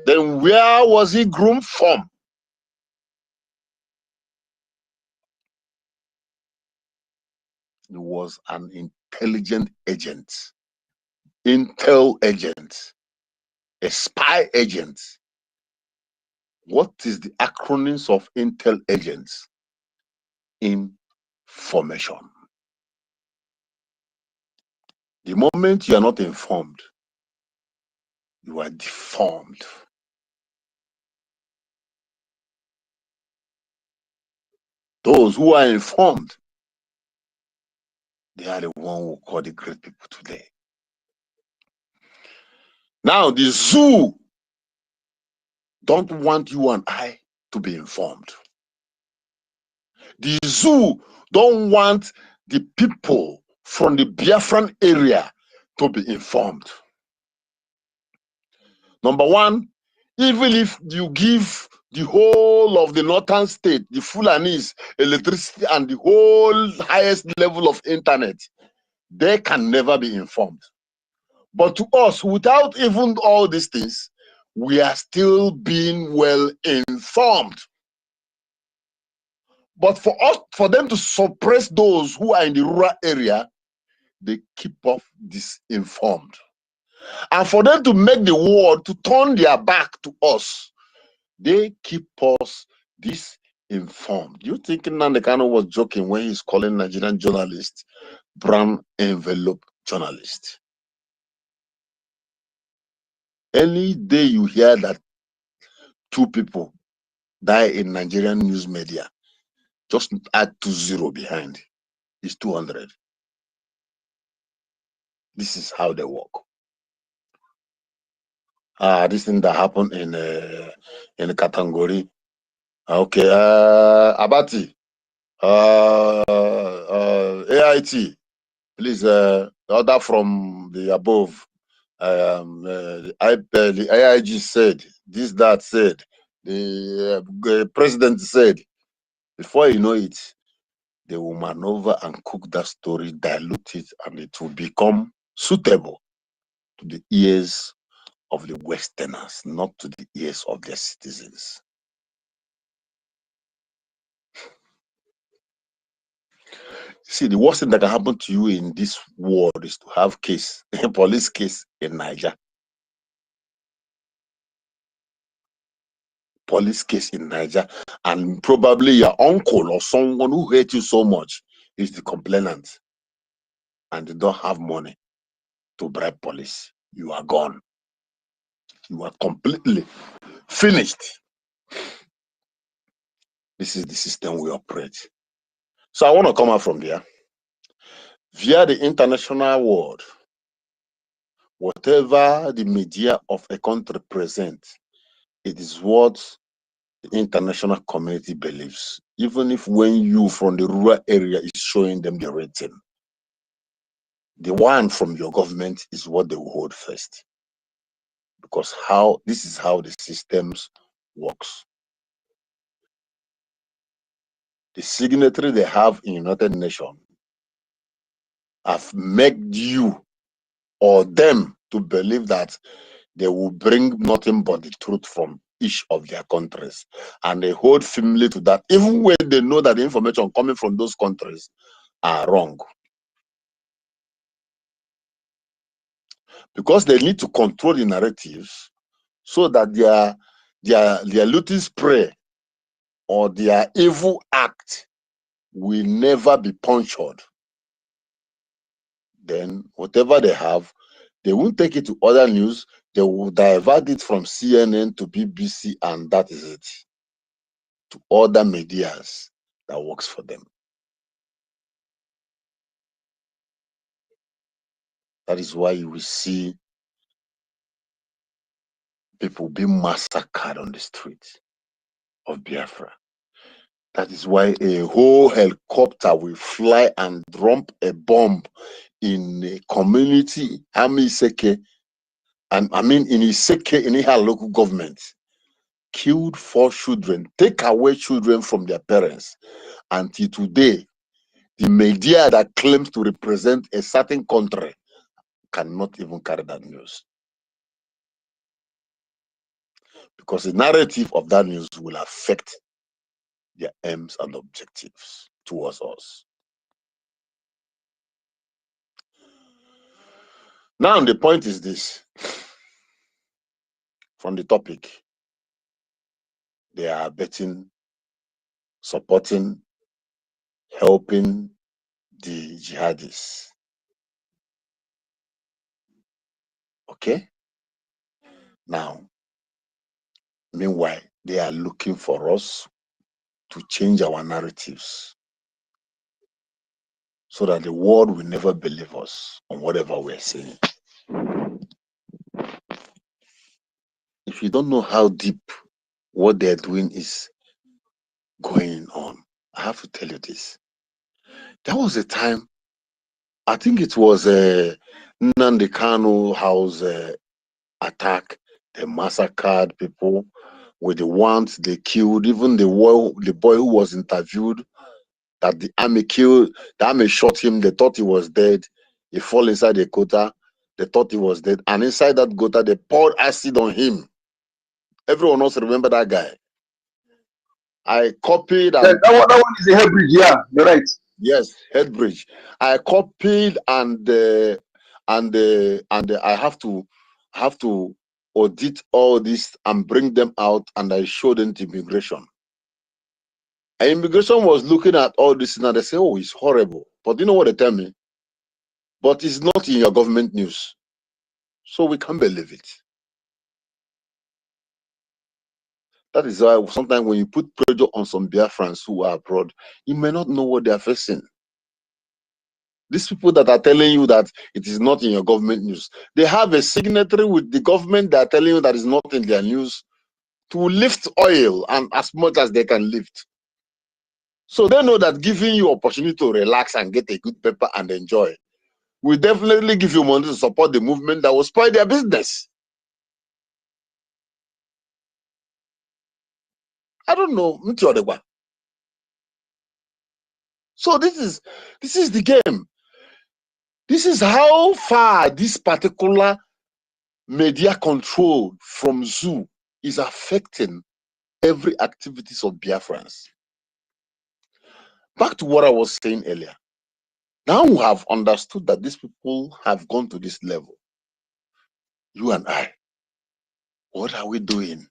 Then where was he groomed from? He was an intelligent agent, intel agent, a spy agent. What is the acronyms of intel agents? Information. The moment you are not informed, you are deformed. Those who are informed, they are the one who call the great people today. Now, the zoo don't want you and I to be informed. The zoo don't want the people from the Biafran area to be informed. Number one, even if you give the whole of the northern state, the Fulanis, electricity, and the whole highest level of internet, they can never be informed. But to us, without even all these things, we are still being well informed. But for them to suppress those who are in the rural area, they keep us disinformed. And for them to make the world to turn their back to us, they keep us disinformed. You think Nnamdi Kanu was joking when he's calling Nigerian journalists brown envelope journalists? Any day you hear that 2 people die in Nigerian news media, just add 20 behind. It's 200. This is how they work. This thing that happened in Katangori. Okay, Abati, AIT, please order from the above. The AIG said this, that said, the president said. Before you know it, they will maneuver and cook that story, dilute it, and it will become suitable to the ears of the Westerners, not to the ears of their citizens. See, the worst thing that can happen to you in this world is to have a police case in Niger. Police case in Niger, and probably your uncle or someone who hates you so much is the complainant, and you don't have money to bribe police. You are gone. You are completely finished. This is the system we operate. So I want to come out from there. Via the international world, whatever the media of a country presents, it is what the international community believes. Even if when you from the rural area is showing them the rating, the one from your government is what they will hold first. Because this is how the systems works. The signatory they have in United Nations have made you or them to believe that they will bring nothing but the truth from each of their countries, and they hold firmly to that, even when they know that the information coming from those countries are wrong, because they need to control the narratives so that their looting spray or their evil act will never be punctured. Then whatever they have, they won't take it to other news. They will divert it from CNN to BBC, and that is it, to other medias that works for them. That is why you will see people being massacred on the streets of Biafra. That is why a whole helicopter will fly and drop a bomb in a community, Iseke, and I mean in Iseke, in her local government, killed 4 children, take away children from their parents. Until today, the media that claims to represent a certain country cannot even carry that news. because the narrative of that news will affect their aims and objectives towards us. Now, the point is this. From the topic, they are betting, supporting, helping the jihadists. Okay? Now, meanwhile, they are looking for us to change our narratives so that the world will never believe us on whatever we're saying. If you don't know how deep what they're doing is going on, I have to tell you this. There was a time, I think it was a Nnamdi Kanu house attack. They massacred people with the ones they killed. Even the boy who was interviewed, that the army killed, the army shot him. They thought he was dead. He fell inside a gutter. They thought he was dead. And inside that gutter, they poured acid on him. Everyone else remember that guy. I copied and that one is a Headbridge, yeah, you're right. yes, Headbridge. I copied and I have to audit all this and bring them out, and I showed them to immigration. And immigration was looking at all this and they say, oh, it's horrible. But you know what they tell me? But it's not in your government news. So we can't believe it. That is why sometimes when you put pressure on some Biafrans who are abroad, you may not know what they are facing. These people that are telling you that it is not in your government news, they have a signatory with the government that are telling you that it's not in their news to lift oil and as much as they can lift. So they know that giving you opportunity to relax and get a good paper and enjoy will definitely give you money to support the movement that will spoil their business. I don't know. So this is the game. This is how far this particular media control from zoo is affecting every activities of Biafrans. Back to what I was saying earlier. Now we have understood that these people have gone to this level. You and I, what are we doing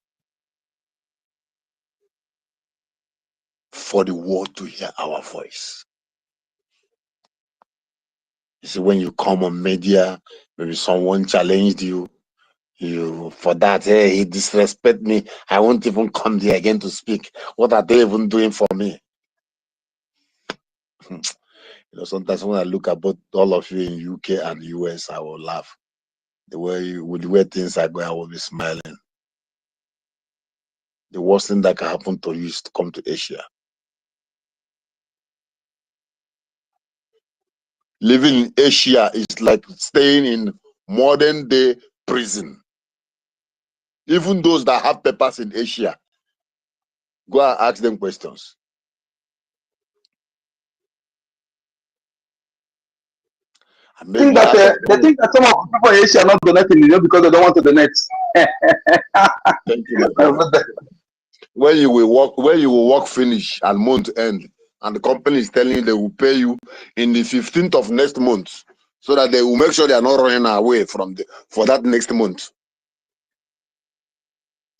for the world to hear our voice? You see, when you come on media, maybe someone challenged you, for that, hey, he disrespect me, I won't even come there again to speak. What are they even doing for me? You know, sometimes when I look at both all of you in UK and US, I will laugh. With the way things are going, I will be smiling. The worst thing that can happen to you is to come to Asia. Living in Asia is like staying in modern day prison. Even those that have papers in Asia, go and ask them questions. I think that they think that some of the people in Asia are not donating, because they don't want to donate. Thank you, my brother. When you will work finish and month end, and the company is telling you they will pay you in the 15th of next month, so that they will make sure they are not running away for that next month.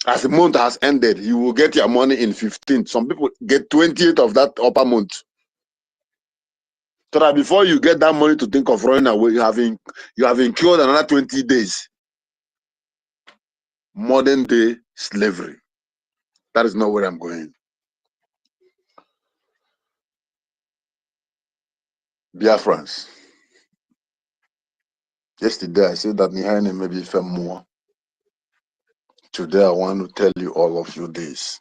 As the month has ended, you will get your money in 15th. Some people get 28th of that upper month. So that before you get that money to think of running away, you have incurred another 20 days. Modern day slavery. That is not where I'm going. Biafrans. Yesterday I said that Nihane maybe fem more. Today I want to tell you all of you this.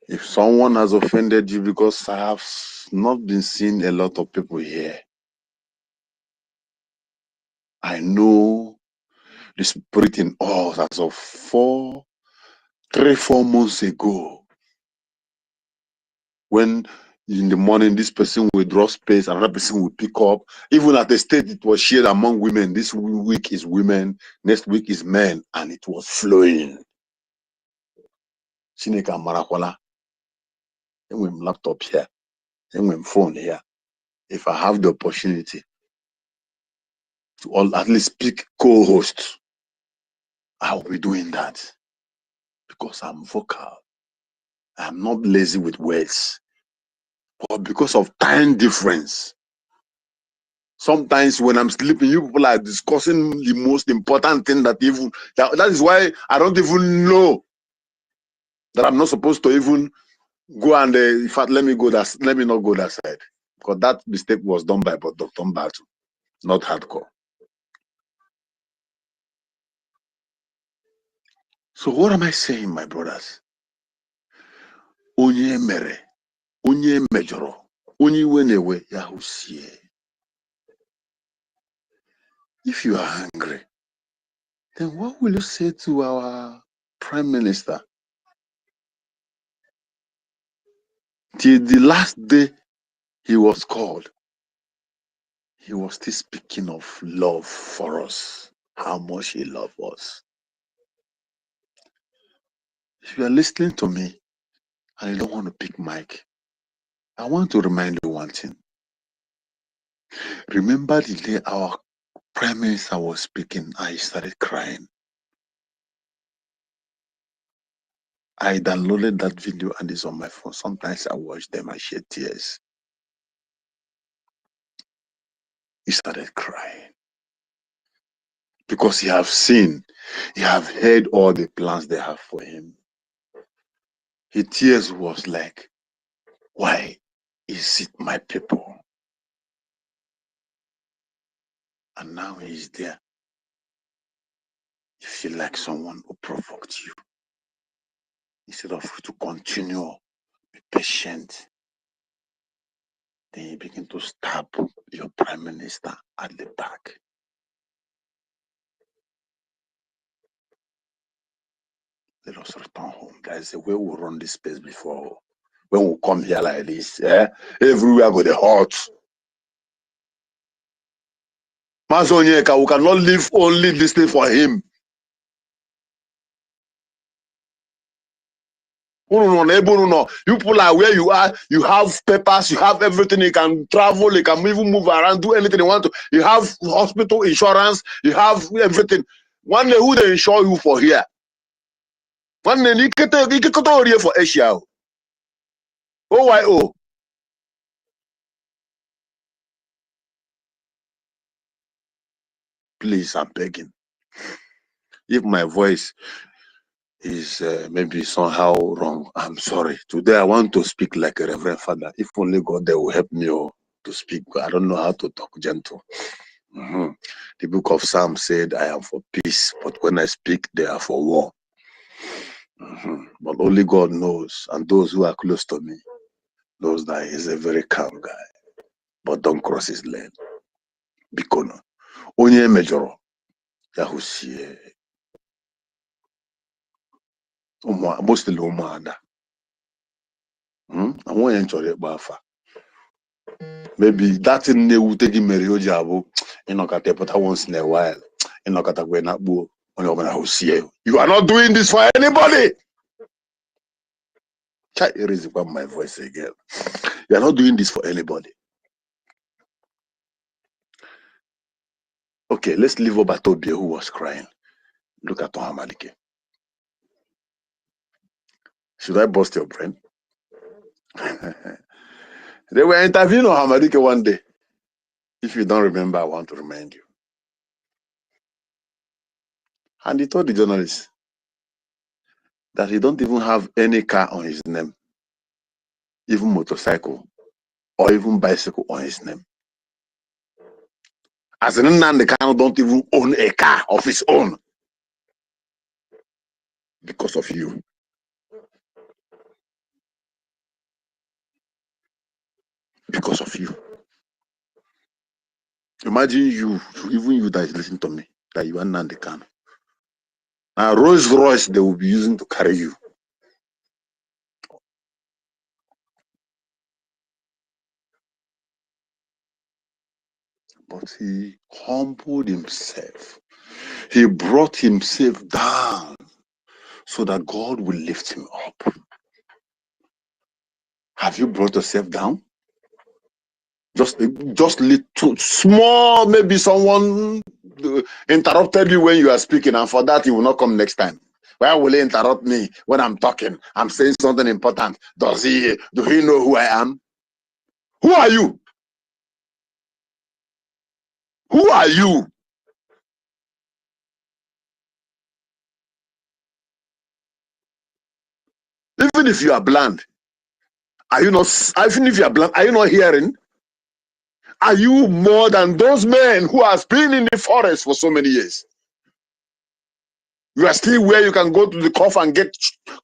If someone has offended you, because I have not been seeing a lot of people here, I know the spirit in us as of 3-4 months ago, when In the morning, this person will draw space, another person will pick up. Even at the state, it was shared among women. This week is women, next week is men, and it was flowing. Chineke marakwala. Enwe m laptop here, enwe m phone here. If I have the opportunity to at least pick co-host, I will be doing that because I'm vocal. I'm not lazy with words, but because of time difference. Sometimes when I'm sleeping, you people are discussing the most important thing that is why I don't even know that I'm not supposed to even go and in fact let me not go that side, because that mistake was done by Dr. Mbatu, not hardcore. So what am I saying, my brothers? Onye mere, onye mejoro, onye wenewe yahusie. If you are hungry, then what will you say to our Prime Minister? Till the last day he was called, he was still speaking of love for us, how much he loved us. If you are listening to me and you don't want to pick mic, I want to remind you one thing. Remember the day our Prime Minister was speaking, I started crying. I downloaded that video and it's on my phone. Sometimes I watch them, I shed tears. He started crying because he have seen, he have heard all the plans they have for him. His tears was like, why is it my people? And now he's there. You feel like someone who provoked you. Instead of to continue, be patient, then you begin to stab your Prime Minister at the back. Let us return home. That is the way we run this place before. When we come here like this, everywhere go the hot. Mazonyeka, we cannot live only listening for him. You people are where you are, you have papers, you have everything, you can travel, you can even move around, do anything you want to. You have hospital insurance, you have everything. One day who they insure you for here? One day you get here for Asia. OYO. Please, I'm begging. If my voice is maybe somehow wrong, I'm sorry. Today I want to speak like a Reverend Father. If only God will help me to speak. I don't know how to talk gentle. The book of Psalms said, I am for peace, but when I speak, they are for war. But only God knows, and those who are close to me knows that he's a very calm guy. But don't cross his lane. Bikono. Onye mejoro. Yahusie. Mostly Umada. I want to enjoy Biafra. Maybe that in the will take him Mariojabu in Okatepota once in a while. In Okatabuenabu, you are not doing this for anybody. Try erasing my voice again. You are not doing this for anybody. Okay, let's leave over Tobia who was crying. Look at Tohamalike. Should I bust your brain? They were interviewing Hamadike one day. If you don't remember, I want to remind you. And he told the journalist that he don't even have any car on his name, even motorcycle or even bicycle on his name. As an Nnamdi Kanu don't even own a car of his own because of you. Because of you. Imagine you, even you that is listening to me, that you are Nnamdi Kanu. Now Rolls Royce they will be using to carry you. But he humbled himself. He brought himself down so that God will lift him up. Have you brought yourself down? Just little small, maybe someone interrupted you when you are speaking, and for that he will not come next time. Why will he interrupt me when I'm talking? I'm saying something important. Do he know who I am? Who are you? Who are you? Even if you are blind, are you not? Even if you are blind, are you not hearing? Are you more than those men who have been in the forest for so many years? You are still where you can go to the coffee and get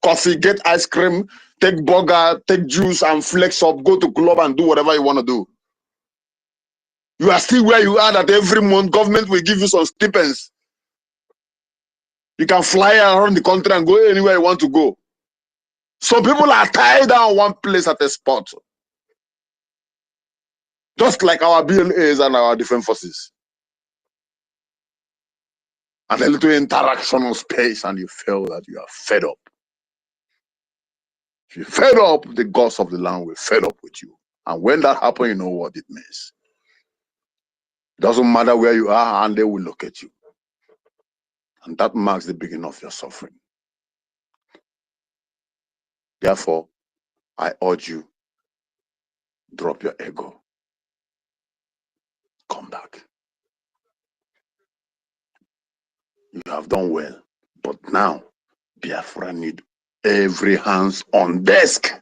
coffee, get ice cream, take burger, take juice and flex up, go to club and do whatever you want to do. You are still where you are that every month government will give you some stipends. You can fly around the country and go anywhere you want to go. Some people are tied down one place at a spot. Just like our BLAs and our different forces. And a little interaction on space and you feel that you are fed up. If you're fed up, the gods of the land will fed up with you. And when that happens, you know what it means. It doesn't matter where you are, and they will look at you. And that marks the beginning of your suffering. Therefore, I urge you, drop your ego. Come back. You have done well. But now, Biafra need every hands on desk.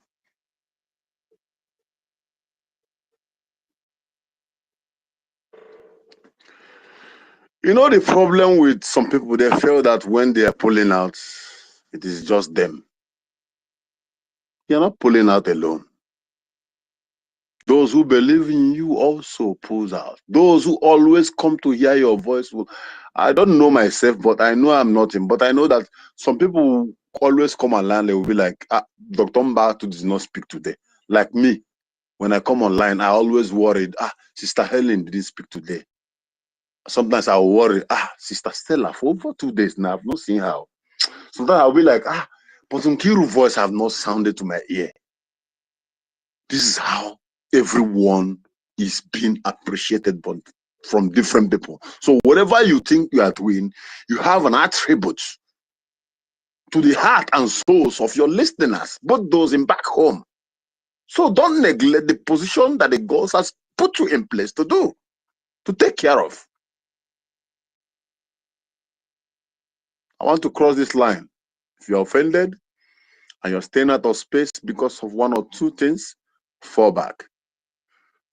You know the problem with some people, they feel that when they are pulling out, it is just them. You're not pulling out alone. Those who believe in you also pulls out. Those who always come to hear your voice will. I don't know myself, but I know I'm not him. But I know that some people always come online, they will be like, Dr. Mbatu did not speak today. Like me, when I come online, I always worried, Sister Helen didn't speak today. Sometimes I will worry, Sister Stella, for over 2 days now, I've not seen her. Sometimes I'll be like, but Nkiru's voice have not sounded to my ear. This is how everyone is being appreciated but from different people. So whatever you think you are doing, you have an attribute to the heart and souls of your listeners, both those in back home. So don't neglect the position that the God has put you in place to do, to take care of. I want to cross this line. If you're offended and you're staying out of space because of one or two things, fall back.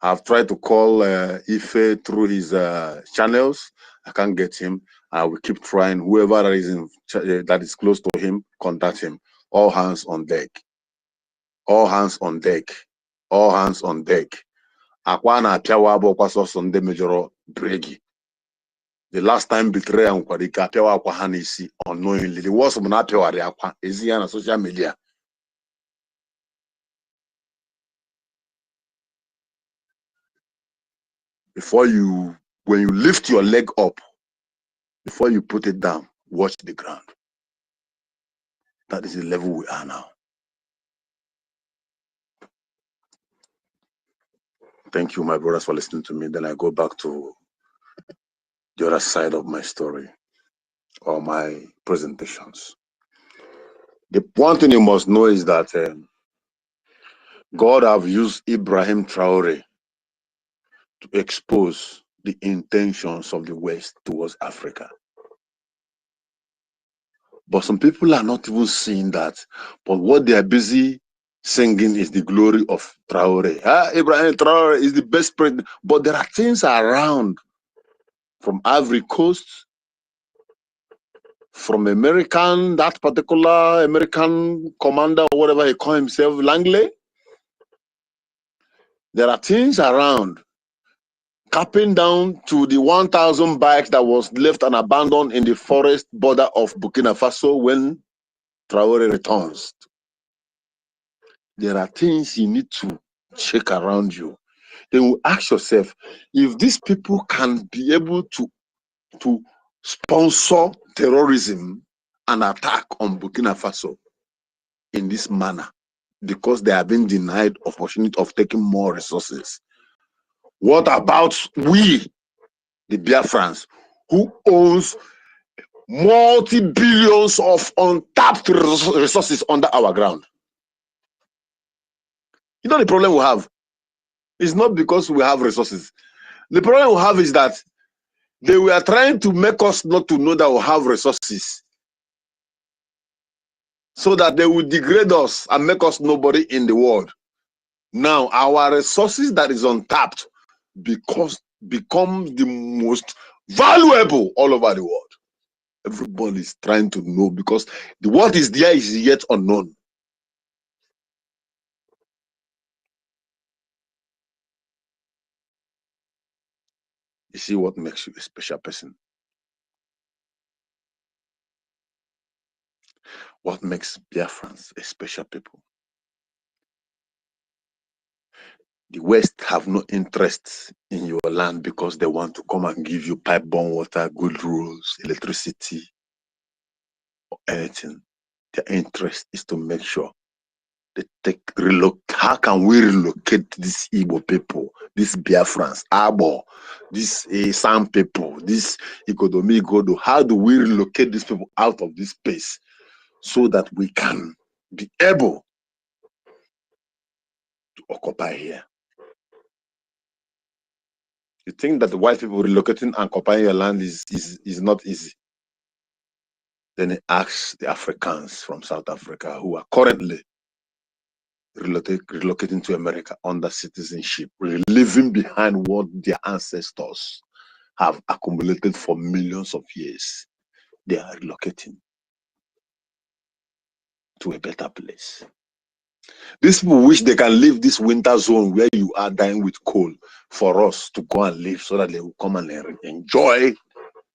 I've tried to call Ife through his channels. I can't get him. I will keep trying. Whoever that is close to him, contact him. All hands on deck. All hands on deck. All hands on deck. Akwana piawa bokwa soso nde mejoro BRGIE. The last time betray and kwadika piawa kwa hanisi unknowingly. The worst muna piawa re akwa ezi ya na social media. When you lift your leg up, before you put it down, watch the ground. That is the level we are now. Thank you, my brothers, for listening to me. Then I go back to the other side of my story or my presentations. The one thing you must know is that God have used Ibrahim Traore to expose the intentions of the West towards Africa. But some people are not even seeing that. But what they are busy singing is the glory of Traore. Ibrahim Traore is the best president. But there are things around from Ivory Coast, from that particular American commander or whatever he called himself, Langley. There are things around, capping down to the 1,000 bikes that was left and abandoned in the forest border of Burkina Faso when Traore returns. There are things you need to check around you. then you ask yourself, if these people can be able to sponsor terrorism and attack on Burkina Faso in this manner, because they have been denied opportunity of taking more resources, what about we, the Biafrans, who owns multi-billions of untapped resources under our ground? You know the problem we have is not because we have resources. The problem we have is that they were trying to make us not to know that we have resources, so that they will degrade us and make us nobody in the world. Now our resources that is untapped become the most valuable all over the world. Everybody is trying to know, because what is there is yet unknown. You see what makes you a special person? What makes Biafrans a special people? The West have no interest in your land because they want to come and give you pipe-borne water, good roads, electricity, or anything. Their interest is to make sure they how can we relocate these Igbo people, these Biafrans, Abo, these San people, this Ikodomi, how do we relocate these people out of this space so that we can be able to occupy here? You think that the white people relocating and occupying your land is not easy? Then he asks the Africans from South Africa who are currently relocating to America under citizenship, leaving behind what their ancestors have accumulated for millions of years. They are relocating to a better place. These people wish they can leave this winter zone where you are dying with cold for us to go and live, so that they will come and enjoy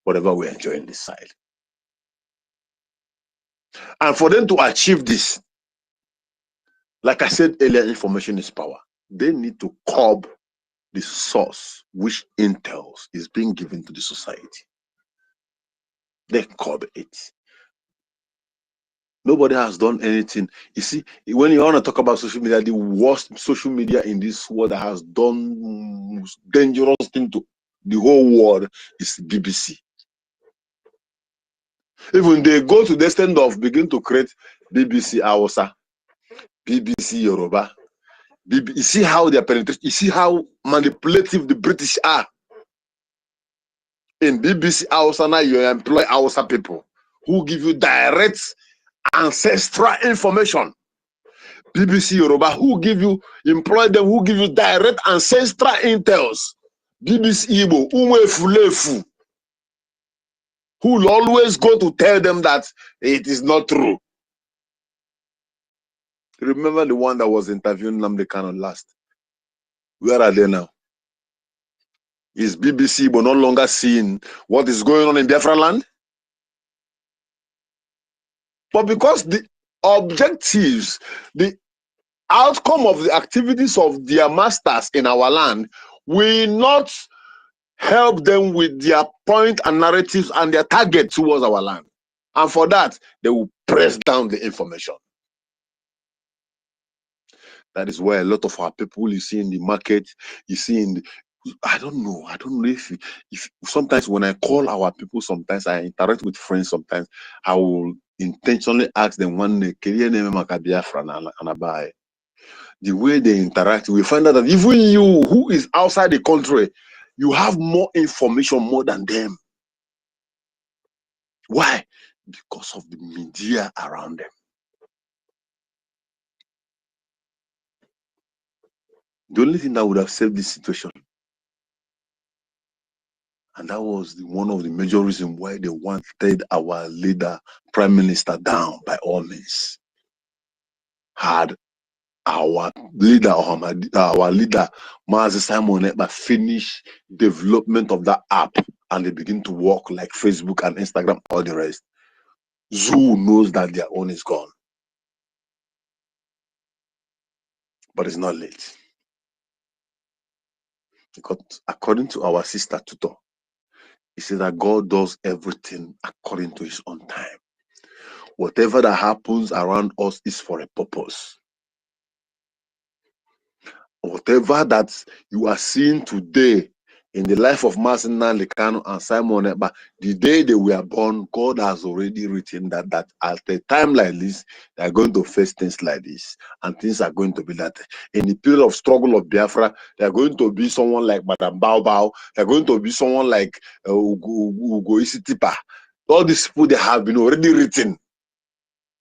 whatever we enjoy in this side. And for them to achieve this, like I said earlier, information is power. They need to curb the source which intel is being given to the society. They curb it. Nobody has done anything. You see, when you want to talk about social media, the worst social media in this world that has done most dangerous thing to the whole world is BBC. Even they go to the extent of begin to create BBC Hausa, BBC Yoruba. You see how they are penetrating. You see how manipulative the British are. In BBC Hausa now, you employ Hausa people who give you direct ancestral information. BBC Yoruba, who employ them, who give you direct ancestral intels. BBC Igbo, Umwefulefu, who will always go to tell them that it is not true. Remember the one that was interviewing Nnamdi Kanu last? Where are they now? Is BBC Igbo no longer seeing what is going on in Biafra land? But because the objectives, the outcome of the activities of their masters in our land will not help them with their point and narratives and their target towards our land. And for that, they will press down the information. That is why a lot of our people you see in the market, you see in the, I don't know if sometimes when I call our people, sometimes I interact with friends, sometimes I will intentionally ask them one Biafra and buy. The way they interact, we find out that even you who is outside the country, you have more information more than them. Why? Because of the media around them. The only thing that would have saved this situation, and that was one of the major reasons why they wanted our leader, Prime Minister, down by all means, had our leader, Mazi Simon Ekpa, finish development of that app and they begin to work like Facebook and Instagram, all the rest. Zoo knows that their own is gone. But it's not late. Because according to our sister tutor, he said that God does everything according to his own time. Whatever that happens around us is for a purpose. Whatever that you are seeing today in the life of Martin Lekano and Simon Ekpa, the day they were born, God has already written that at a time like this, they are going to face things like this, and things are going to be that. In the period of struggle of Biafra, they are going to be someone like Madam Bao Bao, they are going to be someone like Ugo Isitipa. All these people, they have been already written.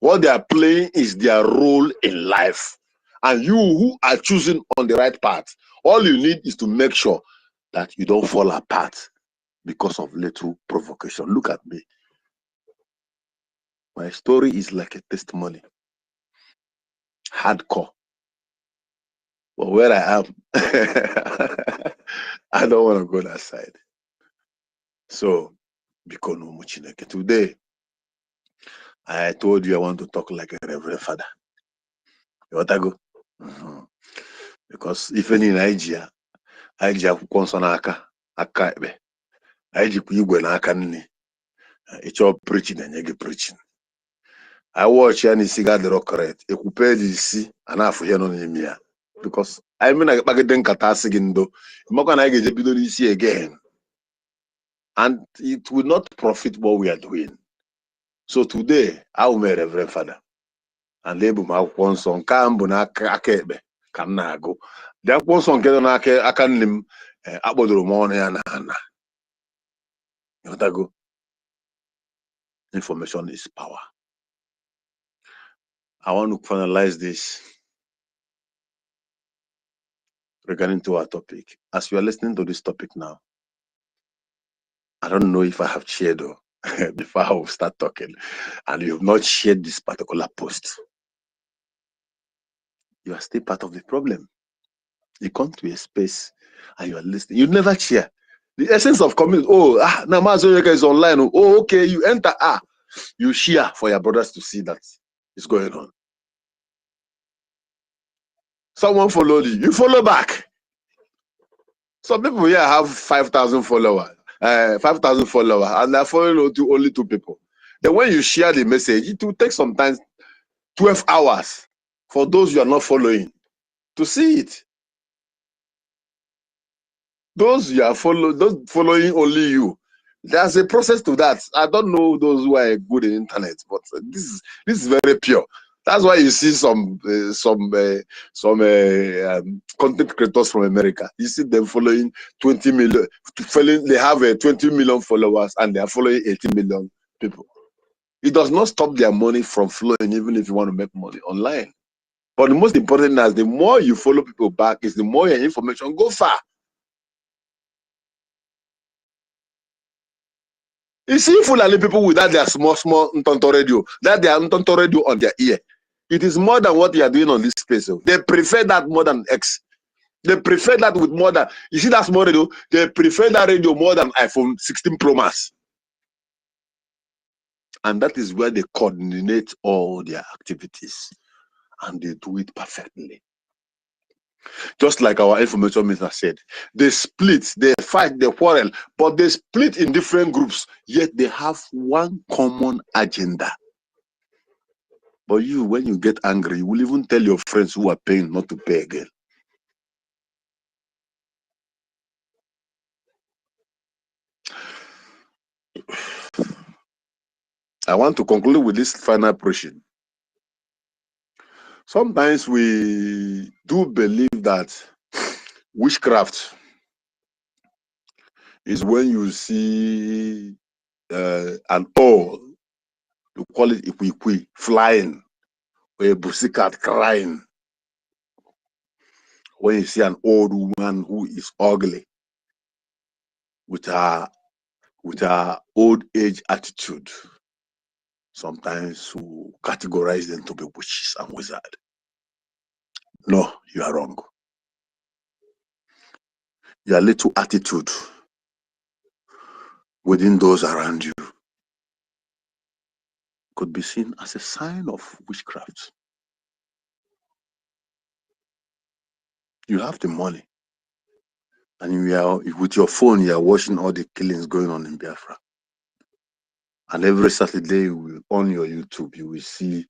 What they are playing is their role in life. And you who are choosing on the right path, all you need is to make sure that you don't fall apart because of little provocation. Look at me. My story is like a testimony. Hardcore. But where I am, I don't want to go that side. So, because no muchineke. Today, I told you I want to talk like a reverend father. You want to go? Because if any Nigeria, I ji akwụkwọ nsọ n'aka aka ekpe, anyị jikwa igwe n'aka nne, ịchọ preaching enye gị preaching. I watch ya n'isi ga dịrọ correct, ekwupe dị isi a na-afụ ihe nọ n'ime ya. Because I mean na kpagide nkata asị gị ndo, ịmakwa na anyị ga-eje bido n'isi again, and it will not profit what we are doing. So today, I will be a reverend father, and ebu m akwụkwọ nsọ nke a mbụ n'aka aka ekpe ka m na-agụ. The akwụkwọ nsọ nke nọ n'aka aka nne m akpọdoro m ọnụ ya na ana. Go. Information is power. I want to finalize this regarding to our topic. As you are listening to this topic now, I don't know if I have shared or before I will start talking, and you have not shared this particular post. You are still part of the problem. You come to a space and you are listening. You never share. The essence of community. Oh, Namazoyeka is online. Oh, okay. You enter. You share for your brothers to see that it's going on. Someone followed you. You follow back. Some people here have 5,000 followers. 5,000 followers, and they're following only 2 people. Then when you share the message, it will take sometimes 12 hours for those you are not following to see it. Those you are following only you. There's a process to that. I don't know those who are good in internet, but this is very pure. That's why you see some content creators from America. You see them following 20 million. They have 20 million followers and they are following 80 million people. It does not stop their money from flowing, even if you want to make money online. But the most important is the more you follow people back, is the more your information go far. You see, Fulani people without their small Ntonto radio, that they are Ntonto radio on their ear. It is more than what you are doing on this space. They prefer that more than X. They prefer that with more than, you see that small radio, they prefer that radio more than iPhone 16 Pro Max. And that is where they coordinate all their activities. And they do it perfectly. Just like our information minister said, they split, they fight, they quarrel, but they split in different groups, yet they have one common agenda. But you, when you get angry, you will even tell your friends who are paying not to pay again. I want to conclude with this final preaching. Sometimes we do believe that witchcraft is when you see an owl, you call it ikwi, flying, or a pussycat crying. When you see an old woman who is ugly with her old age attitude, sometimes we categorize them to be witches and wizards. No, you are wrong. Your little attitude within those around you could be seen as a sign of witchcraft. You have the money, And you are, with your phone, you are watching all the killings going on in Biafra. And every Saturday, on your YouTube, you will see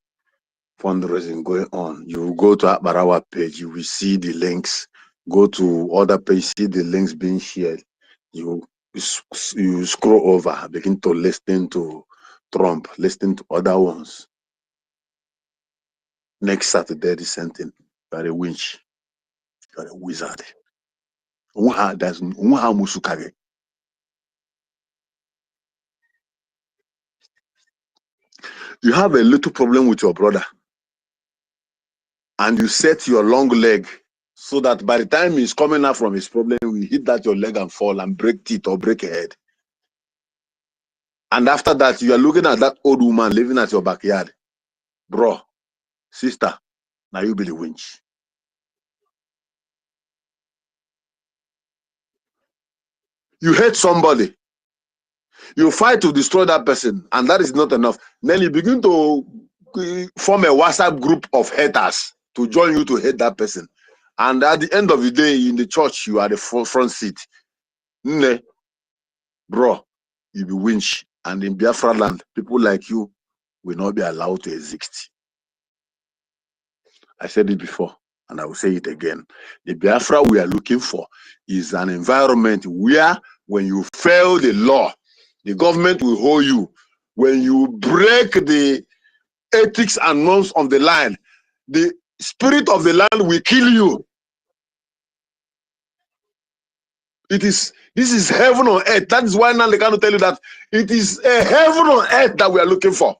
fundraising going on. You will go to Akbarawa page, you will see the links. Go to other page, see the links being shared. You scroll over, begin to listen to Trump, listen to other ones. Next Saturday, the same thing. You are a witch. You are a wizard. You have a little problem with your brother, and you set your long leg so that by the time he's coming out from his problem, you hit that your leg and fall and break teeth or break a head. And after that, you are looking at that old woman living at your backyard. Bro, sister, now you be the winch. You hate somebody. You fight to destroy that person, and that is not enough. Then you begin to form a WhatsApp group of haters to join you to hate that person. And at the end of the day, in the church, you are the front seat. Bro, you be winch. And in Biafra land, people like you will not be allowed to exist. I said it before, and I will say it again. The Biafra we are looking for is an environment where when you fail the law, the government will hold you. When you break the ethics and norms of the land, the spirit of the land will kill you. This is heaven on earth. That is why now they cannot tell you that it is a heaven on earth that we are looking for.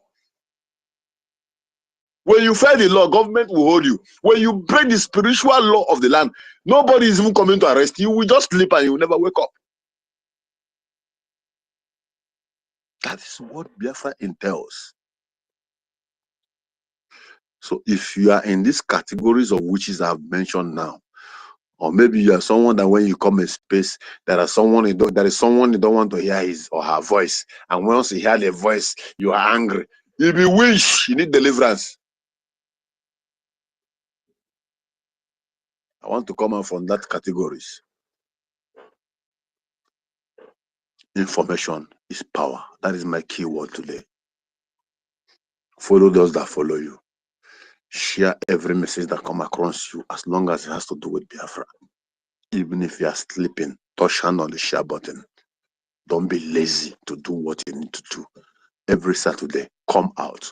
When you fail the law, government will hold you. When you break the spiritual law of the land, nobody is even coming to arrest you. You will just sleep and you will never wake up. That is what Biafra entails. So if you are in these categories of witches I've mentioned now, or maybe you are someone that when you come in space, there is someone you don't want to hear his or her voice, and once you hear the voice, you are angry. You be wish, you need deliverance. I want to come out from that categories. Information is power. That is my key word today. Follow those that follow you. Share every message that comes across you, as long as it has to do with Biafra. Even if you are sleeping, touch hand on the share button. Don't be lazy to do what you need to do. Every Saturday, come out.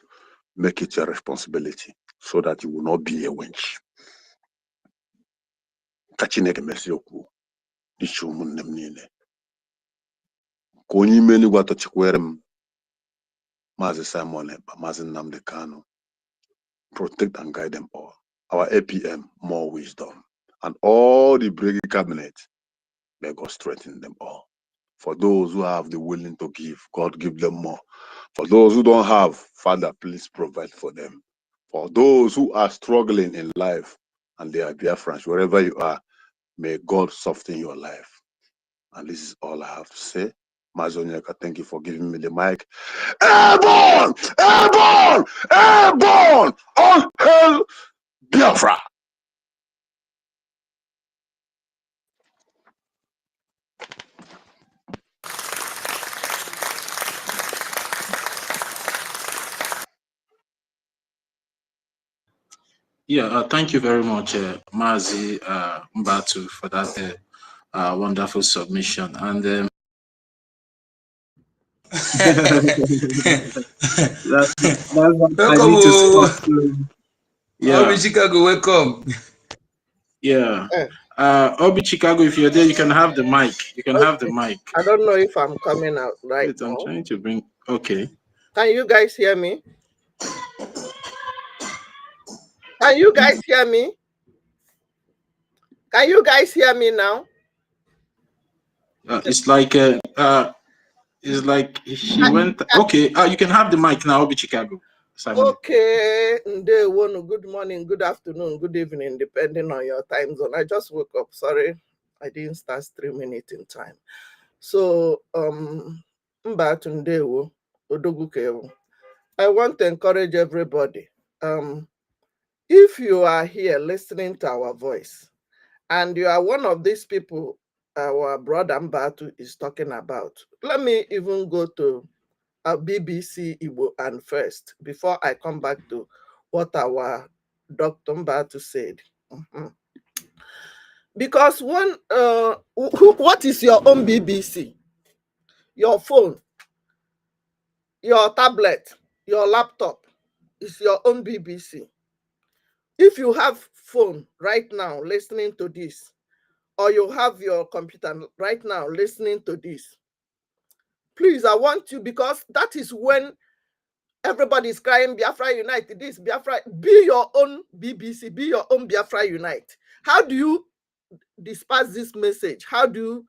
Make it your responsibility so that you will not be a wench. Kachineke mesi okwu. Ichi umunne m niile. Ka onye ime eluigwe atọchikwere m. Maazị Simon Ekpa, Maazị Nnamdi Kanu. Protect and guide them all. Our APM, more wisdom. And all the BRGIE cabinet, may God strengthen them all. For those who have the willing to give, God give them more. For those who don't have, Father, please provide for them. For those who are struggling in life, and they are Biafrans, wherever you are, may God soften your life. And this is all I have to say. Mazonyeka, thank you for giving me the mic. Airborne! Airborne! Airborne! All hail Biafra! Yeah, thank you very much, Mazi Mbatu, for that wonderful submission. And that's welcome, yeah. Obi Chicago, welcome. Yeah. Obi Chicago, if you're there, you can have the mic. You can have the mic. I don't know if I'm coming out right Wait, now. I'm trying to bring. Okay. Can you guys hear me? Can you guys hear me? Can you guys hear me now? It's like she went. Okay. You can have the mic now, Obi Chicago. Simon. Okay. Good morning, good afternoon, good evening, depending on your time zone. I just woke up. Sorry, I didn't start streaming it in time. So I want to encourage everybody. If you are here listening to our voice, and you are one of these people our brother Mbatu is talking about. Let me even go to BBC Igbo and first before I come back to what our Dr. Mbatu said. Because one, what is your own BBC? Your phone, your tablet, your laptop is your own BBC. If you have phone right now listening to this, or you have your computer right now listening to this, please, I want you, because that is when everybody is crying, Biafra Unite, this, Biafra, be your own BBC, be your own Biafra Unite. How do you disperse this message? How do you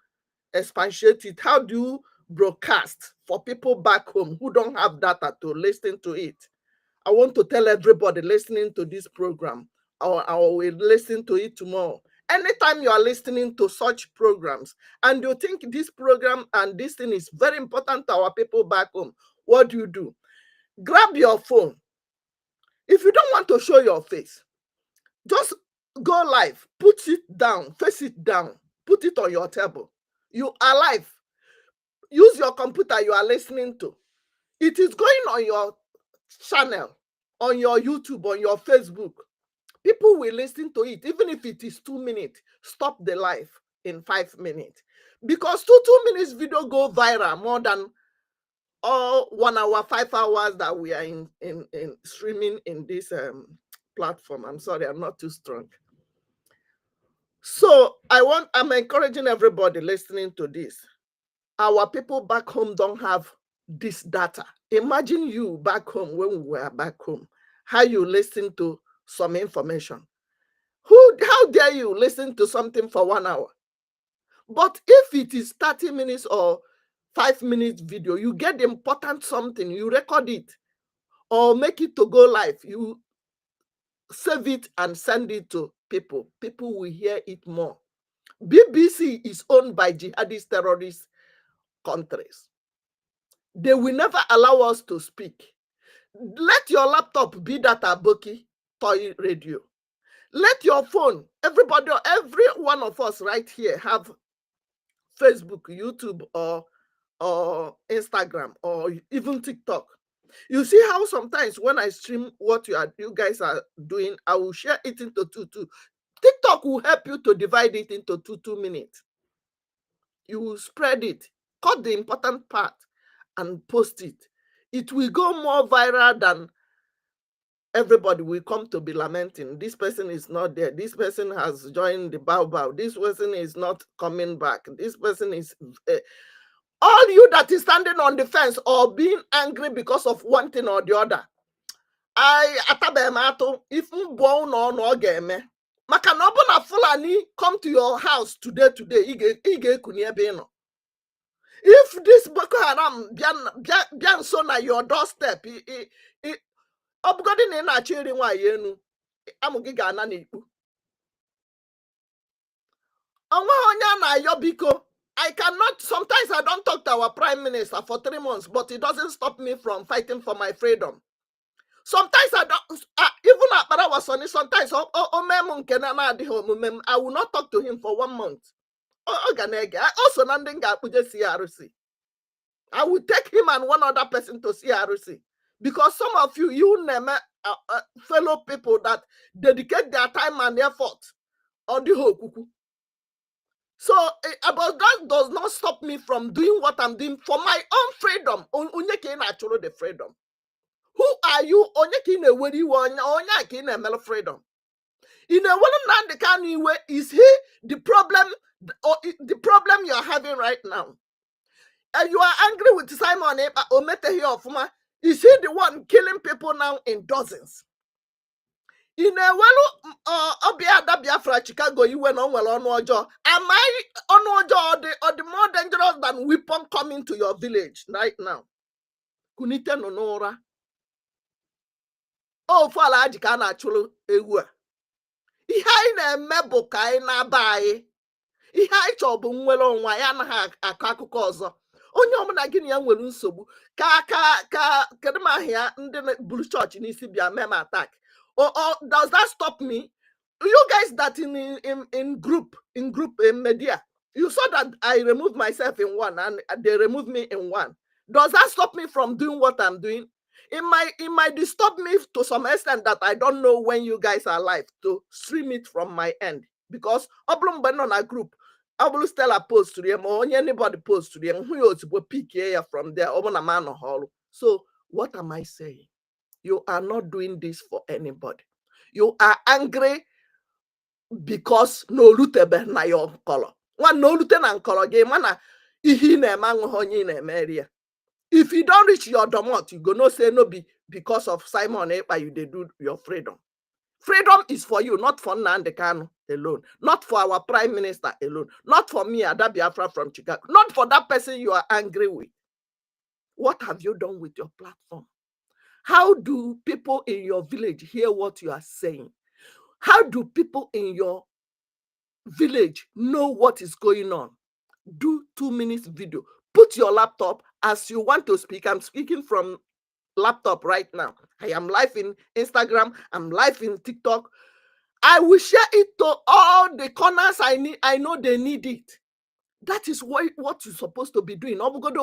expatiate it? How do you broadcast for people back home who don't have data to listen to it? I want to tell everybody listening to this program, or I will listen to it tomorrow. Anytime you are listening to such programs and you think this program and this thing is very important to our people back home, what do? Grab your phone. If you don't want to show your face, just go live, put it down, face it down, put it on your table. You are live. Use your computer you are listening to. It is going on your channel, on your YouTube, on your Facebook. People will listen to it, even if it is 2 minutes. Stop the live in 5 minutes. Because 2 minutes video go viral more than all 1 hour, 5 hours that we are in streaming in this platform. I'm sorry, I'm not too strong. So I'm encouraging everybody listening to this. Our people back home don't have this data. Imagine you back home when we were back home, how you listen to some information. How dare you listen to something for 1 hour? But if it is 30 minutes or 5 minutes video, you get the important something, you record it or make it to go live, you save it and send it to people. People will hear it more. BBC is owned by jihadist terrorist countries. They will never allow us to speak. Let your laptop be that Aboki toy radio. Let your phone, everybody, every one of us right here have Facebook, YouTube, or Instagram, or even TikTok. You see how sometimes when I stream what you guys are doing, I will share it into two. TikTok will help you to divide it into 2 minutes. You will spread it, cut the important part, and post it. It will go more viral than everybody will come to be lamenting. This person is not there. This person has joined the bow. This person is not coming back. This person is... all you that is standing on the fence or being angry because of one thing or the other. If maka na ọbụna Fulani come to your house today, if this Boko Haram bian so na your doorstep, obugodi na na-achọ iri nwaanyị enu, amụ gị ga-ana n'ikpu. Onwe onye na-ayọ biko. I cannot, sometimes I don't talk to our prime minister for 3 months, but it doesn't stop me from fighting for my freedom. Sometimes I don't, even at Barawasoni, sometimes I will not talk to him for 1 month. Also, I will take him and one other person to CRC. Because some of you name fellow people that dedicate their time and effort on the whole kuku. So about that does not stop me from doing what I'm doing for my own freedom. The freedom. Who are you? Freedom. In a one is he the problem or the problem you're having right now? And you are angry with Simon Omete. Is he the one killing people now in dozens? In a Biafra Chicago, you went on well on OGOJA. Am I on OGOJA or the more dangerous than weapon coming to your village right now? Kunite nonora. Oh, fala ajikana chulu ewa. Ihe na emebo ka na bai. Ihe ai chobu nwelo nwa ya na akụkọ ọzọ. Onye ọmụna gịnị ya nwere nsogbu ka kedu ma ahịa ndị buru church n'isi bịa meme attack. Or does that stop me? You guys that in group in media, You saw that I removed myself in one and they removed me in one. Does that stop me from doing what I'm doing? It might disturb me to some extent that I don't know when you guys are live to stream it from my end. Because on a group, I will still a post to them or anybody post to them who will pick here from there over a man or hall. So what am I saying? You are not doing this for anybody. You are angry because no lutebe na your color. One no lute na color game mana ihi na honey na area. If you don't reach your domot, you go no say no be because of Simon Ekpa you they do your freedom. Freedom is for you, not for Nnamdi Kanu alone, not for our prime minister alone, not for me, Ada Biafra from Chicago, not for that person you are angry with. What have you done with your platform? How do people in your village hear what you are saying? How do people in your village know what is going on? Do 2 minutes video. Put your laptop as you want to speak. I'm speaking from laptop right now. I am live in Instagram. I'm live in TikTok. I will share it to all the corners I need. I know they need it. That is what you're supposed to be doing. Laptop.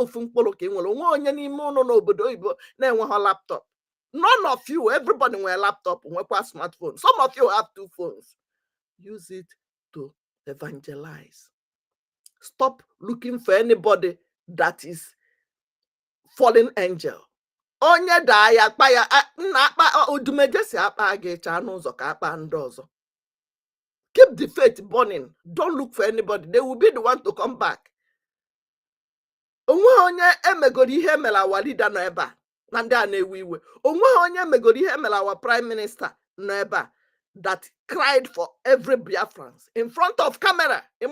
None of you, everybody wear laptop, wear smartphone. Some of you have 2 phones. Use it to evangelize. Stop looking for anybody that is fallen angel. Onye da ya akpa ya na akpa odumeje si akpa ga echa n'ụzọ ka akpa ndị ọzọ. Keep the faith burning. Don't look for anybody. They will be the one to come back. Onwe onye emegoro ihe mela our leader no eba na ndị a na-ewe iwe. Onwe onye emegoro ihe mela our prime minister no eba that cried for every Biafrans in front of camera. Do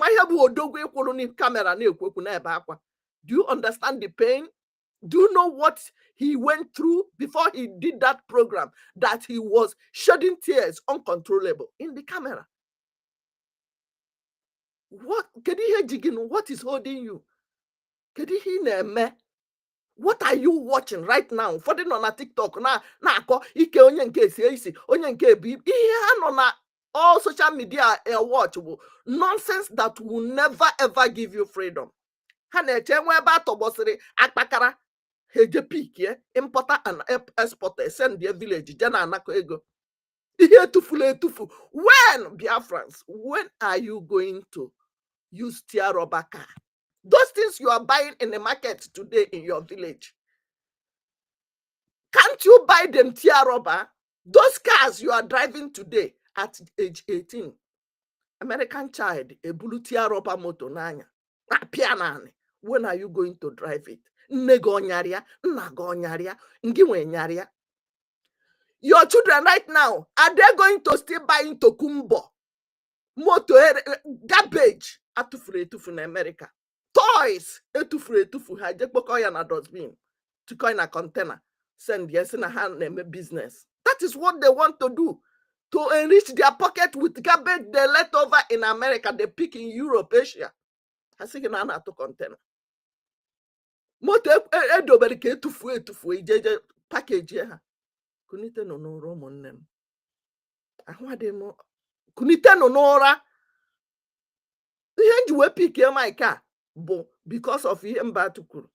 you understand the pain? Do you know what he went through before he did that program? That he was shedding tears uncontrollable in the camera. What is holding you? What are you watching right now? For the on TikTok na ako ike onye nke isi onye nke bi ihe all social media watchable nonsense that will never ever give you freedom. Ha na-eche nwe ebe atọgbọsịrị akpakara heje pick importer and exporter send their village jana anako ego. Ihe etufu. When Biafrans, when are you going to use tear rubber car? Those things you are buying in the market today in your village. Can't you buy them tear rubber? Those cars you are driving today at age 18. American child, a blue tear rubber motor nanya. When are you going to drive it? Your children right now, are they going to still buying Tokumbo? Motor, garbage, atufu in America. Toys, etufu, hajekbokoya na dustbin, to coin a container, send yes in a hand name business. That is what they want to do. To enrich their pocket with garbage they let over in America, they pick in Europe, Asia. I think in to container. Moto edobere ke etufu ijeje package ya. Kunite no noro monnem. Ahwade mo kunite no nora. Ihe njiwe pick ya my car. Bo because of him batukuru.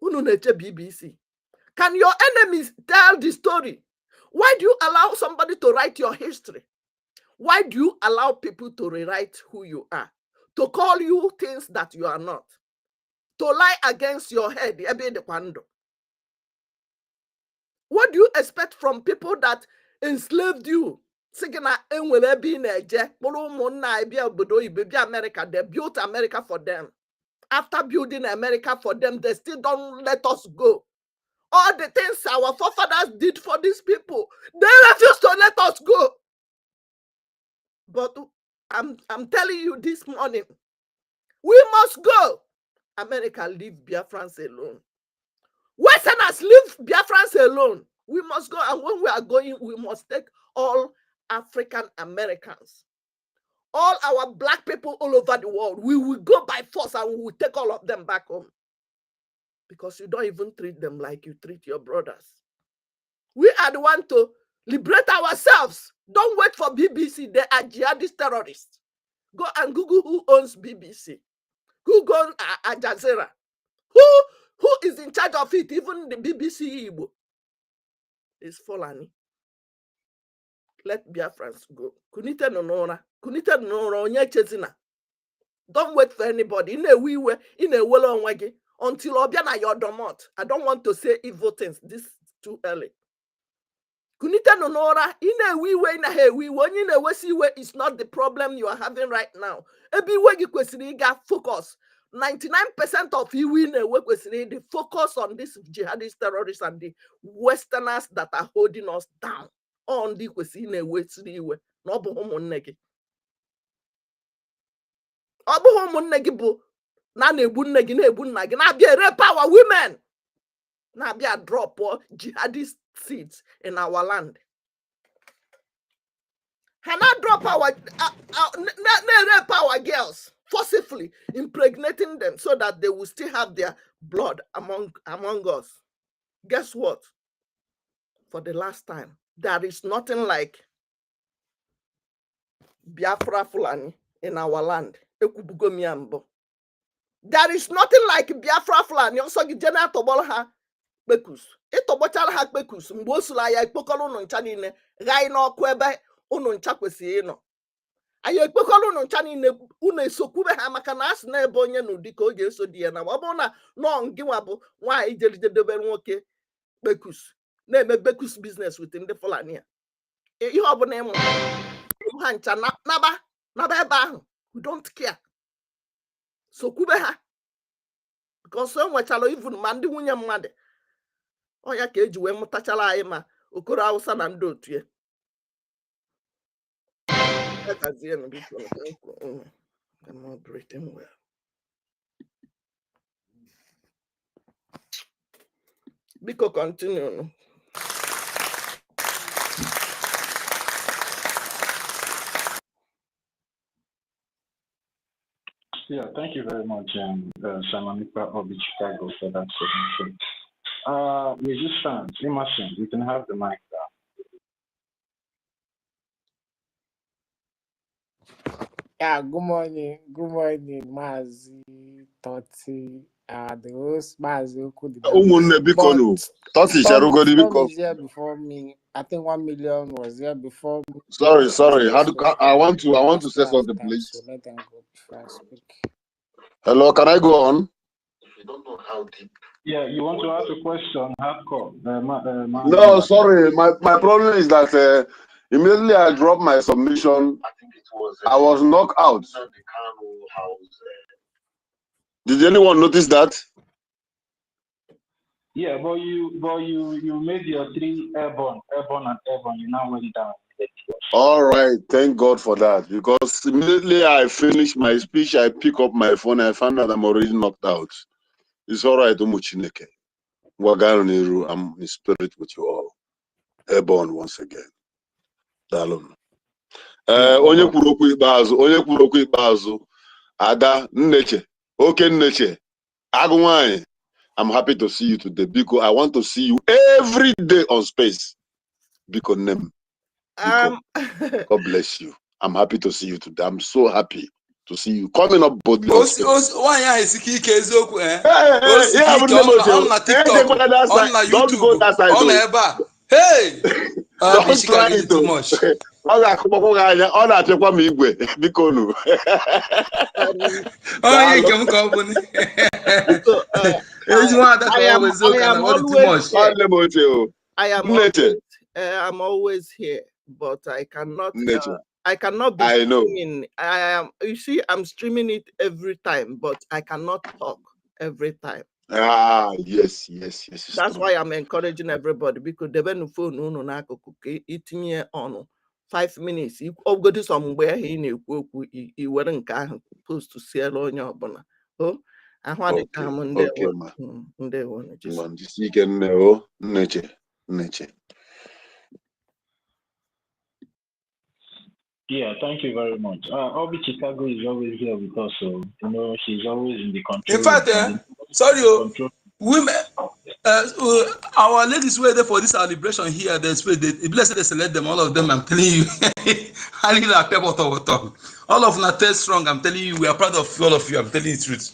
Unu neche BBC. Can your enemies tell the story? Why do you allow somebody to write your history? Why do you allow people to rewrite who you are? To call you things that you are not? To lie against your head? What do you expect from people that enslaved you? America, they built America for them. After building America for them, they still don't let us go. All the things our forefathers did for these people, they refuse to let us go. But I'm telling you this morning, we must go. America, leave Biafrans alone. Westerners, leave Biafrans alone. We must go, and when we are going, we must take all African Americans, all our black people all over the world. We will go by force and we will take all of them back home. Because you don't even treat them like you treat your brothers. We are the one to liberate ourselves. Don't wait for BBC. They are jihadist terrorists. Go and Google who owns BBC. Who go Al Jazeera? Who is in charge of it? Even the BBC Igbo is Fulani. Let Biafrans go. Kunite nonora. Kunite nonora onye chezina. Don't wait for anybody. In a wee way, in a well on wagi until Obiana your domot. I don't want to say evil things. This is too early. Kunite nonora in a wee way, in a hey wee way, in a way is not the problem you are having right now. Every way you question focus. 99% of you in a way the focus on this jihadist terrorists and the Westerners that are holding us down. On the question a way no bohomonegi. Obohomonegi bu na nebunegi nebunagi na be rape our women. Na be a drop or jihadist seeds in our land. Hana drop our rape our girls, forcibly impregnating them so that they will still have their blood among us. Guess what? For the last time, there is nothing like Biafra Fulani in our land. There is nothing like Biafra Fulani. Also, the general Tobolha Bekus. Etobochal ha Bekus. Mbosula ya ipokolo no nchanine. Gai no kwebe unu nchakwesi no. Ayo ipokolo no nchanine une sokube ha maka na as na ebe onye no dika oge eso die na. Wabona no ngiwa bu nwa ijelidebe nwoke Bekus. Na-eme Bekus business within the Fulani. Ihe ọbụla ịmụ ha ncha naba ebe ahụ. We don't care. So kube ha. Because so nwechalo even ma ndị nwunye mmadụ. Ọ ya ka eji wee mụtachala anyị ma okoro Hausa na ndị otu ya. I'm not breathing well. Biko continue. Yeah, thank you very much, Samanika Obi Chicago, for that submission. Musicians, Emerson, you can have the mic down. Yeah, good morning, Mazi, Toti, the host, Mazi Okudu. Toti was here before me. I think 1 million was here before me. Sorry. I want to say something, please. So let them go before I speak. Hello, can I go on? If you don't know how deep. Yeah, you want to ask a question, hardcore. No, sorry. My problem is that immediately I dropped my submission. I think it was. I was knocked out. Did anyone notice that? Yeah, but you made your 3 airborne. You now went down. All right, thank God for that. Because immediately I finished my speech, I pick up my phone, I found out I'm already knocked out. It's all right, Umuchineke. I'm in spirit with you all. Airborne once again. Dalum. Onye kwuru okwu ikpeazụ, Ada Nneche, Oke Nneche, Agụnwanyị. I'm happy to see you today because I want to see you every day on space. Because name. God bless you. I'm happy to see you today. I'm so happy to see you coming up boldly. On TikTok, on YouTube, on Eba. Hey, don't try it too much. I am always here, but I cannot. I cannot be. I know. Streaming. I am. You see, I'm streaming it every time, but I cannot talk every time. Yes. That's why I'm encouraging everybody because the phone no it me on 5 minutes. You go to somewhere you weren't supposed to see on your bonnet. Oh, I want to come on there. You can know nature. Yeah, thank you very much. Obi Chicago is always here with us, so she's always in the control. In fact, women, Our ladies were there for this celebration here. They blessed they select them. All of them, I'm telling you. All of them are strong. I'm telling you, we are proud of all of you. I'm telling you the truth.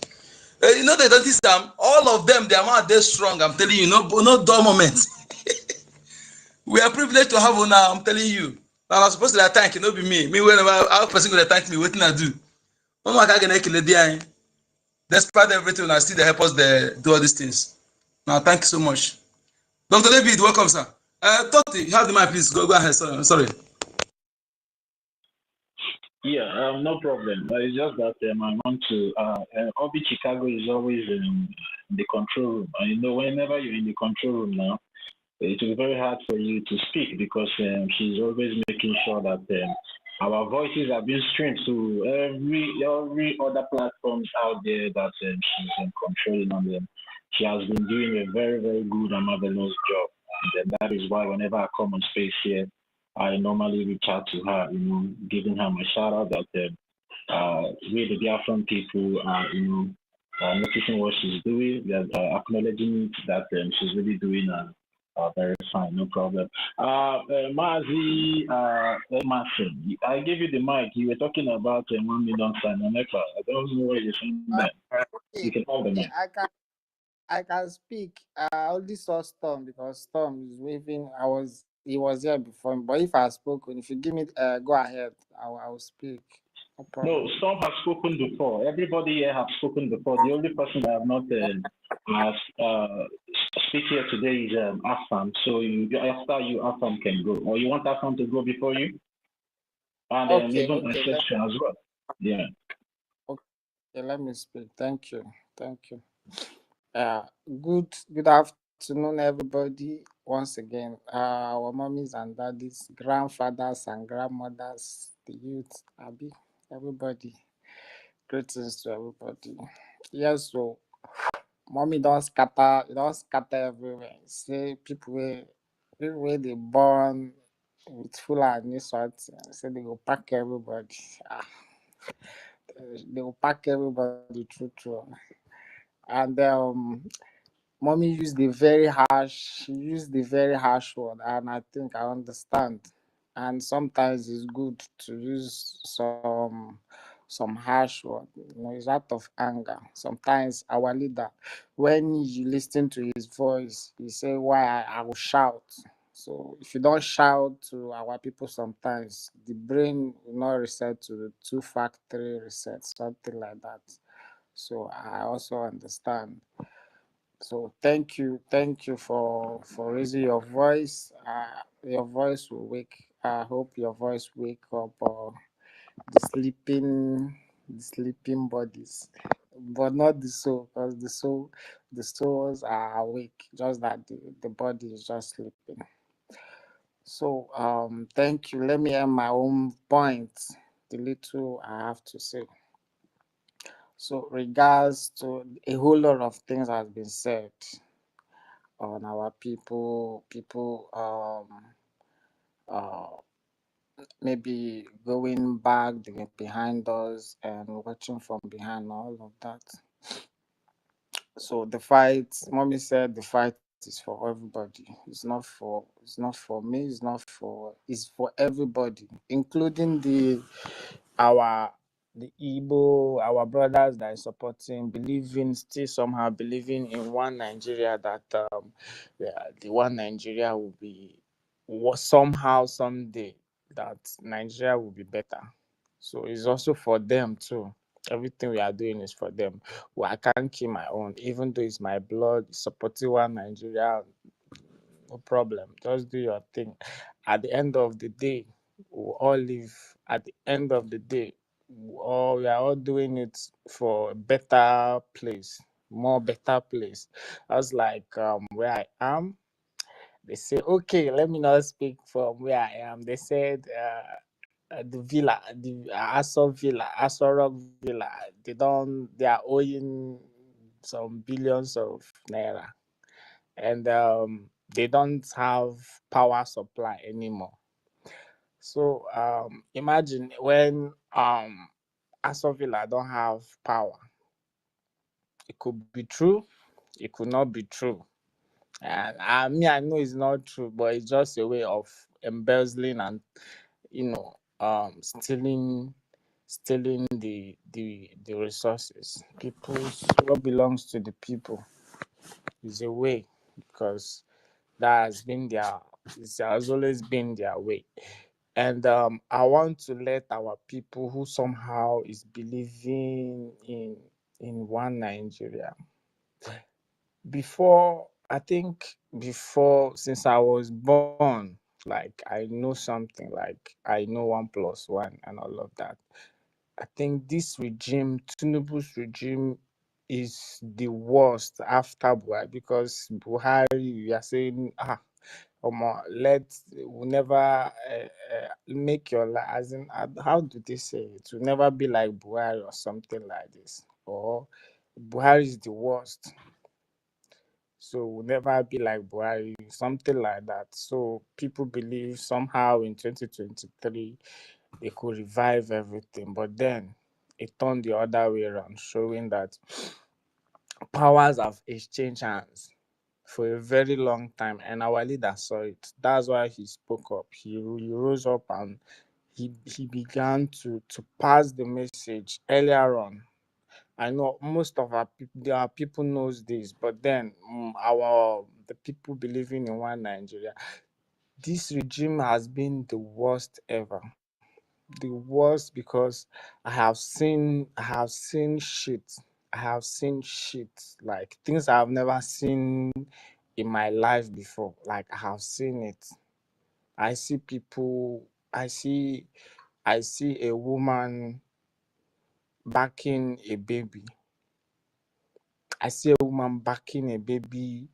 You know, they don't see them. All of them, they are they strong. I'm telling you, no dull moments. We are privileged to have one now. I'm telling you. And I'm supposed to thank you, not be me. Me, whenever our person going to thank me, what can I do? Oh my God, despite everything, I still they help us do all these things. Now, thank you so much. Dr. David, welcome, sir. Toti, you have the mic, please. Go ahead. Sorry. I'm sorry. Yeah, no problem. It's just that I want to. Obi Chicago is always in the control room. And you know, whenever you're in the control room now, it will be very hard for you to speak because she's always making sure that our voices are being streamed to every other platforms out there that she's controlling on them. She has been doing a very, very good and marvelous job. And that is why whenever I come on space here, I normally reach out to her, you know, giving her my shout out that we the Biafran people are, you know, noticing what she's doing, acknowledging that she's really doing very fine, no problem. Mazi Emerson, I gave you the mic. You were talking about 1 million Simon Ekpa. I don't know where you're saying that. You can have the mic. I can speak. I only saw Storm because Storm is waving. He was here before me. But if I spoken, if you give me go ahead, I will speak. No, Storm has spoken before. Everybody here has spoken before. The only person I have not speak here today is Afam. So after you, Afam can go. Or you want Afam to go before you? And even exception as well. Yeah. Okay, let me speak. Thank you. Good afternoon, everybody. Once again, our mommies and daddies, grandfathers and grandmothers, the youth, Abi, everybody. Greetings to everybody. Yes, so mommy don't scatter everywhere. Say people where they born with full and sort. Say they go pack everybody. They will pack everybody true. And mommy used the very harsh word, and I think I understand. And sometimes it's good to use some harsh word. You know, it's out of anger. Sometimes our leader, when you listen to his voice, he say, "Why I will shout." So if you don't shout to our people, sometimes the brain will not reset to the 2-factory reset, something like that. So I also understand. So thank you for raising your voice. Your voice will wake. I hope your voice wake up the sleeping bodies, but not the soul, because the souls are awake. Just that the body is just sleeping. So thank you. Let me end my own point. The little I have to say. So regards to a whole lot of things has been said on our people maybe going back behind us and watching from behind, all of that. So the fight, mommy said the fight is for everybody. It's not for me, it's for everybody, including the Igbo, our brothers that are supporting, still somehow believing in one Nigeria, that the one Nigeria will be somehow someday, that Nigeria will be better. So it's also for them too. Everything we are doing is for them. Well, I can't kill my own, even though it's my blood, supporting one Nigeria. No problem. Just do your thing. At the end of the day, we all live. At the end of the day, we are all doing it for a better place, more better place. That's like where I am. They say, okay, let me not speak from where I am. They said the villa, the Aso Rock Villa, they are owing some billions of naira, and they don't have power supply anymore. So imagine when Aso Villa don't have power. It could be true, it could not be true. And I know it's not true, but it's just a way of embezzling and stealing the resources. What belongs to the people is a way, because it has always been their way. And I want to let our people who somehow is believing in one Nigeria. Since I was born, like I know something, like I know 1+1 and all of that. I think this regime, Tinubu's regime, is the worst after Buhari, because Buhari, we are saying, we'll never make your life, as in, how do they say it? Will never be like Buhari or something like this, or Buhari is the worst, so we'll never be like Buhari, something like that. So people believe somehow in 2023 they could revive everything, but then it turned the other way around, showing that powers have exchanged hands for a very long time, and our leader saw it. That's why he spoke up. He rose up and he began to pass the message earlier on. I know most of our people knows this, but then the people believing in one Nigeria, this regime has been the worst ever. The worst, because I have seen shit. I have seen shit, like things I have never seen in my life before. Like I have seen it. I see people. I see a woman backing a baby. I see a woman backing a baby,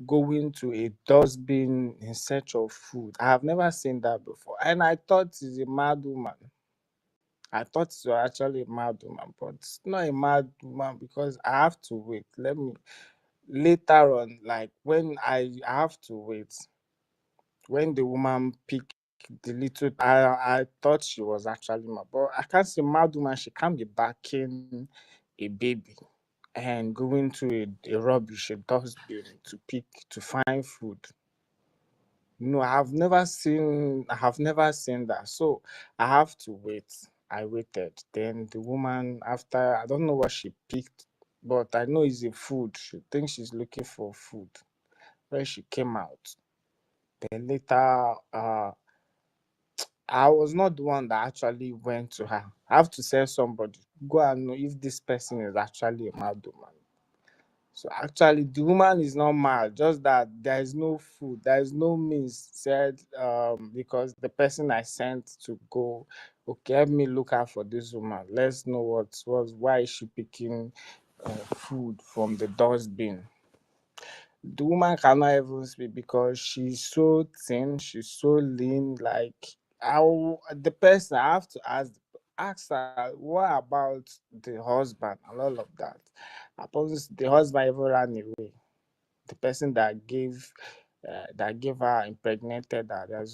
going to a dustbin in search of food. I have never seen that before, and I thought it's a mad woman. I thought it was actually a mad woman, but it's not a mad woman, because I have to wait. Later on, like when I have to wait, when the woman picked the little, I thought she was actually mad, but I can't say mad woman. She can't be backing a baby and going to a rubbish, a dustbin to find food. No, I have never seen that. So I have to wait. I waited. Then the woman, after, I don't know what she picked, but I know it's a food. She thinks she's looking for food. When she came out, then later, I was not the one that actually went to her. I have to send somebody, go and know if this person is actually a mad woman. So actually, the woman is not mad, just that there is no food, there is no means said, because the person I sent to go, okay, help me look out for this woman. Let's know why is she picking food from the dustbin. The woman cannot even speak because she's so thin, she's so lean. Like, the person, I have to ask her, what about the husband and all of that? Suppose the husband even ran away. The person that gave her, impregnated her.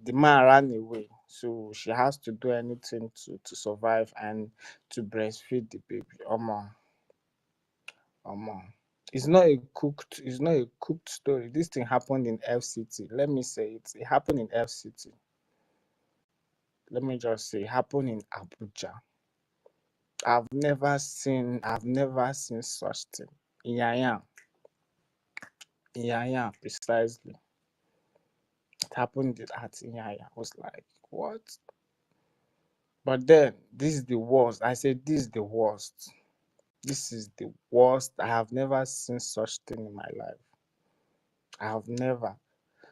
The man ran away, so she has to do anything to survive and to breastfeed the baby. Omo. It's not a cooked story. This thing happened in FCT. Let me say it. It happened in FCT. Let me just say, it happened in Abuja. I've never seen such thing. In Yaya, precisely. It happened at Yaya. I was like, what? But then, this is the worst. I said, this is the worst. This is the worst. I have never seen such thing in my life. I have never.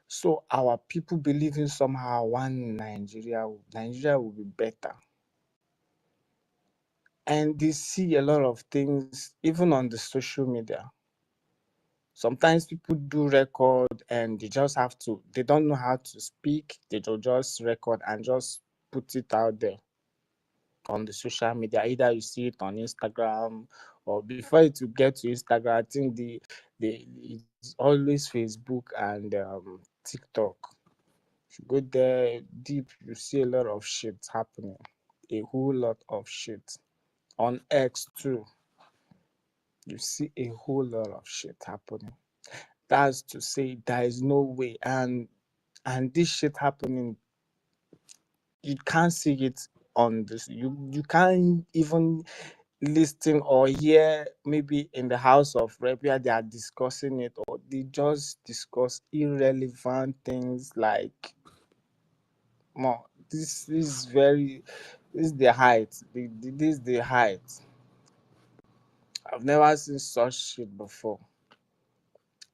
So our people believing somehow one Nigeria will be better. And they see a lot of things, even on the social media. Sometimes people do record and they don't know how to speak. They just record and just put it out there on the social media. Either you see it on Instagram, or before it will get to Instagram, I think it's always Facebook and TikTok. If you go there deep, you see a lot of shit happening. A whole lot of shit. On X too, you see a whole lot of shit happening. That's to say there is no way, and this shit happening, you can't see it on this. You can't even listen or hear maybe in the House of Rep where they are discussing it, or they just discuss irrelevant things like more. This is very, this is the height. This is the height. I've never seen such shit before.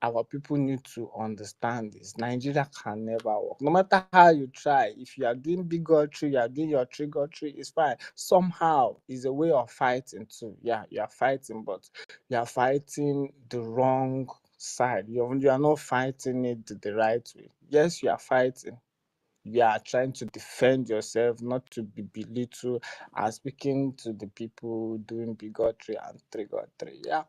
Our people need to understand this. Nigeria can never work. No matter how you try, if you are doing bigotry, you are doing your trigotry, it's fine. Somehow, it's a way of fighting too. Yeah, you are fighting, but you are fighting the wrong side. You are not fighting it the right way. Yes, you are fighting. You are trying to defend yourself, not to be belittled, and speaking to the people doing bigotry and trigotry. Yeah,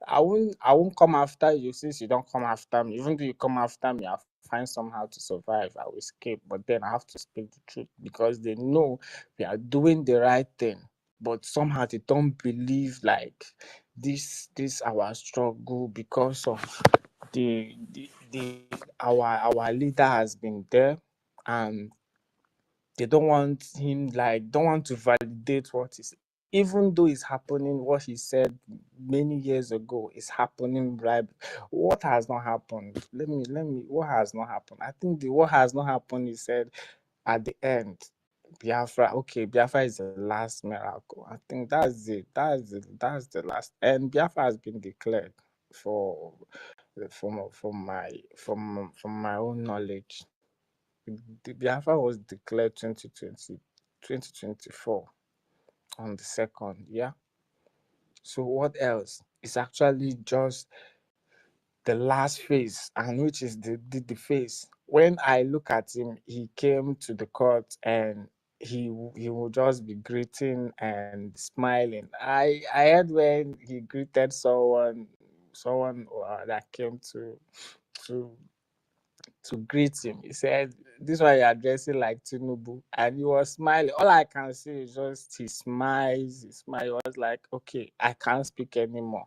I won't come after you since you don't come after me. Even though you come after me, I'll find somehow to survive. I will escape, but then I have to speak the truth because they know we are doing the right thing, but somehow they don't believe like this our struggle because of the our leader has been there, and they don't want him, like, don't want to validate what is, even though it's happening. What he said many years ago is happening, right? What has not happened? Let me what has not happened? I think the what has not happened, he said at the end, Biafra, okay, Biafra is the last miracle. I think that's the last, and Biafra has been declared for from my own knowledge. The Biafra was declared 2024 on the 2nd, yeah. So what else? It's actually just the last phase, and which is the phase. When I look at him, he came to the court and he will just be greeting and smiling. I heard when he greeted someone that came to greet him. He said, "This one you're addressing like Tinubu," and he was smiling. All I can see is just he smiles. He smiles. He was like, "Okay, I can't speak anymore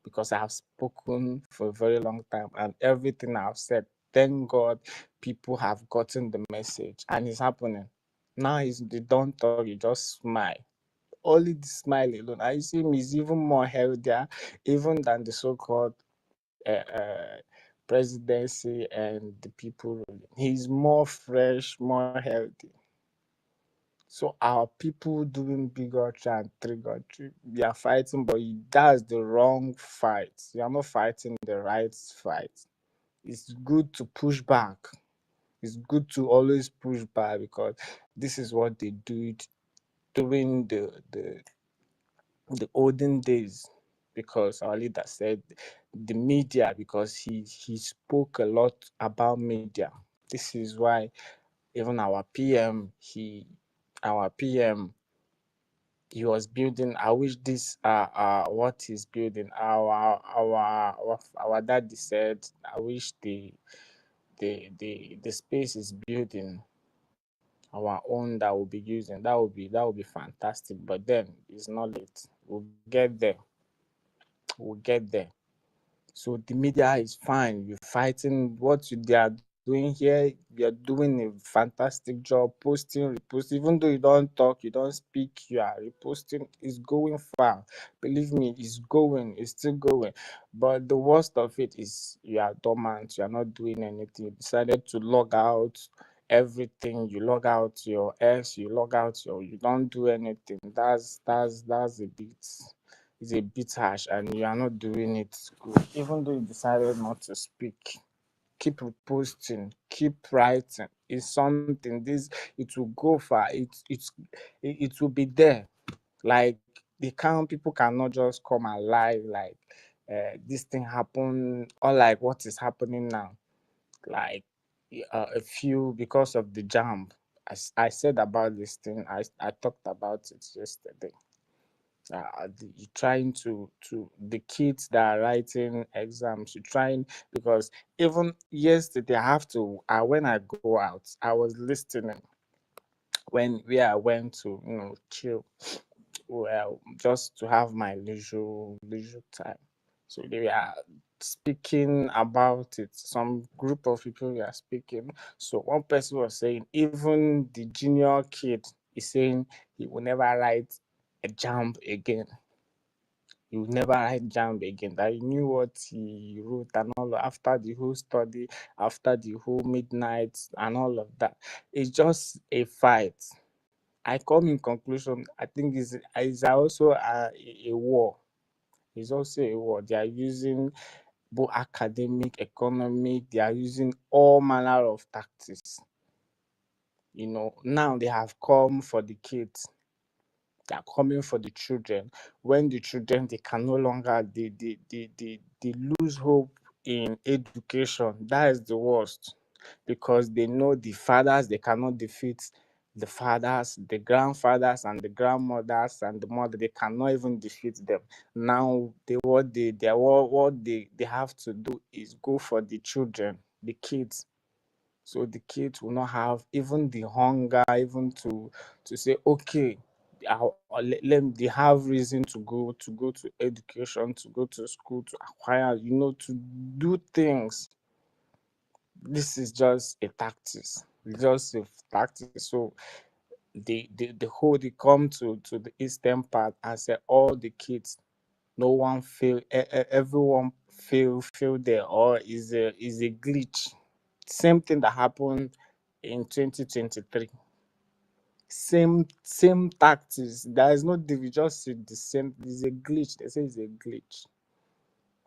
because I have spoken for a very long time, and everything I've said, thank God, people have gotten the message, and it's happening." Now they don't talk. You just smile. Only the smile alone. I see him is even more healthier, even than the so-called presidency and the people ruling. He's more fresh, more healthy. So our people doing bigotry and trigotry, they are fighting, but that's the wrong fight. You are not fighting the right fight. It's good to push back. It's good to always push back because this is what they do during the olden days, because our leader said the media, because he spoke a lot about media. This is why even our PM he was building. I wish this what he's building, our daddy said, I wish the space is building our own that we'll be using. That would be fantastic. But then it's not late. We'll get there. So the media is fine. You're fighting what they are doing here. You're doing a fantastic job, posting, reposting. Even though you don't talk, you don't speak, you are reposting. It's going far. Believe me, it's still going. But the worst of it is you are dormant. You are not doing anything. You decided to log out everything. You log out your X, you log out you don't do anything. That's a bit, it's a bit harsh, and you are not doing it good. Even though you decided not to speak, keep posting, keep writing. It's something. This, it will go far. It will be there. Like people cannot just come alive like this thing happened, or like what is happening now. Like a few, because of the jam. I said about this thing. I talked about it yesterday. You're trying to the kids that are writing exams, you're trying, because even yesterday I have to when I go out, I was listening when I went to chill, well, just to have my leisure time. So they are speaking about it. Some group of people were speaking. So one person was saying, even the junior kid is saying he will never write a jump again. He will never write jump again. That he knew what he wrote and all after the whole study, after the whole midnight and all of that. It's just a fight. I come in conclusion, I think is also a war. It's also a war. They are using both academic, economic, they are using all manner of tactics. Now they have come for the kids. They are coming for the children. When the children, they can no longer, they lose hope in education. That is the worst. Because they know the fathers, they cannot defeat the fathers, the grandfathers and the grandmothers and the mother, they cannot even defeat them. Now what they have to do is go for the children, the kids. So the kids will not have even the hunger, even to say, okay, they have reason to go to education, to go to school, to acquire, to do things. This is just a tactics. Just a tactics. So the whole, they come to the eastern part and say all the kids, no one fail, everyone fail there, or is a glitch. Same thing that happened in 2023. Same tactics. There is no, we just see the same. It's a glitch. They say it's a glitch.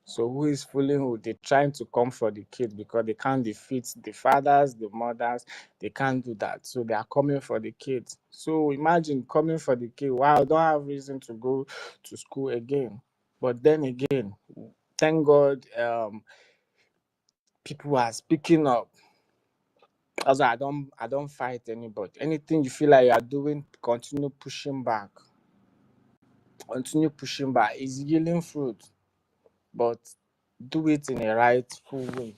So who is fooling who? They're trying to come for the kids because they can't defeat the fathers, the mothers. They can't do that. So they are coming for the kids. So imagine coming for the kid. Wow, I don't have reason to go to school again. But then again, thank God, people are speaking up. Also, I don't fight anybody. Anything you feel like you are doing, continue pushing back. Continue pushing back. It's yielding fruit, but do it in a rightful way.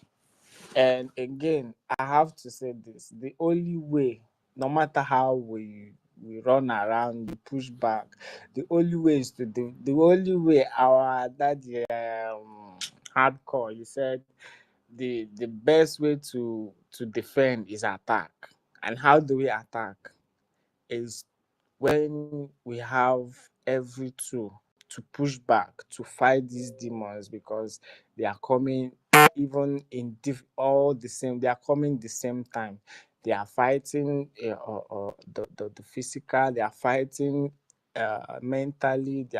And again, I have to say this: the only way, no matter how we run around, we push back, the only way is to do. The only way our daddy hardcore, he said, the best way to defend is attack. And how do we attack? Is when we have every tool to push back, to fight these demons, because they are coming even in all the same, they are coming the same time. They are fighting the physical, they are fighting mentally, they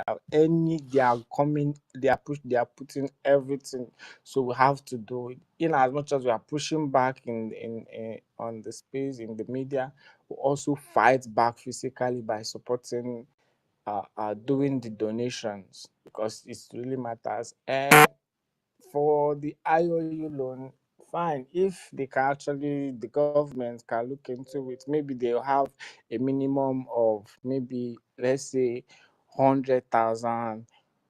are coming, they are putting everything. So we have to do it. In as much as we are pushing back in on the space, in the media, we also fight back physically by supporting, doing the donations, because it really matters. And for the IOU loan, fine, if they can actually, the government can look into it, maybe they'll have a minimum of, maybe let's say 100,000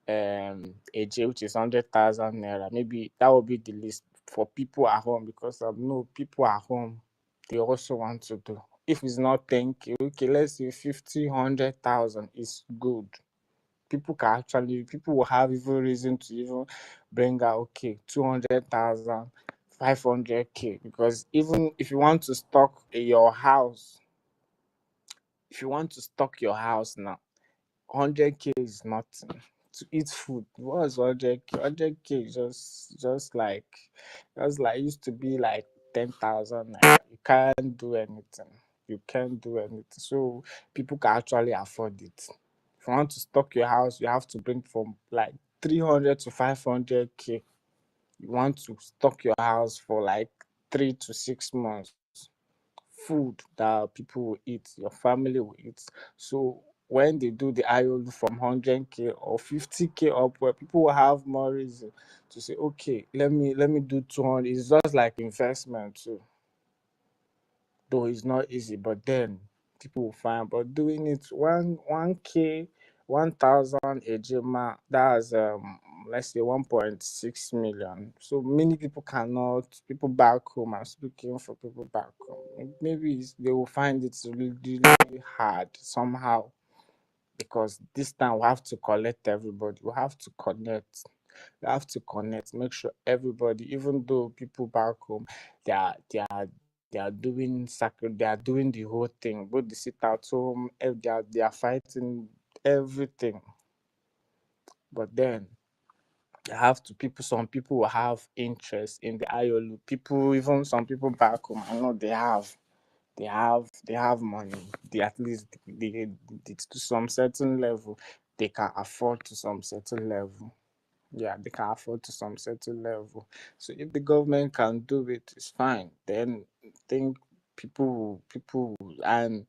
a J, which is 100,000 naira. Maybe that will be the list for people at home, because I know people at home, they also want to do. If it's not 10K, okay, let's say 50, 100,000 is good. People will have even reason to even bring out, okay, 200,000, 500K, because even if you want to stock your house, now, 100K is nothing to eat food. What is 100K? 100K is just like used to be like 10,000 naira. You can't do anything. So people can actually afford it. If you want to stock your house, you have to bring from like 300 to 500K. You want to stock your house for like 3 to 6 months. Food that people will eat, your family will eat. So when they do the IOU from 100K or 50K up, where people will have more reason to say, okay, let me do 200. It's just like investment too. Though it's not easy, but then people will find. But doing it 1K, 1,000 a Jima, that's let's say 1.6 million. So many people cannot. People back home, I'm speaking for people back home. Maybe they will find it really, really hard somehow, because this time we have to collect everybody. We have to connect. You have to connect, make sure everybody, even though people back home, they are doing they are doing the whole thing. Both the sit at home, they are fighting everything. But then you have to some people will have interest in the IOLU. People, even some people back home, I know they have money. They at least to some certain level, they can afford to some certain level. Yeah, they can afford to some certain level. So if the government can do it, it's fine. Then I think and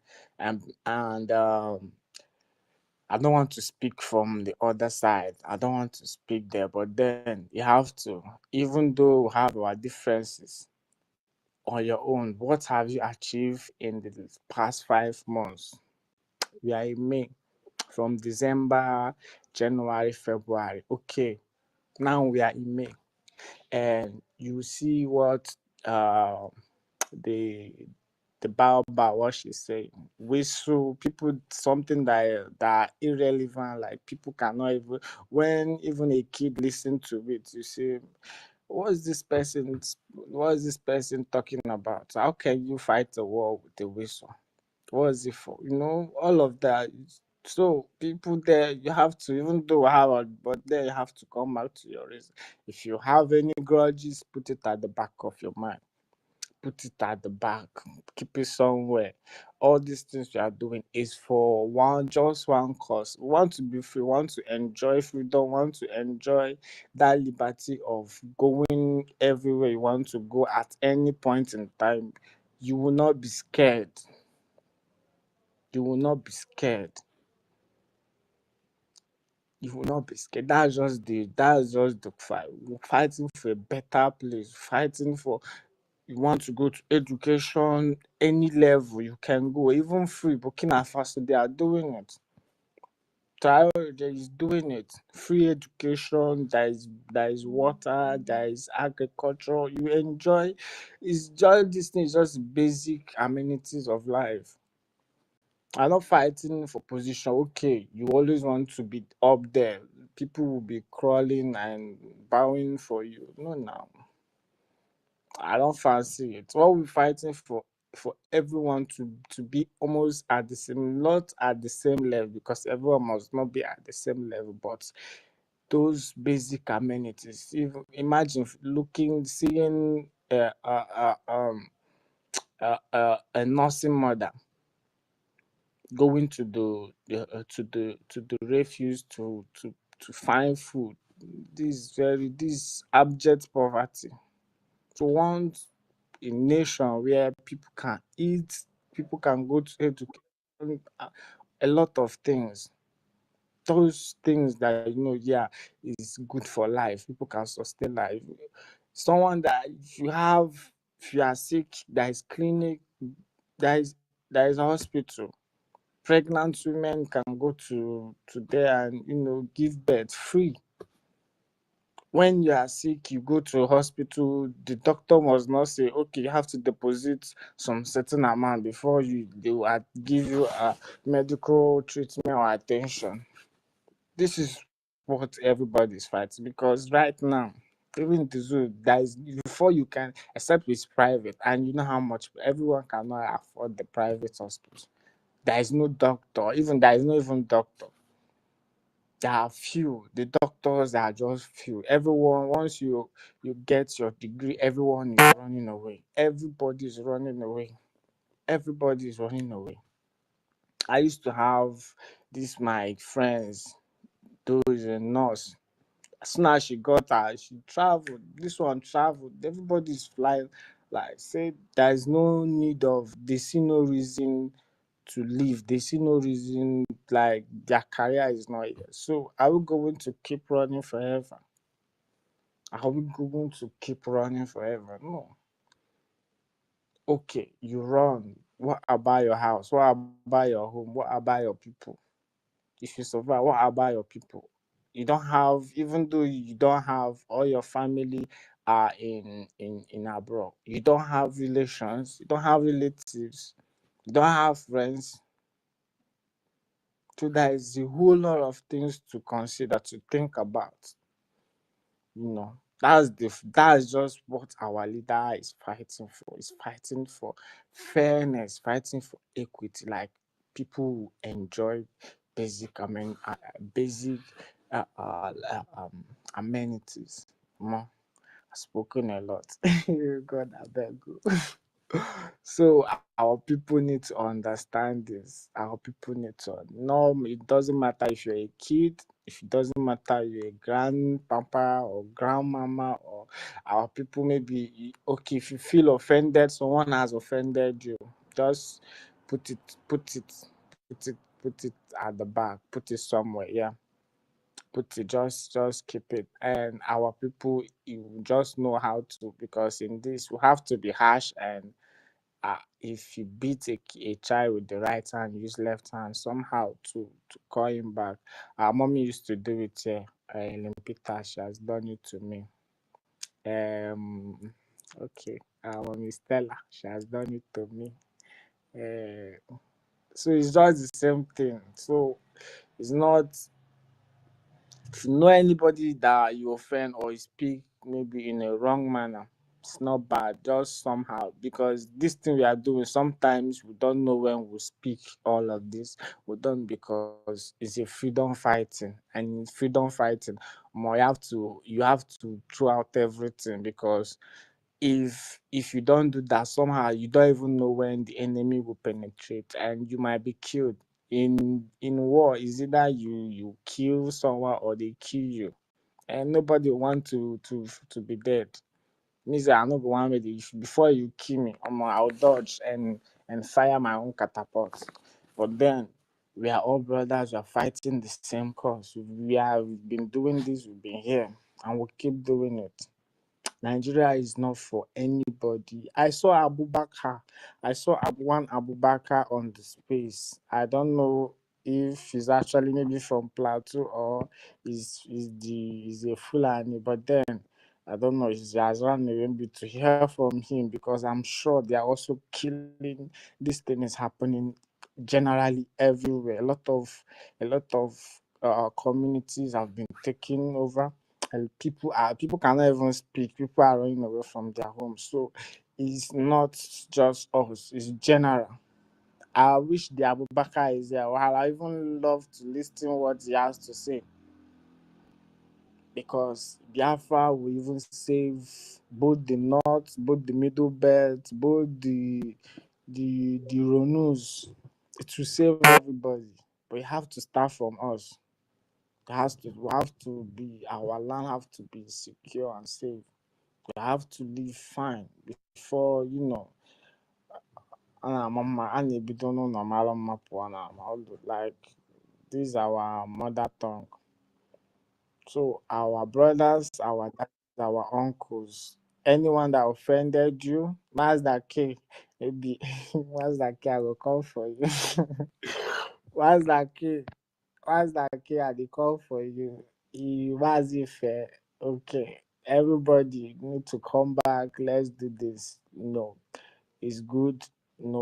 I don't want to speak from the other side. I don't want to speak there, but then you have to, even though we have our differences on your own, what have you achieved in the past 5 months? We are in May, from December, January, February. Okay, now we are in May, and you see what uh, the Baobab, what she's saying. Whistle, people, something that irrelevant, like people cannot even, when even a kid listen to it, you see, what's this person talking about? How can you fight a war with a whistle? What is it for? All of that. So people there, you have to, even though I have, but there you have to come back to your reason. If you have any grudges, put it at the back of your mind. Put it at the back. Keep it somewhere. All these things you are doing is for just one cause. We want to be free. We want to enjoy freedom. Want to enjoy that liberty of going everywhere you want to go at any point in time. You will not be scared. You will not be scared. You will not be scared. That's just the fight. We're fighting for a better place. Fighting for, you want to go to education, any level you can go, even free. Burkina Faso, they are doing it. Traore is doing it. Free education, there is water, there is agriculture. You enjoy. It's just, this thing is just basic amenities of life. I'm not fighting for position. Okay, you always want to be up there. People will be crawling and bowing for you. No, now. I don't fancy it. What we're fighting for everyone to be almost at the same, not at the same level, because everyone must not be at the same level, but those basic amenities. Imagine seeing a nursing mother going to the refuse to find food. This abject poverty. To want a nation where people can eat, people can go to education, a lot of things. Those things that is good for life. People can sustain life. Someone that if you are sick, there is clinic, there is a hospital. Pregnant women can go to there and give birth free. When you are sick, you go to a hospital, the doctor must not say, okay, you have to deposit some certain amount before they will give you a medical treatment or attention. This is what everybody is fighting, because right now, even the zoo, that is before you can, except it's private, and you know how much everyone cannot afford the private hospital. There is no doctor, there is no even doctor. There are few. The doctors are just few. Everyone, once you get your degree, everyone is running away. Everybody is running away. Everybody is running away. I used to have my friends, those a nurse. As soon as she got her, she traveled. This one traveled. Everybody's flying. Like, say, there is no need of, they see no reason to leave. They see no reason, like, their career is not here. So are we going to keep running forever? Are we going to keep running forever? No. Okay, you run. What about your house? What about your home? What about your people? If you survive, what about your people? You don't have, even though you don't have, all your family are in abroad. You don't have relations. You don't have relatives. You don't have friends. So there is a whole lot of things to consider, to think about. That's just what our leader is fighting for. He's fighting for fairness, fighting for equity, like people who enjoy basic basic amenities. I've spoken a lot. God, I beg you. So our people need to understand this. Our people need to know it doesn't matter if you're a kid, if it doesn't matter you're a grandpapa or grandmama, or our people maybe okay, if you feel offended, someone has offended you, just put it put it put it at the back, put it somewhere, yeah. Put it, just keep it. And our people, you just know how to, because in this we have to be harsh. And if you beat a child with the right hand, use left hand somehow to call him back. Our mommy used to do it here. Peter, she has done it to me. Okay, our mommy Stella, she has done it to me. So it's just the same thing. So it's not, if you know anybody that you offend or you speak maybe in a wrong manner, it's not bad, just somehow, because this thing we are doing, sometimes we don't know when we speak all of this. We don't, because it's a freedom fighting, and in freedom fighting, you have to throw out everything, because if you don't do that, somehow you don't even know when the enemy will penetrate and you might be killed. In war, is either you kill someone or they kill you, and nobody want to be dead. Me say I no go want me, before you kill me, I'll dodge and fire my own catapult. But then we are all brothers, we are fighting the same cause. We've been doing this, we've been here, and we'll keep doing it. Nigeria is not for anybody. I saw Abubakar. I saw one Abubakar on the space. I don't know if he's actually maybe from Plateau or is a Fulani, but then I don't know. He has run away maybe to hear from him, because I'm sure they are also killing. This thing is happening generally everywhere. A lot of communities have been taken over, and people cannot even speak. People are running away from their homes. So it's not just us, it's general. I wish the Abubakar is there. Well, I even love to listen what he has to say, because Biafra will even save both the north, both the middle belt, both the Ronus. It will save everybody, but you have to start from us. We have to be, our land have to be secure and safe. We have to live fine before, like this is our mother tongue. So our brothers, our dads, our uncles, anyone that offended you, Mazda K, maybe Mazda K, I will call for you. Mazda K, I will call for you. Was if okay, everybody need to come back. Let's do this. It's good.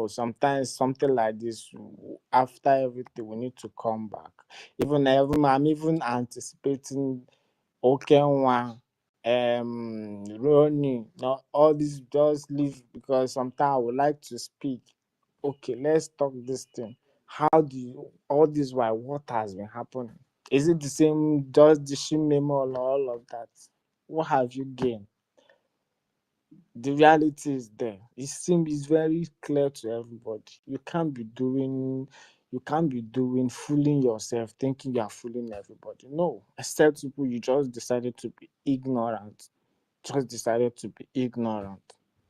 Sometimes something like this, after everything, we need to come back. I'm even anticipating Okenwa, Ronnie, all this just leave, because sometimes I would like to speak. Okay, let's talk this thing. How do you, all this while, what has been happening? Is it the same, just the shame memo or all of that? What have you gained? The reality is there. It's very clear to everybody. You can't be doing fooling yourself, thinking you are fooling everybody. No, except people, you just decided to be ignorant.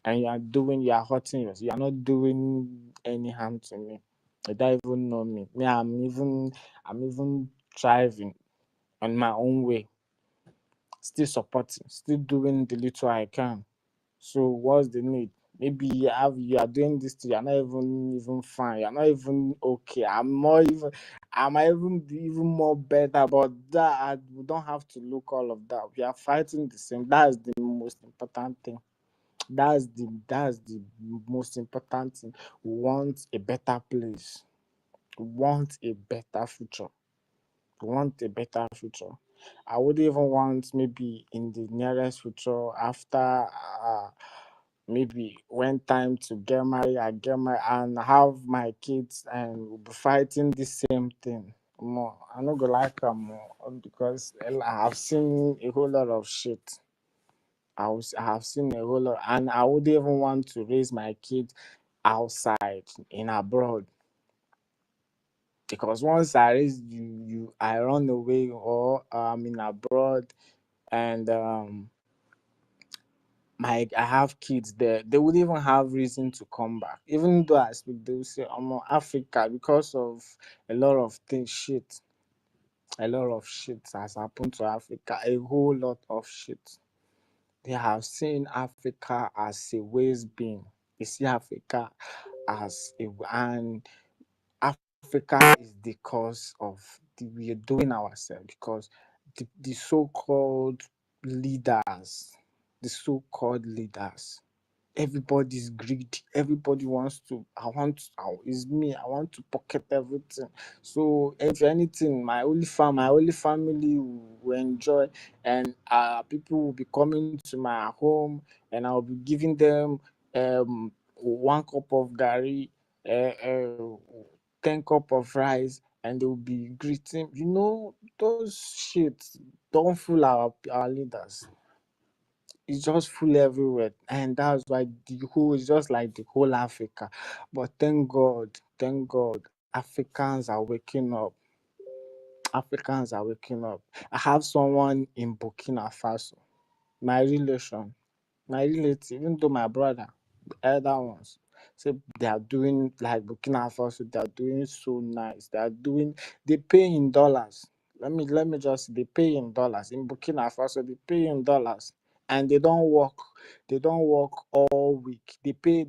And you are hurting yourself. You are not doing any harm to me. You don't even know me. I'm even thriving on my own way. Still supporting, still doing the little I can. So what's the need? Maybe you are doing this to, you're not even fine. You're not even okay. I might even be even more better. But that, we don't have to look all of that. We are fighting the same. That's the most important thing. That's the most important thing. We want a better place. We want a better future. I would even want maybe in the nearest future after maybe when time to get married, I get married and have my kids and we'll be fighting the same thing. More, I'm not gonna like more because I have seen a whole lot of shit. I have seen a whole lot, and I would even want to raise my kids outside in abroad because once I raise I run away or I'm in abroad and I have kids there, they would even have reason to come back. Even though I speak, they will say, I'm Africa because of a lot of things, shit. A lot of shit has happened to Africa. A whole lot of shit. They have seen Africa as a waste bin. They see Africa as and Africa is the cause of we are doing ourselves because the so-called leaders, everybody's greedy. Everybody wants to. It's me. I want to pocket everything. So if anything, my only family will enjoy, and people will be coming to my home, and I'll be giving them 1 cup of gari, 10 cup of rice, and they will be greeting. Those shit don't fool our leaders. It's just full everywhere, and that's why it's just like the whole Africa. But thank God, Africans are waking up. Africans are waking up. I have someone in Burkina Faso, my relative, even though my brother, the elder ones, say they are doing like Burkina Faso, they are doing so nice. They pay in dollars. Let me just they pay in dollars. In Burkina Faso, they pay in dollars. And they don't work. They don't work all week. They pay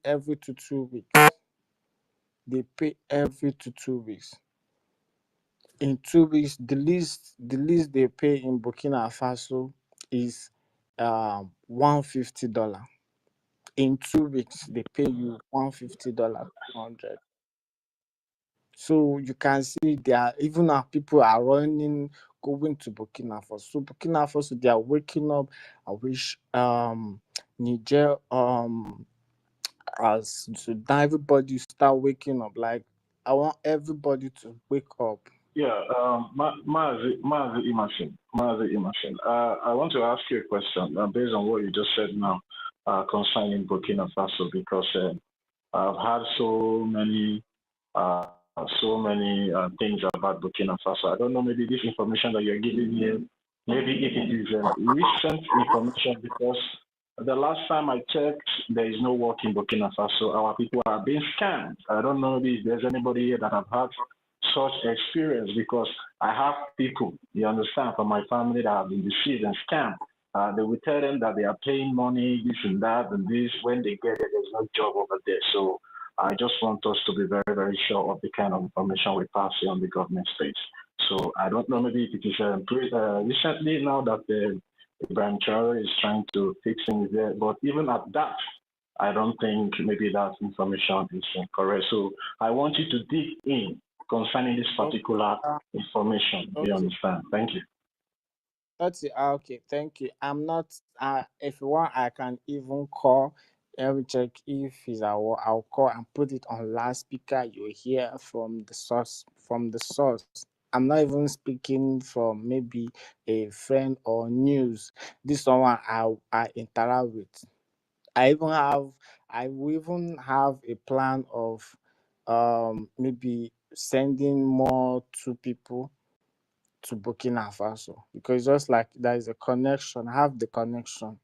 every 2 weeks. They pay every 2 weeks. In 2 weeks, the least they pay in Burkina Faso is $150. In 2 weeks, they pay you $150, 200. So you can see even our people are going to Burkina Faso. So Burkina Faso, they are waking up. I wish Niger as Sudan, everybody start waking up. Like I want everybody to wake up. Yeah, Mazi Imagine. I want to ask you a question based on what you just said now concerning Burkina Faso, because I've had so many things about Burkina Faso. I don't know, maybe this information that you're giving me, maybe if it is recent information, because the last time I checked, there is no work in Burkina Faso. Our people are being scammed. I don't know if there's anybody here that have had such experience, because I have people, you understand, from my family that have been deceived and scammed. They will tell them that they are paying money, this and that, and this. When they get it, there's no job over there. So I just want us to be very, very sure of the kind of information we pass here on the government space. So I don't know, maybe it is recently now that Ibrahim Traore is trying to fix things there, but even at that, I don't think maybe that information is correct. So I want you to dig in concerning this particular information. Okay. You understand? Thank you. That's it. Okay, thank you. I'm not. If you want, I can even call. Let me check if he's our. I'll call and put it on loudspeaker. You hear from the source. I'm not even speaking from maybe a friend or news. This someone I interact with. I will even have a plan of maybe sending more to people to Burkina Faso, because just like there is a connection, have the connection.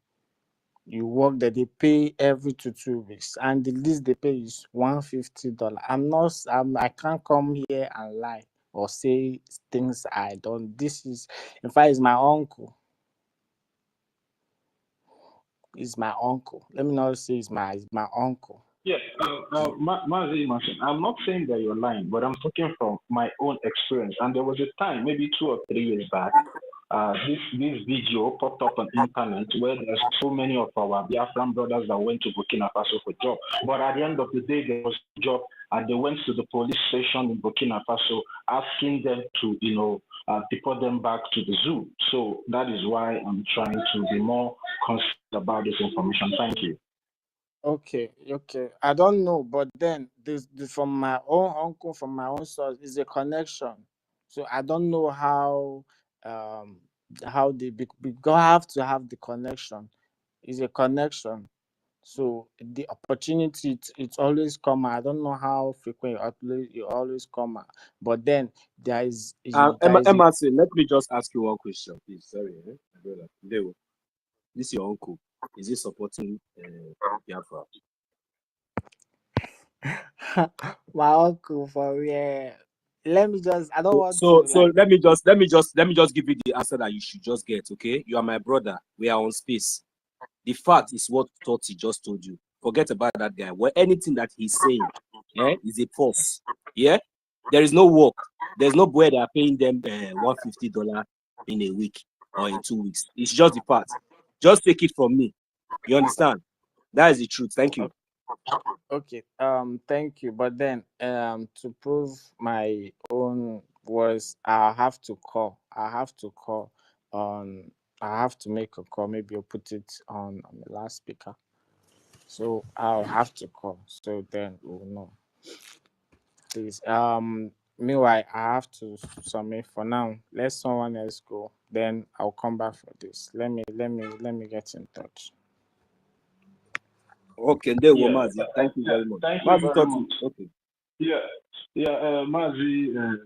You work there, they pay every 2 weeks, and the least they pay is $150. I can't come here and lie or say things I don't. This is, in fact, it's my uncle. It's my uncle. Let me not say it's my uncle. Yeah, I'm not saying that you're lying, but I'm talking from my own experience. And there was a time, maybe 2 or 3 years back, this video popped up on internet where there's so many of our Biafran brothers that went to Burkina Faso for job. But at the end of the day, there was a job, and they went to the police station in Burkina Faso asking them to, deport them back to the zoo. So that is why I'm trying to be more concerned about this information. Thank you. Okay. I don't know, but then this from my own uncle, from my own source, is a connection. So I don't know how they because I have to have the connection. Is a connection. So the opportunity it's always come. I don't know how frequent it always come, but then there is Emerson, let me just ask you one question, please. Sorry, my brother. Leo, this is your uncle. Is he supporting Biafra? my uncle for real. Let me just. I don't want So to. Like, let me just give you the answer that you should just get. Okay, you are my brother. We are on space. The fact is what Totti just told you. Forget about that guy. Well, anything that he's saying, is a false. Yeah, there is no work. There's no boy that are paying them $150 in a week or in 2 weeks. It's just the fact. Just take it from me. You understand? That is the truth. Thank you. okay. Thank you. But then, to prove my own words, I have to call. I have to make a call. Maybe I'll put it on the last speaker. So I'll have to call. So then we'll know. Please. Meanwhile, I have to submit for now. Let someone else go. Then I'll come back for this. Let me get in touch. Okay, there Yeah, Mazi. Thank you very much. Thank you Mazi, very much. okay. Mazi,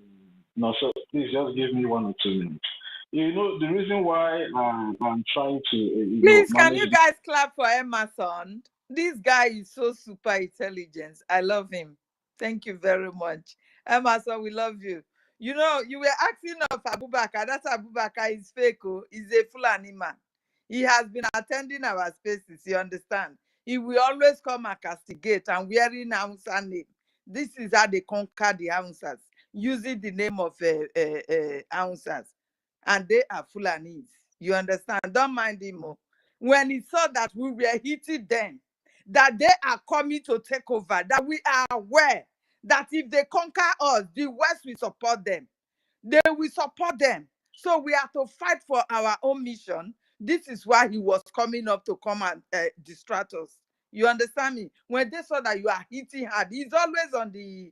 no, so please just give me 1 or 2 minutes. You know, the reason why I'm trying to, please, can you guys clap for Emerson? This guy is so super intelligent. I love him. Thank you very much. Emerson, we love you. You know, you were asking of Abubakar. That Abubakar is fake. He's a Fulani man. He has been attending our spaces, you understand? He will always come and castigate and wearing Hausa name. This is how they conquer the Hausas, using the name of Hausas. And they are Fulanis. You understand? Don't mind him. When he saw that we were hitting them, that they are coming to take over, that we are aware that if they conquer us, the West will support them. They will support them. So we have to fight for our own mission. This is why he was coming up to come and distract us. You understand me? When they saw that you are hitting hard, he's always on the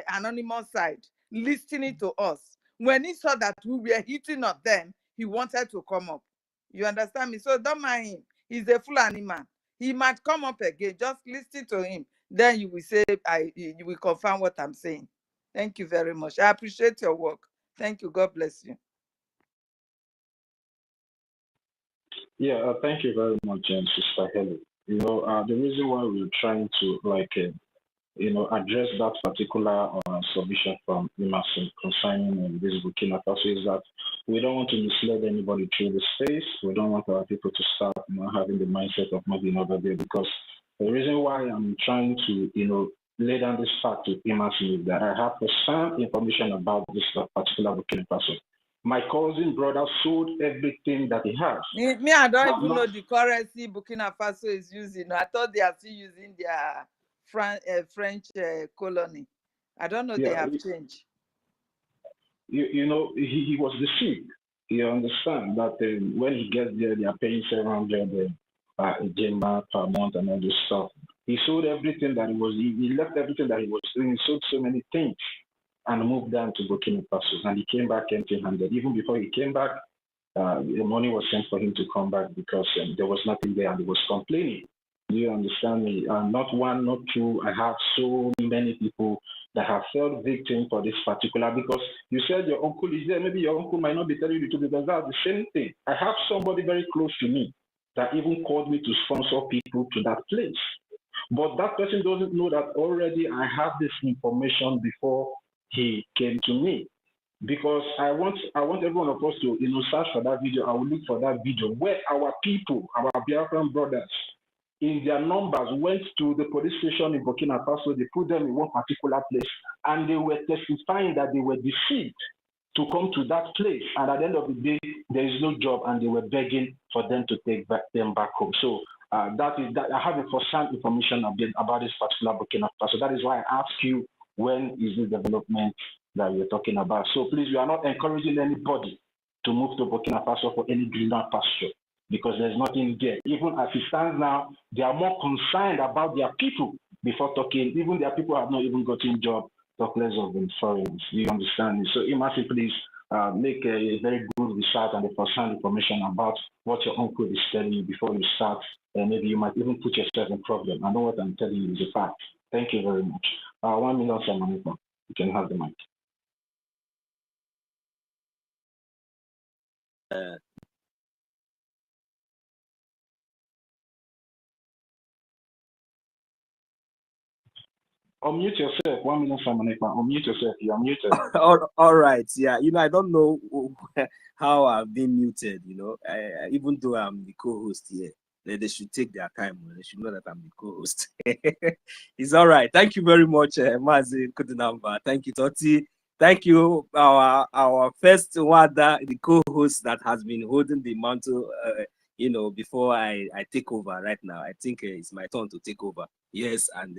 anonymous side, listening to us. When he saw that we were hitting on them, he wanted to come up. You understand me? So don't mind him. He's a Fulani man. He might come up again. Just listen to him. Then you will say, you will confirm what I'm saying. Thank you very much. I appreciate your work. Thank you. God bless you. Yeah, thank you very much, Sister Helen. You know, the reason why we're trying to address that particular submission from Emerson concerning this Burkina Faso is that we don't want to mislead anybody through the space. We don't want our people to start having the mindset of moving over there, because the reason why I'm trying to lay down this fact to Emerson is that I have some information about this particular Burkina Faso. My cousin brother sold everything that he has. Me, I don't even know the currency Burkina Faso is using. I thought they are still using their French colony. I don't know. They have changed. He was deceived. You understand that when he gets there, they are paying 700 Gemma per month and all this stuff. He sold everything that he was. He left everything that he was doing. He sold so many things and moved down to Burkina Faso. And he came back empty-handed. Even before he came back, the money was sent for him to come back because there was nothing there, and he was complaining. Do you understand me? Not one, not two. I have so many people that have felt victim for this particular, because you said your uncle is there. Maybe your uncle might not be telling you the truth, because that's the same thing. I have somebody very close to me that even called me to sponsor people to that place. But that person doesn't know that already I have this information before he came to me. Because I want every one of us to search for that video. I will look for that video where our people, our Biafran brothers, in their numbers went to the police station in Burkina Faso. They put them in one particular place, and they were testifying that they were deceived to come to that place. And at the end of the day, there is no job, and they were begging for them to take them back home. So that I have a first-hand information about this particular Burkina Faso. That is why I ask you, when is this development that we're talking about. So please, we are not encouraging anybody to move to Burkina Faso for any greener pasture, because there's nothing there. Even as it stands now, they are more concerned about their people before talking. Even their people have not even gotten job, talk less of them foreigners. You understand me? So Imasi, please make a very good research and a first-hand information about what your uncle is telling you before you start. And maybe you might even put yourself in problem. I know what I'm telling you is a fact. Thank you very much. 1 minute, Samanika. You can have the mic. Unmute yourself. 1 minute, Samanika. Unmute yourself. You are muted. All right. Yeah. I don't know how I've been muted, even though I'm the co-host here. They should take their time. They should know that I'm the co-host. It's all right. Thank you very much, Mazi Kudinamba. Thank you, Toti. Thank you, our first one, the co-host that has been holding the mantle, before I take over right now. I think it's my turn to take over. Yes, and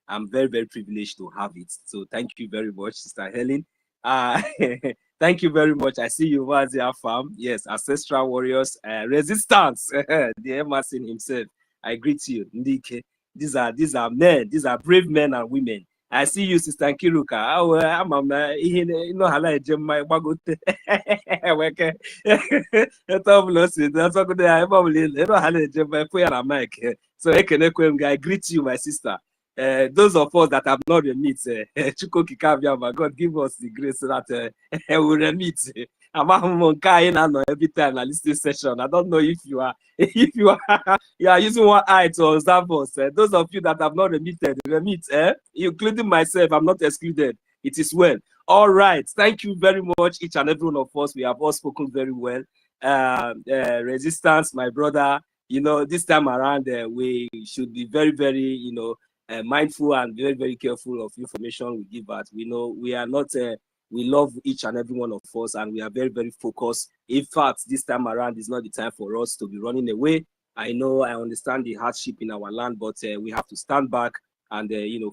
I'm very, very privileged to have it. So thank you very much, Sister Helen. Thank you very much. I see you, Wazia Farm. Yes, ancestral warriors, resistance. The Emerson himself. I greet you, Ndike. These are men. These are brave men and women. I see you, Sister Kiruka. I'm So I greet you, my sister. Those of us that have not remit, my God, give us the grace so that we remit. Every time I listen session. I don't know if you are using one eye to observe us. Those of you that have not remit, including myself, I'm not excluded. It is well. All right. Thank you very much, each and every one of us. We have all spoken very well. Resistance, my brother. This time around, we should be very, very, mindful and very, very careful of information we give out. We know we are not, we love each and every one of us, and we are very, very focused. In fact, this time around is not the time for us to be running away. I know, I understand the hardship in our land, but we have to stand back and,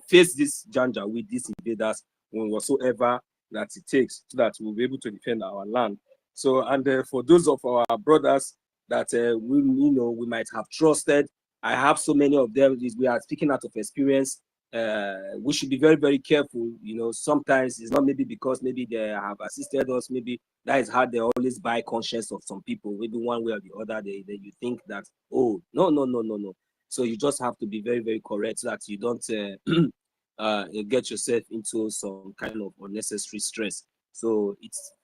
face this janja with these invaders whatsoever that it takes, so that we'll be able to defend our land. So, and for those of our brothers that we might have trusted, I have so many of them. We are speaking out of experience. We should be very, very careful. Sometimes it's not maybe because maybe they have assisted us. Maybe that is how they always buy conscience of some people. Maybe one way or the other, you think that, oh, no. So you just have to be very, very correct so that you don't get yourself into some kind of unnecessary stress. So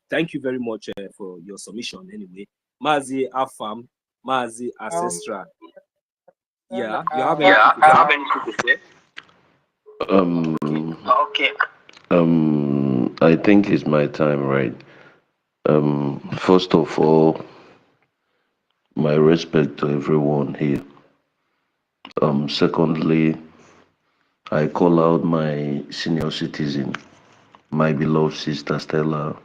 thank you very much for your submission anyway. Mazi Afam, Mazi Ancestral. Yeah, you have anything to say? Okay. I think it's my time, right? First of all, my respect to everyone here. Secondly, I call out my senior citizen, my beloved sister Stella,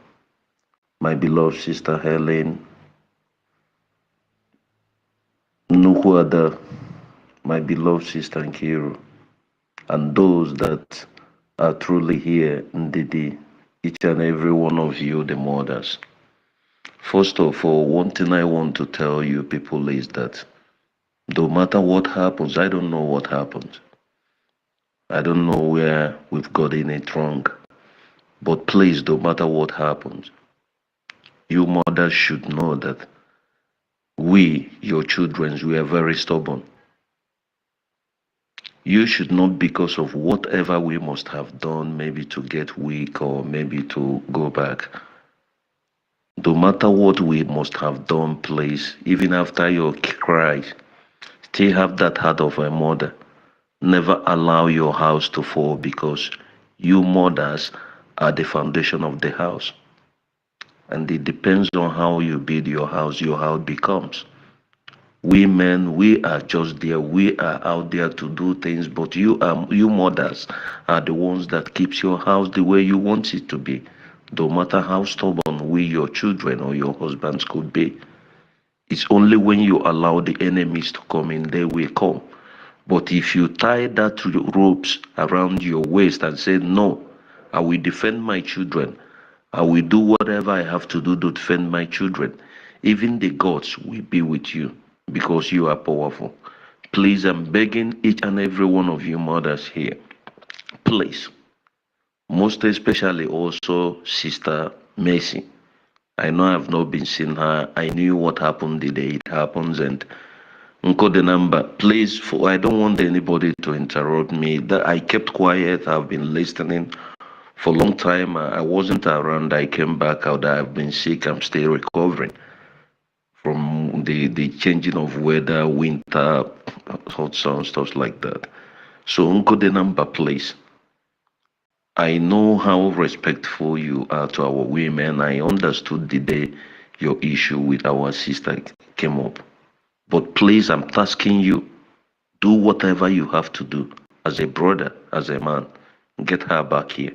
my beloved sister Helen, Nukwada, my beloved sister Nkiru, and those that are truly here, Ndidi, each and every one of you, the mothers. First of all, one thing I want to tell you people is that no matter what happens, I don't know what happened. I don't know where we've gotten it wrong. But please, no matter what happens, you mothers should know that we, your children, we are very stubborn. You should not, because of whatever we must have done, maybe to get weak or maybe to go back. No matter what we must have done, please, even after your cries, still have that heart of a mother. Never allow your house to fall, because you mothers are the foundation of the house. And it depends on how you build your house becomes. We men, we are just there. We are out there to do things, but you mothers are the ones that keeps your house the way you want it to be. No matter how stubborn we, your children or your husbands could be. It's only when you allow the enemies to come in, they will come. But if you tie that ropes around your waist and say, no, I will defend my children. I will do whatever I have to do to defend my children. Even the gods will be with you because you are powerful. Please, I'm begging each and every one of you mothers here, please, most especially also Sister Mercy. I know I've not been seeing her. I knew what happened the day it happens, and Uncle the number, please, I don't want anybody to interrupt me. That I kept quiet. I've been listening for a long time. I wasn't around. I came back out. I've been sick. I'm still recovering from the changing of weather, winter, hot sun, stuff like that. So, Uncle the number, please. I know how respectful you are to our women. I understood the day your issue with our sister came up. But please, I'm asking you, do whatever you have to do as a brother, as a man. Get her back here.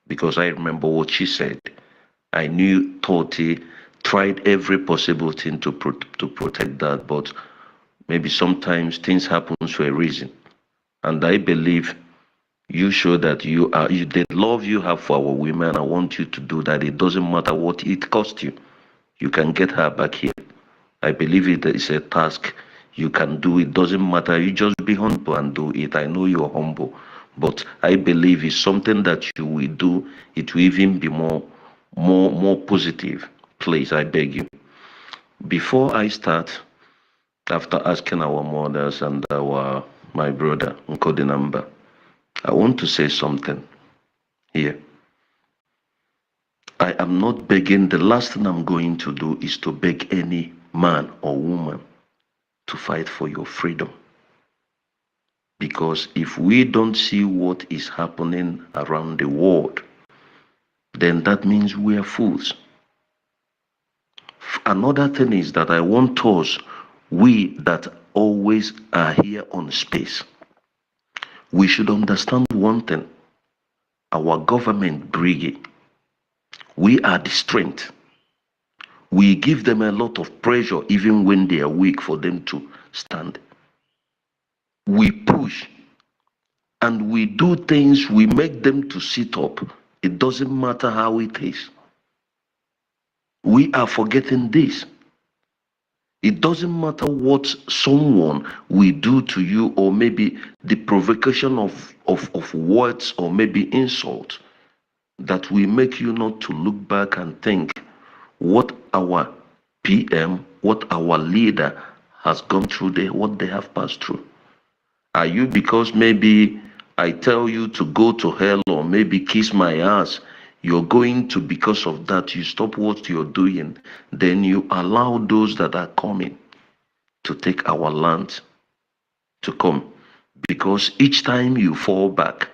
Because I remember what she said. I knew Toti tried every possible thing to protect that, but maybe sometimes things happen for a reason. And I believe you show that the love you have for our women. I want you to do that. It doesn't matter what it costs you. You can get her back here. I believe it is a task you can do. It doesn't matter. You just be humble and do it. I know you're humble, but I believe it's something that you will do. It will even be more positive. Please, I beg you. Before I start, after asking our mothers and my brother, Uncle Dinamba, I want to say something here. I am not begging. The last thing I'm going to do is to beg any man or woman to fight for your freedom. Because if we don't see what is happening around the world, then that means we are fools. Another thing is that I want us, we that always are here on space, we should understand one thing. Our government, BRGIE, we are the strength. We give them a lot of pressure even when they are weak for them to stand. We push and we do things, we make them to sit up. It doesn't matter how it is. We are forgetting this. It doesn't matter what someone will do to you, or maybe the provocation of words or maybe insult, that will make you not to look back and think what our PM, what our leader has gone through, what they have passed through. Are you, because maybe I tell you to go to hell or maybe kiss my ass, you're going to, because of that, you stop what you're doing, then you allow those that are coming to take our land to come. Because each time you fall back,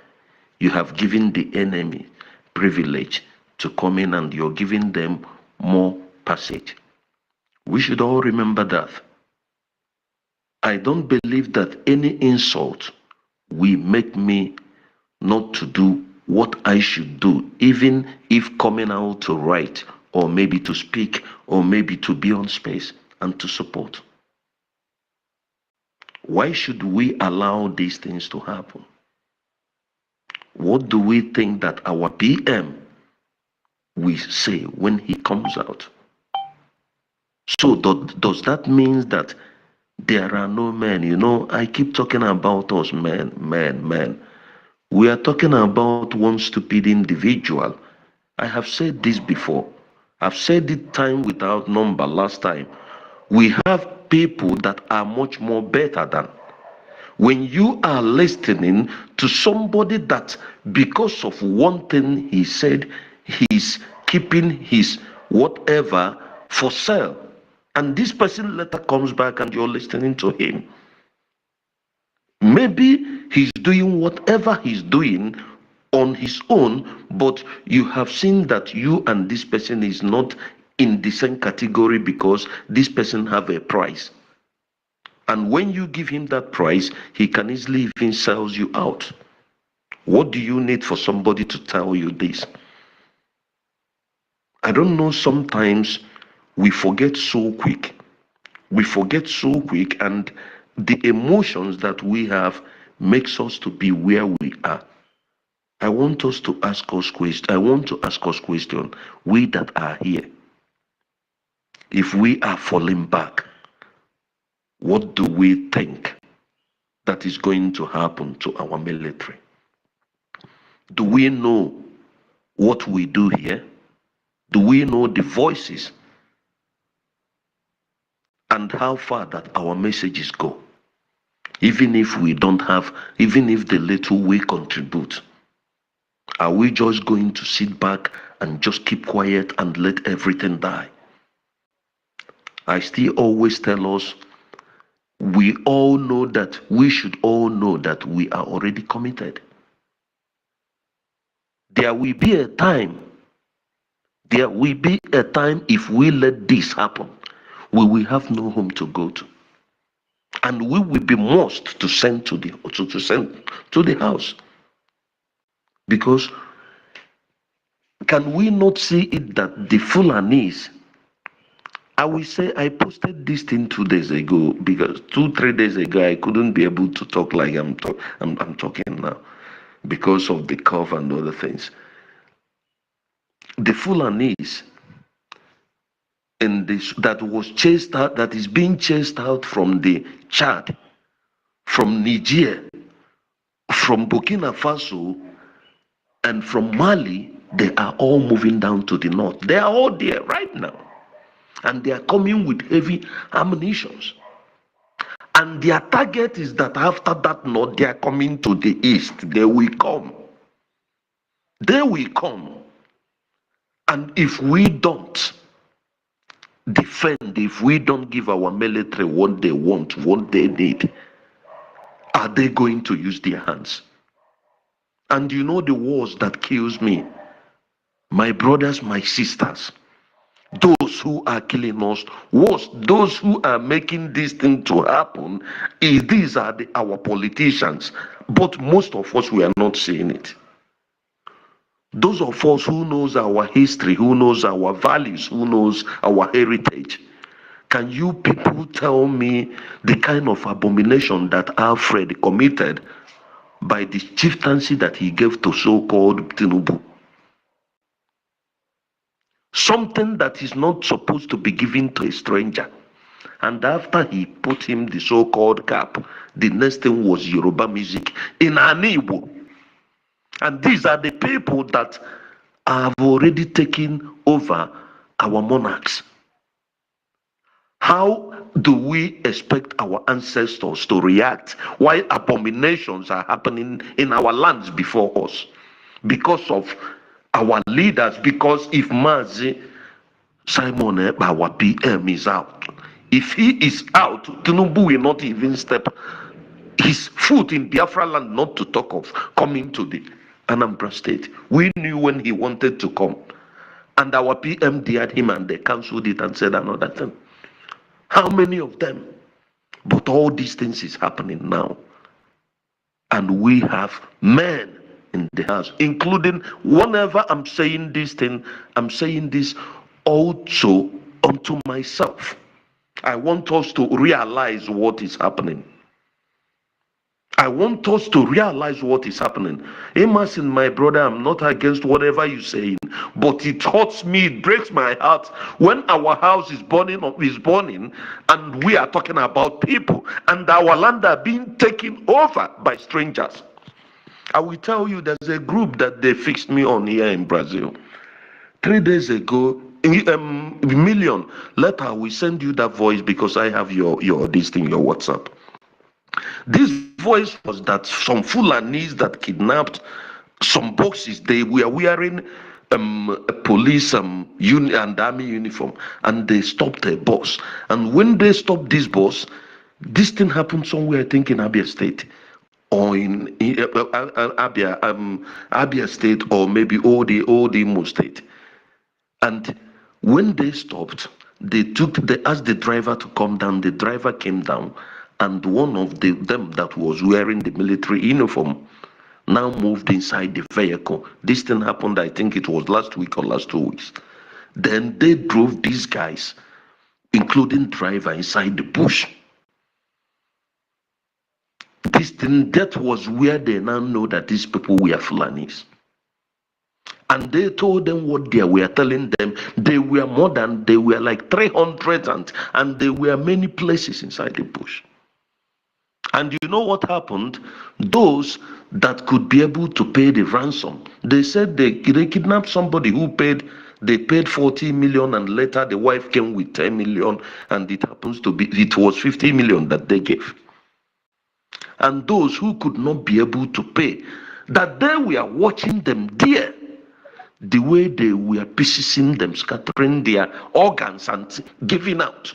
you have given the enemy privilege to come in and you're giving them more passage. We should all remember that. I don't believe that any insult will make me not to do what I should do, even if coming out to write or maybe to speak or maybe to be on space and to support. Why should we allow these things to happen? What do we think that our PM will say when he comes out? So does that mean that there are no men? You know, I keep talking about us men. We are talking about one stupid individual. I have said this before. I've said it time without number last time. We have people that are much more better than. When you are listening to somebody that because of one thing he said, he's keeping his whatever for sale, and this person later comes back and you're listening to him, maybe he's doing whatever he's doing on his own, but you have seen that you and this person is not in the same category because this person have a price. And when you give him that price, he can easily even sell you out. What do you need for somebody to tell you this? I don't know, sometimes we forget so quick. We forget so quick, and the emotions that we have makes us to be where we are. I want us to ask us question. I want to ask us question. We that are here, if we are falling back, what do we think that is going to happen to our military? Do we know what we do here? Do we know the voices and how far that our messages go? Even if we don't have, even if the little we contribute, are we just going to sit back and just keep quiet and let everything die? I still always tell us, we all know that, we should all know that we are already committed. There will be a time, if we let this happen, we will have no home to go to. And we will be forced to send to the house. Because can we not see it that the Fulanis, I will say, I posted this thing 2 days ago, because 2-3 days ago I couldn't be able to talk like I'm talking now because of the cough and other things. The Fulanis in this that was chased out, that is being chased out from the Chad, from Niger, from Burkina Faso, and from Mali, they are all moving down to the north. They are all there right now. And they are coming with heavy ammunitions. And their target is that after that north, they are coming to the east. They will come. They will come. And if we don't defend, if we don't give our military what they want, what they need, are they going to use their hands? And you know the wars that kills me? My brothers, my sisters, those who are killing us, worse, those who are making this thing to happen, these are our politicians. But most of us, we are not seeing it. Those of us who knows our history, who knows our values, who knows our heritage, can you people tell me the kind of abomination that Alfred committed by the chieftaincy that he gave to so-called Tinubu? Something that is not supposed to be given to a stranger. And after he put him the so-called cap, the next thing was Yoruba music in Igbo. And these are the people that have already taken over our monarchs. How do we expect our ancestors to react while abominations are happening in our lands before us? Because of our leaders, because if Mazi Simon our PM is out, if he is out, Tinubu will not even step his foot in Biafra land, not to talk of coming to the Anambra state. We knew when he wanted to come, and our PM dared him and they cancelled it and said another thing. How many of them? But all these things is happening now. And we have men in the house, including, whenever I'm saying this thing, I'm saying this also unto myself. I want us to realize what is happening. I want us to realize what is happening. Emerson, my brother, I'm not against whatever you're saying, but it hurts me, it breaks my heart when our house is burning, and we are talking about people, and our land are being taken over by strangers. I will tell you, there's a group that they fixed me on here in Brazil. 3 days ago, million later, we send you that voice because I have your this thing, your WhatsApp. This voice was that some Fulanis that kidnapped some boxes, they were wearing a police and army uniform, and they stopped a bus. And when they stopped this bus, this thing happened somewhere, I think in Abia State, or in Abia State, or maybe Old Imo State. And when they stopped, they asked the driver to come down. The driver came down, and one of them that was wearing the military uniform now moved inside the vehicle. This thing happened, I think it was last week or last 2 weeks. Then they drove these guys, including driver, inside the bush. That was where they now know that these people were Fulanis. And they told them what they were telling them. They were more than, they were like 300 and they were many places inside the bush. And you know what happened? Those that could be able to pay the ransom, they said they kidnapped somebody who paid, they paid 40 million and later the wife came with 10 million and it happens to be, it was 50 million that they gave. And those who could not be able to pay, that they were watching them there, the way they were piecing them, scattering their organs and giving out.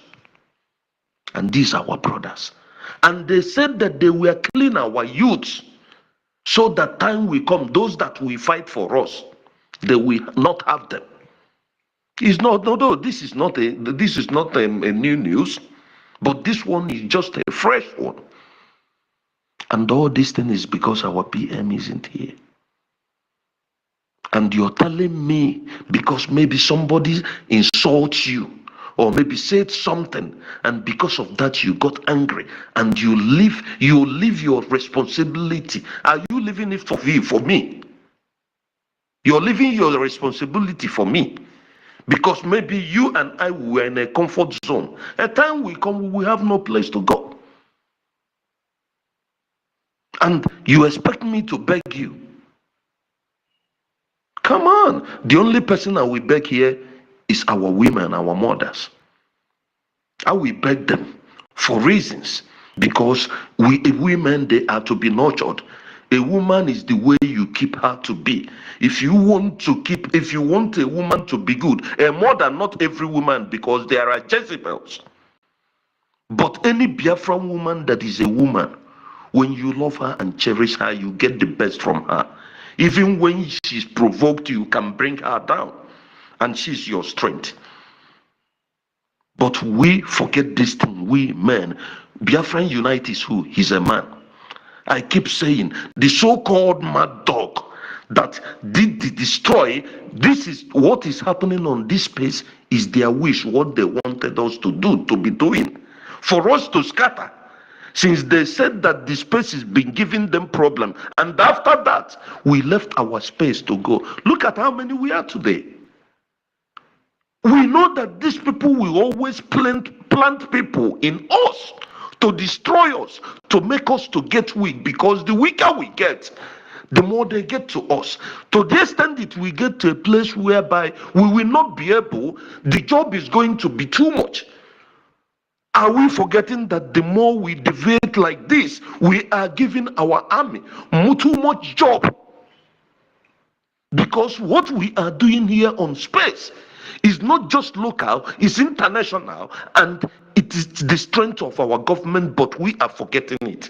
And these are our brothers. And they said that they were killing our youths so that time will come, those that will fight for us, they will not have them. It's not, no, this is not a new news, but this one is just a fresh one. And all this thing is because our PM isn't here. And you're telling me because maybe somebody insults you or maybe said something and because of that you got angry and you leave your responsibility. Are you leaving it for me? You're leaving your responsibility for me because maybe you and I were in a comfort zone. A time will come we have no place to go. And you expect me to beg you? Come on. The only person that we beg here is our women, our mothers. I will beg them for reasons because women, they are to be nurtured. A woman is the way you keep her to be. If you want a woman to be good, a mother, not every woman, because there are Jezebels. But any Biafran woman that is a woman, when you love her and cherish her, you get the best from her. Even when she's provoked, you can bring her down, and she's your strength. But we forget this thing, we men. Biafran Unite is who? He's a man. I keep saying, the so-called mad dog that did the destroy, this is what is happening on this space, is their wish, what they wanted us to do, to be doing. For us to scatter. Since they said that the space has been giving them problem, and after that, we left our space to go. Look at how many we are today. We know that these people will always plant people in us to destroy us, to make us to get weak, because the weaker we get, the more they get to us. To the extent that we get to a place whereby we will not be able, the job is going to be too much. Are we forgetting that the more we deviate like this, we are giving our army too much job? Because what we are doing here on space is not just local, it's international, and it is the strength of our government, but we are forgetting it.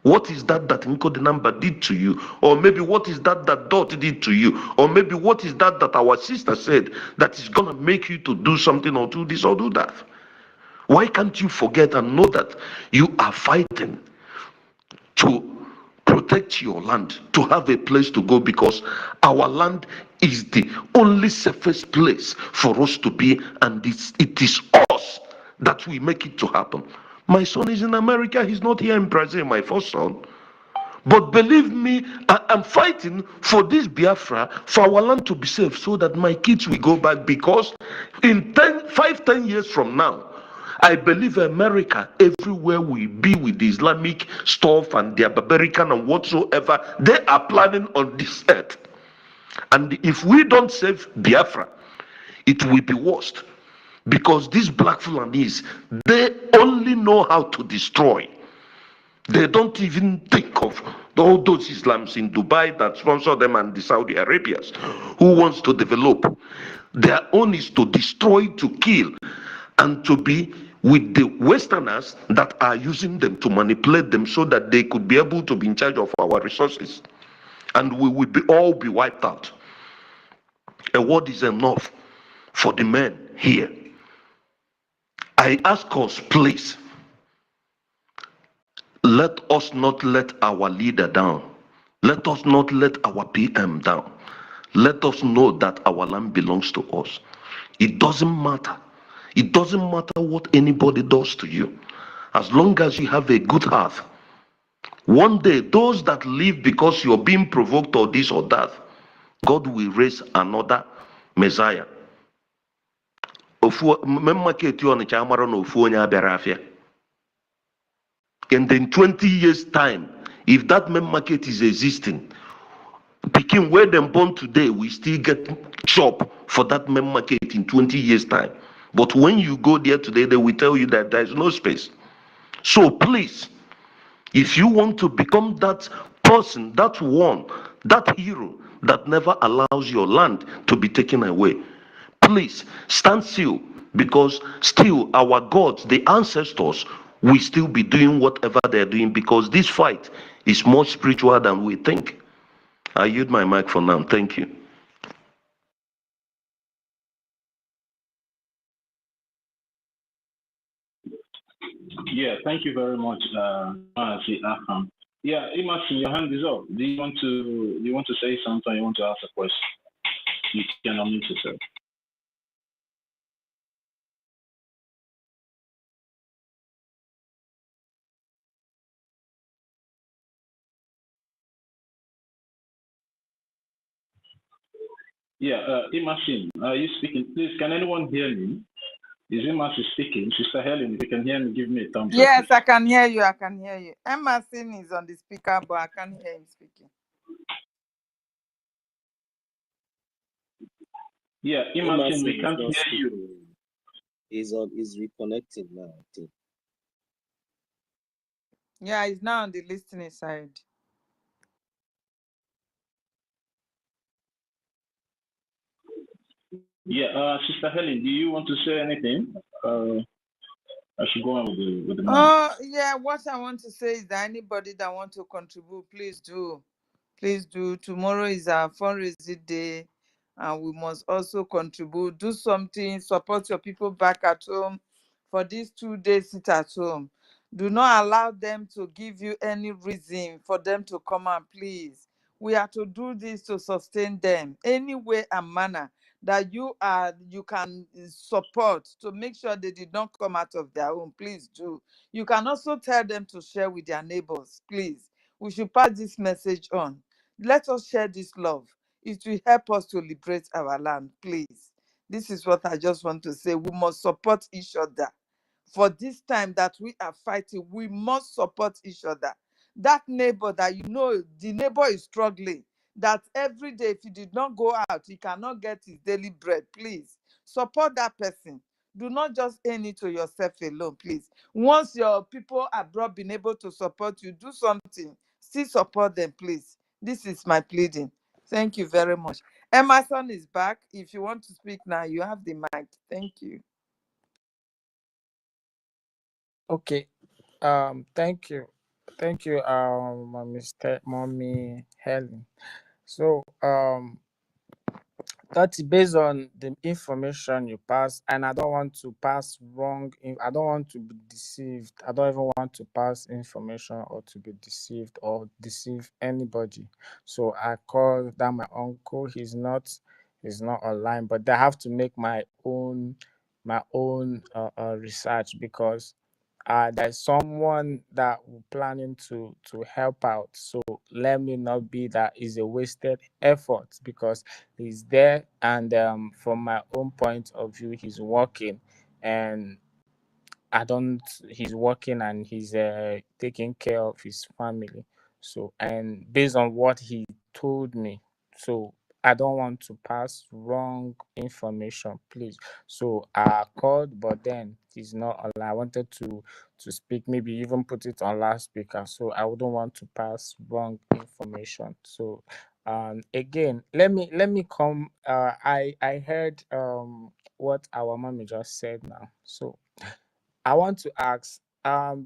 What is that Nko the number did to you? Or maybe what is that Dot did to you? Or maybe what is that our sister said that is going to make you to do something or do this or do that? Why can't you forget and know that you are fighting to protect your land, to have a place to go, because our land is the only safest place for us to be, and it is us that we make it to happen. My son is in America, he's not here in Brazil, my first son. But believe me, I am fighting for this Biafra, for our land to be safe, so that my kids will go back, because in 5-10 years from now, I believe America, everywhere we be with the Islamic stuff and their barbarican and whatsoever, they are planning on this earth. And if we don't save Biafra, it will be worst. Because these black Fulanis, they only know how to destroy. They don't even think of all those Islams in Dubai that sponsor them and the Saudi Arabians who wants to develop. Their own is to destroy, to kill, and to be with the Westerners that are using them to manipulate them so that they could be able to be in charge of our resources. And we will all be wiped out. A word is enough for the men here. I ask us, please, let us not let our leader down. Let us not let our PM down. Let us know that our land belongs to us. It doesn't matter. It doesn't matter what anybody does to you. As long as you have a good heart. One day, those that live because you're being provoked or this or that, God will raise another Messiah. And in 20 years' time, if that main market is existing, picking where them born today, we still get chop for that main market in 20 years' time. But when you go there today, they will tell you that there is no space. So please, if you want to become that person, that one, that hero that never allows your land to be taken away, please stand still, because still our gods, the ancestors, will still be doing whatever they're doing, because this fight is more spiritual than we think. I yield my mic for now. Thank you. Yeah, thank you very much, Afam. Yeah, Imasin, your hand is up. Do you want to say something? You want to ask a question? You can unmute yourself. Yeah, Imasin, are you speaking? Please, can anyone hear me? Is Imasin speaking? Sister Helen, if you can hear me, give me a thumbs up. Yes, I can hear you. I can hear you. Emerson is on the speaker, but I can't hear him speaking. Yeah, Imasin, we can't hear you. He's reconnecting now, I think. Yeah, he's now on the listening side. Yeah, Sister Helen, do you want to say anything? I should go on with the man. Yeah, what I want to say is that anybody that wants to contribute, please do. Please do. Tomorrow is our fundraising day, and we must also contribute. Do something, support your people back at home for these 2 days. Sit at home. Do not allow them to give you any reason for them to come out, please. We are to do this to sustain them any way and manner that you can support to make sure they did not come out of their home. Please do. You can also tell them to share with their neighbors, please. We should pass this message on. Let us share this love. It will help us to liberate our land, please. This is what I just want to say. We must support each other. For this time that we are fighting, we must support each other. That neighbor that you know, the neighbor is struggling, that every day, if he did not go out, he cannot get his daily bread, please. Support that person. Do not just aim it to yourself alone, please. Once your people abroad been able to support you, do something. Still support them, please. This is my pleading. Thank you very much. Emerson is back. If you want to speak now, you have the mic. Thank you. Okay. Thank you, Mr. Mommy Helen. So that's based on the information you pass, and I don't want to pass wrong. I don't want to be deceived. I don't even want to pass information or to be deceived or deceive anybody. So I call that my uncle. He's not online, but I have to make my own research, because there's someone that we're planning to help out. So let me not be that is a wasted effort, because he's there, and from my own point of view, he's working, and he's working, and he's taking care of his family. So, and based on what he told me, so I don't want to pass wrong information, please. So I called, but then he's not online. I wanted to speak, maybe even put it on loudspeaker, so I wouldn't want to pass wrong information. So again, let me come. I heard what our mommy just said now. So I want to ask,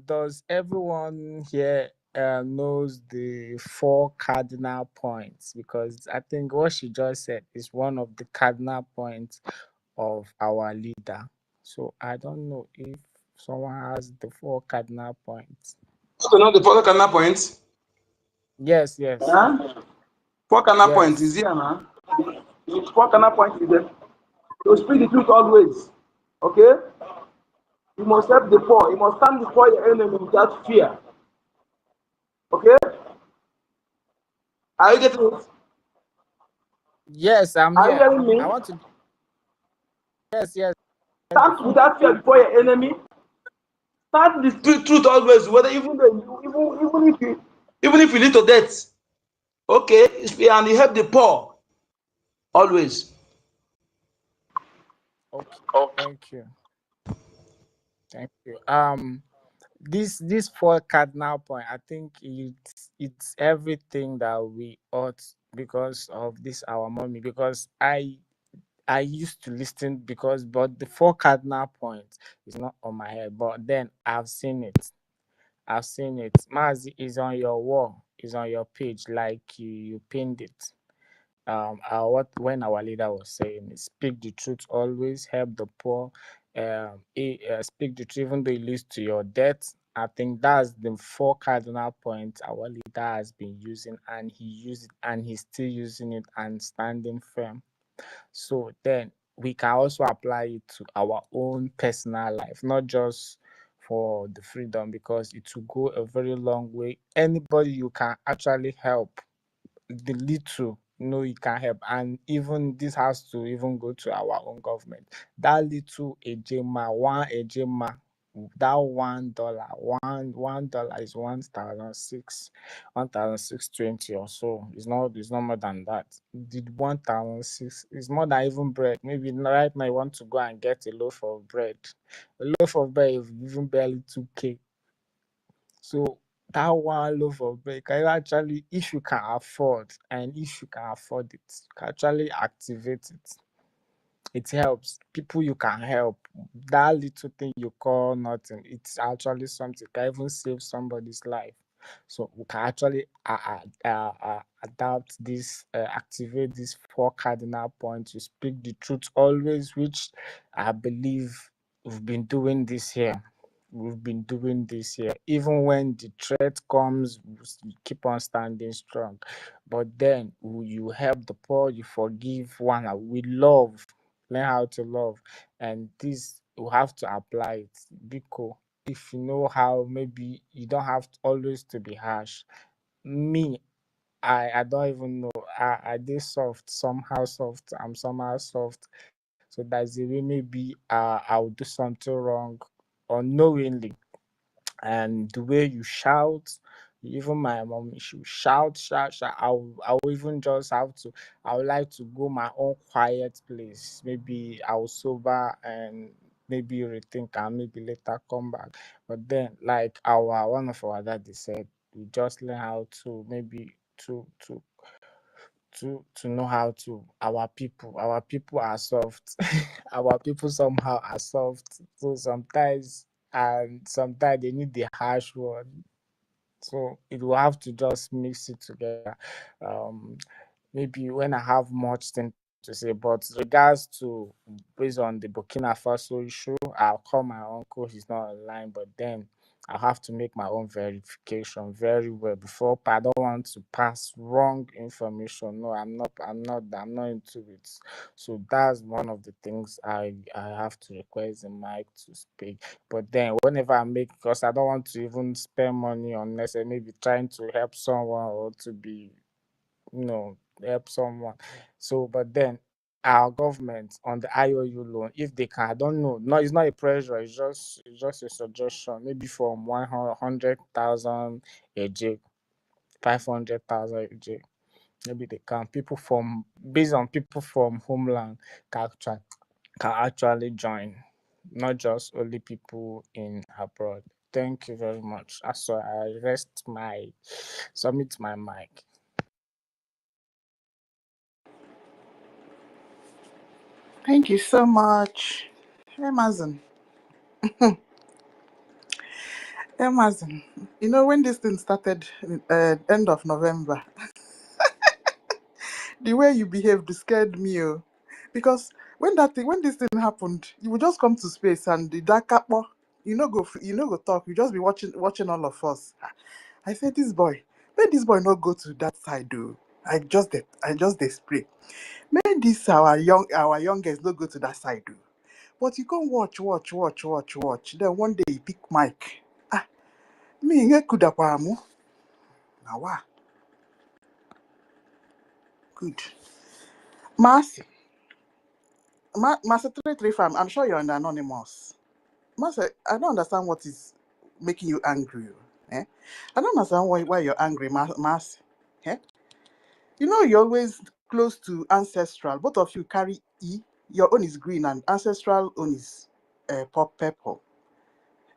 does everyone here knows the 4 cardinal points? Because I think what she just said is one of the cardinal points of our leader. So I don't know if someone has the 4 cardinal points. So not the 4 cardinal points? Yes. Huh? 4 cardinal Yes. points is here now. 4 cardinal points is there. To speak the truth always. Okay? You must help the poor. You must stand before your enemy without fear. Okay? Are you getting it? Yes, I'm Are you here. hearing me? I want to. Yes, yes. Stand without fear before your enemy. Stand the truth always, whether even if you lead to death. Okay, and you help the poor always. Okay. Thank you. Thank you. This four cardinal point, I think it's everything that we ought because of this our mommy. Because I used to listen but the four cardinal points is not on my head. But then I've seen it. I've seen it. Mazi is on your wall. Is on your page like you pinned it. What when our leader was saying is speak the truth always, help the poor, speak the truth even though it leads to your death. I think that's the four cardinal points our leader has been using, and he used it and he's still using it and standing firm. So then we can also apply it to our own personal life, not just for the freedom, because it will go a very long way. Anybody you can actually help, the little you can help, and even this has to even go to our own government. That little ejema, one ejema, that $1, $1 is 1,620 or so. It's not more than that. The 1,006 is more than even bread. Maybe right now you want to go and get a loaf of bread. A loaf of bread is even barely 2K. So that one loaf of bread can you actually, if you can afford, and if you can afford it, you can actually activate it. It helps people you can help. That little thing you call nothing, it's actually something can even save somebody's life. So we can actually adapt this, activate these four cardinal points. You speak the truth always, which I believe we've been doing this here. We've been doing this here. Even when the threat comes, we keep on standing strong. But then you help the poor, you forgive one, we love, learn how to love. And this, you have to apply it. Because if you know how, maybe you don't have to always to be harsh. Me, I don't even know. I did soft, somehow soft. I'm somehow soft. So that's the way maybe I will do something wrong unknowingly, and the way you shout, even my mom, she will shout, shout, shout. I will even just have to, I would like to go my own quiet place. Maybe I will sober and maybe rethink and maybe later come back. But then, like our one of our daddy said, we just learn how to maybe to know how to, our people are soft. Our people somehow are soft, so sometimes they need the harsh word. So it will have to just mix it together. um Maybe when I have much thing to say, but regards to, based on the Burkina Faso issue, I'll call my uncle. He's not online, but then I'll have to make my own verification very well before. I don't want to pass wrong information. No, I'm not into it. So that's one of the things I have to request the mic to speak. But then whenever I make, because I don't want to even spend money unnecessarily, maybe trying to help someone or to be, help someone. So, but then our government on the IOU loan, if they can, I don't know. No, it's not a pressure. It's just a suggestion. Maybe from 100,000 a J, 500,000 a J. Maybe they can. People from, based on people from homeland can actually join, not just only people in abroad. Thank you very much. So I submit my mic. Thank you so much, Amazon. Amazon. When this thing started, end of November, the way you behaved scared me, because when this thing happened, you would just come to space and the dark capo, go talk. You just be watching all of us. I said, this boy, may this boy not go to that side, though. I just spray. May this our youngest not go to that side, though. But you can't watch. Then one day he pick mic. Ah, me kudapamu. Now what? Good. Mercy. Master 335, I'm sure you're an anonymous. Master, I don't understand what is making you angry. Eh? I don't understand why you're angry, Mercy. Eh? You know, you're always close to ancestral. Both of you carry E. Your own is green and ancestral own is purple.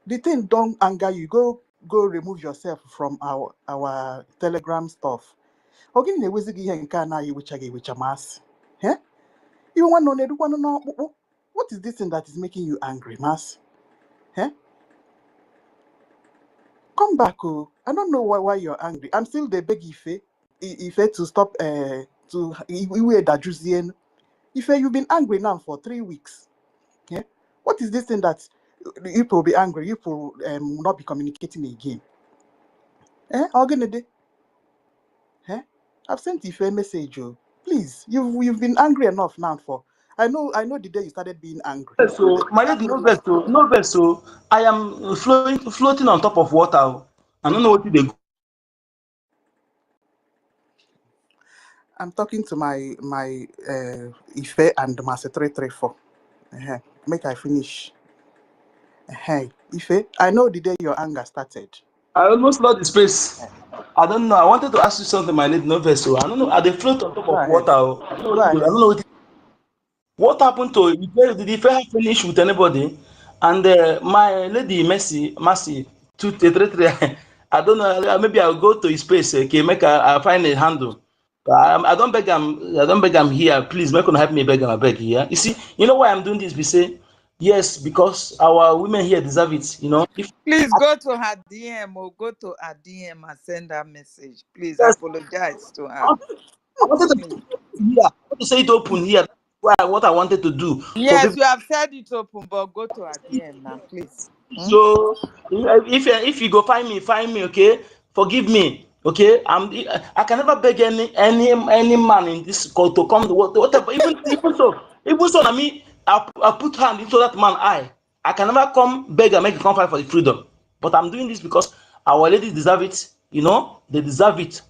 The thing don't anger you. Go remove yourself from our Telegram stuff. Again, the way you can now you which a mass. Eh? You want to know what is this thing that is making you angry, mass? Eh? Come back, oh. I don't know why you're angry. I'm still the beg Ife to stop to we that Jusian. Ife, you've been angry now for 3 weeks. Yeah? What is this thing that you will be angry? You will not be communicating again. Eh? I've sent Ife a message, oh. Please, you've been angry enough now for. I know the day you started being angry. So, my lady, no vessel. I am floating on top of water. I don't know what they. I'm talking to my Ife and Master 334. Make I finish. Ife, I know the day your anger started. I almost lost the space. I don't know. I wanted to ask you something, my lady, no vessel. I don't know. Are they float on top Go of ahead. water? I Go ahead. don't know what happened to it. Did Ife have finish with anybody? And my lady, Mercy, 233. I don't know. Maybe I'll go to his space. Okay, I find a handle. I don't beg him here. Please, make help me beg him. I beg here. You see, you know why I'm doing this? We say yes because our women here deserve it. You know, if Please go to her DM or go to her DM and send her message. Please yes, apologize to her. I wanted to Please. here. I want to say it open here. That's what I wanted to do. So Yes, people, you have said it open, but go to her DM now, please. so if you go find me, okay? Forgive me, okay? I can never beg any man in this call to come to whatever. Even so, I mean, I put hand into that man eye. I can never come beg and make him come fight for the freedom. But I'm doing this because our ladies deserve it. You know, they deserve it.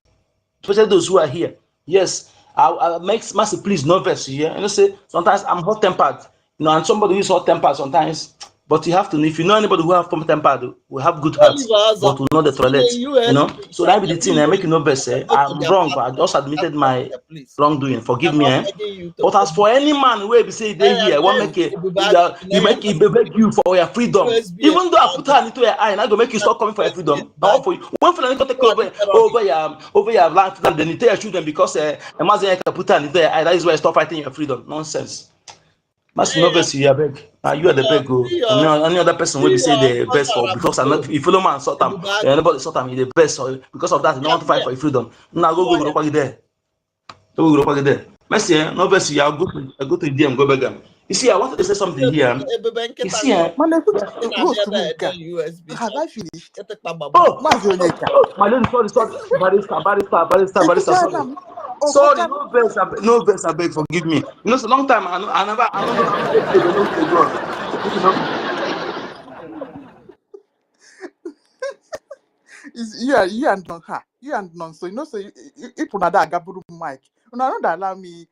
Especially those who are here. Yes, I make Mercy please no vex here. You know, say sometimes I'm hot tempered, you know, and somebody who is hot tempered sometimes. But you have to, if you know anybody who have hot tempered, will have good hearts, but will know the toilet, you know. So that be the thing. I make you no vex. I'm wrong, but I just admitted my wrongdoing. Forgive me, eh? But as for any man who be say they here, want make it, you make it beg you for your freedom. Even though I put her into your eye, and I go make you stop coming for your freedom. I want for you. One for go take over your land, then you tell your children because a man can put her into your eye. That is why you stop fighting your freedom. Nonsense. Must no best you beg. You are the beg go. Any other person will be say the best for because I'm not if follow man sort them. Anybody sort them, the best. So because of that, you don't want to fight for your freedom. Now go there. Go there. Mercy, no best you. I go to the DM, go beg them. You see, I wanted to say something here. You see, Man, host to me. Have I finished? oh, Mazi Onyeka. my lady, sorry, barista, sorry. Sorry, no verse, I beg, forgive me. You know, it's a long time. I don't know who they know who they go. You know, You and non ha. You and non. So you know, so if una da gaburu mic, una don't allow me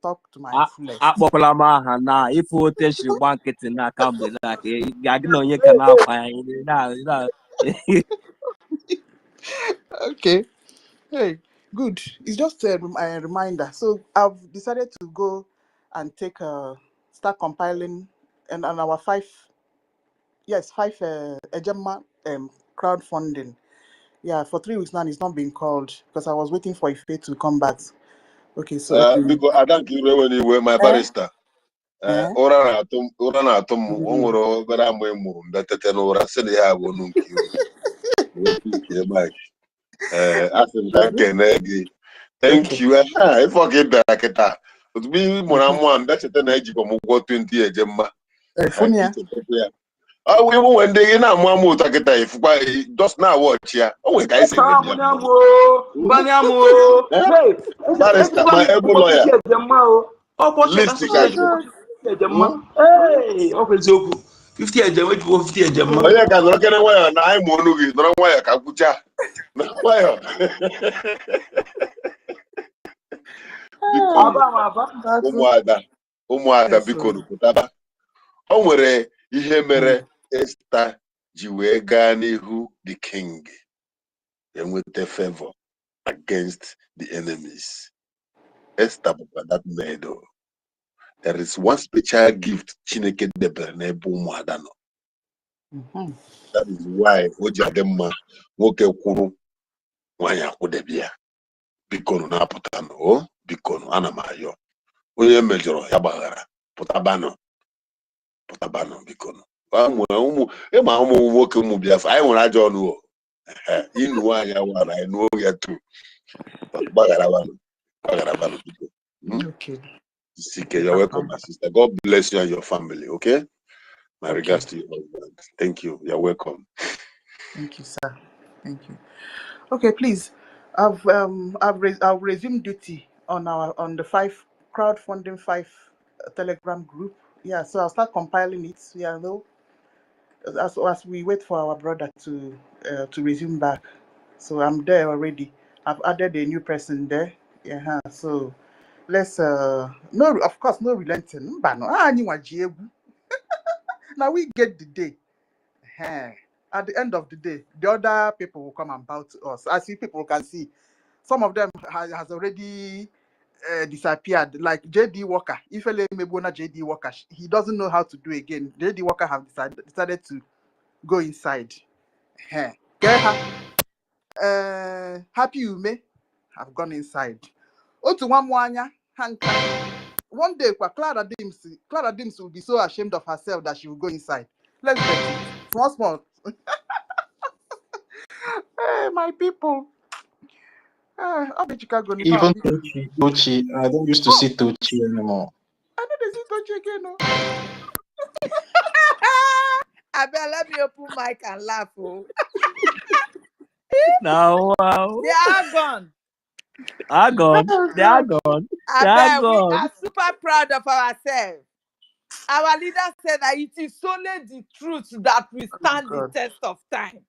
talk to my fullest. akpọkwala m aha na ife ote shiri gba nkịtị na kamgbe na ga-adị na onye ka na-akwa ya Okay. Hey, good. It's just a reminder. So I've decided to go and start compiling and on our five Ejema crowdfunding. Yeah, for 3 weeks now it's not been called because I was waiting for Ife to come back. Okay, so Because I don't give when you were my barrister. Ora na atom onwere obere ama emuru mbetete n'ụra sị na ya bụ onu nke Mike. Asị m ka nkene gị. Thank you. If I get back at that, but be more that's a 10 age from 20 Ejema. Oh, we went there in a mamu taketa if just now watch ya. Oh, we guys say Banyamo. Hey, barrister, my able lawyer. List Hey, okay, so 50 Ejema, 50 Ejema. Oh, yeah, guys, look at why na I'm one of you. No why Kakucha. Why? ụmụada biko pụtaba. O nwere ihe mere Esther ji wee gaa n'ihu the king enweta favor against the enemies. Esther bụkwa that maid. There is one special gift Chineke debere n'ebe ụmụada nọ. That is why o ji adị mma nwoke kwuru nwanyị akwụdebe ya. Biko na-apụta nụ, biko ana m ayọ. Onye mejọrọ ya gbaghara, pụtabanụ biko. Ịma ụmụ nwoke ụmụ Biafra, anyị nwere ajọ ọnụ. Ịnụ nwaanyị awara anyị nụọ ya tu. Gbagharabanụ biko. Okay. Sike, you're welcome, my sister. God bless you and your family, okay? My regards to your husband. Thank you. You're welcome. Thank you, sir. Thank you. Okay, please. I've resumed duty on the crowdfunding 5 Telegram group. Yeah, so I'll start compiling it. Yeah, no, as we wait for our brother to resume back. So I'm there already. I've added a new person there. Yeah, so let's no, of course, no relenting. Now we get the day. At the end of the day, the other people will come and bow to us. As you people can see, some of them has already disappeared. Like JD Walker, if JD Walker, he doesn't know how to do again. JD Walker have decided to go inside. Happy Ume have gone inside. One day, Clara Dims will be so ashamed of herself that she will go inside. Let's get it. Small. Hey, my people. I'll be Chicago. Even Tochi, I don't used to see Tochi anymore. I know they see Tochi again. No? I better let me open mic and laugh. Oh. Now, wow. They are gone. They are gone. We are super proud of ourselves. Our leader said that it is only the truth that will stand the test of time.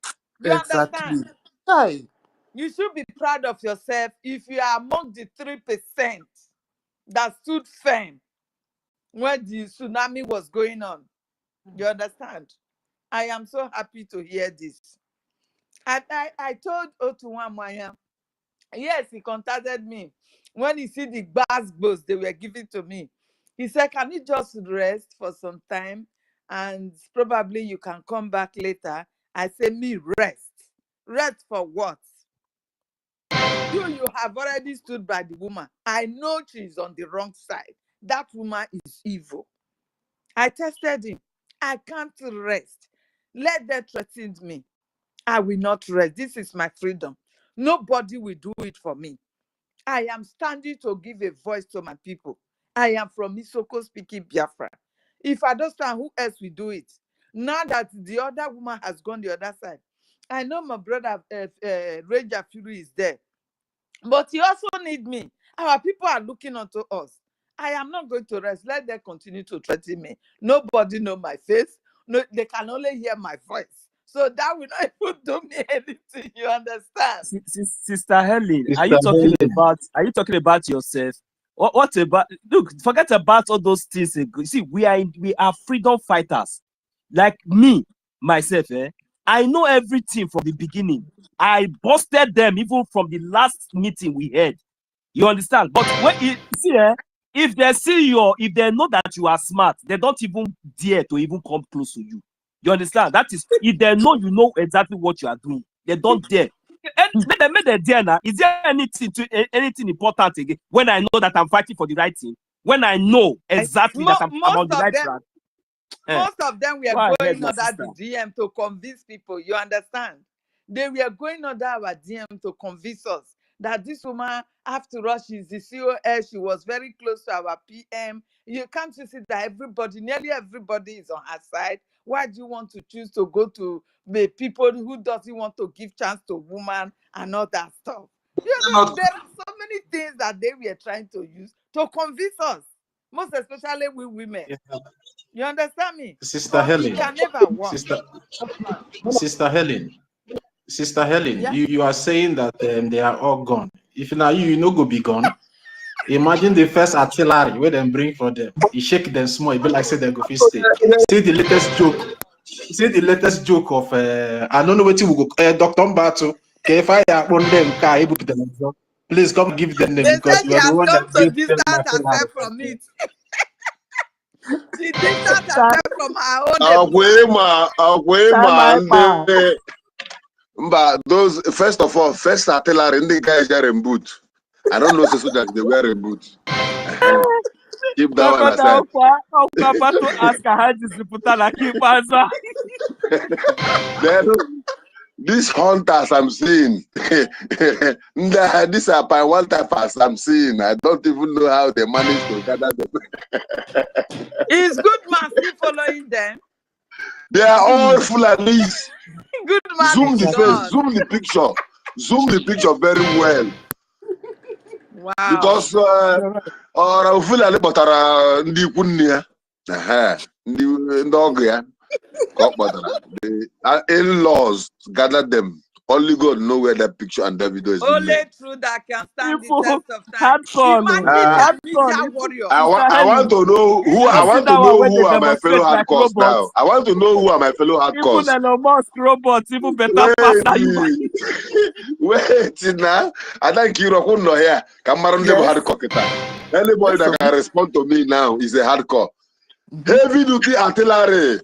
You understand? Hi. You should be proud of yourself if you are among the 3% that stood firm when the tsunami was going on. You understand? I am so happy to hear this. And I told Otuwa Maya, yes, he contacted me when he see the bus they were giving to me. He said, can you just rest for some time and probably you can come back later? I said, me rest. Rest for what? You have already stood by the woman. I know she's on the wrong side. That woman is evil. I tested him. I can't rest. Let them threaten me. I will not rest. This is my freedom. Nobody will do it for me. I am standing to give a voice to my people. I am from Isoko speaking Biafra. If I don't stand, who else will do it? Now that the other woman has gone the other side. I know my brother Ranger Fury is there. But he also need me. Our people are looking onto us. I am not going to rest. Let them continue to threaten me. Nobody know my face. No, they can only hear my voice. So that will not even do me anything. You understand? Sister Helen, are you talking about yourself? What about, look, forget about all those things. You see, we are freedom fighters. Like me, myself, I know everything from the beginning. I busted them even from the last meeting we had. You understand? But when you see, if they see you, if they know that you are smart, they don't even dare to even come close to you. You understand? That is, if they know you know exactly what you are doing, they don't dare. And they made a dare now. Is there anything important again? When I know that I'm fighting for the right thing, when I know exactly that I'm on the right track. Most of them were going under the DM to convince people. You understand? They were going under our DM to convince us that this woman, after all, she's the COS. She was very close to our PM. You can't see that nearly everybody is on her side. Why do you want to choose to go to the people who doesn't want to give chance to woman and all that stuff? You know, there are so many things that they were trying to use to convince us, most especially we women. Yeah. You understand me? Sister Helen. It can never work. Sister Helen, yeah? you are saying that they are all gone. If now you no go be gone. Imagine the first artillery where them bring for them. You shake them small, it be like say they go fit stay. See the latest joke. See the latest joke of I don't know what you will go Dr. Mbato. Okay, if I one them car able to them. Please come give them name They because said you she are the has one come that to gave them distance artillery. herself from it. She distanced herself from her own But those first of all, first artillery in the guys wearing boots. I don't know so that they wearing boots. Keep that My one brother, aside. how about to ask her how this reporter like keep answer? Then these hunters I'm seeing, these are by one typers I'm seeing. I don't even know how they manage to gather them. Is good man still following them? They are all full of these. Good man Zoom is the face, gone. zoom the picture very well. Wow. Because or fulani kpọtara ndị ikwu nne ya ndị ọgụ ya ka ọ kpọtara the in-laws gathered them. Only God know where that picture and that video is being Only made. true that can stand People, the test of time. Imagine a media warrior. I want to know who are my fellow hardcores now. I want to know who are my fellow hardcores. Even Elon Musk robots, even better faster. Wait now. I think you're not here. Anybody that can respond to me now is a hardcore. Heavy duty artillery.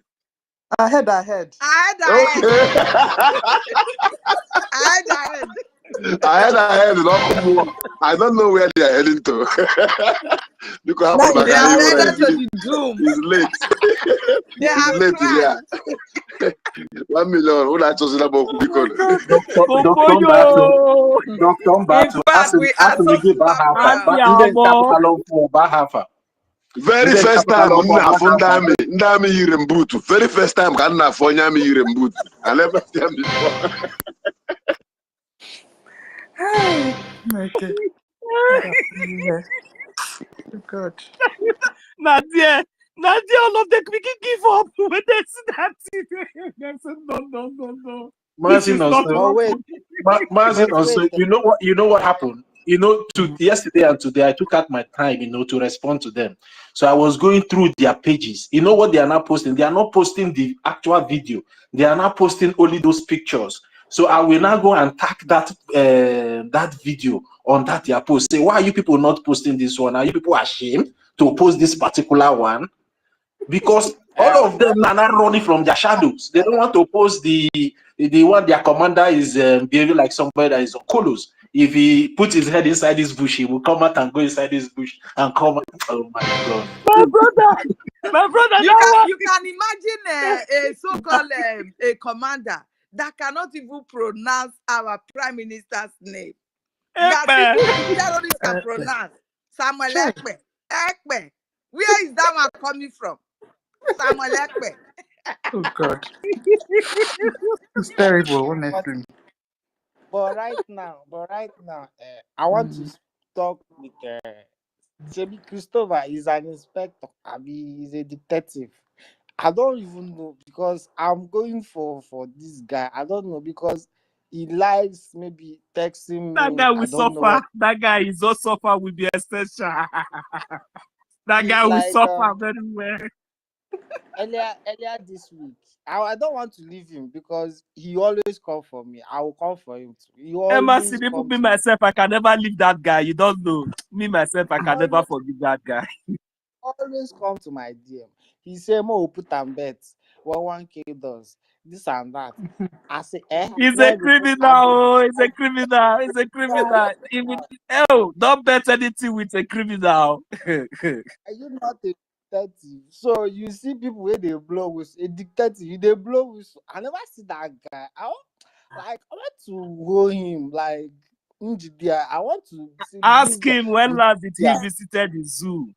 Ahead. Okay. Ahead. I don't know where they are heading to. Because they are headed to the doom. It's late. They have late, yeah. 1 million. Who like to see that book? Dr. Mbato, very first time Ndami Yirembutu. Very first time Kanafonyami Yirembutu. I never seen him before. Okay. Good. Nadia, all of them quickly give up when they see that. They said, no. Mazin also, you know what happened? Yesterday and today, I took out my time, to respond to them. So I was going through their pages. You know what they are now posting? They are not posting the actual video. They are now posting only those pictures. So I will now go and tag that video on that their post. Say, why are you people not posting this one? Are you people ashamed to post this particular one? Because all of them are not running from their shadows. They don't want to post the one their commander is behaving like somebody that is on colors. If he puts his head inside this bush, he will come out and go inside this bush and come out. Oh my God. My brother. You can imagine a so-called a commander that cannot even pronounce our prime minister's name. That people terrorists can pronounce. Samuel Ekpe. Where is that one coming from? Samuel Ekpe. Oh God. It's terrible, honestly. But right now, I want to talk with Sebi Christopher. Is an inspector. He's a detective. I don't even know because I'm going for this guy. I don't know because he likes maybe texting me. That guy will suffer. That guy is also suffer with the extension. That guy will suffer very well. Earlier this week, I don't want to leave him because he always come for me. I will come for him too. Me myself, I can never leave that guy. You don't know. Me myself, I can never forgive that guy. Always come to my DM. He say, "Mo put on bets. What 1K does this and that." I say, He's a criminal. He's a criminal. He's a criminal. Don't bet anything with a criminal. Are you not a detective? So you see people where they blow with a detective, they blow with. I never see that guy. I want to go him like I want to ask him when last did he visited the zoo.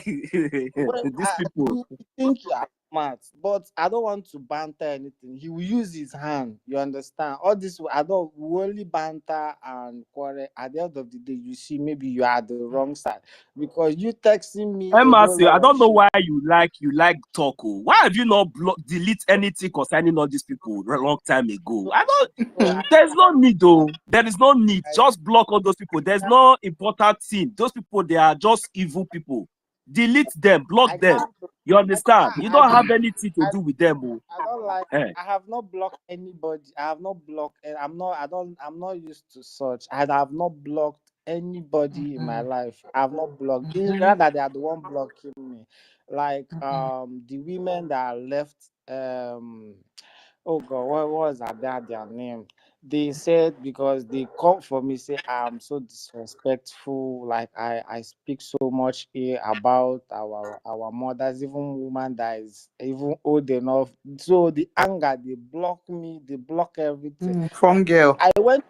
These people. You think you are smart, but I don't want to banter anything. He will use his hand. You understand? All this, I don't we only banter and quarrel. At the end of the day, you see, maybe you are the wrong side because you texting me a whole Emasi, I lot don't of know shit. why you like talk. Oh. Why have you not delete anything concerning all these people a long time ago? I don't. There's no need, though. There is no need. Just block all those people. There's no important thing. Those people, they are just evil people. Delete them, block them. You understand? You don't have anything to do with them. Oh. I don't like. Eh. I have not blocked anybody. I have not blocked. I'm not. I don't. I'm not used to such. I have not blocked anybody in my life. I have not blocked. Rather, they are the one blocking me. Like the women that are left. Oh God, what was that their name? They said because they come for me, say I'm so disrespectful, like I speak so much here about our mothers, even woman that is even old enough. So the anger, they block me, they block everything. Fun girl. I went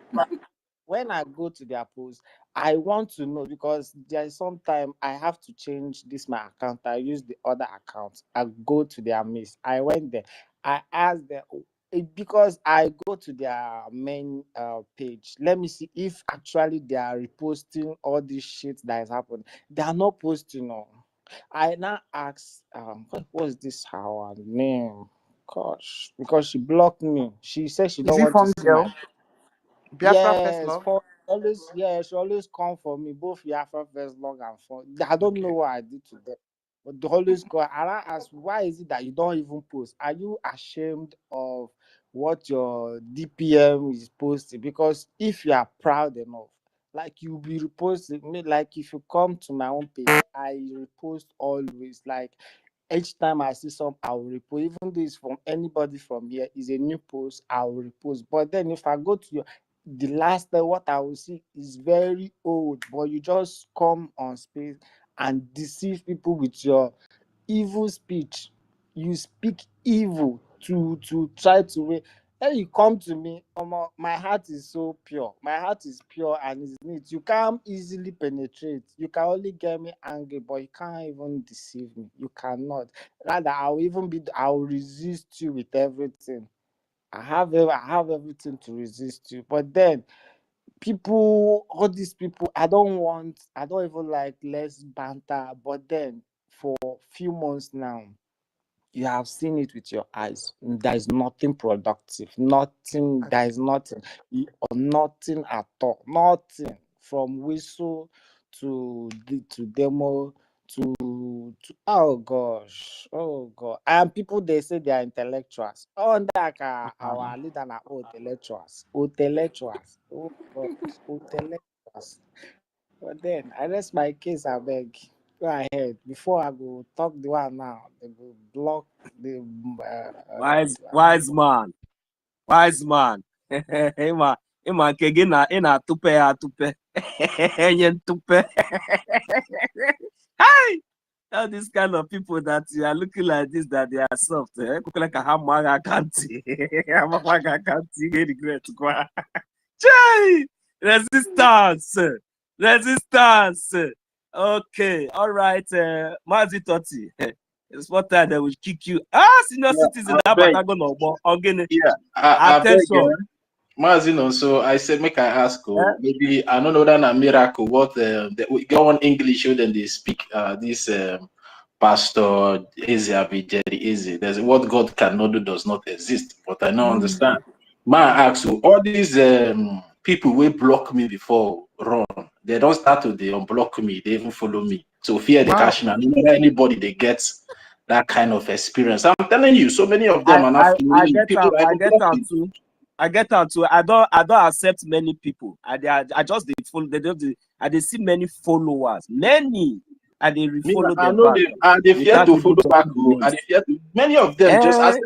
when I go to their post, I want to know because there is sometime I have to change this my account. I use the other account. I go to their miss. I went there. I asked them because I go to their main page. Let me see if actually they are reposting all this shit that is happening. They are not posting. No. I now ask, what was this our name? Gosh, because she blocked me. She said she Is don't it want to fun see girl? my Biafra first yes, love. for always she always come for me, both Biafra first log and for I don't know what I did to them. But they always call and I ask why is it that you don't even post? Are you ashamed of what your DPM is posting? Because if you are proud enough, like you'll be reposting me, like if you come to my own page, I repost always. Like each time I see some, I will repost. Even though it's from anybody from here, is a new post, I will repost. But then if I go to your the last what I will see is very old, but you just come on space and deceive people with your evil speech. You speak evil to try to win. Then you come to me, my heart is so pure. My heart is pure and is neat. You can't easily penetrate. You can only get me angry, but you can't even deceive me. You cannot. Rather, I'll resist you with everything. I have everything to resist you. But then all these people, I don't even like less banter. But then for few months now, you have seen it with your eyes. There is nothing productive, nothing, there is nothing, nothing at all, nothing from whistle to demo to oh gosh, and people they say they are intellectuals. Oh, that our leader na intellectuals, oh God, intellectuals. But then I rest my case, I beg. Go ahead. Before I go talk the one now, they go block the Wise man. Wise man. Ima kege na tupe. Yen tupe. Hey! All these kind of people that you are looking like this, that they are soft. Look like a hamaga kanti. Hamaga kanti. Regret. Jay! Resistance. Okay. All right. Mazi Toti. It's what time they will kick you. Senior citizen. I beg. I beg. Attention. Mazino, so I said, make I ask, maybe I don't know that a miracle. What we go on English, then they speak this Pastor Easy. There's what God cannot do does not exist, but I don't understand. I ask you, all these people will block me before run. They don't start to they unblock me. They even follow me. So fear the cash me. I don't know anybody they get that kind of experience. I'm telling you, so many of them are not I get people. I get out too. I don't accept many people. I just they follow. They see many followers. Many. And they follow I them know back. they fear to follow back. Many of them just ask,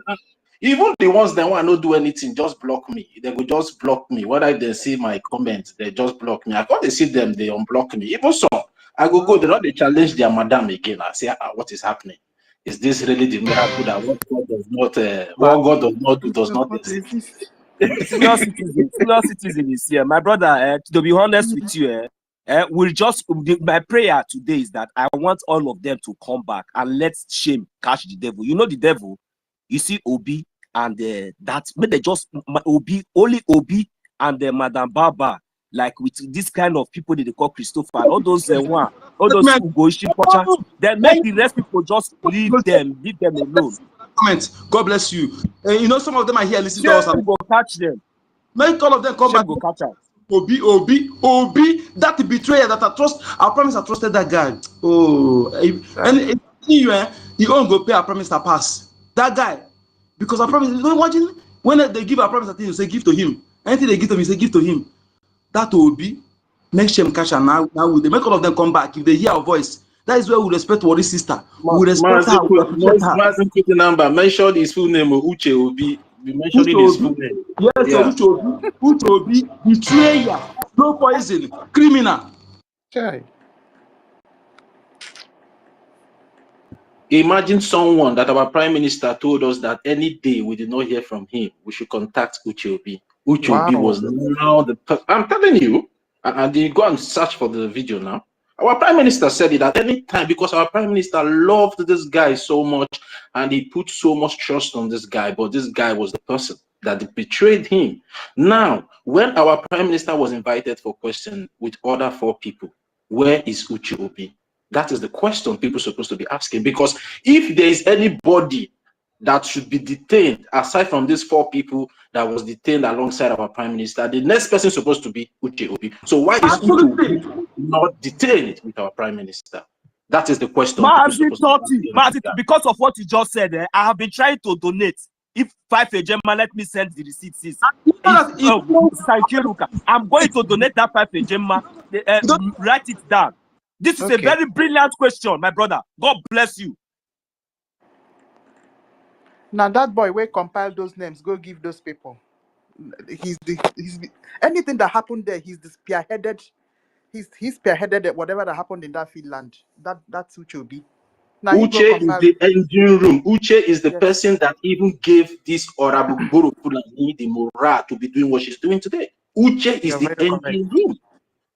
even the ones that want to do anything, just block me. They will just block me. Whether they see my comments, they just block me. I can't see them, they unblock me. Even so, I go, they not they challenge their madam again. I say, what is happening? Is this really the miracle that what God does not do does not exist? Senior citizen is here. My brother, to be honest with you, My prayer today is that I want all of them to come back and let shame catch the devil. You know the devil, you see Obi and that maybe just Obi, only Obi and Madam Baba, like with this kind of people that they call Christopher, all those all those Ugoishi Pocha, then make the rest people just leave them alone. God bless you. You know, some of them are here listening to us. Go catch them. Make all of them come back. Go catch us. Obi, that betrayer that I promise I trusted that guy. Oh, and you won't go pay. I promise I pass that guy because I promise. You know, imagine when they give a promise, I think you say give to him. Anything they give to me, say give to him. That Obi, make them catch and now they make all of them come back. If they hear our voice, that is where we respect Wari's sister. We respect her. We appreciate her. Number mention his full name. Uche Obi. We mentioned his full name. Yes, yeah. Uche Obi, betrayer, no poison, criminal. Okay. Imagine someone that our prime minister told us that any day we did not hear from him, we should contact Uche Obi. Uche Obi was now the person. I'm telling you, and you go and search for the video now. Our prime minister said it at any time because our prime minister loved this guy so much and he put so much trust on this guy, but this guy was the person that betrayed him. Now, when our prime minister was invited for question with other 4 people, where is Uche Obi? That is the question people are supposed to be asking, because if there is anybody that should be detained aside from these 4 people that was detained alongside our prime minister, the next person is supposed to be Uche Obi. So why is Uche Obi not detained with our prime minister? That is the question. Because of what you just said, I have been trying to donate. If 5 Ejema, let me send the receipts. Thank you, Luca. I'm going to donate that 5 Ejema. Write it down. This is a very brilliant question, my brother. God bless you. Now that boy will compile those names, go give those people. Anything that happened there, he's the spearheaded. He's spearheaded whatever that happened in that Finland. That's Uche Obi. Now Uche is the engine room. Uche is the person that even gave this Orabugoro Fulani the morale to be doing what she's doing today. Uche is the engine room.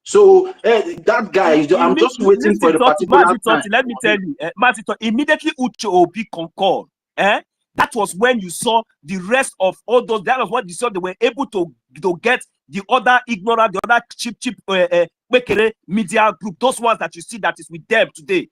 So that guy, I'm just waiting for the particular time. Let me tell you, immediately Uche Obi concurred. That was when you saw the rest of all those. That was what you saw. They were able to get the other ignorant, the other cheap media group. Those ones that you see that is with them today,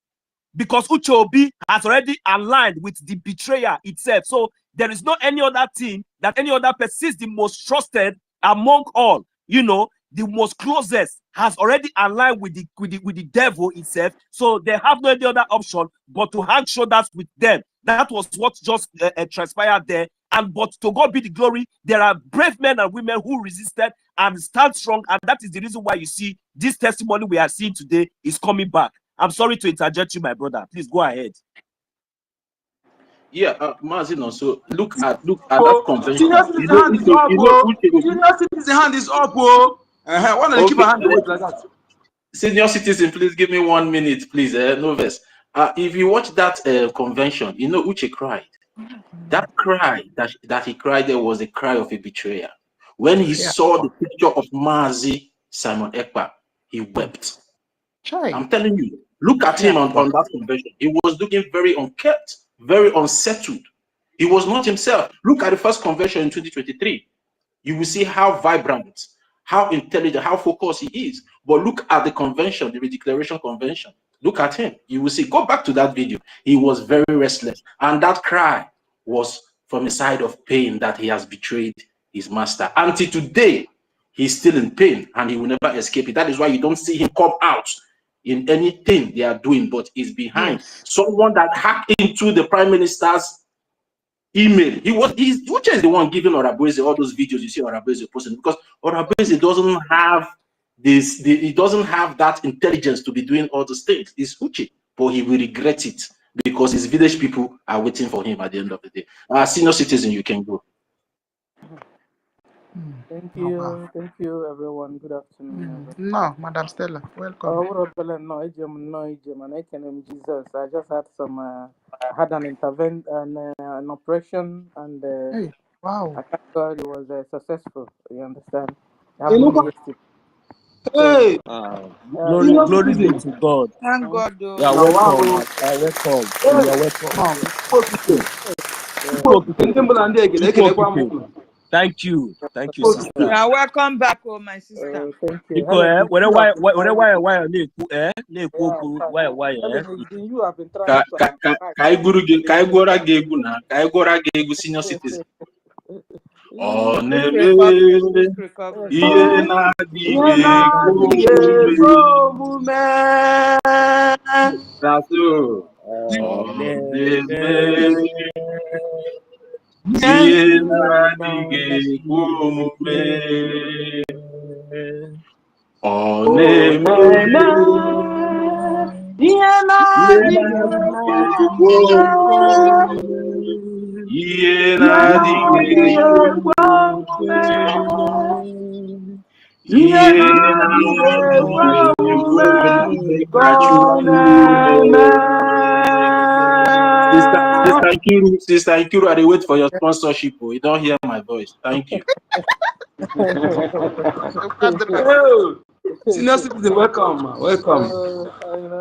because Uche Obi has already aligned with the betrayer itself. So there is no any other thing that any other person is the most trusted among all. You know, the most closest has already aligned with the devil itself. So they have no any other option but to hand shoulders with them. That was what just transpired there. But to God be the glory, there are brave men and women who resisted and stand strong. And that is the reason why you see this testimony we are seeing today is coming back. I'm sorry to interject you, my brother. Please go ahead. Yeah, Mazin, also look at that convention. Senior citizen hand is up. Why don't you keep a hand like that? Senior citizen, please give me 1 minute, please. Novice. If you watch that convention, you know Uche cried. That cry that he cried there was a cry of a betrayer. When he saw the picture of Mazi Simon Ekpa, he wept. I'm telling you, look at him on that convention. He was looking very unkept, very unsettled. He was not himself. Look at the first convention in 2023. You will see how vibrant, how intelligent, how focused he is. But look at the convention, the Redeclaration Convention. Look at him. You will see. Go back to that video. He was very restless. And that cry was from a side of pain that he has betrayed his master. Until today, he's still in pain and he will never escape it. That is why you don't see him come out in anything they are doing, but he's behind someone that hacked into the prime minister's email. Uche is the one giving Orabueze all those videos you see Orabueze posting, because Orabueze doesn't have he doesn't have that intelligence to be doing all those things. It's Uche, but he will regret it because his village people are waiting for him at the end of the day. Senior citizen, you can go. Thank you, everyone. Good afternoon. No, Madam Stella, welcome. Jesus. I just had had an operation, and wow, I thank God it was successful. You understand? Hey, Glory, senior glory be citizen. to God. Thank God, You are Now, though. welcome. wow. You are welcome. Hey, You are welcome. man, Chukwu okike, Chukwu ndị mbụ na ndị egede ekelekwa m okike. unu. Thank you. Thank you, Chukwu okike. You sister. are welcome back, oh my sister. Thank you. Because Helen, where you have why been why trying. na-ekwu Yeah, okwu fine. why Helen, it's been you have been trying Ka to ka ka hide. ka anyị gụrụ gị ka anyị gụọra gị egwu na ka anyị gụọra gị egwu senior citizen. Ọ Quick na-eme recovery, quick recovery. ihe na-adịghị Ihe ekwe na-adịghị ekwe omume. omume. That's all. Ọ na-eme ihe na-adịghị ekwe omume. Ọ na-eme Na-eme ihe na-adịghị ekwe omume. ihe Ihe na-adịghị na-adịghị ekwe ekwe omume. Ihe ihe na-adịghị ekwe na-adịghị ekwe omume omume ka ka ọ Chukwu na-eme. Sister Nkiru, I dey wait for your sponsorship. Oh, you don't hear my voice. Thank you. Oh, senior citizen, welcome, man. Welcome. You know,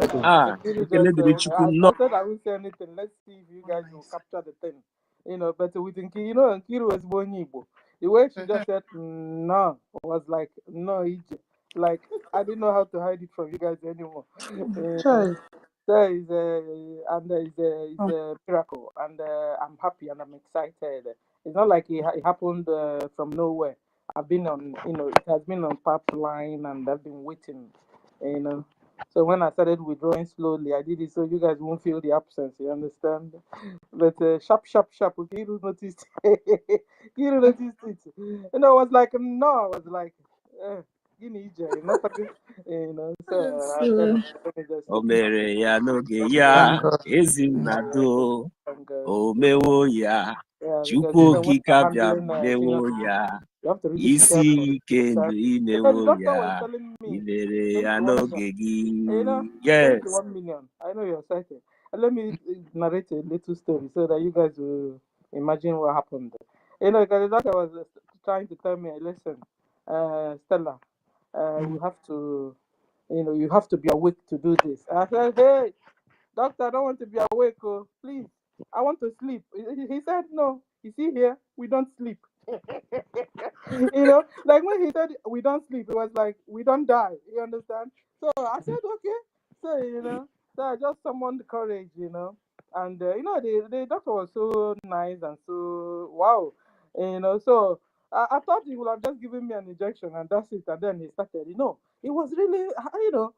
ekele dịrị Chukwu nnọọ. I said I won't say anything. Let's see if you guys will capture the thing. You know, but with Nkiru, you know, Nkiru was born Igbo. The way she just said no was like no, like I didn't know how to hide it from you guys anymore. So it's a miracle, and I'm happy and I'm excited. It's not like it happened from nowhere. I've been on, you know, it has been on pipeline, and I've been waiting, you know. So when I started withdrawing slowly, I did it so you guys won't feel the absence. You understand? But sharp. Okay, you noticed. You noticed it. You know, I was like, no, I was like, you know, you know. So I said, let me just O take it. mere ya n'oge ya, Ezinado, And o mewo ya, yeah, because Chukwu you know when okike you're abịa handling mewo senior, ya, you have to really be isi careful. ike ndụ Because the imewo doctor was ya, telling me imere ya 21 million. n'oge gị. You know, Yes. 21 million. I know you're excited. And let me narrate a little story so that you guys will imagine what happened. You know, because the doctor was trying to tell me, listen, Stella, we have to, you know, you have to be awake to do this. I said, hey, doctor, I don't want to be awake. Oh, please, I want to sleep. He said, no. You see here, we don't sleep. You know, like when he said we don't sleep, it was like we don't die. You understand? So I said, okay. So, you know, so I just summoned courage, you know. And, you know, the doctor was so nice and so, wow. You know, so I thought he would have just given me an injection and that's it. And then he started, you know, it was really, you know,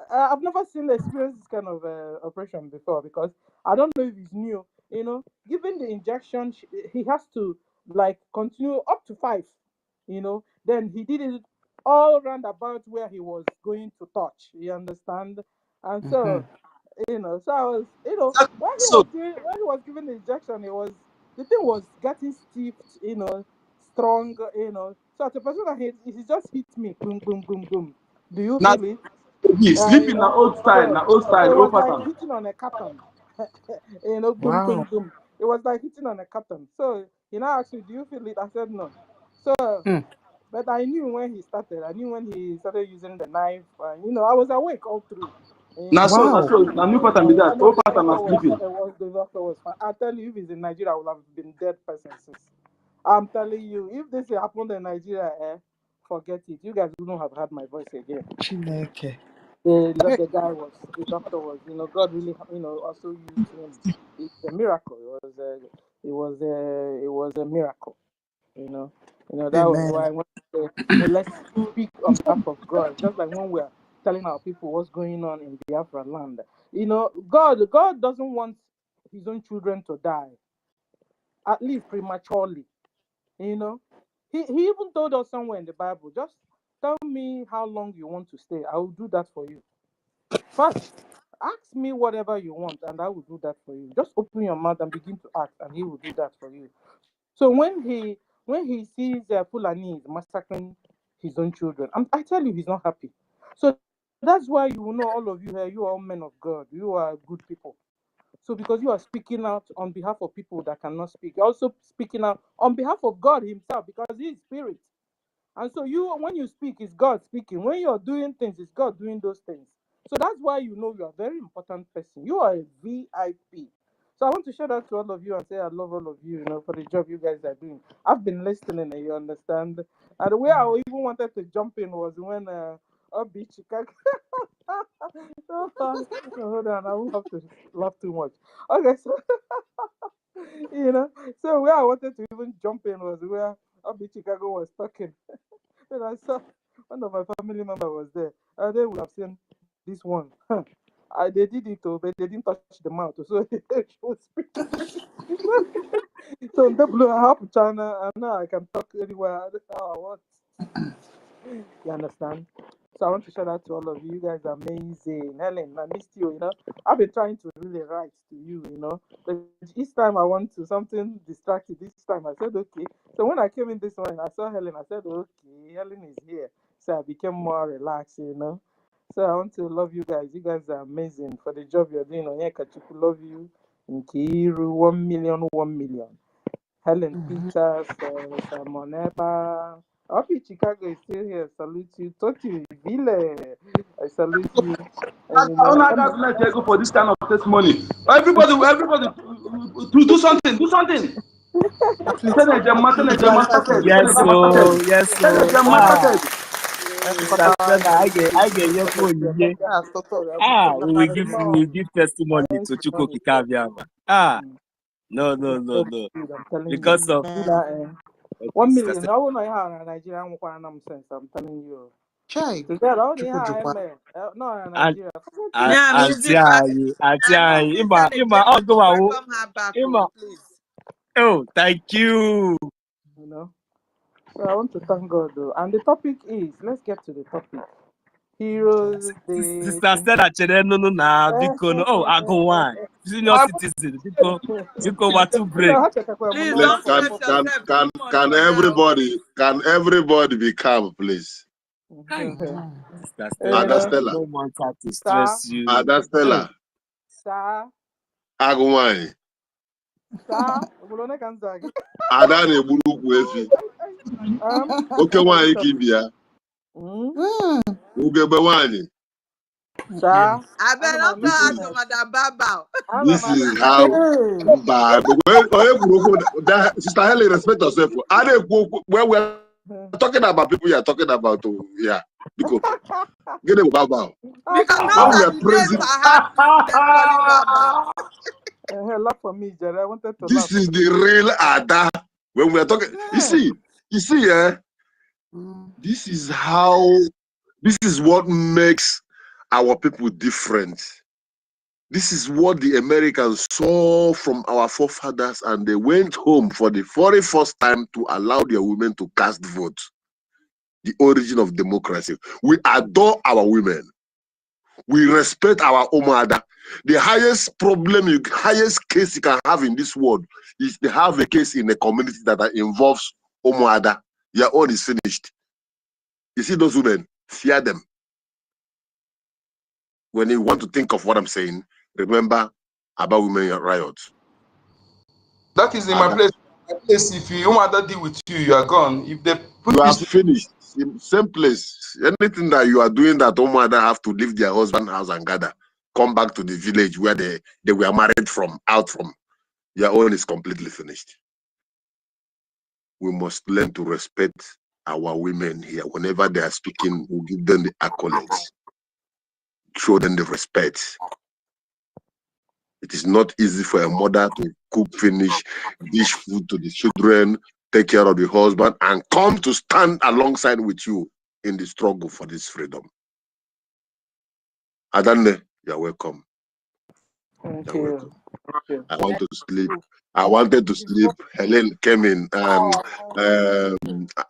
I've never experienced this kind of operation before because I don't know if it's new. You know, given the injection, he has to like continue up to 5. You know, then he did it all round about where he was going to touch. You understand? And so, you know, so I was, you know, So, when he was giving the injection, the thing was getting stiff. You know, strong. You know, so as a person that he just hit me, boom, boom, boom, boom. Do you now, feel it? You sleeping na know, old style, so it old was like pattern. hitting on a carton. You know, boom, Wow. boom, boom. It was like hitting on a carton. So he now asked me, "Do you feel it?" I said, "No." So, but I knew when he started. I knew when he started using the knife. You know, I was awake all through. You Now know, so, now new pattern be I that. know Old pattern na sleeping. the doctor was fine. I tell you, if he's in Nigeria, I would have been dead person since. I'm telling you, if this happened in Nigeria, forget it. You guys wouldn't have heard my voice again. Chineke. The doctor was, you know, God really, you know, also used him. It's a miracle. It was a miracle. You know, that was Amen. why I want to say, let's speak on behalf of God. Just like when we're telling our people what's going on in Biafra land. You know, God doesn't want his own children to die, at least prematurely. You know, he even told us somewhere in the Bible, just tell me how long you want to stay. I will do that for you. First, ask me whatever you want, and I will do that for you. Just open your mouth and begin to ask, and he will do that for you. So when he sees Fulani is massacring his own children, I tell you, he's not happy. So that's why you will know, all of you here, you are all men of God. You are good people. So because you are speaking out on behalf of people that cannot speak, you're also speaking out on behalf of God himself because he is spirit. And so when you speak, it's God speaking. When you're doing things, it's God doing those things. So that's why you know you're a very important person. You are a VIP. So I want to shout out to all of you and say I love all of you, for the job you guys are doing. I've been listening, and you understand. And the way I even wanted to jump in was when Obi Chicago. Hold on, I won't have to laugh too much. Okay, so so where I wanted to even jump in was where Obi Chicago was talking. And I saw one of my family members was there. And they would have seen this one. They did it, but they didn't touch the mouth. So she was speaking. So in the blue, I have China, and now I can talk anywhere how I want. You understand? So I want to shout out to all of you. You guys are amazing. Helen, I missed you, I've been trying to really write to you, But each time I want to something distracted, this time I said, okay. So when I came in this morning, I saw Helen. I said, okay, Helen is here. So I became more relaxed, So I want to love you guys. You guys are amazing for the job you're doing. Onyekachuku, love you. Nkiru, 1 million, 1 million. Helen Peters, Simon Eba. Happy Chicago is still here. Salute you. Toti Ville, I salute you. And Government go for this kind of testimony. Everybody, do something. Do something. Yes, so yes, so Sister Stella, I get your phone. We will give testimony to Chuko Kikaviama. No. Because of 1 million. I won't know how Nigeria sense. I'm telling you. Chai. No, Nigeria. Oh, thank you. So I want to thank God though. And the topic is, let's get to the topic. Heroes. Sister Stella Chereno na Bikono. Oh, I go one. Senior citizen. Biko what to break. Please Please, don't stress yourself. can everybody be calm, please? Sister Stella, Adastella. no one have to stress you. Adastella. Sir. Agumai. Sir. Adane Buluku Efi. Okay, why Ikibia? Ugebe wani. Sir. I better not talk to Madam Baba. This is how bad. Sister Helen, respect yourself. When we're talking about people you are talking about, yeah. Because get it Baba. Because When we are praising, laugh for me, Jerry. I wanted to this is the real Ada. When we are talking, you see, this is what makes our people different. This is what the Americans saw from our forefathers, and they went home for the very first time to allow their women to cast votes. The origin of democracy. We adore our women. We respect our Omada. The highest case you can have in this world is to have a case in a community that involves Omada. Your own is finished. You see those women, fear them. When you want to think of what I'm saying, remember about women riots. That is in my place. If you want to deal with you, you are gone. If they put you are finished. Same place. Anything that you are doing that Omada have to leave their husband's house and gather, come back to the village where they were married from, your own is completely finished. We must learn to respect our women here. Whenever they are speaking, we give them the accolades. Show them the respect. It is not easy for a mother to cook, finish, dish food to the children, take care of the husband, and come to stand alongside with you in the struggle for this freedom. Adane, you're welcome. Thank you. I want to sleep. I wanted to sleep. Helen came in and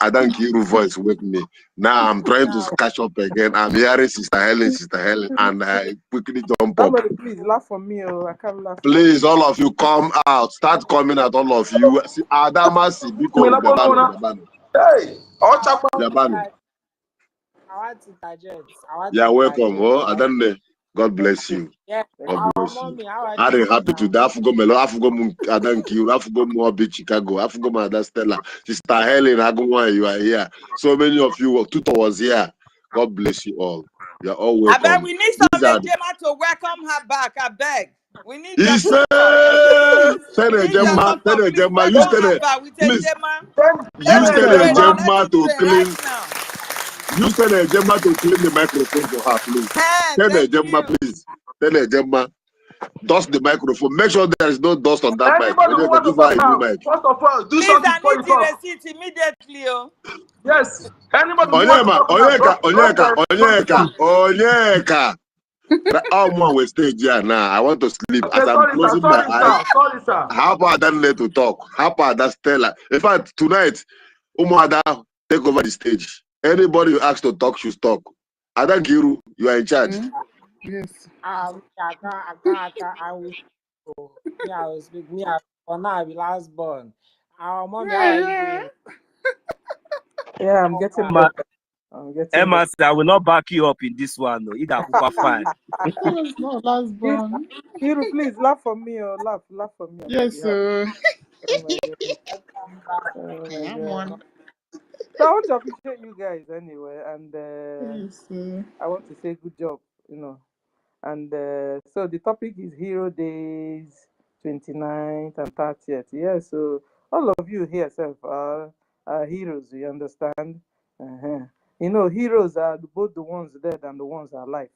Adankiru voice with me. Now I'm trying to catch up again. I'm hearing Sister Helen, and I quickly jump up. Somebody please laugh for me. I can't laugh. Please, all of you come out. Start coming out, all of you. Adamasi, because hey, you're welcome. Oh, Adane. God bless you. Yeah, God our bless you. mommy, how are I'm you happy to now? the Afugo Melo, Afugo Adanki, Afugo Mobi Chicago, Afugo Mada Stella, Sister Helen Agumwa, you are here. So many of you, Tuto was here. God bless you all. You're all I beg welcome. we need These some are Ejema to welcome her back. I beg. We need he that said, we need Tell just some please Ejema, welcome her back with please, Ejema. Let use it Tell rain. Oh, let Ejema it to rain right clean, now. use Tell Ejema to clean the microphone for her, please. Hey, Tell thank Ejema, you. please. Tell Ejema. Dust the microphone. Make sure there is no dust on that mic. Anybody And who you can want to give her talk a new now, mic. first of all, do Please, something I before need you the talk. receipt immediately. Oh. Yes. Anybody who want to Onyeka, talk now, Onyeka. Oh, man, we stay here now. I want to sleep. Okay, As I'm sorry, sir. closing my Sorry, eyes, sir. Sorry, sir. how about that let to talk? How about that Stella? In fact, tonight, Umuada take over the stage. Anybody who asks to talk should talk. Adan Kiru, you are in charge. Yes. I can't, I will go. Me, I will speak. Me, for now, I be last born. Our mommy, how are you doing? Yeah, I'm getting Emma, better. I'm getting Emma, better. I will not back you up in this one. No, either fine. Yes, no, last born. Kiru, please laugh for me or laugh for me on my Yes, behalf. sir. Oh my goodness. Oh I my am god. one. So I want to appreciate you guys anyway, and Yes, sir. I want to say good job, you know. And so the topic is Hero Days 29th and 30th. Yeah, so all of you here self are heroes, you understand? Uh-huh. You know, heroes are both the ones dead and the ones alive.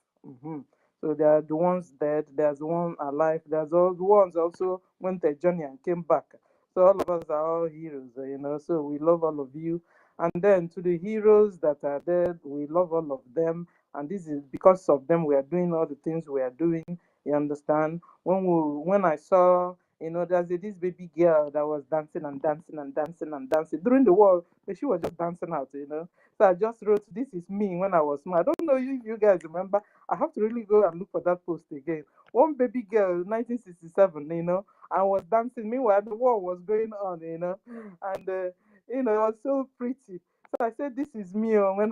So there are the ones dead, there's one alive, there's all the ones also went a journey and came back. So all of us are all heroes, you know, so we love all of you. And then to the heroes that are dead, we love all of them, and this is because of them we are doing all the things we are doing. You understand? When I saw, you know, there's this baby girl that was dancing and dancing and dancing and dancing during the war, but she was just dancing out, you know. So I just wrote, "This is me when I was small." I don't know if you guys remember. I have to really go and look for that post again. One baby girl, 1967, you know, I was dancing. Meanwhile, the war was going on, you know, and you know, it was so pretty. So I said, "This is me when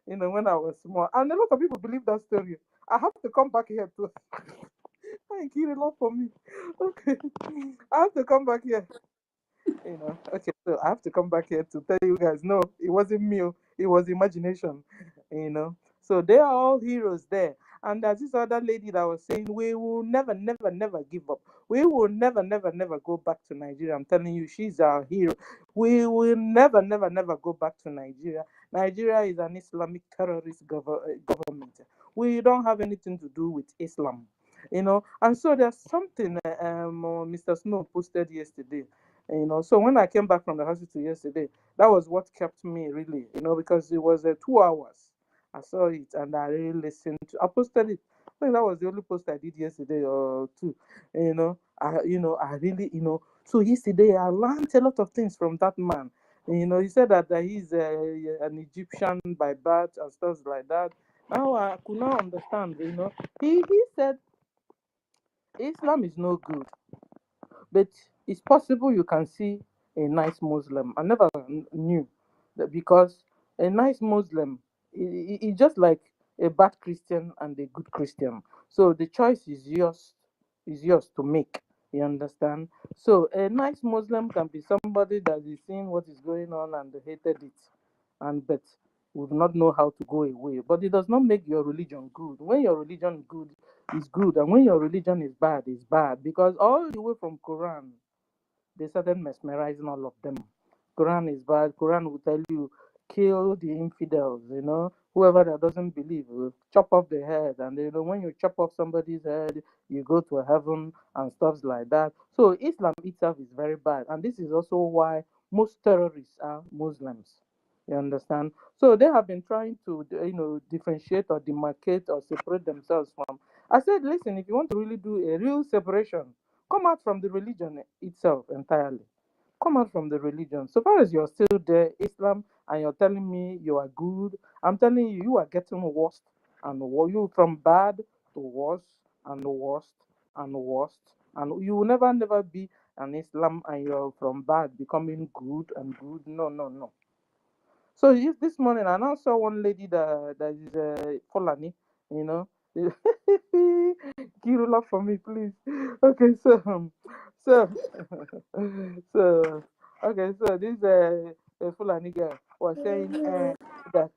when I was small." And a lot of people believe that story. I have to come back here to thank you a lot for me. Okay. I have to come back here. Okay, so I have to come back here to tell you guys, no, it wasn't me, it was imagination, you know. So they are all heroes there. And there's this other lady that was saying, we will never, never, never give up. We will never, never, never go back to Nigeria. I'm telling you, she's our hero. We will never, never, never go back to Nigeria. Nigeria is an Islamic terrorist government. We don't have anything to do with Islam, you know. And so there's something Mr. Snow posted yesterday. So when I came back from the hospital yesterday, that was what kept me really, because it was 2 hours. I saw it and I really listened to. I posted it. I think that was the only post I did yesterday or two. I really, So yesterday I learned a lot of things from that man. He said that he's an Egyptian by birth and stuff like that. Now I could not understand. He said Islam is no good. But it's possible you can see a nice Muslim. I never knew that, because a nice Muslim is just like a bad Christian and a good Christian. So the choice is yours to make. You understand? So a nice Muslim can be somebody that is seeing what is going on and hated it, and but would not know how to go away. But it does not make your religion good. When your religion is good, and when your religion is bad, it's bad. Because all the way from Quran, they started mesmerizing all of them. Quran is bad. Quran will tell you, kill the infidels, whoever that doesn't believe, will chop off the head. And when you chop off somebody's head, you go to heaven and stuff like that. So Islam itself is very bad. And this is also why most terrorists are Muslims. You understand? So they have been trying to, differentiate or demarcate or separate themselves from. I said, listen, if you want to really do a real separation, come out from the religion itself entirely. Come out from the religion. So far as you're still there, Islam, and you're telling me you are good, I'm telling you, you are getting worse and worse. You from bad to worse and worse and worse. And you will never, never be an Islam and you're from bad becoming good and good. No, no, no. So this morning, I now saw one lady that is Fulani, Kiru, laugh for me, please. Okay, so so so okay, so this Fulani guy was saying that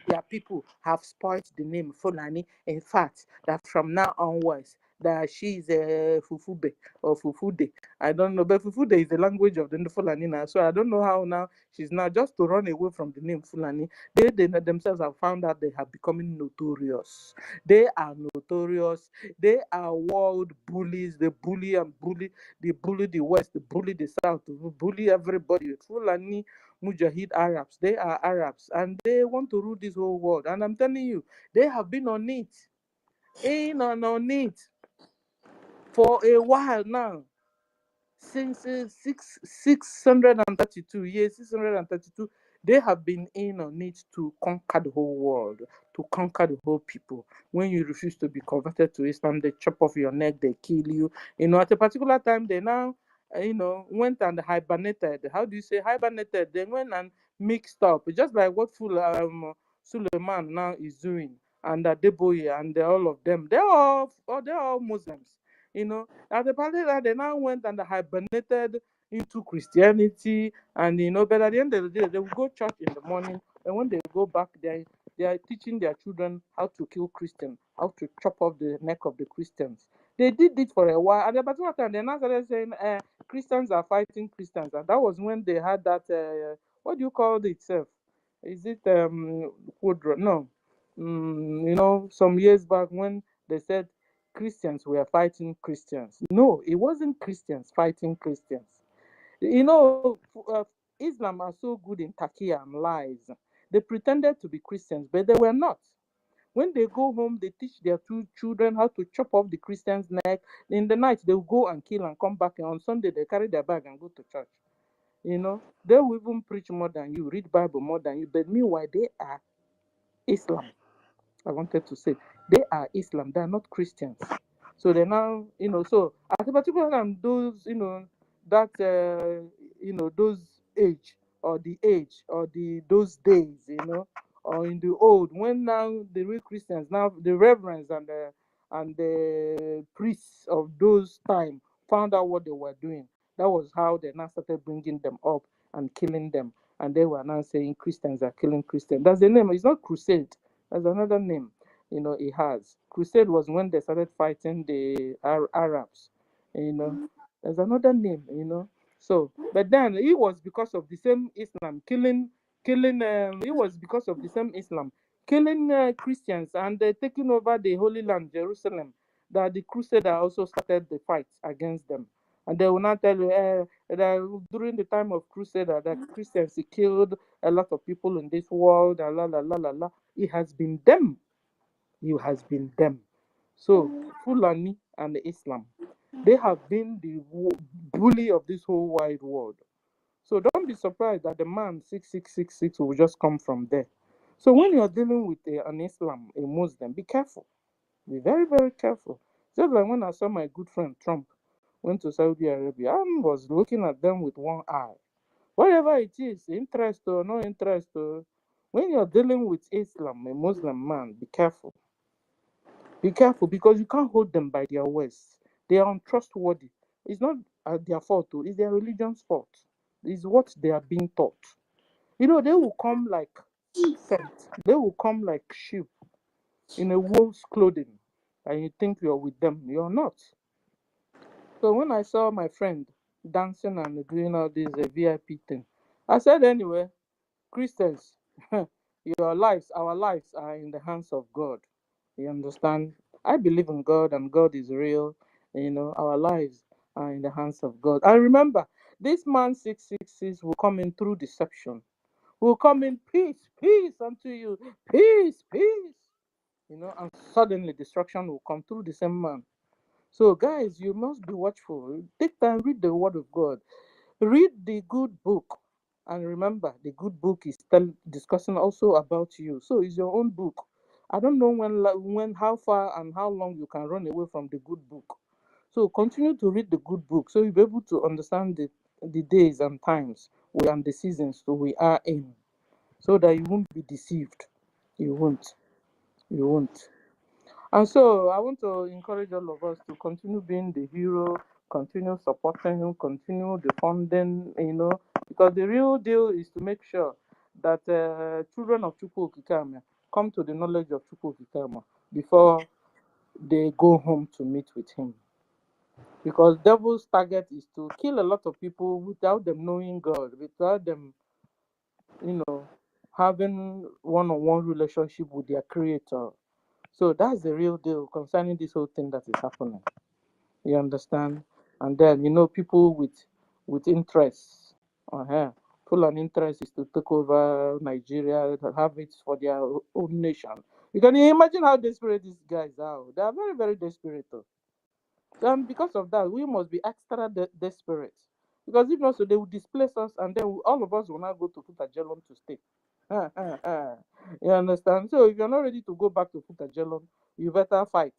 their people have spoiled the name Fulani. In fact, that from now onwards, that she is a Fufube or Fufude. I don't know, but Fufude is the language of the Fulani now. So I don't know how now she's now just to run away from the name Fulani. They themselves have found out they have becoming notorious. They are notorious. They are world bullies. They bully and bully. They bully the West. They bully the South. They bully everybody. Fulani Mujahid Arabs. They are Arabs and they want to rule this whole world. And I'm telling you, they have been on it, on it for a while now. Since 632 years, 632, they have been in on it to conquer the whole world, to conquer the whole people. When you refuse to be converted to Islam, they chop off your neck, they kill you. At a particular time, they now, went and hibernated. How do you say hibernated? They went and mixed up, just like what Suleiman now is doing, and Deboye and all of them. They're all Muslims. At the party that they now went and hibernated into Christianity, and but at the end of the day, they will go church in the morning, and when they go back, they are teaching their children how to kill Christians, how to chop off the neck of the Christians. They did it for a while. At the particular time, they now started saying, Christians are fighting Christians, and that was when they had that what do you call it itself? Is it no? Some years back when they said Christians were fighting Christians. No, it wasn't Christians fighting Christians. Islam are so good in taqiyya and lies. They pretended to be Christians, but they were not. When they go home, they teach their two children how to chop off the Christian's neck. In the night, they will go and kill and come back. And on Sunday, they carry their bag and go to church. They will even preach more than you, read Bible more than you. But meanwhile, they are Islam. I wanted to say they are Islam. They are not Christians. So they now, so at a particular time, those, that, those age or the age or those days, or in the old, when now the real Christians, now the reverends and the priests of those time found out what they were doing. That was how they now started bringing them up and killing them. And they were now saying Christians are killing Christians. That's the name. It's not crusade. That's another name. It has. Crusade was when they started fighting the Arabs. There's another name. So, but then it was because of the same Islam killing. It was because of the same Islam killing Christians and taking over the Holy Land, Jerusalem, that the Crusader also started the fight against them. And they will not tell you that during the time of Crusader, that Christians killed a lot of people in this world. La la la la la. It has been them. It has been them. So Fulani and Islam, they have been the bully of this whole wide world. So don't be surprised that the man 6666 will just come from there. So when you're dealing with an Islam, a Muslim, be careful. Be very, very careful. Just like when I saw my good friend Trump went to Saudi Arabia, I was looking at them with one eye. Whatever it is, interest or no interest, when you're dealing with Islam, a Muslim man, be careful. Be careful because you can't hold them by their words. They are untrustworthy. It's not their fault, though. It's their religion's fault. It's what they are being taught. They will come like scent. They will come like sheep in a wolf's clothing, and you think you're with them. You're not. So when I saw my friend dancing and doing all this VIP thing, I said, anyway, Christians, our lives are in the hands of God. You understand? I believe in God and God is real. Our lives are in the hands of God. And remember, this man 666 will come in through deception. Will come in peace, peace unto you, peace, peace. And suddenly destruction will come through the same man. So guys, you must be watchful. Take time, read the word of God. Read the good book. And remember, the good book is discussing also about you. So it's your own book. I don't know when, how far and how long you can run away from the good book. So continue to read the good book so you'll be able to understand the days and times and the seasons we are in, so that you won't be deceived. You won't. You won't. And so I want to encourage all of us to continue being the hero, continue supporting him, continue the funding, because the real deal is to make sure that children of Chukwu Okikame come to the knowledge of Chukwu Okikame before they go home to meet with him. Because devil's target is to kill a lot of people without them knowing God, without them, having one-on-one relationship with their creator. So that's the real deal concerning this whole thing that is happening. You understand? And then, people with interests, full on interest is to take over Nigeria, have it for their own nation. You can imagine how desperate these guys are. They are very, very desperate. And because of that, we must be extra desperate. Because if not, so they will displace us, and then all of us will now go to Futajelon to stay. You understand? So if you're not ready to go back to Futajelon, you better fight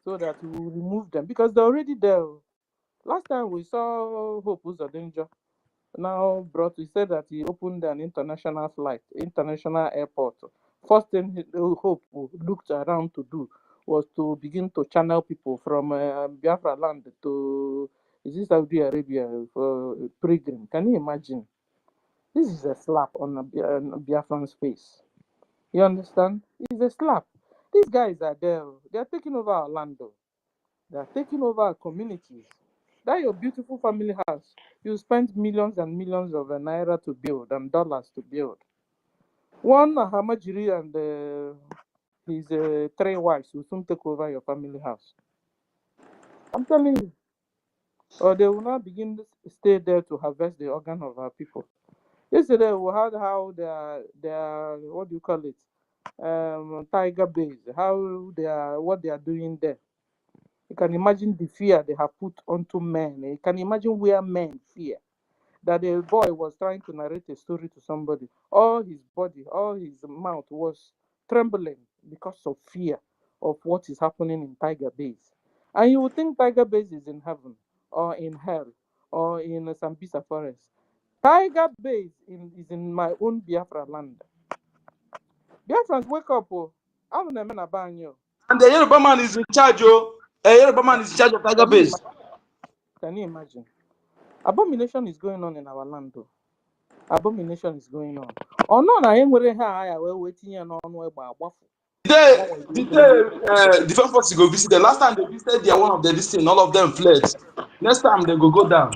so that we will remove them, because they're already there. Last time we saw Hope Uzodinjo now he said that he opened an international airport. First thing Hope looked around to do was to begin to channel people from Biafra land to Saudi Arabia for pilgrim. Can you imagine? This is a slap on a Biafran's face. You understand? It's a slap. These guys are there. They are taking over our land. They are taking over our communities. That your beautiful family house, you spent millions and millions of naira to build and dollars to build. One Hamajiri and his 3 wives will soon take over your family house. I'm telling you. Or they will now begin to stay there to harvest the organ of our people. Yesterday we heard how they are what do you call it? Tiger base, what they are doing there. You can imagine the fear they have put onto men. You can imagine where men fear. That the boy was trying to narrate a story to somebody. All his body, all his mouth was trembling because of fear of what is happening in Tiger Base. And you would think Tiger Base is in heaven or in hell or in Sambisa Forest. Tiger Base is in my own Biafra land. Biafrans, wake up. I'm not a banyo. And the Yoruba man is in charge, A Yoruba man is in charge of Tiger Base. Can you imagine? Abomination is going on in our land, though. Abomination is going on. Oh no, I ain't waiting here. We're waiting here on The defense forces go visit. The last time they visited, they are one of the listing. All of them fled. Next time they go down.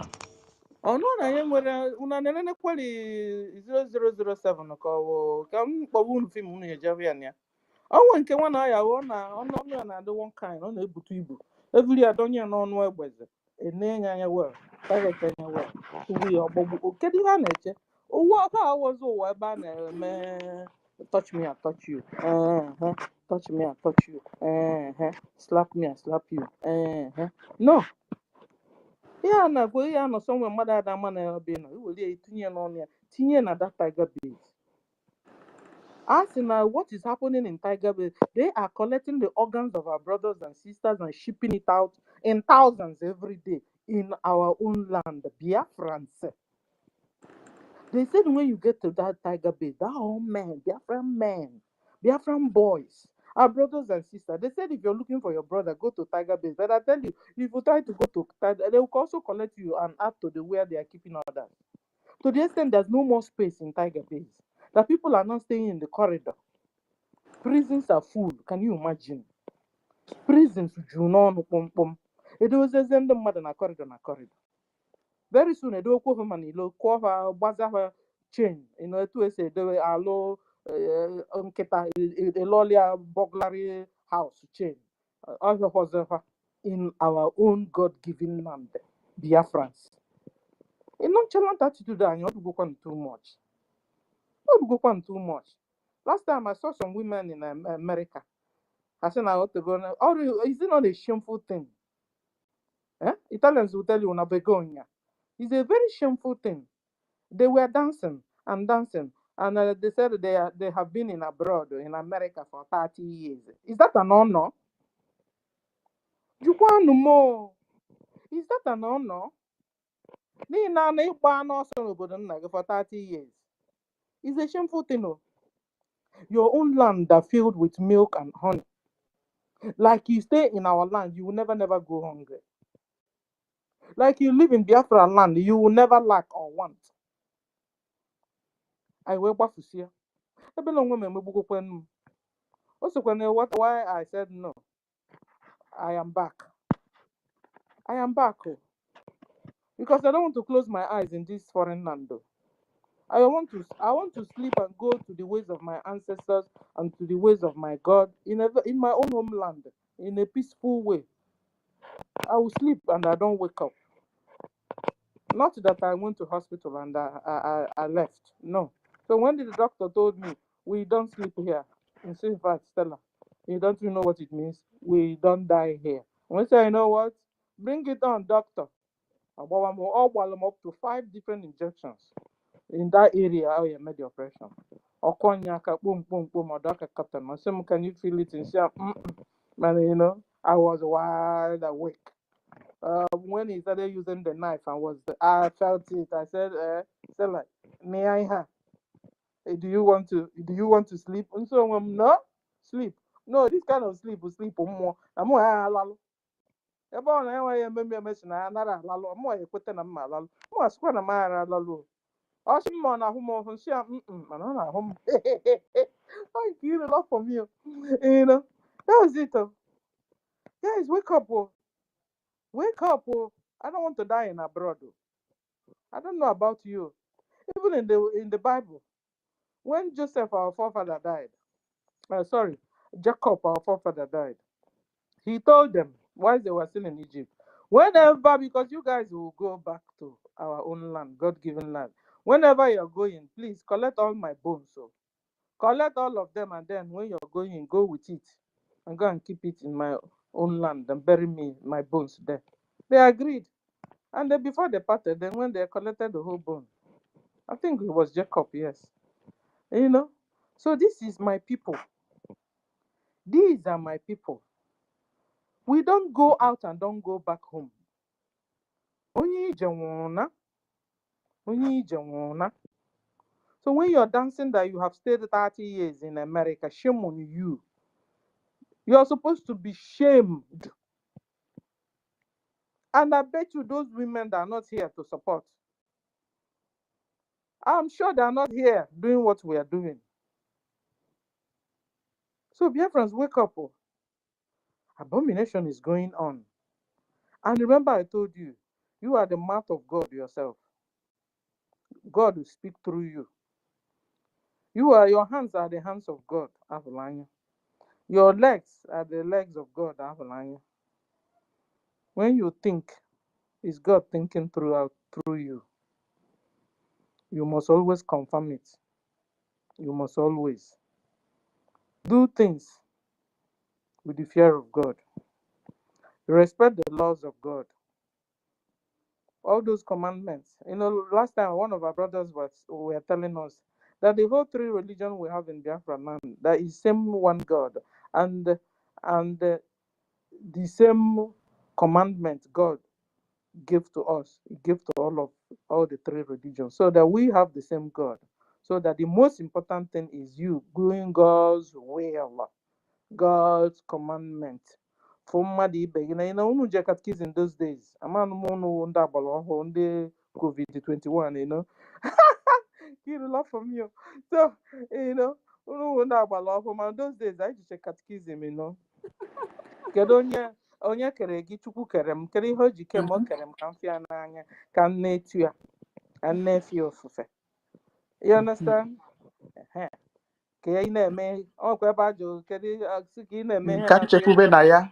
Oh no, I ain't waiting. Una nene kweli 0007 ko kam kpọbun film unu ejavi anya. Oh nke nwa na ya ọnụ na do one kind ọ na-ebutu ibu. Every adonye n'ọnụ egbeze. Enenya anya well. Target anya well. Tubu ya ọgbọgbu. Kedu ihe a na-eche? Ụwa ka awozu ụwa ebe a na-eme touch me, I touch you. Touch me, I touch you. Slap me, I slap you. No. Yeah, na go ya no somewhere mother that man be no. You will tinye n'ọnụ ya. Tinye na that Tiger Base. As in what is happening in Tiger Base, they are collecting the organs of our brothers and sisters and shipping it out in thousands every day in our own land, Biafrans. They said when you get to that Tiger Base, that all men, Biafran boys, our brothers and sisters, they said if you're looking for your brother, go to Tiger Base. But I tell you, if you try to go to Tiger, they will also collect you and add to the where they are keeping others. To the extent there's no more space in Tiger Base. That people are not staying in the corridor. Prisons are full. Can you imagine? Prisons, it was a send them mother na corridor. Very soon, do ko man ilo ko baza chain. To say they were allow a lolia burglary house chain. In our own God-given land, Biafrans. A nonchalant attitude and you go on too much. Not go on too much. Last time I saw some women in America. I said I ought to go. Or is it not a shameful thing? Italians will tell you on a begonia. It's a very shameful thing. They were dancing and dancing, and they said they have been in abroad in America for 30 years. Is that an honor? You want to know? Is that an honor? For 30 years. It's a shameful thing. Your own land are filled with milk and honey. Like you stay in our land, you will never go hungry. Like you live in Biafra land, you will never lack or want. I will bafusia. Also, why I said no, I am back. I am back. Because I don't want to close my eyes in this foreign land. I want to sleep and go to the ways of my ancestors and to the ways of my God in my own homeland in a peaceful way. I will sleep and I don't wake up. Not that I went to hospital and I left. No. So when the doctor told me we don't sleep here, in fact, Stella, you don't even know what it means. We don't die here. When I say, you know what? Bring it on, doctor. I bought them up to 5 different injections in that area. How you made the operation? Okonyaka, boom, boom, boom, or doctor captain. I said, can you feel it? And say, man, you know, I was wide awake. When he started using the knife I felt it. I said, Stella, may I have? Do you want to sleep? And so no, sleep. No, this kind of sleep will sleep more. I'm more halal. About an hour, maybe a message. Another halal. More equated than my halal. More square than my halal. Oshimon, a home of sham. Manana home. Thank you a lot from you. You know, that was it. Guys, wake up. Wake up. I don't want to die in abroad. I don't know about you. Even in the Bible, when Joseph, our forefather, died, Jacob, our forefather, died, he told them, while they were still in Egypt, whenever, because you guys will go back to our own land, God-given land, whenever you're going, please collect all my bones. So collect all of them, and then when you're going, go with it and go and keep it in my own land and bury my bones there. They agreed. And then before they parted, then when they collected the whole bone, I think it was Jacob, yes. You know? So this is my people. These are my people. We don't go out and don't go back home. Onye ije nwụrụ. So when you're dancing that you have stayed 30 years in America, shame on you. You're supposed to be shamed. And I bet you those women that are not here to support, I'm sure they're not here doing what we are doing. So Biafrans, wake up. Abomination is going on. And remember, I told you, you are the mouth of God yourself. God will speak through you. Your hands are the hands of God, Avalanya. Your legs are the legs of God, Avalanya. When you think, it's God thinking through you. You must always confirm it. You must always do things with the fear of God. Respect the laws of God. All those commandments. You know, last time one of our brothers were telling us that the whole 3 religions we have in Biafra land, that is same one God, and the same commandment God gave to us, He gave to all the 3 religions, so that we have the same God. So that the most important thing is you doing God's will, God's commandment. For mmadụ ibe gị na unu je catechism those days. Amanụ m unu ndị agbara ọhụụ, ndị COVID-21, you know. You laugh from you. So, you know, unu ndị agbara ọhụụ, man, those days I just catechism, you know. Kedu onye kere gị? Chukwu kere m. Kedu ihe o ji ke m? O kere m ka m fịa n'anya, ka m na-etu ya, ka m na-efe ofufe. You understand? Ka ị na-eme ọkwa ebe ajụ, kedu ka ị na-eme ihe Ka nchekwube na ya.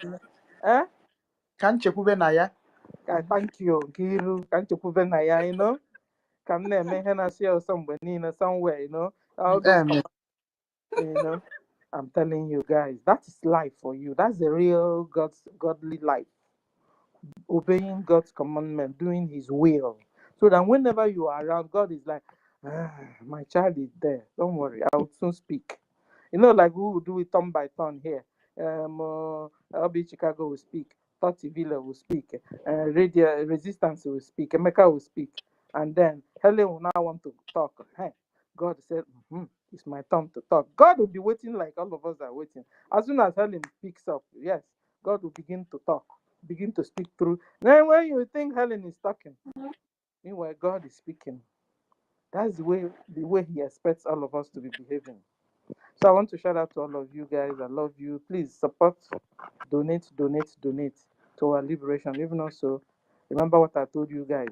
Ka nchekwube na ya. Thank you, Nkiru. Ka nchekwube na ya, you know. Ka m na-eme ihe na-asị ya ọsọ mgbe niile, somewhere, you know. All those you know. I'm telling you guys, that is life for you. That's the real godly life. Obeying God's commandment, doing His will. So that whenever you are around, God is like, my child is there. Don't worry, I will soon speak. You know, like we will do it turn by turn here. LB Chicago will speak. Toti Villa will speak. Radio Resistance will speak. Emeka will speak. And then Helen will now want to talk. Hey, God said, It's my turn to talk. God will be waiting like all of us are waiting. As soon as Helen picks up, yes, God will begin to talk, begin to speak through. Then when you think Helen is talking, meanwhile God is speaking. That's the way He expects all of us to be behaving. So I want to shout out to all of you guys. I love you. Please support, donate to our liberation. Even also, remember what I told you guys.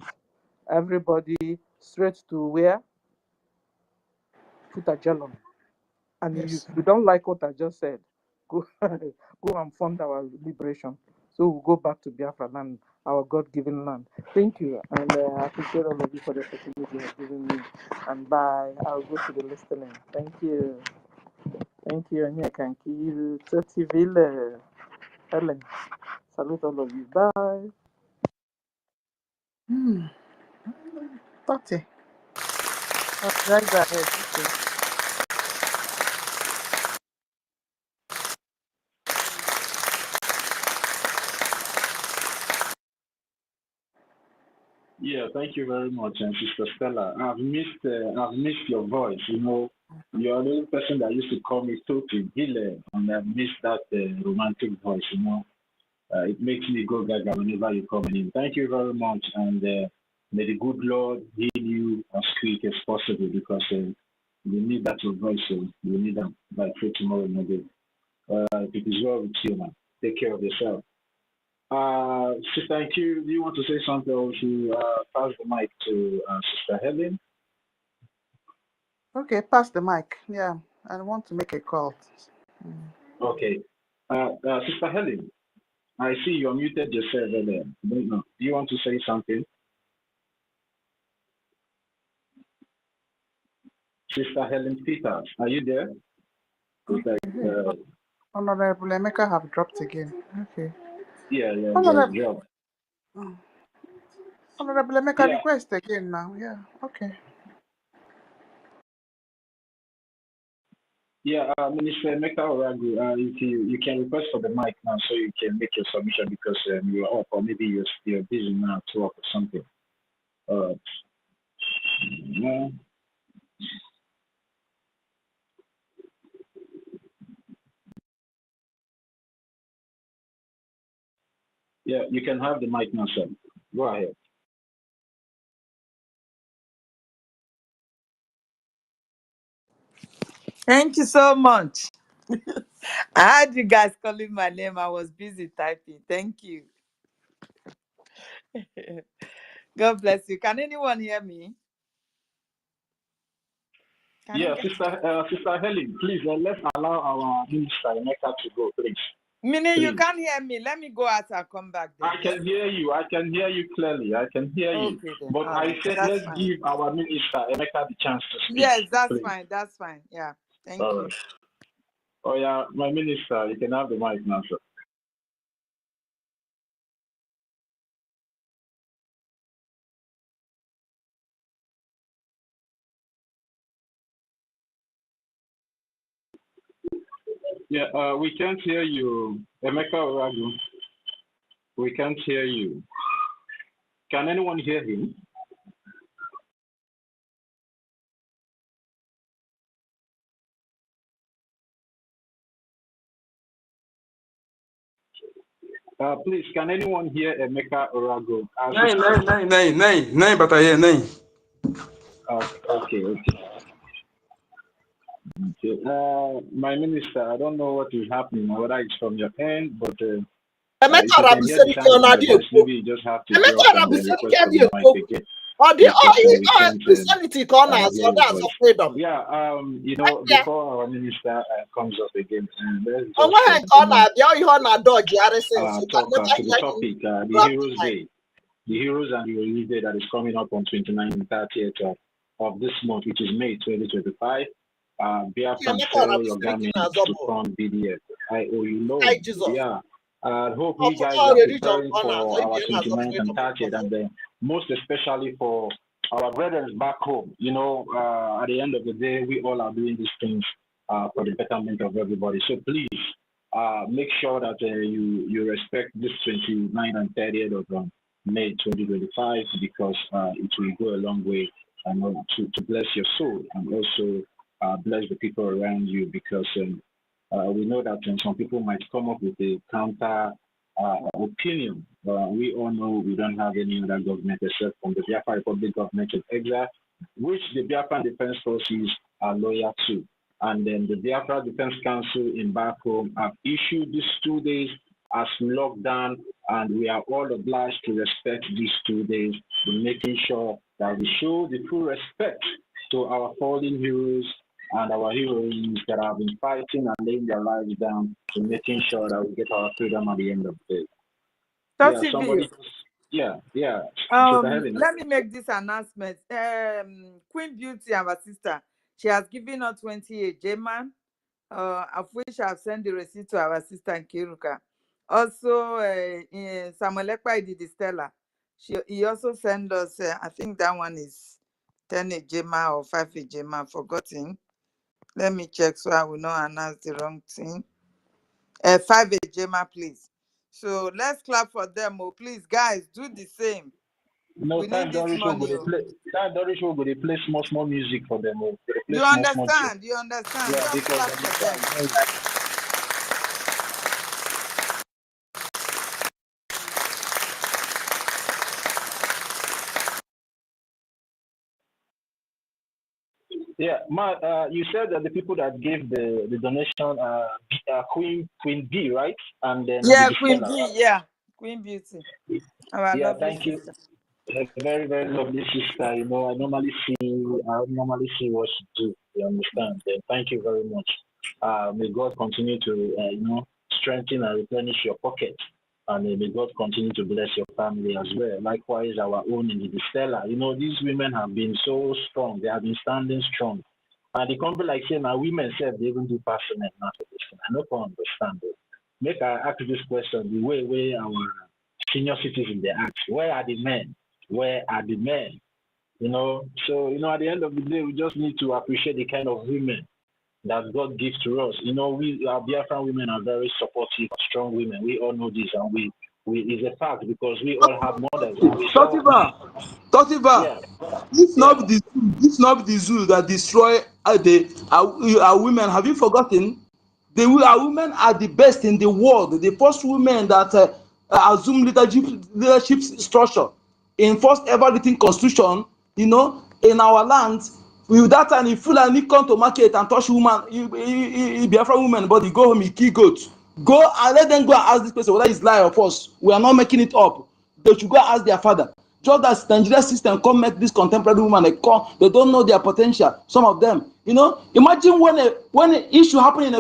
Everybody straight to where? Put a gel on. And Yes. if you don't like what I just said, go go and fund our liberation. So we'll go back to Biafra land, our God-given land. Thank you, and I appreciate all of you for the opportunity you have given me. And bye. I'll go to the listening. Thank you. Thank you, Anya Kankiru, Totiville, Helen. Salute all of you. Bye. Hmm. 30. Oh, right ahead. Okay. Yeah, thank you very much, and Sister Stella. I've missed your voice. You know, you're the only person that used to call me Toki Gile, and I've missed that romantic voice. You know, it makes me go gaga whenever you come in. Thank you very much, and may the good Lord heal you as quick as possible, because you need that your voice. You need that by tomorrow morning. It is well with you, man. Take care of yourself. Sister, thank you. Do you want to say something, or to pass the mic to Sister Helen? Okay, pass the mic. Yeah, I want to make a call. Okay. Sister Helen, I see you unmuted yourself earlier. I don't know. Do you want to say something? Sister Helen Peters, are you there? Honorable Emeka have dropped again. Okay. Yeah, Honorable, job. Honorable Emeka Yeah. request again now. Yeah, okay. Yeah, Minister Emeka Oragu, you can request for the mic now so you can make your submission, because you're up, or maybe you're busy now at work or something. No. Yeah, you can have the mic now, sir. Go ahead. Thank you so much. I heard you guys calling my name. I was busy typing. Thank you. God bless you. Can anyone hear me? Yeah, Sister Helen, please let's allow our minister Emeka to go, please. Meaning you can't hear me. Let me go out and come back then. I can hear you. I can hear you clearly. I can hear you. Then. But I said let's give our minister Emeka the chance to speak. Yes, that's please. fine. That's fine. Yeah. Thank All you. right. Oh yeah, my minister, you can have the mic now, sir. Yeah, we can't hear you, Emeka Oragu. We can't hear you. Can anyone hear him? Please, can anyone hear Emeka Oragu? Nine, but I hear nine. Okay. My minister, I don't know what is happening, whether it's from your end, but if you can hear the sound of my voice, maybe you just have to drop and then request for the mic again. Christianity corners, so that's freedom. Yeah, you know, before our minister comes up again, let's just talk to the topic, the Heroes Day. The Heroes and Heroes Day that is coming up on 29th and 30th of this month, which is May 2025. BIAFRANS, sell your garments to fund BDF. I owe you low. Yeah. I hope you guys are preparing for our 29th and 30th, and then most especially for our brethren back home. You know, at the end of the day, we all are doing these things for the betterment of everybody. So please make sure that you respect this 29th and 30th of May 2025, because it will go a long way and to bless your soul, and also bless the people around you, because we know that some people might come up with a counter opinion. We all know we don't have any other government except from the Biafra Republic government of exile, which the Biafran Defense Forces are loyal to. And then the Biafra Defense Council in back home have issued these 2 days as lockdown, and we are all obliged to respect these 2 days, in making sure that we show the full respect to our fallen heroes and our heroines that have been fighting and laying their lives down, in making sure that we get our freedom at the end of the day. That's Yeah, somebody. Yeah. Let me make this announcement. Queen Beauty, our sister, she has given us 28 J-Man, of which I've sent the receipt to our sister in Kiruka. Also, in Samuel EKID Stella, he also sent us, I think that one is 10 J-Man or 5 J-Man, forgotten. Let me check so I will not announce the wrong thing. 5 J-Man, please. So let's clap for them. Oh, please, guys, do the same. No, we need this money. Doris will play small music for them. You understand? You understand? Yeah, Just clap for them. Yeah, you said that the people that gave the donation, Queen B, right? And then Queen B, yeah, Queen Beauty. Yeah, thank you. A very, very lovely sister. You know, I normally see what she do. You understand? Thank you very much. May God continue to strengthen and replenish your pocket. And may God continue to bless your family as well. Likewise, our own in the Stella. You know, these women have been so strong. They have been standing strong. And the company like saying, now women said they even do passionate now for this. I don't understand it. Make I ask this question the way our senior citizens they ask, where are the men? Where are the men? You know, so at the end of the day, we just need to appreciate the kind of women that God gives to us. You know, our Biafran women are very supportive, strong women. We all know this, and we it's a fact because we all have mothers. Totiba, if not the zoo that destroy our women, have you forgotten? Our women are the best in the world. The first women that assume leadership structure in first ever written constitution, in our land. With that time, if Fulani come to market and touch woman, Biafra woman body, go home, he kill goat. Go and let them go and ask this person whether it's lie or false. We are not making it up. They should go ask their father. Just as the Nigerian system come make this contemporary woman, they don't know their potential. Some of them, imagine when an issue happen in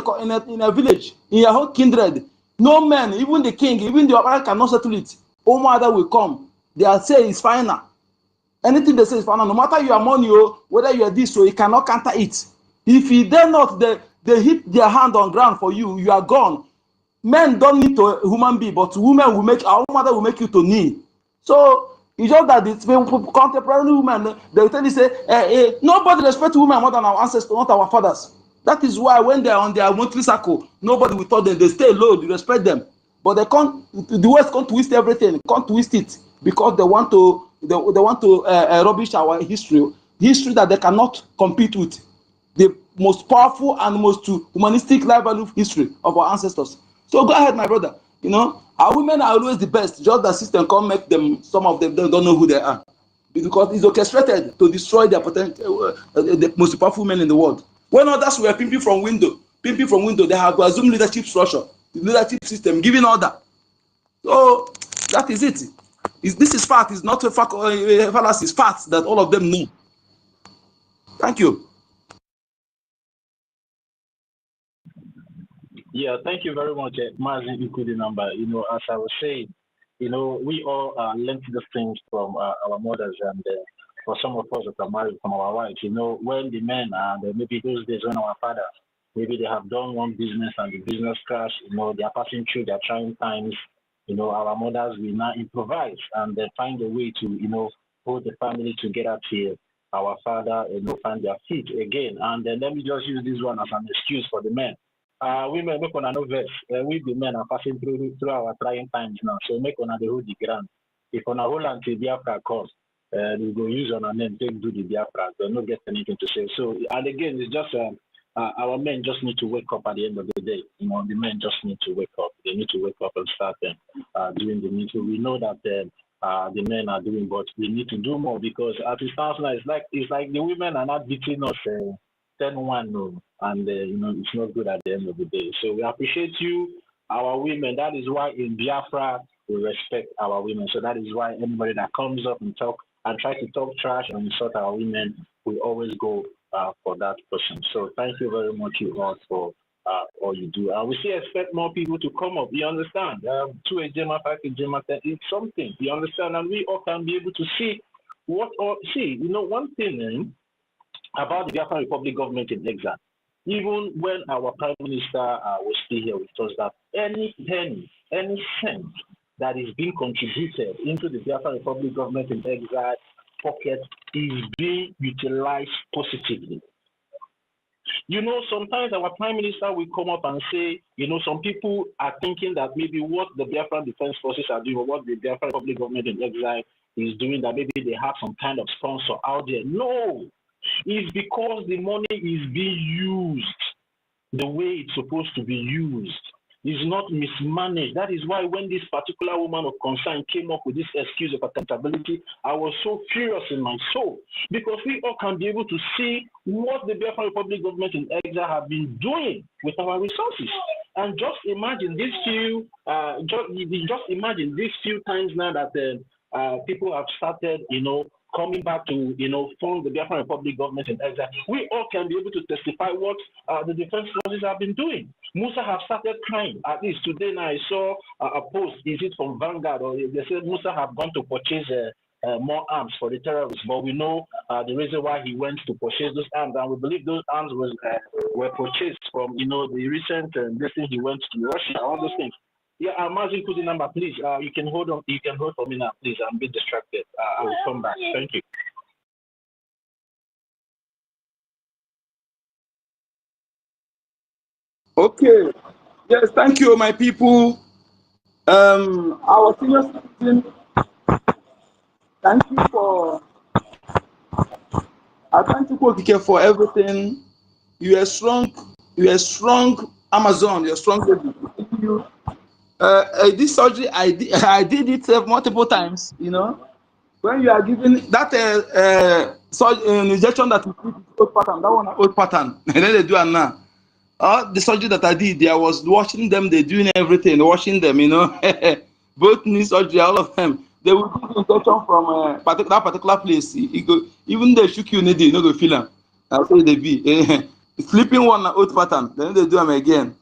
a village, in your whole kindred, no man, even the king, even the Obara cannot settle it. Oh, mother will come. They are say it's final. Anything they say is final. No matter your money, whether you are this, so you cannot counter it. If you dare not, they hit their hand on ground for you. You are gone. Men don't need to human being, but women will our mother will make you to kneel. So it's just that the contemporary women, they will tell you say, nobody respects women more than our ancestors, not our fathers. That is why when they are on their monthly circle, nobody will tell them. They stay low, they respect them. But the West can't twist everything, can't twist it because they want to rubbish our history that they cannot compete with. The most powerful and most humanistic life value history of our ancestors. So go ahead, my brother. Our women are always the best. Just the system can't make them. Some of them don't know who they are because it's orchestrated to destroy their potential, the most powerful men in the world. When others were pimping from window, they have assumed leadership structure, the leadership system, giving order. So that is it. This is fact. It's not a fallacy. It's facts that all of them know. Thank you. Yeah, thank you very much, Mazin Ikudi number. As I was saying, we all learned these things from our mothers, and for some of us that are married from our wives, when the men maybe those days when our fathers, maybe they have done one business and the business crash, they are passing through their trying times, our mothers will now improvise and they find a way to, hold the family together till our father, find their feet again. And then let me just use this one as an excuse for the men. Women make on no verse. We the men are passing through our trying times now. So make on the hold the ground. If on a hold until Biafra comes, we go use on our name to do the Biafra. They don't get anything to say. So, and again, it's just our men just need to wake up at the end of the day. You know, the men just need to wake up. They need to wake up and start doing the meeting. We know that the men are doing, but we need to do more because as it stands now, it's like the women are not beating us 10-1, no, and you know it's not good at the end of the day. So we appreciate you, our women. That is why in Biafra we respect our women. So that is why anybody that comes up and try to talk trash and insult our women, we always go for that person. So thank you very much, you all, for all you do. We still expect more people to come up. You understand? 2 Ejema, 5 Ejema, 10 is something. You understand? And we all can be able to see you know, one thing about the Biafran Republic government in exile. Even when our Prime Minister was still here with us, that any penny, any cent that is being contributed into the Biafran Republic government in exile pocket is being utilized positively. You know, sometimes our Prime Minister will come up and say, you know, some people are thinking that maybe what the Biafran Defense Forces are doing or what the Biafran Republic government in exile is doing, that maybe they have some kind of sponsor out there. No, it's because the money is being used the way it's supposed to be used. It's not mismanaged. That is why when this particular woman of concern came up with this excuse of accountability, I was so furious in my soul because we all can be able to see what the Biafran Republic government in exile have been doing with our resources. And just imagine these few, times now that people have started, you know, coming back to, you know, fund the Biafran Republic government in exile. We all can be able to testify what the defense forces have been doing. Musa have started crying. At least today now I saw a post, is it from Vanguard, or they said Musa have gone to purchase more arms for the terrorists, but we know the reason why he went to purchase those arms, and we believe those arms were purchased from, you know, the recent blessing he went to Russia, all those things. Yeah, Margin Kuti number, please. You can hold on. You can hold for me now, please. I'm a bit distracted. I will come back. Thank you. Okay. Yes, thank you, my people. Our senior citizen, thank you for. I thank you, Kokike, for everything. You are strong. You are strong. Amazon. You're strong. Thank you. This surgery, I did it multiple times. You know, when you are given that injection that you put old pattern, that one old pattern, and then they do it now. The surgery that I did, I was watching them. They doing everything, watching them. You know, both knee surgery, all of them. They will do the injection from that particular place. Even they shook you, you know, go feel them. I'll say they be sleeping one old pattern. Then they do them again.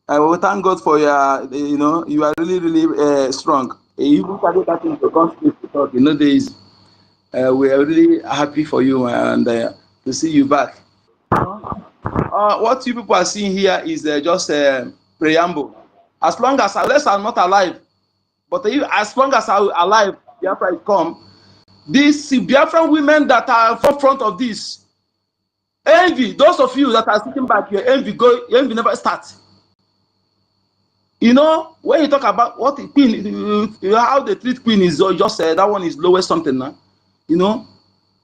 I will thank God for your, you know, you are really, really strong. You even carry that into conflict to talk. You know, days. We are really happy for you and to see you back. What you people are seeing here is just a preamble. As long as, unless I'm not alive, but as long as I'm alive, Biafra will come. These Biafran women that are in forefront of this, envy, those of you that are sitting back here, envy never starts. You know, when you talk about what the queen, how they treat queen is just that one is lowest something now. You know,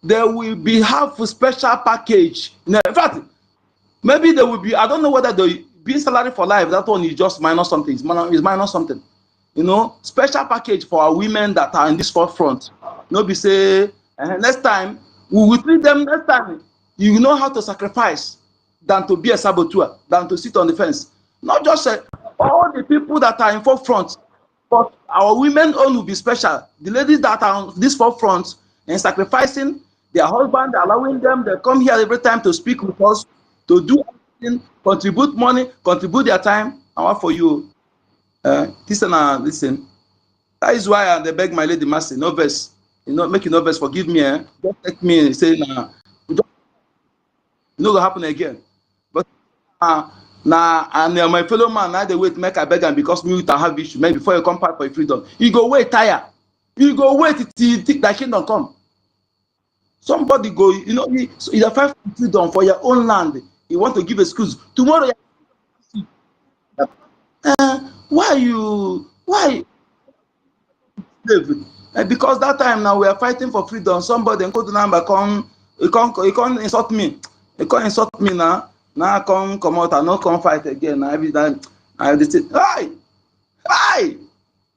there will be half a special package. In fact, maybe there will be, I don't know whether there will be salary for life. That one is just minus something. It's minus something. You know, special package for our women that are in this forefront. Nobody say, next time, we will treat them next time. You know how to sacrifice than to be a saboteur, than to sit on the fence. Not just all the people that are in forefront, but our women own will be special. The ladies that are on this forefront and sacrificing their husband, allowing them, they come here every time to speak with us, to do everything, contribute money, contribute their time. I want for you. Listen. That is why they beg my lady mercy, no verse. You know, make it no verse, forgive me. Don't take me and say, nah, no, go happen again. But and my fellow man, now they wait, make I beg him because me with a have issue. Maybe before you come back for your freedom, you go wait, tire. You go wait till that kingdom come. Somebody go, you know, you have fight for freedom for your own land. You want to give excuse tomorrow. Why And because that time now we are fighting for freedom, somebody in Code number he can't insult me. He can't insult me now. Now I can't come out and not come fight again. Now every time I just say, hi.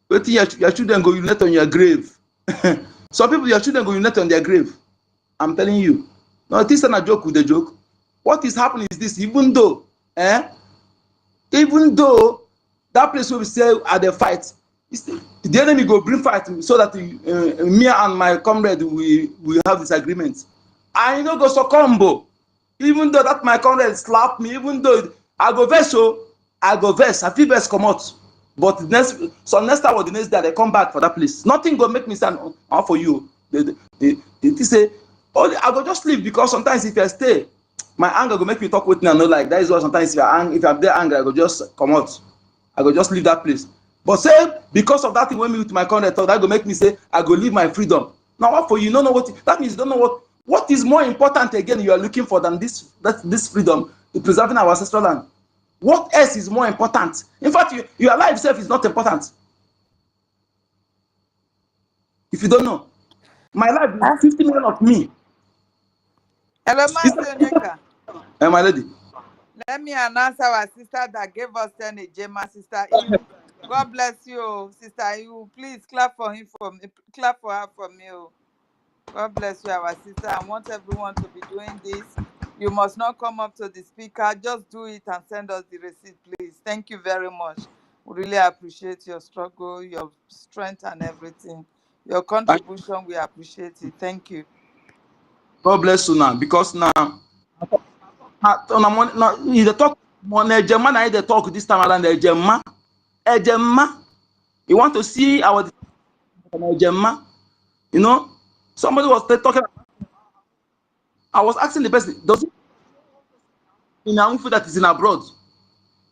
But your children go urinate on your grave. Some people, your children go urinate on their grave. I'm telling you. No, this is not a joke with a joke. What is happening is this, even though that place where we say at the fight, the enemy go bring fight so that me and my comrade we have disagreements. I no go succumb. Even though that my comrade slap me, even though I go vex, I feel vex come out. But next time or the next day they come back for that place. Nothing go make me stand on for you. They say, oh, I go just leave because sometimes if I stay, my anger go make me talk with me and no like that is why sometimes if I'm there angry, I go just come out. I go just leave that place. But say because of that thing when me with my comrade talk, that go make me say I go leave my freedom. Now what for you? Don't know what that means. You don't know what is more important again you are looking for than this freedom, preserving our ancestral land. What else is more important? In fact, your life itself is not important. If you don't know, my life is 50 million of me. Hello, Master. My lady. Let me announce our sister that gave us 10 Ejema, Sister Iu. God bless you, Sister Iu. Please clap for her for me. God bless you, our sister. I want everyone to be doing this. You must not come up to the speaker. Just do it and send us the receipt, please. Thank you very much. We really appreciate your struggle, your strength and everything. Your contribution, we appreciate it. Thank you. God bless you now, because now you talk on Ejema, now they talk this time around Ejema. You want to see our Ejema? You know, somebody was talking. I was asking the person, does it in Amufu that is in abroad?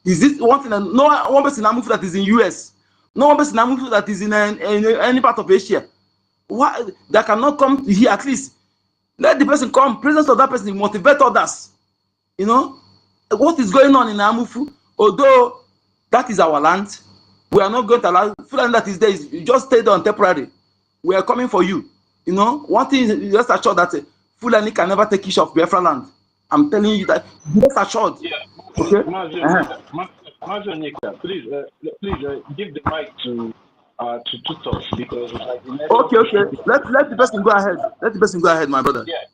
Is it one thing? No one person in Amufu that is in US. No one person in Amufu that is in any part of Asia. Why that cannot come here? At least let the person come. Presence of that person motivate others. You know what is going on in Amufu? Although that is our land, we are not going to allow Fulani that is there. You just stay there on temporary. We are coming for you. You know, one thing is just assured that Fulani can never take issue of Biafra land. I'm telling you that. Just assured. Yeah. Okay. Mazonika, please give the mic to Tutos because like the network. Okay. Let the person go ahead. Let the person go ahead, my brother. Yeah,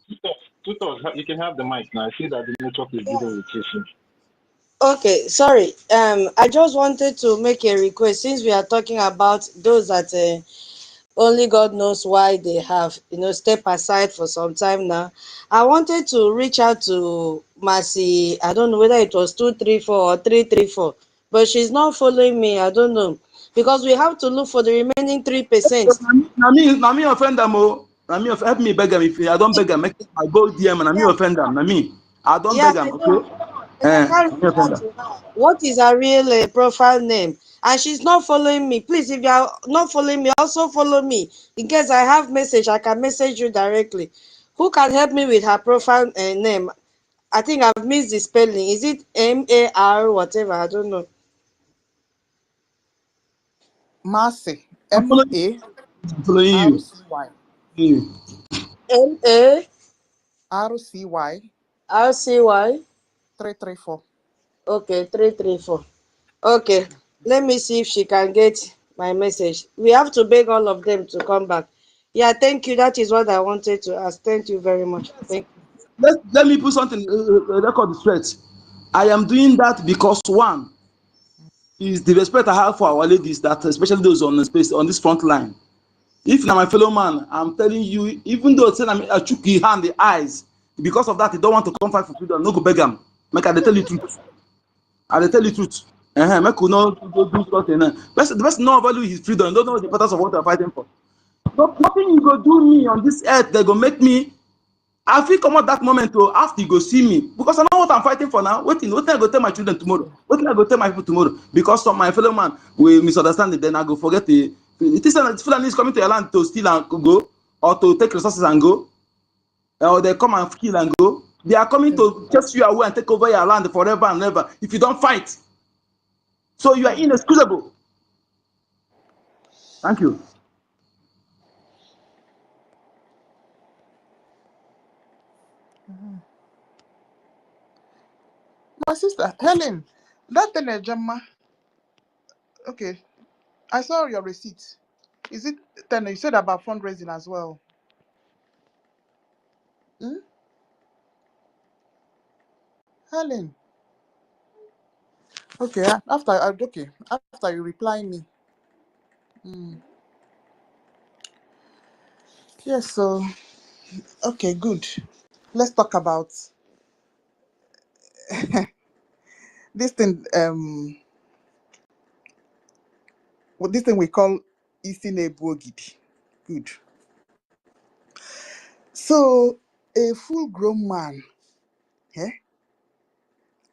Tutos, you can have the mic now. I see that the network is dealing with you. Okay, sorry. I just wanted to make a request since we are talking about those that only God knows why they have, step aside for some time now. I wanted to reach out to Mercy. I don't know whether it was 234 or 334, but she's not following me. I don't know, because we have to look for the remaining 3%. Na me offend them. Na me help me beg them. If I don't beg them, I go DM and na me offend them. Na me. I don't beg them. Okay. What is her real profile name? And she's not following me. Please, if you are not following me, also follow me. In case I have message, I can message you directly. Who can help me with her profile name? I think I've missed the spelling. Is it M-A-R whatever? I don't know. Marcy. M-A. R-C-Y. M-A. R-C-Y. R-C-Y. 334. Okay, 334. Okay, let me see if she can get my message. We have to beg all of them to come back. Yeah, thank you. That is what I wanted to ask. Thank you very much. Thank you. Let me put something record straight. I am doing that because one is the respect I have for our ladies, that especially those on the space on this front line. If now my fellow man, I'm telling you, even though it's I took his hand, the eyes, because of that, he don't want to come fight for freedom. No go beg him. Make I tell you truth. I tell you truth. Make we not do something. The person not value his freedom. Don't know the importance of what they're fighting for. Nothing you go do me on this earth, they go make me. I feel come out that moment to after you go see me, because I know what I'm fighting for now. What I go tell my children tomorrow? What I go tell my people tomorrow? Because some my fellow man will misunderstand it, then I go forget the. It is Fulani is coming to your land to steal and go, or to take resources and go, or they come and kill and go. They are coming to chase you away and take over your land forever and ever if you don't fight. So you are inexcusable. Thank you. My sister, Helen, that thing, Gemma. Okay, I saw your receipt. Is it then you said about fundraising as well? Hmm? Helen. Okay, after you reply me. Hmm. Yes, so okay, good. Let's talk about this thing. This thing we call Isine Bogidi. Good. So a full-grown man,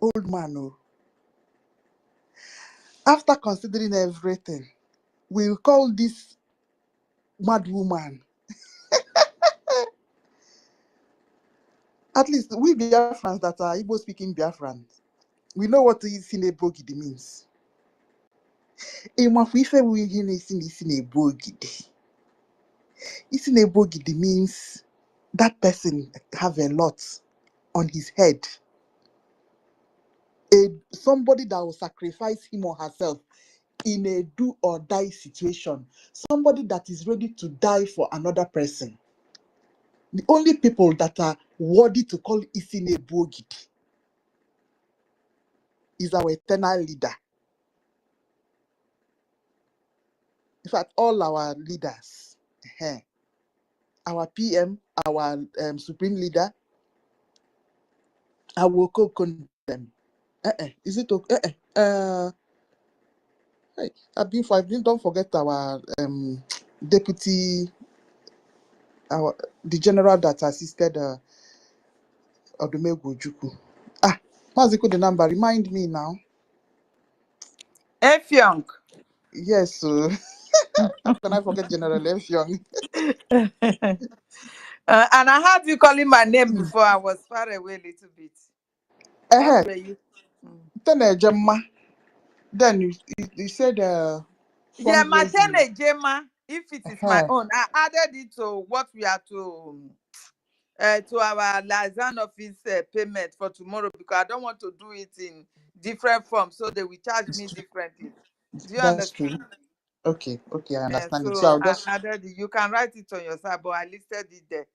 old man, oh, after considering everything, we'll call this mad woman. At least we Biafrans that are Igbo speaking Biafrans, we know what Isine Bogidi means. Isine Bogidi means that person have a lot on his head. Somebody that will sacrifice him or herself in a do or die situation. Somebody that is ready to die for another person. The only people that are worthy to call Isine Bogidi is our eternal leader. In fact, all our leaders, our PM, our supreme leader, I will condemn. Is it okay? Don't forget our deputy, the general that assisted Odumegwu Ojukwu. Maziko the number, remind me now. Effiong. Yes, how can I forget General Effiong? And I heard you calling my name before. I was far away a little bit. What were you? Gemma. Then you said Yeah, my fundraising. Gemma. If it is my own, I added it to what we are to our liaison office payment for tomorrow, because I don't want to do it in different forms, so they will charge me differently. Do you That's understand? true. Okay, I understand it. So So I'll just I added it. You can write it on your side, but I listed it there.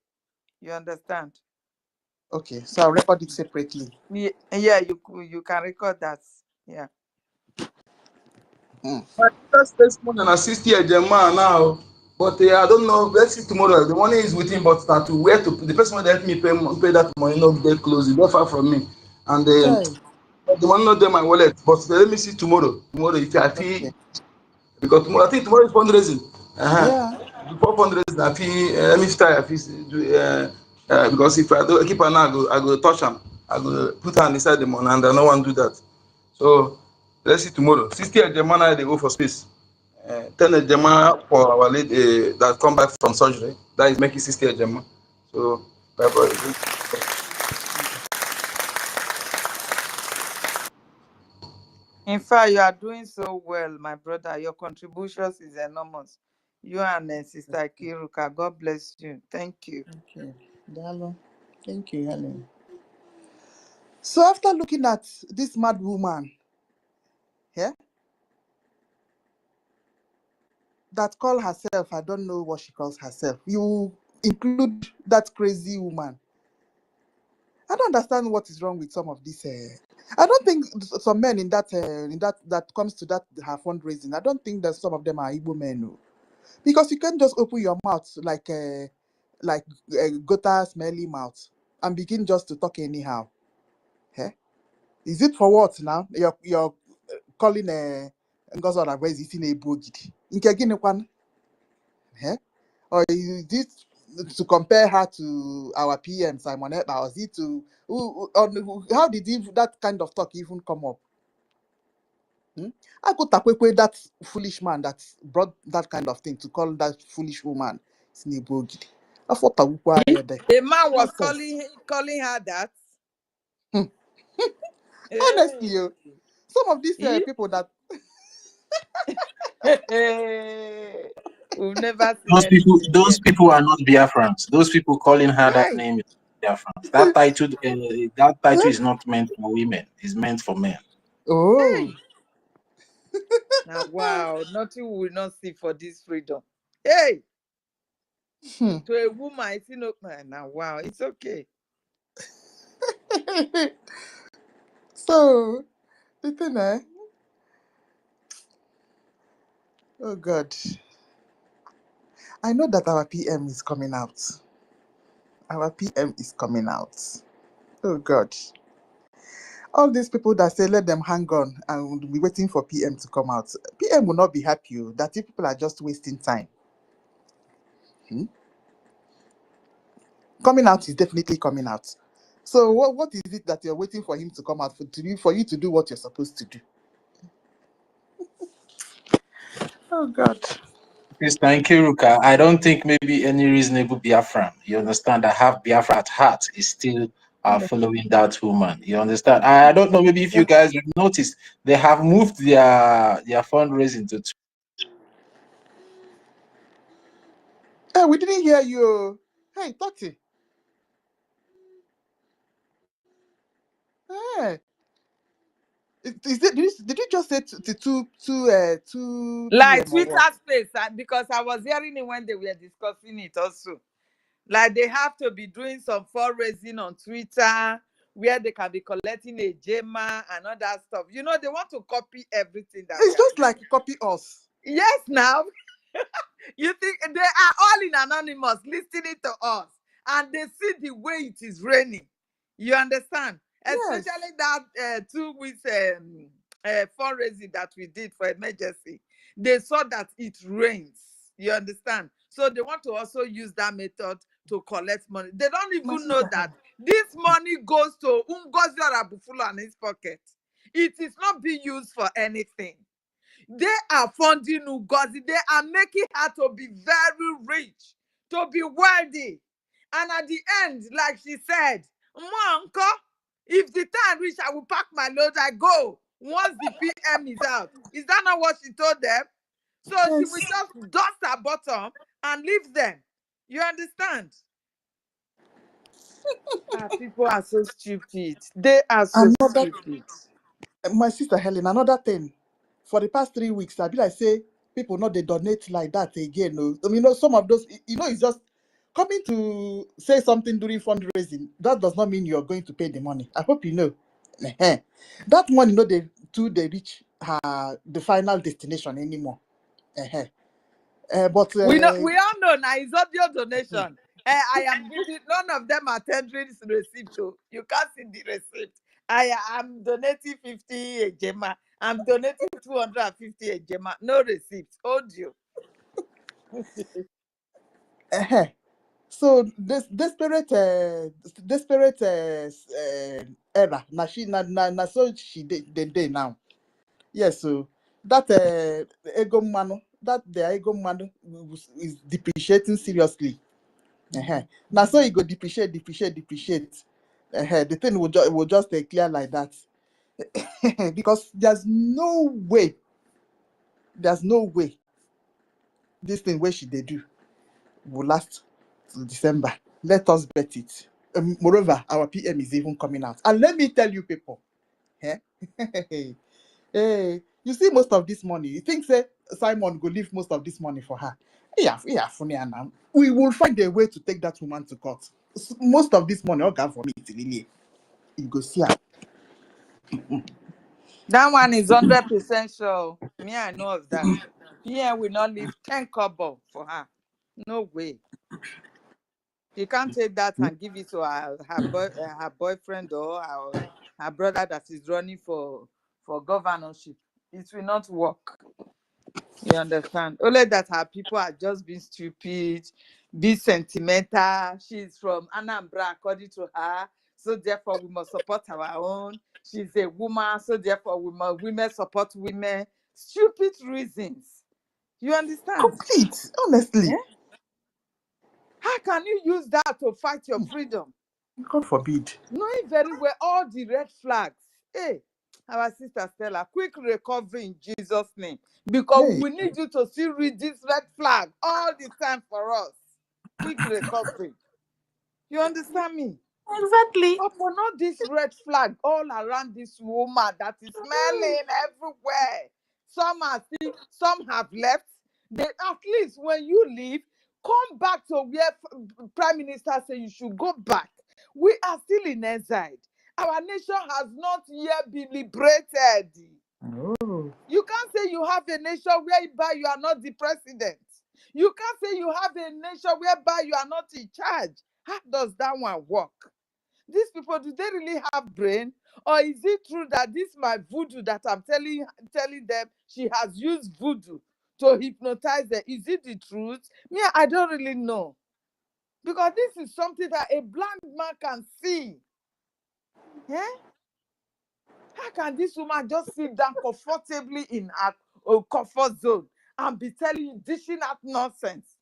You understand? okay. So I'll record it separately. Yeah, you can record that. Yeah. That's this more than a 60 German now. But I don't know. Let's see tomorrow. The money is with him, but that to where to the person that helped me pay that money not get close. It's not far from me, and the money not there my wallet. But let me see tomorrow. Tomorrow if I feel because tomorrow, I think tomorrow is fundraising. Yeah. Before fundraising, I feel let me start. I feel do because if I do keep an eye, I go touch him. I go put hand inside the money, and I no one do that. So let's see tomorrow. 60 German they go for space. 10 German for our lady that come back from surgery. That is making 60 German. So In fact, you are doing so well, my brother. Your contributions is enormous. You and Sister Kiruka, God bless you. Thank you. Okay. Thank you, Helen. So after looking at this mad woman, that call herself, I don't know what she calls herself. You include that crazy woman. I don't understand what is wrong with some of these. I don't think some men in that comes to that her fundraising. I don't think that some of them are Igbo men, no. Because you can't just open your mouth like a gutter smelly mouth and begin just to talk anyhow. Is it for what now? You're calling NGOZI or is it in a bogid? Nke gini kwan? Or is this to compare her to our PM Simon Ekpa? Or is it to how did that kind of talk even come up? I could take that foolish man that brought that kind of thing to call that foolish woman Snebogid. I thought I would the man was calling her that. Honestly, some of these people that we've never seen those people are not Biafrans. Those people calling her that name is Biafrans. That title is not meant for women. It's meant for men. Oh. Hey. Now, wow, nothing we will not see for this freedom. Hey, to a woman, it's no man. Now, wow, it's okay. So, the thing, oh God, I know that our PM is coming out. Our PM is coming out. Oh God. All these people that say let them hang on and we'll be waiting for PM to come out. PM will not be happy that if people are just wasting time. Coming out is definitely coming out. So what is it that you're waiting for him to come out for you to do what you're supposed to do? Oh God. Mr. Nkiruka, I don't think maybe any reasonable Biafran, you understand, that have Biafra at heart is still following that woman. You understand? I don't know, maybe if you guys have noticed, they have moved their fundraising to. Hey, we didn't hear you. Hey, Tati. Hey. Did you just say two Like PM or Twitter what? space, because I was hearing it when they were discussing it also. Like they have to be doing some fundraising on Twitter where they can be collecting a GEMA and all that stuff. You know, they want to copy everything that It's just like copy us. Yes, now. You think they are all in anonymous listening to us and they see the way it is raining. You understand? Yes. Especially that 2 weeks fundraising that we did for emergency. They saw that it rains. You understand? So they want to also use that method to collect money. They don't even know that this money goes to NGOZI Abufulu and his pocket. It is not being used for anything. They are funding NGOZI. They are making her to be very rich, to be wealthy. And at the end, like she said, Uncle, if the time reach, I will pack my load, I go. Once the PM is out. Is that not what she told them? So she will just dust her bottom and leave them. You understand? People are so stupid. They are so stupid. My sister Helen, another thing. For the past 3 weeks, I be like say people not they donate like that again. No, I mean, some of those, it's just coming to say something during fundraising. That does not mean you're going to pay the money. I hope you know. That money, they reach the final destination anymore. But We all know now it's audio donation. I am giving, none of them are tendering receipt. You can't see the receipt. I am donating 50 ejema. I'm donating 250 ejema. No receipt. Audio. so this desperate era. Now so she they now. Yes, so that ego manu, the ego manu is depreciating seriously. Now so you go depreciate. The thing will just clear like that. Because there's no way this thing where she they do will last till December. Let us bet it. Moreover, our PM is even coming out. And let me tell you people, hey, you see most of this money. You think say Simon go leave most of this money for her? Yeah, funny now. We will find a way to take that woman to court. Most of this money, okay, for me, it's really you go see her. That one is 100% sure. Me, I know of that. PM will not leave 10 kobo for her. No way. She can't take that and give it to her boyfriend or her brother that is running for governorship. It will not work. You understand? Only that her people are just being stupid, be sentimental. She's from Anambra, according to her. So therefore, we must support our own. She's a woman, so therefore, women support women. Stupid reasons. You understand? Complete, honestly. Eh? How can you use that to fight your freedom? God forbid. Knowing very well all the red flags. Hey, our sister Stella, quick recovery in Jesus' name. Because we need you to still read this red flag all the time for us. Quick recovery. You understand me? Exactly. Upon all this red flag all around this woman that is smelling everywhere. Some are still, some have left. They at least when you leave, come back to where Prime Minister said you should go back. We are still in exile. Our nation has not yet been liberated. Oh. You can't say you have a nation whereby you are not the president. You can't say you have a nation whereby you are not in charge. How does that one work? These people, do they really have brain? Or is it true that this my voodoo that I'm telling them she has used voodoo to hypnotize them? Is it the truth? Me, I don't really know. Because this is something that a blind man can see. Yeah? How can this woman just sit down comfortably in her comfort zone and be telling you, dishing out nonsense?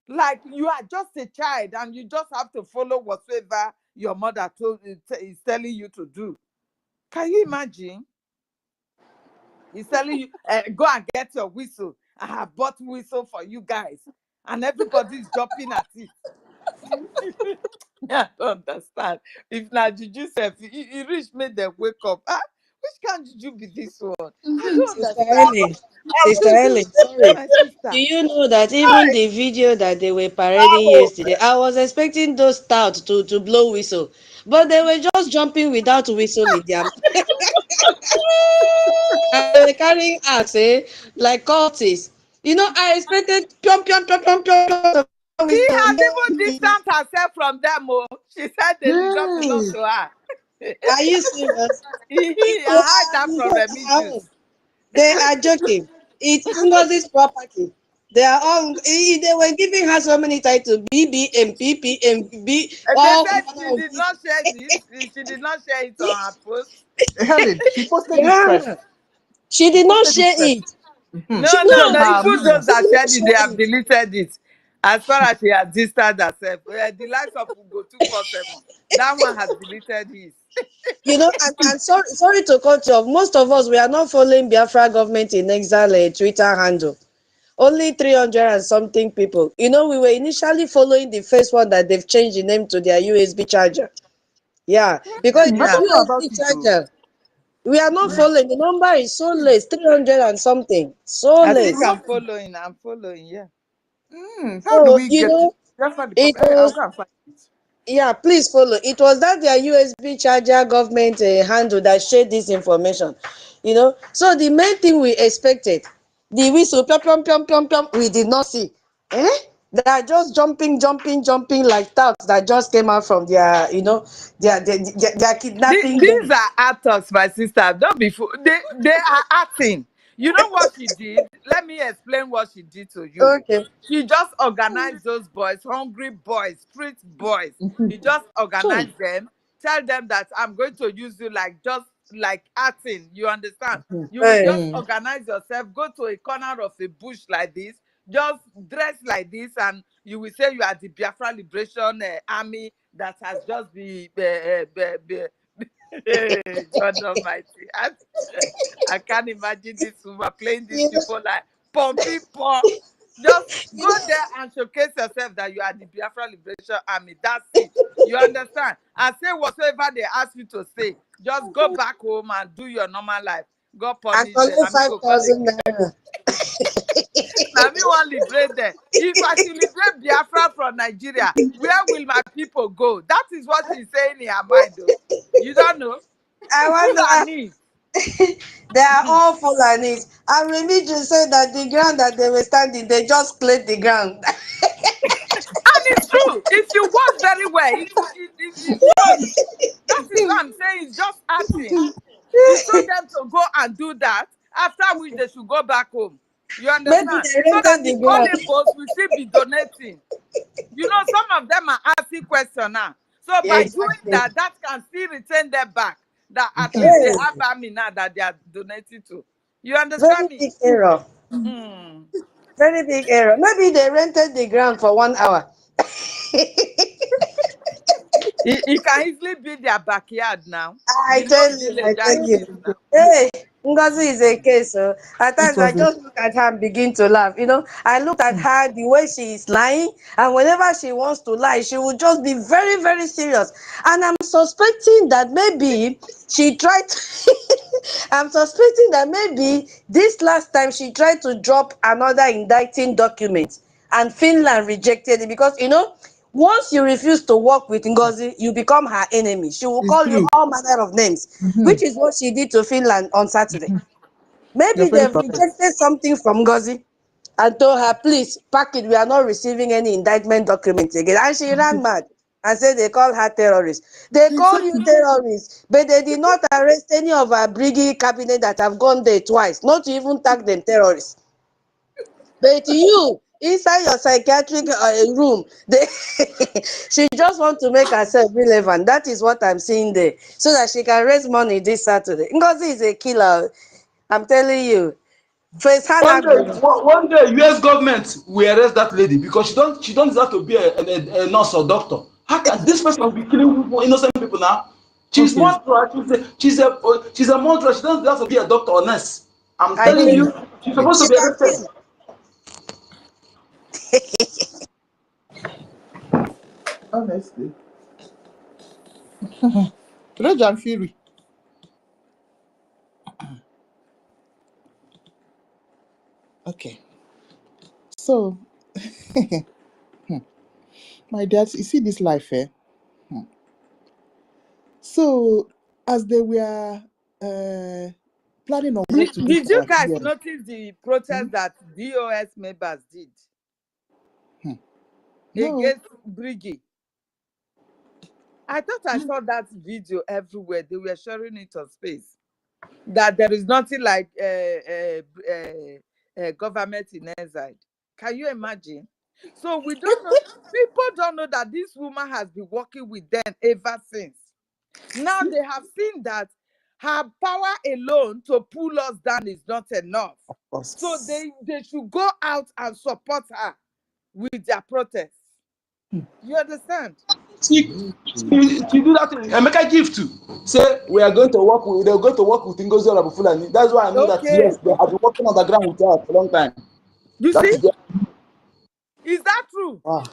Like you are just a child and you just have to follow whatever your mother is telling you to do. Can you imagine? He's telling you, go and get your whistle. I have bought whistle for you guys. And everybody's jumping at it. I don't understand. If not Juju self, he reach made them wake up. Which can Juju be this one? I don't Sister understand. Ellen, Sister Ellen, sorry. My sister. Do you know that even the video that they were parading yesterday, I was expecting those touts to blow whistle, but they were just jumping without whistle in their mouth. And they were carrying axe, like cultists. You know, I expected pium pium pium pium pium. She has even distanced herself from them. Oh. She said they do not belong to her. Are you serious? I hide that from Remigius. They are joking. It's NGOZI's property. They are all. They were giving her so many titles: BBM, PPM, B. All They said she did not share this. She did not share it on her post. Helen, she posted it first. She did not share it. No. Even those that shared it, they have deleted it. As far as she has distanced herself, the likes of Ugo 247, that one has deleted his. You know, and sorry to cut you off. Most of us, we are not following Biafra government in exile Twitter handle. Only 300 and something people. You know, we were initially following the first one that they've changed the name to their USB charger. Yeah, because I don't know about USB it. charger. We are not following. The number is so less, 300 and something. So I less. think I'm following, yeah. How do So, we get it? It I'll was, go and find it. yeah, please follow. It was that their USB charger government handle that shared this information. You know, so the main thing we expected, the whistle, pium, pium, pium, pium, pium, we did not see. They are just jumping like touts that just came out from their, their kidnapping These game. are actors, my sister. Don't be fool. They are acting. You know what she did? Let me explain what she did to you. Okay. She just organized those boys, hungry boys, street boys. He just organized them, tell them that I'm going to use you just like acting. You understand? You will just organize yourself, go to a corner of a bush like this, just dress like this, and you will say you are the Biafra Liberation Army that has just been God Almighty. I can't imagine this woman playing these people like pumping pump. Just go there and showcase yourself that you are the Biafra Liberation Army. That's it. You understand? And say whatever they ask you to say. Just go back home and do your normal life. God I punish them. collect 5,000 naira. Now me want liberate them. If I should liberate Biafra from Nigeria, where will my people go? That is what she's saying in her mind, though. You don't know? I wonder. Fulani. They are all Fulanis. And Remigio said that the ground that they were standing, they just cleared the ground. And it's true. If you watch very well, it's funny. That is what I'm saying. It's just acting. She told them to go and do that, after which they should go back home. You Maybe understand? they So that rented the the ground. calling post will still be donating. You know, some of them are asking questions now. So Yeah, by doing exactly. that, that can still return them back. That at least they have army now that they are donating to. You understand Very me? big error. Very big error. Maybe they rented the ground for 1 hour. It can easily be their backyard now. I The tell whole you, village are in I peace tell now. you. Hey, Ngozi is a case. So at It times I was a just look at her and begin to laugh. You know, I look at her the way she is lying, and whenever she wants to lie, she will just be very, very serious. And I'm suspecting that maybe she tried. I'm suspecting that maybe this last time she tried to drop another indicting document, and Finland rejected it because once you refuse to work with Ngozi, you become her enemy. She will it's call you true. all manner of names, which is what she did to Finland on Saturday. You're Maybe very they've correct. rejected something from Ngozi and told her, please pack it. We are not receiving any indictment document again. And she ran mad and said they call her terrorist. They call you Exactly. terrorist, but they did not arrest any of our BRGIE cabinet that have gone there twice, not to even tag them terrorists. But you, inside your psychiatric room, she just want to make herself relevant. That is what I'm seeing there, so that she can raise money this Saturday. Ngozi is a killer. I'm telling you. First hand One day, U.S. government will arrest that lady because she don't deserve to be a nurse or doctor. How can this person be killing people, innocent people now? She's Okay. murderer. She's a murderer. She doesn't deserve to be a doctor or nurse. I'm I telling hear Hey. you, you. she's supposed to She be can arrested. kill. Honestly. Rage and Fury. Okay. So, my dad, you see this life, eh? So, as they were planning on what to do Did for you our guys PM, notice the protest that DOS members did no, against BRGIE? I thought I saw that video everywhere. They were sharing it on space. That there is nothing like government in exile. Can you imagine? So we don't know. People don't know that this woman has been working with them ever since. Now they have seen that her power alone to pull us down is not enough. of course. So they should go out and support her with their protests. You understand? She do that thing. Emeka give to say we are going to work with. They're going to work with Ngozi Fulani. That's why I know that Okay. yes, they have been working on the ground with her for a long time. You That see? is the Is that true? Ah.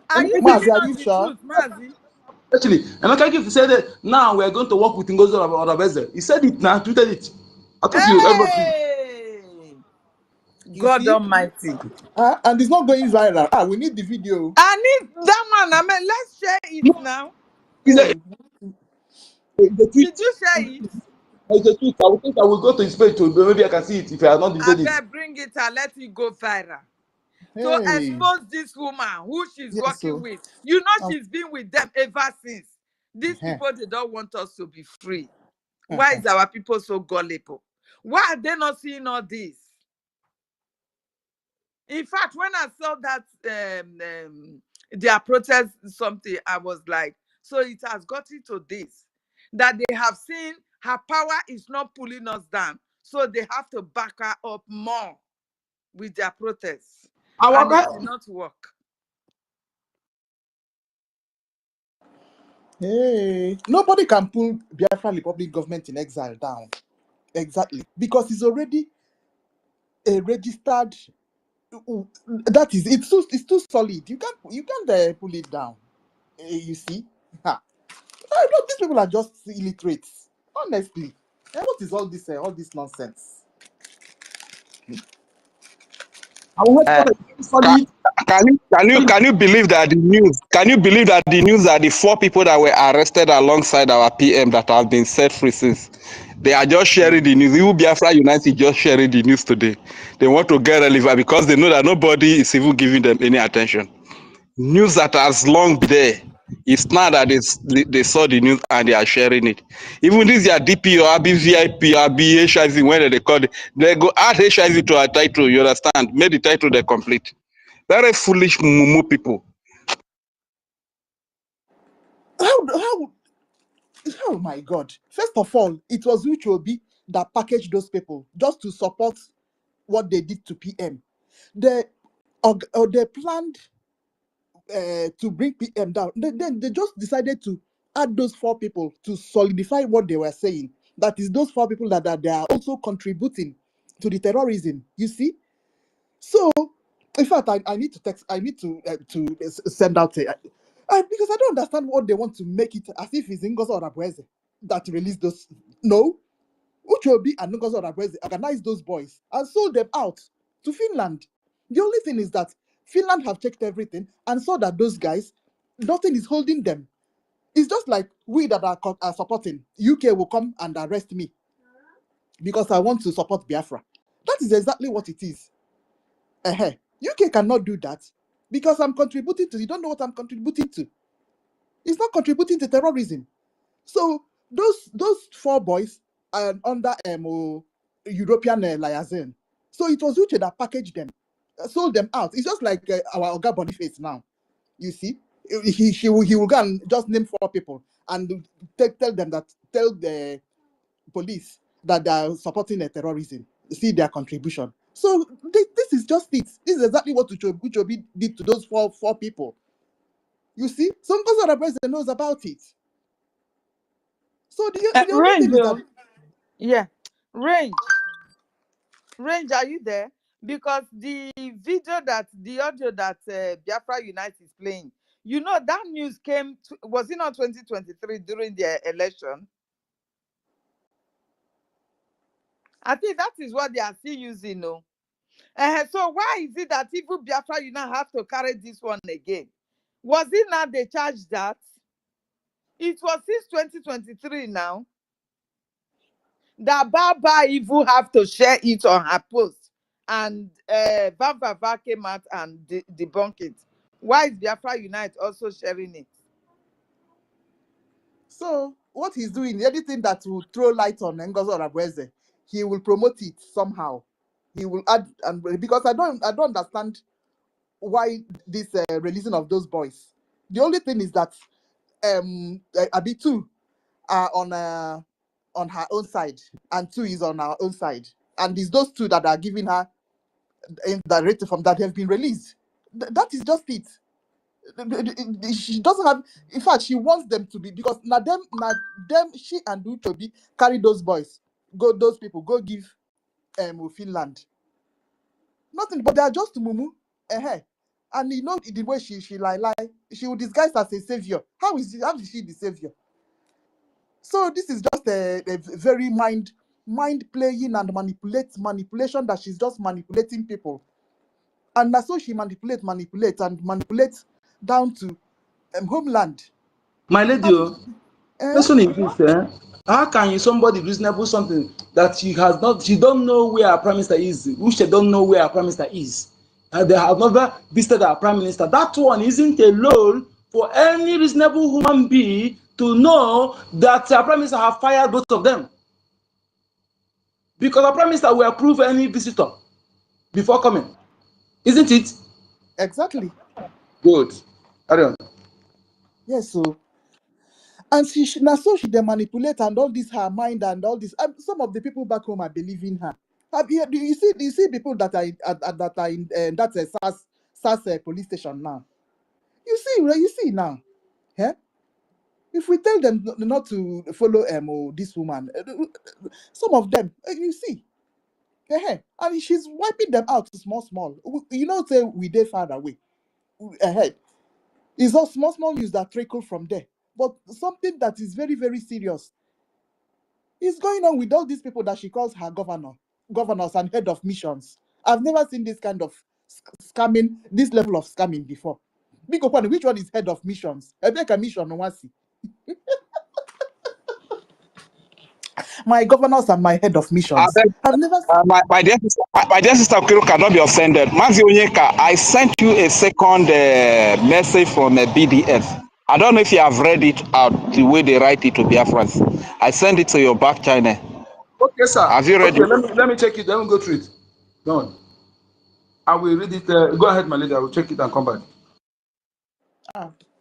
Are you Mazi, telling are us you the sure? truth, Mazi? actually Emeka give said that now we are going to work with Ngozi Fulani. He said it now, tweeted it. I thought you everybody. Hey! You God see? Almighty. And it's not going viral. We need the video. I need that one. I mean, let's share it now. It's a, Hey. it's a tweet. Did you share it? It's a tweet. I will think I will go to his page to maybe I can see it if I have not I deleted it. better bring it and let it go viral. To Hey. expose this woman who she's Yes, working so. with. You know Um, she's been with them ever since. These uh-huh, people, they don't want us to be free. Why uh-huh. is our people so gullible? Why are they not seeing all this? In fact, when I saw that their protest something, I was like, so it has gotten to this, that they have seen her power is not pulling us down. So they have to back her up more with their protests. And it did not work. Hey. Nobody can pull Biafra Republic government in exile down. Exactly. Because it's already a registered. That is, it's too solid. You can't pull it down. You see? Ha. These people are just illiterates. Honestly. What is all this nonsense? I will Uh, can, solid. can you believe that the news? Can you believe that the news that the 4 people that were arrested alongside our PM that have been set free since they are just sharing the news? Even Biafra United just sharing the news today. They want to get relevant because they know that nobody is even giving them any attention. News that has long been there. It's now that they saw the news and they are sharing it. Even this their DP or VIP or HIV, when they call it, they go add HIV to our title. You understand? Make the title they complete. Very foolish mumu people. How oh my God. First of all, it was Uchobi that packaged those people just to support what they did to PM. They planned to bring PM down. Then they just decided to add those 4 people to solidify what they were saying. that is those 4 people that they are also contributing to the terrorism. You see? So, in fact, I need to text. I need to send out because I don't understand what they want to make it as if it's Ngozi Odabueze that released those. No, Uchobi and Ngozi Odabueze organized those boys and sold them out to Finland. The only thing is that Finland have checked everything and saw that those guys, nothing is holding them. It's just like we that are supporting. UK will come and arrest me because I want to support Biafra. That is exactly what it is. UK cannot do that because I'm contributing to. You don't know what I'm contributing to. It's not contributing to terrorism. So those 4 boys are under European liaison. So it was Uche that packaged them, sold them out. It's just like our Oga Boniface now. You see, he will go and just name 4 people and tell the police that they are supporting terrorism. See their contribution. So this is just it. This is exactly what Uchobi did to those four people. You see, some other president knows about it. So the only Range, thing is that yeah, range, are you there? Because the audio that Biafra Unite is playing, you know, that news came. Was it not 2023 during the election? I think that is what they are still using, no. So why is it that even Biafra Unite have to carry this one again? Was it not they charged that? It was since 2023 now that Baba even have to share it on her post, and Baba came out and debunked it. Why is Biafra Unite also sharing it? so what he's doing, anything that will throw light on Ngozi Odabueze, he will promote it somehow. He will add, and because I don't understand why this releasing of those boys. The only thing is that Abi2 are on her own side, and 2 is on our own side, and it's those 2 that are giving her in the rating from that have been released. That is just it. She doesn't have. In fact, she wants them to be, because now them she and Uchobi carry those boys. Those people go give Finland. Nothing, but they are just mumu. And you know the way she lie, she will disguise as a savior. How is she the savior? So this is just a very mind playing and manipulation that she's just manipulating people. And that's so she manipulates down to homeland. My lady, listen in this, how can you somebody reasonable something that she don't know where our prime minister is, which they don't know where our prime minister is, and they have never visited our prime minister? That one isn't alone for any reasonable human being to know that our prime minister have fired both of them, because our prime minister will approve any visitor before coming, isn't it? Exactly. Good. Carry on. Yes, so and she they manipulate and all this her mind and all this. Some of the people back home are believing her. Do you see people that are in that's a SAS police station now? You see now, yeah. If we tell them not to follow this woman, some of them you see, and she's wiping them out small. You know, say we dey far away. It's all small news that trickle from there, but something that is very, very serious is going on with all these people that she calls her governors and head of missions. I've never seen this kind of scamming, this level of scamming before. Big up, which one is head of missions? I make a mission, no one see. My governors and my head of missions. I've never seen. My dear sister Okiro cannot be offended. Mazi Onyeka, I sent you a second message from BDF. I don't know if you have read it out the way they write it to BIAFRANS. I sent it to your back channel. Okay, sir. Have you read Okay, it? let me check it. Let me go through it. Go on. I will read it. Go ahead, my lady. I will check it and come back.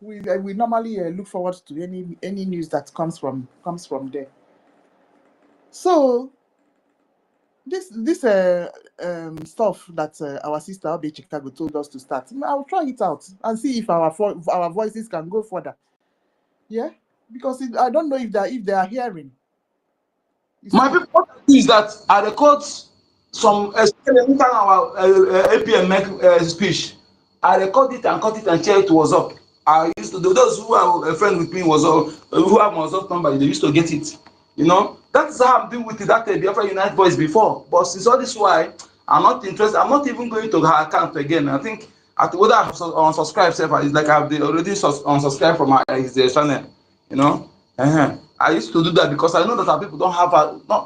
We normally look forward to any news that comes from there. So this stuff that our sister Abe Chicago told us to start, I'll try it out and see if our voices can go further. Yeah, because I don't know if they are hearing. My people, what I do is that I record some, especially anytime our APM make speech, I record it and cut it and share it to WhatsApp. I used to do those who are a friend with me WhatsApp, who have my WhatsApp number, they used to get it. You know, that's how I'm doing with that Biafra Unite voice before. But since all this why I'm not interested, I'm not even going to her account again. I think at whether I have unsubscribed, it's like I've already unsubscribed from his channel. You know. I used to do that because I know that our people don't have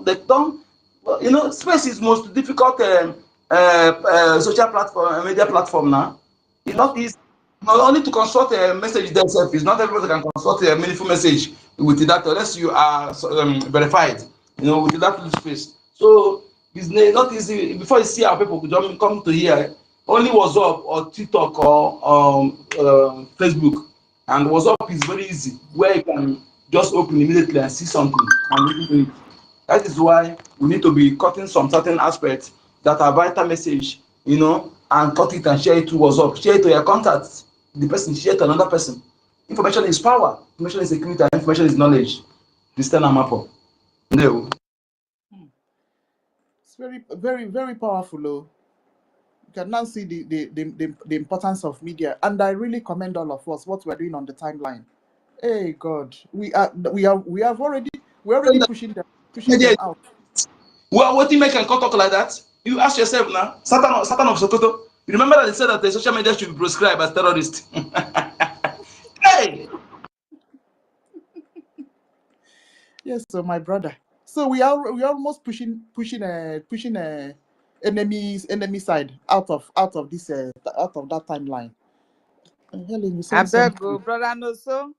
they don't. Well, you know, space is most difficult social platform, media platform now. It's not easy. Not only to consult a message themselves, it's not everybody can consult a meaningful message with that unless you are verified, you know, with that little space. So it's not easy. Before you see our people come to here, only WhatsApp or TikTok or Facebook. And WhatsApp is very easy, where you can just open immediately and see something and listen to it. That is why we need to be cutting some certain aspects that are vital message, you know, and cut it and share it to WhatsApp. Share it to your contacts. The person share it to another person. Information is power. Information is security. And information is knowledge. This time I'm up. No. It's very, very, very powerful, though. You can now see the importance of media, and I really commend all of us what we're doing on the timeline. Hey God, we're already pushing them out. Well, what do you make and talk like that? You ask yourself now, Satan of Sokoto. You remember that they said that the social media should be prescribed as terrorists. Hey! Yes, so my brother. So we are almost pushing enemy side out of this out of that timeline. Helen, you I said beg something. you, brother Noso.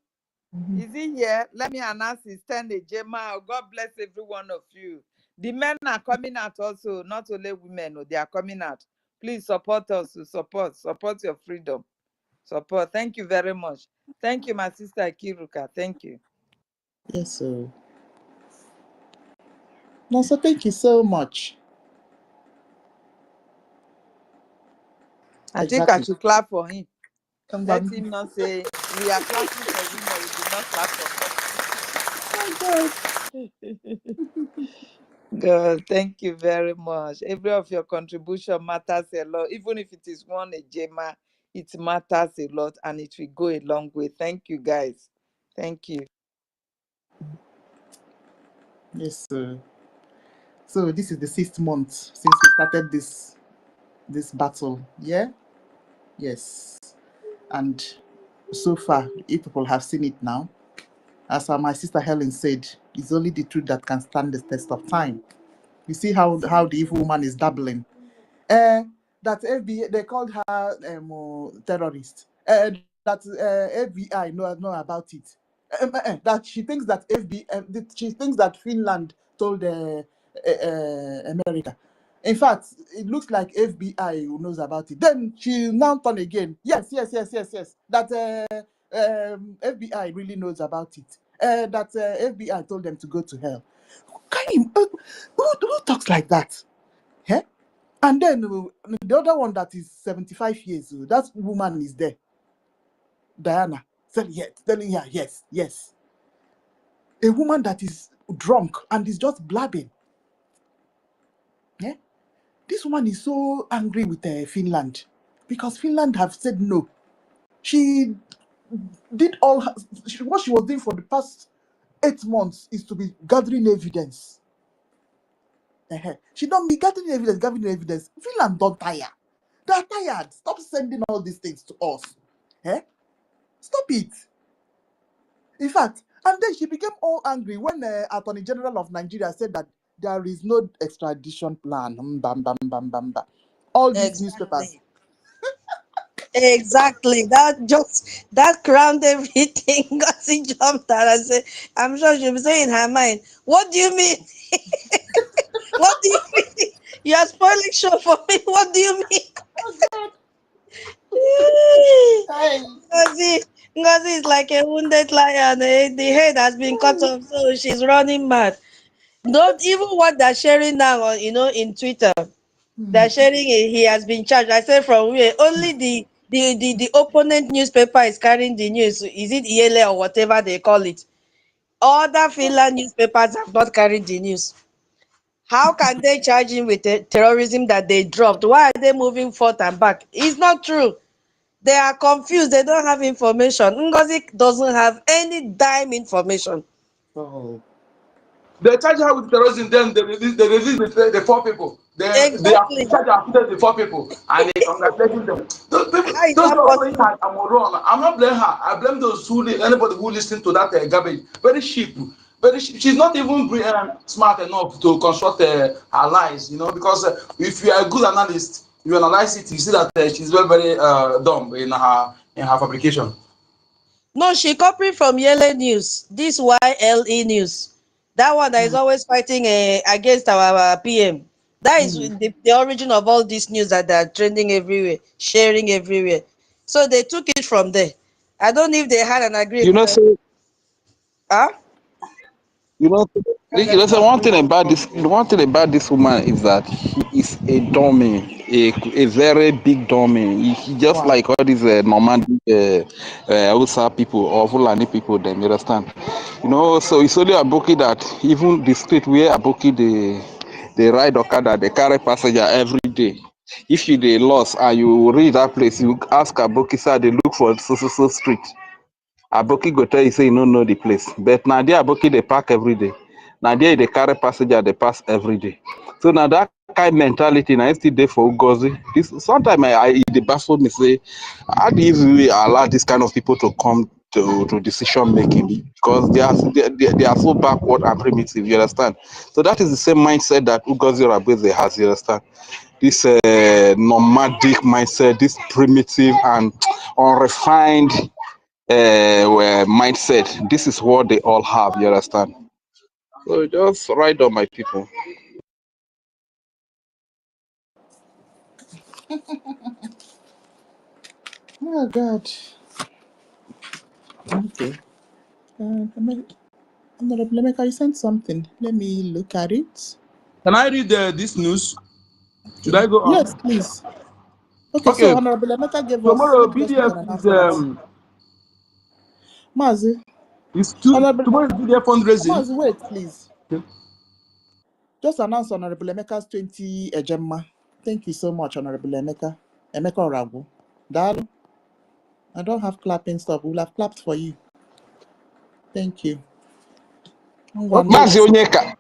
Is he here? Let me announce his 10 Jema. God bless every one of you. The men are coming out also, not only women. No, they are coming out. Please support us. Support your freedom. Support. Thank you very much. Thank you, my sister Kiruka. Thank you. Yes, so. No, so thank you so much. I think I should clap for him. Let him not say we are clapping for women. We did not clap for men. God, thank you very much. Every of your contribution matters a lot. Even if it is one Ejema, it matters a lot and it will go a long way. Thank you, guys. Thank you. Yes, sir. So this is the 6th month since we started this battle. Yeah? Yes. And so far, if people have seen it now, as my sister Helen said, it's only the truth that can stand the test of time. You see how the evil woman is dabbling. That FBI, they called her terrorist. That FBI know about it. That she thinks that she thinks that Finland told America. In fact, it looks like FBI who knows about it. Then she now turn again. Yes. That FBI really knows about it. That FBI told them to go to hell. Who talks like that? Yeah? And then the other one that is 75 years old, that woman is there. Diana, telling her, yes. A woman that is drunk and is just blabbing. Yeah? This woman is so angry with Finland because Finland have said no. She did what she was doing for the past 8 months is to be gathering evidence. She don't be gathering evidence. Finland don't tire. They are tired. Stop sending all these things to us. Stop it. In fact, and then she became all angry when Attorney General of Nigeria said that there is no extradition plan. All these newspapers. Exactly. That crowned everything. Ngozi jumped out and said, I'm sure she'll be saying in her mind, what do you mean? What do you mean? You are spoiling show for me. What do you mean? Ngozi is like a wounded lion. The head has been cut off, so she's running mad. Not even what they're sharing now on, in Twitter. They're sharing it. He has been charged. I said from where? Only the opponent newspaper is carrying the news. Is it Yele or whatever they call it? Other Finland newspapers have not carried the news. How can they charge him with terrorism that they dropped? Why are they moving forth and back? It's not true. They are confused. They don't have information. Ngozi doesn't have any dime information. Oh. They charge her with terrorism, then they release the four people. They are Exactly. charged the four people and they congratulating them. Those people, How is those that who are following possible? her, I'm wrong. I'm not blaming her. I blame those anybody who listen to that garbage. Very cheap. She's not even smart enough to construct her lies, because if you are a good analyst, you analyze it, you see that she's very, very dumb in her fabrication. No, she copied from Yele News. This YLE News. That one that is always fighting against our PM. That is the origin of all these news that are trending everywhere, sharing everywhere. So they took it from there. I don't know if they had an You know, agreement. so Huh? so one thing about this woman is that he is a dummy, a very big dummy. He just Wow. like all these Normandy Hausa people or Fulani people. Then you understand, So it's only Aboki that even the street where Aboki they ride Okada, they carry passenger every day. If you they lost and you reach that place, you ask Aboki, sir, they look for so street. Aboki go tell you say you don't know the place. But now there Aboki they park every day. Now there they carry passenger they pass every day. So now that kind of mentality now still there for Ugozi. This sometimes they baffle me say, how do you really allow this kind of people to come to decision making because they are so backward and primitive, you understand? So that is the same mindset that Ugozi Rabeze has, you understand? This nomadic mindset, this primitive and unrefined mindset. This is what they all have, you understand? So just ride on, my people. Oh God. Okay. Honorable Emeka, you sent something. Let me look at it. Can I read this news? Should I go Yes, on? please. Okay, so Okay. Honorable Emeka gave us. Tomorrow Let me just make an BDF announcement. Mazi. Honorable tomorrow is BDF fundraising. Mazi, wait, please. Okay. Just announce Honorable Emeka's 20 Ejemma. Thank you so much, Honorable Emeka. Emeka Oragu. Dalo. I don't have clapping stuff. We'll have clapped for you. Thank you. Mazi Onyeka,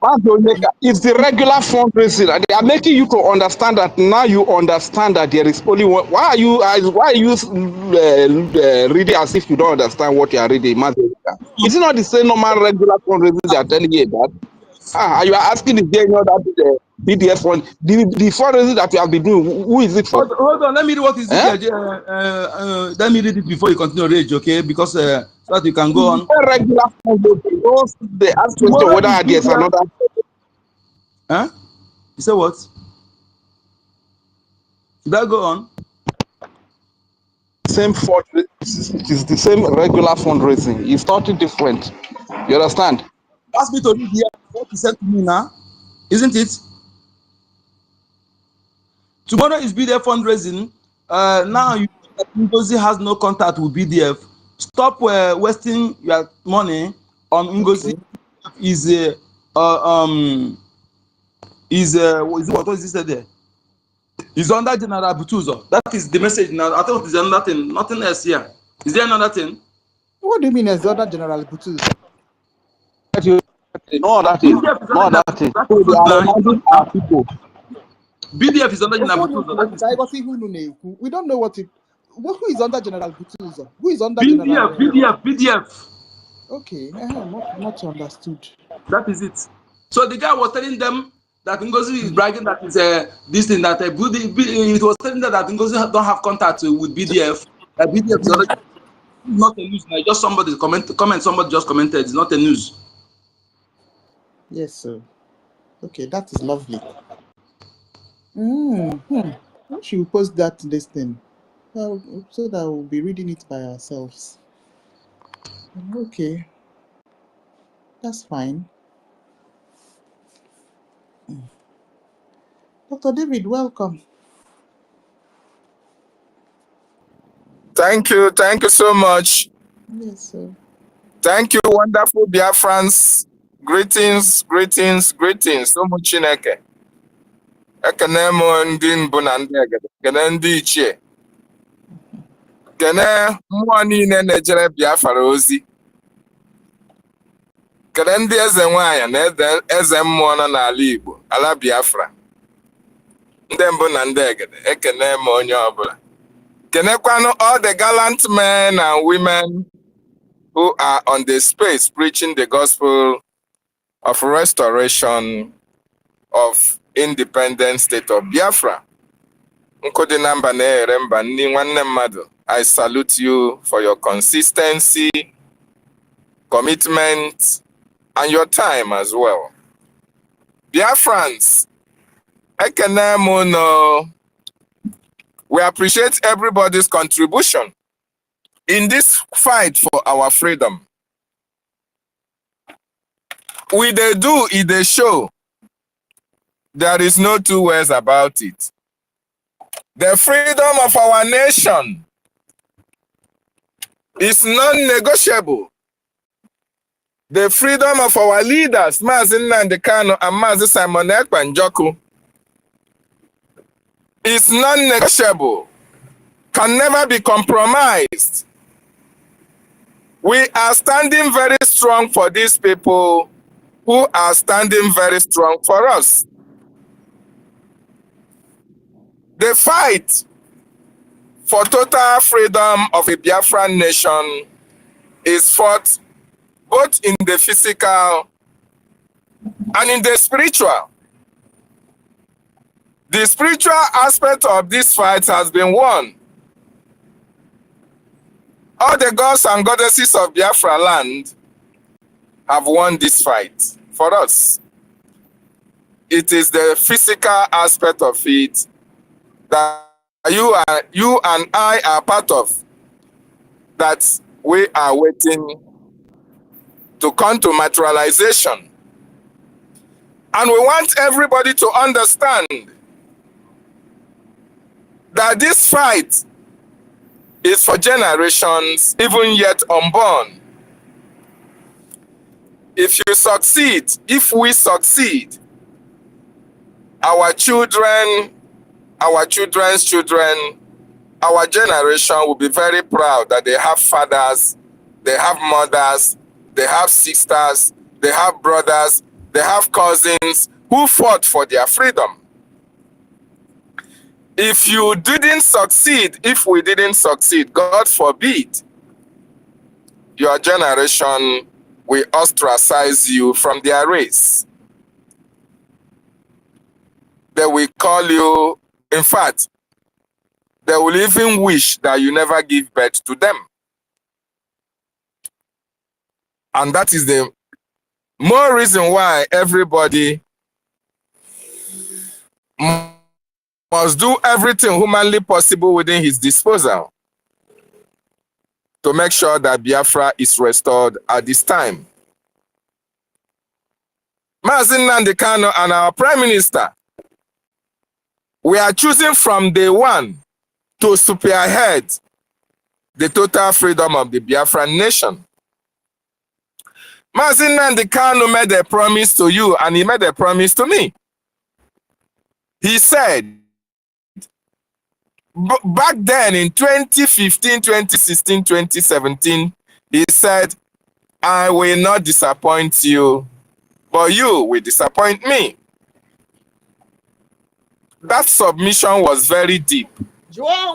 it's the regular fundraising. They are making you to understand that now you understand that there is only one. Why are you reading as if you don't understand what you are reading, Mazi Onyeka? Is it not the same normal regular fundraising they are telling you about? You are asking if there is that BDF fund. The fundraising that you have been doing, who is it for? Hold on, let me read what is Eh? let me read it before you continue rage, okay? Because so that you can go on. Regular fundraising. They ask question Tomorrow whether is there is BDF. another. Huh? You say what? Should I go on? Same it is the same regular fundraising. It's nothing different. You understand? Ask me to read here what you sent to me now, isn't it? Tomorrow is BDF fundraising. Now NGOZI has no contact with BDF. Stop wasting your money on NGOZI. Okay. What is this there? Is under General Butuzo. That is the message now. I thought there's another thing, nothing else here. Is there another thing? What do you mean as the other General Butuzo? No, that is BDF is under no, General that is. Butuzo. So they are That is reminding now. our people. BDF is under General Butuzo. That is We don't know who is under General Butuzo. Who is under General? BDF. Okay, not understood. That is it. So the guy was telling them that NGOZI is bragging that it's this thing that it was telling them that NGOZI don't have contact with BDF. That BDF is not a news. Now. Just somebody comment. Somebody just commented. It's not a news. Yes, sir. Okay, that is lovely. We should post this thing. So that we'll be reading it by ourselves. Okay, that's fine. Dr. David, welcome. Thank you so much. Yes, sir. Thank you, wonderful BIAFRANS. Greetings, greetings, greetings. Ụmụ Chineke. Ekene m ndị mbụ na ndị egede. Kene ndị ichie. Kene mmụọ niile na-ejere Biafra ozi. Kene ndị eze nwanyị na eze mmụọ nọ n'ala Igbo, ala Biafra. Ndị mbụ na ndị egede. Ekene m onye ọbụla. Kenekwanụ all the gallant men and women who are on the space preaching the gospel of restoration of independent state of Biafra. I salute you for your consistency, commitment, and your time as well. Biafrans, we appreciate everybody's contribution in this fight for our freedom. We they do, they show. There is no two ways about it. The freedom of our nation is non-negotiable. The freedom of our leaders, Mazin Nandekano and Mazi Simon Ekpanjoku, is non-negotiable, can never be compromised. We are standing very strong for these people who are standing very strong for us. The fight for total freedom of a Biafran nation is fought both in the physical and in the spiritual. The spiritual aspect of this fight has been won. All the gods and goddesses of Biafra land have won this fight for us. It is the physical aspect of it that you and I are part of, that we are waiting to come to materialization. And we want everybody to understand that this fight is for generations, even yet unborn. If you succeed, if we succeed, our children, our children's children, our generation will be very proud that they have fathers, they have mothers, they have sisters, they have brothers, they have cousins who fought for their freedom. If you didn't succeed, if we didn't succeed, God forbid, your generation will ostracize you from their race. They will call you, in fact, they will even wish that you never give birth to them. And that is the more reason why everybody must do everything humanly possible within his disposal to make sure that Biafra is restored at this time. Mazin Nandekano and our Prime Minister, we are choosing from day one to spearhead the total freedom of the Biafran nation. Mazin Nandekano made a promise to you and he made a promise to me. He said, back then in 2015, 2016, 2017, he said, I will not disappoint you, but you will disappoint me. That submission was very deep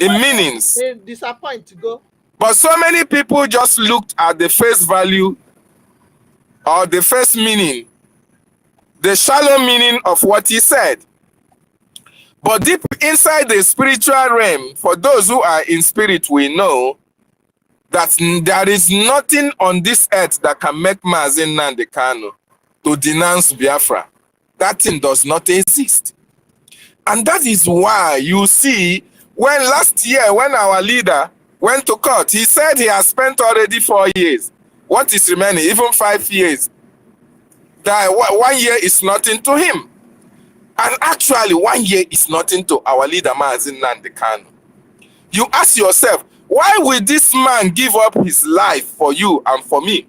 in meanings. Disappoint to go. But so many people just looked at the face value or the face meaning, the shallow meaning of what he said. But deep inside the spiritual realm, for those who are in spirit, we know that there is nothing on this earth that can make Mazin Nandekano to denounce Biafra. That thing does not exist. And that is why you see, when last year, when our leader went to court, he said he has spent already 4 years. What is remaining? Even 5 years. That 1 year is nothing to him. And actually, 1 year is nothing to our leader, Mazin Nandekano. You ask yourself, why will this man give up his life for you and for me?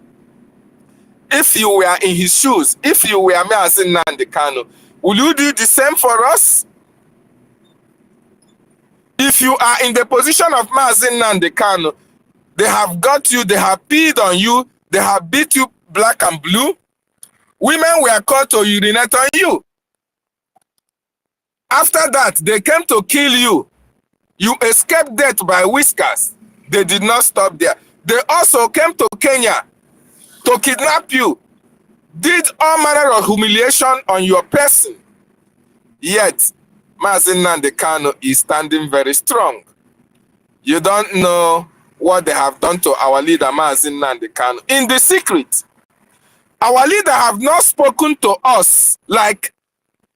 if you were in his shoes, if you were Mazi Nnamdi Kanu, will you do the same for us? If you are in the position of Mazi Nnamdi Kanu, they have got you, they have peed on you, they have beat you black and blue. Women were called to urinate on you. After that, they came to kill you. You escaped death by whiskers. They did not stop there. They also came to Kenya to kidnap you, did all manner of humiliation on your person. Yet, Mazi Nnamdi Kanu is standing very strong. You don't know what they have done to our leader, Mazi Nnamdi Kanu. In the secret, our leader have not spoken to us, like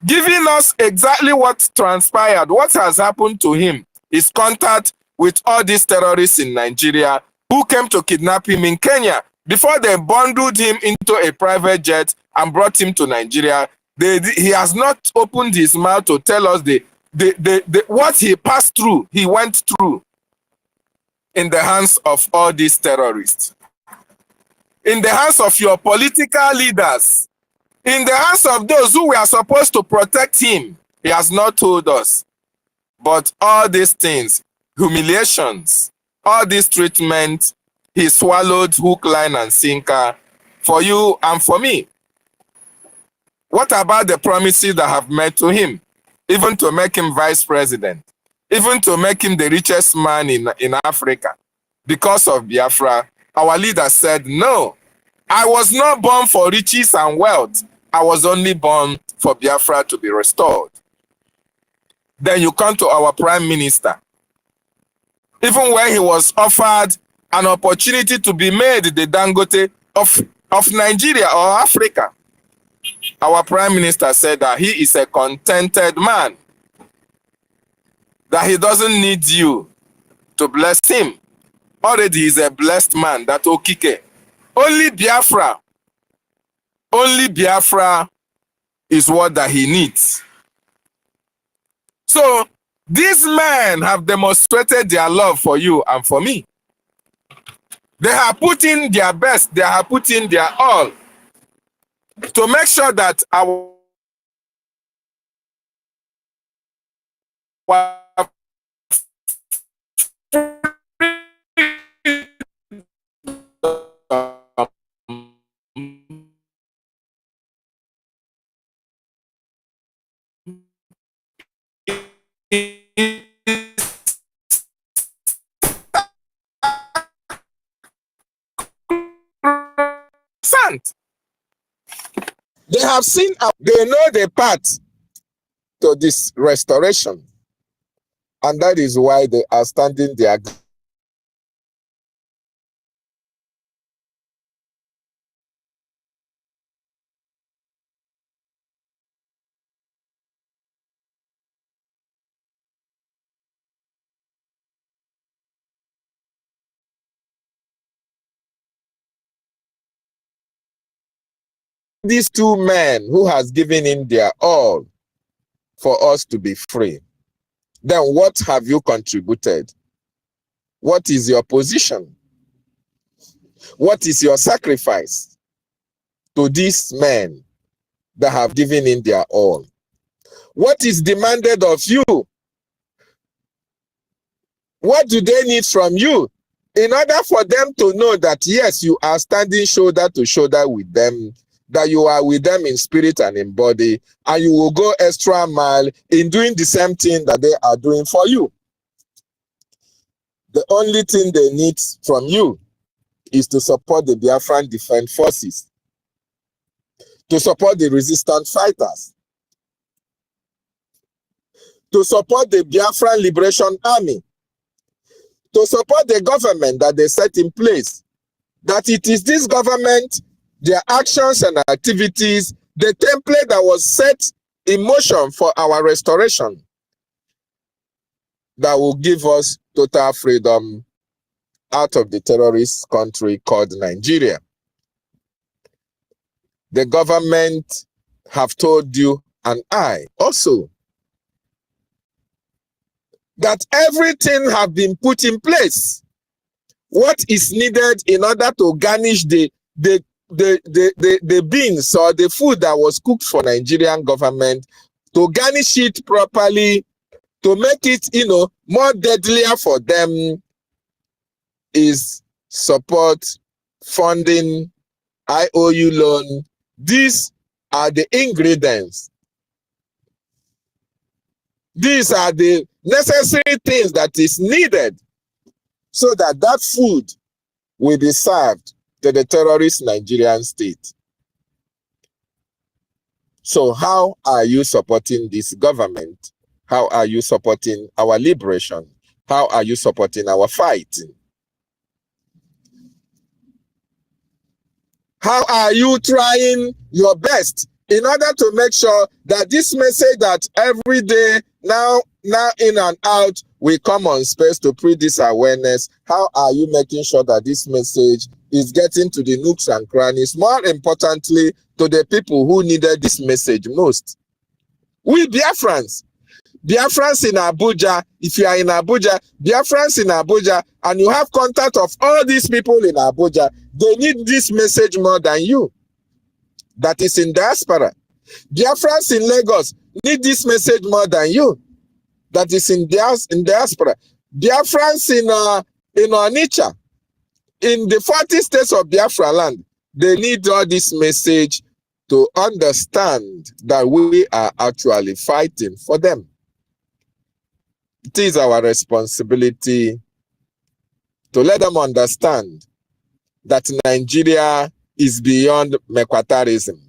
giving us exactly what transpired, what has happened to him, his contact with all these terrorists in Nigeria who came to kidnap him in Kenya. Before they bundled him into a private jet and brought him to Nigeria, he has not opened his mouth to tell us what he passed through, he went through in the hands of all these terrorists, in the hands of your political leaders, in the hands of those who were supposed to protect him. He has not told us. But all these things, humiliations, all this treatment, he swallowed hook, line, and sinker for you and for me. What about the promises that have made to him? Even to make him vice president, even to make him the richest man in Africa. Because of Biafra, our leader said, no, I was not born for riches and wealth. I was only born for Biafra to be restored. Then you come to our prime minister. Even when he was offered an opportunity to be made the Dangote of Nigeria or Africa, our prime minister said that he is a contented man, that he doesn't need you to bless him. Already he is a blessed man, that Okike. Only Biafra is what that he needs. So these men have demonstrated their love for you and for me. They have put in their best, they have put in their all to make sure that our they have seen, they know the path to this restoration, and that is why they are standing there. These two men who has given in their all for us to be free, then what have you contributed? What is your position? What is your sacrifice to these men that have given in their all? What is demanded of you? What do they need from you in order for them to know that, yes, you are standing shoulder to shoulder with them, that you are with them in spirit and in body, and you will go extra mile in doing the same thing that they are doing for you? The only thing they need from you is to support the Biafran Defense Forces, to support the resistance fighters, to support the Biafran Liberation Army, to support the government that they set in place, that it is this government, their actions and activities, the template that was set in motion for our restoration, that will give us total freedom out of the terrorist country called Nigeria. The government have told you and I also that everything have been put in place. What is needed in order to garnish the the beans or the food that was cooked for Nigerian government, to garnish it properly, to make it, more deadlier for them, is support, funding, IOU loan. These are the ingredients. These are the necessary things that is needed so that that food will be served to the terrorist Nigerian state. So how are you supporting this government? How are you supporting our liberation? How are you supporting our fight? How are you trying your best in order to make sure that this message that every day, now in and out, we come on space to preach this awareness? How are you making sure that this message is getting to the nooks and crannies? More importantly, to the people who needed this message most. We Biafrans. Biafrans in Abuja, if you are in Abuja, Biafrans in Abuja, and you have contact of all these people in Abuja, they need this message more than you. That is in diaspora. Biafrans in Lagos need this message more than you. That is in diaspora. Biafrans in Onitsha, in the 40 states of Biafra land, they need all this message to understand that we are actually fighting for them. It is our responsibility to let them understand that Nigeria is beyond Mekwatarism,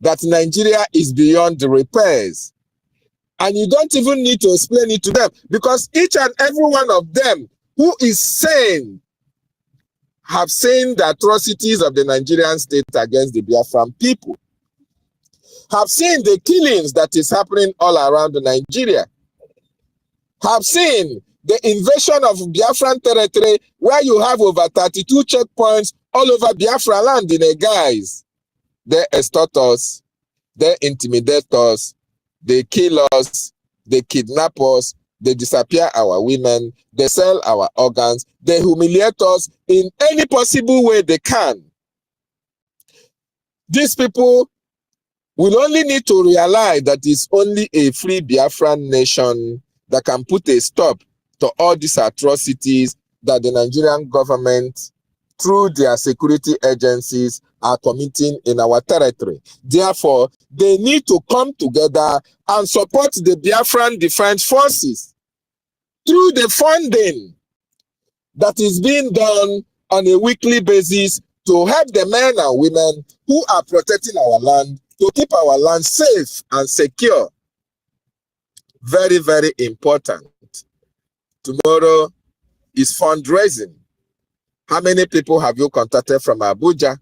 that Nigeria is beyond repairs. And you don't even need to explain it to them, because each and every one of them who is sane have seen the atrocities of the Nigerian state against the Biafran people, have seen the killings that is happening all around Nigeria, have seen the invasion of Biafran territory, where you have over 32 checkpoints all over Biafra land in a guise. They extort us, they intimidate us, they kill us, they kidnap us, they disappear our women, they sell our organs, they humiliate us in any possible way they can. These people will only need to realize that it's only a free Biafran nation that can put a stop to all these atrocities that the Nigerian government, through their security agencies, are committing in our territory. Therefore, they need to come together and support the Biafran Defense Forces through the funding that is being done on a weekly basis to help the men and women who are protecting our land, to keep our land safe and secure. Very, very important. Tomorrow is fundraising. How many people have you contacted from Abuja,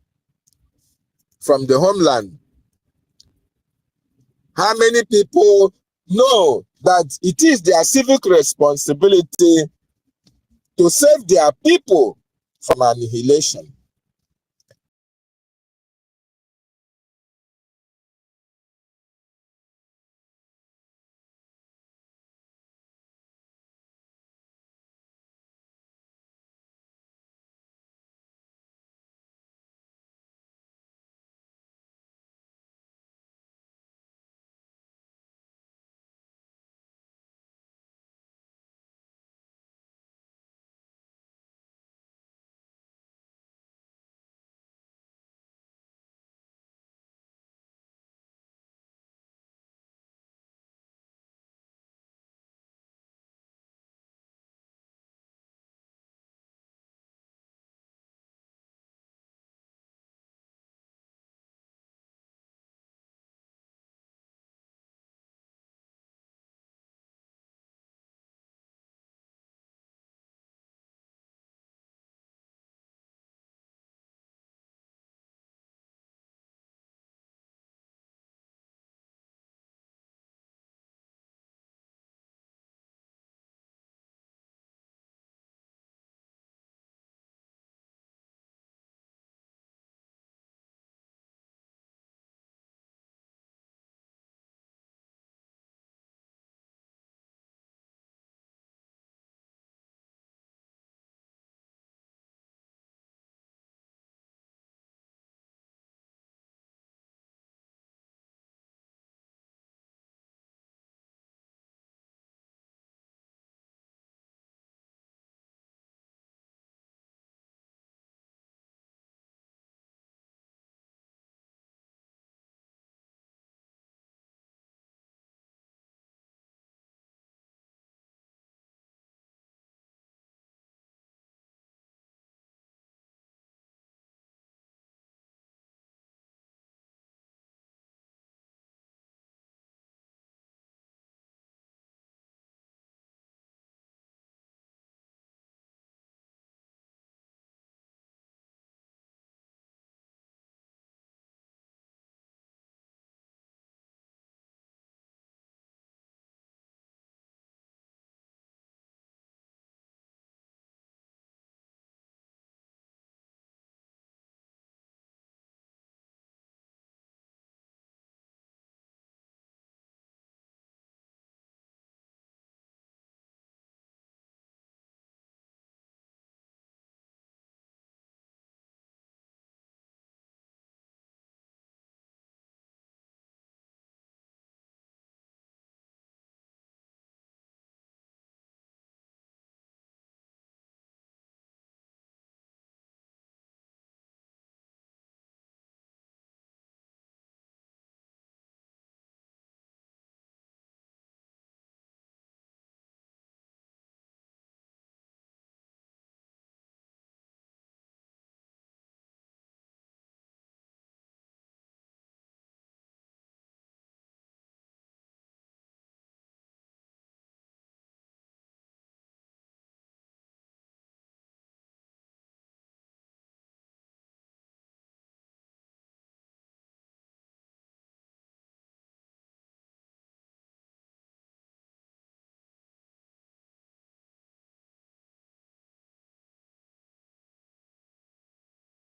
from the homeland? How many people know that it is their civic responsibility to save their people from annihilation?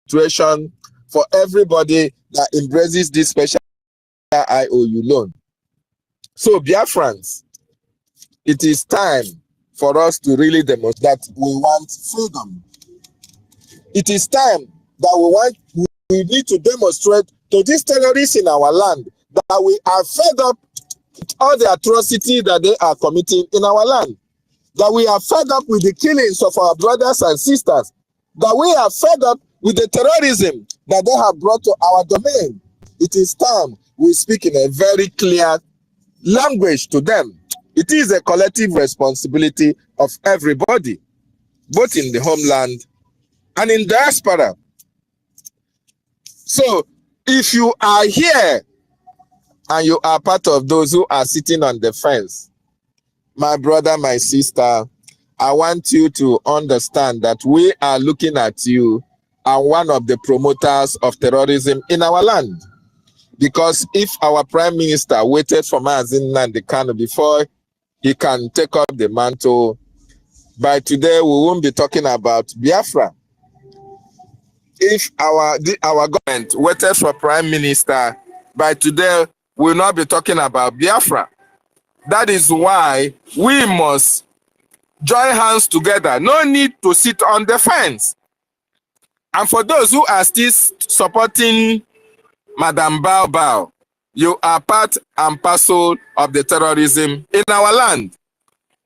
situation for everybody that embraces this special IOU loan. So, Biafrans, it is time for us to really demonstrate that we want freedom. It is time that we need to demonstrate to these terrorists in our land that we are fed up with all the atrocity that they are committing in our land. That we are fed up with the killings of our brothers and sisters. That we are fed up with the terrorism that they have brought to our domain. It is time we speak in a very clear language to them. It is a collective responsibility of everybody, both in the homeland and in diaspora. So, if you are here and you are part of those who are sitting on the fence, my brother, my sister, I want you to understand that we are looking at you as one of the promoters of terrorism in our land. Because if our Prime Minister waited for Mazi Nnamdi Kanu before he can take up the mantle, by today we won't be talking about Biafra. If our government waited for Prime Minister, by today we will not be talking about Biafra. That is why we must join hands together. No need to sit on the fence. And for those who are still supporting Madam Bao Bao, you are part and parcel of the terrorism in our land.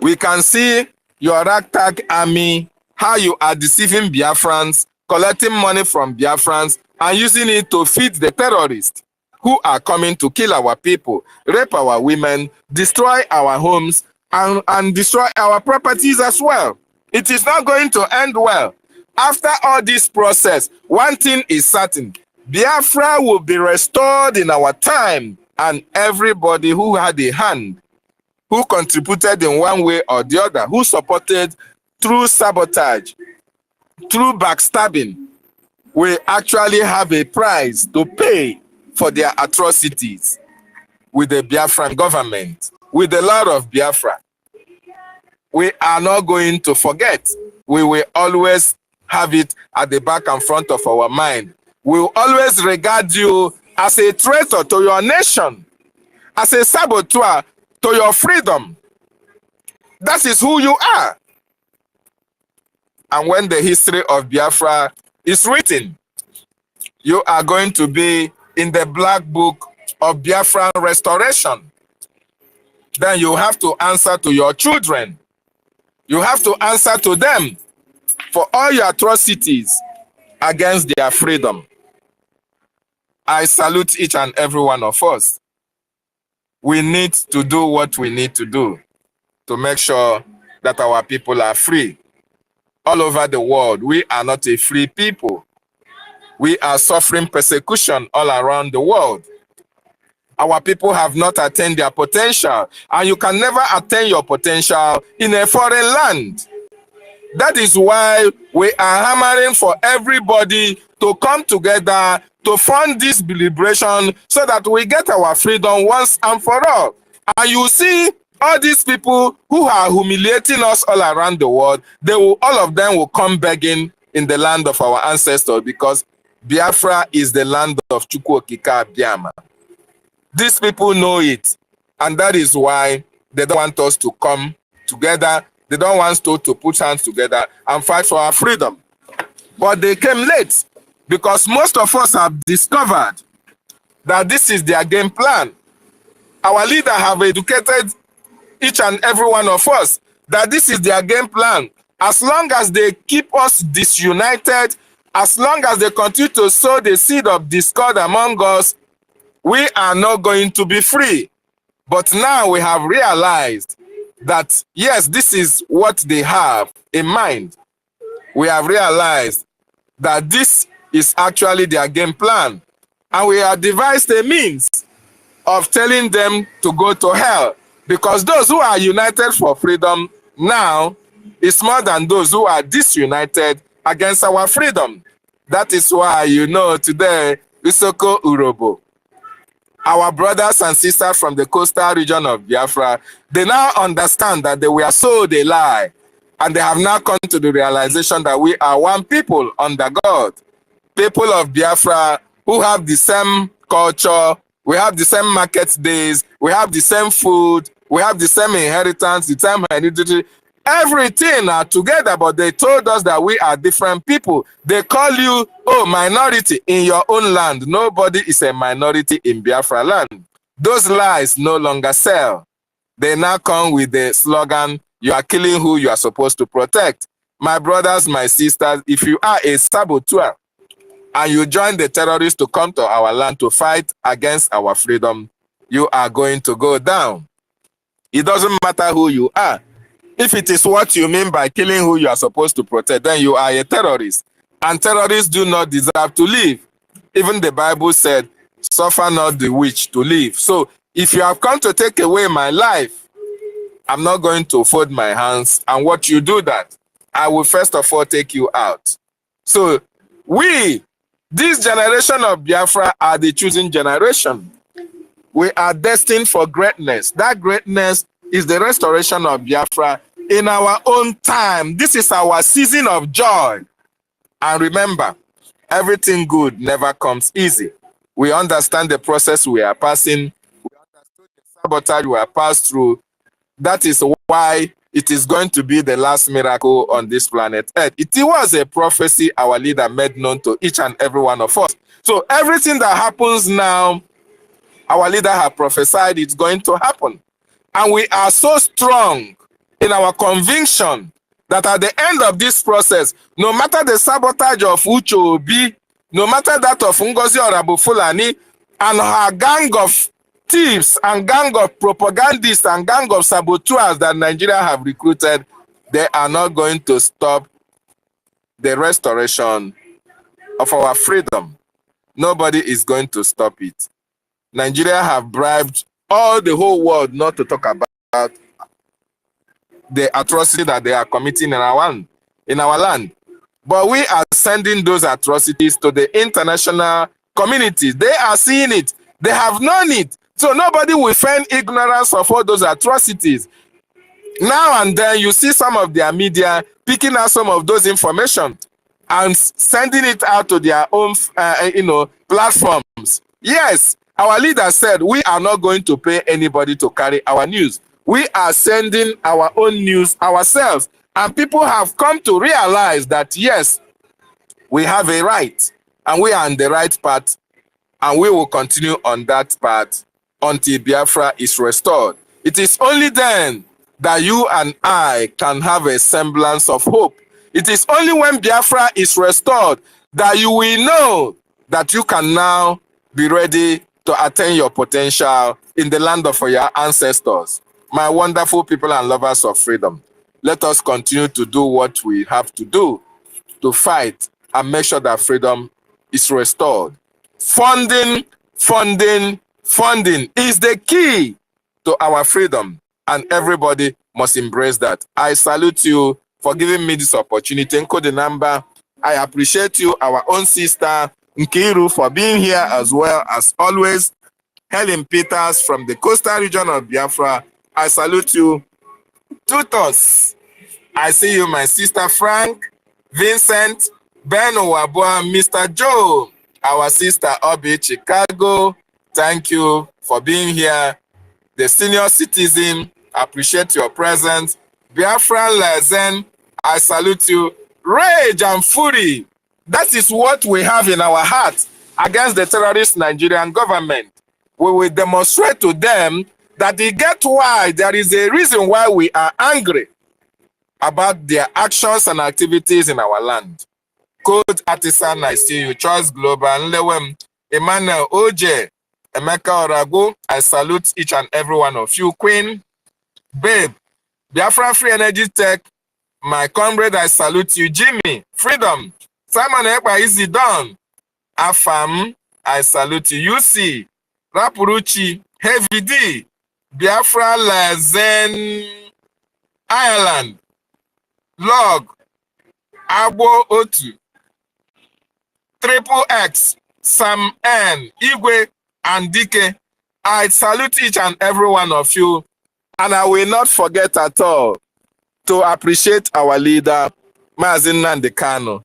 We can see your ragtag army, how you are deceiving Biafrans, collecting money from Biafrans, and using it to feed the terrorists who are coming to kill our people, rape our women, destroy our homes, and destroy our properties as well. It is not going to end well. After all this process, one thing is certain. Biafra will be restored in our time, and everybody who had a hand, who contributed in one way or the other, who supported through sabotage, through backstabbing, will actually have a price to pay for their atrocities with the Biafran government, with the Lord of Biafra. We are not going to forget. We will always have it at the back and front of our mind. We will always regard you as a traitor to your nation, as a saboteur to your freedom. That is who you are. And when the history of Biafra is written, you are going to be in the black book of Biafran restoration. Then you have to answer to your children. You have to answer to them for all your atrocities against their freedom. I salute each and every one of us. We need to do what we need to do to make sure that our people are free. All over the world, we are not a free people. We are suffering persecution all around the world. Our people have not attained their potential, and you can never attain your potential in a foreign land. That is why we are hammering for everybody to come together to fund this liberation so that we get our freedom once and for all. And you see, all these people who are humiliating us all around the world, all of them will come begging in the land of our ancestors, because Biafra is the land of Chukwu Okike Abiama. These people know it, and that is why they don't want us to come together. They don't want us to put hands together and fight for our freedom. But they came late, because most of us have discovered that this is their game plan. Our leaders have educated each and every one of us that this is their game plan. As long as they keep us disunited, as long as they continue to sow the seed of discord among us, we are not going to be free. But now we have realized that, yes, this is what they have in mind. We have realized that this is actually their game plan. And we have devised a means of telling them to go to hell. Because those who are united for freedom now is more than those who are disunited against our freedom. That is why, you know, today, Isoko Urobo, our brothers and sisters from the coastal region of Biafra, they now understand that they were sold a lie. And they have now come to the realization that we are one people under God. people of Biafra who have the same culture, we have the same market days, we have the same food, we have the same inheritance, the same identity. Everything are together, but they told us that we are different people. They call you, oh, minority in your own land. Nobody is a minority in Biafra land. Those lies no longer sell. They now come with the slogan, you are killing who you are supposed to protect. My brothers, my sisters, if you are a saboteur and you join the terrorists to come to our land to fight against our freedom, you are going to go down. It doesn't matter who you are. If it is what you mean by killing who you are supposed to protect, then you are a terrorist. And terrorists do not deserve to live. Even the Bible said, suffer not the witch to live. So if you have come to take away my life, I'm not going to fold my hands and watch you do that. I will first of all take you out. So we, this generation of Biafra, are the choosing generation. We are destined for greatness. That greatness is the restoration of Biafra in our own time. This is our season of joy. And remember, everything good never comes easy. We understand the process we are passing. We understood the sabotage we are passed through. That is why it is going to be the last miracle on this planet Earth. It was a prophecy our leader made known to each and every one of us. So everything that happens now, our leader has prophesied it's going to happen. And we are so strong in our conviction that at the end of this process, no matter the sabotage of Uche Obi, no matter that of NGOZI or Abu Fulani, and her gang of thieves and gang of propagandists and gang of saboteurs that Nigeria have recruited, they are not going to stop the restoration of our freedom. Nobody is going to stop it. Nigeria have bribed all the whole world not to talk about the atrocity that they are committing in our land. But we are sending those atrocities to the international community. They are seeing it. They have known it. So nobody will feign ignorance of all those atrocities. Now and then you see some of their media picking out some of those information and sending it out to their own platforms. Yes, our leader said we are not going to pay anybody to carry our news. We are sending our own news ourselves. And people have come to realize that, yes, we have a right and we are on the right path, and we will continue on that path until Biafra is restored. It is only then that you and I can have a semblance of hope. It is only when Biafra is restored that you will know that you can now be ready to attain your potential in the land of your ancestors. My wonderful people and lovers of freedom, let us continue to do what we have to do to fight and make sure that freedom is restored. Funding is the key to our freedom, and everybody must embrace that. I salute you for giving me this opportunity. Encode number. I appreciate you, our own sister Nkiru, for being here as well as always. Helen Peters from the coastal region of Biafra. I salute you. Tutos. I see you, my sister Frank, Vincent, Ben Owabua, Mr. Joe, our sister Obi Chicago. Thank you for being here. The senior citizen, appreciate your presence. Biafran Lezen, I salute you. Rage and fury, that is what we have in our hearts against the terrorist Nigerian government. We will demonstrate to them that they get why there is a reason why we are angry about their actions and activities in our land. Code Artisan, I see you. Charles Global, Nlewem, Emmanuel OJ, Emeka Orago, I salute each and every one of you. Queen, Babe, Biafran Free Energy Tech, my comrade, I salute you. Jimmy, Freedom, Simon Ekpa, Easy Done, Afam, I salute you. UC, Rapuruchi, Heavy D, Biafra Lezen, Ireland, Log, Abo Otu, Triple X, Sam N, Igwe, and Dike. I salute each and every one of you, and I will not forget at all to appreciate our leader, Maazị Nnamdi Kanu,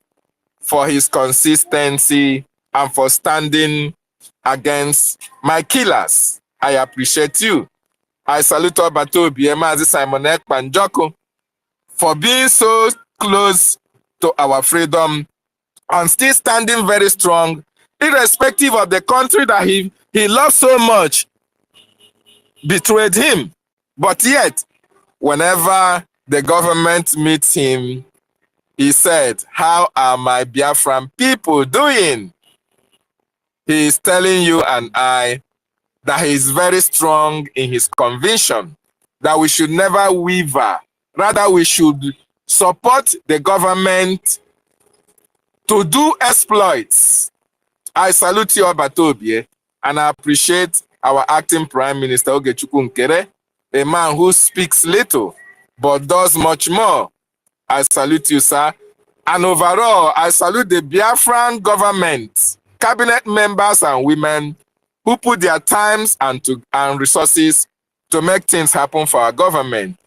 for his consistency and for standing against my killers. I appreciate you. I salute Obato Biemazi Simon Ekpanjoko for being so close to our freedom and still standing very strong, irrespective of the country that he loves so much betrayed him. But yet, whenever the government meets him, he said, "How are my Biafran people doing?" He is telling you and I that he is very strong in his conviction that we should never waver. Rather, we should support the government to do exploits. I salute you, Obatobie, and I appreciate our acting Prime Minister, Ogechukwu Nkere, a man who speaks little but does much more. I salute you, sir. And overall, I salute the Biafran government, cabinet members and women who put their times and resources to make things happen for our government.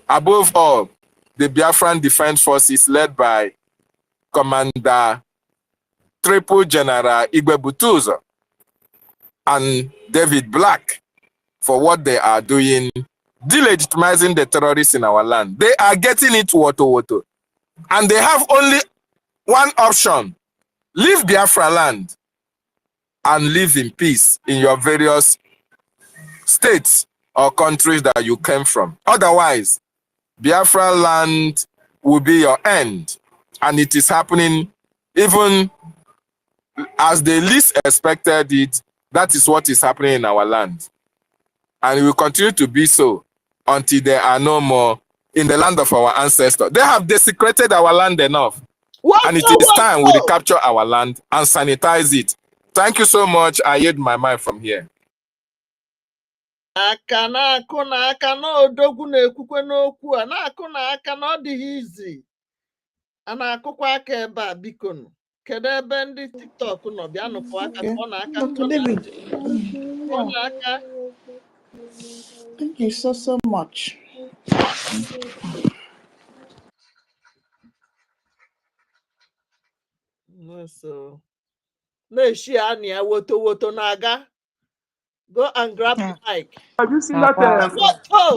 Above all, the Biafran Defense Forces led by Commander Triple General Igwe Butuzo and David Black for what they are doing, delegitimizing the terrorists in our land. They are getting it woto. And they have only one option: leave Biafra land and live in peace in your various states or countries that you came from. Otherwise, Biafra land will be your end. And it is happening even as they least expected it. That is what is happening in our land. And it will continue to be so until there are no more in the land of our ancestors. They have desecrated our land enough. And it is time we recapture our land and sanitize it. Thank you so much. I yield my mind from here. aka na-akụ na aka na odogwu na-ekwukwe n'okwu a na-akụ na aka na ọ dịghị izi a na-akụkwa aka ebe a biko nụ kedu ebe ndị TikTok nọ bịa nụpụ aka tụọ na aka Dr. David, tụọ na aka. thank you so much. So na-eshi anị ya woto na-aga. Go and grab the mic. Have you seen that?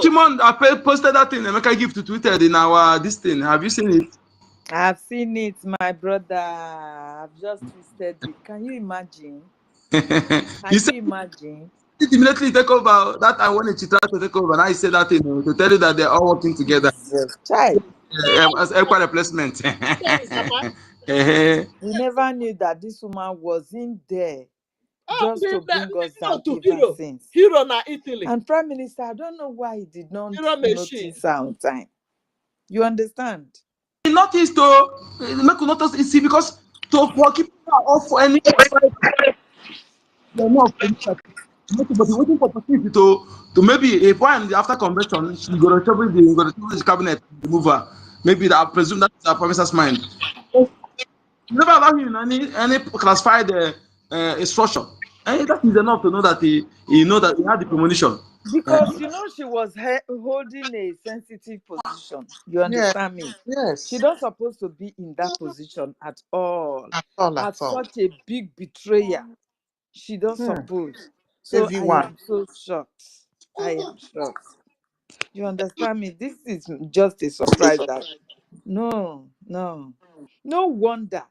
Chimon, I posted that thing Emeka give to Twitter in our this thing. Have you seen it? I've seen it, my brother. I've just twisted it. Can you imagine? Can you imagine? It immediately take over that I wanted to try to take over. And I said that thing to tell you that they're all working together. Child. As equal replacement. We never knew that this woman was in there just to bring us down ever since. Hero na Italy. And Prime Minister, I don't know why he did not notice her on time. You understand? He noticed to make notice is because to keep off for any they're not waiting for opportunity to maybe if one after convention she go to trouble the cabinet remove her. Maybe that I presume that's the professor's mind. Never allow him any classified instruction. And that is enough to know that he know that he had the premonition. Because you know she was holding a sensitive position. You understand me? Yes. She's not supposed to be in that position at all. As such a big betrayer, she don't suppose. So I am so shocked. I am shocked. You understand me? This is just a surprise that no wonder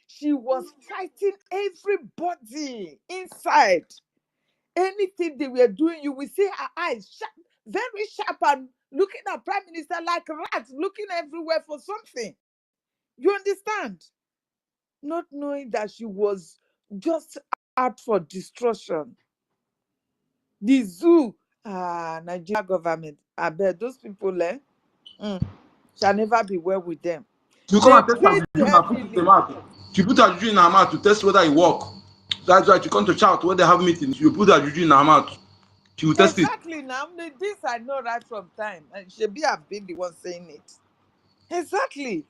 she was fighting everybody inside. Anything they were doing, you will see her eyes sharp, very sharp, and looking at Prime Minister like rats, looking everywhere for something. You understand? Not knowing that she was just out for destruction. The zoo, Nigeria government, I bet those people shall never be well with them. You come and test she put her juju in her mouth to test whether it work. That's why she come to shout when they have meetings. You put her juju in her mouth. She will test it. Exactly. Now, this I know right from time. And Shebi have been the one saying it. Exactly.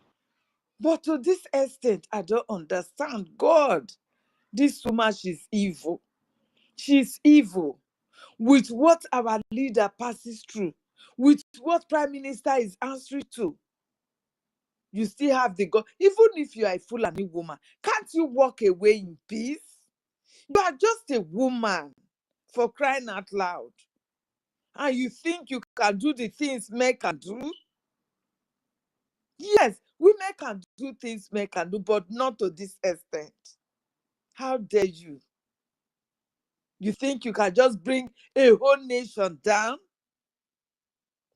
But to this extent, I don't understand. God, this woman, she's evil. She's evil. With what our leader passes through, with what Prime Minister is answering to. You still have the God. Even if you are a Fulani woman, can't you walk away in peace? You are just a woman, for crying out loud. And you think you can do the things men can do? Yes, women can do things men can do, but not to this extent. How dare you? You think you can just bring a whole nation down?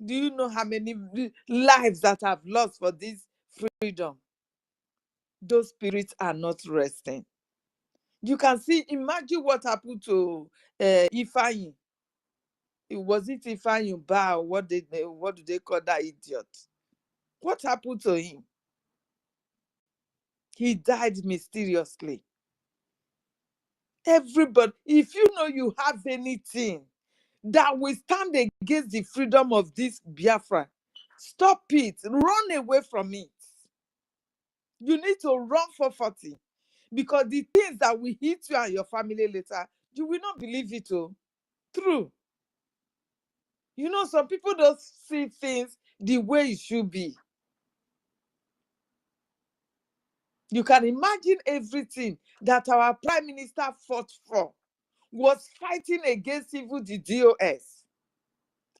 Do you know how many lives that have lost for this freedom? Those spirits are not resting. You can see, imagine what happened to Ifeanyi. Was it Ifeanyi Ba? What do they call that idiot? What happened to him? He died mysteriously. Everybody, if you know you have anything that will stand against the freedom of this Biafra, stop it. Run away from it. You need to run for 40. Because the things that will hit you and your family later, you will not believe it. Oh, true. You know, some people don't see things the way it should be. You can imagine everything that our Prime Minister fought for was fighting against even the DOS.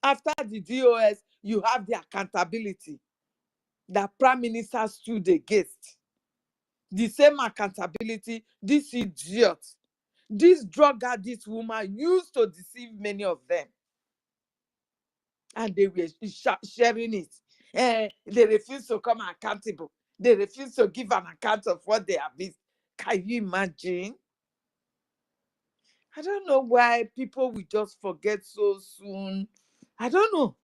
After the DOS, you have the accountability that Prime Minister stood against. The same accountability this idiot, this drug addict woman used to deceive many of them. And they were sharing it. They refuse to come accountable. They refuse to give an account of what they have missed. Can you imagine? I don't know why people will just forget so soon. I don't know.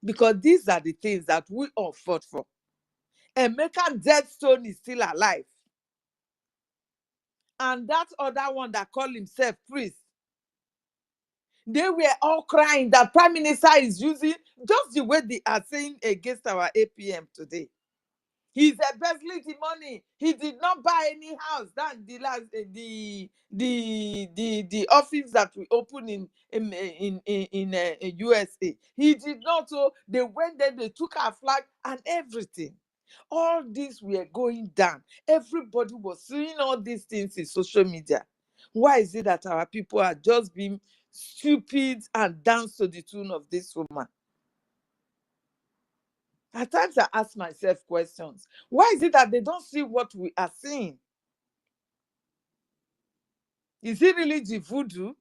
Because these are the things that we all fought for. Emeka Deadstone is still alive. And that other one that called himself priest, they were all crying that Prime Minister is using just the way they are saying against our APM today. He's embezzling the money. He did not buy any house. That's the last the office that we opened in USA. He did not. So they went there, they took our flag and everything. All these were going down. Everybody was seeing all these things in social media. Why is it that our people are just being stupid and dance to the tune of this woman? At times I ask myself questions. Why is it that they don't see what we are seeing? Is it really the voodoo?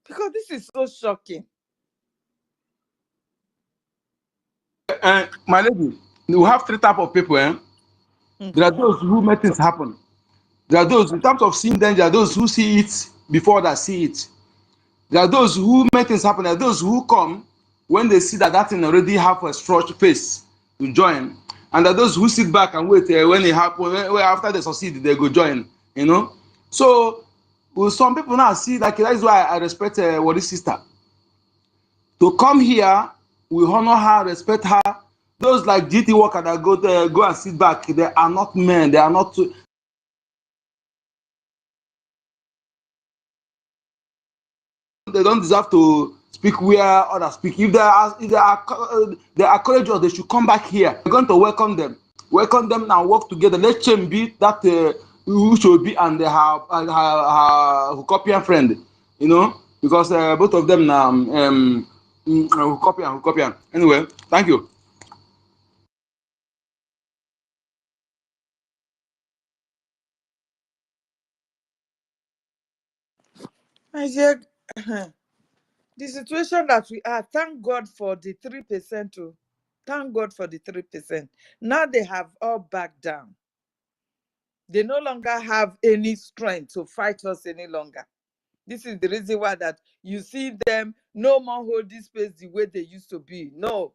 Because this is so shocking. My lady, we have three types of people. There are those who make things happen. There are those, in terms of seeing them, there are those who see it before they see it. There are those who make things happen. There are those who come when they see that that thing already have a structured face to join. And there are those who sit back and wait when it happens, after they succeed, they go join, you know. So some people now see, like, that is why I respect Wadi's sister. To come here, we honor her, respect her. Those like GT worker that go and sit back, they are not men. They are not. They don't deserve to speak where others speak. If they are courageous, they should come back here. We're going to welcome them and work together. Let change be that who should be and her Hukopian friend, you know, because both of them now Hukopian. Anyway, thank you. I said, the situation that we are, thank God for the 3% too. Thank God for the 3%. Now they have all backed down. They no longer have any strength to fight us any longer. This is the reason why that you see them no more hold this space the way they used to be. No.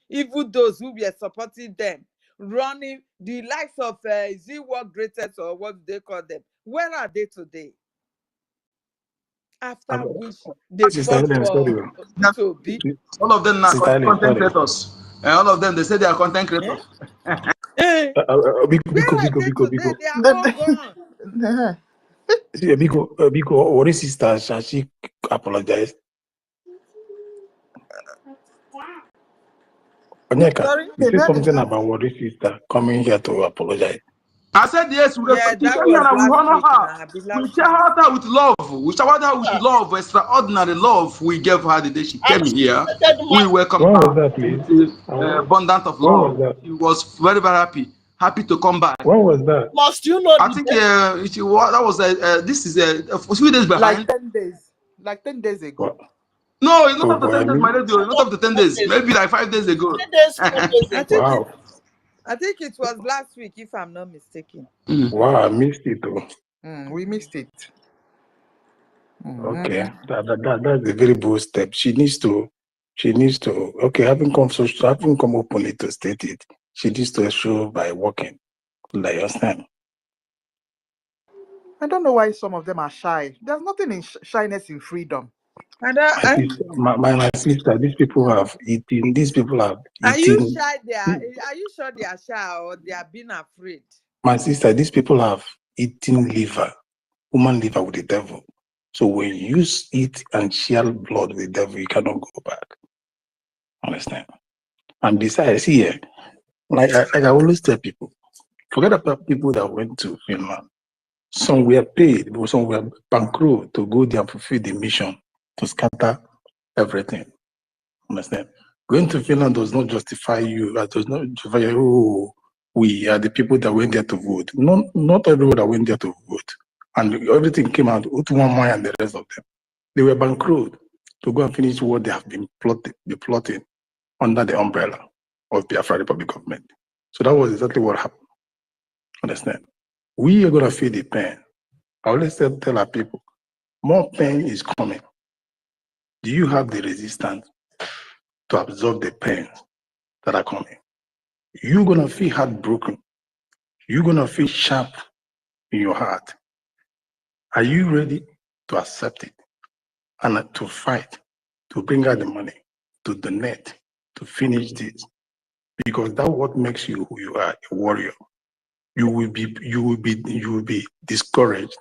Even those who were supporting them, running the likes of is it what greatest or what do they call them? Where are they today? After which they fought for P2B. All of them are content creators. And all of them, they say they are content creators. Where are they today? They are all gone. Biko, what is sister? Shall she apologize? Onyeka, Sorry? you said That is something that. about Worry sister coming here to apologize. I said yes, we Yeah, respect. She that came here was and we last honor week her. now. Be We last week. showered her with love. We showered her with Yeah. love, extraordinary love. We gave her the day she And came she here. said, We welcomed When was her that, please? with abundance of When was love. that? She was very, very happy. Happy to come back. When was that? must you know I the think day? that was this is a few days Like behind. 10 days. Like 10 days ago. What? No, it's not Oh up to boy, 10 I days, my mean, radio. Not up to 10 days. Maybe like 5 days ago. 3 days, 4 days I ago. think wow. I think it was last week, if I'm not mistaken. Wow, I missed it though. We missed it. Okay, that's a very bold step. She needs to, okay, having come openly to state it, she needs to show by working, like you understand. I don't know why some of them are shy. There's nothing in shyness in freedom. My sister, these people have eaten, Are you shy? Are you sure they are shy or they are being afraid? my sister, these people have eaten liver, human liver with the devil. So when you eat and share blood with the devil, you cannot go back. Understand? And besides, here, like I always tell people, forget about people that went to Finland. Some were paid, but some were bankrupt to go there and fulfill the mission to scatter everything. Understand? Going to Finland does not justify you. That does not justify you. Oh, we are the people that went there to vote. Not everyone that went there to vote. And everything came out, Utumamai and the rest of them. They were bankrupt to go and finish what they have been plotting under the umbrella of Biafra Republic government. So that was exactly what happened. Understand? We are going to feel the pain. I always tell our people, more pain is coming. Do you have the resistance to absorb the pains that are coming? You're going to feel heartbroken. You're going to feel sharp in your heart. Are you ready to accept it and to fight, to bring out the money, to donate, to finish this? Because that's what makes you who you are, a warrior. You will be discouraged.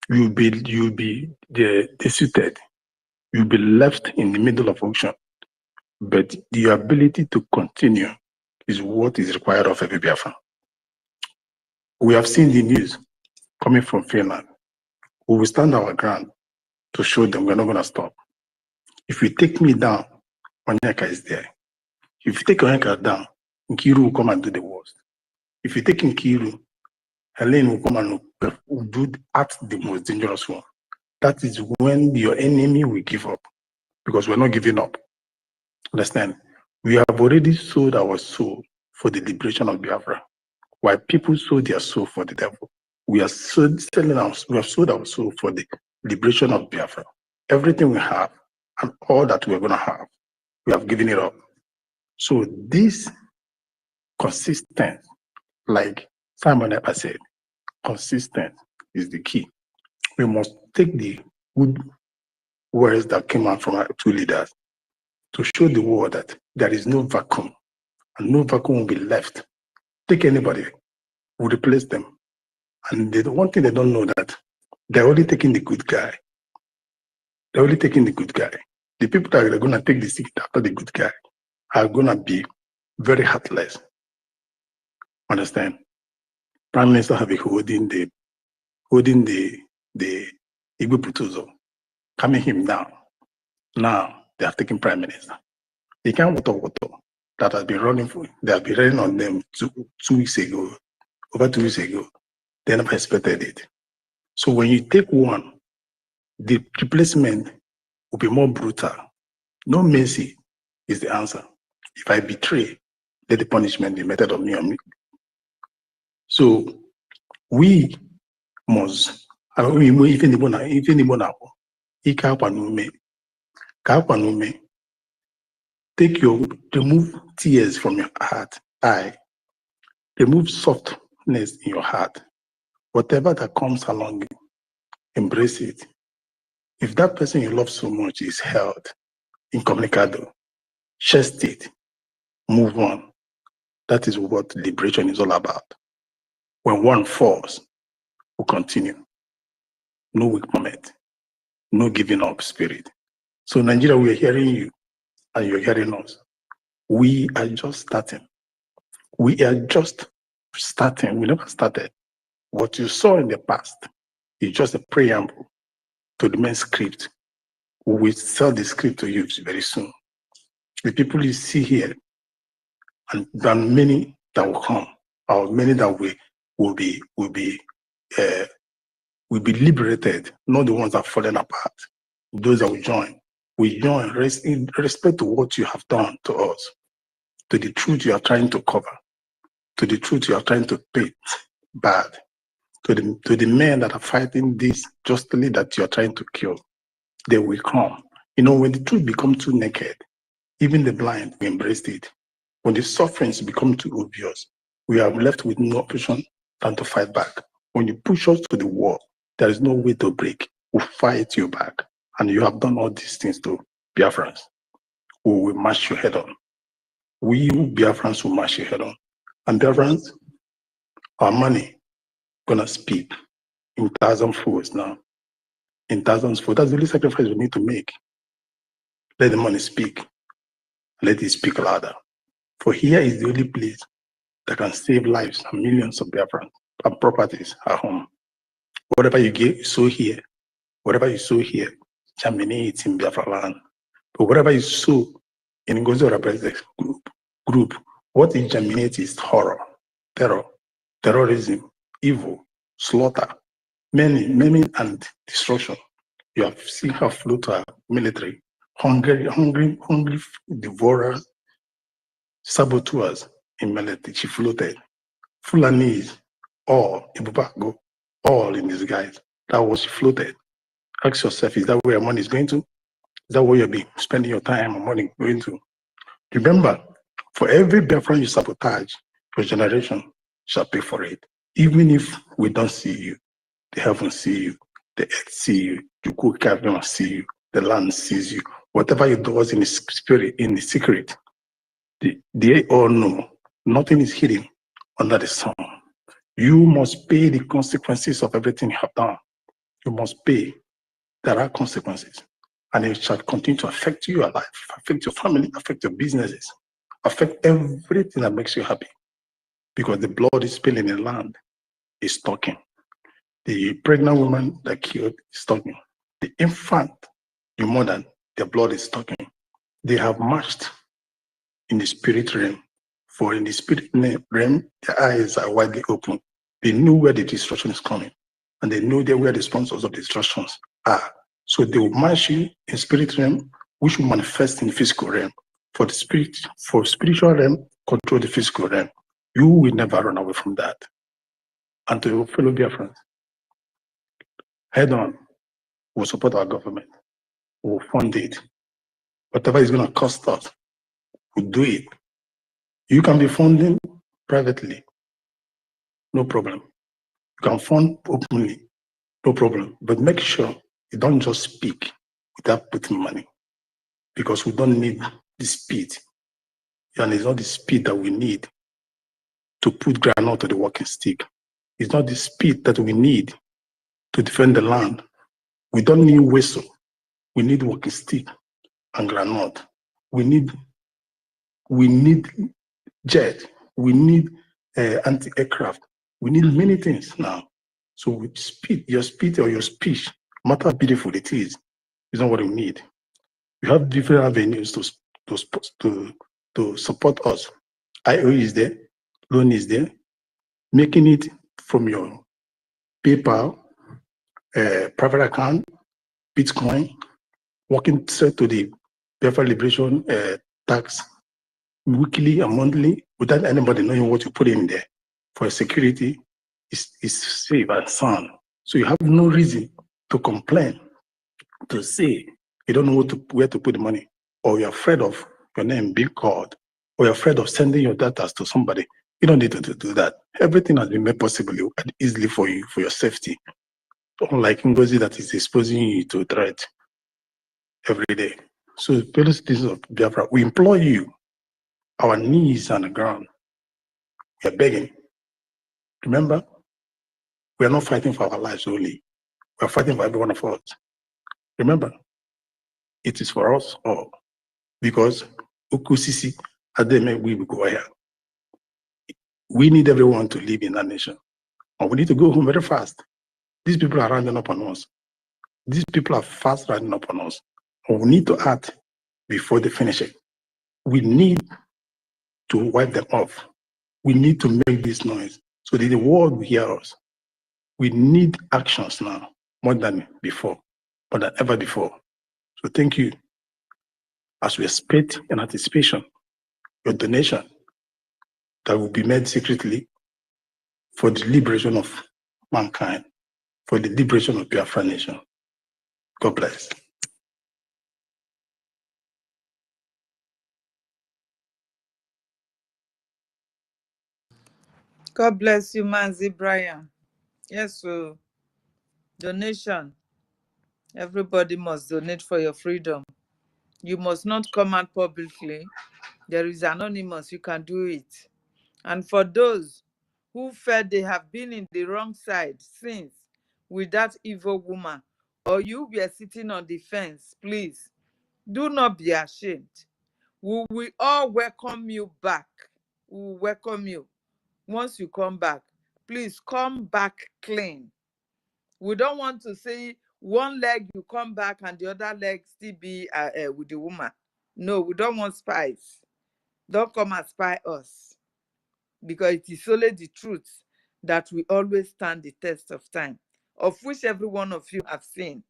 You will be defeated. You'll be left in the middle of auction. But the ability to continue is what is required of every Biafran. We have seen the news coming from Finland. We will stand our ground to show them we're not going to stop. If you take me down, Onyeka is there. If you take Onyeka down, Nkiru will come and do the worst. If you take Nkiru, Helene will come and will do at the most dangerous one. That is when your enemy will give up, because we're not giving up. Understand? We have already sold our soul for the liberation of Biafra. While people sold their soul for the devil, we have sold our soul for the liberation of Biafra. Everything we have and all that we're going to have, we have given it up. So this consistent, like Simon Epa said, consistent is the key. We must take the good words that came out from our two leaders to show the world that there is no vacuum, and no vacuum will be left. Take anybody, will replace them. And the one thing they don't know that they're only taking the good guy. They're only taking the good guy. The people that are going to take the seat after the good guy are going to be very heartless. Understand? Prime Minister have been holding the Igbo proposal, coming him down. Now they have taken Prime Minister. They can't water that has been running for. They have been running on them 2 weeks ago, over 2 weeks ago. They never expected it. So when you take one, the replacement will be more brutal. No mercy is the answer. If I betray, let the punishment be meted on me or me. So we must, even the remove tears from your heart, remove softness in your heart. Whatever that comes along, embrace it. If that person you love so much is held incommunicado, chest it, move on. That is what liberation is all about. When one falls, we continue. No weak moment, no giving up spirit. So Nigeria, we are hearing you and you're hearing us. We are just starting. We are just starting. We never started. What you saw in the past is just a preamble to the main script. We will sell the script to you very soon. The people you see here, and there are many that will come, or many that will be liberated, not the ones that have fallen apart. Those that will join. We join in respect to what you have done to us, to the truth you are trying to cover, to the truth you are trying to paint bad, to the men that are fighting this justly that you are trying to kill. They will come. You know, when the truth becomes too naked, even the blind will embrace it. When the sufferings become too obvious, we are left with no option than to fight back. When you push us to the wall, there is no way to break. We'll fight you back. And you have done all these things to Biafrans. We will mash your head on. We Biafrans will mash your head on. And Biafrans, our money gonna speak in thousand folds now. In thousands folds. That's the only sacrifice we need to make. Let the money speak. Let it speak louder. For here is the only place that can save lives and millions of Biafrans and properties at home. Whatever you get, you sow here. Whatever you sow here, germinate in Biafra land. But whatever you sow in NGOZI group, what it germinates is horror, terror, terrorism, evil, slaughter, many, and destruction. You have seen her flow to our military, hungry devourers, saboteurs in military. She floated. Fulanese, all Ibubago, all in disguise. That was she floated. Ask yourself, is that where your money is going to? Is that where you'll be spending your time and money going to? Remember, for every Biafran you sabotage, your generation shall pay for it. Even if we don't see you, the heavens see you, the earth see you, the good government see you, the land sees you. Whatever you do in the spirit, in the secret, they all know. Nothing is hidden under the sun. You must pay the consequences of everything you have done. You must pay. There are consequences. And it shall continue to affect your life, affect your family, affect your businesses, affect everything that makes you happy. Because the blood is spilling in the land is talking. The pregnant woman that killed is talking. The infant, the mother, their blood is talking. They have marched in the spirit realm. For in the spirit realm, their eyes are widely open. They know where the destruction is coming. And they know where the sponsors of the destructions are. So they will march you in spirit realm, which will manifest in the physical realm. For spiritual realm, control the physical realm. You will never run away from that. And to your fellow Biafrans, head on, we'll support our government. We'll fund it. Whatever is going to cost us, we'll do it. You can be funding privately, no problem. You can fund openly, no problem. But make sure you don't just speak without putting money, because we don't need the speed. And it's not the speed that we need to put granite to the walking stick. It's not the speed that we need to defend the land. We don't need whistle. We need walking stick and granite. We need jet. We need anti-aircraft. We need many things now. So with speed, your speed or your speech, no matter how beautiful it is not what we need. We have different avenues to support us. IO is there, loan is there, making it from your PayPal, private account, Bitcoin, working set to the Biafra Liberation tax weekly and monthly without anybody knowing what you put in there for security is safe and sound. So you have no reason to complain, to say you don't know where to put the money, or you're afraid of your name being called, or you're afraid of sending your data to somebody. You don't need to do that. Everything has been made possible and easily for you, for your safety. Unlike NGOZI that is exposing you to threat every day. So, fellow citizens of Biafra, we implore you, our knees on the ground. We are begging. Remember, we are not fighting for our lives only. We are fighting for every one of us. Remember, it is for us all. Because Okusisi and then we will go here. We need everyone to live in that nation. And we need to go home very fast. These people are rounding up on us. These people are fast rounding up on us. And we need to act before they finish it. We need to wipe them off. We need to make this noise so that the world will hear us. We need actions now, more than before, more than ever before. So thank you. As we expect in anticipation, your donation that will be made secretly for the liberation of mankind, for the liberation of Biafra nation. God bless. God bless you, Manzi Brian. Yes, so donation. Everybody must donate for your freedom. You must not come out publicly. There is anonymous, you can do it. And for those who felt they have been in the wrong side since with that evil woman, or you were sitting on the fence, please do not be ashamed. We will all welcome you back. We will welcome you. Once you come back, please come back clean. We don't want to see one leg you come back and the other leg still be with the woman. No, we don't want spies. Don't come and spy us, because it is only the truth that will always stand the test of time, of which every one of you have seen.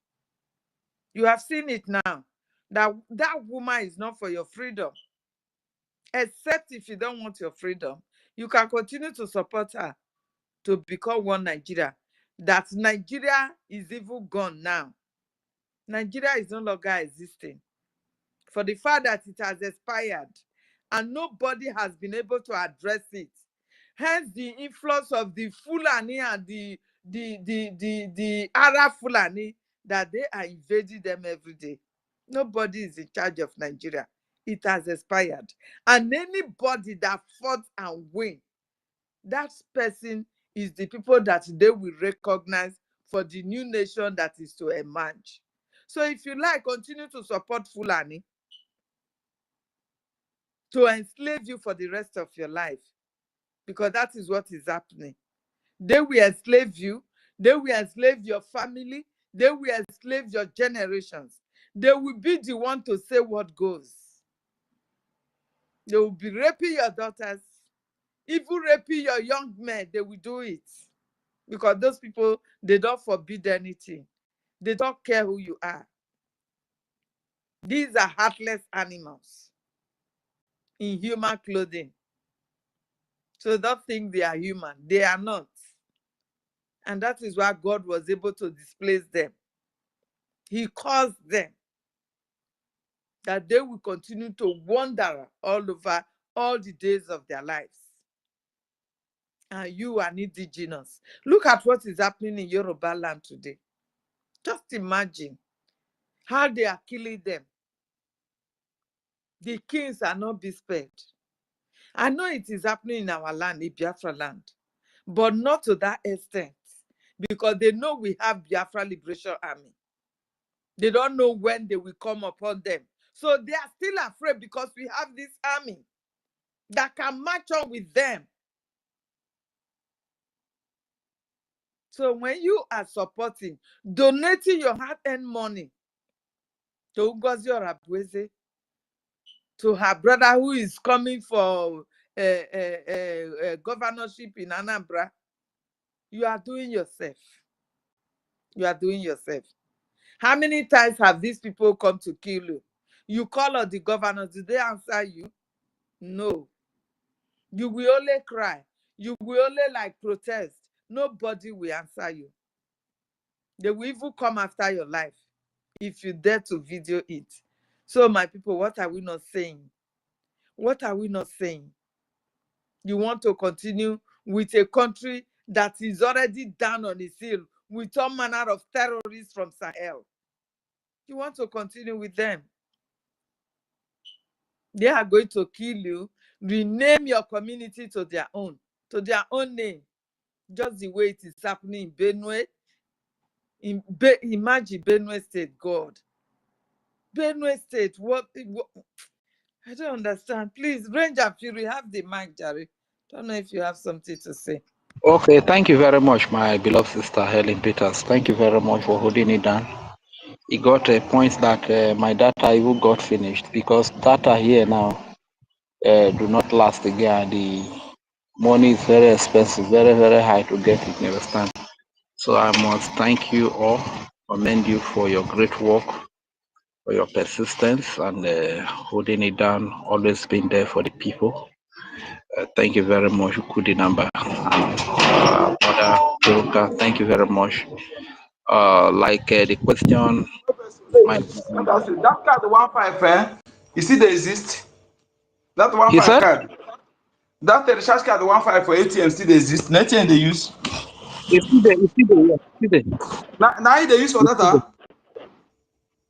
You have seen it now, that that woman is not for your freedom. Except if you don't want your freedom, you can continue to support her to become one Nigeria. That Nigeria is even gone now. Nigeria is no longer existing. For the fact that it has expired and nobody has been able to address it. Hence the influence of the Fulani and the Arab Fulani, that they are invading them every day. Nobody is in charge of Nigeria. It has expired. And anybody that fought and win, that person is the people that they will recognize for the new nation that is to emerge. So if you like, continue to support Fulani to enslave you for the rest of your life, because that is what is happening. They will enslave you. They will enslave your family. They will enslave your generations. They will be the one to say what goes. They will be raping your daughters, even raping your young men. They will do it, because those people, they don't forbid anything. They don't care who you are. These are heartless animals in human clothing. So don't think they are human. They are not. And that is why God was able to displace them. He caused them that they will continue to wander all over all the days of their lives. And you are indigenous. Look at what is happening in Yoruba land today. Just imagine how they are killing them. The kings are not being spared. I know it is happening in our land, in Biafra land, but not to that extent, because they know we have Biafra Liberation Army. They don't know when they will come upon them. So they are still afraid, because we have this army that can match on with them. So when you are supporting, donating your hard-earned money to NGOZI or Abueze, to her brother who is coming for governorship in Anambra, you are doing yourself. You are doing yourself. How many times have these people come to kill you? You call on the governor, do they answer you? No. You will only cry. You will only like protest. Nobody will answer you. They will even come after your life if you dare to video it. So my people, what are we not saying? What are we not saying? You want to continue with a country that is already down on its heel with all manner of terrorists from Sahel. You want to continue with them. They are going to kill you, rename your community to their own name, just the way it is happening in Benue. Imagine Benue State, God. Benue State, what I don't understand. Please, Ranger Fury, have the mic, Jerry. Don't know if you have something to say. Okay, thank you very much, my beloved sister Helen Peters. Thank you very much for holding it down. It got a point that my data even got finished because data here now do not last again. The money is very expensive, very, very high to get it, you understand? So I must thank you all, commend you for your great work, for your persistence and holding it down, always being there for the people. Thank you very much, Kudi Number. Mother Kiruka, thank you very much. The question, my That card, the 15, you see they exist? That he 15 said, card. That recharge card, the 15 for ATM still they exist. Now ATM they use. you see the. Now they use for data.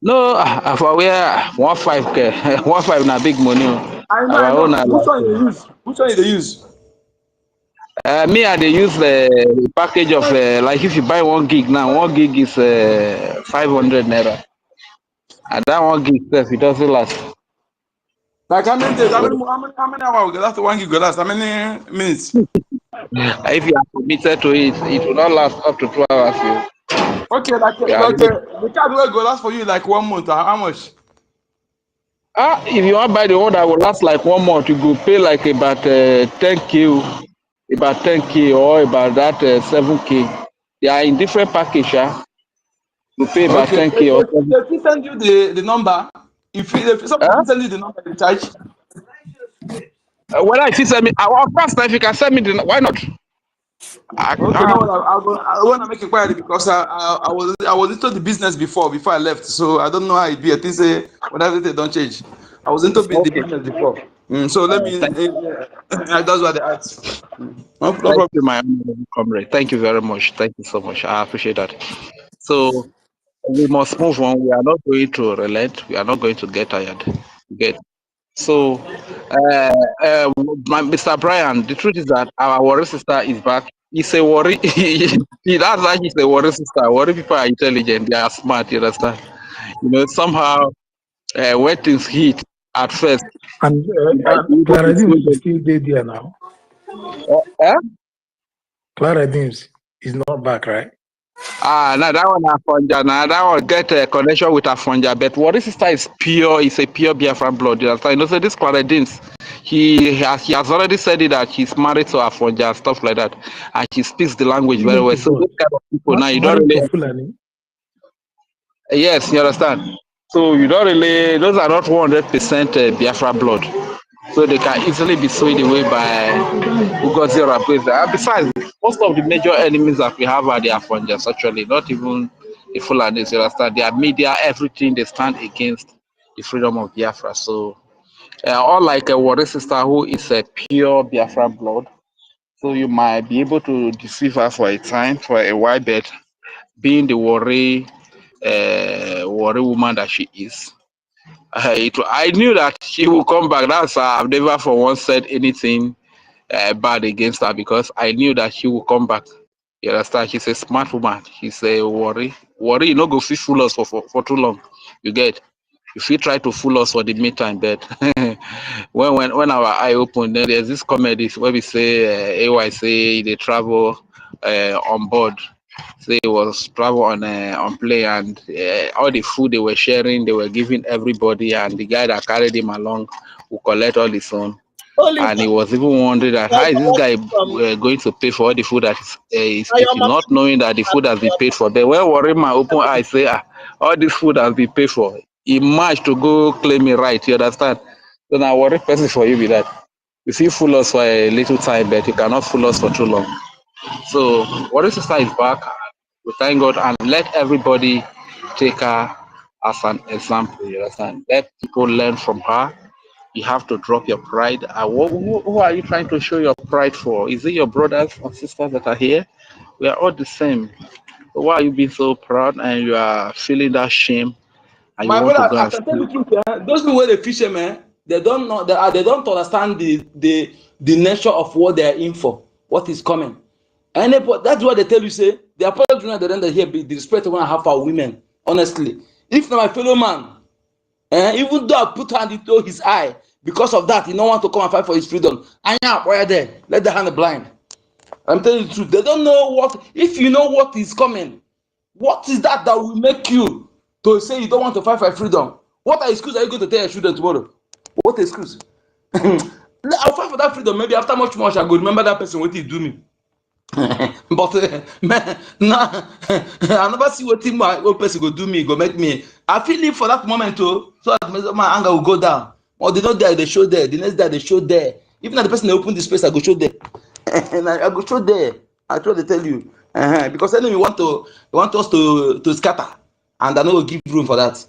No, for where 15K, 15 na big money. I Our know. own, Which one you use? Which one you they use? me, I they use the package of like if you buy 1 gig now, 1 gig is 500 naira, and that 1 gig stuff it doesn't last. Like how many days? So How many hours will last? 1 gig will last? How many minutes? if you are committed to it, it will not last up to 2 hours. Okay, the card will go last for you like 1 month. How much? If you want to buy the one that will last like 1 month, you go pay like about 10K, about 10K or about that 7K. They are in different package. You pay about Okay. 10K or 7K. If he send you the number, if somebody send you the number, you charge. Whether if you send me, of course, if you can send me, why not? Okay, no, I want to make inquiry because I was into the business before I left, so I don't know how it be. I think say when everything don't change. I was into the Okay. business before, so let me. That's what they asked. No Thank problem. you, my honorable comrade. Thank you very much. Thank you so much. I appreciate that. So we must move on. We are not going to relent. We are not going to get tired. Get so, Mr. Brian. The truth is that our worry sister is back. He's a worry. That's why he's a worry sister. Worry people are intelligent. They are smart. You understand? Somehow when things hit at first, And you might be able to Clara sway Dims is them. still there now. Clara Dims is not back, right? Now that one Afonja. Now that one get a connection with Afonja. But what sister is pure. It's a pure Biafran blood. You understand? So this Claudines, he has already said it that he's married to Afonja and stuff like that, and he speaks the language very well. So those kind of people now you don't Married to really. Fulani. Yes, you understand. So you don't really. Those are not 100% Biafra blood. So they can easily be swayed away by OGOJA or Rapeza. And besides, most of the major enemies that we have are the Afonjas, actually, not even the Fulanis. You understand? Their media, everything, they stand against the freedom of Biafra. So, unlike a warrior sister who is a pure Biafra blood, so you might be able to deceive her for a time, for a while, but being the warrior woman that she is, I knew that she will come back. That's why I've never for once said anything bad against her because I knew that she will come back. You understand? She's a smart woman. She's a worry. You no go fit fool us for too long. You get? If you try to fool us for the meantime, but when our eye open, then there's this comedy where we say AY say they travel on board. Say it was travel on plane and all the food they were sharing, they were giving everybody, and the guy that carried him along will collect all his own. Oliver, And he was even wondering that how is this guy going to pay for all the food that he's eating, not knowing that the food has been paid for. But when Warima open eyes say, all this food has been paid for, he managed to go claim it right. You understand? So now worry person for you with that. If you fool us for a little time, but you cannot fool us for too long. So Warri sister is back. We thank God and let everybody take her as an example. You understand? Let people learn from her. You have to drop your pride. Who are you trying to show your pride for? Is it your brothers or sisters that are here? We are all the same. So why are you being so proud and you are feeling that shame and you My want to brother, go I and can tell steal? you truth. Those people where they fishermen, they don't know. They don't understand the nature of what they are in for. What is coming. And that's what they tell you. Say the apology at the end of here be the respect when I have for women. Honestly, if not my fellow man, even though I put hand into his eye, Because of that, he don't want to come and fight for his freedom. And yeah, why are they? Let the hand blind. I'm telling you the truth. They don't know what, if you know what is coming, what is that that will make you to say you don't want to fight for freedom? What excuse are you going to tell your children tomorrow? What excuse? I'll fight for that freedom. Maybe after much I go remember that person what he do me. But man, nah, I never see what thing my old person go do me, go make me. I feel it for that moment too, so that my anger will go down. Or they don't there, they show there. The next day they show there. Even if the person they open the space, I go show there. And I go show there. I try to tell you. Because anyway, you want us to scatter, and I know we give room for that.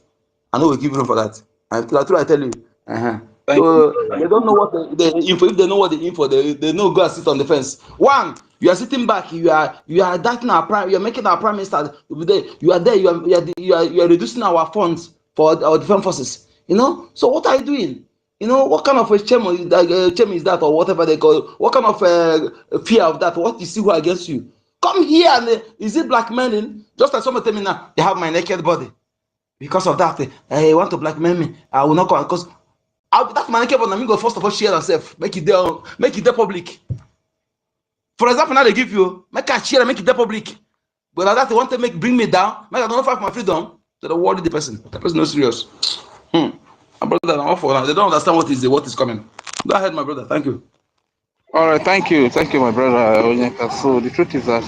I know we give room for that. I tell you. So they don't know what the info. If they know what the info, they know go and sit on the fence. One, you are sitting back. You are darkening our prime. You are making our prime minister. You are there. You are reducing our funds for our defense forces. You know. So what are you doing? You know what kind of a shame is that, or whatever they call it? What kind of fear of that? What is who against you? Come here and is it blackmailing? Just like someone tell me now, they have my naked body. Because of that, they want to blackmail me. I will not come because that man kept on go first of all share yourself, make it there public. For example, now they give you make a share, make it there public. But like that they want to bring me down, make I don't fight for my freedom. So they worry the person. The person is serious. My brother, I'm awful now. They don't understand what is coming. Go ahead, my brother. Thank you. All right, thank you, my brother Onyeka. So the truth is that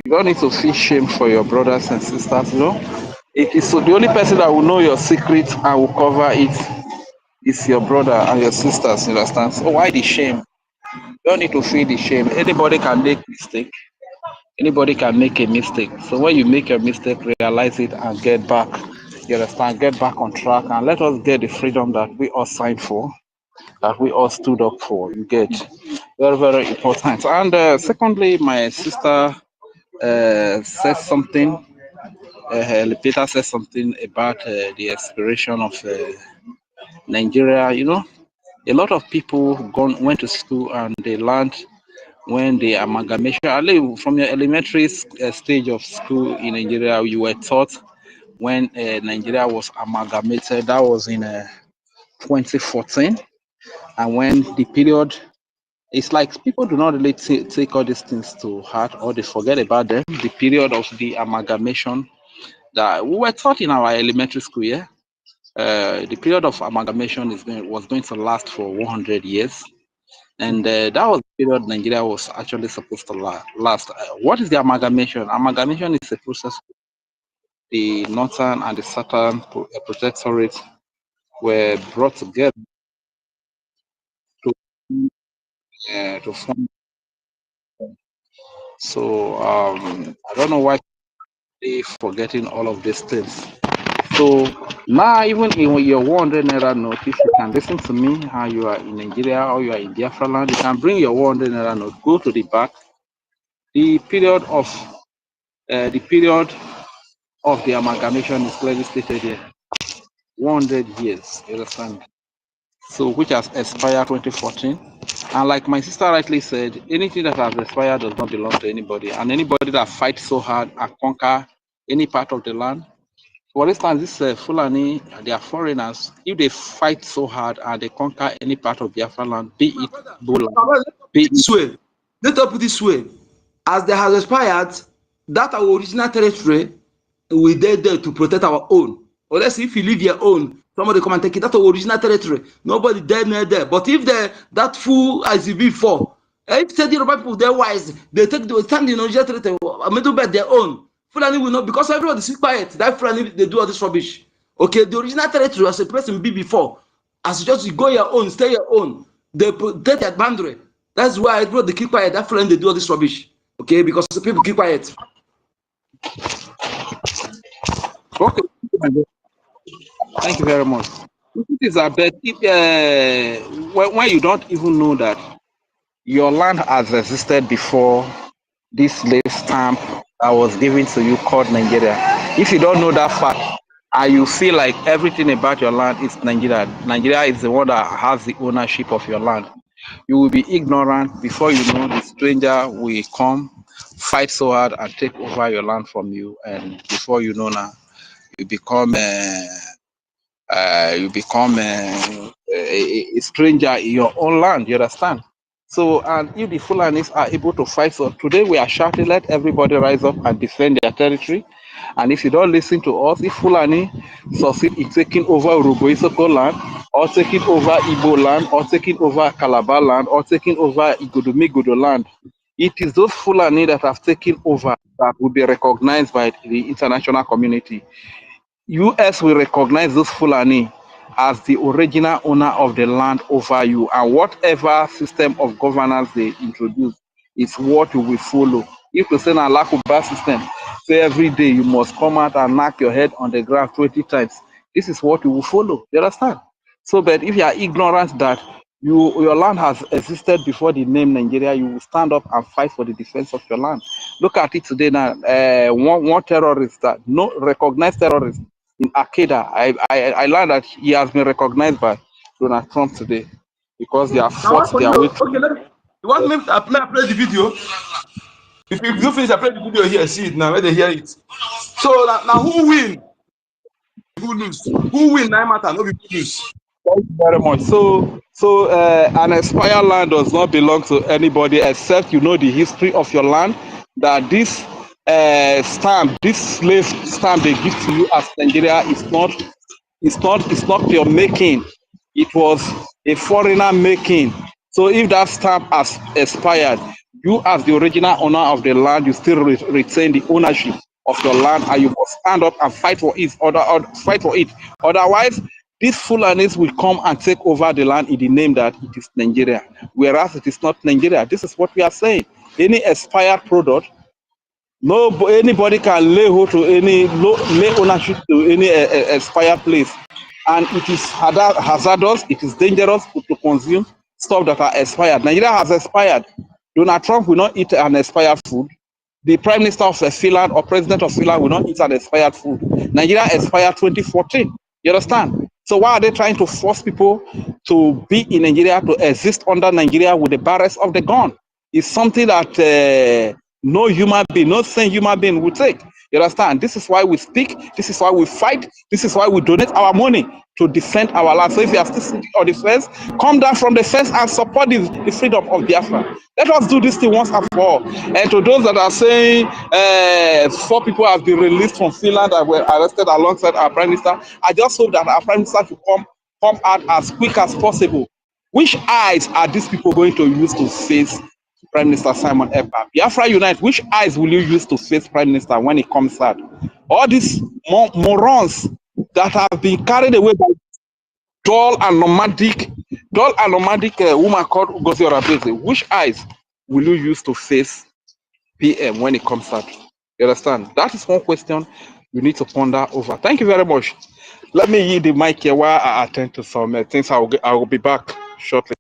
you don't need to feel shame for your brothers and sisters. You know, it is so the only person that will know your secret and will cover it is your brother and your sisters. You understand? So why the shame? You don't need to feel the shame. Anybody can make mistake. Anybody can make a mistake. So when you make a mistake, realize it and get back. You understand? Get back on track and let us get the freedom that we all signed for, that we all stood up for. You get very, very important. And secondly, my sister said something. Peter said something about the expiration of Nigeria. You know, a lot of people went to school and they learned when the amalgamation, from your elementary stage of school in Nigeria, you were taught when Nigeria was amalgamated. That was in 2014. And when the period, it's like people do not really take all these things to heart or they forget about them. The period of the amalgamation that we were taught in our elementary school, yeah. The period of amalgamation was going to last for 100 years. And that was the period Nigeria was actually supposed to last. What is the amalgamation? Amalgamation is a process. The northern and the southern protectorate were brought together to form. So I don't know why they forgetting all of these things. So now, even in your 100 naira note, if you can listen to me, how you are in Nigeria or you are in Biafra land, you can bring your 100 naira note, go to the back. The period of the amalgamation is clearly stated here. 100 years, you understand? So which has expired 2014. And like my sister rightly said, anything that has expired does not belong to anybody. And anybody that fights so hard and conquer any part of the land, for instance, this Fulani, they are foreigners. If they fight so hard and they conquer any part of Biafra land, be it Bola, be it... Let us put this way. As they have expired, that our original territory, we there to protect our own. Unless if you leave your own, somebody come and take it. That's our original territory. Nobody there near there. But if that fool as it before, if the Yoruba people they're wise, they stand in original territory, middle bed their own. Fulani will not, because everybody is quiet. That Fulani they do all this rubbish. Okay, the original territory as a person be before, as just you go your own, stay your own. They protect their boundary. That's why everybody keep quiet. That Fulani they do all this rubbish. Okay, because the people keep quiet. Okay, thank you very much. It is a bet when you don't even know that your land has existed before this slave stamp that was given to you called Nigeria. If you don't know that fact and you feel like everything about your land is Nigeria, Nigeria is the one that has the ownership of your land, you will be ignorant. Before you know, the stranger will come, fight so hard and take over your land from you, and before you know now, you become you become a stranger in your own land. You understand? So, and if the Fulanis are able to fight, so today we are shouting, let everybody rise up and defend their territory. And if you don't listen to us, if Fulani succeed in taking over Uruguay-Soko land, or taking over Igbo land, or taking over Calabar land, or taking over Igodomigodo land, it is those Fulani that have taken over that will be recognized by the international community. US will recognize those Fulani as the original owner of the land over you, and whatever system of governance they introduce is what you will follow. If you say a Lakuba system, say every day you must come out and knock your head on the ground 20 times, this is what you will follow. You understand? So, but if you are ignorant that your land has existed before the name Nigeria, you will stand up and fight for the defense of your land. Look at it today now. One terrorist, that no recognized terrorist in Akeda, I learned that he has been recognized by Donald Trump today because they have Now what fought for their you? way through. Okay, you want me to play the video? If you finish, I play the video here. See it now. Where they hear it. So now who win? Who lose? Who win? Nine matter. No be who lose. Thank you very much. So an expired land does not belong to anybody except you know the history of your land. That this stamp, this slave stamp they give to you as Nigeria it's not your making. It was a foreigner making. So if that stamp has expired, you as the original owner of the land, you still retain the ownership of your land, and you must stand up and fight for it. Fight for it. Otherwise, these Fulanis will come and take over the land in the name that it is Nigeria, whereas it is not Nigeria. This is what we are saying. Any expired product, no anybody can lay hold to lay ownership to any expired place, and it is hazardous. It is dangerous to consume stuff that are expired. Nigeria has expired. Donald Trump will not eat an expired food. The Prime Minister of Finland or President of Finland will not eat an expired food. Nigeria expired 2014. You understand? So why are they trying to force people to be in Nigeria, to exist under Nigeria with the barrels of the gun? It's something that no human being, no sane human being will take. You understand? This is why we speak. This is why we fight. This is why we donate our money to defend our land. So if you are still sitting on the fence, come down from the fence and support the freedom of Biafra. Let us do this thing once and for all. And to those that are saying 4 people have been released from Finland that were arrested alongside our Prime Minister, I just hope that our Prime Minister should come out as quick as possible. Which eyes are these people going to use to face Prime Minister Simon Ekpa? Biafra Unite, which eyes will you use to face Prime Minister when he comes out? All these morons that have been carried away by dull and nomadic woman called Ngozi Orazeze, which eyes will you use to face PM when it comes out? You understand? That is one question you need to ponder over. Thank you very much. Let me yield the mic here while I attend to some things. I will be back shortly.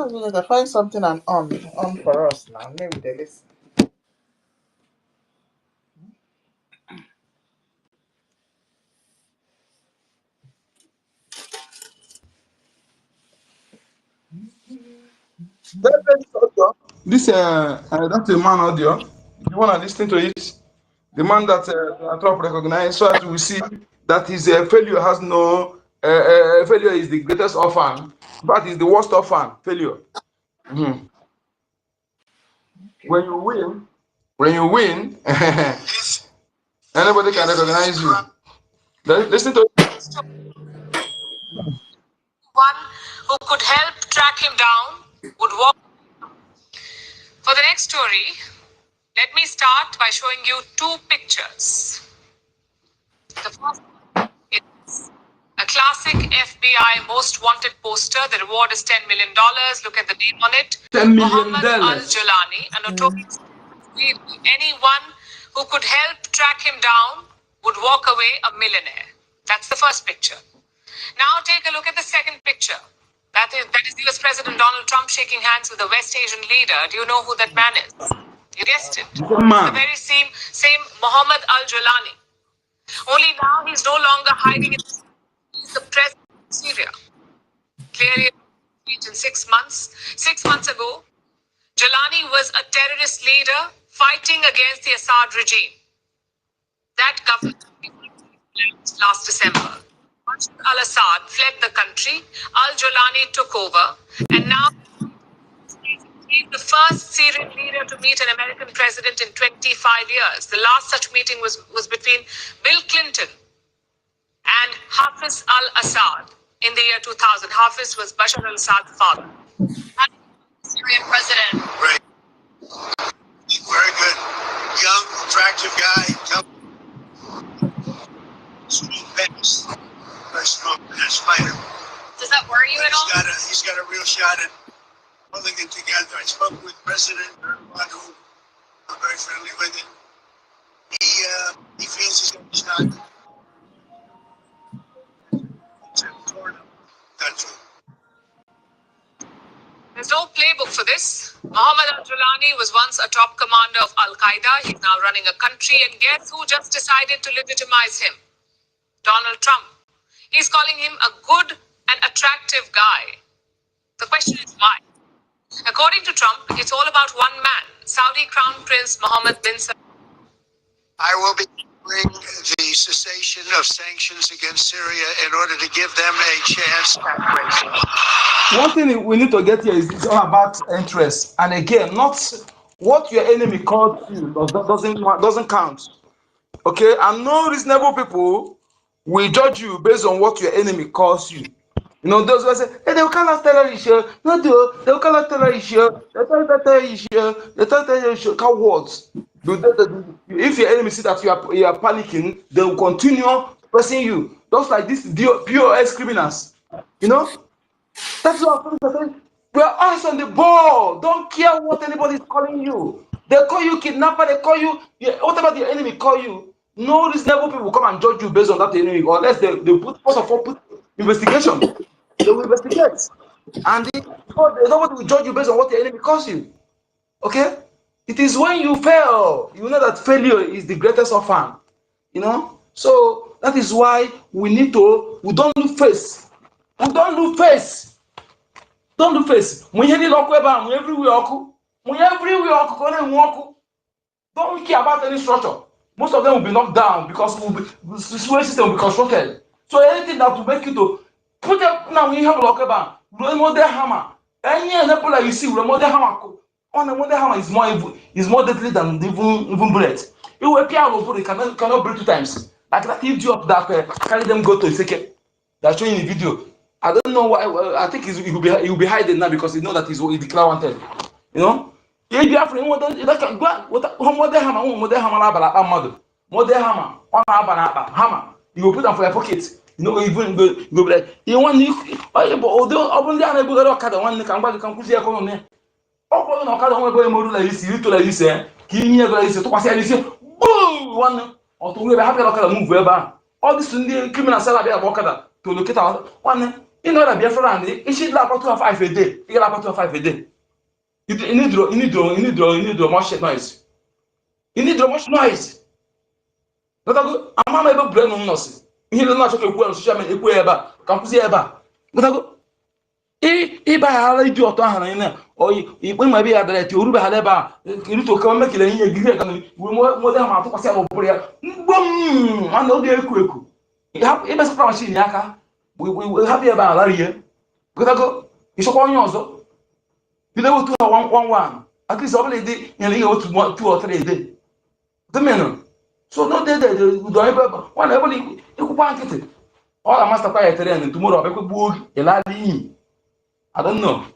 Oh, we gotta find something and on for us now. Maybe they listen. This that's the man audio. You wanna listen to it? The man that Trump recognized, so that we see that his failure has no failure is the greatest orphan. In fact, it's the worst orphan. Failure. Mhm. Okay. When you win, anybody can recognize you. Listen to one who could help track him down would walk. For the next story, let me start by showing you 2 pictures. The first is a classic FBI most wanted poster. The reward is $10 million. Look at the name on it. $10 million. Mohammed Al-Jolani, a notorious leader. Anyone who could help track him down would walk away a millionaire. That's the first picture. Now take a look at the second picture. That is US President Donald Trump shaking hands with a West Asian leader. Do you know who that man is? You guessed it. The very same Mohammed Al-Jolani. Only now he's no longer hiding in he's the president of Syria. Clearly in 6 months. 6 months ago, Jolani was a terrorist leader fighting against the Assad regime. That government last December. Bashar al-Assad fled the country, Al-Jolani took over, and now he's the first Syrian leader to meet an American president in 25 years. The last such meeting was between Bill Clinton and Hafiz al-Assad in the year 2000. Hafiz was Bashar al-Assad's father. Syrian president. Great. Very good. Young, attractive guy. Strong fitness. Very strong fitness fighter. Does that worry you at all? He's got a real shot at holding it together. I spoke with President Erdogan, who I'm very friendly with him. He feels he's got a shot. There's no playbook for this. Mohammed Al-Jolani was once a top commander of Al-Qaeda. He's now running a country, and guess who just decided to legitimize him? Donald Trump. He's calling him a good and attractive guy. The question is why? According to Trump, it's all about one man, Saudi Crown Prince Mohammed bin Salman. I will be bring the cessation of sanctions against Syria in order to give them a chance at raising. One thing we need to get here is it's all about interest, and again, not what your enemy called you doesn't count. Okay, and no reasonable people will judge you based on what your enemy calls you. You know, those who say, hey, they will call us terrorists. No, they will call us terrorists. They tell terrorists, cowards. If your enemy see that you are panicking, they will continue pressing you. Just like these BCOS criminals. You know? That's what I'm saying. We are us on the ball. Don't care what anybody is calling you. They call you kidnapper, they call you, whatever the enemy call you. No reasonable people will come and judge you based on that enemy, unless they put, first of all, put investigation. They will investigate. And nobody will judge you based on what the enemy calls you. Okay? It is when you fail, you know that failure is the greatest offense. You know? So that is why we don't do face. We don't do face. Don't do face. When you everywhere, don't care about any structure. Most of them will be knocked down because the system will be constructed. So anything that will make you to put up now when you have a locker band, modern hammer. Any example that you see with a modern hammer. On the modern hammer is more deadly than even bullet. You will appear over it cannot break 2 times. Like that idiot that carry them go to EFIK-IBIBIO. That's showing in the video. I don't know why. I think he will be hiding now because he know that he's declared wanted. You know? Yeah, Biafra. Modern hammer. You will put them for your pocket. You know, even go be like, you want although only I go to one can put here come on. Oh, no, I don't go more like this. You to like this, give me a like this. To pass here, boom, one or to have a move wherever. All this criminal cell to locate one. You know that BIAFRANS, it should lap to 5 a day. You lap to 5 a day. You need much noise. You need much noise. Not a good. I'm not able to blame nothing. He does not talk about social media. Campus ever. But I go. If I had a do to Hana, or when my beer that you have ever, you to come make it in your gear, we more than half a cell of prayer. Boom! I know they're quick. You have a best promise in Yaka. We will have you about Larry. But I go. It's a one also. You know, 2 or 1. At least already day, and you go to 2 or 3 a day. The men. So no day that you don't ever one everybody you can't get it. All I must apply at and tomorrow I could book a lady. I don't know.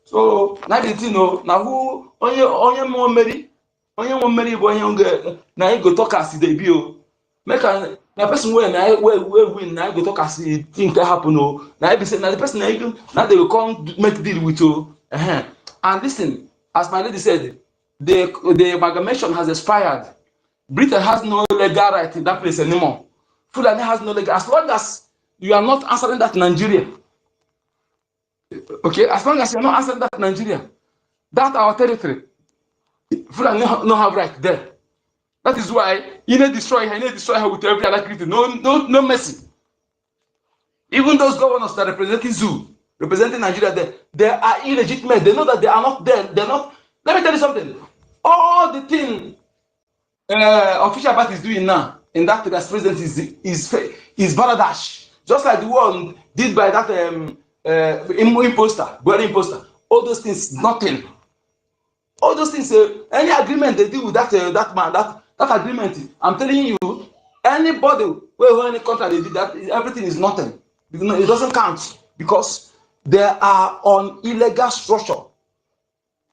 So now you know now who on your more marry boy younger now you go talk as the bio. Make Now person where win now go talk as the thing can happen. Oh, now be say now the person now they will come make deal with you. And listen, as my lady said, the amalgamation has expired. Britain has no legal right in that place anymore. Fulani has no legal. As long as you are not answering that Nigeria, okay, as long as you are not answering that Nigeria, that our territory, Fulani no have right there. That is why you need to destroy her with every other creature. No mercy. Even those governors that are representing Zoo, representing Nigeria, they are illegitimate. They know that they are not there. They're not. Let me tell you something. All the thing official party is doing now in that as president is Baradash. Just like the one did by that imposter, Buhari imposter. All those things, nothing. All those things, any agreement they do with that man, that agreement, I'm telling you, anybody where any contract they did that, everything is nothing. It doesn't count because they are on illegal structure.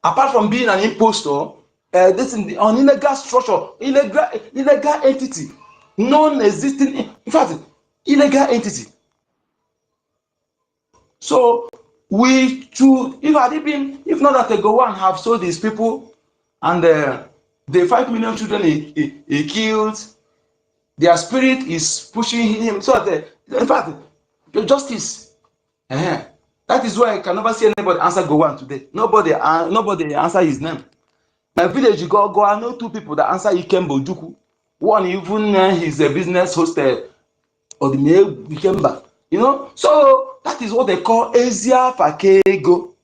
Apart from being an impostor, this is on illegal structure, illegal entity, non-existing, in fact, illegal entity. So we should, if not that they go and have sold these people, and the 5 million children he killed, their spirit is pushing him. So that in fact, the justice. That is why I can never see anybody answer Gowon today. Nobody answer his name. My village, go. I know 2 people that answer Ikemba Ojukwu. One even he's a business host or the mayor Ikemba. You know, so that is what they call Asia Fakego.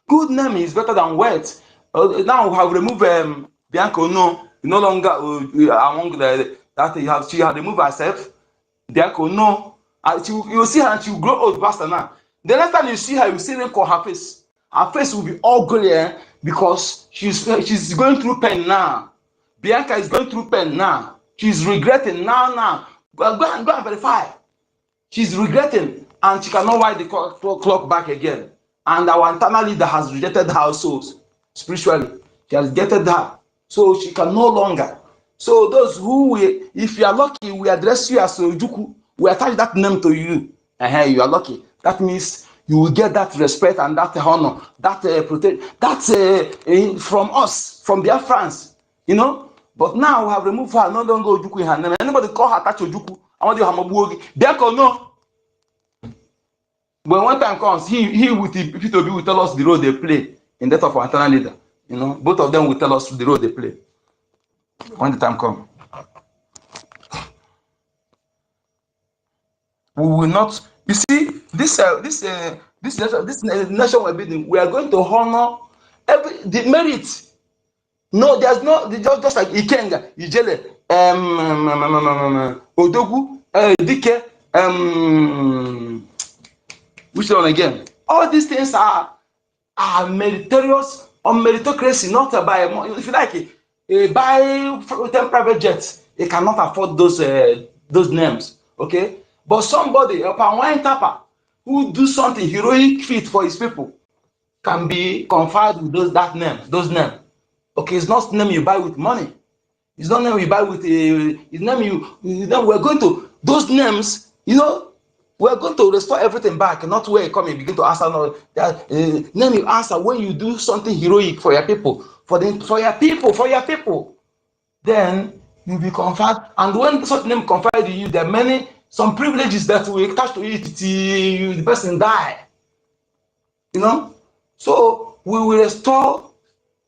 Good name is better than wealth. Now we have removed Bianco. No longer among that she had removed herself. Bianco no. You see her and she will grow old faster now. The next time you see her, you see them call her face. Her face will be ugly because she's going through pain now. Bianca is going through pain now. She's regretting now. Go and verify. She's regretting and she cannot wind the clock back again. And our internal leader has rejected her souls spiritually. He has rejected her. So she can no longer. So those who, if you are lucky, we address you as Ojuku. We attach that name to you. You are lucky. That means you will get that respect and that honor, that from us, from BIAFRANS, you know. But now we have removed her, no longer Ojuku in her name. Anybody call her touch Ojuku, I want you to have Mabuogi. Bianco, no. When one time comes, he with the P2B will tell us the role they play in that of our internal leader. You know, both of them will tell us the role they play when the time comes. We will not. You see, this nation we're building, we are going to honor the merit. No, there's no just like Ikenga, Ijele, Odogu, Dike, which one again? All these things are meritorious on meritocracy, not by, if you like it, buy 10 private jets. They cannot afford those names, okay? But somebody, a wine tapper, who do something heroic feat for his people, can be conferred with those names. Okay, it's not name you buy with money. It's not name you buy with it's name we're going to those names, you know, we're going to restore everything back, not where you come and begin to answer that name you answer when you do something heroic for your people, for your people. Then you'll be conferred, and when such name conferred to you, there are some privileges that will attach to it till the person die. You know, so we will restore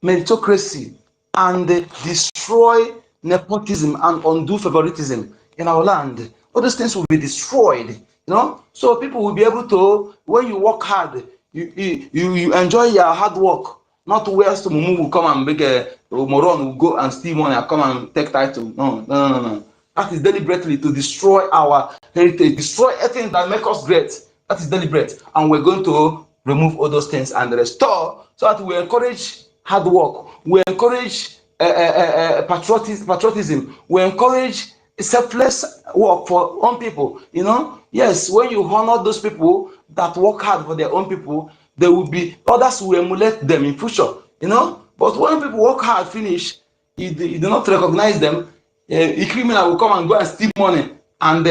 meritocracy and destroy nepotism and undo favoritism in our land. All those things will be destroyed. You know, so people will be able to, when you work hard, you enjoy your hard work. Not where some Mumu will come and make a moron will go and steal money and come and take title. No. That is deliberately to destroy our heritage, destroy everything that makes us great. That is deliberate. And we're going to remove all those things and restore so that we encourage hard work. We encourage patriotism. We encourage selfless work for own people. You know, yes, when you honor those people that work hard for their own people, there will be others who emulate them in future. You know, but when people work hard, finish, you do not recognize them. A criminal will come and go and steal money and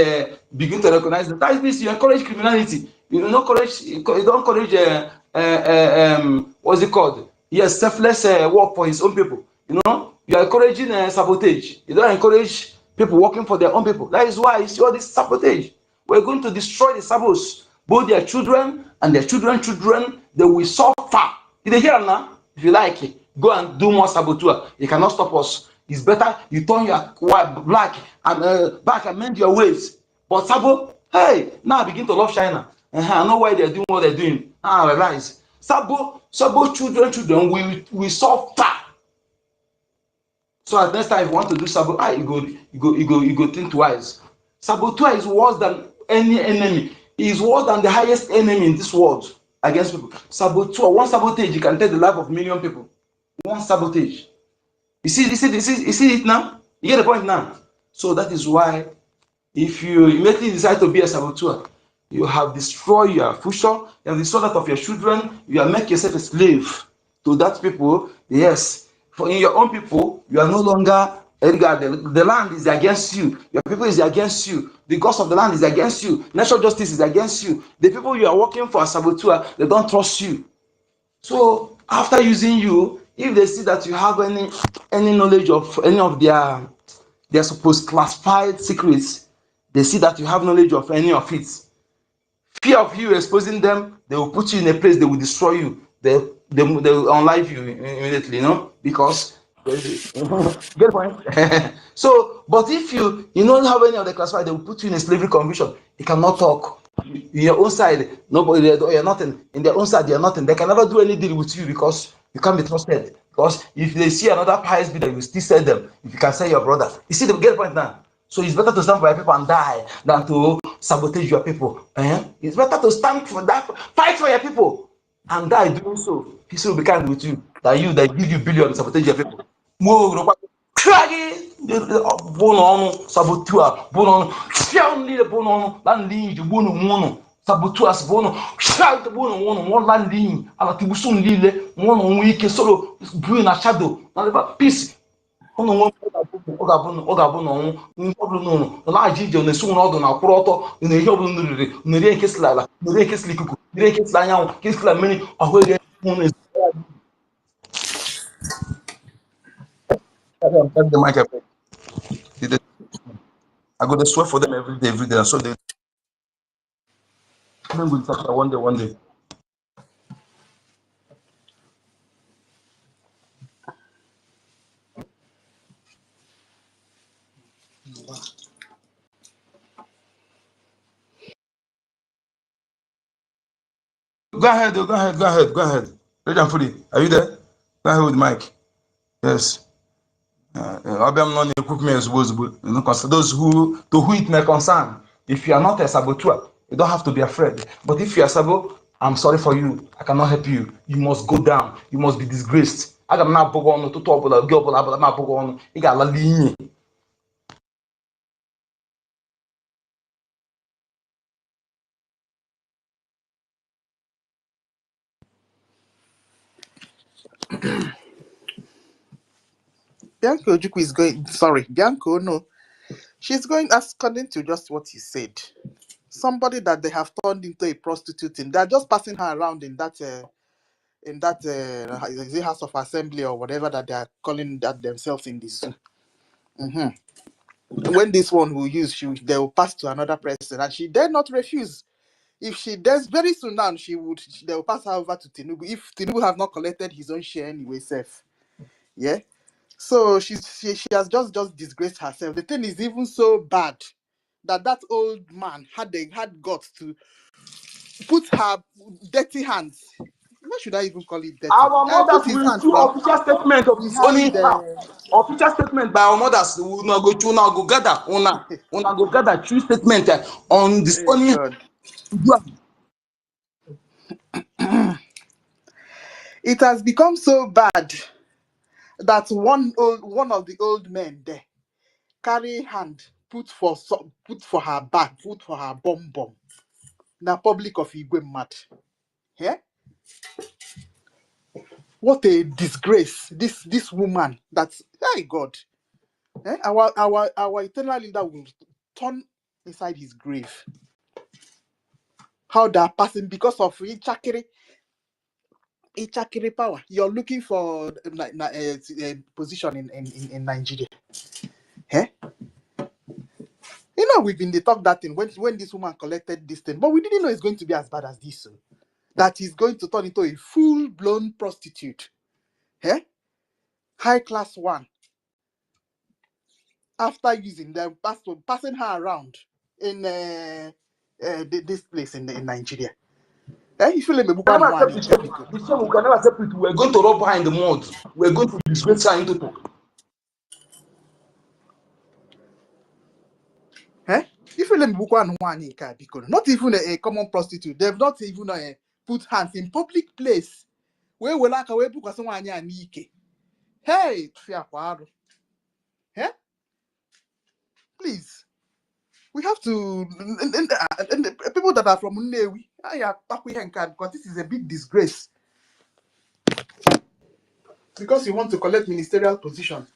begin to recognize that. That means you encourage criminality. You don't encourage. You don't encourage. What's it called? Yes, selfless work for his own people. You know, you are encouraging sabotage. You don't encourage people working for their own people. That is why you see all this sabotage. We're going to destroy the Sabos, both their children and their children. They will suffer. You hear now? If you like it, go and do more saboteur. You cannot stop us. It's better you turn your black and back and mend your ways. But Sabo, hey, now I begin to love China. I know why they're doing what they're doing. Now I realize Sabo children will suffer. So at next time if you want to do Sabo, you go think twice. Saboteur is worse than any enemy. He is worse than the highest enemy in this world against people. Saboteur, one sabotage, you can take the life of 1 million people. One sabotage. You see it now? You get the point now? So that is why if you immediately decide to be a saboteur, you have destroyed your future, you have destroyed that of your children, you have made yourself a slave to that people. Yes, for in your own people, you are no longer the land is against you, your people is against you, the gods of the land is against you, natural justice is against you, the people you are working for as saboteur, they don't trust you. So after using you, if they see that you have any knowledge of any of their supposed classified secrets, they see that you have knowledge of any of it, fear of you exposing them, they will put you in a place, they will destroy you, they will unlife you immediately, you know, because get the point. So but if you don't have any of the classified, they will put you in a slavery condition. You cannot talk. In your own side, nobody, you're nothing. In their own side, you're nothing. They can never do any deal with you because you can't be trusted. Because if they see another highest bidder, you still sell them. If you can sell your brother, you see, they get the point now. So it's better to stand for your people and die than to sabotage your people. It's better to stand for that, fight for your people, and die doing so. Peace will be kind with you than you that give you billions sabotage your people. Saboteur, bono, fianli bono, landing, bono mono, saboteurs bono, shout bono one landing, ala tibusun lile, one week solo, blue in a shadow, peace. Ono ọgabụ ọbụla na-aji ije na-esi nwere ọdụ na akwụrụ ọtọ na ihe ọbụla nriri nri ekesila ala nri ekesila ikuku nri ekesila anyanwụ kesila mmiri ọhụ ege I go to swear for them every day. So they one day. Go ahead. Ready and fully. Are you there? Go ahead with the mic. Yes. Those to who it may concern. If you are not a saboteur, you don't have to be afraid. But if you are sabo, I'm sorry for you. I cannot help you. You must go down. You must be disgraced. I got not on to talk about girl, but I'm not on. You got la ligne. Bianca Ojukwu is going. Sorry, Bianca. No, she's going according to just what you said. Somebody that they have turned into a prostitute, and they're just passing her around in that is it House of Assembly or whatever that they are calling that themselves in this zoo. When this one will use, they will pass to another person, and she dare not refuse. If she does very soon now, they will pass her over to Tinubu. If Tinubu have not collected his own share anyway, safe. Yeah. So she has just disgraced herself. The thing is even so bad that old man had guts to put her dirty hands. What should I even call it? Dirty? Our mothers will do official statement of this only official statement by our mothers. We now go gather true statement on this only. It has become so bad that one of the old men there carry hand put for her back, put for her bum. Na public of Igwe mad. Yeah? What a disgrace! This woman. That's hey God. Our eternal leader will turn inside his grave. How that person, because of Ichakiri power, you're looking for a position in Nigeria. Eh? You know, we've been the talk that thing when this woman collected this thing, but we didn't know it's going to be as bad as this. So that he's going to turn into a full-blown prostitute. Eh? High class one. After using them, passing her around in this place in Nigeria. Eh? You feel like We can never accept the shame. The shame we can never accept it. We're going to rub her in the mud. We're going to disgrace her into talk. Eh? If you let me not even a common prostitute, they've not even put hands in public place. Where will I go? Hey, eh? Please, we have to and the people that are from Nnewi, because this is a big disgrace. Because you want to collect ministerial position.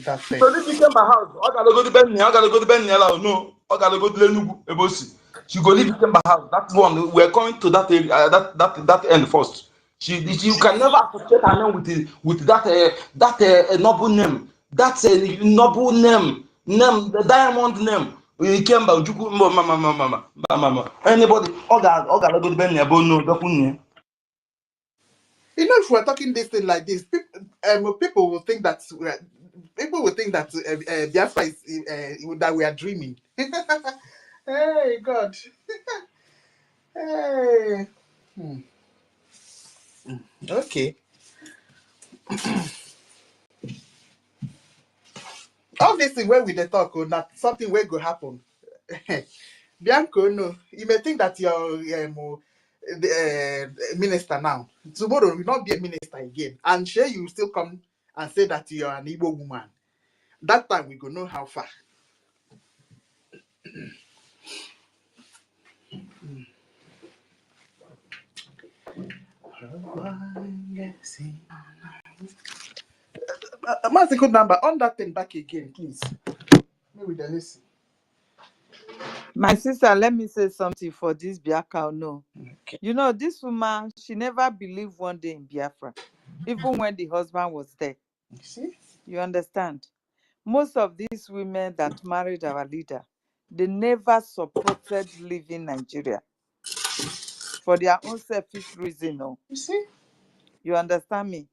That thing. So this became my house. I gotta go to Benny. I gotta go to Benny. No, I gotta go to Lenugu, Ebosi. She go live in my house. That's one. We're coming to that area, that end first. You can never associate her name with that noble name. That's a noble name. The diamond name. We came by mama. Anybody? I gotta go to Benny. No, You know, if we're talking this thing like this, people will think that Biafra is that we are dreaming. Hey God. Hey. Okay. All this thing where we the talk, not something where go happen. Bianco, no, you may think that you're the minister now. Tomorrow you will not be a minister again, and sure you will still come and say that you are an Igbo woman. That time we go know how far. Master code number on that thing back again, please. Maybe they listen. My sister, let me say something for this Biafra. No, okay. You know, this woman, she never believed one day in Biafra, even when the husband was there. You see? You understand? Most of these women that married our leader, they never supported leaving Nigeria for their own selfish reason. No. You see? You understand me?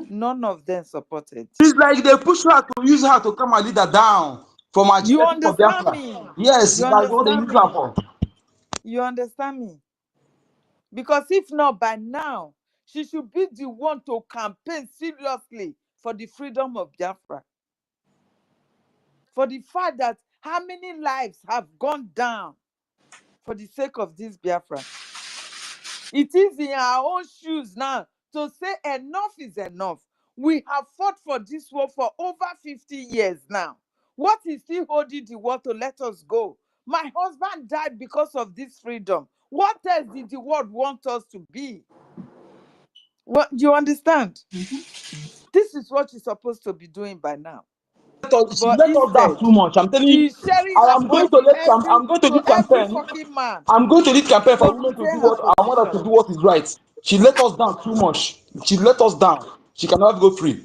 None of them supported. it's like they push her to use her to come and lead her down from her You genetic of understand Biafra. me? Yes, You that's what they understand use her me? for. You understand me? Because if not, by now, she should be the one to campaign seriously for the freedom of Biafra. For the fact that how many lives have gone down for the sake of this Biafra. It is in our own shoes now to say enough is enough. We have fought for this war for over 50 years now. What is still holding the war to let us go? My husband died because of this freedom. What else did the world want us to be? What, do you understand? This is what you're supposed to be doing by now. She But let us down instead, too much. I'm telling you, she's sharing I her am going voice to to I'm going to lead every campaign. fucking man I'm going to lead campaign for to women to do retain her what I want us position. to do what is right. She let us down too much. She let us down. She cannot go free.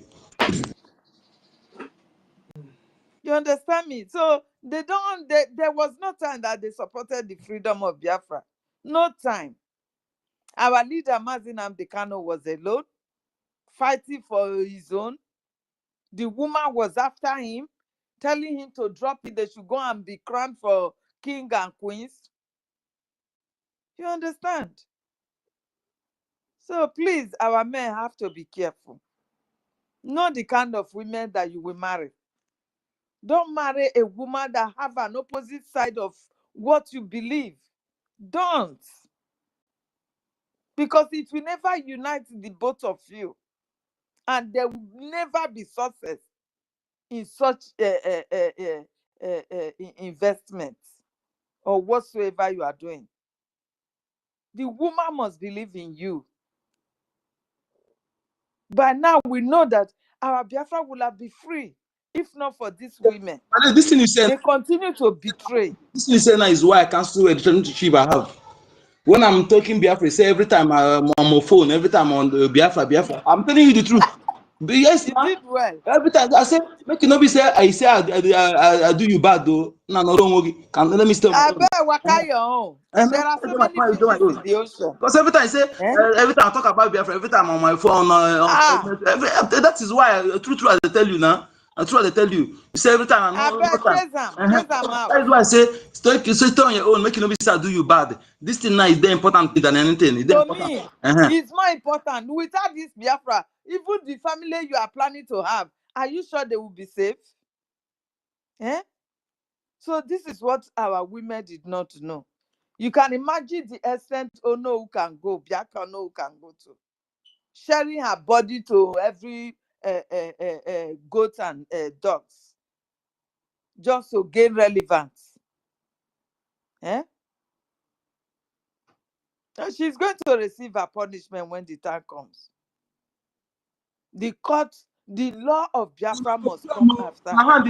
You understand me? So there was no time that they supported the freedom of Biafra. No time. Our leader, Mazi Nnamdi Kanu, was alone, fighting for his own. The woman was after him, telling him to drop it. They should go and be crowned for king and queens. You understand? So please, our men have to be careful. Not the kind of women that you will marry. Don't marry a woman that have an opposite side of what you believe. Don't. Because it will never unite the both of you. And there will never be success in such investments or whatsoever you are doing. The woman must believe in you. By now, we know that our Biafra will have been free if not for these women. And this thing you said, They continue to betray. this thing you said now is why I cancel a relationship I have. When I'm talking Biafra, say every time I'm on my phone, every time on Biafra, I'm telling you the truth. But yes, You did well. every time I say, make you not be say, I do you bad though. No, don't worry. Let me stay on my I own. bet Waka your own. There are so many fishes in the ocean. Because every time I say, every time I talk about Biafra, every time on my phone, that is why, true, I tell you now. I tell you. You say every time I bet chase them out. That is why I say, stay on your own, make you not be sad, do you bad. This thing now is more important than anything. It's To important. me, it's more important. Without this Biafra, even the family you are planning to have, are you sure they will be safe? So this is what our women did not know. You can imagine the extent Ono who can go, Biafra Ono who can go to. Sharing her body to every goat and dogs. Just to gain relevance. And she's going to receive her punishment when the time comes. The court, the law of Biafra must come after her.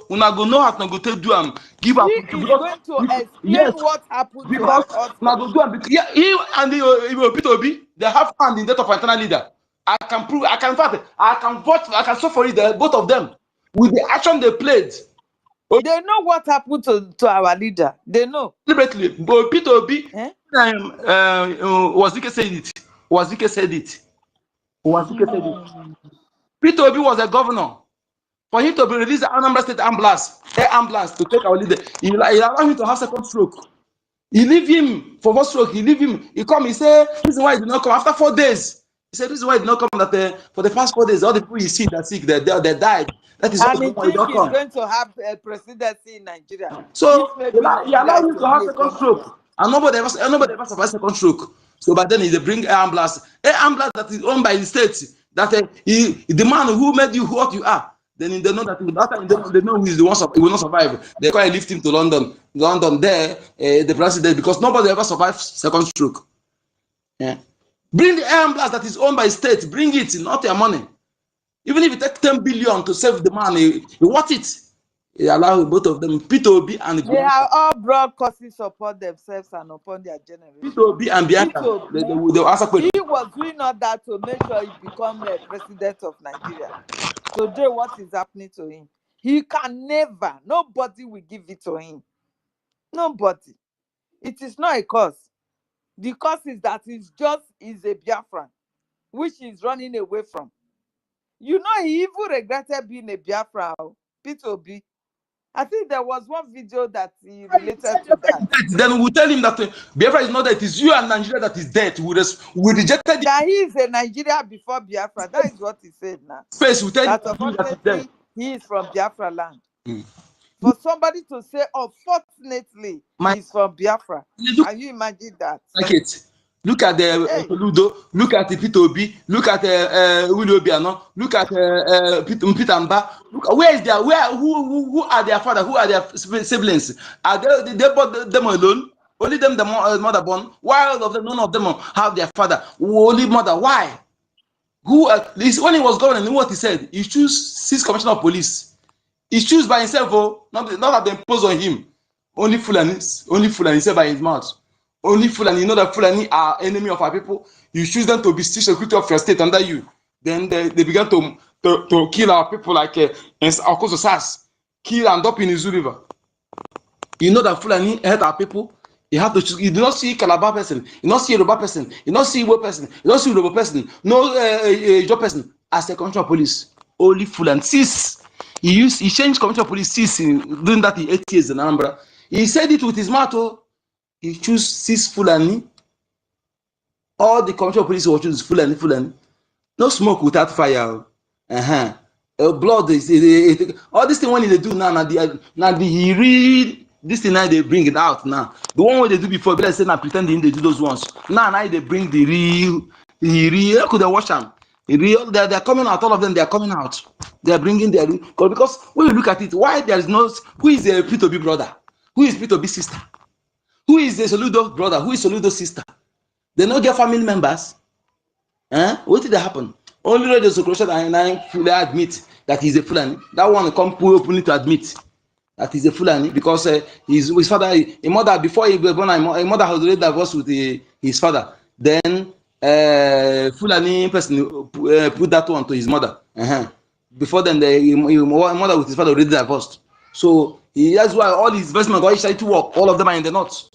Una go know how to go take do am. Give her She is going to explain what happened to her husband. Una go do am because he and the P2B, they have hand in death of internal leader. I can prove. I can vote. I can suffer it. Both of them with the action they played. They know what happened to our leader. They know. Deliberately, but P2B, Wazike said it. Wazike said it. P2B was a governor. For him to be released the Anambra State ambulance to take our leader, he allowed him to have second stroke. He leave him for first stroke. He leave him. He come. He say, "This is why he did not come." After 4 days, he said, "This is why he did not come." That for the past 4 days, all the people you see that sick, they died. That is and he why he think don't he's come. going to have a presidency in Nigeria. So he allowed him to have second stroke, and nobody ever survived second stroke. So, but then they bring air ambulance that is owned by the state. That the man who made you what you are. Then they know that they know who is the one he will not survive. They quite lift him to London. There, the president, because nobody ever survived second stroke. Bring the air ambulance that is owned by the state. Bring it, not your money. Even if you take 10 billion to save the man, you want it. He allow both of them, P2B and they are all broadcasting upon themselves and upon their generation. P2B and Biafra. They answer questions. He was doing all that to make sure he become the president of Nigeria. Today, what is happening to him? He can never, nobody will give it to him. Nobody. It is not a cause. The cause is that he's a Biafran, which he's running away from. You know, he even regretted being a Biafra, P2B. I think there was one video that he related to that. Then we'll tell him that Biafra is not dead. It is you and Nigeria that is dead. We rejected that he is a Nigeria before Biafra. That is what he said now. Space will tell that you unfortunately he is from Biafra land. For somebody to say, unfortunately, he's from Biafra. Can you imagine that? Like it. Look at the Ludo, look at the P2B, look at Willie Obiano, look at Peter Mba. Look, where is their who are their father? Who are their siblings? Are they bought them alone? Only them the mother born. Why all of them? None of them have their father. Only mother. Why? Who? When he was governor, what he said? He choose 6 commissioner of police. He choose by himself. Oh, not that they impose on him. Only Fulani said by his mouth. Only Fulani, you know that Fulani are enemy of our people. You choose them to be still security of your state under you. Then they began to kill our people like in Okozo Sas, kill and dump in Izu River. You know that Fulani hurt our people. You have to choose. You do not see Calabar person. You do not see Yoruba person. You do not see Igbo person. You do not see Yoruba person. No Ijo person as a commissioner of police. Only Fulani. He changed commissioner of police during that 8 years in Anambra. He said it with his mouth. He choose 6 Fulani. All the commissioner of police will choose Fulani. No smoke without fire. Blood is all this thing when they do now. He read this thing now they bring it out now. The one way they do before, let's say now pretending they do those ones. Now they bring the real. Could they watch them? The real. They are coming out. All of them they are coming out. They are bringing their because when you look at it, why there is no who is the P2B brother? Who is P2B sister? Who is the Soludo brother? Who is Soludo sister? They don't get family members. What did happen? Only Radio Security and fully admit that he's a Fulani. That one come openly to admit that he's a Fulani because his father, a mother, before he was born, a mother has already divorced with his father. Then Fulani person put that one to his mother. Before then, the mother with his father already divorced. So that's why all his investment got started to work. All of them are in the north.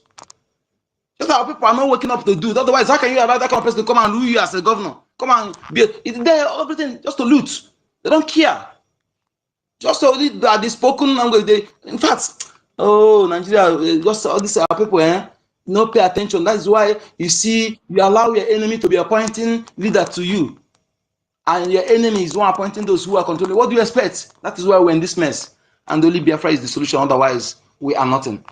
That's how people are not waking up to do. Otherwise, how can you allow that kind of person to come and rule you as a governor? Come and be it's there, everything just to loot. They don't care. Just so that the spoken language. In fact, oh Nigeria, just all these people, no pay attention. That's why you see you allow your enemy to be appointing leader to you, and your enemy is one appointing those who are controlling. What do you expect? That is why we're in this mess, and only Biafra is the solution. Otherwise, we are nothing.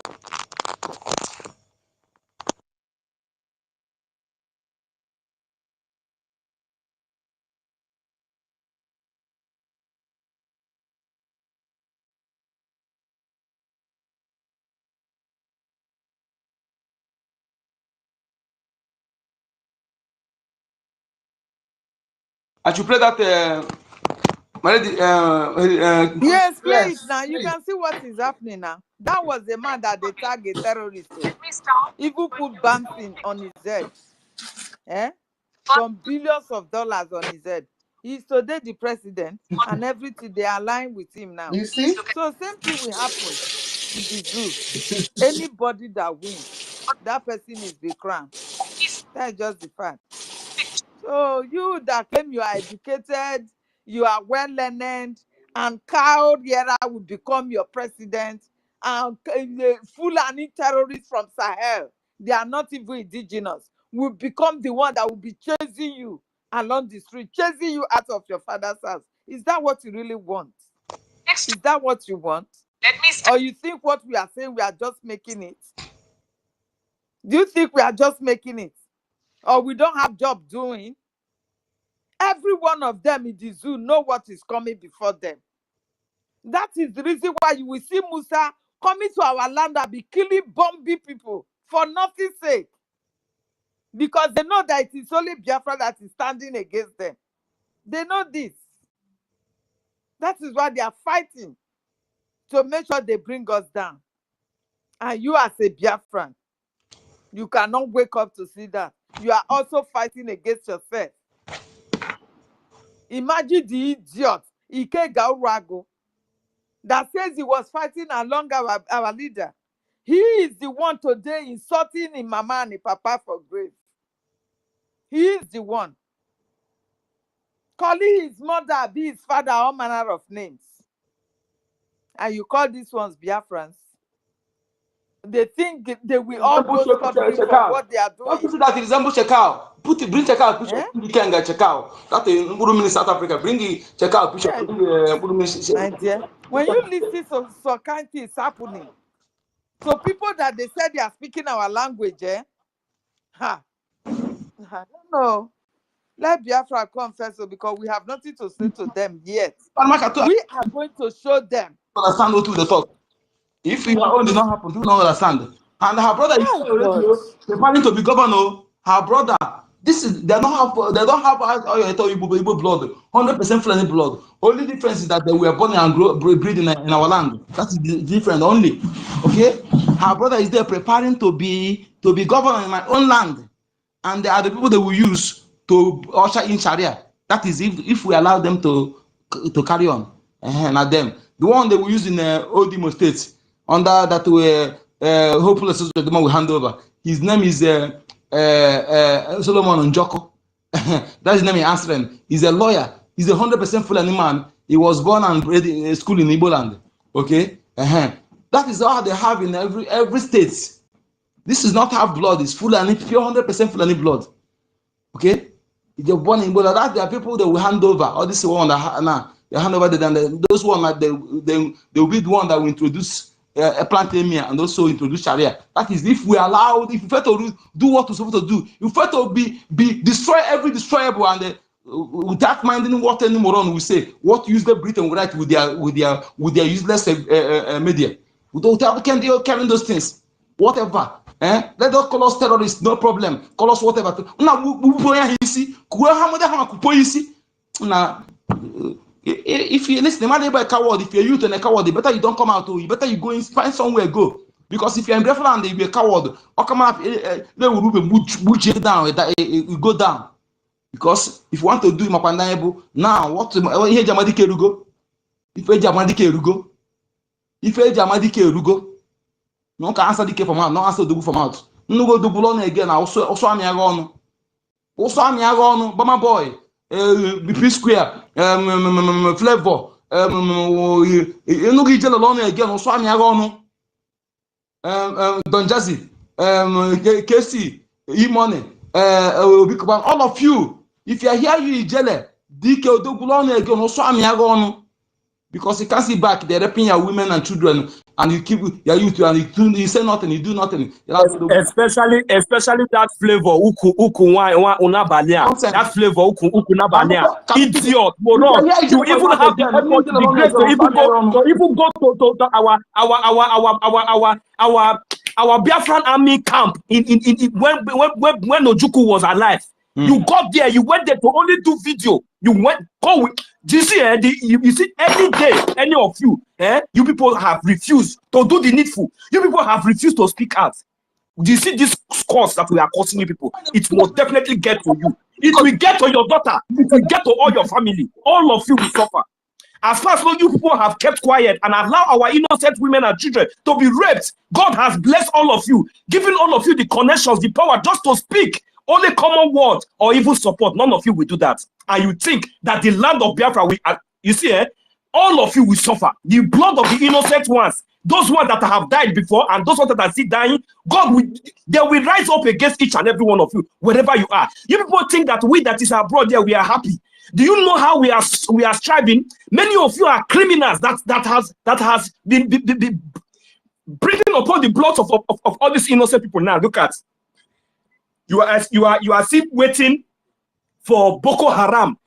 I should play that. Yes, play it now. You can see what is happening now. That was the man that they tag a terrorist. Even put bouncing on his head. Some billions of dollars on his head. He's today the president and everything. They align with him now. You see? So same thing will happen in the zoo. Anybody that wins, that person is the crown. That's just the fact. So you that claim you are educated, you are well learned, and Kyle Yera will become your president, and Fulani terrorists from Sahel, they are not even indigenous, will become the one that will be chasing you along the street, chasing you out of your father's house. Is that what you really want? Is that what you want? Or you think what we are saying, we are just making it? Do you think we are just making it? Or we don't have job doing? Every one of them in the zoo know what is coming before them. That is the reason why you will see Musa coming to our land and be killing, bombing people for nothing's sake. Because they know that it is only Biafra that is standing against them. They know this. That is why they are fighting to make sure they bring us down. And you as a Biafran, you cannot wake up to see that. You are also fighting against yourself. Imagine the idiot, EKID, that says he was fighting along our leader. He is the one today insulting his mama and his papa for grave. He is the one. Calling his mother, be his father, all manner of names. And you call these ones Biafrans. They think they will all go scot-free for what they are doing. What is that? Resemble Chekau. Bring Chekau picture. You can get Chekau. That's in South Africa. Bring Chekau picture. My dear, when you listen to some kind of things happening, so people that they said they are speaking our language, I don't know. Let Biafra come first, because we have nothing to say to them yet. We are going to show them. Understand what they talk. If your own did not happen, do not understand. And her brother is preparing to be governor. Her brother, this is they don't have Igbo blood, 100% Fulani blood. Only difference is that they were born and breed in our land. That is the different only. Okay, her brother is there preparing to be governor in my own land, and they are the people that we use to usher in Sharia. That is if we allow them to carry on. Not them. The one they will use in Odimo State. Under that hopeless the man will hand over. His name is Solomon Njoko. That's his name in Amsterdam. He's a lawyer. He's 100% Fulani man. He was born and bred in a school in Igbo land. Okay? That is all they have in every state. This is not half blood. It's Fulani, pure 100% Fulani blood. Okay? If you're born in Igbo land, there are people that will hand over. All this one that they hand over those one that they will be the one that will introduce a plant emir and also introduce Sharia. That is if we allow, if we fail to do what we're supposed to do, if we fail to be destroy every destroyable and without minding what any moron will say, what use the Britain will write with their useless media. Without carrying those things, whatever. Let us call us terrorists, no problem. Call us whatever. Now we see Now, if you listen, the man about a coward, if you're youth and a coward, the better you don't come out. You better you go and find somewhere go. Because if you're in Biafra and you're a coward, or come out, they will move you down. You go down. Because if you want to do Mapandaibu, now what here Jamadike Rugo? If a Jamadike Rugo, if a Jamadike Rugo, no can answer the case from out, no answer the from out. No go do Bulon again. Also, I'm Yagon. Also, I'm Yagon, but my boy, BP Square, Flavor, no get alone again. Also, I'm Yagon, Don Jazzy, KC, E-Money, all of you. If you are here, you jelly. DK Odogulon again, also I'm Yagon. Because you can't see back, they're raping your women and children, and you keep your youth, and you say nothing, you do nothing. Especially that flavor, that flavor, idiot, moron. You even have the effort, the grace to even go to our Biafran army camp in when Ojukwu was alive. You got there, you went there to only do video. You went, do you see, you see, any day, any of you, you people have refused to do the needful. You people have refused to speak out. Do you see this course that we are causing you people? It will definitely get to you. It will get to your daughter. It will get to all your family. All of you will suffer. As far as you people have kept quiet and allow our innocent women and children to be raped, God has blessed all of you, giving all of you the connections, the power just to speak. Only common words or even support. None of you will do that. And you think that the land of Biafra will, you see, all of you will suffer. The blood of the innocent ones, those ones that have died before and those ones that are still dying, God will, they will rise up against each and every one of you, wherever you are. You people think that we that is abroad there, we are happy. Do you know how we are striving? Many of you are criminals that has been breathing upon the blood of all these innocent people. Now look at. You are still waiting for Boko Haram,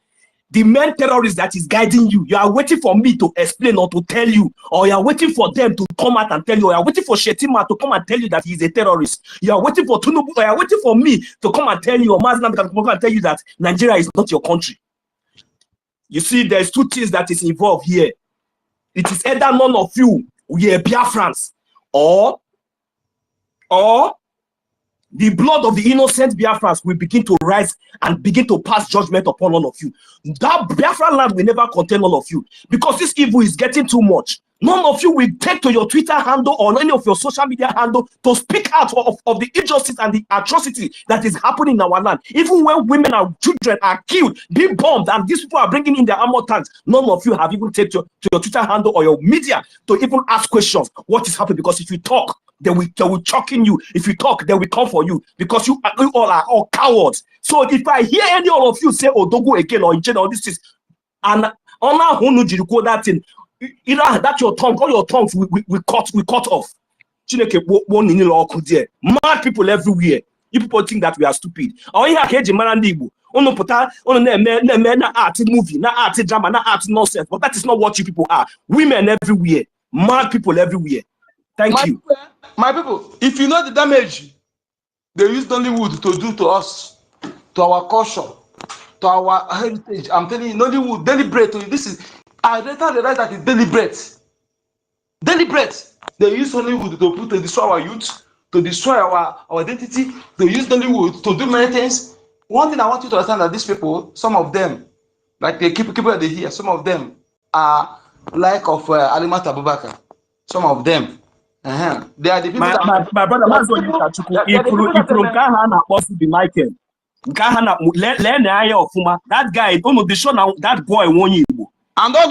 the main terrorist that is guiding you. You are waiting for me to explain or to tell you, or you are waiting for them to come out and tell you, or you are waiting for Shetima to come and tell you that he is a terrorist. You are waiting for Tunubu, or you are waiting for me to come and tell you, or Mazlam can come and tell you that Nigeria is not your country. You see, there's two things that is involved here. It is either none of you, we are Biafrans, or the blood of the innocent Biafrans will begin to rise and begin to pass judgment upon all of you. That Biafran land will never contain all of you because this evil is getting too much. None of you will take to your Twitter handle or any of your social media handle to speak out of the injustice and the atrocity that is happening in our land. Even when women and children are killed, being bombed, and these people are bringing in their armor tanks, none of you have even taken to your Twitter handle or your media to even ask questions. What is happening? Because if you talk, they will chuck in you. If you talk, they will come for you because you all are all cowards. So if I hear any of you say Odogo again or in general, this is and honor who that thing, either that your tongue, all your tongues we cut off. Mad people everywhere. You people think that we are stupid. Na art movie, na art drama, na art nonsense. But that is not what you people are. Women everywhere, mad people everywhere. Thank you. My people, if you know the damage they use Nollywood to do to us, to our culture, to our heritage, I'm telling you, Nollywood, deliberate. This is, I later realized that it's deliberate. Deliberate. They use Nollywood to destroy our youth, to destroy our identity. They use Nollywood to do many things. One thing I want you to understand that these people, some of them, like the people that they hear, some of them are like of Alimat Abubakar. Some of them. They are the people my brother, that guy, don't the show now, that boy won you. And all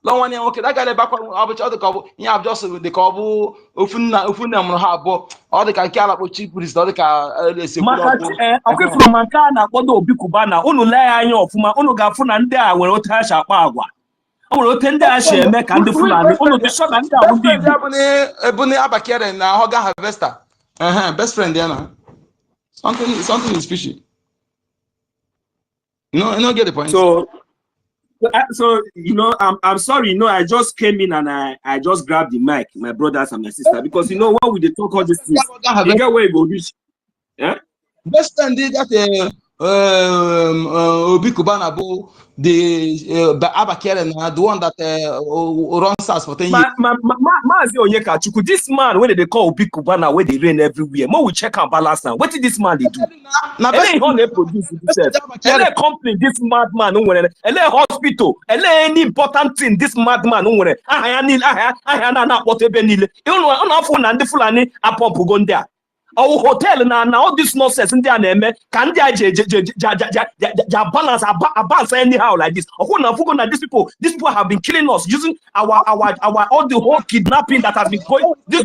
long one okay, that guy back on the couple, you have just the couple, Ufunam Habo, or the Kakala cheap priest, or the okay, from Mancana, Odo Bicubana, Unulaya, Fuma, Unogafuna, and there were Otasha Pagua. Oh, tender share, make and the Fulani, Uno the shot and Ebony Abakere and Hoga Harvester. Best friend, Diana. Something is fishy. No, get the point. So, So you know, I'm sorry. You know, I just came in and I just grabbed the mic, my brothers and my sister, because you know when we dey talk all these things, you get where it go reach. Yeah. Best friend did that Obi Kubana Bo, the Abakere, the one that runs us for 10 years. This man, when they call Obi Kubana, where they rain everywhere, more we check our balance now. What did this man they do? And then he produce himself. And then company, this madman, and then hospital, and then any important thing, this madman, our hotel now all this nonsense in there can balance anyhow like this. These people have been killing us using our all the whole kidnapping that has been going. If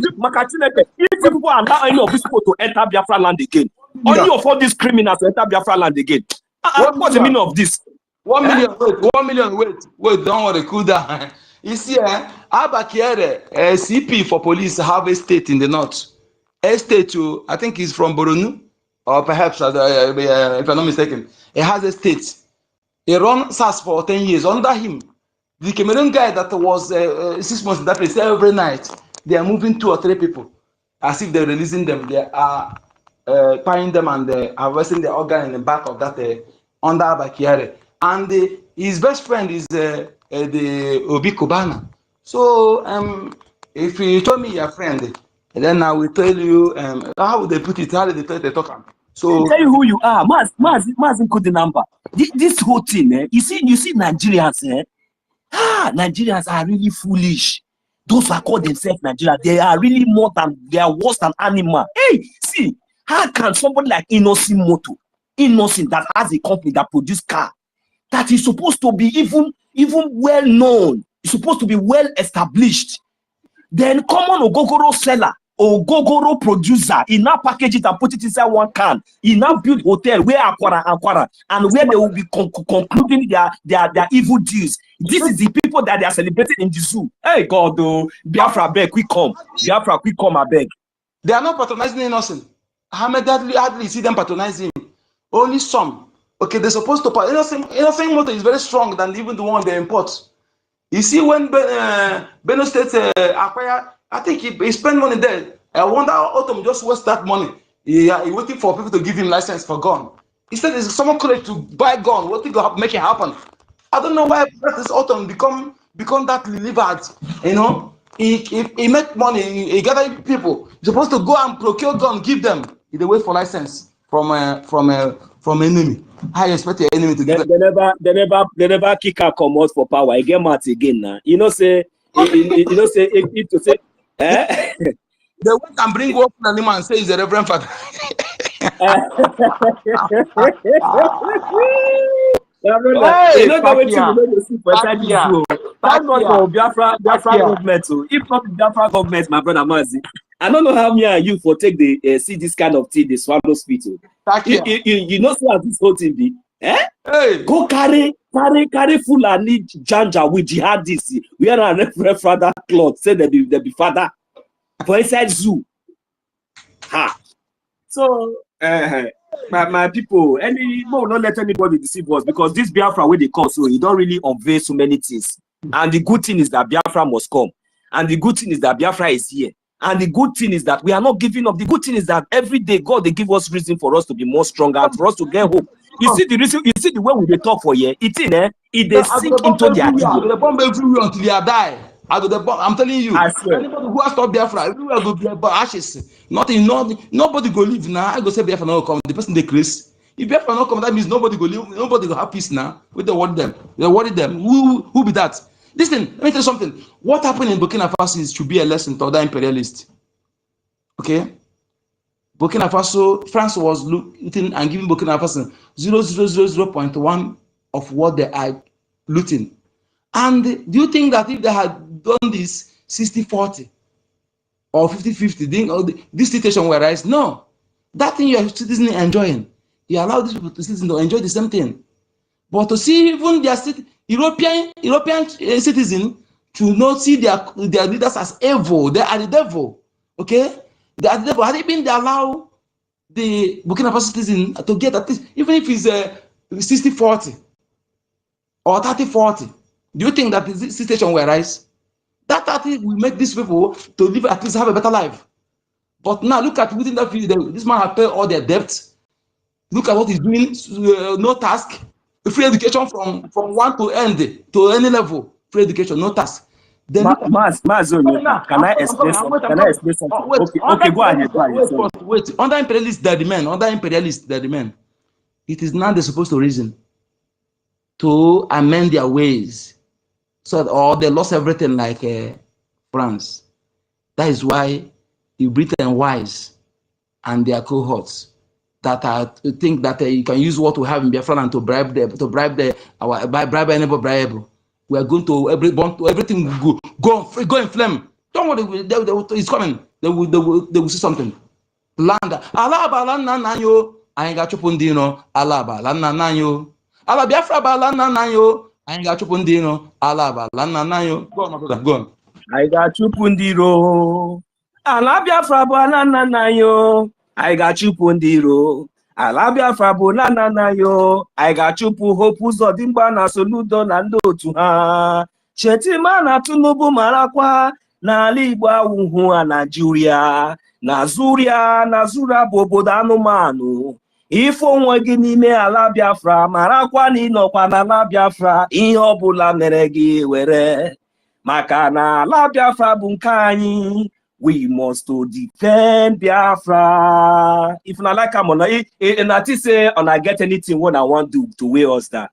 people allow any of these people to enter Biafra land again, only of all these criminals to enter Biafra land again. What's the meaning of this? 1 million, wait, don't worry, cool down. You see, Abakere, CP for police have a state in the north. Estate to, I think he's from Boronu, or perhaps, if I'm not mistaken, he has a state. He run SAS for 10 years. Under him, the Cameroon guy that was 6 months in that place, every night, they are moving 2 or 3 people, as if they're releasing them. They are tying them and harvesting the organ in the back of that under Abakiare. And his best friend is the Obi Kubana. So if you told me your friend, and then I will tell you how they put it, how they talk. So tell you who you are, Mazin code the number. This whole thing, you see Nigerians, Nigerians are really foolish. Those who call themselves Nigerians, they are really they are worse than animal. Hey, see, how can somebody like Innocent that has a company that produces car, that is supposed to be even well known, is supposed to be well established, then common Ogogoro seller or Gogoro producer, he now package it and put it inside one can. He now build hotel where Akwara, and where they will be concluding their evil deeds. This is the people that they are celebrating in the zoo. Hey God, Biafra beg, quick come. Biafra, quick come, I beg. They are not patronizing Innocent. Ahmed hardly see them patronizing him. Only some. Okay, they're supposed to. Innocent motor is very strong than even the one they import. You see, when Benno State acquire, I think he spent money there. I wonder how Autumn just waste that money. He waiting for people to give him license for gun. Instead, there's someone could to buy gun. What think will make it happen? I don't know why this Autumn become that delivered. You know, he make money. He gather people. He's supposed to go and procure gun, give them. He wait for license from enemy. I expect your enemy to give they never kick her come out for power. I get mad again now. You know say to say the one can bring up an animal and say he's a reverend father. You know the way to see for thank God for Biafra government. So if not Biafra government, my brother Mazi, I don't know how me and you for take the see this kind of thing, the swallow spit. You know so as this whole thing be. Hey. Go carry full and need janja with jihadists. We are a reverend father cloth. Say they be father for inside zoo. Ha. So my people, not let anybody deceive us, because this Biafra where they come, so he don't really unveil so many things. And the good thing is that Biafra must come. And the good thing is that Biafra is here. And the good thing is that we are not giving up. The good thing is that every day God they give us reason for us to be more stronger and for us to get hope. You see the reason, you see the way we talk for here. It they sink into their ego. The bomb everywhere until they die. I'm telling you. I swear. Anybody who has stopped Biafra, everywhere go be about ashes. Nobody go live now. I go say Biafra not come. The person they crazy. If Biafra not come, that means nobody go live. Nobody go have peace now. With the worry them. They worry them. Who be that? Listen, let me tell you something. What happened in Burkina Faso should be a lesson to other imperialists. Okay? Burkina Faso, France was looting and giving Burkina Faso 0.1 of what they are looting. And do you think that if they had done this 60-40 or 50-50, this situation will rise? No. That thing your citizens enjoying, you allow these people to enjoy the same thing. But to see even their European citizens to not see their leaders as evil, they are the devil. Okay? They are the devil. Had it been they allow the Burkina Faso citizen to get at least, even if it's 60-40, or 30, 40, do you think that this situation will rise? That 30 will make these people to live, at least have a better life. But now look at within that period, this man has paid all their debts. Look at what he's doing, no task, free education from one to end to any level, free education, no task. Then can I explain something? Can I explain something? Okay, go ahead. Wait. Under imperialists, they're the men. Under imperialists, they're the men. It is now they're supposed to reason to amend their ways, so that, or they lost everything like France. That is why the Britain wise and their cohorts that think that you can use what we have in Biafra and to bribe any bribeable. We are going to everything will go in flame. Don't worry, it's coming. They will see something. Land alaba lana yo anyị ga-achụpụ ndị iro alaba lana yo ala Biafra ba lana yo anyị ga-achụpụ ndị iro alaba lana yo. Go on, my brother, go on. Anyị ga-achụpụ ndị iro ala Biafra ba lana yo anyị ga-achụpụ ndị iro ala Biafra bụ lana yo anyị ga-achụpụ Hope Uzodimgba na Soludo na ndị otu ha. Shetima na Tinubu marakwa n'ala Igbo awụhụ a Naịjirịa na Zura bụ obodo anụmanụ. Ife onwe gị n'ime ala Biafra marakwa na ịnọkwa n'ala Biafra, ihe ọbụla mere gị were, maka na ala Biafra bụ nke anyị. We must to defend Biafra. If not like I'm on a say on I get anything what I want to weigh us that.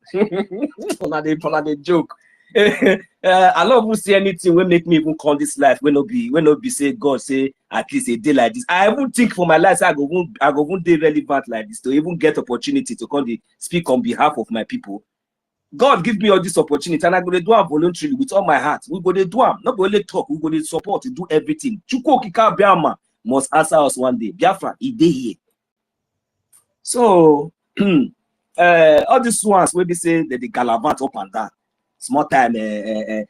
On a joke. I love who say anything will make me even call this life. When not be say God say at least a day like this. I even think for my life I go day relevant like this to even get opportunity to come speak on behalf of my people. God give me all this opportunity and I go to do it voluntarily with all my heart. We go to do it. Not only talk, we go to support, to do everything. Chukwu Okike Abịama must answer us one day. Biafra, he dey here. So all these ones where they say that they galavant up and down. Small time they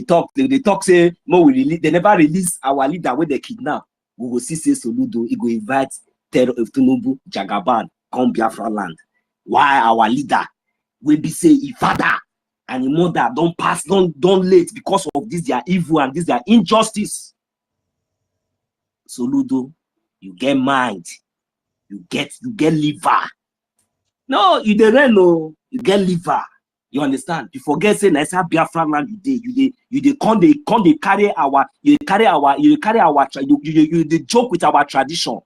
talk say no, we release, they never release our leader where they kidnap. We will see say Soludo, he go invite Terror of Tinubu, Jagaban, come Biafra land. Why our leader will be say if father and the mother don't pass, don't late because of this their evil and this their injustice. Soludo, you get mind, you get liver. No, you don't know, you get liver. You understand? You forget say nice Biafra land you come they carry our you joke with our tradition.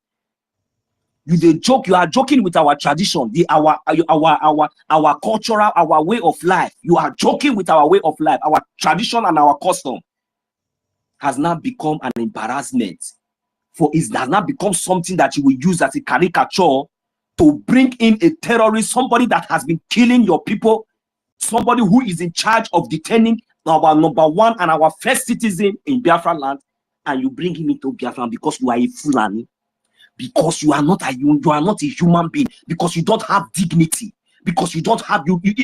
You are joking with our tradition, our cultural, our way of life. You are joking with our way of life, our tradition and our custom has now become an embarrassment. For it has now become something that you will use as a caricature to bring in a terrorist, somebody that has been killing your people, somebody who is in charge of detaining our number one and our first citizen in Biafra land, and you bring him into Biafra because you are a Fulani. Because you are not a human being, because you don't have dignity, because you don't have you can't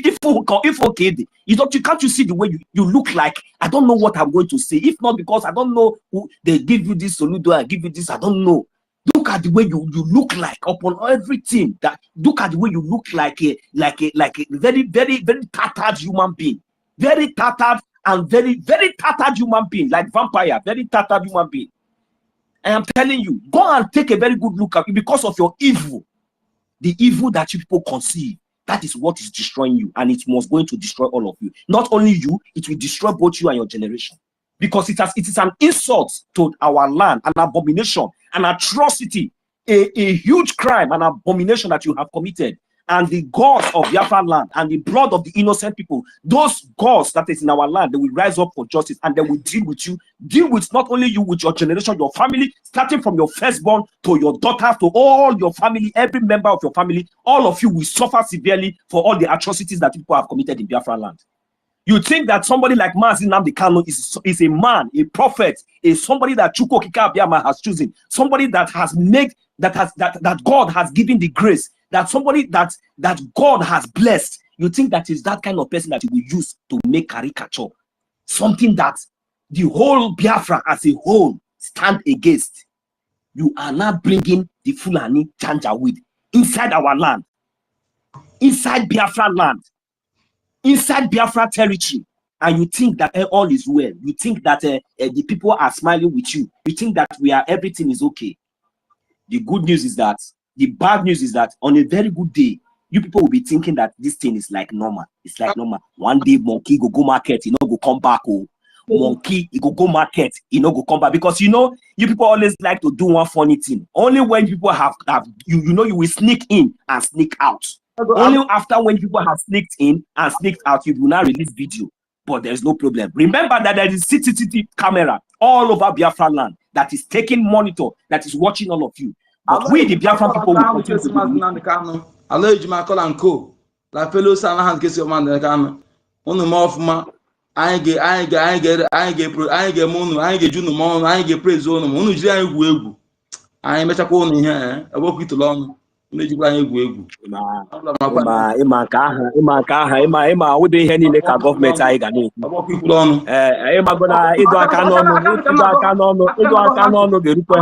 you see the way you look like. I don't know what I'm going to say. If not because I don't know who they give you this Soludo, I give you this, I don't know. Look at the way you look like upon everything. That look at the way you look like a very, very, very tattered human being. Very tattered and very, very tattered human being, like vampire, very tattered human being. I am telling you, go and take a very good look at it because of your evil. The evil that you people conceive, that is what is destroying you, and it was going to destroy all of you. Not only you, it will destroy both you and your generation. Because it is an insult to our land, an abomination, an atrocity, a huge crime, an abomination that you have committed. And the gods of Biafra land and the blood of the innocent people, those gods that is in our land, they will rise up for justice and they will deal with you, deal with not only you, with your generation, your family, starting from your firstborn to your daughter, to all your family, every member of your family, all of you will suffer severely for all the atrocities that people have committed in Biafra land. You think that somebody like Mazi Nnamdi Kanu is a man, a prophet, is somebody that Chukwu Okike Abịama has chosen, somebody that has made, that God has given the grace, that somebody that God has blessed. You think that is that kind of person that you will use to make caricature, something that the whole Biafra as a whole stand against. You are not bringing the Fulani Janjaweed inside our land, inside Biafra land. inside Biafra territory, and you think that all is well. You think that the people are smiling with you. You think that everything is okay. The good news is that, the bad news is that on a very good day, you people will be thinking that this thing is like normal. It's like normal. One day monkey go market, go come back. Oh, monkey he go market, go come back, because you people always like to do one funny thing. Only when people have you will sneak in and sneak out. Only after when people have sneaked in and sneaked out, you will now release video. But there's no problem. Remember that there is CCTV camera all over Biafra land that is taking monitor, that is watching all of you. But we, the Biafran people, will continue to do. Allah ejima call and co. La fellow son hand case man the can. Onu ma of ma. I get monu, I get junu mon, I get praise on. Onu jiri anyị egwu egwu. Anyị mechakwa onu ihe ebe to long. Onu ejikwa anyị egwu egwu. Ịma ụdị ihe niile ka gọọmenti anyị ga na-ekwu. Ịmagona ịdọ aka n'ọnụ ga-erukwa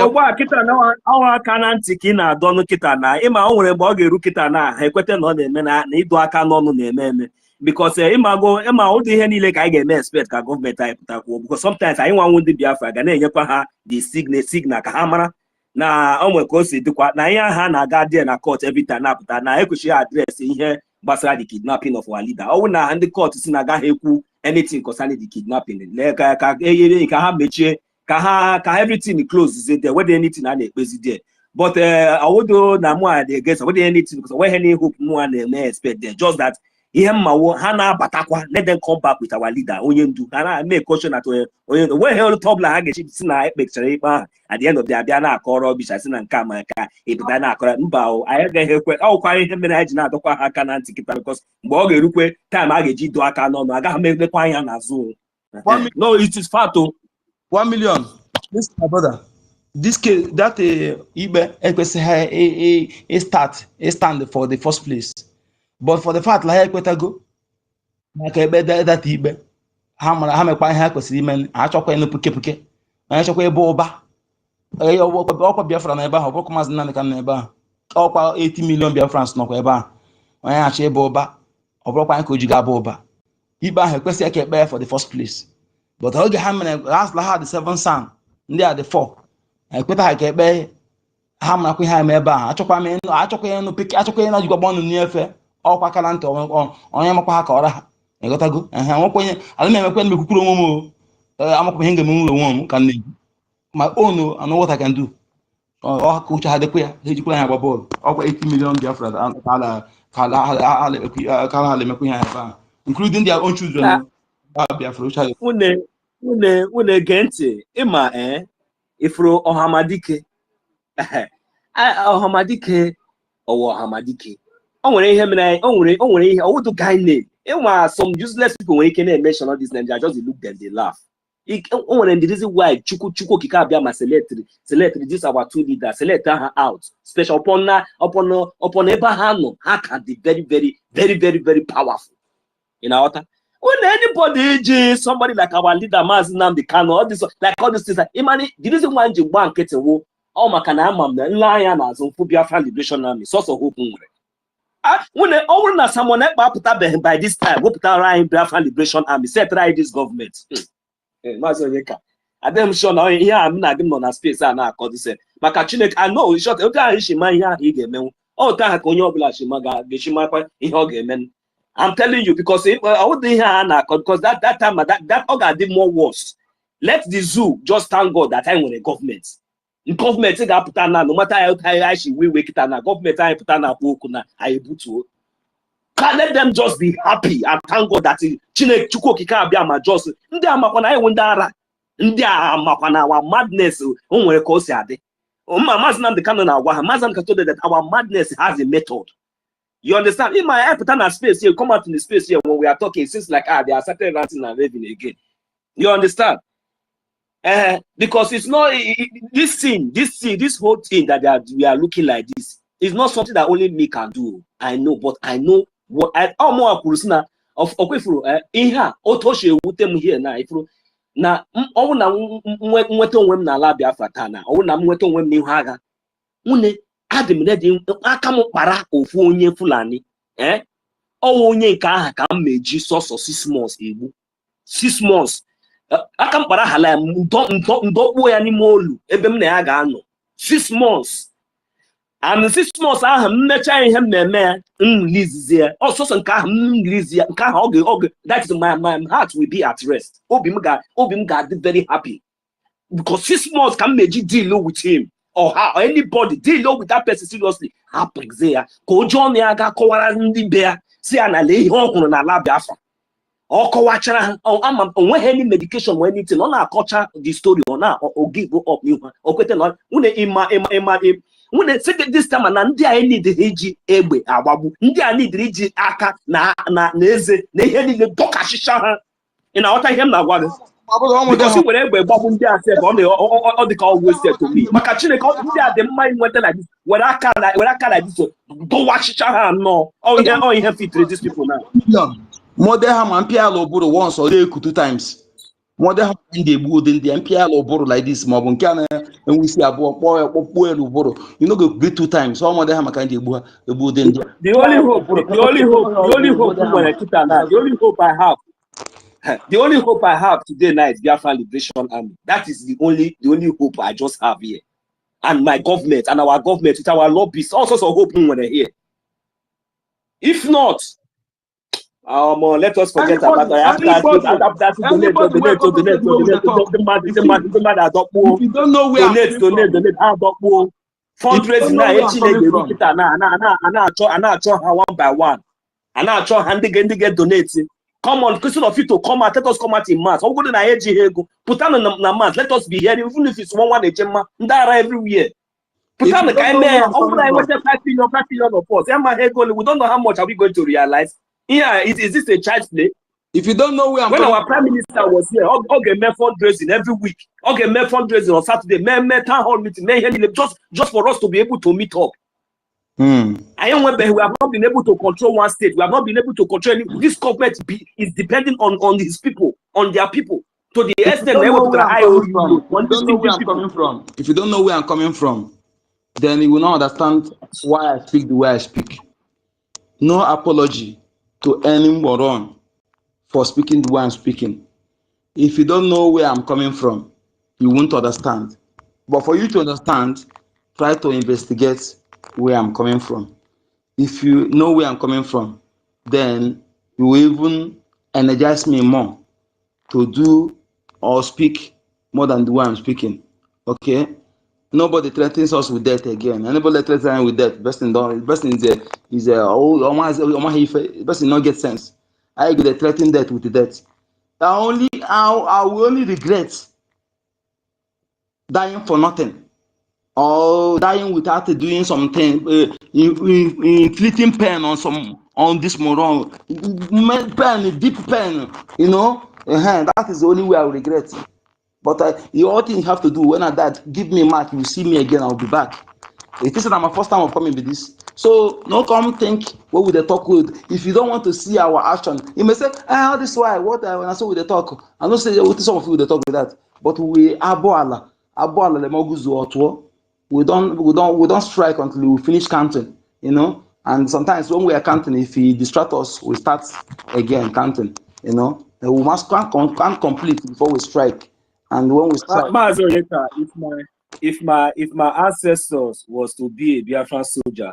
ọgba kịta na ọnwa aka na ntị ka ị na-adọ ọnụ kịta na ịma o nwere mgbe ọ ga-eru kịta na ha ekweta na ọ na-eme na ịdọ aka n'ọnụ na-eme because ịma ụdị ihe niile ka anyị ga-eme expect ka gọọmenti anyị pụtakwuo, because sometimes anyị nwanwu ndị Biafra ga na-enyekwa ha the signal ka ha mara na o nwere ka o si dịkwa na ihe ha na-aga dị na court every time na-apụta na ekwesịghị adreesị ihe gbasara the kidnapping of our leader. Ọ bụ na ndị court si na agaghị ekwu anything concerning the kidnapping, ka ha mechie, ka everything closes there, whether anything and there. But although na more against whether anything, because when any hope no one may expect there, just that Hana Batakwa, let them come back with our leader. Onyendu, and I make caution at when hell tobla hage sina picture at the end of the Abiana Koro Bishasin and Kamaka, Ibana Mbao. I get here quite him and not the Hakan because Boge Ruque, time I get do Akano, I got make the Payan Azul. No, it is far to 1 million. This my brother. This case that Ibe a stand for the first place. But for the fact like go like that Ibe ha mekwa ihe kwesịrị ime achọkwa enu puke achọkwa ebe ụba ọkwa Biafra na ebe ahụ ọkwa Maazị Nnamdi Kanu na ebe ahụ ọkwa 80 million Biafrans nọkwa ebe ahụ onye achọ ebe ụba ọbụrụkwa anyị ka o ji ga aba ụba Ibe ahụ ekwesịghị ka ekpe for the first place. But oge ha mere last had the 7 son ndị a the 4 ekweta ha ka ekpe ha marakwa ihe eme ebe ahụ achọkwa enu pike achọkwa enu jikwa gbọnụ n'efe ọkwa kala ntị onye makwa ha ka ọra ha egotago nwekwenye ala na-emekwe mekwukwuru onwe m amakwa ihe ga-eme onwe m ka nne my own I know what I can do ọ ka uche ha dịkwa ya ejikwa ha gba bọọlụ ọkwa 80 million Biafra ka ha emekwa ihe ebe ahụ including their own children Biafra uche ha Une gente ịma ifuru Ọhamadike Ọhamadike ọwụ Ọhamadike o nwere ihe mere o nwere ihe owodo guy name ịma some useless people nwere ike na-mention all this name. I just look them, they laugh. O nwere the reason why Chukwu Okike abịa ma select this our 2 leaders, select her out special upon ebe ha nọ ha can be very very very very very powerful. You know what? When anybody, somebody like our leader, Maazị Nnamdi Kanu, all this things, like, the reason why you want to go, oh, my can lion as on Biafra Liberation Army, source of hope. When someone by this time, go put around Biafra Liberation Army, say try this government. I'm sure now here I'm not giving on a space and I call this. Makachinek, I know short. Okay, she might hear him. Oh, that Konyola Shimaga, Gishima, he I'm telling you, because I would because that time that organ did more worse. Let the zoo just thank God that I'm with the government. The government take up no matter how she will wake it and government I put on I able to. Let them just be happy and thank God that Chine Chukwu can be a just our madness onwere ka o si ade. Maazị Nnamdi Kanu na agwa ha Maazị Nnamdi that our madness has a method. You understand? In my put on a space here, come out in the space here when we are talking, it seems like they are starting ranting and raving again. You understand? Because it's not this whole thing that we are looking like this is not something that only me can do. I know, but I know what I more of Okwefuru Iha Otoshe Wutem here now. If na nweta onwe m na ala Biafra tana, na nweta onwe m n'ihu agha. adị m ready aka m kpara ofu onye Fulani onye nke aha ka m meji sọsọ 6 months egbu 6 months aka m kpara hala ya ndọkpuo ya n'ime olu ebe m na ya ga-anọ 6 months and 6 months ahụ m mechaa ihe m na-eme ya nlizie ya ọsọsọ nke ahụ m nlizie ya nke ahụ oge that is my heart will be at rest obi m ga-adị very happy because 6 months ka m meji deal with him or anybody deal with that person seriously hapụzie ya ka oji ọnụ ya ga-akọwara ndị be ya si ya na lee ihe ọ hụrụ n'ala Biafra ọ kọwachara ha onweghị any medication or anything ọ na-akọcha the story ọ na give up n'ihu o kwete na nwune this time na ndị a need iji egbe agbagbu ndị a need iji aka na eze na ihe niile dọkashicha ha ị na-aghọta ihe m na-agwa gị because were egbe gbagbu ndị a sef ọ dị ka ọ wasted to me maka Chineke ndị a dị mma inweta na this were aka na this dọwashicha ha nnọọ ọ ihe fitiri these people now Mother ham and Pialo Buru once or 2 times. Mother ham in the wood in the Pialo Buru like this mob and can and we see a boy Buru. You know, go 2 times. So Mother ham can the wood in the only hope I have today night Biafra Liberation Army. That is the only hope I just have here. And my government and our government with our lobbyists, all sorts of hope when they're here. If not, let us forget about that. If you don't know where donate fundraising now, one by one. And now get donating. Come on, question of you to come out. Let us come out in mass. I'm going to put on the mass. Let us be here, even if it's one everywhere. Put on the kind of 5 billion of us. We don't know how much are we going to realize. Yeah, is this a child's play? If you don't know where when our prime minister was here, okay, fundraising every week. Okay, fundraising on Saturday. Town hall meeting. Just for us to be able to meet up. I am we have not been able to control one state. We have not been able to control any. This government is depending on his people, on their people. To the extent where I'm coming from. If you don't know where I'm coming from, then you will not understand why I speak the way I speak. No apology to any moron for speaking the way I'm speaking. If you don't know where I'm coming from, you won't understand. But for you to understand, try to investigate where I'm coming from. If you know where I'm coming from, then you will even energize me more to do or speak more than the way I'm speaking. Okay? Nobody threatens us with death again. Anybody threatens us with death, best thing not get sense. I get threaten death with death. I will only regret dying for nothing, or dying without doing something, inflicting pain on this moron, pain, deep pain. You know, that is the only way I will regret. But the only thing you have to do when I die, give me a mark, you see me again, I'll be back. It is not my first time of coming with this. So no come think what would they talk with. If you don't want to see our action, you may say, this is why what when I saw with the talk. I don't say what some of you they talk with that. But we aboala le moguzu otwo. We don't strike until we finish counting, you know. And sometimes when we are counting, if he distract us, we start again counting, you know. And we must can't complete before we strike. And when we start, if my ancestors was to be a Biafran soldier,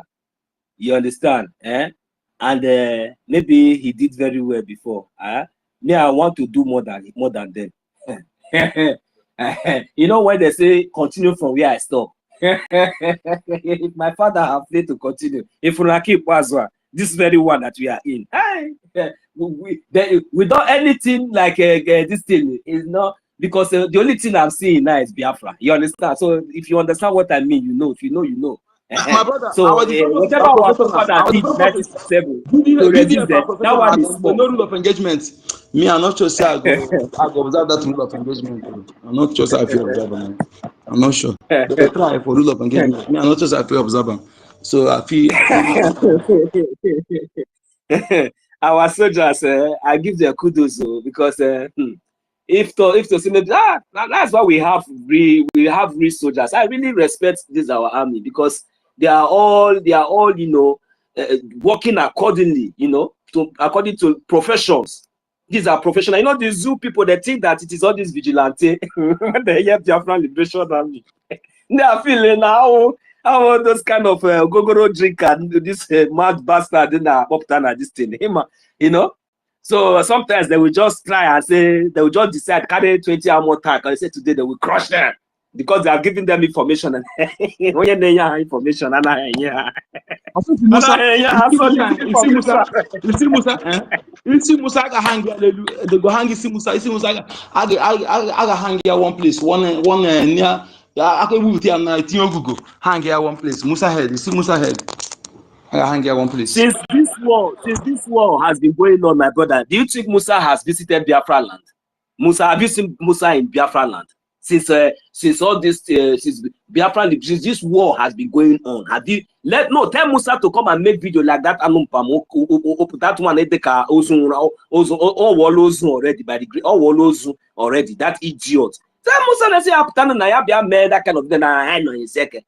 you understand, and maybe he did very well before, me I want to do more than them. You know when they say continue from where I stop. If my father have failed to continue, if we keep this very one that we are in, without anything like this thing is not. Because the only thing I'm seeing now is Biafra. You understand? So if you understand what I mean, you know. If you know, you know. My brother, so whatever our father did 1967 to resist that one is no rule of engagement. Me, I'm not sure say I go observe that rule of engagement. I'm not sure say I feel observe them. I'm not sure. They try for rule of engagement. Me, I'm not sure say I feel observe them. So I feel. Our soldiers, I give them kudos because. If to say maybe that's why we have real soldiers. I really respect this our army because they are all, you know, working accordingly, you know, according to professions. These are professional. You know, the zoo people, they think that it is all this vigilante. When they hear Biafran Liberation Army, they are feeling how those kind of gogoro drinker, this mad bastard in this thing, you know. So sometimes they will just try and say, they will just decide, carry 20 hour more time, and they say today they will crush them because they are giving them information. And when you information, You see Musa aga hang they go hang see Musa aga hang here one place one near I can move here na Google hang here one place Musa head you see Musa head aga hang here one place. Since this war has been going on, my brother, do you think Musa has visited Biafra land? Musa, have you seen Musa in Biafra land? Since all this since Biafra, this war has been going on, have you tell Musa to come and make video like that? That one already by the all already that idiot. Tell Musa na say that kind of thing. I know in second.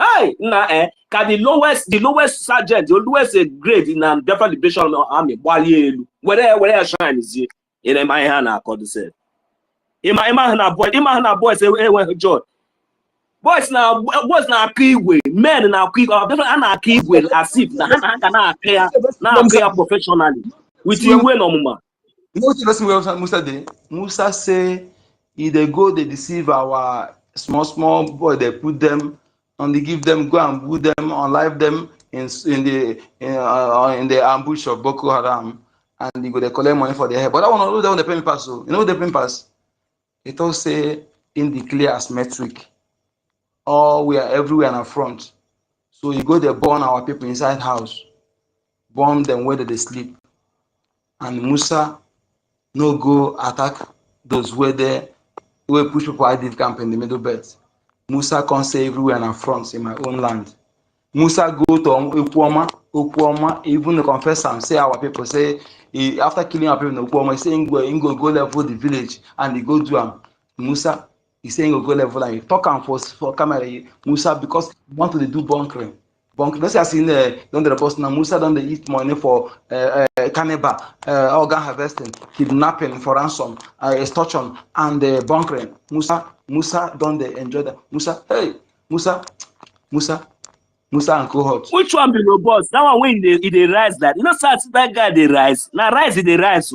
Hey, the lowest sergeant, the lowest grade in Biafra Liberation Army, where shine is here in my hand, I call the same. Imagine boys say, hey, John. Boys now kiwi, men now kiwi, different kiwi as if now clear professionally. With you when no man. You know what Musa did? Musa say if they go, they deceive our small boy, they put them and they give them go and put them on live them in the ambush of Boko Haram and they go they collect money for their head. But I want to know the payment pass. So you know the payment pass? It all say in the clear as metric. All we are everywhere in front. So you go there, burn our people inside house, burn them where they sleep. And Musa no go attack those where they push people IDF camp in the middle belt. Musa can't say everywhere in front in my own land. Musa go to Okuoma, even the confess and say our people say after killing our people in Okuoma, he's saying go level the village and they go do him. Musa he's saying go level and he talk and for camera Musa because he want to do bunkering. Let's say I seen don't the post now Musa don't they eat money for cannibal, organ harvesting, kidnapping for ransom, extortion and bunkering. Musa don't they enjoy that? Musa and cohort. Which one be robust? That one when they rise that. You know, that guy they rise. Now rise they rise.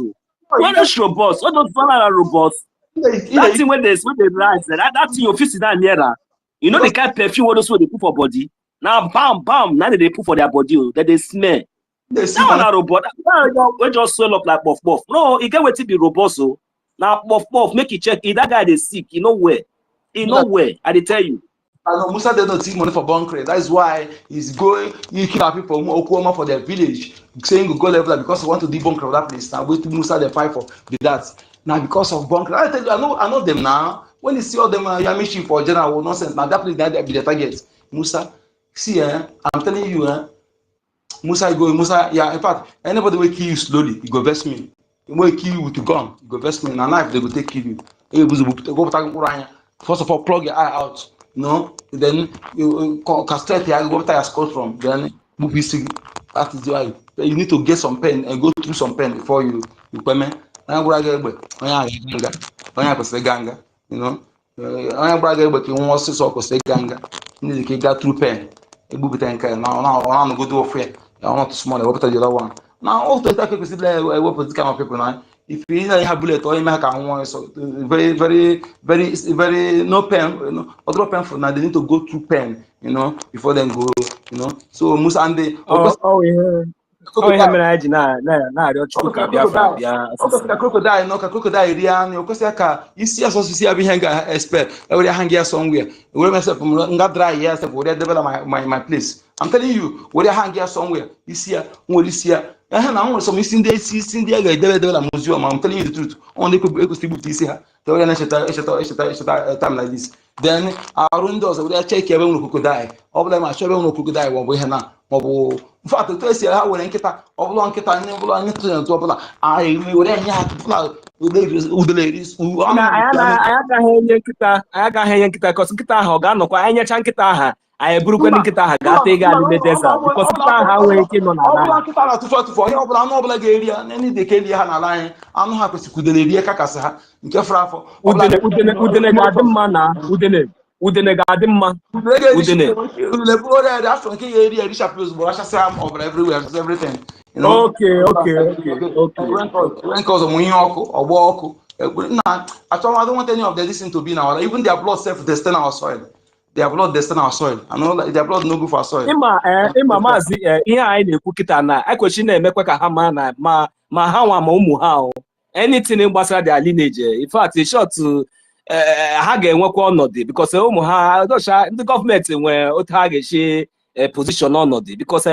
What is robust? What those are robust? That thing when they rise, that thing your face is not nearer. You know the kind of perfume what those they put for body. Now bam, now they put for their body that they smell. That one are robust. We just swell up like buff. No, you get what to be robust. So now buff, make it check. If that guy they sick, you know where? In nowhere, I tell you. I know Musa did not take money for bunkering. That is why he's going. You keep our people Okuoma for their village, saying go level because they want to debunk that place. Now wait to Musa they fight for that. Now because of bunkering, I tell you, I know them now. When you see all them Yamishi for general nonsense, now that place that be the target. Musa, see, I'm telling you, Musa go. Yeah. In fact, anybody will kill you slowly. You go vest me. He will kill you with a gun. You go vest me. And a knife they go take kill you. First of all, plug your eye out. No, then you castrate here, go after your scot from. Then move this. That is why you need to get some pen and go through some pen before you payment. I'm going to ganga. You know, I'm going to want to talk to ganga. You need to get through pen. A book tanker now I'm go do a fair. I want to small. What the other one? Now all the people see like what this kind of people now. If you have bullet or you make one, so very no pen, you know, other pen for now they need to go through pen, you know, before then go, you know. So Musa and the crocodile, no crocodile, Rian, you can you see us also see a behind expert. I will hang here somewhere. Where myself from dry yes, where develop my place. I'm telling you, where I hang here somewhere. You see, what is here. And I want some missing days, seeing the museum. I'm telling you the truth. Only could this here. Time like this. Then our windows will check everyone who could die. All them are sure who could die when we have now. In fact, the say how we get up, of long get I will with the ladies who are. I got because kita I broke when kita ha ga take ga the desert because kita ha we ke no na ọbụla nkịta na-atụfu ihe ọbụla anụ ọbụla ga-eri ya na ndị ka eli ha n'ala anyị anụ ha kwesịkwudere rie kakasị ha nke fụrụ afọ udene ga-adị mma na udene ga-adị mma udene bụrụ ya afọ nke ga-eri ya richapụ ozugbo rachasị ha ọbụla everything okay nke ọzọ mụ ihe ọkụ ọgbọ ọkụ na achọmadụ nweta any of the listen to be now even their blood self they stay in our soil. Their blood they stay in our soil. And all their blood no go for our soil. Ima mazi ihe anyị na-ekwu kịta na ekwechi na-emekwa ka ha ma ha nwa ma ụmụ ha anything gbasara their lineage in fact in short ha ga-enwekwa ọnọdụ because ụmụ ha ndị gọọmenti nwere otu ha ga-echi position ọnọdụ because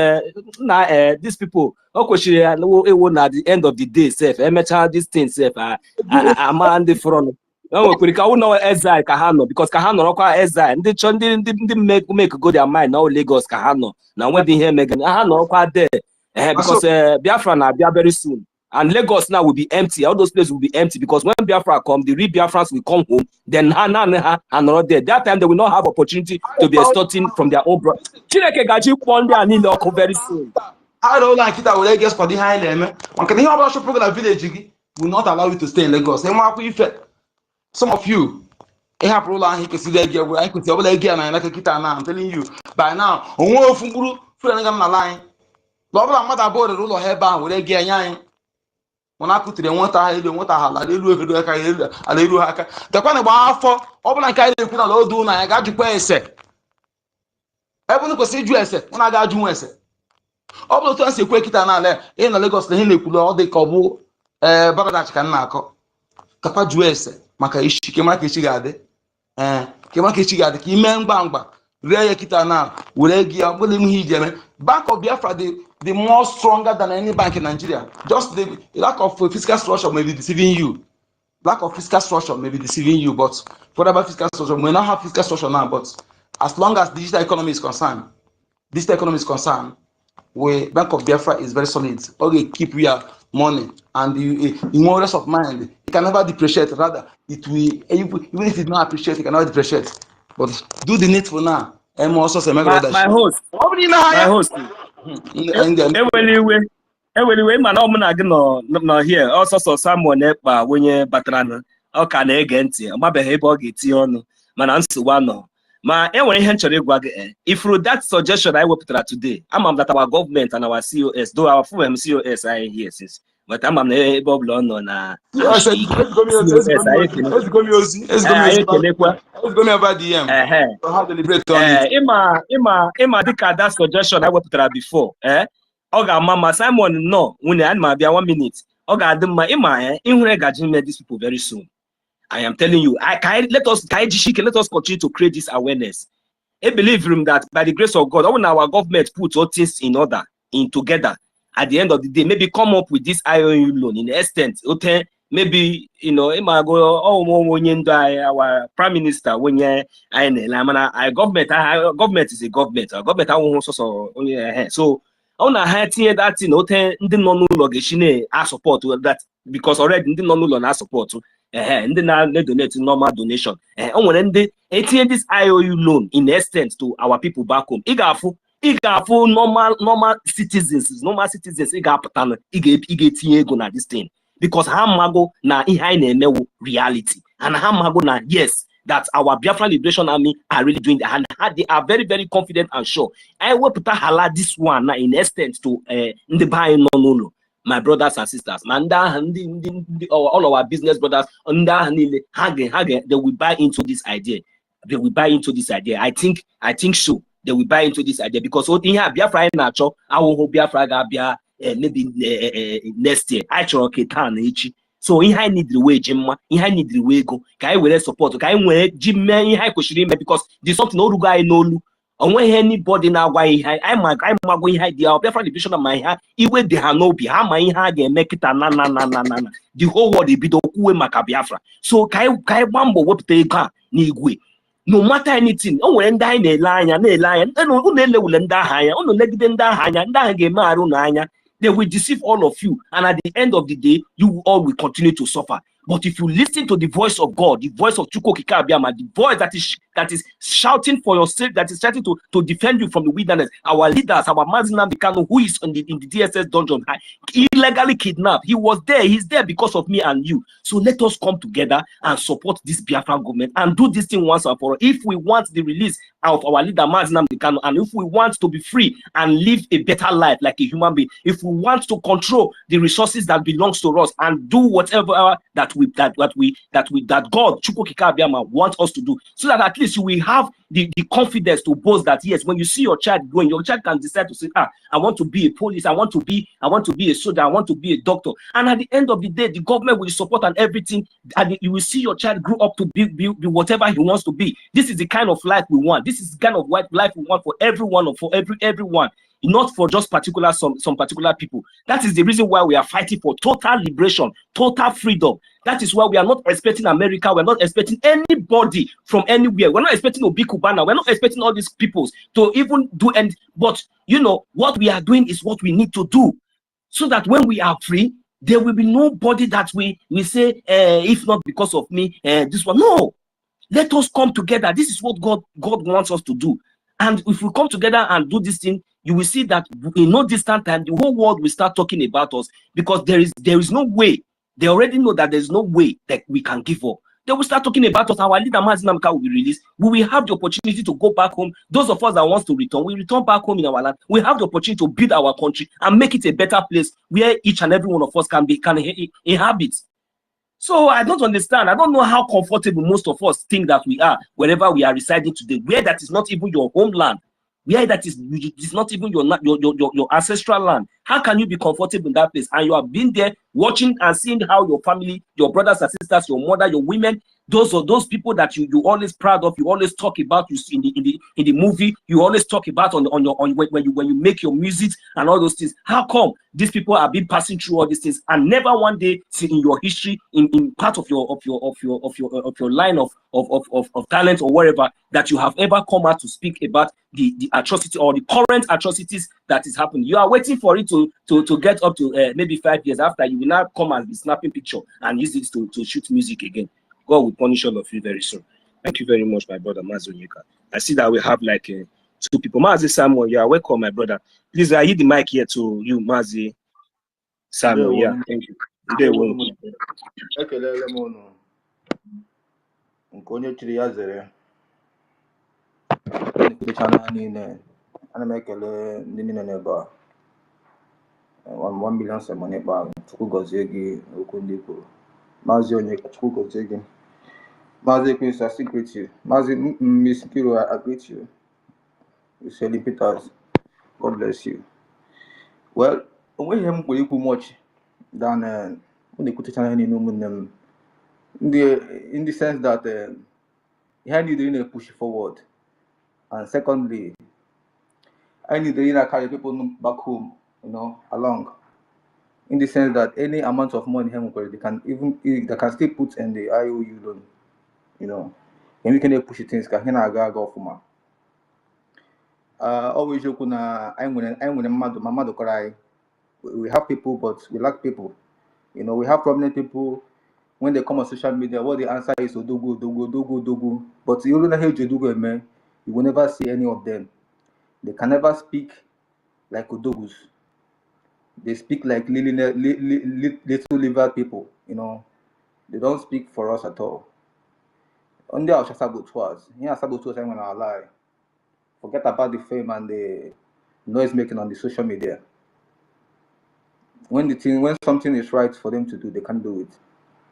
na these people o kwesịrị ewu na the end of the day sef emecha these things sef ama ndị front nwekwere ka ụnọ exile ka ha nọ because ka ha nọrọkwa exile ndị chọ ndị make go their mind na Lagos ka ha nọ na nwedị ihe mega ha nọrọkwa there because Biafra na abịa very soon and Lagos now will be empty. All those places will be empty because when Biafra come, the real Biafrans will come home. Then are not there. That time they will not have opportunity to be extorting from their own brother. Chineke gaji one day and he'll very soon. I don't like it. I will guess for the high name. One can hear about your program village will not allow you to stay in Lagos. Some of you, I have roland he can see that I could tell again and like a guitar now. I'm telling you by now. On from Guru, line. Lobla mother board the rule of Heba with a gear. When I put the water, I don't want to have a little haka. The kind of for open like I put a low do I got you pay say. Everyone could see you as when I got you as it. All the times you quick it and in the Lagos, the Hinley could all the Kobu, Bagadach can knock. Capa Juese, Makaishi, Kemakishigade, Kemakishigade, Kiman Bamba, Rea Kitana, Uregia, William Hijan, Bank of Biafra, the more stronger than any bank in Nigeria. Just the lack of fiscal structure may be deceiving you. Lack of fiscal structure may be deceiving you, but whatever fiscal structure, we now have fiscal structure now, but as long as digital economy is concerned, Bank of Biafra is very solid. Okay, keep your money and the more rest of mind. It can never depreciate. Rather, it will even if it not appreciate, it cannot depreciate. But do the needful now. And also my host. Anyway, man, I'm not gonna hear also so someone when you batrana. How can I get it? My behavior get on man answer one. My if through that suggestion I will put today, I'm that our government and our COS, though our full COS are here since, but I'm able to learn on that suggestion I will put before. Oga mama Simon no when I might be 1 minute. Oga Adema these people very soon. I am telling you, let us continue to create this awareness. I believe him that by the grace of God, when our government puts all things in order, together, at the end of the day, maybe come up with this IOU loan in the extent, okay, maybe our prime minister when our government is a government. Our government so on a high tier that the non-logation I support that because already the non support. And then they donate normal donation. And when they this IOU loan in essence to our people back home, igafu normal citizens, igapatan igetiego na this thing because hamago na ihaine reality and hamago na yes that our Biafran Liberation Army are really doing that and they are very very confident and sure. I will put hala this one now in essence to the buying no. My brothers and sisters, all our business brothers, they will buy into this idea. They will buy into this idea. I think so. They will buy into this idea because what in here Biafra nacho, I will hope Biafra Gabia maybe next year. I try to so in high need the way Jim, in high need the way go. Can I will support? Can I will Jim in high question because there's something no guy no. And when anybody now going high, I'm going high. The Biafran division of my hair, even the Hanobi, how my hair get make it na. The whole world be the Uwe Biafra. So kai bambo what they can nigwe. No matter anything, when die a lion, and will end higher, on the leg then higher, and that game maru nanya. They will deceive all of you, and at the end of the day, you all will continue to suffer. But if you listen to the voice of God, the voice of Chukwokika-Abịama, the voice that is shouting for your sake, that is shouting to defend you from the wilderness, our leaders, our Mazi Nnamdi Kanu, who is in the DSS dungeon, illegally kidnapped, he was there. He's there because of me and you. So let us come together and support this Biafra government and do this thing once and for all. If we want the release of our leader Mazi Nnamdi Kanu, and if we want to be free and live a better life like a human being, if we want to control the resources that belongs to us and do whatever that God Chukwokika-Abịama wants us to do, so that at least we have the confidence to boast that yes, when you see your child going, your child can decide to say, I want to be a police, I want to be a soldier, I want to be a doctor, and at the end of the day, the government will support and everything, and you will see your child grow up to be whatever he wants to be. This is the kind of life we want. This is the kind of life we want for everyone, or for everyone. Not for just some particular people. That is the reason why we are fighting for total liberation, total freedom. That is why we are not expecting America. We're not expecting anybody from anywhere. We're not expecting Obi Kubana. We're not expecting all these peoples to even do anything. But you know what we are doing is what we need to do, so that when we are free, there will be nobody that we say, if not because of me, this one. No, let us come together. This is what God wants us to do. And if we come together and do this thing, you will see that in no distant time, the whole world will start talking about us, because there is no way. They already know that there's no way that we can give up. They will start talking about us. Our leader Mazi Nnamdi Kanu will be released. We will have the opportunity to go back home. Those of us that wants to return, we return back home in our land. We have the opportunity to build our country and make it a better place where each and every one of us can inhabit. So I don't understand. I don't know how comfortable most of us think that we are wherever we are residing today, where that is not even your homeland, where that is not even your ancestral land. How can you be comfortable in that place? And you have been there watching and seeing how your family, your brothers and sisters, your mother, your women, those people that you always proud of, you always talk about, you see in the movie, you always talk about when you make your music and all those things. How come these people have been passing through all these things and never one day see in your history, in part of your line of talent or whatever, that you have ever come out to speak about the atrocity or the current atrocities that is happening? You are waiting for it to get up to maybe 5 years after. You will now come and be snapping picture and use it to shoot music again. God will punish all of you very soon. Thank you very much, my brother Mazi Onyeka. I see that we have like 2 people. Mazi Samuel, you are welcome, my brother. Please, I hit the mic here to you, Mazi Samuel. Yeah, thank you. Ekelele m unu nke onye chiri ya zere chana niile. Ana m ekele ndị niile n'ebe a. 1 million semon ebe ahụ. Chukwu gọzie gị okwu ndị kwuru. Mazi Onyeka, Chukwu gọzie gị. Mazi Quincy, I still greet you. Mazi Miss Kiro, I greet you. Shelly Peters, God bless you. Well, when you have much than when they put any in the sense that you need to push forward, and secondly, I need to carry people back home, along. In the sense that any amount of money they can still put in the IOU loan, and we can push things. Always joke I'm mad cry. We have people, but we lack people. We have prominent people. When they come on social media, what the answer is Odogo. But you don't hear Jodogo, man. You will never see any of them. They can never speak like Odogus. They speak like little liver people. They don't speak for us at all. Only our saboteurs. Here are saboteurs I'm gonna lie. Forget about the fame and the noise making on the social media. When something is right for them to do, they can't do it.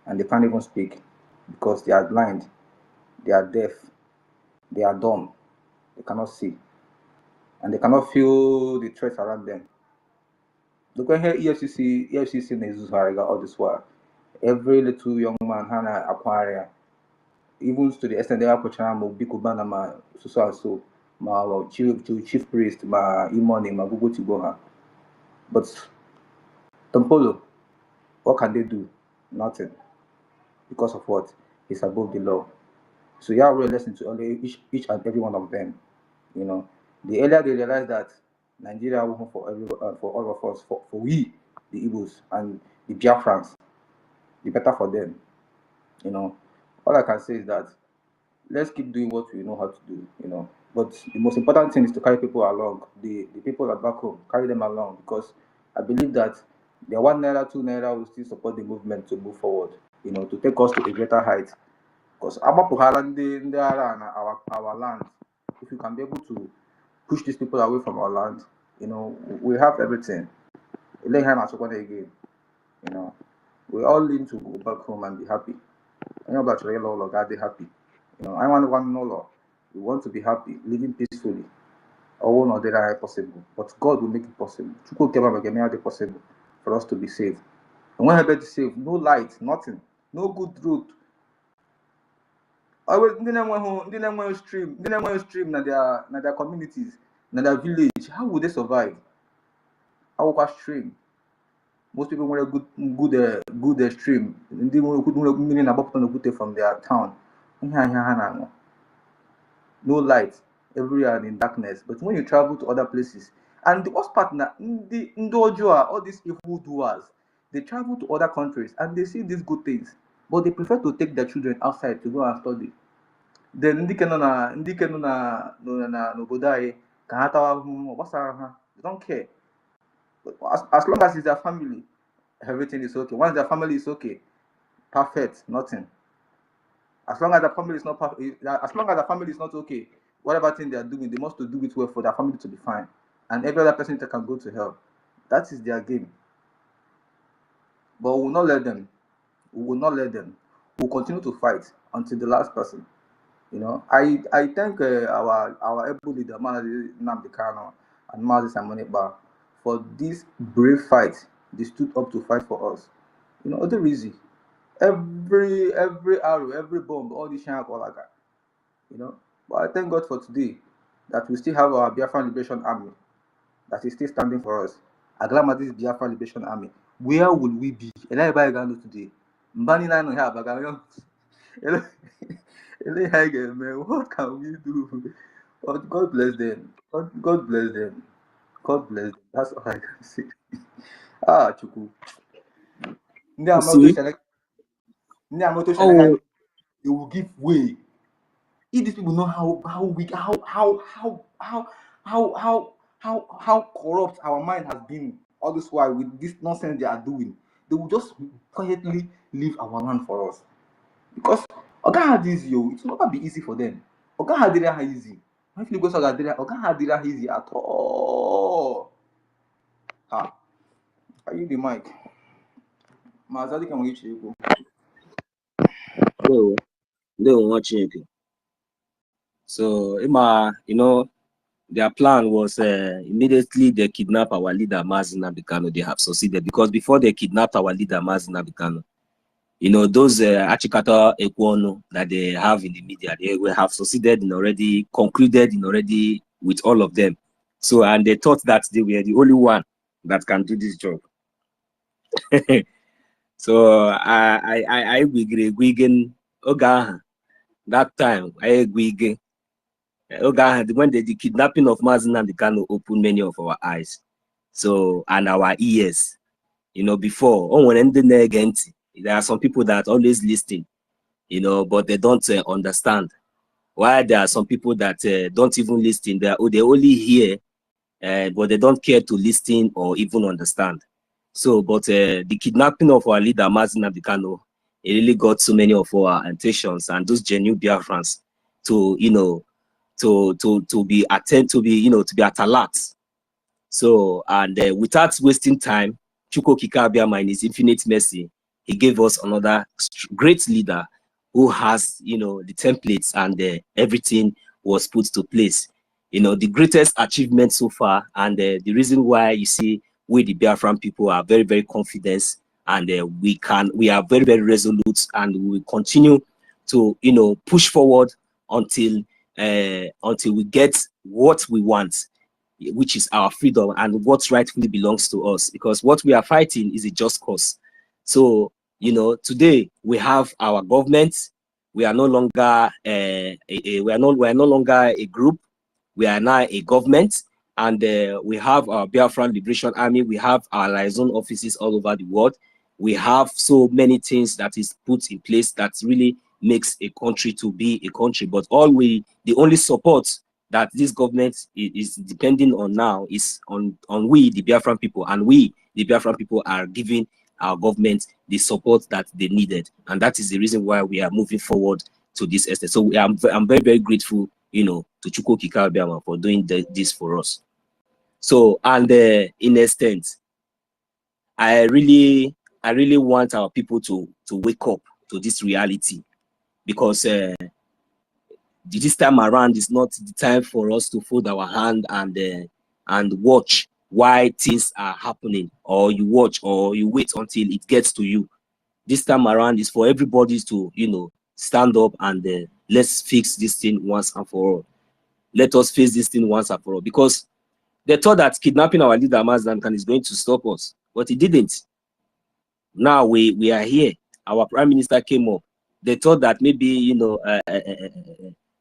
And they can't even speak because they are blind, they are deaf, they are dumb, they cannot see, and they cannot feel the threats around them. Look at here, EFCC Nezus Hariga all this while. Every little young man Hana Aquaria, even to the extent they are pushing Bikubana, ma so ma chief priest, ma Imoni, ma Gugu Tiboha. But Tompolo, what can they do? Nothing. Because of what? It's above the law. So you are really listening to each and every one of them. The earlier they realize that Nigeria will for all of us, for we, the Igbos and the Biafrans, the better for them. You know, all I can say is that let's keep doing what we know how to do, you know. But the most important thing is to carry people along. The people at back home, carry them along, because I believe that the 1 naira, 2 naira will still support the movement to move forward, you know, to take us to a greater height. Because our land, if we can be able to push these people away from our land, you know, we have everything. Again, you know, we all need to go back home and be happy. I know about real law, God, be happy. You know, I want to know law. We want to be happy, living peacefully. All not that possible, but God will make it possible. Possible for us to be saved. And when I be saved, no light, nothing, no good road. Always didn't stream na their communities, na their village. How would they survive? How would stream? Most people want a good stream. They want good meaning about from their town. No light, everywhere in darkness. But when you travel to other places, and the worst part now, the NGOZI, all these evil doers, they travel to other countries and they see these good things, but they prefer to take their children outside to go and study. Then they don't care. As long as it's their family, everything is okay. Once their family is okay, perfect, nothing. As long as the family is not perfect, as long as the family is not okay, whatever thing they are doing, they must do it well for their family to be fine. And every other person that can go to hell. That is their game. But we will not let them. We will not let them. We'll continue to fight until the last person. You know, I thank our able leader, Mazi Nnamdi Kanu and Mazi Simoniba, for this brave fight. They stood up to fight for us. You know, other reason. Every arrow, every bomb, all this shank, all like that. You know, but I thank God for today that we still have our Biafran Liberation Army that is still standing for us. Aglama this Biafran Liberation Army. Where will we be? Today. What can we do? But God bless them. God bless them. God bless them. That's all I can say. Chuku. They will give way. If these people know how weak, how corrupt our mind has been all this while with this nonsense they are doing, they will just quietly leave our land for us. Because Oga had easy, it will never be easy for them. Oga had it easy. If you go to Oga had it easy at all. Are you the mic? Mazadi can reach you. They were watching it. So, you know, their plan was immediately they kidnap our leader, Mazi Nnamdi Kanu. They have succeeded because before they kidnapped our leader, Mazi Nnamdi Kanu, you know, those Achikata Ekwono that they have in the media, they will have succeeded in already, concluded in already with all of them. So, and they thought that they were the only one that can do this job. So, I Wigan Oga that time, I Wigan. When the kidnapping of Mazi Nnamdi Kanu opened many of our eyes, so and our ears, you know. Before, when there are some people that always listen, you know, but they don't understand. Why there are some people that don't even listen? They only hear, but they don't care to listen or even understand. So, but the kidnapping of our leader Mazi Nnamdi Kanu, it really got so many of our intentions and those genuine Biafrans to, you know, to be at alert. So, and without wasting time, Chukwu Okike Abiama in his infinite mercy, he gave us another great leader who has, you know, the templates and everything was put to place. You know, the greatest achievement so far, and the reason why you see we the Biafran people are very, very confident, and we are very, very resolute, and we will continue to, you know, push forward until we get what we want, which is our freedom and what rightfully belongs to us, because what we are fighting is a just cause. So, you know, today we have our government. We are no longer we are no longer a group. We are now a government, and we have our Biafran Liberation Army. We have our liaison offices all over the world. we have so many things that is put in place that really makes a country to be a country. But the only support that this government is depending on now is on we, the Biafran people, and we, the Biafran people, are giving our government the support that they needed, and that is the reason why we are moving forward to this extent. So I'm very, very grateful, you know, to Chukwu Kikabiama for doing this for us. So, and in extent, I really want our people to wake up to this reality, because this time around is not the time for us to fold our hand and watch why things are happening, or you watch or you wait until it gets to you. This time around is for everybody to, you know, stand up and let's fix this thing once and for all. Let us face this thing once and for all, because they thought that kidnapping our leader Mazdan is going to stop us, but it didn't. Now we are here. Our prime minister came up. They thought that maybe, you know,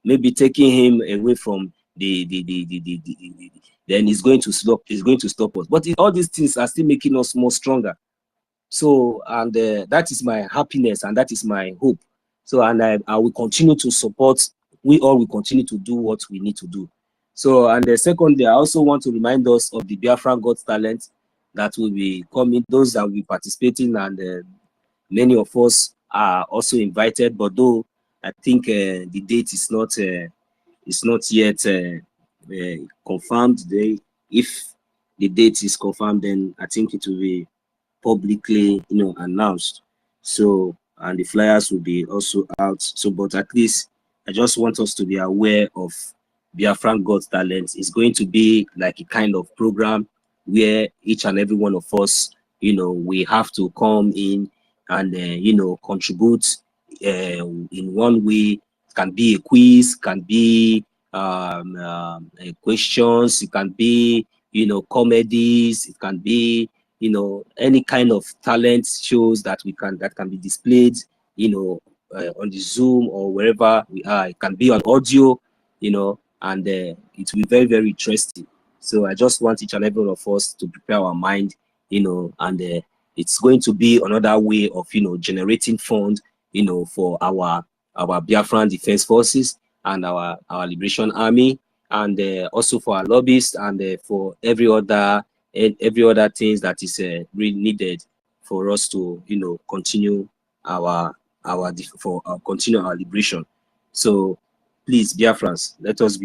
maybe taking him away from then it's going to stop us. But all these things are still making us more stronger. So, and that is my happiness and that is my hope. So, and I will continue to support. We all will continue to do what we need to do. So, and secondly, I also want to remind us of the Biafran Got Talent that will be coming, those that will be participating, and many of us are also invited. But though I think the date is not yet confirmed. If the date is confirmed, then I think it will be publicly, you know, announced. So, and the flyers will be also out. So, but at least I just want us to be aware of Biafran Got Talent. It's going to be like a kind of program where each and every one of us, you know, we have to come in and you know, contribute in one way. It can be a quiz, can be questions, it can be, you know, comedies, it can be, you know, any kind of talent shows that can be displayed, you know, on the Zoom or wherever we are. It can be on audio, you know, and it will be very, very interesting. So I just want each and every one of us to prepare our mind, you know, and it's going to be another way of, you know, generating funds, you know, for our Biafran Defense Forces and our Liberation Army, and also for our lobbyists, and for every other things that is really needed for us to, you know, continue continue our liberation. So please, Biafrans, let us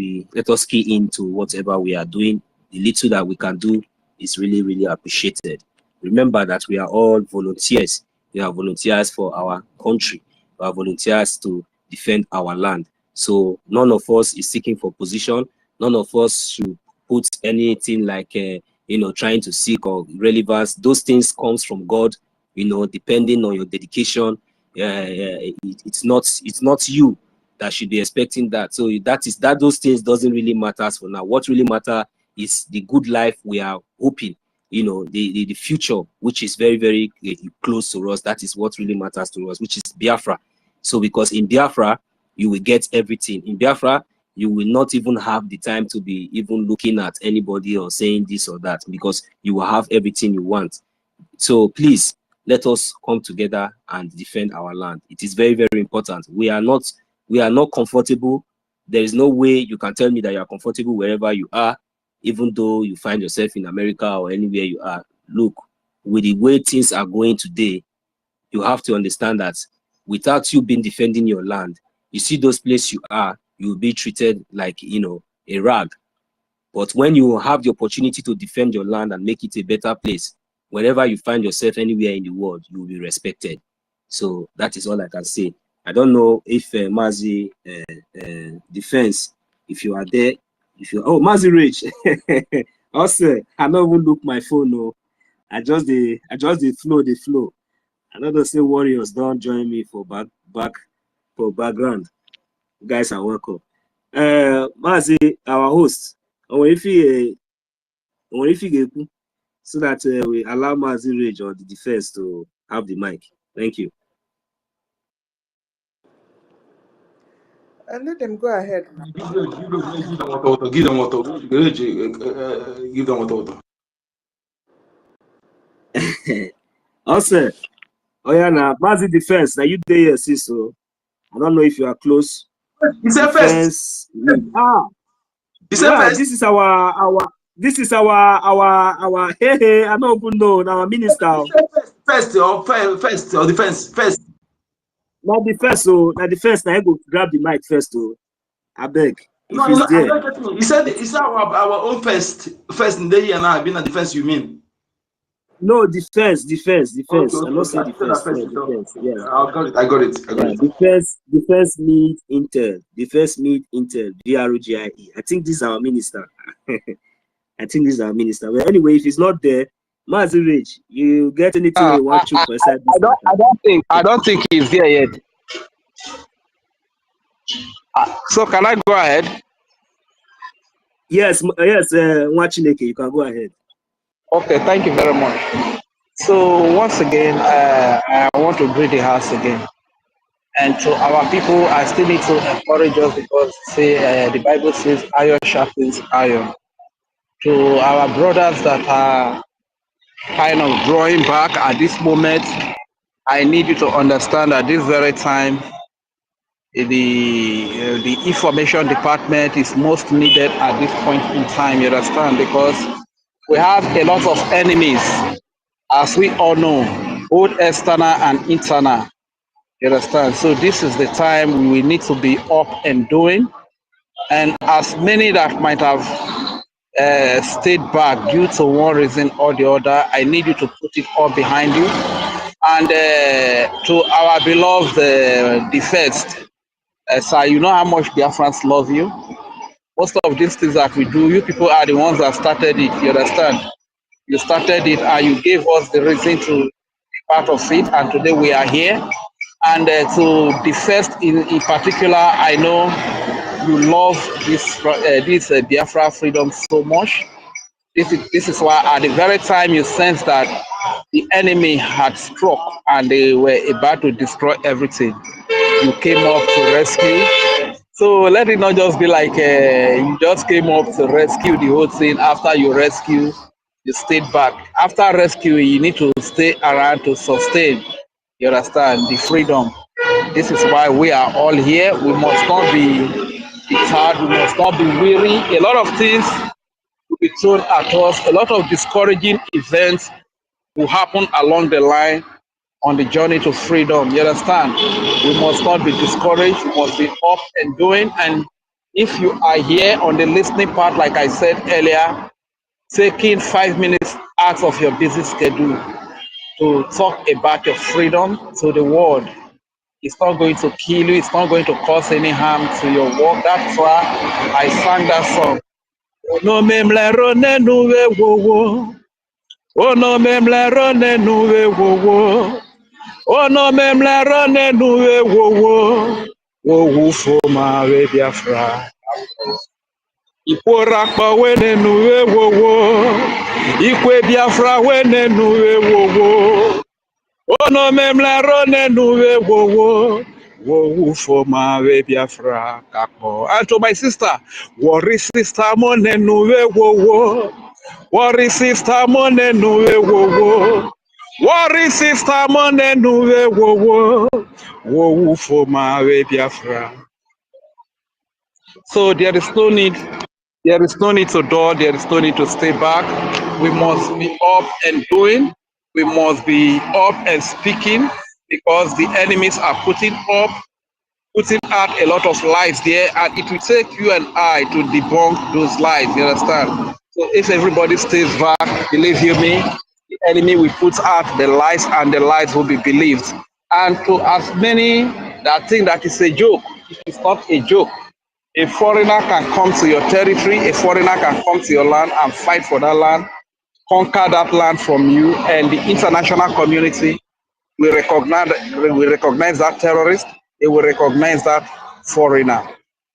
key into whatever we are doing. The little that we can do is really, really appreciated. Remember that we are all volunteers. We are volunteers for our country. We are volunteers to defend our land. So none of us is seeking for position. None of us should put anything like you know, trying to seek or relevance. Those things comes from God, you know, depending on your dedication. It's not you that should be expecting that. So those things doesn't really matter for now. What really matter is the good life we are hoping, you know, the future, which is very, very close to us. That is what really matters to us, which is Biafra. So because in Biafra, you will get everything. In Biafra, you will not even have the time to be even looking at anybody or saying this or that, because you will have everything you want. So please, let us come together and defend our land. It is very, very important. We are not comfortable. There is no way you can tell me that you are comfortable wherever you are, even though you find yourself in America or anywhere you are. Look, with the way things are going today, you have to understand that without you being defending your land, you see those places you are, you will be treated like, you know, a rag. But when you have the opportunity to defend your land and make it a better place, wherever you find yourself anywhere in the world, you will be respected. So that is all I can say. I don't know if Mazi Defense, if you are there, oh, Mazi Rich. Also, I don't even look my phone. No, I just the flow. Another say warriors don't join me for background. You guys are welcome. Mazi, our host, if you so that we allow Mazi Rage or the defense to have the mic. Thank you. And let them go ahead. Give them water. Also, Oh yeah, now Mazi defense. Now you there, sis. So I don't know if you are close. He said first. Defense. He said Yeah, first. this is our hey. I don't even know our minister. First or defense first. Not defense. So now defense. Now I go grab the mic first. So I beg. No, If he's I there. don't get me. He said our own first in the year now being a defense. You mean? No, defense. Okay. I not say defense. No, defense. Yeah. I got it. Defense meet Intel. BRGIE. I think this is our minister. Well, anyway, if he's not there, Mazi Rich, you get anything you want to for inside this matter? I don't think he's there yet. So can I go ahead? Yes, Wachineke, you can go ahead. Okay, thank you very much. So once again, I want to greet the house again. And to our people, I still need to encourage us because the Bible says iron sharpens iron. To our brothers that are kind of drawing back at this moment, I need you to understand at this very time, the information department is most needed at this point in time, you understand, because we have a lot of enemies, as we all know, both external and internal, you understand. So this is the time we need to be up and doing, and as many that might have stayed back due to one reason or the other, I need you to put it all behind you. And to our beloved the first, sir, you know how much Biafrans love you. Most of these things that we do, you people are the ones that started it, you understand? You started it and you gave us the reason to be part of it, and today we are here. And to the first in particular, I know you love this Biafra freedom so much. This is why at the very time you sense that the enemy had struck and they were about to destroy everything, you came up to rescue. So let it not just be like you just came up to rescue the whole thing. After you rescue, you stayed back. After rescue, you need to stay around to sustain, you understand, the freedom. This is why we are all here. We must not be tired. We must not be weary. A lot of things will be thrown at us. A lot of discouraging events will happen along the line on the journey to freedom. You understand? We must not be discouraged. We must be up and doing. And if you are here on the listening part, like I said earlier, taking 5 minutes out of your busy schedule to talk about your freedom to the world, it's not going to kill you. It's not going to cause any harm to your work. That's why I sang that song. No memle rone nuwe wowo. Oh no memle rone nuwe wowo. Oh no memle rone nuwe wowo. Wowo for my Biafra. Ikora pa wene nuwe wowo. Ikwe Biafra wene nuwe wowo. Oh no memle rone nuwe wowo. Wowo for my Biafra kakpo. And to my sister, worry sister mone nuwe wowo. Worry sister mone nuwe wowo. Worry sister mone nuwe wowo. Wowo for my Biafra. So there is no need to dull, there is no need to stay back. We must be up and doing. We must be up and speaking, because the enemies are putting out a lot of lies there, and it will take you and I to debunk those lies, you understand? So if everybody stays back, believe you me, the enemy will put out the lies and the lies will be believed. And to as many that think that it's a joke, it is not a joke. A foreigner can come to your territory, a foreigner can come to your land and fight for that land, conquer that land from you, and the international community will recognize that terrorist, they will recognize that foreigner.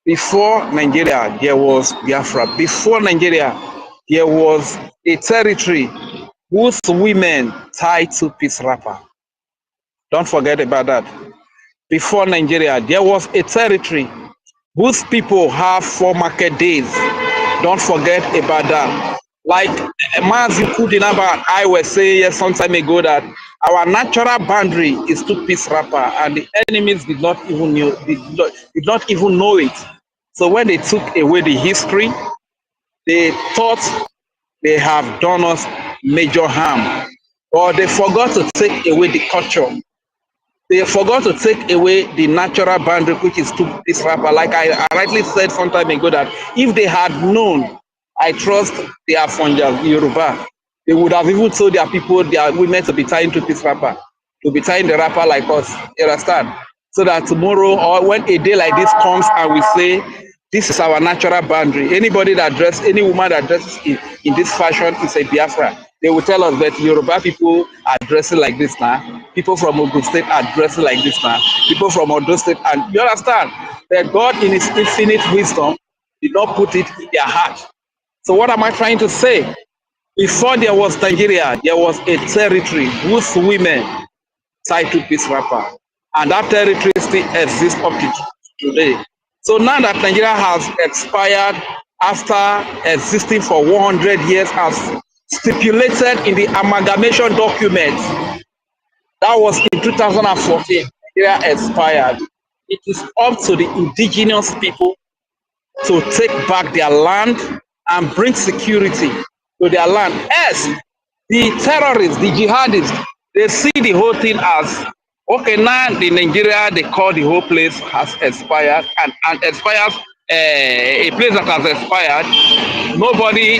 Before Nigeria, there was Biafra. Before Nigeria, there was a territory whose women tied two-piece wrapper. Don't forget about that. Before Nigeria, there was a territory whose people have 4 market days. Don't forget about that. Like Mazi Kudinaba, I was saying some time ago that Our natural boundary is two-piece wrapper, and the enemies did not even know it. So when they took away the history, they thought they have done us major harm, or they forgot to take away the culture. They forgot to take away the natural boundary, which is two-piece wrapper. Like I rightly said some time ago, that if they had known, I trust the Afonjas, the Yoruba, they would have even told their people, their women, to be tying two-piece wrapper, to be tying the wrapper like us. You understand? So that tomorrow, or when a day like this comes and we say, this is our natural boundary, anybody that dresses, any woman that dresses in this fashion is a Biafra. They will tell us that Yoruba people are dressing like this now. People from Ogun State are dressing like this now. People from Ondo State, and you understand that God in his infinite wisdom did not put it in their heart. So what am I trying to say? Before there was Nigeria, there was a territory whose women tied two-piece wrapper. And that territory still exists up to today. So now that Nigeria has expired after existing for 100 years as stipulated in the amalgamation document, that was in 2014, Nigeria expired. It is up to the indigenous people to take back their land and bring security to their land. Yes, the terrorists, the jihadists, they see the whole thing as, okay, now the Nigeria, they call the whole place has expired, and expires, a place that has expired, nobody,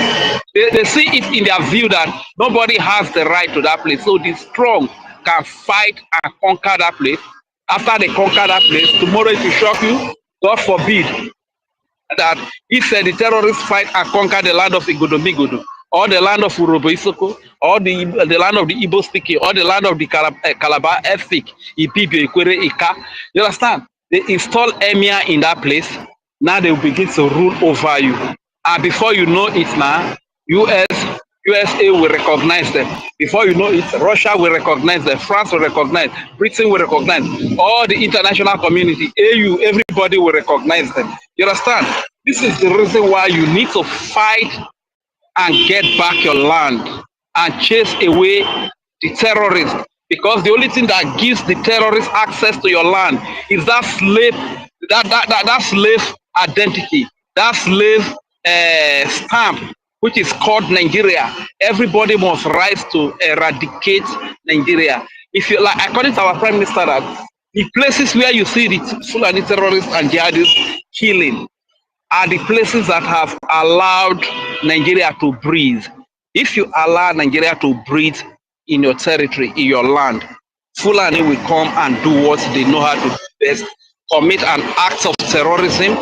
they see it in their view that nobody has the right to that place. So the strong can fight and conquer that place. After they conquer that place, tomorrow it will shock you, God forbid, that if the terrorists fight and conquer the land of Igodomigodo, or the land of Urobo Isoko, or the land of the Igbo speaking, or the land of the Calabar, EFIK-IBIBIO, Ikwere, Ika, you understand? They install emir in that place. Now they will begin to rule over you. And before you know it now, USA will recognize them. Before you know it, Russia will recognize them, France will recognize, Britain will recognize, all the international community, AU, everybody will recognize them. You understand? This is the reason why you need to fight and get back your land and chase away the terrorists. Because the only thing that gives the terrorists access to your land is that slave, that slave identity, that slave stamp, which is called Nigeria. Everybody must rise to eradicate Nigeria. If you like, according to our Prime Minister, that the places where you see the Fulani terrorists and jihadists killing are the places that have allowed Nigeria to breathe. If you allow Nigeria to breathe in your territory, in your land, Fulani will come and do what they know how to do best, commit an act of terrorism,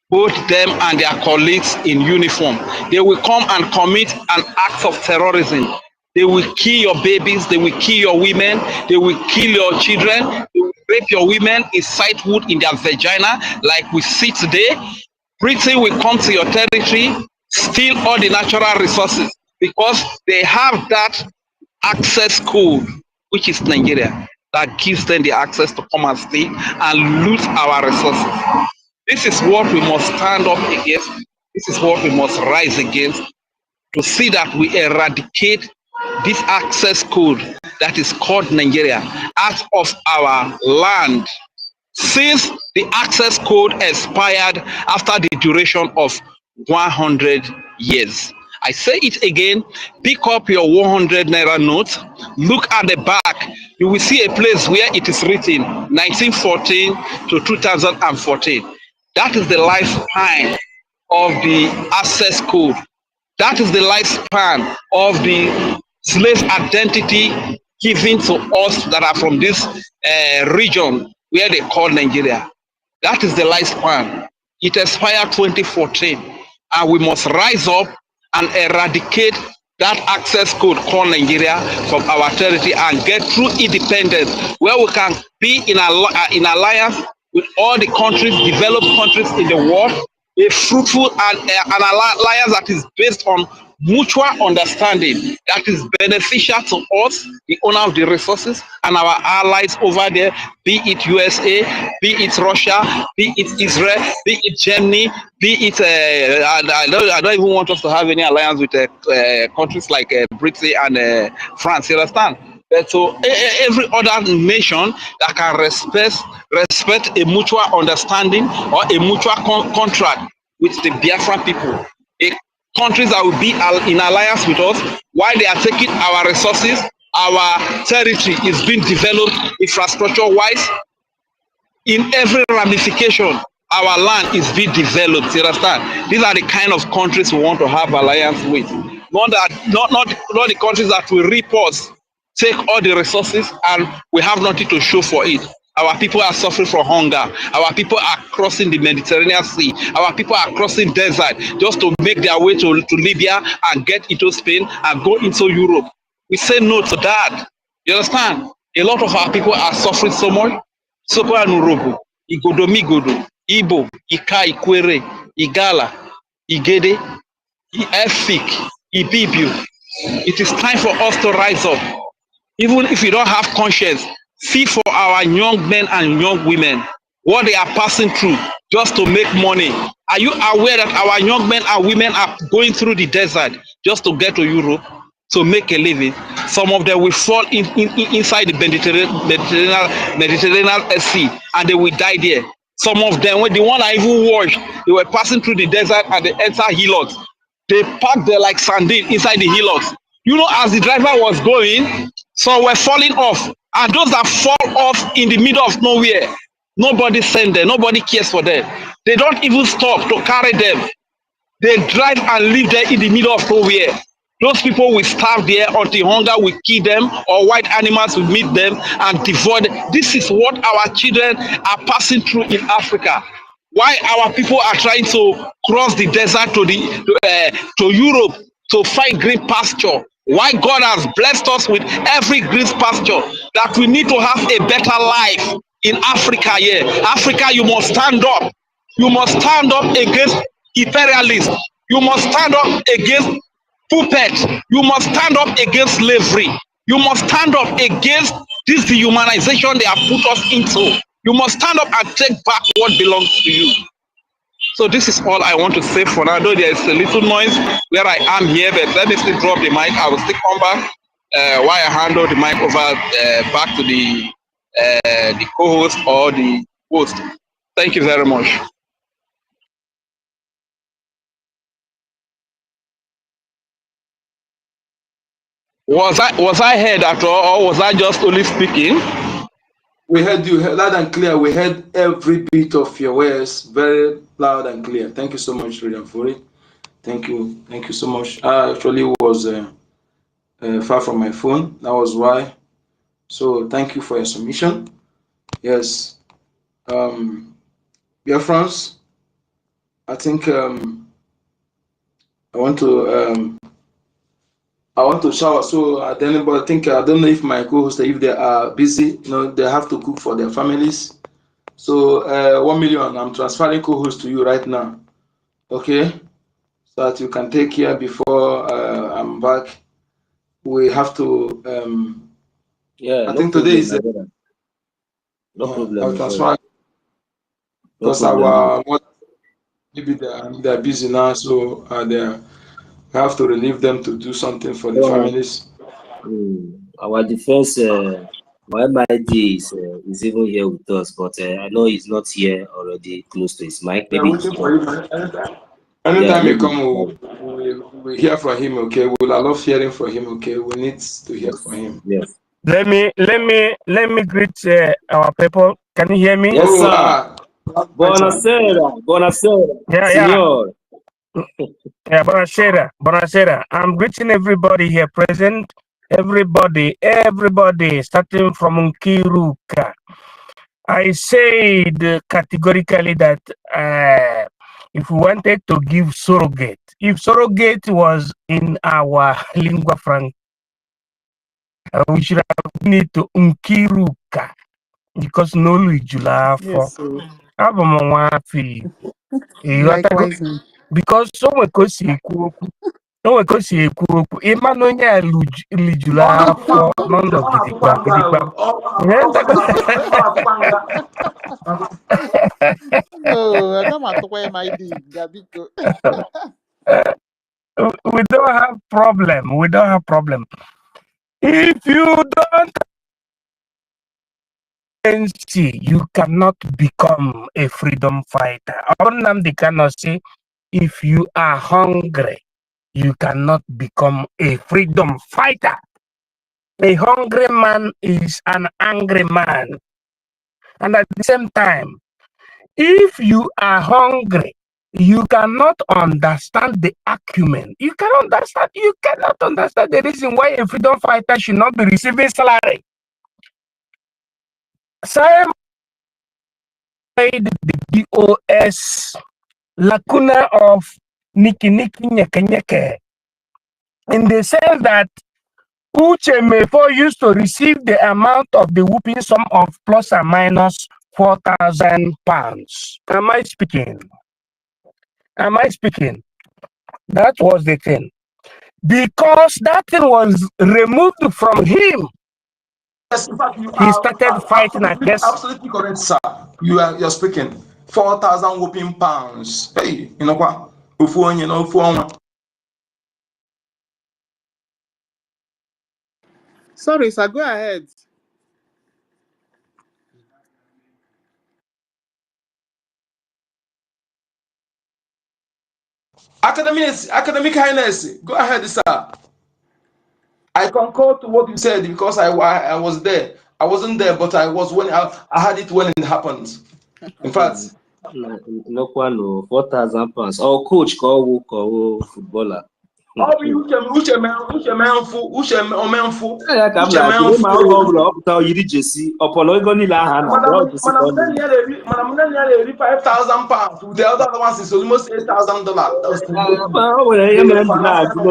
both them and their colleagues in uniform. They will come and commit an act of terrorism. They will kill your babies, they will kill your women, they will kill your children, they will rape your women, incite wood in their vagina, like we see today. Britain will come to your territory, steal all the natural resources, because they have that access code, which is Nigeria, that gives them the access to come and steal and loot our resources. This is what we must stand up against. This is what we must rise against, to see that we eradicate this access code that is called Nigeria out of our land, since the access code expired after the duration of 100 years. I say it again, pick up your 100 naira note, look at the back, you will see a place where it is written 1914 to 2014. That is the lifespan of the access code. That is the lifespan of the slave identity given to us that are from this region where they call Nigeria. That is the lifespan. It expired 2014, and we must rise up and eradicate that access code called Nigeria from our territory and get true independence, where we can be in alliance with all the countries, developed countries in the world, a fruitful and an alliance that is based on mutual understanding, that is beneficial to us, the owner of the resources, and our allies over there, be it USA, be it Russia, be it Israel, be it Germany, be it, I don't even want us to have any alliance with countries like Britain and France, you understand? But to every other nation that can respect a mutual understanding or a mutual contract with the Biafran people, countries that will be in alliance with us, while they are taking our resources, our territory is being developed infrastructure-wise. In every ramification, our land is being developed. You understand? These are the kind of countries we want to have alliance with. Not the countries that will rip us, take all the resources, and we have nothing to show for it. Our people are suffering from hunger. Our people are crossing the Mediterranean Sea. Our people are crossing desert just to make their way to Libya and get into Spain and go into Europe. We say no to that. You understand? A lot of our people are suffering so much. Soko Anurobo, Igodo Migodo, Igbo, Ika Ikwere, Igala, Igede, EFIK-IBIBIO. It is time for us to rise up. Even if you don't have conscience, see for our young men and young women what they are passing through just to make money. Are you aware that our young men and women are going through the desert just to get to Europe to make a living? Some of them will fall inside the Mediterranean Sea and they will die there. Some of them, when the one I even watched, they were passing through the desert and they enter hillocks. They parked there like sardine inside the hillocks. You know, as the driver was going, some were falling off. And those that fall off in the middle of nowhere, nobody sent them, nobody cares for them. They don't even stop to carry them. They drive and live there in the middle of nowhere. Those people will starve there until hunger will kill them or white animals will meet them and devour them. This is what our children are passing through in Africa. Why our people are trying to cross the desert to Europe to find green pasture. Why God has blessed us with every green pasture, that we need to have a better life in Africa here. Africa, you must stand up. You must stand up against imperialists. You must stand up against puppets. You must stand up against slavery. You must stand up against this dehumanization they have put us into. You must stand up and take back what belongs to you. So this is all I want to say for now. Though there is a little noise where I am here, but let me still drop the mic. I will still come back while I handle the mic over back to the co-host or the host. Thank you very much. Was I heard at all, or was I just only speaking? We heard you loud and clear. We heard every bit of your words very loud and clear. Thank you so much, William Furi. Thank you so much. I actually was far from my phone. That was why. So thank you for your submission. Yes. BIAFRANS, I think I want to shower. So at anybody think I don't know if my co-hosts, if they are busy, you know, they have to cook for their families. So 1 million, I'm transferring co-host to you right now. Okay, so that you can take care before I'm back. We have to. I think today is. No problem. I'll transfer because our maybe they're busy now, so they have to relieve them to do something for the families. Our defense, my MID is even here with us, but I know he's not here already close to his mic. Maybe waiting for him. Anytime he come, we hear from him. Okay, we'll love hearing from him. Okay, we need to hear from him. Yes. Let me greet our people. Can you hear me? Yes, sir. Buonasera. Signor. Yeah, buonasera. I'm greeting everybody here present. Everybody, starting from Nkiruka. I said categorically that if we wanted to give surrogate, if surrogate was in our lingua franca, we should have need to Nkiruka because no Lijula for Likewise, because someone could see no one could see Emmanuel Lijula for none of the no, I don't want to wear my D. We don't have problem. If you don't see, you cannot become a freedom fighter. They cannot say, if you are hungry, you cannot become a freedom fighter. A hungry man is an angry man. And at the same time, if you are hungry, you cannot understand the acumen. You cannot understand the reason why a freedom fighter should not be receiving salary. Same the BOS lacuna of Niki Nyeke Nyeke, in the sense that Uche Mefo used to receive the amount of the whooping sum of plus or minus 4,000 pounds. Am I speaking? Am I speaking? That was the thing. Because that thing was removed from him, Yes, in fact, you he started fighting against. absolutely correct, sir. You're speaking 4,000 whooping pounds. Hey, you know what? Sorry, sir, go ahead. Academic highness. Go ahead, sir. I concur to what you said because I was there. I wasn't there, but I was when I had it when it happened. In fact, no 4,000 pounds. Oh, coach, call footballer. Uche Yeah, come like my own you jesi Opolo ego nile aha na Madam 5,000 pounds. The other ones is almost $8,000.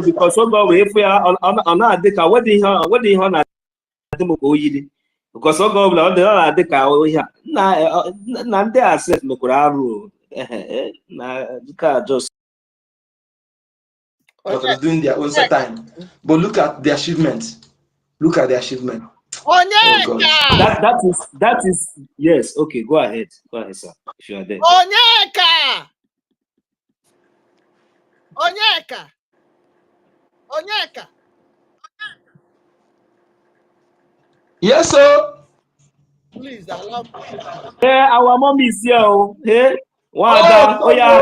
Because if we are on that deck, what do you want to do? Because on the deck, na ndị asset mekwara arụ na just doing their own time. But look at the achievement. Look at the achievement. Oh God. That is yes. Okay, go ahead, sir. If you are there. Onyeka. Yes, sir. Please allow me. Yeah, our mom is here. Hey, Wada. Oh yeah.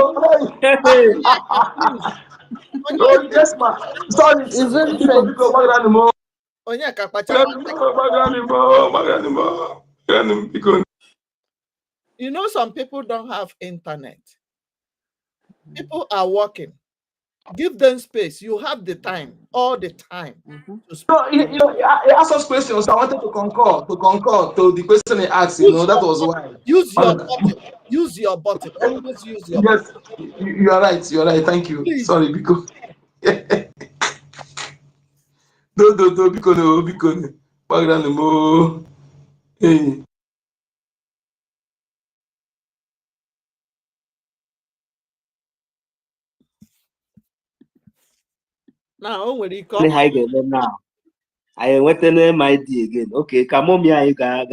Please. Oh yes, ma. Sorry. It's very faint. Onyeka, you know, some people don't have internet. People are working. Give them space. You have the time, all the time. To speak. No, he asked us questions. So I wanted to concur to the question he asked. That was why. Use your button. Use your button. Always use your button. Yes, you are right. You are right. Thank you. Please. Sorry, because no, because hey. Now, when you come now, I went to my ID again. Okay, come on, me, I got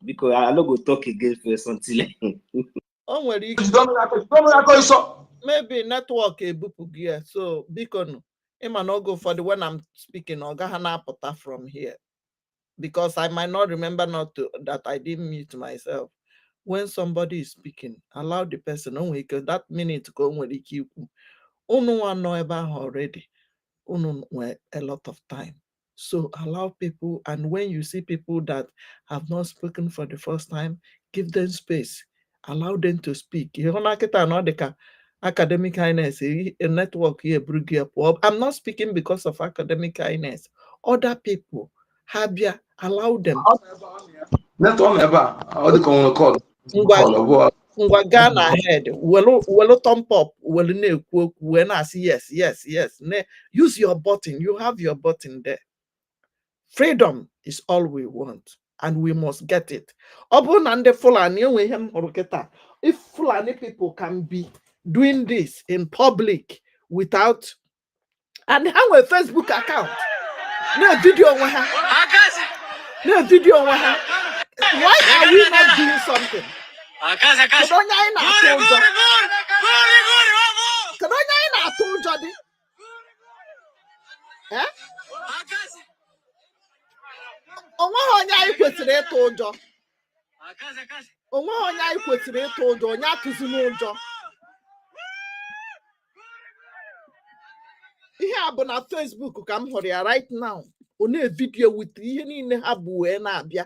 because I don't go talk again first until. Maybe network gear. So because it might not go for the when I'm speaking or Gahana Pota from here. Because I might not remember that I didn't mute myself. When somebody is speaking, allow the person only because that minute go when they keep one know about already. A lot of time. So allow people, and when you see people that have not spoken for the first time, give them space. Allow them to speak. Academic kindness, a network here, BRGIE. I'm not speaking because of academic kindness. Other people, Habia, allow them. Not one ever. All the call. Ghana ahead. Well, thumb up. When I see yes. Use your button. You have your button there. Freedom is all we want, and we must get it. If Fulani people can be doing this in public without and have a Facebook account, no video, why are we not doing something? onye anyị kwesịrị ịtụ ụjọ. Onwe onye anyị kwesịrị ịtụ ụjọ, onye atụzi n'ụjọ. Ihe a bụ na Facebook ka m hụrụ ya right now. Ọ na-evidio with ihe niile ha bụ wee na-abịa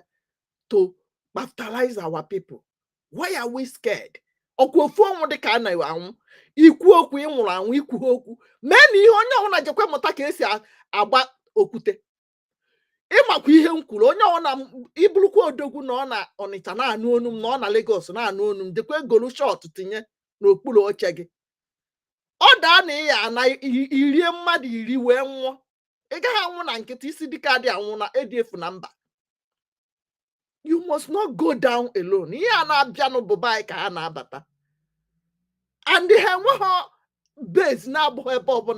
to capitalize our people. Why are we scared? Ọkwa ofu ọnwụ dị ka a na-anwụ. Ikwu okwu ịnwụrụ anwụ, ikwu okwu. Mee na ihe onye ọbụla jekwe mụta ka esi agba okwute. Ịmakwa ihe m kwuru, onye ọbụla ibulukwa odogwu na ọ na Ọnịcha na-anụ onu m, na ọ na Lagos na-anụ onu m, dekwe golu short tinye n'okpuru oche gị. Ọ daa na ịya na irie mmadụ 10 wee nwụọ. Ị gaghị anwụ na nkịtị, isi dịka adị anwụ na efu na mba. You must not go down alone. Ihe a na-abịa n'ụbụba anyị ka ha na-abata. And they have base now,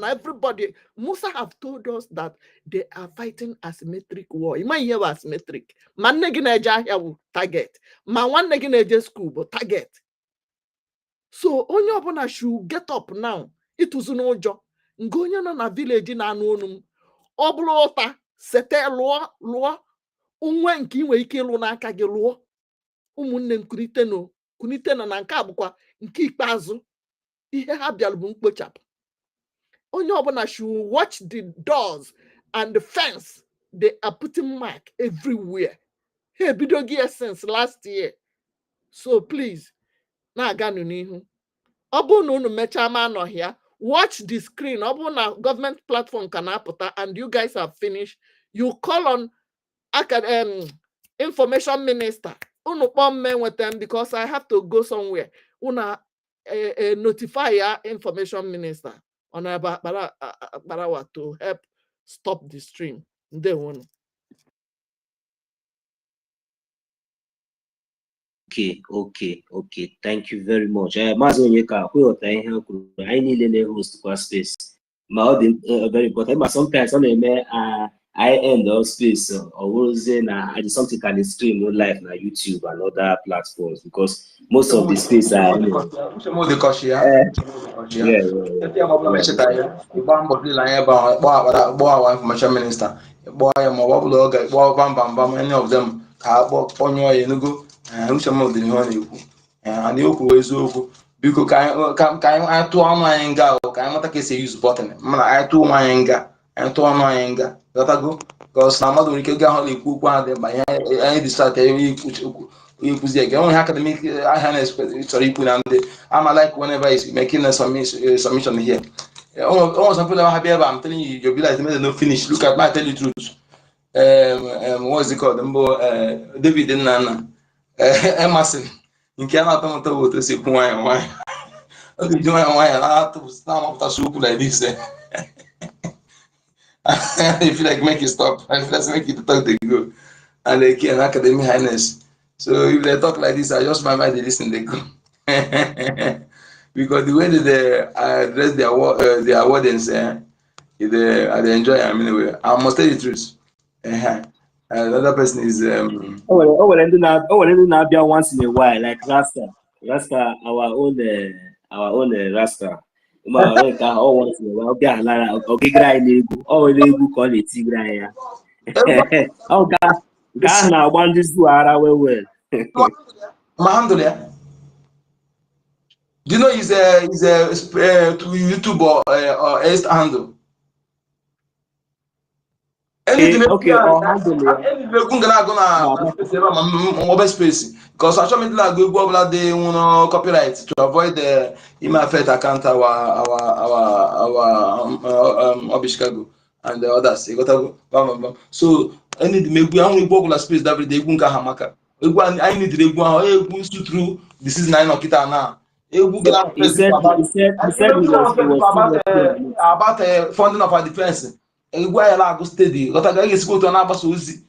everybody. Musa have told us that they are fighting asymmetric war. You might hear asymmetric. Man negineja here target. Man one negineja school but target. So onye ọbụla should get up now. It was no job. Ngonya na village na anonum. Oblo ota sete lụọ unwe nke inwe ike ịlụ n'aka gị lụọ. Ụmụnne m kunite na nke abụkwa nke ikpeazụ. Ihe ha bịara bụ mkpochapụ. Onye ọbụla should watch the doors and the fence. They are putting mark everywhere. Hey, bido gị since last year. So please, na-aga n'ihu. Ọ bụrụ na unu mechaa ma nọ here, watch the screen. Ọ bụrụ na government platform ka na-apụta and you guys have finished, you call on information minister. Unu kpọọ m enweta m because I have to go somewhere. Una notify your information minister on Barawa to help stop the stream. Okay. Thank you very much. Maazị Onyeka, kwụghọta ihe o kwuru. Anyị niile na-host kwa space. Ma ọ dị very important. But sometimes ọ na-eme I end all space or na I do something can stream no live na YouTube and other platforms because most of the space are information minister any of them and you eziokwu biko ka anyị tụọ ọnụ anyị nga ka anyị mata ka esi use button mana anyị tụọ anyị nga anyị tụọ ọnụ anyị nga gotago because na mmadụ nwere ike gaa hụ ekwu okwu ahụ dị mkpa anyị distract ikwuzi ege onwe ha academic ahịa na-chọrọ ikwu na ndị ama like whenever is making a submission here almost some people have here I'm telling you you'll be like no finish look at my tell you truth what's it called David Nana Emerson nke a na-atọ mụta bụ otu si ekwu nwanyị oge ji nwanyị na-amapụta okwu like this I feel like make it stop. I feel like make it talk they go. And they can academic highness. So if they talk like this, I just my mind they listen they go. Because the way that they address their wardens, they enjoy. I mean, anyway, I must tell you the truth. Another person is once in a while, like Rasta, our own Rasta. Once in a while, okay, call it Tigray. Oh, God, now one just do well. Alhamdulillah. Do you know he's a YouTube or East handle? Okay, space because I show me like go day copyright to avoid the email affect account our Chicago and the others. So I need to make we space that day hamaka. I need to go through this is 9 okita now. He said about funding of our defense. Go steady. Got a school to another Susie.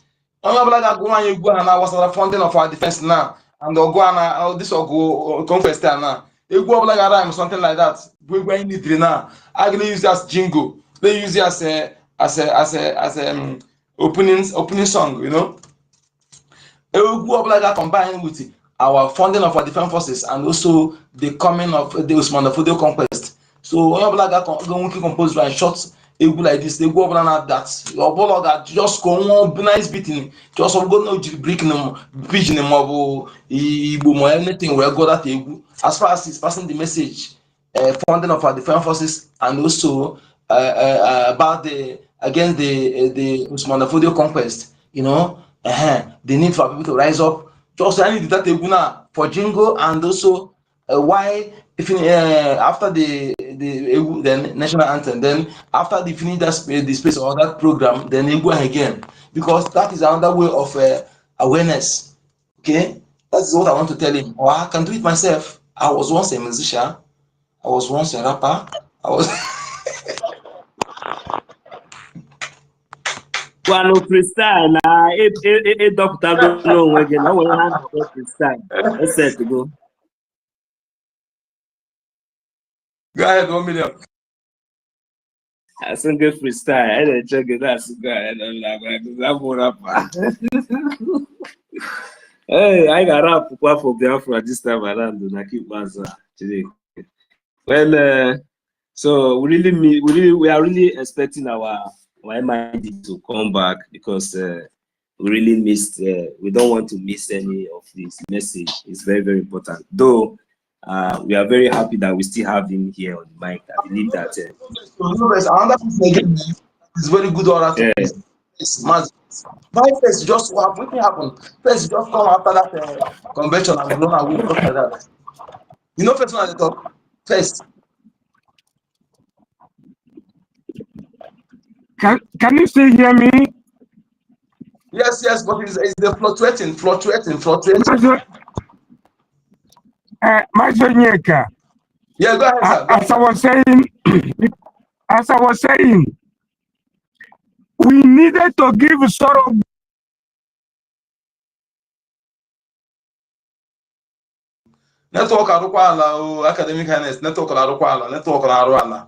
I'm not going to go and I was a fountain of our defense now. And they'll go and this will go confess now. They go like a rhyme, something like that. We're going to now. I'm going to use as jingle. They use it as opening song, you know. It will go up like that combined with our funding of our defense forces and also the coming of the Osmanofodio conquest. So when you like that going to compose by short egwu like this, egwu ọbụla na that ọbụla ga just go one nice beating, just go no break no pidgin ma ọ bụ Igbo ma anything wee go that egwu as far as it's passing the message, funding of our defense forces, and also about the against the Usmanofodio conquest, you know, the need for people to rise up. Just I need that egwu now for jingle, and also why if after the national anthem, then after they finish that the space or that program, then they go again, because that is another way of awareness. Okay, that's what I want to tell him. Or I can do it myself. I was once a musician. I was once a rapper. I was. Well, freestyle na a doctor don't know again. I want to have freestyle. Let's set to go. Go ahead, 1 million. I sing a freestyle. I didn't check it. That's good. I'm a rapper. Hey, I got rap for Biafra this time around. And I keep myself today. Well, so we are really expecting our MID to come back, because we really missed. We don't want to miss any of this message. It's very, very important. Though we are very happy that we still have him here on the mic. I believe that. Another thing again is very good orator. Yeah. It's massive. Why first just what happened? First just come after that convention and run away like that. You know, first one I talk first. Can you still hear me? Yes, but it's the fluctuating. Yeah, go ahead, sir. As I was saying, we needed to give sorrow. Network arukwala academic highness. Network arukwala. Network arukwala.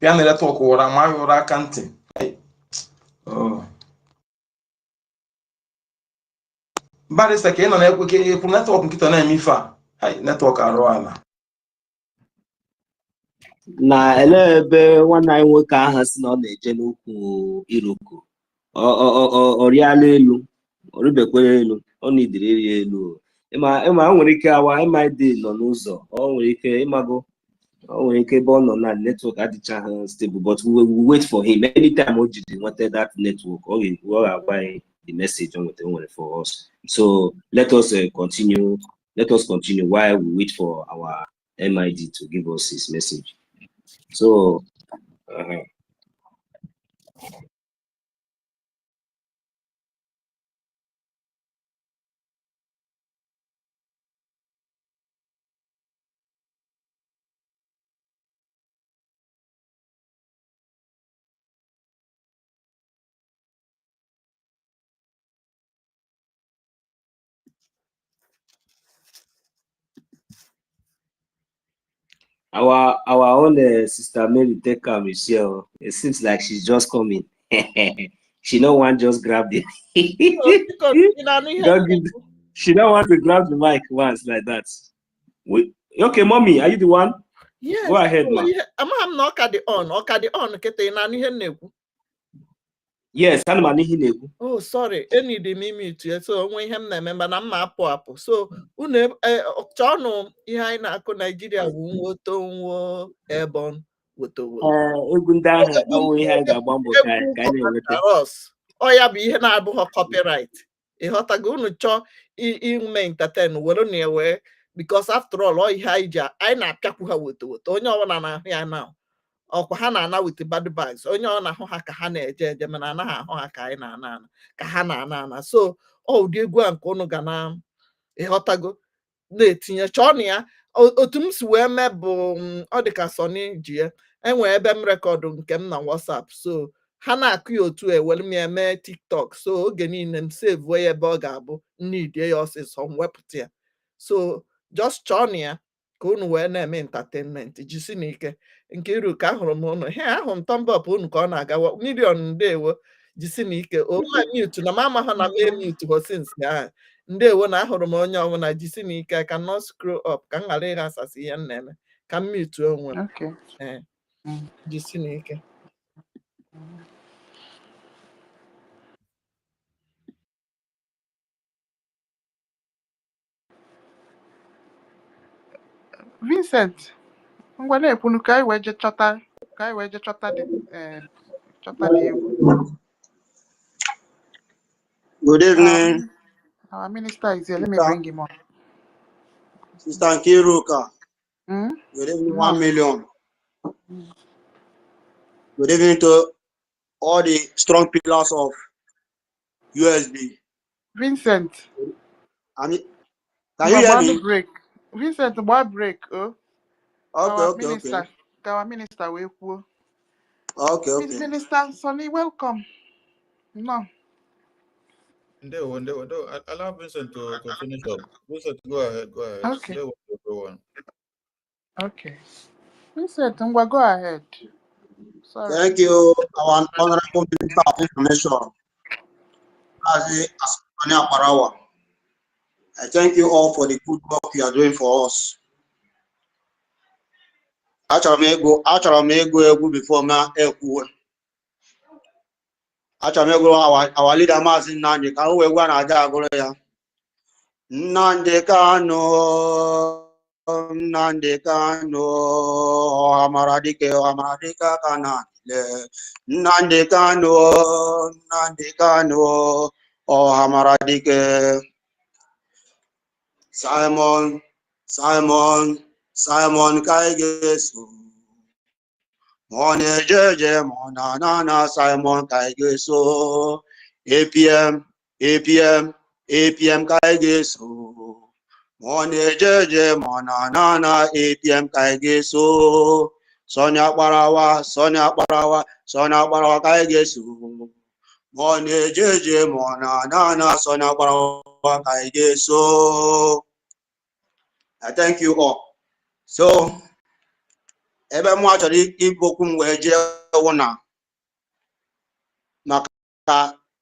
Piano network ora ma ora kanti. Oh. Barista ke no na-ekwe ke network nkịta na-eme ife a. Network arukwala. Na ele ebe nwanne anyị nwoke ahụ si na ọ na-eje n'ukwu Iroko. Ọ rịala elu, ọ rịbekwara elu, ọ nidiri iri elu. Ịma nwere ike awa MID nọ n'ụzọ, ọ nwere ike ịmago, ọ nwere ike ebe ọ nọ na network adịchaghị stable, but we will wait for him. Anytime o jiri nweta that network, ọ ga-agwa the message on nwere for us. So let us continue while we wait for our MID to give us his message. So our own sister Mary take am here. It seems like she's just coming. She don't want just grab it. She don't want to grab the mic once like that. Okay, mommy, are you the one? Yes. Go ahead, ma. I'm not the on. Yes, I'm oh, sorry. Any the mimi to so when him remember na map up. So chano ihe na ako Nigeria wo airborne woto. Oh ya bi ihe na abụghị copyright. Ịghọtago unu chọ ime entertain were na ewe, because after all ihe anyị na-apịakwu ha woto onye ọbụla na-ahụ ya now. Ọkwa ha na-ana with bad bags, onye ọ na-ahụ ha ka ha na-eje mana anaghị ahụ ha ka anyị na-ana ka ha na-ana. So ụdị egwu a nke unu ga na ịghọtago na-etinye chọọ na ya. Otu m si wee mee bụ ọ dị ka Sony ji ya enwee ebe m rekọdụ nke m na WhatsApp, so ha na-akụ ya otu ewere m ya mee TikTok, so oge niile m save ya ebe ọ ga-abụ nnidie ya ọsịsọ m wepụta ya. So just chọọ na ya ka unu wee na-eme entertainment jisi n'ike. Nke iru ka ahụrụ m unu ahụ m tọmbọp unu ka ọ na-agawa milion ndewo jisi n'ike. Oma mute na mama ha na mute ho since ya ndewo na ahụrụ m onye ọbụla jisi n'ike. I cannot scroll up ka m ghara ịghasasị ihe m na-eme ka m mute onwe m. Jisi n'ike. Vincent, ngwa na-ekwunu ka anyị wee je chọta the egwu. Good evening, Our minister is here. Let me bring him on. Sister Nkiruka. Hmm? Good evening, No. 1 million. Good evening to all the strong pillars of USB. Vincent, I mean, can you hear me? break. Vincent, what break? Oh, Okay. Our minister will go. Okay. Minister Sonny, welcome. No. No. Allow Vincent to finish up. Vincent, go ahead. Okay. Everyone. Okay. Vincent, go ahead. Sorry. Thank you, our honorable minister of information. I thank you all for the good work you are doing for us. Achọrọ m ego egwu before ma ekwuwe. Achọrọ m ego our leader Maazị Nnamdi ka o wee gwa na aja agụrụ ya. Nnamdi Kanu, ọhamara dike ka na-adịle. Nnamdi Kanu, ọhamara dike. Simon ka ị ga-eso. Ma ọ na-eje eje ma ọ na-ana Simon ka ị ga-eso. APM ka ị ga-eso. Ma ọ na-eje eje ma ọ na-ana APM ka ị ga-eso. Sonia Akparawa ka ị ga-eso. Ma ọ na-eje eje ma ọ na-ana Sonia Akparawa ka ị ga-eso. I thank you all. So, ebe m chọrọ ikwu okwu m wee jee wụna maka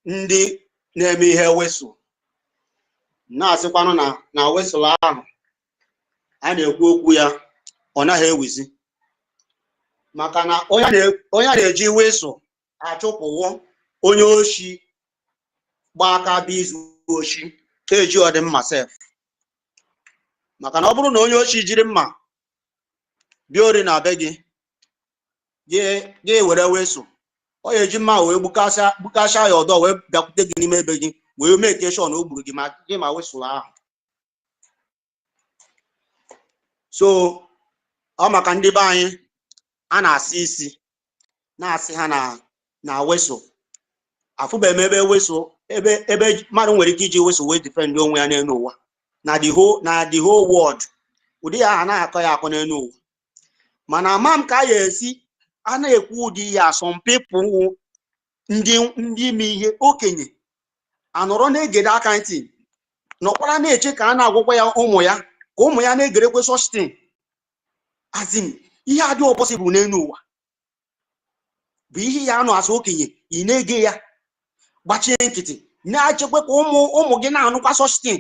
ndị na-eme ihe wesụ na-asịkwanụ na wesụl ahụ a na-ekwu okwu ya ọ naghị ewizi maka na onye na-eji wesụ achụpụwo onye oshi gba aka bụ izu oshi eji ọdịmma sef maka na ọ bụrụ na onye oshi jiri mma bịa ori na be gị ga-ewere wesụ ọ ya eji mma wee gbukasịa ya ọdọ wee bịakwute gị n'ime ebe gị wee mee keshọn na o gburu gị ma wesụrụ ahụ. So ọ maka ndị be anyị a na-asị isi na-asị ha na wesụ afụbeghị m ebe wesụ ebe mmadụ nwere ike iji wesụ wee difendị onwe ya n'elu ụwa na the whole world ụdị ya a na-akọ ya akọ n'elu ụwa mana ama m ka a ya esi a na-ekwu ụdị ya some people ndị ime ihe okenye anọrọ na-egede aka ntị nọkwara na-eche ka a na-agwụkwa ya ụmụ ya ka ụmụ ya na-egerekwe sọstin azim ihe adị ọpọsịbụl n'elu ụwa bụ ihe ya anọ asụ okenye ị na-ege ya gbachie nkịtị na-achekwa ka ụmụ gị na-anụkwa sọstin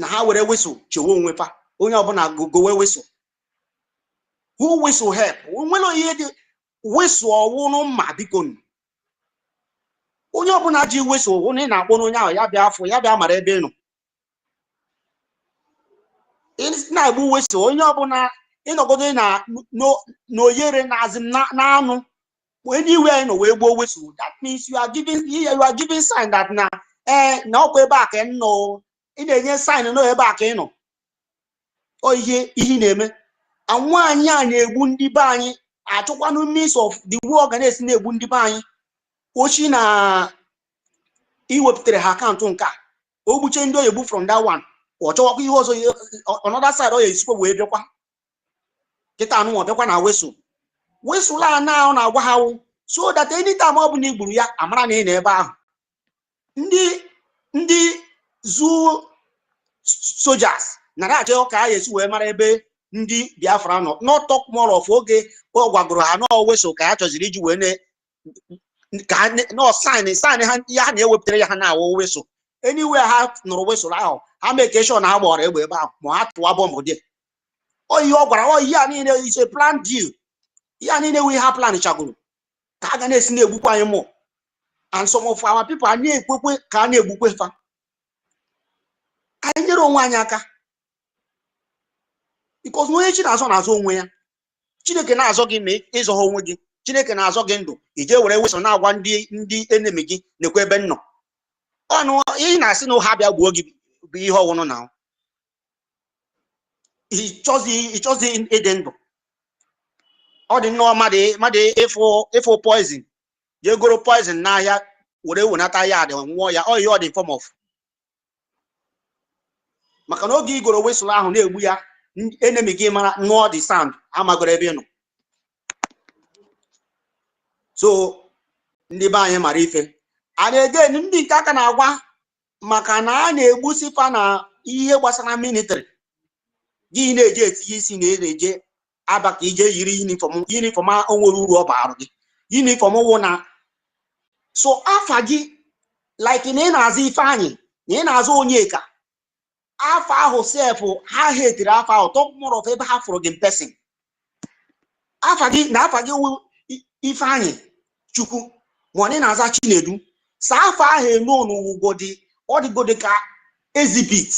na ha were wesụ chewe onwe fa onye ọbụla gowe wesụ who whistle help nwere ihe dị whistle ọwụrụ mma biko onye ọbụla ji whistle hụ na ị na-akpọ onye ahụ ya bịa afọ ya bịa mara ebe ị nọ na-egbu whistle onye ọbụla ịnọgodo na oyere na-azị na-anụ onye iwe anyị nọ wee gbuo whistle that means you are giving sign that na ọkwa ebe a ka ị nọ ị na-enye sign na ebe a ka ị nọ ọ ihe na-eme nwaanyị a na-egbu ndị be anyị achọkwanụ means of the way ọ ga na-esi na-egbu ndị be anyị ochi na iwepụtara ha akaụntụ nke a o gbuche ndị oyibo from that one ọ chọwakwa ihe ọzọ another side ọ ya esikwa wee bịakwa kịta anụ ọ bịakwa na wesụl a na na-agwa ha so that anytime ọ bụla igburu ya amara na ị na ebe ahụ ndị zoo soldiers na-achọ ka a esi wee mara ebe ndị Biafra nọ not talk more of oge ọ gwagoro ha wesụ ka ya chọziri iji wee sign ha ya na-ewepụtara ya ha na-awụ wesụ anywhere ha nụrụ wesụl ahụ ha mekeshọn ha gbara egbe ebe ahụ ma ha tụwa bọmbụ dị ihe ọ gwara ihe a niile is a plan deal ihe a niile we ha plan chagoro ka aga na-esi na-egbukwa anyị mụ, and some of our people are na-ekwekwe ka a na-egbukwe fa. Ka anyị nyere onwe anyị aka, because onye chi na-azọ na-azọ onwe ya. Chineke na-azọ gị ma ịzọ ha onwe gị. Chineke na-azọ gị ndụ, ije were weso na-agwa ndị enemy gị nekwe ebe nnọ. Ọnụ ị na-asị na ha bịa gbuo gị bụ ihe ọwụnụ na ịchọzi ịdị ndụ. Ọ dị nnọọ mmadụ ịfụ poison, je goro poison n'ahịa were wenata ya adị nwụọ ya. Ọ ihe ọ dị form of, maka na oge igoro wesụlụ ahụ na-egbu ya, enemy gị mara nụọ the sound amagoro ebe ị nọ. So ndị be anyị mara ife a na-ege ndị nke aka na-agwa maka na a na-egbusi fa na ihe gbasara military. Gị na-eje etinye isi na na-eje aba ka ije yiri uniform onwere uru ọ bara gị. Uniform wụ na so afa gị like na ị na-azụ Ifeanyị na ị na-azụ Onyeka, afa ahụ sef ha hetiri afa ahụ top more of ebe ha fụrụ gị person. Afa gị na afa gị wụ Ifeanyị Chukwu ma ọ na-aza Chinedu, sa afa ahụ eno n'ugodi ọ dịgodi ka exhibit.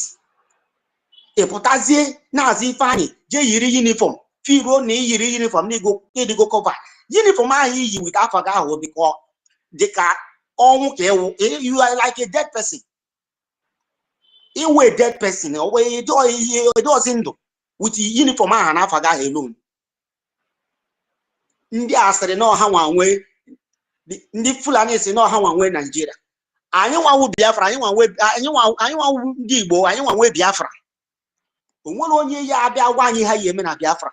Ịpụtazie na-azụ Ifeanyị je yiri uniform, firo na iyiri uniform n'ịdịgo cover. Uniform ahụ iyi with afa gị ahụ dịka ọnwụ ka you are like a dead person. Iwe a dead person, edozi ndụ with uniform ahụ na afa gị ahụ alone. Ndị asịrị na ọha nwanwe, ndị Fulani si na ọha nwanwe Nigeria. Anyị nwanwu Biafra, anyị nwanwu ndị Igbo, anyị nwanwe Biafra. O nwere onye ya abịa gwa anyị ha ya eme na Biafra.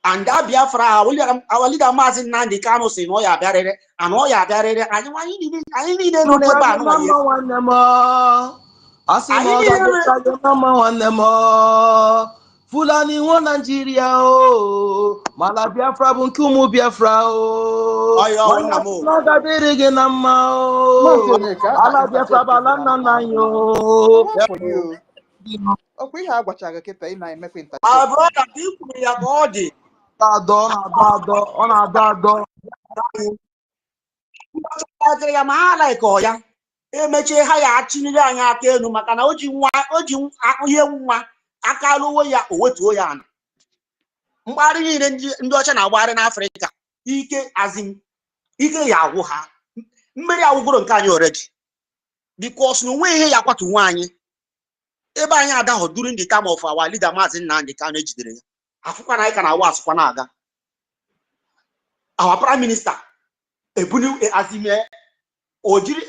And that Biafra, our leader Maazị Nnamdi Kanu si na ọ ya abịarịrị, and ọ ya abịarịrị. Anyị niile nọ n'ebe a nọ. Fulani nwa Nigeria o, mala Biafra bụ nke ụmụ Biafra o. Ọ ga-adịrị gị na mma o. Ala Biafra bụ ala nna nna anyị o. Ọkwa ihe agwachaghị kịta ị na-emekwa nta. Brother, ikwuru ya ka ọ dị. Ọ na-adọ. Ya ma ha like ọ ya. Emechie ha ya achịniri anyị aka elu maka na o ji ihe nwa aka alụwo ya, o wetuo ya ana. Mgbagharị niile ndị ọcha na-agbagharị n'Afrịka, ike ya agwụ ha. Mmeri agwụgoro nke anyị already, because na onwe ihe ya kwatu nwa anyị. Ebe anyị adahụ during the time of our leader Maazị Nnamdi Kanu ejidere ya. Afụkwa na anyị ka na-awa asụkwa na-aga. Our prime minister ebunu azime ojiri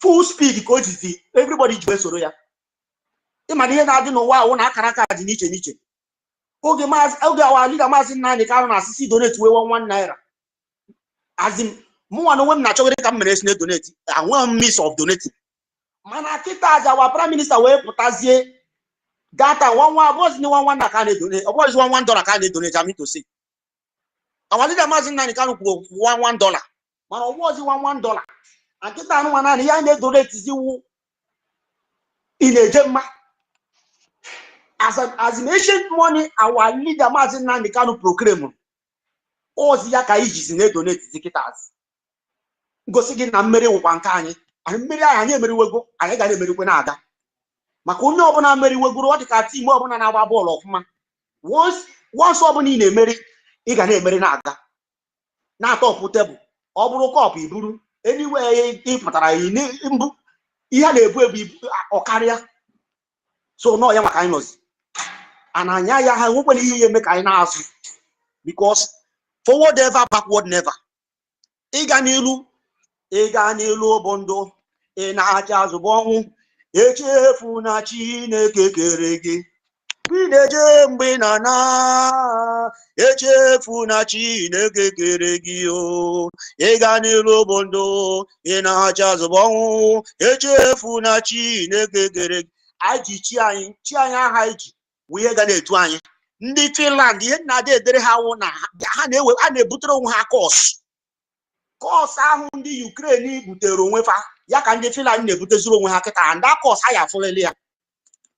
full speed ka o jizi everybody ji soro ya. Ịma ihe na-adị n'ụwa ahụ na akara aka dị n'iche n'iche. Oge our leader Maazị Nnamdi Kanu na-asịsị donate we 1 naira. Azim mụnwa na onwe m na-achọgịrị ka m mere esi na-donate, anwe m miss of donating. Mana kịta aja our prime minister wee pụtazie data $1 na ka na-edonate, ọ bụghịzi $1 ka na-edonate. I'm to say our leader Maazị Nnamdi Kanu kwuru $1, mana ọ bụghịzi $1. Nkịta anụnwa naanị ya na-edonate ziwu ị na-eje mma. As an ancient money our leader Maazị Nnamdi Kanu proclaim ozi ya ka ijizi na-edonate zikịtaz. Ngosi gị na mmeri nwụkwa nke anyị. Mmeri anyị emeriwego, anyị ga na-emerikwe na-aga. Maka onye ọbụla meriwegoro, ọ dị ka tim ọbụla na-agba bọọlụ ọfụma. Once ọbụla ị na-emeri, ị ga na-emeri na-aga. Na-atọpụ tebụl, ọ bụrụ kọpụ iburu, anyway ị pụtara mbụ ihe a na-ebu ọkarịa. So nọ ya maka anyị nọzi. Anya ya ha nwekwana ihe ya eme ka anyị na-azụ. Because forward ever, backward never. Ịga n'ilu bụ ndụ, ị na-acha azụ bụ ọnwụ. Echefu na Chineke kere gị. Ị na-eje mgbe na echefu na Chineke kere gị o. Ịga n'ilu bụ ndụ, ị na-acha azụ bụ ọnwụ. Echefu na Chineke kere gị. Anyị chi anyị aha iji wụ ihe ga na-etu anyị. Ndị Finland ihe na-adị edere ha wụ na ha na-ebutere onwe ha kọs ahụ ndị Ukraine butere onwe fa ya ka ndị Finland na-ebutezuru onwe ha kịta, ndị kọs ha ya afụlele ya.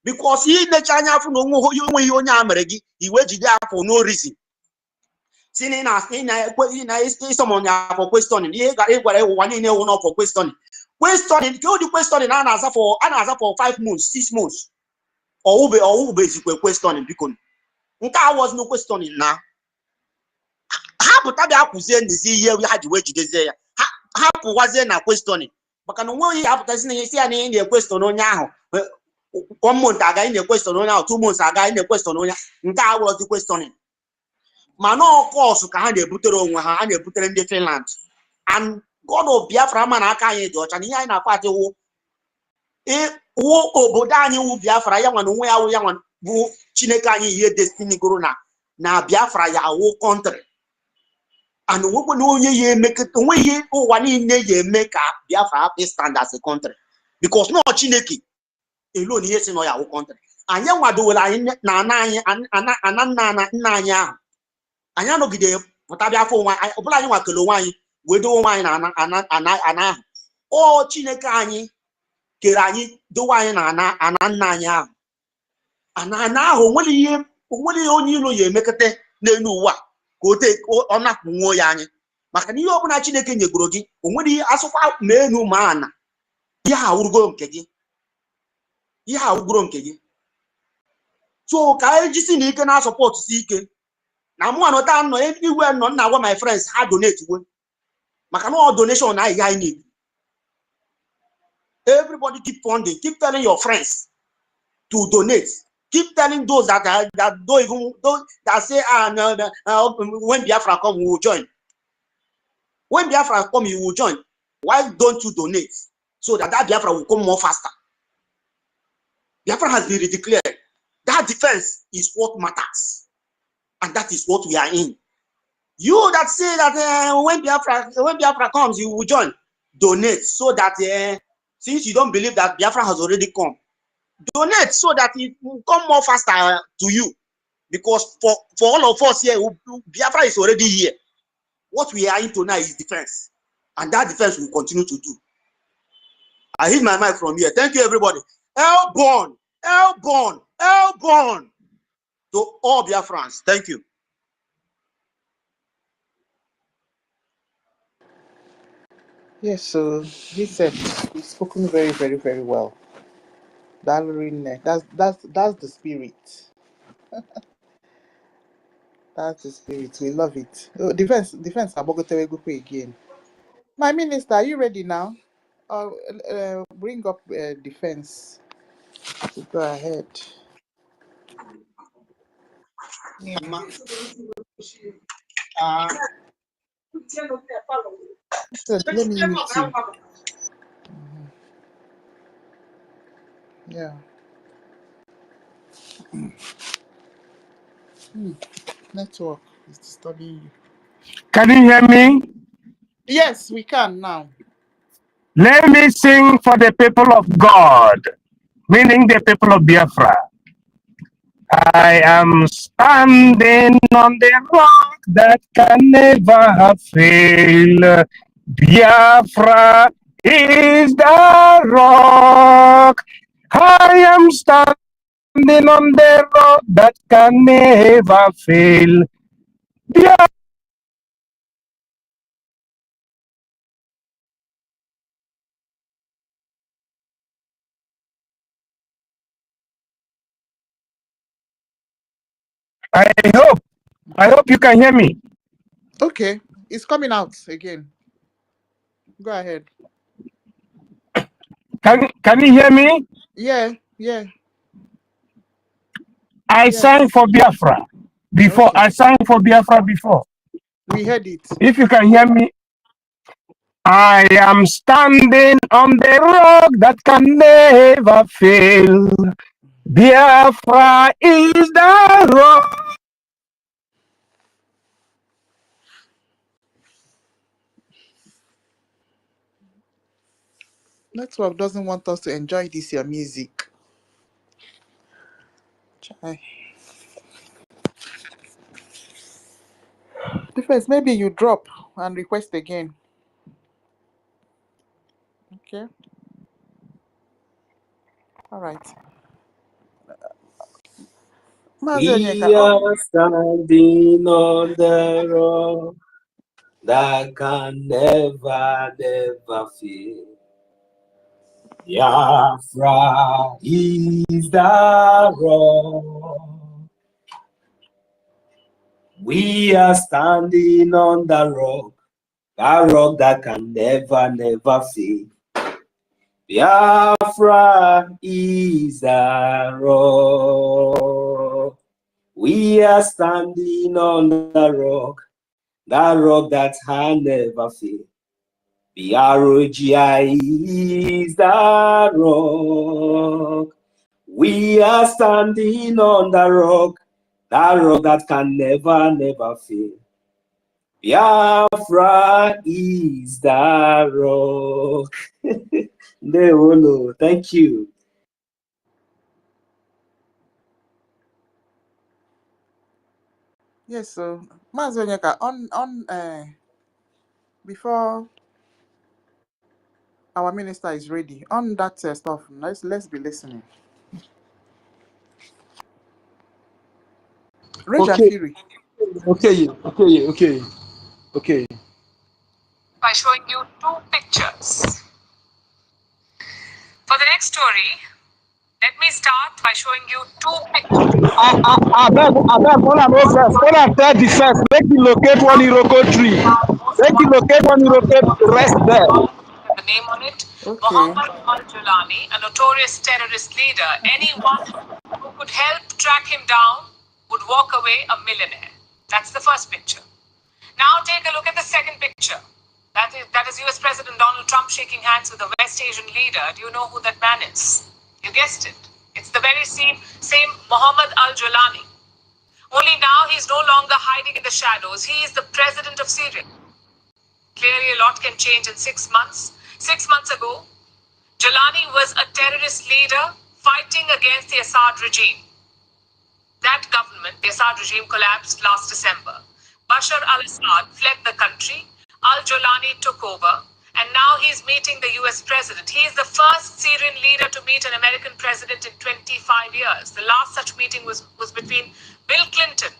Because ị necha anya afụ na onwe ihe onye a mere gị iwe jide afọ no reason. Sini na someone for questioning. He got one in one for questioning. Questioning, go the questioning and answer for 5 months, 6 months. Or ube questioning because I was no questioning now. How put that akuzie nisi here we had the way jideze ya. How was there na questioning? Maka no nwe ya put sini isi ani na question onye ahụ. 1 month aga na question onye ahụ, 2 months aga na question onye. Nke a was the questioning. Ma no course ka ha na-ebutere onwe ha, na-ebutere ndị Finland. And God of Biafra ma na aka anyị dị ọcha na ihe anyị na-akpati wụ obodo anyị wụ Biafra ya nwa na onwe ya wụ ya nwa bụ Chineke anyị ihe destiny goro na Biafra ya wụ country. And onwe na onye ya eme onwe ihe ụwa niile ya eme ka Biafra happy stand as a country because no Chineke alone ihe si no ya wụ country. Anyị nwadowere anyị na nna anyị ahụ. Anyị anọgide pụta bịa afọ onwe anyị ọbụla anyị nwakele onwe anyị wee dowe onwe anyị na ana ahụ. O Chineke anyị kere anyị dowe anyị na ana nna anyị ahụ. Ana ahụ onwere ihe onye ilo ya emekọta n'elu ụwa ka ọ napụ nwa ya anyị maka na ihe ọbụla Chineke nyegoro gị onwere ihe asụkwa ma enu ma ana ihe awụrụgo nke gị ihe awụgoro nke gị. So ka anyị jisi na ike na support si ike na mụ anọta nọ iwe nọ nna gwa my friends ha donate we maka na donation na ihe anyị need. Everybody keep funding, keep telling your friends to donate. Keep telling those that don't even that say when Biafra come we will join. When Biafra come you will join. Why don't you donate so that Biafra will come more faster? Biafra has been declared. That defense is what matters, and that is what we are in. You that say that when Biafra comes you will join, donate so that since you don't believe that Biafra has already come, donate so that it will come more faster to you. Because for all of us here, Biafra is already here. What we are into now is defense. And that defense will continue to do. I hit my mic from here. Thank you, everybody. Airborne, airborne, airborne to all Biafrans. Thank you. Yes, so he said he's spoken very, very, very well. That's the spirit. That's the spirit. We love it. Oh, defense. Abogotewegupe again. My minister, are you ready now? Bring up defense. Go ahead. So let me mute you. Yeah. Network is disturbing you. Can you hear me? Yes, we can now. Let me sing for the people of God, meaning the people of Biafra. I am standing on the rock that can never fail. Biafra is the rock. I am standing on the rock that can never fail. Biafra. I hope you can hear me. Okay, it's coming out again. Go ahead. Can you hear me? Yeah. I sang for Biafra before. Okay. I sang for Biafra before. We heard it. If you can hear me, I am standing on the rock that can never fail. Biafra is the rock. Network doesn't want us to enjoy this your music. Try. Defense, maybe you drop and request again. Okay. All right. We are standing on the rock that can never, never fail. Biafra is the rock. We are standing on the rock that can never, never fail. Biafra is the rock. We are standing on the rock that can never fail. BRGIE is the rock. We are standing on the rock that can never, never fail. Biafra is the rock. Thank you. Yes, so Mazonyaka, on before our minister is ready on that stuff, let's be listening. Raja Fury. Okay. By showing you two pictures. For the next story, let me start by showing you two pictures. I beg, hold on, tell the first, make you locate one Iroko tree. Make you locate one Iroko, rest there. The name on it, Muhammad al-Julani, a notorious terrorist leader. Anyone who could help track him down would walk away a millionaire. That's the first picture. Now take a look at the second picture. That is US President Donald Trump shaking hands with a West Asian leader. Do you know who that man is? You guessed it. It's the very same Muhammad al-Julani. Only now he's no longer hiding in the shadows. He is the president of Syria. Clearly a lot can change in 6 months. 6 months ago, Julani was a terrorist leader fighting against the Assad regime. That government, the Assad regime, collapsed last December. Bashar al-Assad fled the country. Al-Julani took over, and now he's meeting the US president. He is the first Syrian leader to meet an American president in 25 years. The last such meeting was between Bill Clinton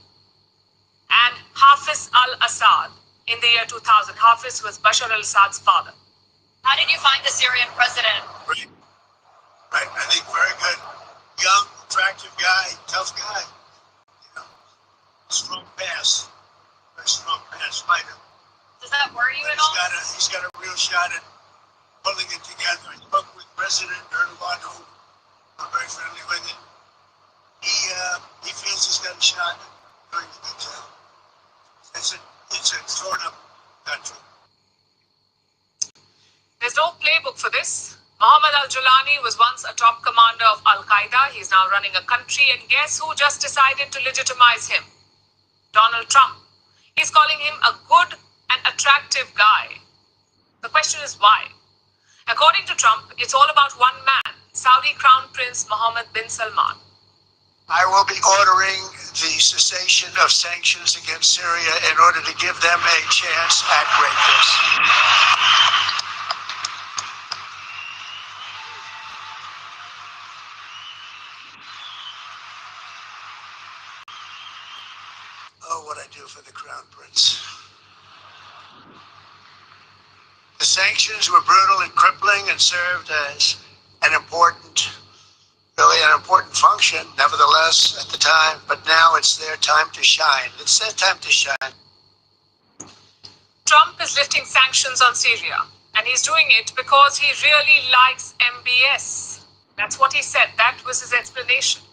and Hafiz al-Assad in the year 2000. Hafiz was Bashar al-Assad's father. How did you find the Syrian president? Right, I think very good. Young, attractive guy, tough guy. You know, strong pass. Very strong pass fighter. Does that worry you at all? He's got a real shot at pulling it together. I spoke with President Erdogan, who I'm very friendly with him. He feels he's got a shot at doing the detail. It's a thrown-up country. There's no playbook for this. Muhammad al-Julani was once a top commander of Al-Qaeda. He's now running a country, and guess who just decided to legitimize him? Donald Trump. He's calling him a good and attractive guy. The question is why? According to Trump, it's all about one man, Saudi Crown Prince Mohammed bin Salman. I will be ordering the cessation of sanctions against Syria in order to give them a chance at greatness. Oh, what I do for the Crown Prince. The sanctions were brutal and crippling and served as an important function, nevertheless, at the time, but now it's their time to shine. It's their time to shine. Trump is lifting sanctions on Syria, and he's doing it because he really likes MBS. That's what he said. That was his explanation.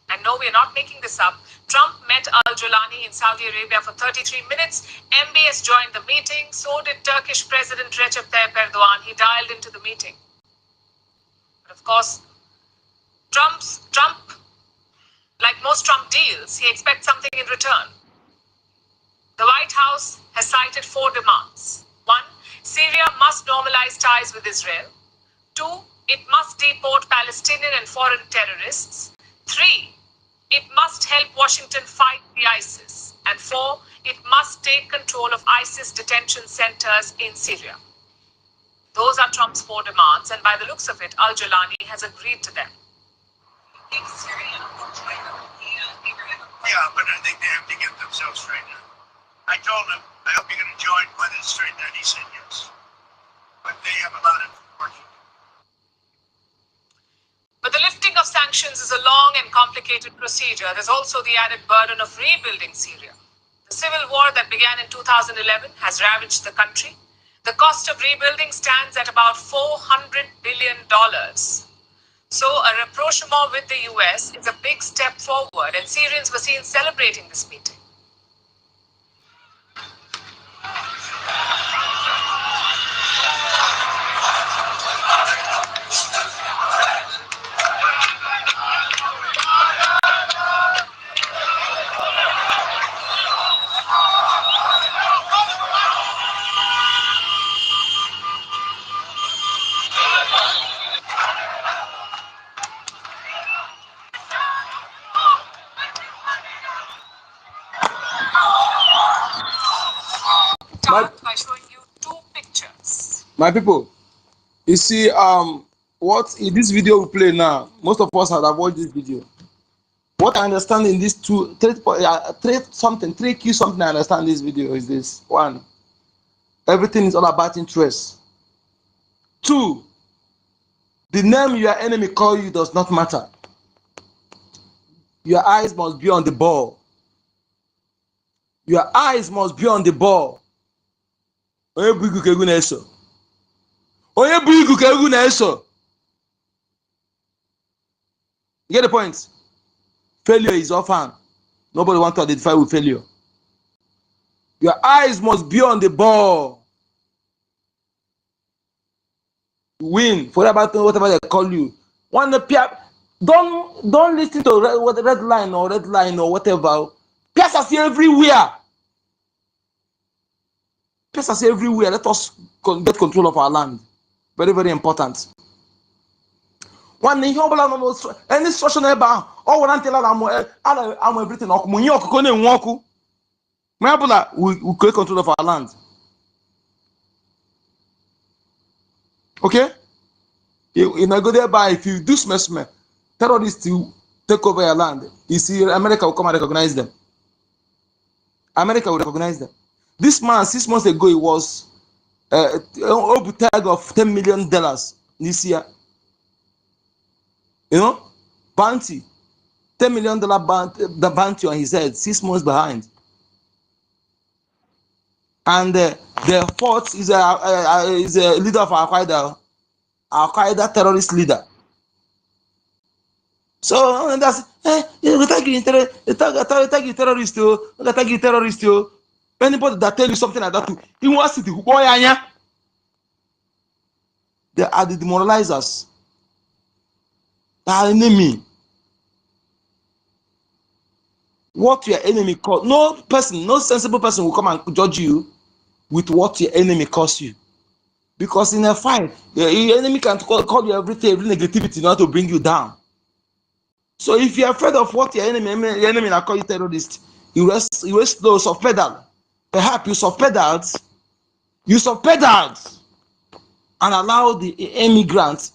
And no, we're not making this up. Trump met al-Julani in Saudi Arabia for 33 minutes. MBS joined the meeting. So did Turkish President Recep Tayyip Erdogan. He dialed into the meeting. But of course, Trump, like most Trump deals, he expects something in return. The White House has cited 4 demands. 1, Syria must normalize ties with Israel. 2, it must deport Palestinian and foreign terrorists. 3, it must help Washington fight the ISIS. And 4, it must take control of ISIS detention centers in Syria. Those are Trump's 4 demands, and by the looks of it, al-Julani has agreed to them. Yeah, but I think they have to get themselves straightened out. I told him, I hope you're going to join when it's straightened out. He said yes. But they have a lot of work. But the lifting of sanctions is a long and complicated procedure. There's also the added burden of rebuilding Syria. The civil war that began in 2011 has ravaged the country. The cost of rebuilding stands at about $400 billion. So a rapprochement with the US is a big step forward, and Syrians were seen celebrating this meeting. By showing you two pictures. My people, you see, what in this video we play now, most of us have watched this video. What I understand in these three key something I understand in this video is this: one, everything is all about interest. Two, the name your enemy call you does not matter. Your eyes must be on the ball. Your eyes must be on the ball. Onye bụ igu ka egwu na-eso. Onye bụ igu ka egwu na-eso. You get the point? Failure is often. Nobody wants to identify with failure. Your eyes must be on the ball. Win, whatever they call you. Don't listen to red line or whatever. Piazas everywhere. Piazas everywhere. Let us get control of our land. Very, very important. One thing, any instruction about all one until I'm everything. We create control of our land. Okay? You go there by if you do smell, terrorists to take over your land. You see, America will come and recognize them. America will recognize them. This man, 6 months ago, he was a tag of $10 million this year. You know, bounty, $10 million the bounty on his head, 6 months behind. And the fourth is a leader of Al-Qaeda terrorist leader. So that's you tag you terrorist. Anybody that tell you something like that, he wants to do. They are the demoralizers. They are enemy. What your enemy calls, no sensible person will come and judge you with what your enemy calls you. Because in a fight, your enemy can call you every negativity not to bring you down. So if you're afraid of what your enemy will call you terrorist, you rest slow, soft pedal. Perhaps you soft pedaled and allow the immigrants,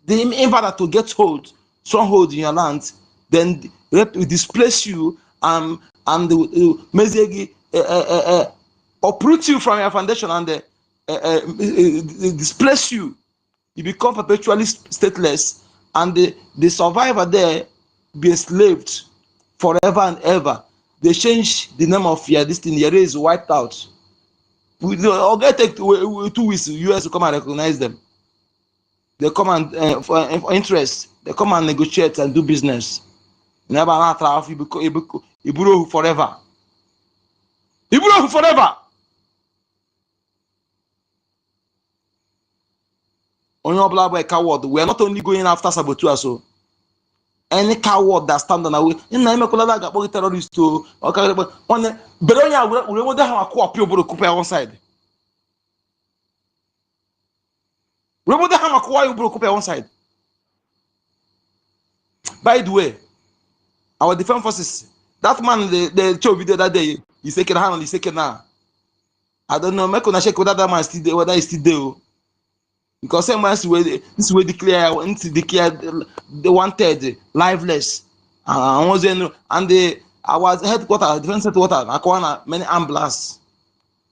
the invader to get stronghold in your land, then will displace you and uproot you from your foundation and displace you. You become perpetually stateless, and the survivor there be enslaved forever and ever. They change the name of your destiny. Your race is wiped out. Or take 2 weeks. The US to come and recognize them. They come and for interest. They come and negotiate and do business. Never not you forever. You forever. On your black coward, we are not only going after saboteurs, so any coward that stand on our way, in Naimakola terrorist to on Beronia, we won't have a co-op one side. We won't have a co-op one side. By the way, our defense forces, that man, the show video that day, he's taking a hand on the second now. I don't know, Mekona check whether that man still there, whether he's still there. because someone this way declare the wanted lifeless. And our headquarters, defense headquarters, acquire many ambulance,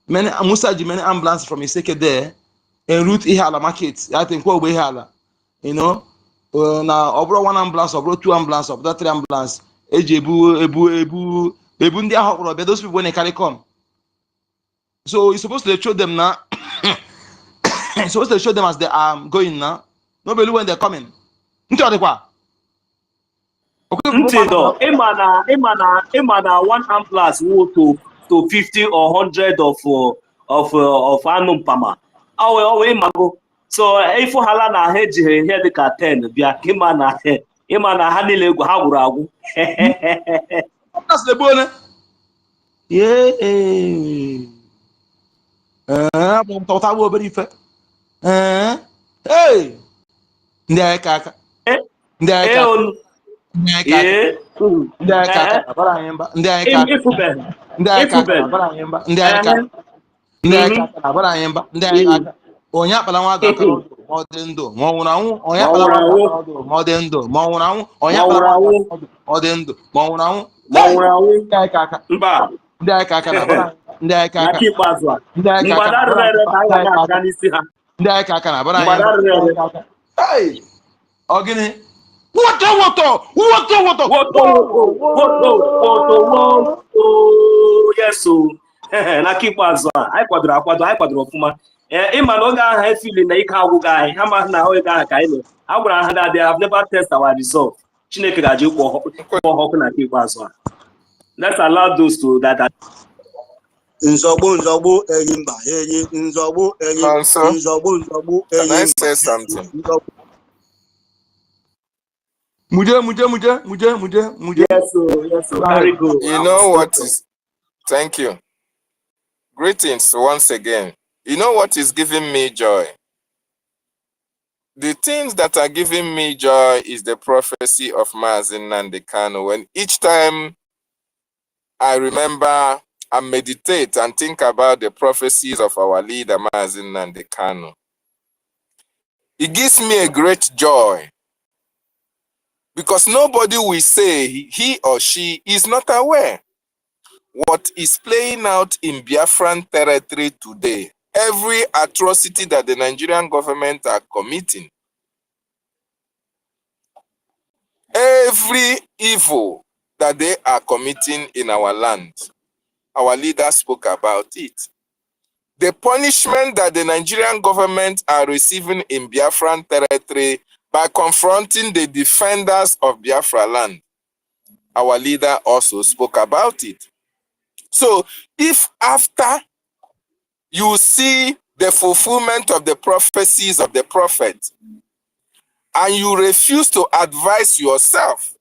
many ambulance from Iseke there en route Ihala market. I think what we Ihala, you know. Now over one ambulance, over two ambulance, over three ambulance. Ebu ndị ahụ kpọrọ bịa, those people when they carry come. So you're supposed to show them now. You're supposed to show them as they are going now. Nobody when they're coming. Ntị ọ dịkwa? Ntị do, ịma na one ambulance wo to 50 or 100 of anụ mpama. Awe ịmago. So if hala na ha ejighị ihe dịka 10 bịa, ịma na ha niile egwu ha gwụrụ agwụ. That's the bone. Yeah. Tọta bụ obere ife. Hey. Ndị anyị ka aka. Ndị anyị ka aka. Ndị anyị ka aka. Abara anyị mba. Ndị anyị ka aka. Ndị anyị ka aka. Abara anyị mba. Ndị anyị ka aka. Ndị anyị ka aka. Abara anyị mba. Ndị anyị ka aka. Onye akpala nwa aka ma ọ dị ndụ ma ọ nwụrụ anwụ. Onye akpala nwa aka ma ọ dị ndụ ma ọ nwụrụ anwụ. Onye akpala nwa aka ma ọ dị ndụ ma ọ nwụrụ anwụ. Ndị anyị ka aka. Mba. Ndị anyị ka aka na abara. Ndị anyị ka aka. Ndị anyị ka aka. Ndị anyị ka aka na abara anyị mba. Hey. Ogini. Water. Yes, so na keep azụ anyị kwadoro ọfụma. Ịma na oge ahụ efili na ike agwụghị anyị, ha ma na oge ahụ ka anyị nọ. A gwara ha that they have never tested our result. Chineke ga-eji kwọ ọkụ na keep azụ. Let's allow those to that. Nzogbu enyimba enyi nzogbu enyi nzogbu enyi. Can I say something? Muje. Yes, so very good. You know what is? Thank you. Greetings once again. You know what is giving me joy? The things that are giving me joy is the prophecy of Maazị Nnamdi Kanu. When each time I remember and meditate and think about the prophecies of our leader Maazị Nnamdi Kanu, it gives me a great joy. Because nobody will say he or she is not aware what is playing out in Biafran territory today. Every atrocity that the Nigerian government are committing, every evil that they are committing in our land, our leader spoke about it. The punishment that the Nigerian government are receiving in Biafran territory by confronting the defenders of Biafra land, our leader also spoke about it. So if after you see the fulfillment of the prophecies of the prophet and you refuse to advise yourself,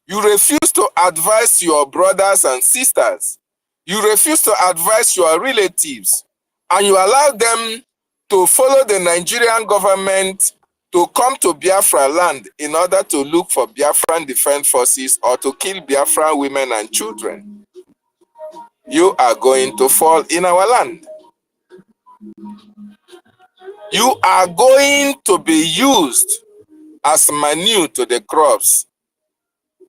you refuse to advise your brothers and sisters, you refuse to advise your relatives, and you allow them to follow the Nigerian government to come to Biafra land in order to look for Biafran defense forces or to kill Biafran women and children, you are going to fall in our land. You are going to be used as manure to the crops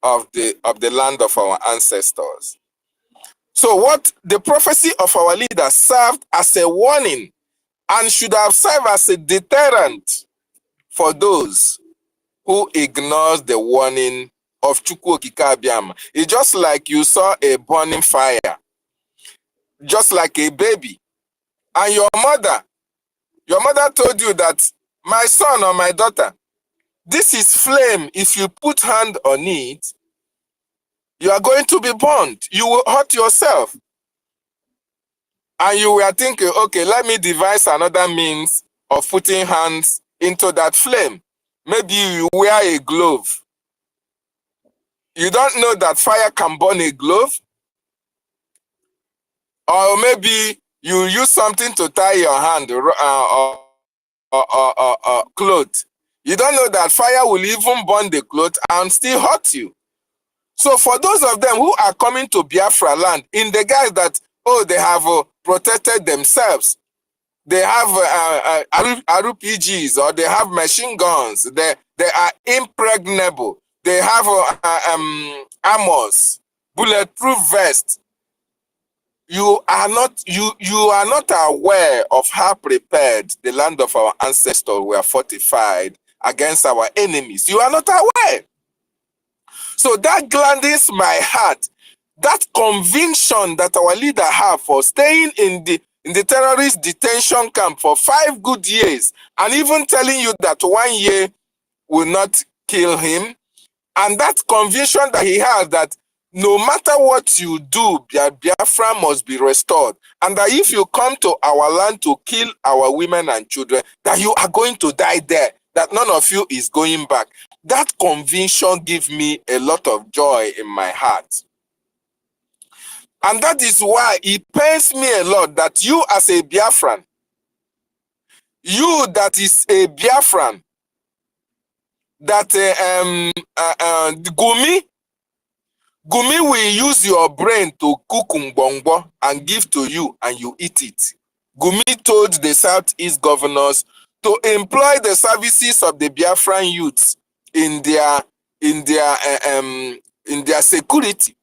of the land of our ancestors. So what the prophecy of our leader served as a warning and should have served as a deterrent for those who ignores the warning of Chukwu Okike Abiama. It's just like you saw a burning fire, just like a baby, and your mother told you that, my son or my daughter, this is flame. If you put hand on it, you are going to be burnt. You will hurt yourself. And you were thinking, okay, let me devise another means of putting hands into that flame. Maybe you wear a glove. You don't know that fire can burn a glove. Or maybe you use something to tie your hand or cloth. You don't know that fire will even burn the cloth and still hurt you. So for those of them who are coming to Biafra land in the guise that, oh, they have protected themselves, they have RPGs, or they have machine guns. They are impregnable. They have armors, bulletproof vests. You are not aware of how prepared the land of our ancestors were fortified against our enemies. You are not aware. So that gladdens my heart. That conviction that our leader have for staying in the terrorist detention camp for 5 good years, and even telling you that 1 year will not kill him, and that conviction that he has that no matter what you do, Biafra must be restored, and that if you come to our land to kill our women and children, that you are going to die there, that none of you is going back. That conviction gives me a lot of joy in my heart. And that is why it pains me a lot that you as a Biafran, you that is a Biafran, that Gumi will use your brain to cook mbongbo and give to you, and you eat it. Gumi told the Southeast governors to employ the services of the Biafran youths in their security.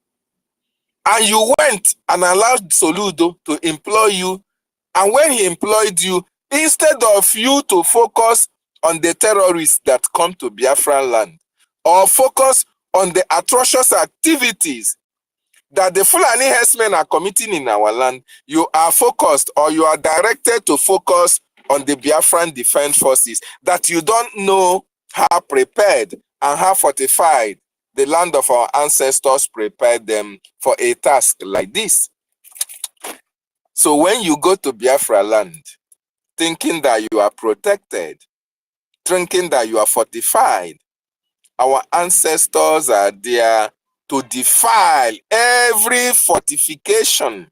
And you went and allowed Soludo to employ you. And when he employed you, instead of you to focus on the terrorists that come to Biafran land, or focus on the atrocious activities that the Fulani herdsmen are committing in our land, you are focused, or you are directed to focus on the Biafran Defense Forces, that you don't know how prepared and how fortified the land of our ancestors prepared them for a task like this. So when you go to Biafra land, thinking that you are protected, thinking that you are fortified, our ancestors are there to defile every fortification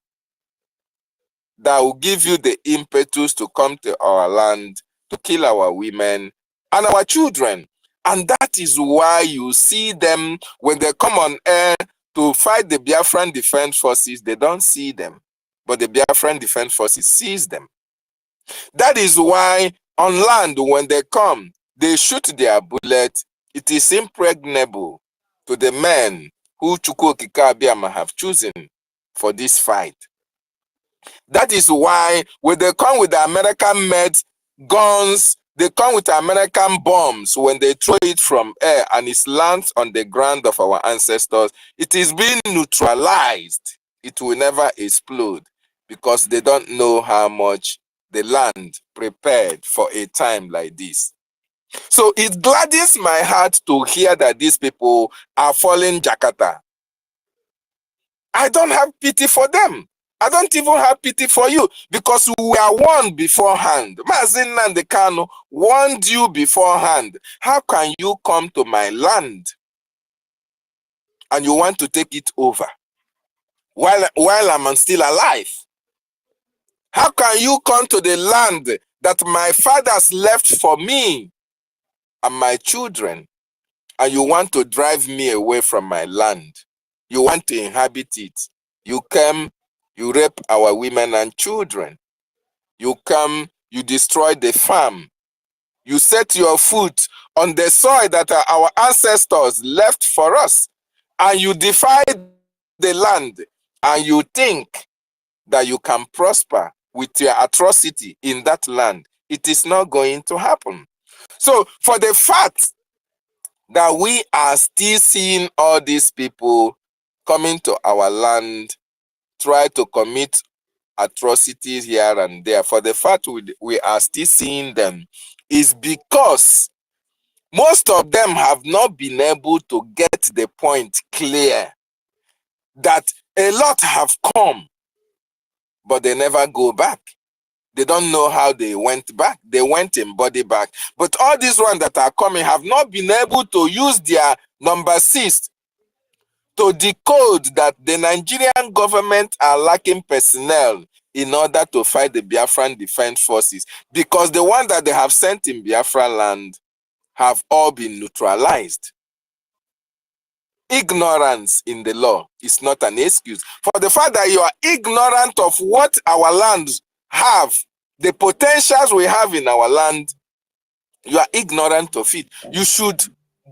that will give you the impetus to come to our land, to kill our women and our children. And that is why you see them, when they come on air to fight the Biafran Defense Forces, they don't see them, but the Biafran Defense Forces sees them. That is why on land, when they come, they shoot their bullet. It is impregnable to the men who Chukwu Okike Abiama have chosen for this fight. That is why when they come with the American-made guns, they come with American bombs. When they throw it from air and it lands on the ground of our ancestors, it is being neutralized. It will never explode because they don't know how much the land prepared for a time like this. So it gladdens my heart to hear that these people are falling Jakarta. I don't have pity for them. I don't even have pity for you because we are warned beforehand. Mazin Nandekano warned you beforehand. How can you come to my land and you want to take it over while I'm still alive? How can you come to the land that my fathers left for me and my children, and you want to drive me away from my land? You want to inhabit it. You come, you rape our women and children. You come, you destroy the farm. You set your foot on the soil that our ancestors left for us, and you defy the land, and you think that you can prosper with your atrocity in that land. It is not going to happen. So for the fact that we are still seeing all these people coming to our land, try to commit atrocities here and there, for the fact we are still seeing them, is because most of them have not been able to get the point clear that a lot have come, but they never go back. They don't know how they went back. They went in body back. But all these ones that are coming have not been able to use their number 6 to decode that the Nigerian government are lacking personnel in order to fight the Biafran Defense Forces, because the ones that they have sent in Biafra land have all been neutralized. Ignorance in the law is not an excuse. For the fact that you are ignorant of what our lands have, the potentials we have in our land, you are ignorant of it. You should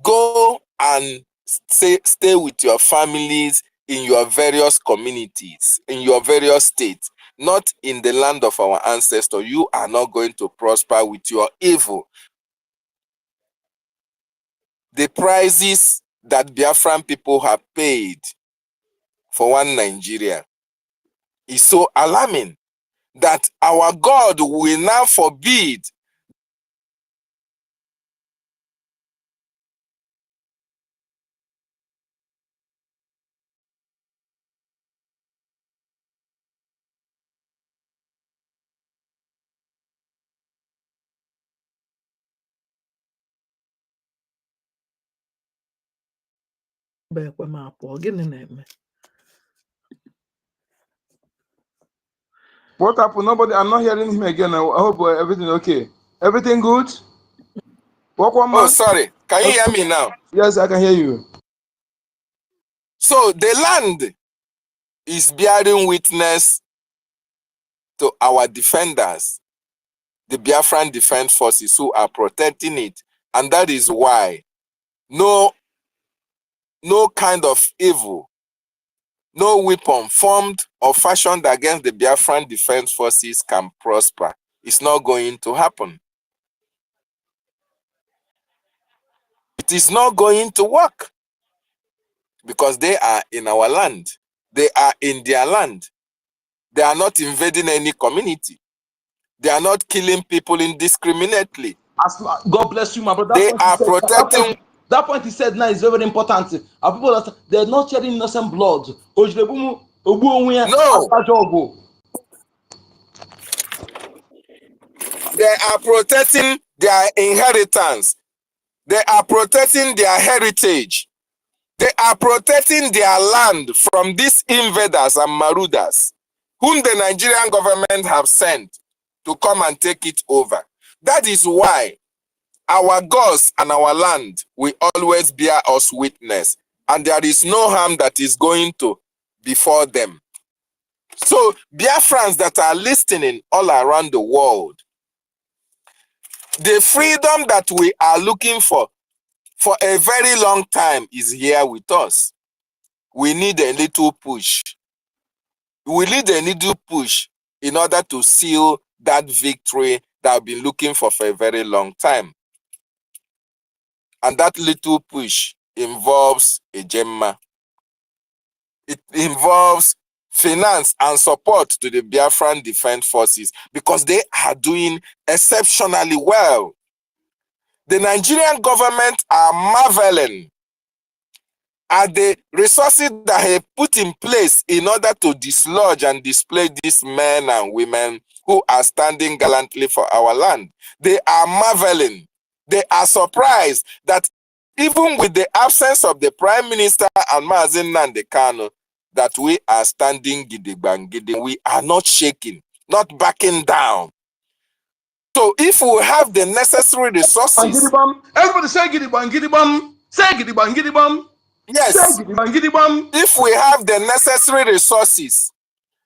go and stay with your families in your various communities, in your various states, not in the land of our ancestors. You are not going to prosper with your evil. The prices that Biafran people have paid for one Nigeria is so alarming that our God will now forbid What happened? Nobody. I'm not hearing him again. I hope everything okay. Everything good? Walk one Oh, man. sorry. Can you hear me now? Yes, I can hear you. So the land is bearing witness to our defenders, the Biafran Defense Forces who are protecting it. And that is why no kind of evil, no weapon formed or fashioned against the Biafran Defense Forces can prosper. It's not going to happen. It is not going to work because they are in our land. They are in their land. They are not invading any community. They are not killing people indiscriminately. God bless you, my brother. They are protecting. That point he said now is very, very important. Our people that they're not shedding innocent blood. No, they are protecting their inheritance. They are protecting their heritage. They are protecting their land from these invaders and marauders, whom the Nigerian government have sent to come and take it over. That is why our gods and our land will always bear us witness, and there is no harm that is going to befall them. So, Biafrans that are listening all around the world, the freedom that we are looking for a very long time is here with us. We need a little push. We need a little push in order to seal that victory that we've been looking for a very long time. And that little push involves a gemma. It involves finance and support to the Biafran Defense Forces because they are doing exceptionally well. The Nigerian government are marveling at the resources that have put in place in order to dislodge and display these men and women who are standing gallantly for our land. They are marveling. They are surprised that even with the absence of the Prime Minister and Mazi Nnamdi Kanu, that we are standing gidigba. We are not shaking, not backing down. So if we have the necessary resources, everybody say gidigba. Say gidigba. yes, if we have the necessary resources,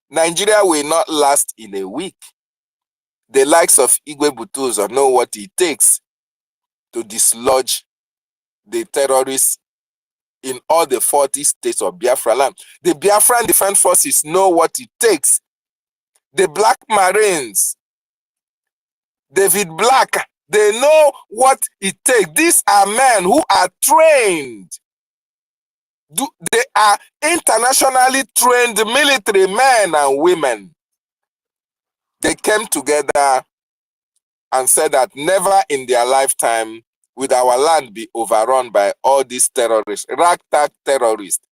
Nigeria will not last in a week. The likes of Igwe Butuzo know what it takes to dislodge the terrorists in all the 40 states of Biafra land. The Biafran Defense Forces know what it takes. The Black Marines, David Black, they know what it takes. These are men who are trained. They are internationally trained military men and women. They came together and said that never in their lifetime will our land be overrun by all these terrorists, ragtag terrorists.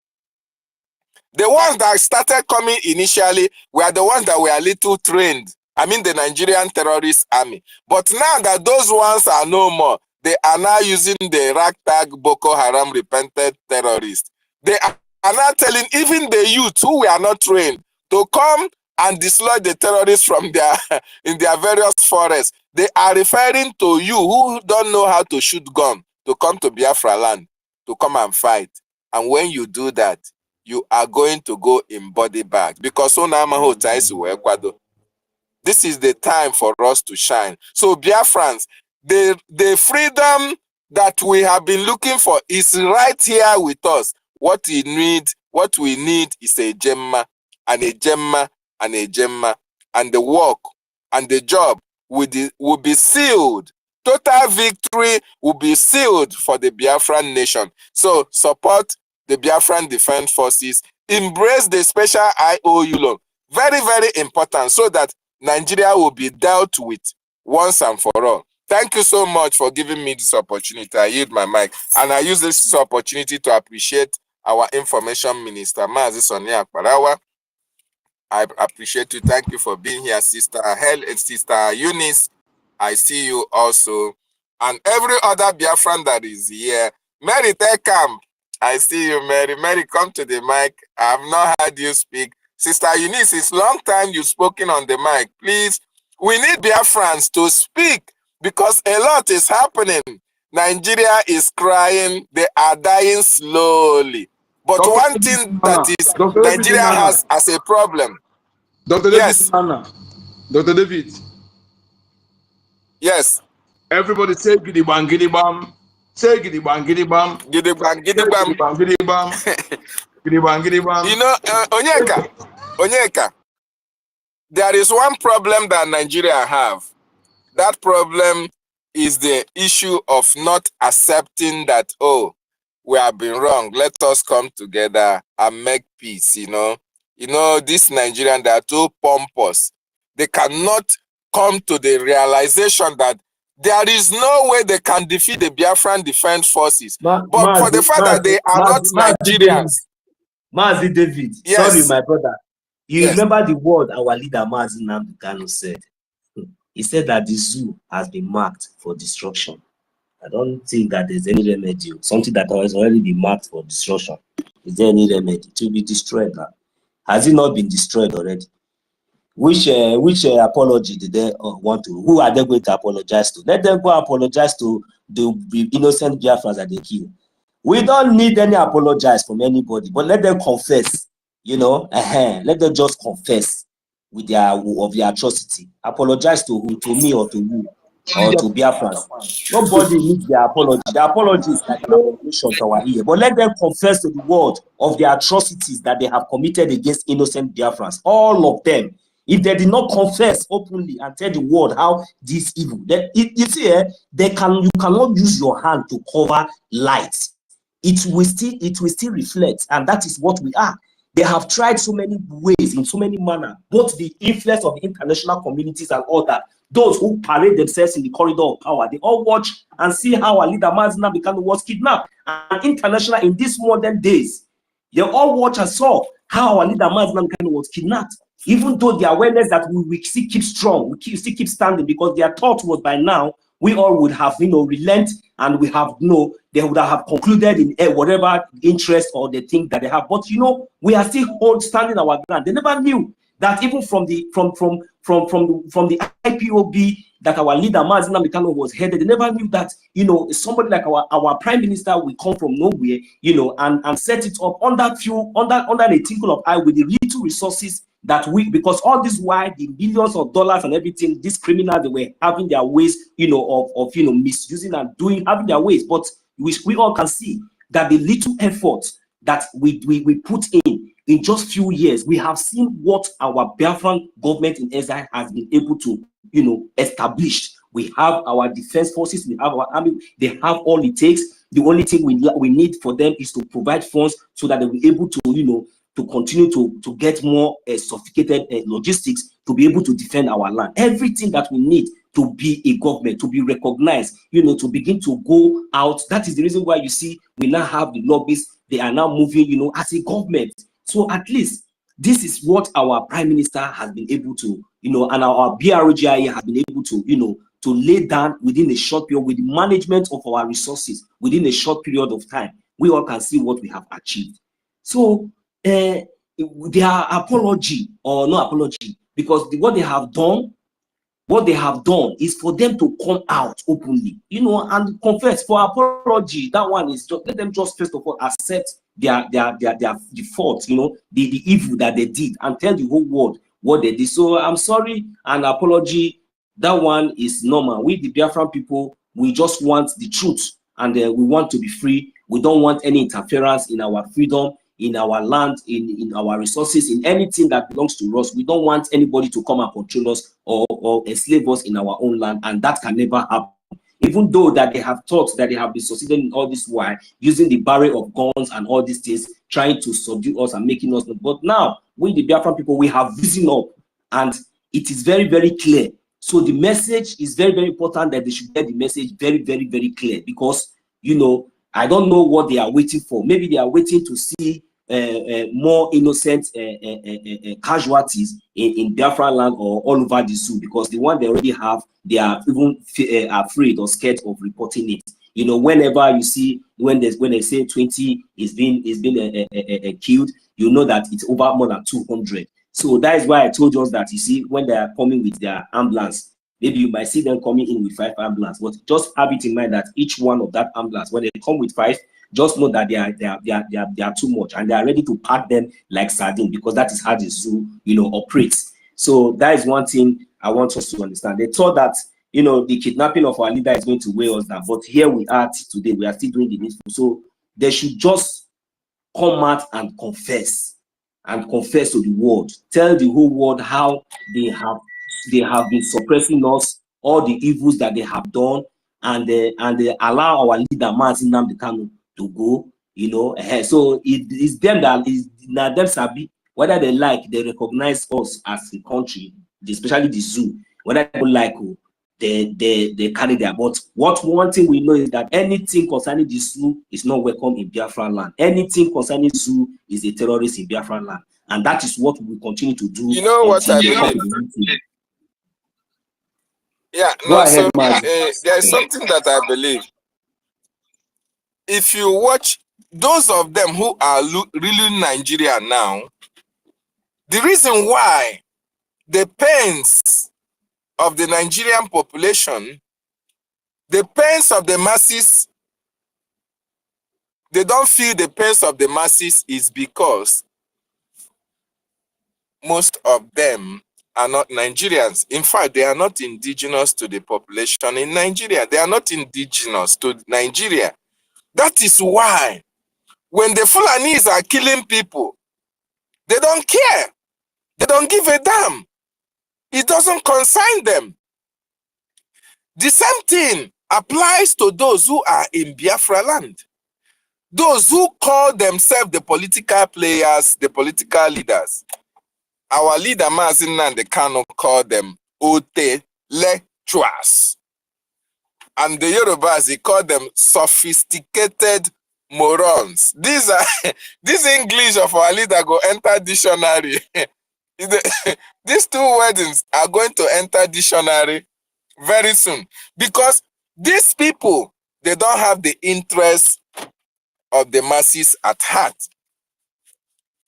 The ones that started coming initially were the ones that were little trained. I mean the Nigerian terrorist army. But now that those ones are no more, they are now using the ragtag Boko Haram repented terrorists. They are now telling even the youth who were not trained to come and dislodge the terrorists from their in their various forests. They are referring to you who don't know how to shoot gun to come to Biafra land to come and fight. And when you do that, you are going to go in body bag because This is the time for us to shine. So, Biafrans, the freedom that we have been looking for is right here with us. What we need is a gemma, and a gemma, and a gemma, and the work and the job will be sealed. Total victory will be sealed for the Biafran nation. So support the Biafran Defense Forces. Embrace the special IOU loan. Very, very important, so that Nigeria will be dealt with once and for all. Thank you so much for giving me this opportunity. I yield my mic. And I use this opportunity to appreciate our information minister, Mazi Sonia Akbarawa. I appreciate you. Thank you for being here, Sister and Sister Eunice. I see you also. And every other Biafran that is here. Mary Tekam, I see you, Mary. Mary, come to the mic. I have not heard you speak. Sister Eunice, it's long time you've spoken on the mic. Please, we need Biafrans to speak because a lot is happening. Nigeria is crying. They are dying slowly. But Dr. one thing that is Nigeria has as a problem. Dr. Yes. David, Dr. David. Yes. Everybody say giddy bang, giddy bam. Say giddy bang, giddy bam. Giddy bang, giddy bam. Giddy bang, giddy bam. Giddy bang, giddy bam. You know, Onyeka, there is one problem that Nigeria have. That problem is the issue of not accepting that, oh, we have been wrong. Let us come together and make peace, you know. You know, these Nigerians, they are too pompous. They cannot come to the realization that there is no way they can defeat the Biafran Defense Forces. But for the fact that they are not Nigerians. Mazi David, yes. Sorry, my brother. You remember the word our leader Mazi Nnamdi said? He said that the zoo has been marked for destruction. I don't think that there's any remedy. Something that has already been marked for destruction. Is there any remedy? It will be destroyed now. Has it not been destroyed already? Which apology did they want to? Who are they going to apologize to? Let them go apologize to the innocent Biafrans that they kill. We don't need any apologize from anybody, but let them confess. You know, let them just confess with their atrocity. Apologize to who? To me or to you? Or to Biafrans. Nobody needs their apology. The apology is like an abomination to our ear. But let them confess to the world of the atrocities that they have committed against innocent Biafrans. All of them. If they did not confess openly and tell the world how this evil, then you see, you cannot use your hand to cover light. It will still reflect, and that is what we are. They have tried so many ways, in so many manners, both the influence of the international communities and all that. Those who parade themselves in the corridor of power, they all watch and see how our leader Mazi Nnamdi Kanu was kidnapped. And international, in these modern days, they all watch and saw how our leader Mazi Nnamdi Kanu was kidnapped. Even though the awareness that we still keep strong, we still keep standing, because their thought was by now we all would have, relent, and we have, they would have concluded in whatever interest or the thing that they have. But we are still standing our ground. They never knew that even from the IPOB that our leader Mazi Nnamdi Kanu was headed. They never knew that somebody like our prime minister will come from nowhere, and set it up under a twinkle of eye with the little resources that because all this while the billions of dollars and everything, these criminals, they were having their ways, of misusing and having their ways. But we all can see that the little effort that we put in just few years, we have seen what our Biafran government in exile has been able to, establish. We have our defense forces, we have our army, they have all it takes. The only thing we need for them is to provide funds so that they will be able to, to continue to get more sophisticated logistics to be able to defend our land. Everything that we need to be a government, to be recognized, to begin to go out. That is the reason why you see we now have the lobbyists. They are now moving, as a government. So at least this is what our prime minister has been able to, and our BRGIE has been able to, to lay down within a short period with the management of our resources within a short period of time. We all can see what we have achieved. So their apology or no apology, because what they have done is for them to come out openly, and confess. For apology, that one is just let them just first of all accept their faults, the evil that they did, and tell the whole world what they did. So I'm sorry, an apology. That one is normal. We, the Biafran people, we just want the truth, and we want to be free. We don't want any interference in our freedom, in our land, in our resources, in anything that belongs to us. We don't want anybody to come and control us or enslave us in our own land, and that can never happen. Even though that they have thought that they have been succeeding in all this while, using the barrel of guns and all these things, trying to subdue us and making us. But now, we the Biafran people, we have risen up, and it is very, very clear. So the message is very, very important that they should get the message very, very, very clear, because, you know, I don't know what they are waiting for. Maybe they are waiting to see more innocent casualties in Biafra land or all over the zoo, because the one they already have, they are even afraid or scared of reporting it. You know, whenever you see when they say 20 is being killed, you know that it's over more than 200. So that is why I told us that, you see, when they are coming with their ambulance, maybe you might see them coming in with 5 ambulances, but just have it in mind that each one of that ambulance, when they come with 5, just know that they are too much, and they are ready to pack them like sardine, because that is how the zoo, you know, operates. So that is one thing I want us to understand. They thought that, you know, the kidnapping of our leader is going to weigh us down, but here we are today. We are still doing the needful. So they should just come out and confess to the world. Tell the whole world how they have been suppressing us, all the evils that they have done, and they allow our leader Mazi Nnamdi Kanu to go. You know, so it is them that is now them sabi, whether they like, they recognize us as a country, especially the zoo. Whether they like, they carry their. But one thing we know is that anything concerning the zoo is not welcome in Biafra land. Anything concerning zoo is a terrorist in Biafra land, and that is what we will continue to do. You know what I believe? Yeah, go no, ahead, so there is something that I believe. If you watch those of them who are really Nigeria now, the reason why the pains of the Nigerian population, the pains of the masses, they don't feel the pains of the masses, is because most of them are not Nigerians. In fact, they are not indigenous to the population in Nigeria. They are not indigenous to Nigeria. That is why when the Fulanis are killing people, they don't care. They don't give a damn. It doesn't concern them. The same thing applies to those who are in Biafra land. Those who call themselves the political players, the political leaders. Our leader, Mazi Nnamdi Kanu, called them Ote lecturers. And the Yorubas, he called them sophisticated morons. These are this English of our leader go enter dictionary. These 2 words are going to enter dictionary very soon, because these people, they don't have the interest of the masses at heart.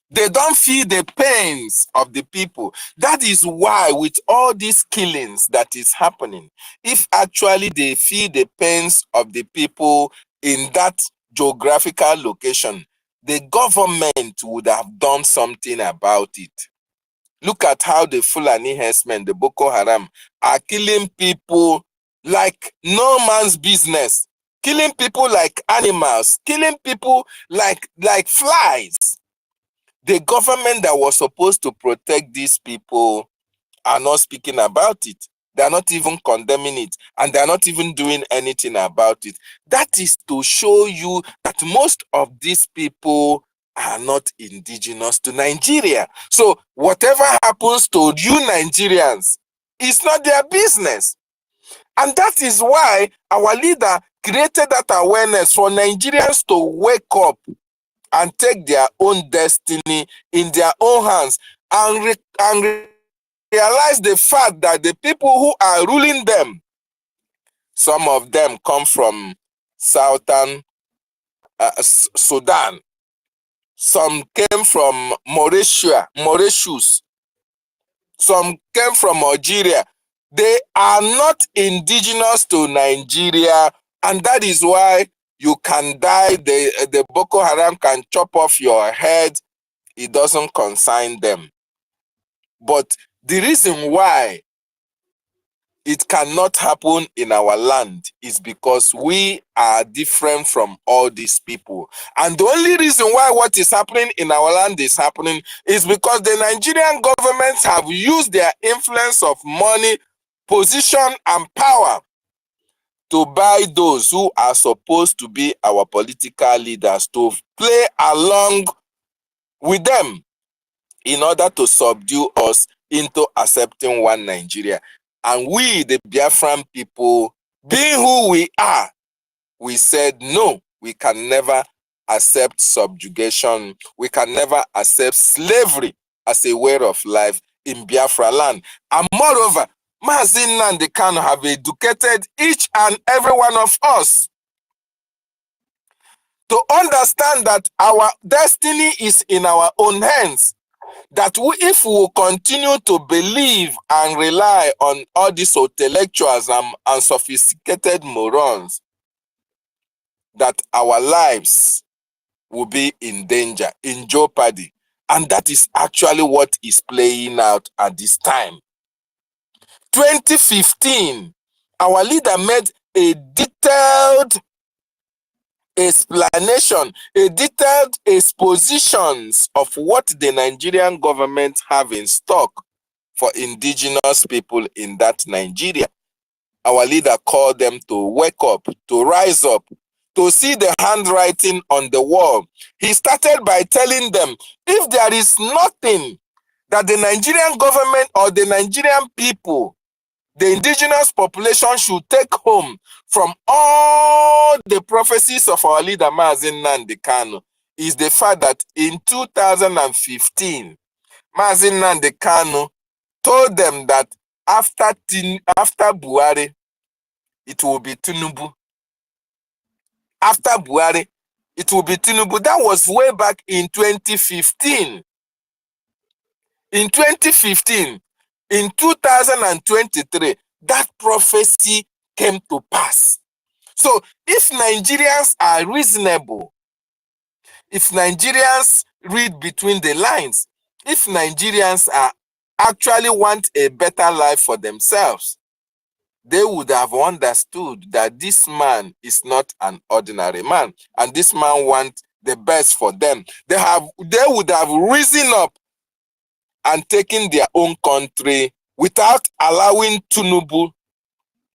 They don't feel the pains of the people. That is why with all these killings that is happening, if actually they feel the pains of the people in that geographical location, the government would have done something about it. Look at how the Fulani herdsmen, the Boko Haram, are killing people like no man's business, killing people like animals, killing people like flies. The government that was supposed to protect these people are not speaking about it. They are not even condemning it, and they are not even doing anything about it. That is to show you that most of these people are not indigenous to Nigeria. So whatever happens to you Nigerians is not their business. And that is why our leader created that awareness for Nigerians to wake up and take their own destiny in their own hands, and realize the fact that the people who are ruling them, some of them come from southern Sudan, some came from Mauritius, some came from Algeria. They are not indigenous to Nigeria, and that is why you can die. The Boko Haram can chop off your head. It doesn't concern them. But the reason why it cannot happen in our land is because we are different from all these people. And the only reason why what is happening in our land is happening is because the Nigerian governments have used their influence of money, position, and power to buy those who are supposed to be our political leaders to play along with them in order to subdue us into accepting one Nigeria. And we, the Biafran people, being who we are, we said, no, we can never accept subjugation. We can never accept slavery as a way of life in Biafra land. And moreover, Mazin and the Kano have educated each and every one of us to understand that our destiny is in our own hands. That if we will continue to believe and rely on all these intellectuals and sophisticated morons, that our lives will be in danger, in jeopardy. And that is actually what is playing out at this time. 2015, our leader made a detailed explanation, a detailed expositions of what the Nigerian government have in stock for indigenous people in that Nigeria. Our leader called them to wake up, to rise up, to see the handwriting on the wall. He started by telling them, if there is nothing that the Nigerian government or the Nigerian people, the indigenous population should take home from all the prophecies of our leader Mazin Nnamdi Kanu, is the fact that in 2015, Mazin Nnamdi Kanu told them that after Buhari, it will be Tinubu. After Buhari, it will be Tinubu. That was way back in 2015. In 2015, in 2023, that prophecy came to pass. So if Nigerians are reasonable, if Nigerians read between the lines, if Nigerians are actually want a better life for themselves, they would have understood that this man is not an ordinary man, and this man wants the best for them. They would have risen up and taken their own country without allowing Tinubu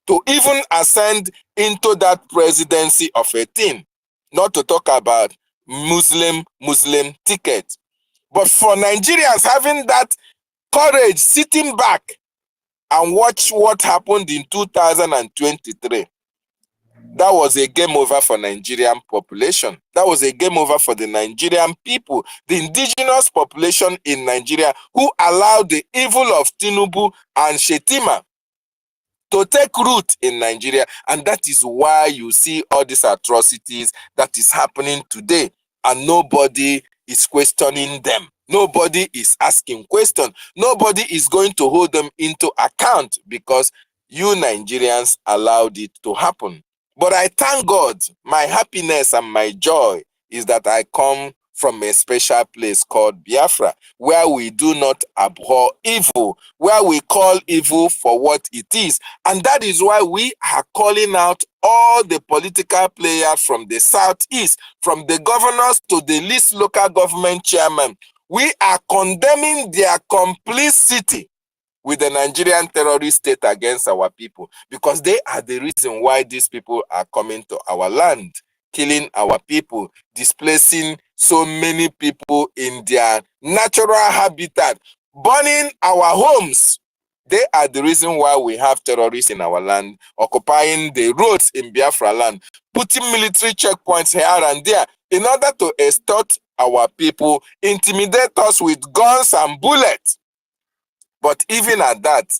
to even ascend into that presidency of 18, not to talk about Muslim ticket. But for Nigerians having that courage, sitting back and watch what happened in 2023, that was a game over for Nigerian population. That was a game over for the Nigerian people, the indigenous population in Nigeria, who allowed the evil of Tinubu and Shetima to take root in Nigeria. And that is why you see all these atrocities that is happening today, and nobody is questioning them. Nobody is asking questions. Nobody is going to hold them into account because you Nigerians allowed it to happen. But I thank God, my happiness and my joy is that I come from a special place called Biafra, where we do not abhor evil, where we call evil for what it is. And that is why we are calling out all the political players from the southeast, from the governors to the least local government chairman. We are condemning their complicity with the Nigerian terrorist state against our people, because they are the reason why these people are coming to our land, killing our people, displacing so many people in their natural habitat, burning our homes. They are the reason why we have terrorists in our land, occupying the roads in Biafra land, putting military checkpoints here and there in order to extort our people, intimidate us with guns and bullets. But even at that,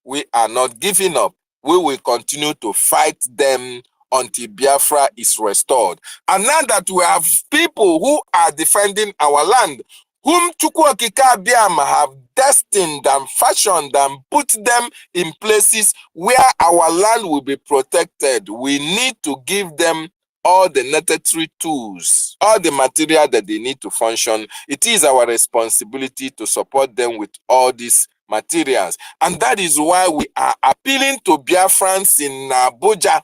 we are not giving up. We will continue to fight them until Biafra is restored. And now that we have people who are defending our land, whom Chukwuokika have destined and fashioned and put them in places where our land will be protected, we need to give them all the necessary tools, all the material that they need to function. It is our responsibility to support them with all these materials. And that is why we are appealing to Biafrans in Abuja.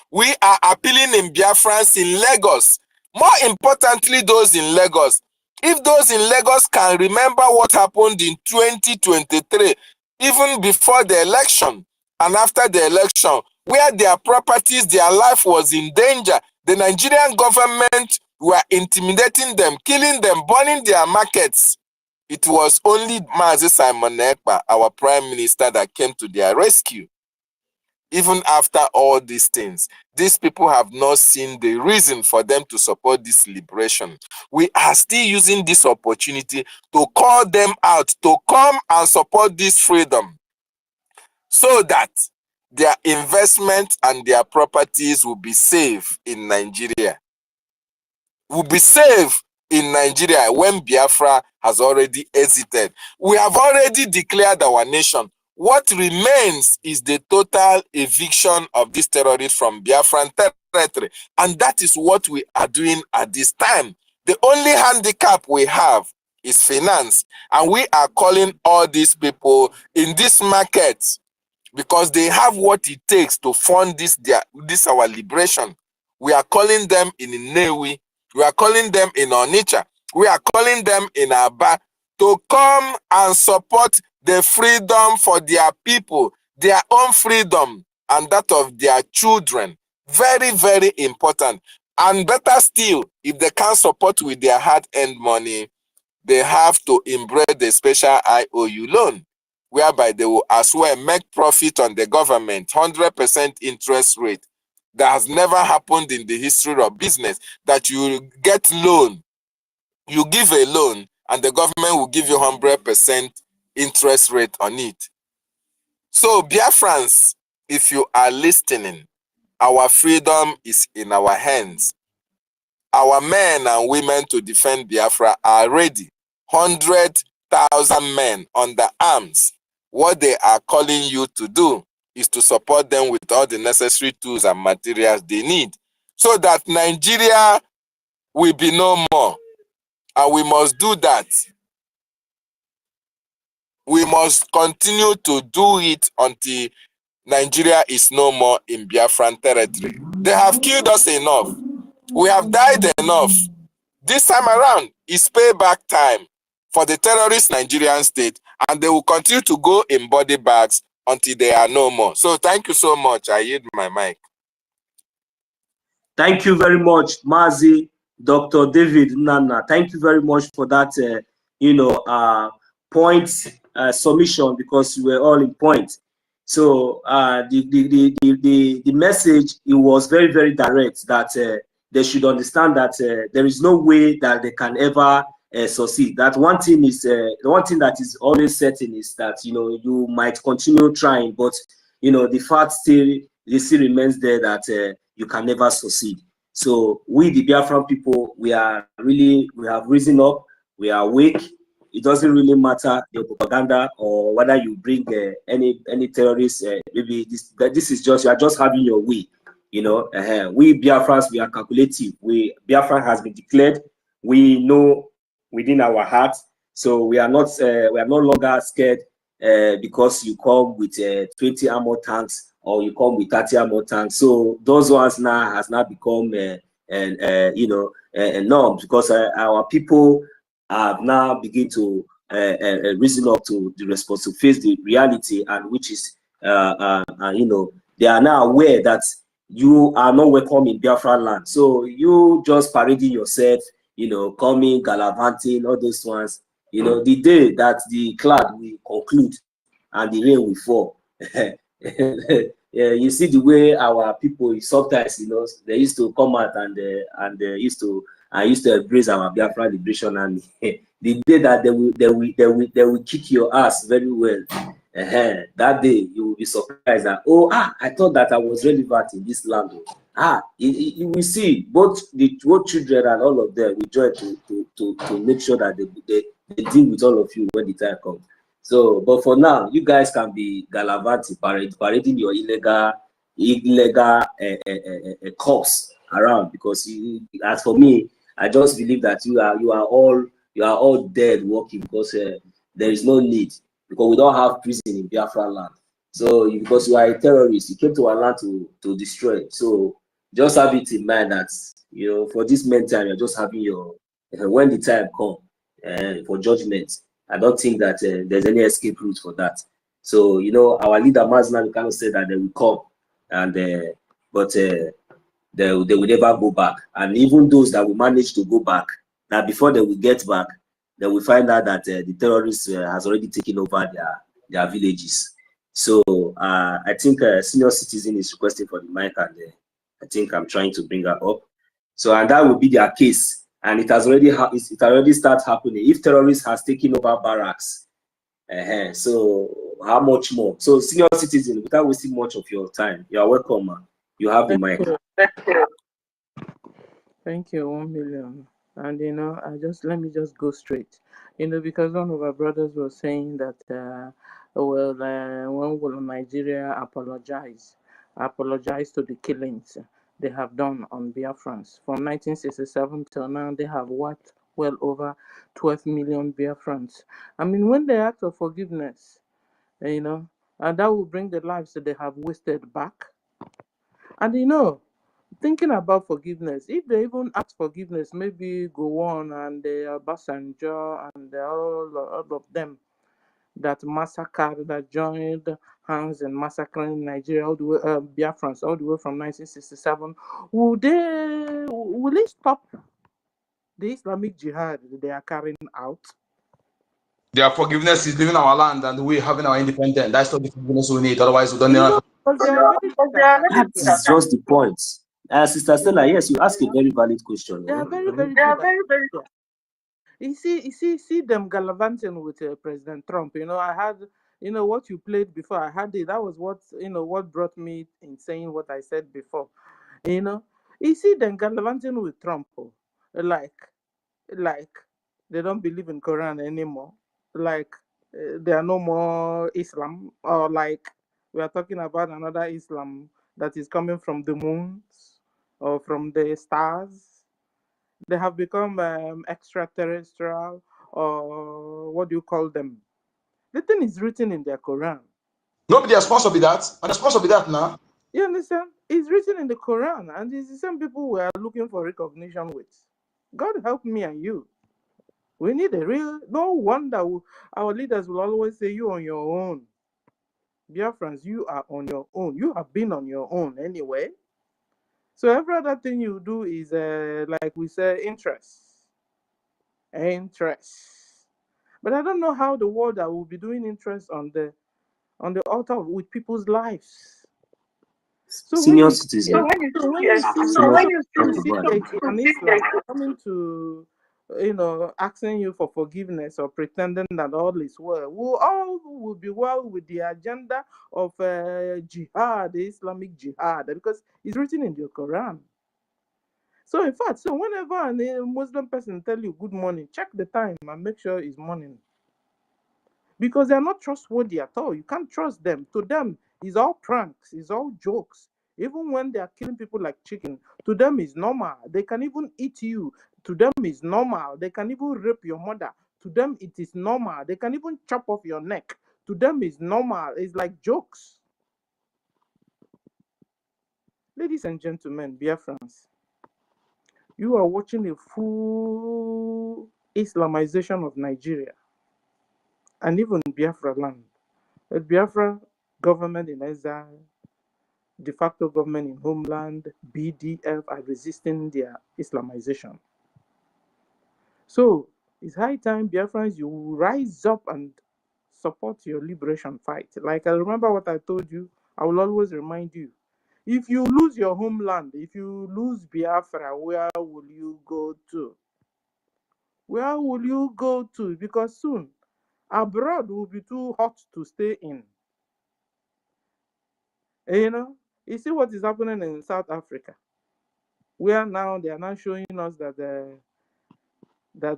We are appealing in Biafrans in Lagos. More importantly, those in Lagos. If those in Lagos can remember what happened in 2023, even before the election and after the election, where their properties, their life was in danger, the Nigerian government were intimidating them, killing them, burning their markets. It was only Mazi Simon Ekpa, our prime minister, that came to their rescue. Even after all these things, these people have not seen the reason for them to support this liberation. We are still using this opportunity to call them out, to come and support this freedom, so that their investment and their properties will be safe in Nigeria. Will be safe in Nigeria when Biafra has already exited. We have already declared our nation. What remains is the total eviction of these terrorists from Biafran territory. And that is what we are doing at this time. The only handicap we have is finance. And we are calling all these people in this market, because they have what it takes to fund this our liberation. We are calling them in Nnewi. We are calling them in Onitsha. We are calling them in Aba to come and support the freedom for their people, their own freedom and that of their children. Very, very important. And better still, if they can't support with their hard-earned money, they have to embrace the special IOU loan, whereby they will as well make profit on the government, 100% interest rate. That has never happened in the history of business, that you get loan, you give a loan, and the government will give you 100% interest rate on it. So Biafrans, if you are listening, our freedom is in our hands. Our men and women to defend Biafra are ready. 100,000 men under arms. What they are calling you to do is to support them with all the necessary tools and materials they need, so that Nigeria will be no more. And we must do that. We must continue to do it until Nigeria is no more in Biafran territory. They have killed us enough. We have died enough. This time around is payback time for the terrorist Nigerian state, and they will continue to go in body bags until they are no more. So thank you so much. I yield my mic. Thank you very much, Mazi, Dr. David Nana. Thank you very much for that, point submission, because we were all in point. So the message, it was very, very direct, that they should understand that there is no way that they can ever succeed. That one thing is the one thing that is always certain is that you might continue trying, but the fact still remains there that you can never succeed. So we, the Biafran people, we have risen up, we are awake. It doesn't really matter your propaganda or whether you bring any terrorists. Maybe this is just, you are just having your way. We Biafrans, we are calculative. Biafran has been declared. We know within our hearts, so we are no longer scared because you come with 20 armor tanks, or you come with 30 armor tanks. So those ones now has now become a norm, because our people have now begin to reason up to the response, to face the reality, and which is they are now aware that you are not welcome in Biafra land. So you just parading yourself, coming, gallivanting, all those ones. The day that the cloud will conclude and the rain will fall. Yeah, you see the way our people sometimes, they used to come out and used to embrace our Biafra liberation, and the day that they will kick your ass very well. That day you will be surprised that, I thought that I was relevant in this land. You will see both children and all of them will join to make sure that they deal with all of you when the time comes. So, but for now, you guys can be gallivanting, parading your illegal illegal cops around, because as for me, I just believe that you are all dead working, because there is no need, because we don't have prison in Biafra land. So because you are a terrorist, you came to our land to destroy. So just have it in mind that, you know, for this meantime, you're just having your when the time comes for judgment. I don't think that there's any escape route for that. So, you know, our leader Mazna kind of said that they will come, and but they will never go back. And even those that will manage to go back, that before they will get back, they will find out that the terrorists has already taken over their villages. So I think senior citizen is requesting for the mic, and I think I'm trying to bring her up. So, and that will be their case, and it already started happening. If terrorists has taken over barracks, so how much more? So, senior citizen, without wasting much of your time, you are welcome, man. You have the mic. Thank you, 1 million. And you know, let me just go straight. You know, because one of our brothers was saying that, when will Nigeria apologize to the killings they have done on Biafrans from 1967 till now? They have wiped well over 12 million Biafrans. I mean, when they ask for forgiveness, you know, and that will bring the lives that they have wasted back. And you know, thinking about forgiveness, if they even ask forgiveness, maybe go on and Basanjo and all of them that massacred, that joined hands in massacring Nigeria, all the way, Biafrans, all the way from 1967, will they stop the Islamic Jihad they are carrying out? Their forgiveness is leaving our land and we having our independence. That's not the forgiveness we need. Otherwise, we don't need. That is just the point. Sister Stella, yes, you ask a very valid question. They are very, very good. You see them gallivanting with President Trump. You know, I had, you know, what you played before. I had it. That was what, you know, what brought me in saying what I said before. You know, you see them gallivanting with Trump, like they don't believe in Quran anymore. Like there are no more Islam, or like we are talking about another Islam that is coming from the moons or from the stars. They have become extraterrestrial, or what do you call them? The thing is written in their Quran. Nobody is supposed to be that. And they're supposed to be that now. You understand? It's written in the Quran, and it's the same people we are looking for recognition with. God help me and you. We need a real. No wonder our leaders will always say, "You on your own." Biafrans, you are on your own. You have been on your own anyway. So every other thing you do is, like we say, interest. But I don't know how the world that will be doing interest on the altar with people's lives. So Senior citizen. when you see an Islam coming to, you know, asking you for forgiveness or pretending that all is well, all will be well with the agenda of jihad, the Islamic jihad, because it's written in the Quran. So in fact, so whenever a Muslim person tell you good morning, check the time and make sure it's morning. Because they're not trustworthy at all. You can't trust them. To them, it's all pranks, it's all jokes. Even when they are killing people like chicken, to them it's normal. They can even eat you. To them it's normal. They can even rape your mother. To them it is normal. They can even chop off your neck. To them it's normal. It's like jokes. Ladies and gentlemen, Biafrans, you are watching a full Islamization of Nigeria and even Biafra land. The Biafra government in exile, de facto government in homeland, BDF are resisting their Islamization. So it's high time, Biafrans, you rise up and support your liberation fight. Like I remember what I told you, I will always remind you. If you lose your homeland, if you lose Biafra, where will you go to? Where will you go to? Because soon, abroad will be too hot to stay in. And, you know, you see what is happening in South Africa, where now they are now showing us that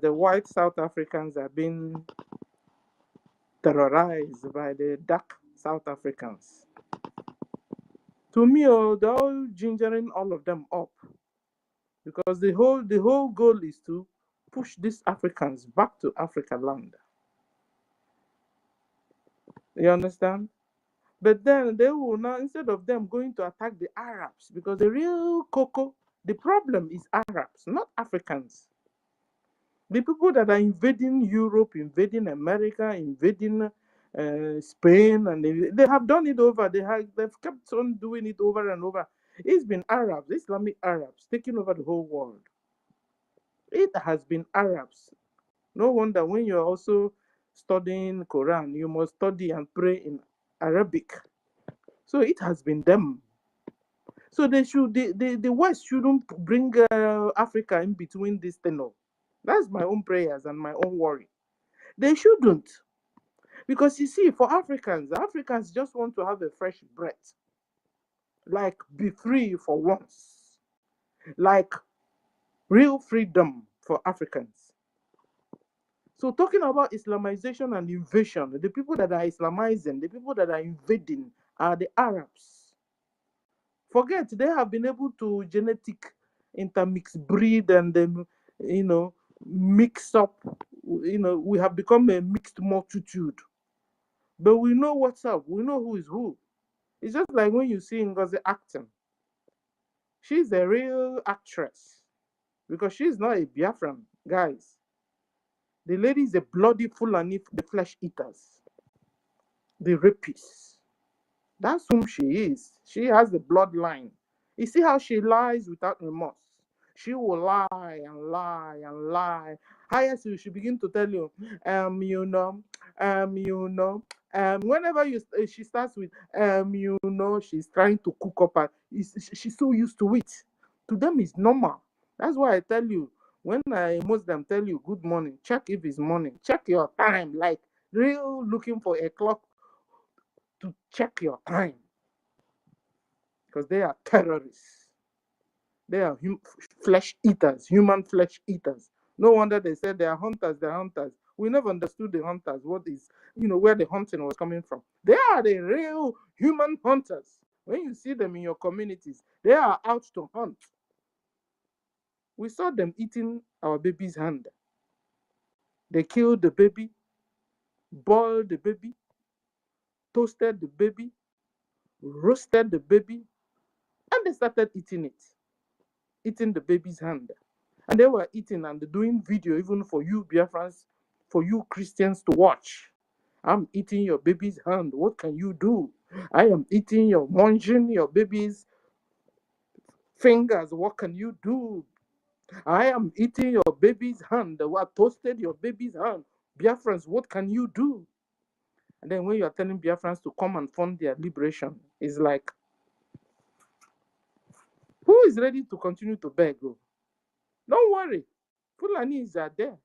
the white South Africans are being terrorized by the dark South Africans. To me, oh, they're all gingering all of them up because the whole goal is to push these Africans back to Africa land. You understand? But then they will now, instead of them going to attack the Arabs, because the real the problem is Arabs, not Africans. The people that are invading Europe, invading America, invading Spain, and they have done it over. They've kept on doing it over and over. It's been Arabs, Islamic Arabs, taking over the whole world. It has been Arabs. No wonder when you're also studying Quran, you must study and pray in Arabic. So it has been them. So the West shouldn't bring Africa in between this thing. That's my own prayers and my own worry. They shouldn't. Because you see, for Africans just want to have a fresh breath. Like be free for once. Like real freedom for Africans. So talking about Islamization and invasion, the people that are Islamizing, the people that are invading are the Arabs. Forget, they have been able to genetic intermix breed and then, mix up. We have become a mixed multitude. But we know what's up. We know who is who. It's just like when you see NGOZI acting. She's a real actress because she's not a Biafran, guys. The lady is a bloody Fulani, the flesh eaters, the rapists. That's whom she is. She has the bloodline. You see how she lies without remorse. She will lie and lie and lie. Highest she begin to tell you, whenever she starts with, she's trying to cook up and she's so used to it. To them, it's normal. That's why I tell you, when a Muslim tell you good morning, check if it's morning. Check your time, like real looking for a clock to check your time. Because they are terrorists. They are flesh eaters, human flesh eaters. No wonder they said they are hunters, they're hunters. We never understood the hunters, where the hunting was coming from. They are the real human hunters. When you see them in your communities, they are out to hunt. We saw them eating our baby's hand. They killed the baby, boiled the baby, toasted the baby, roasted the baby, and they started eating it. Eating the baby's hand. And they were eating and doing video even for you Biafrans, for you Christians to watch. I'm eating your baby's hand. What can you do? I am munching your baby's fingers. What can you do? I am eating your baby's hand. I toasted your baby's hand. Biafrans, what can you do? And then when you are telling Biafrans to come and fund their liberation, it's like, who is ready to continue to beg? Don't worry. Fulanis are there.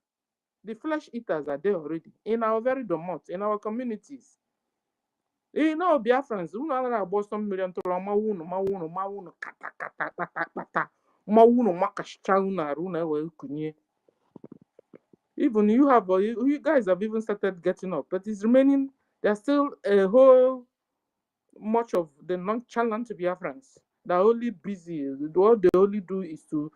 The flesh eaters are there already. In our very domot, in our communities. Biafrans, Boston million to Mawuno, kata, Mawuno Makashchauna, Runa, Kunye. Even you guys have even started getting up, but it's remaining, there's still a whole much of the nonchalant Biafrans. They're only busy. What they only do is to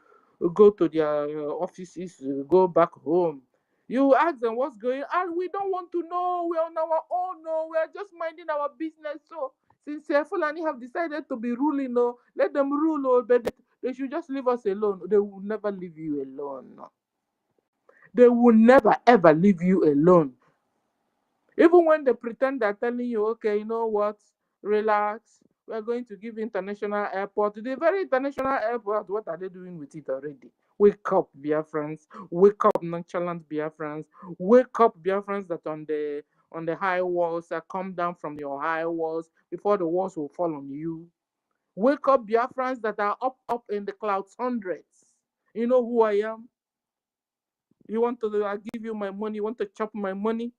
go to their offices, go back home. You ask them what's going on. We don't want to know. We're on our own. No, we're just minding our business. So since Fulani have decided to be ruling, let them rule. But they should just leave us alone. They will never leave you alone. No. They will never ever leave you alone. Even when they pretend they're telling you, okay, you know what? Relax. We're going to give international airport. The very international airport, what are they doing with it already? Wake up, Biafrans. Wake up, nonchalant Biafrans. Wake up, Biafrans that on the high walls, come down from your high walls before the walls will fall on you. Wake up, Biafrans that are up in the clouds, hundreds. You know who I am? You want to give you my money? You want to chop my money?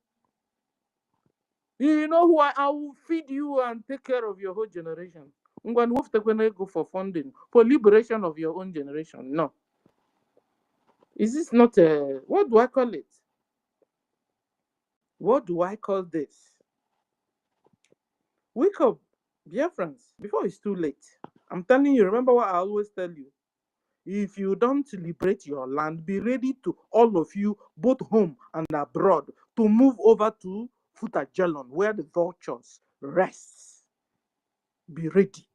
You know who I will feed you and take care of your whole generation. I'm going to go for funding, for liberation of your own generation. No. Is this not what do I call it? What do I call this? Wake up. Biafrans, before it's too late, I'm telling you, remember what I always tell you. If you don't liberate your land, be ready to, all of you, both home and abroad, to move over to Futajalon, where the vultures rest. Be ready.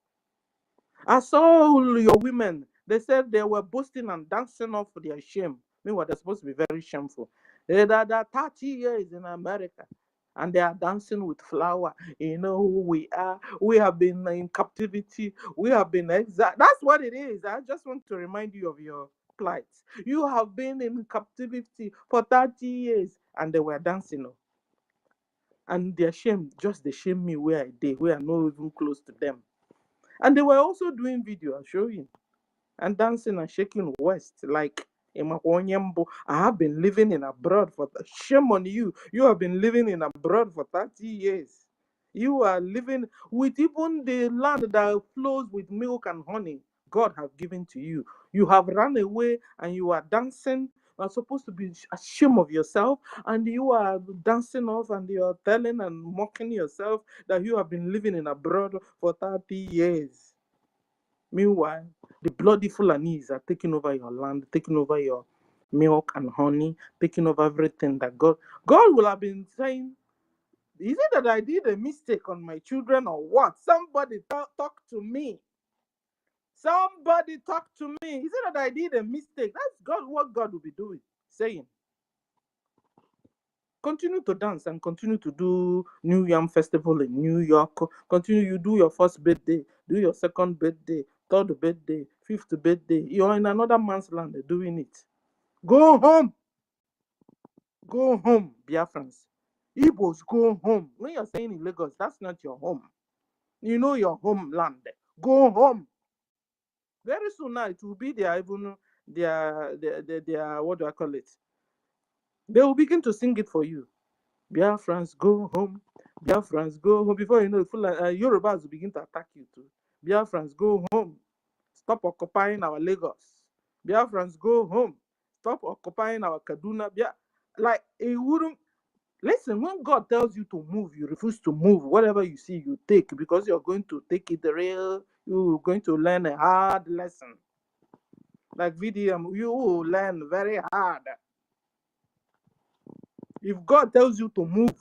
I saw all your women. They said they were boasting and dancing off for their shame. Meanwhile, they're supposed to be very shameful. They're 30 years in America, and they are dancing with flower. You know who we are. We have been in captivity. We have been exiled. That's what it is. I just want to remind you of your plight. You have been in captivity for 30 years, and they were dancing. And their shame, just they shame me where I did, where I'm not even close to them. And they were also doing video, I'll show you, and dancing and shaking West like Imakonyembo. I have been living in abroad for shame on you. You have been living in abroad for 30 years. You are living with even the land that flows with milk and honey God have given to you. You have run away and you are dancing. You are supposed to be ashamed of yourself, and you are dancing off and you are telling and mocking yourself that you have been living in abroad for 30 years. Meanwhile, the bloody Fulanis are taking over your land, taking over your milk and honey, taking over everything that God will have been saying. Is it that I did a mistake on my children or what? Somebody talk to me. Somebody talk to me. Is it that I did a mistake? That's God. What God will be doing, saying. Continue to dance and continue to do New Yam Festival in New York. Continue, you do your first birthday, do your second birthday, third birthday, fifth birthday. You're in another man's land doing it. Go home. Go home, Biafrans. Igbos, go home. When you're saying in Lagos, that's not your home. You know your homeland. Go home. Very soon now, it will be their what do I call it? They will begin to sing it for you. Biafrans, go home. Biafrans, go home. Before you know it, Yorubas will begin to attack you too. Biafrans, go home. Stop occupying our Lagos. Biafrans, go home. Stop occupying our Kaduna. Like, it wouldn't. Listen, when God tells you to move, you refuse to move. Whatever you see, you take, because you're going to take it real. You're going to learn a hard lesson. Like VDM, you will learn very hard. If God tells you to move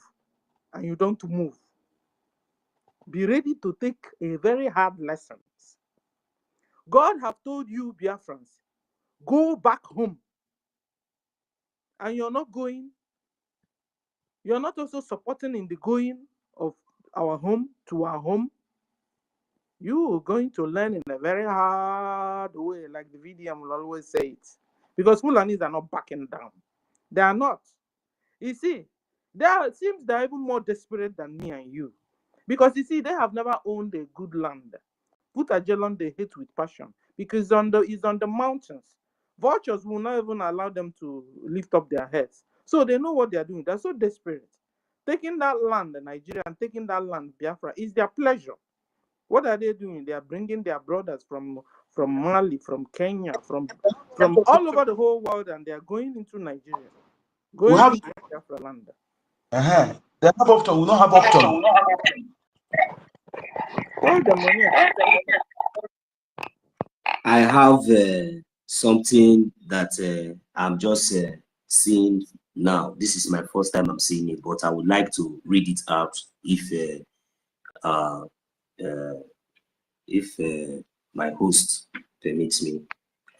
and you don't move, be ready to take a very hard lesson. God have told you, Biafrans, go back home. And you're not going. You're not also supporting in the going of our home to our home. You are going to learn in a very hard way, like the VDM will always say it. Because Fulanis are not backing down. They are not. You see, it seems they're even more desperate than me and you. Because you see, they have never owned a good land. Futajalon they hate with passion because it's on the mountains. Vultures will not even allow them to lift up their heads. So they know what they are doing. They're so desperate. Taking that land, Nigeria, and taking that land, Biafra, is their pleasure. What are they doing? They are bringing their brothers from Mali, from Kenya, from all over the whole world, and they are going into Nigeria, We going have into Biafra land. They have option. We don't have option. All the money. I have something that I'm just seeing now. This is my first time I'm seeing it, but I would like to read it out if my host permits me.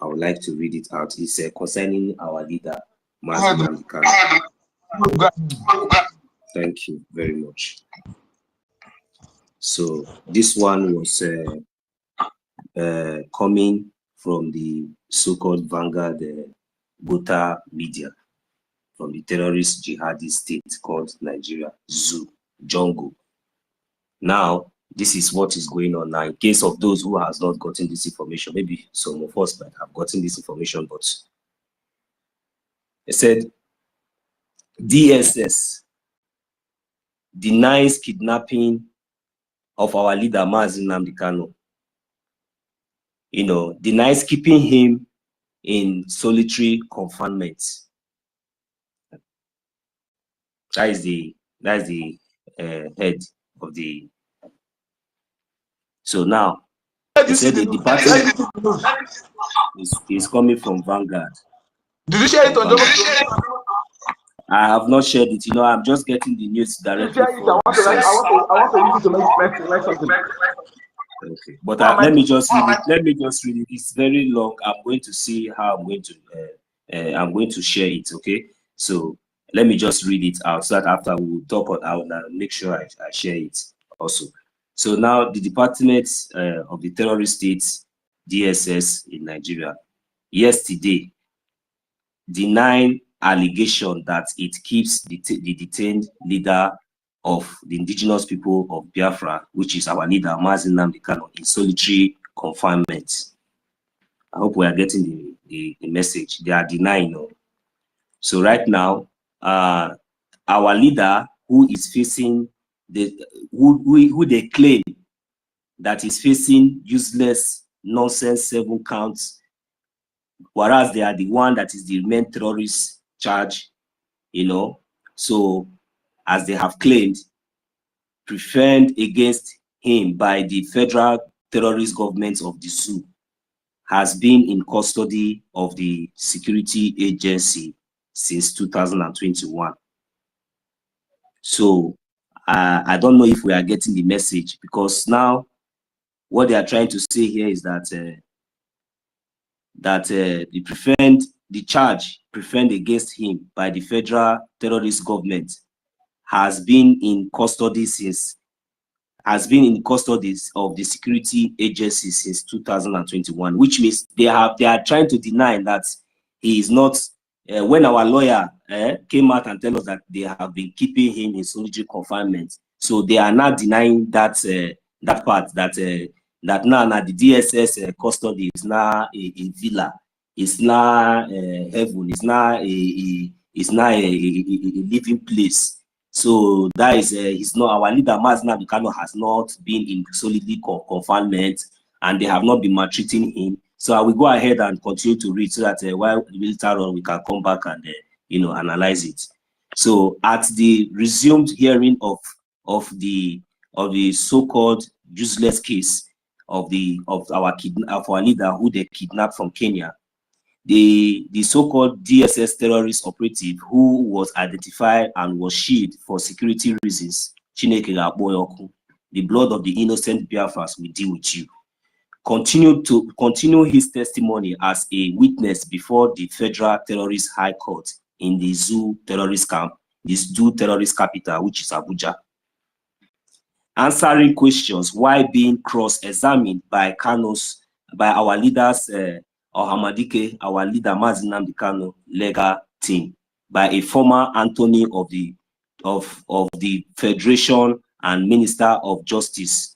I would like to read it out. It's concerning our leader, Mazi Nnamdi Kanu. Thank you very much. So this one was coming from the so-called Vanguard Gota media, from the terrorist jihadist state called Nigeria, Zoo, Jungle. Now, this is what is going on now. In case of those who has not gotten this information, maybe some of us might have gotten this information, but it said DSS denies kidnapping of our leader, Mazi Nnamdi Kanu. You know, denies keeping him in solitary confinement. That is the head of the So now, they said the department is coming from Vanguard. Did you share it on I have not shared it. You know, I'm just getting the news directly from the source. I want to use it to make something. Okay, but let me just read it. Let me just read it. It's very long. I'm going to see how I'm going to share it. Okay, so let me just read it out so that after we will talk it out and make sure I share it also. So now the Department of the Terrorist States, DSS in Nigeria, yesterday denied allegation that it keeps the detained leader of the indigenous people of Biafra, which is our leader, Mazi Nnamdi Kanu, in solitary confinement. I hope we are getting the message. They are denying. No. So right now, our leader, who is facing who they claim that is facing useless nonsense 7 counts, whereas they are the one that is the main terrorist charge, you know. So as they have claimed, preferred against him by the federal terrorist government of the zoo, has been in custody of the security agency since 2021. So I don't know if we are getting the message, because now what they are trying to say here is that the charge preferred against him by the federal terrorist government has been in custody of the security agency since 2021, which means they are trying to deny that he is not. When our lawyer came out and tell us that they have been keeping him in solitary confinement, so they are not denying that that part, that now the DSS custody is now a villa, it's now heaven, it's now a living place. So that is it's not our leader Mazi Nnamdi Kanu has not been in solitary confinement, and they have not been maltreating him. So I will go ahead and continue to read so that while later on we can come back and you know, analyze it. So at the resumed hearing of the so-called useless case of our leader who they kidnapped from Kenya, the so-called DSS terrorist operative who was identified and was shielded for security reasons, Chineke Ga-Akpo-Oku, the blood of the innocent Biafrans will deal with you, continue his testimony as a witness before the Federal Terrorist High Court in the zoo terrorist camp, the zoo terrorist capital, which is Abuja, answering questions while being cross-examined by our leaders, Ohamadike, our leader Mazi Nnamdi Kanu legal team, by a former attorney of the Federation and Minister of Justice.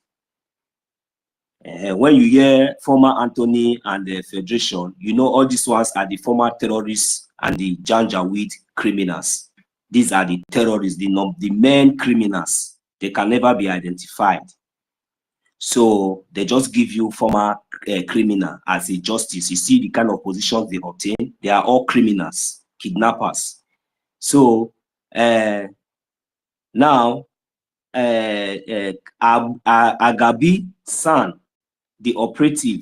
When you hear former Anthony and the Federation, you know all these ones are the former terrorists and the Janjaweed criminals. These are the terrorists, the main criminals. They can never be identified. So they just give you former criminal as a justice. You see the kind of positions they obtain. They are all criminals, kidnappers. So now Agabi San, the operative,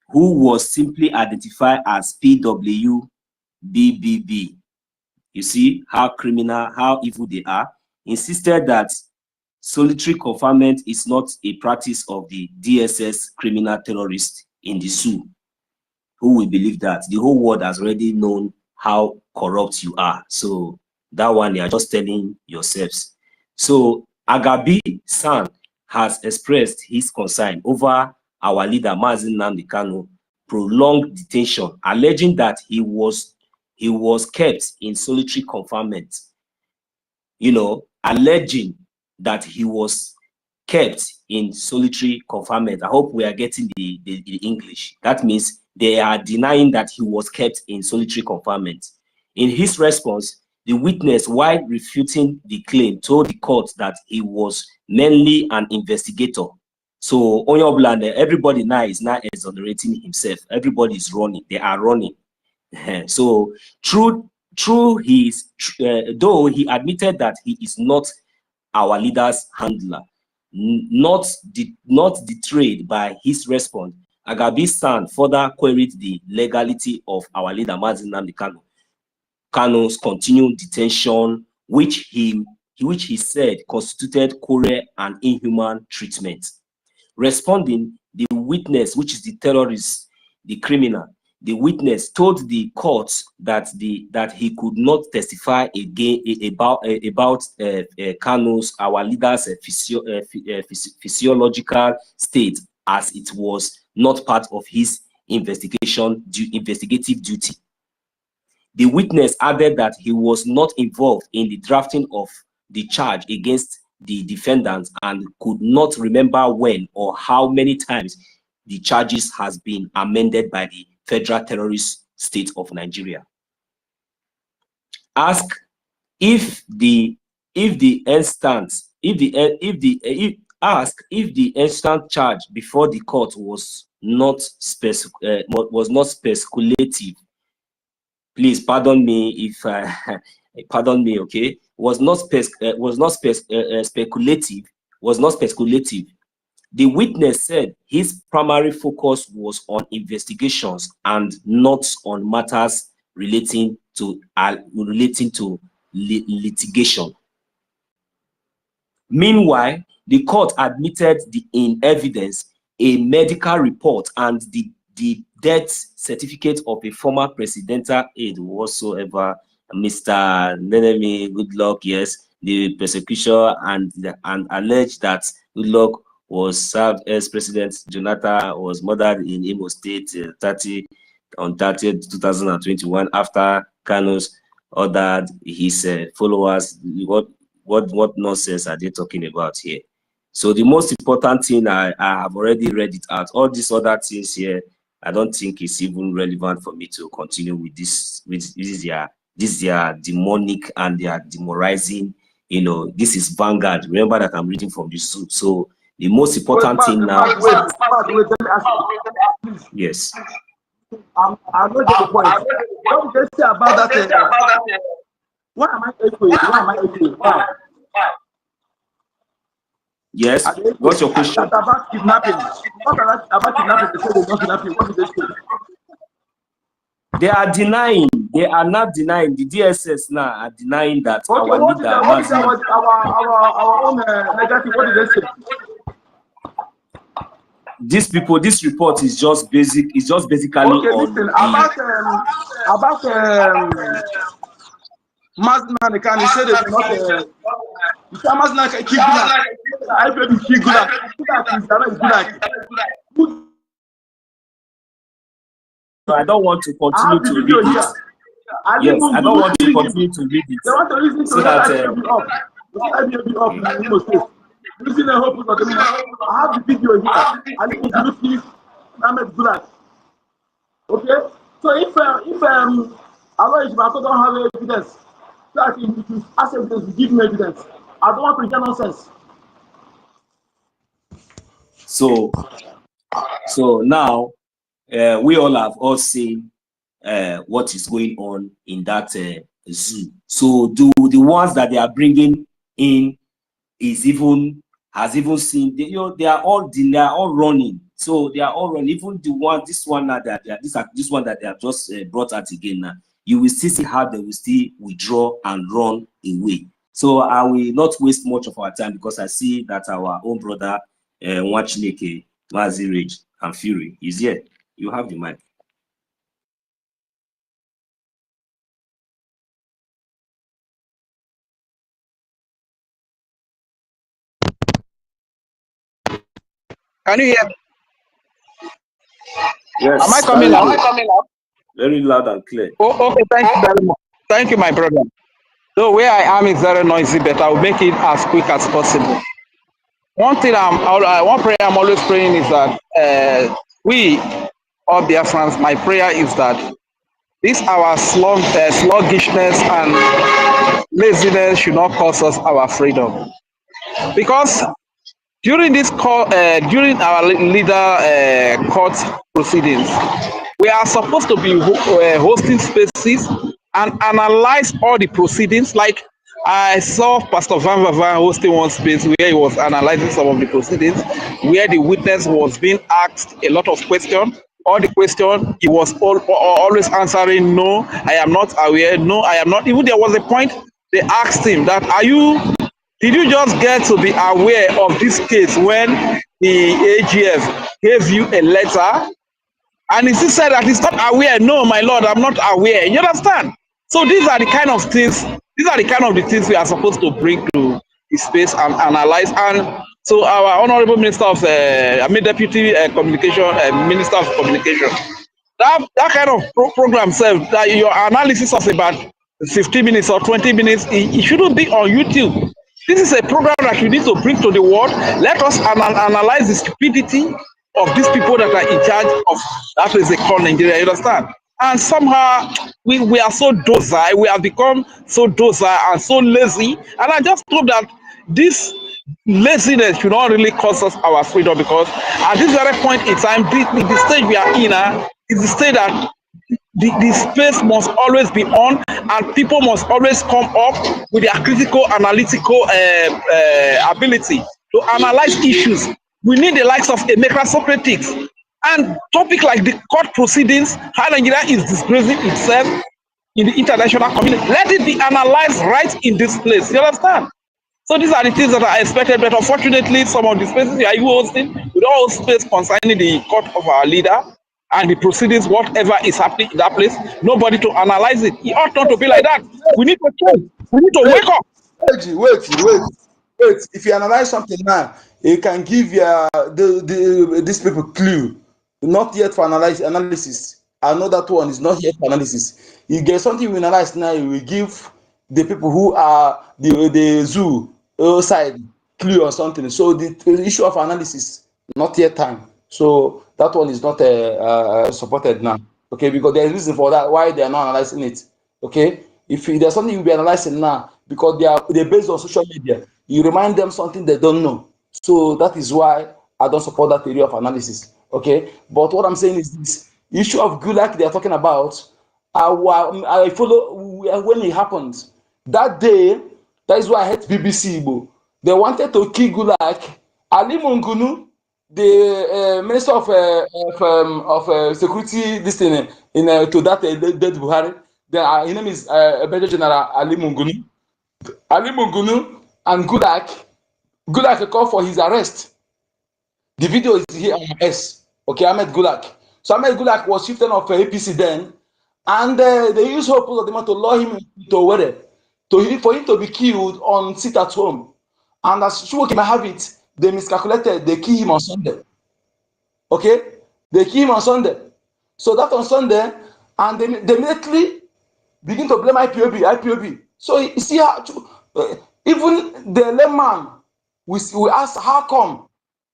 who was simply identified as PWBBB, you see how criminal, how evil they are, insisted that solitary confinement is not a practice of the DSS criminal terrorists in the zoo. Who will believe that? The whole world has already known how corrupt you are. So that one, you are just telling yourselves. So Agabi San has expressed his concern over our leader Mazi Nnamdi Kanu prolonged detention, alleging that he was kept in solitary confinement. You know, alleging that he was kept in solitary confinement. I hope we are getting the English. That means they are denying that he was kept in solitary confinement. In his response, the witness, while refuting the claim, told the court that he was mainly an investigator. So Onyoblande, everybody now is now exonerating himself. Everybody is running. They are running. So through his, though he admitted that he is not our leader's handler, not deterred by his response, Agabi-san further queried the legality of our leader Mazi Nnamdi Kanu's continued detention, which he said constituted cruel and inhuman treatment. Responding, the witness, which is the terrorist, the criminal, the witness told the court that he could not testify again about Kanu's, our leader's physiological state, as it was not part of his investigative duty. The witness added that he was not involved in the drafting of the charge against the defendants and could not remember when or how many times the charges has been amended by the Federal Terrorist State of Nigeria. Ask if the instant charge before the court was not speculative. Please pardon me if pardon me, okay? Was not speculative. The witness said his primary focus was on investigations and not on matters relating to litigation. Meanwhile, the court admitted in evidence a medical report and the death certificate of a former presidential aide whatsoever, Mr. Nenemi Goodluck. Yes, the persecution and alleged that Goodluck was served as President Jonathan was murdered in Imo State on 30th 2021 after Kanu's ordered his followers. What nonsense are they talking about here? So the most important thing, I have already read it out. All these other things here, I don't think it's even relevant for me to continue with this. This is their demonic and they are demoralizing. You know, this is Vanguard. Remember that I'm reading from the suit. So the most important thing now. Yes. I don't get the point. What did they say about that? What am I echoing? What am I echoing? Why? Yes. What's your question? About kidnapping. What about kidnapping? They say they're not kidnapping. What did they say? They are denying. They are not denying. The DSS now are denying that Okay, our what leader. is our own negative? What did they say? These people, this report is just basic. It's just basically okay, on listen, about Mazna can he said it's not Mazna Kigula. I baby Kigula. I don't want to continue to read it. Yes, I don't want to continue to read it. They want to listen to so that listen the hope of the I have the video here. I need to see Ahmed Gulag. Okay? So if Allah is about to don't have evidence, that if you ask evidence, give me evidence. I don't want to hear nonsense. So now we all have all seen what is going on in that zoo. So do the ones that they are bringing in has even seen they are all running. So they are all running. Even the one, this one that this one that they have just brought out again now, you will still see how they will still withdraw and run away. So I will not waste much of our time because I see that our own brother Nwachineke Mazi Rage and Fury is here. You have the mic. Can you hear me? Yes. Am I coming out? Very loud and clear. Oh, okay. Thank you very much. Thank you, my brother. So where I am is very noisy, but I will make it as quick as possible. One thing one prayer I'm always praying is that we, all Biafrans, my prayer is that this our sluggishness and laziness should not cost us our freedom, because during this during our leader court proceedings, we are supposed to be hosting spaces and analyze all the proceedings. Like I saw Pastor Van Vavan hosting one space where he was analyzing some of the proceedings, where the witness was being asked a lot of questions. All the question he was always answering, no, I am not aware, no, I am not. Even there was a point they asked him that, did you just get to be aware of this case when the AGF gave you a letter? And he still said that he's not aware. No, my lord, I'm not aware. You understand? So these are the kind of things, the things we are supposed to bring to the space and analyze. And so our honorable minister of, deputy communication, minister of communication, that kind of program says that your analysis of about 15 minutes or 20 minutes, it shouldn't be on YouTube. This is a program that you need to bring to the world. Let us analyze the stupidity of these people that are in charge of that place they call Nigeria. You understand? And somehow we are so docile. We have become so docile and so lazy. And I just hope that this laziness should not really cost us our freedom, because at this very point in time, the stage we are in is the stage that the space must always be on, and people must always come up with their critical analytical ability to analyze issues. We need the likes of Emeka Socrates, and topic like the court proceedings, how Nigeria is disgracing itself in the international community. Let it be analyzed right in this place. You understand? So these are the things that are expected, but unfortunately, some of the spaces we are hosting, we don't hold space concerning the court of our leader and the proceedings, whatever is happening in that place. Nobody to analyze it. It ought not to be like that. We need to change. We need to wake up. Wait. If you analyze something now, it can give these people clue. Not yet for analysis. I know that one is not yet for analysis. You get something you analyze now, you will give the people who are the zoo side clue or something. So the issue of analysis, not yet time. So that one is not supported now. Okay, because there's a reason for that why they are not analyzing it. Okay, if there's something you'll be analyzing now, because they're based on social media, you remind them something they don't know. So that is why I don't support that area of analysis. Okay, but what I'm saying is this issue of Gulag they are talking about. I follow when it happened that day. That is why I hate BBC Igbo. They wanted to kill Gulag. Ali Mungunu, the minister of security, this thing to that dead Buhari. His name is Major General Ali Mungunu. Ali Mungunu and Gulag called for his arrest. The video is here on S. Okay, Ahmed Gulag. So Ahmed Gulag was chieftain of APC then, and they used hope of them to lure him to Owerri, for him to be killed on sit at home. And as Chukwuka might have it, they miscalculated. They kill him on Sunday. Okay, they kill him on Sunday. So that on Sunday, and they immediately begin to blame IPOB. So you see how even the layman, we ask how come,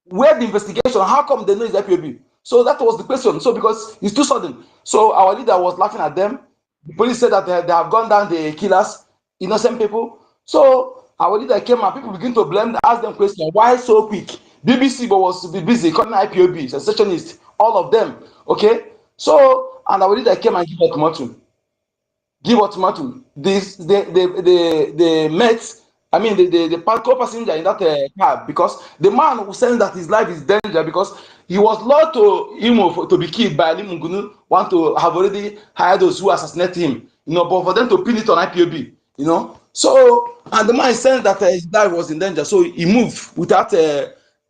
where the investigation, how come they know it's IPOB? So that was the question. So because it's too sudden. So our leader was laughing at them. The police said that they have gone down the killers, innocent people. So our leader came and people begin to blame, ask them questions. Why so quick? BBC was busy calling IPOB, secessionists, all of them. Okay. So and our leader came and gave ultimatum. They met. I mean, the co-passenger in that cab, because the man was saying that his life is danger because he was lured to be killed by Ali Mungunu, want to have already hired those who assassinated him, but for them to pin it on IPOB, So, and the man is saying that his life was in danger, so he moved without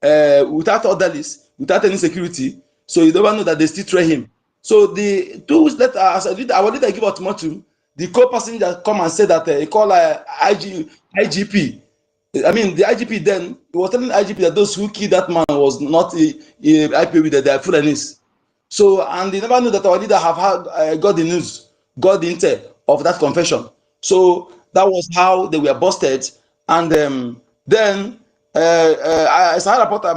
orderlies, without any security, so you never know that they still train him. So the 2 weeks later, as I wanted to give ultimatum, the co-passenger come and say that he called IGP. I mean, the IGP then, he was telling IGP that those who killed that man was not IPOB, that they are Fulanis. So, and they never knew that our leader have got the news, got the intel of that confession. So that was how they were busted. And then as a reporter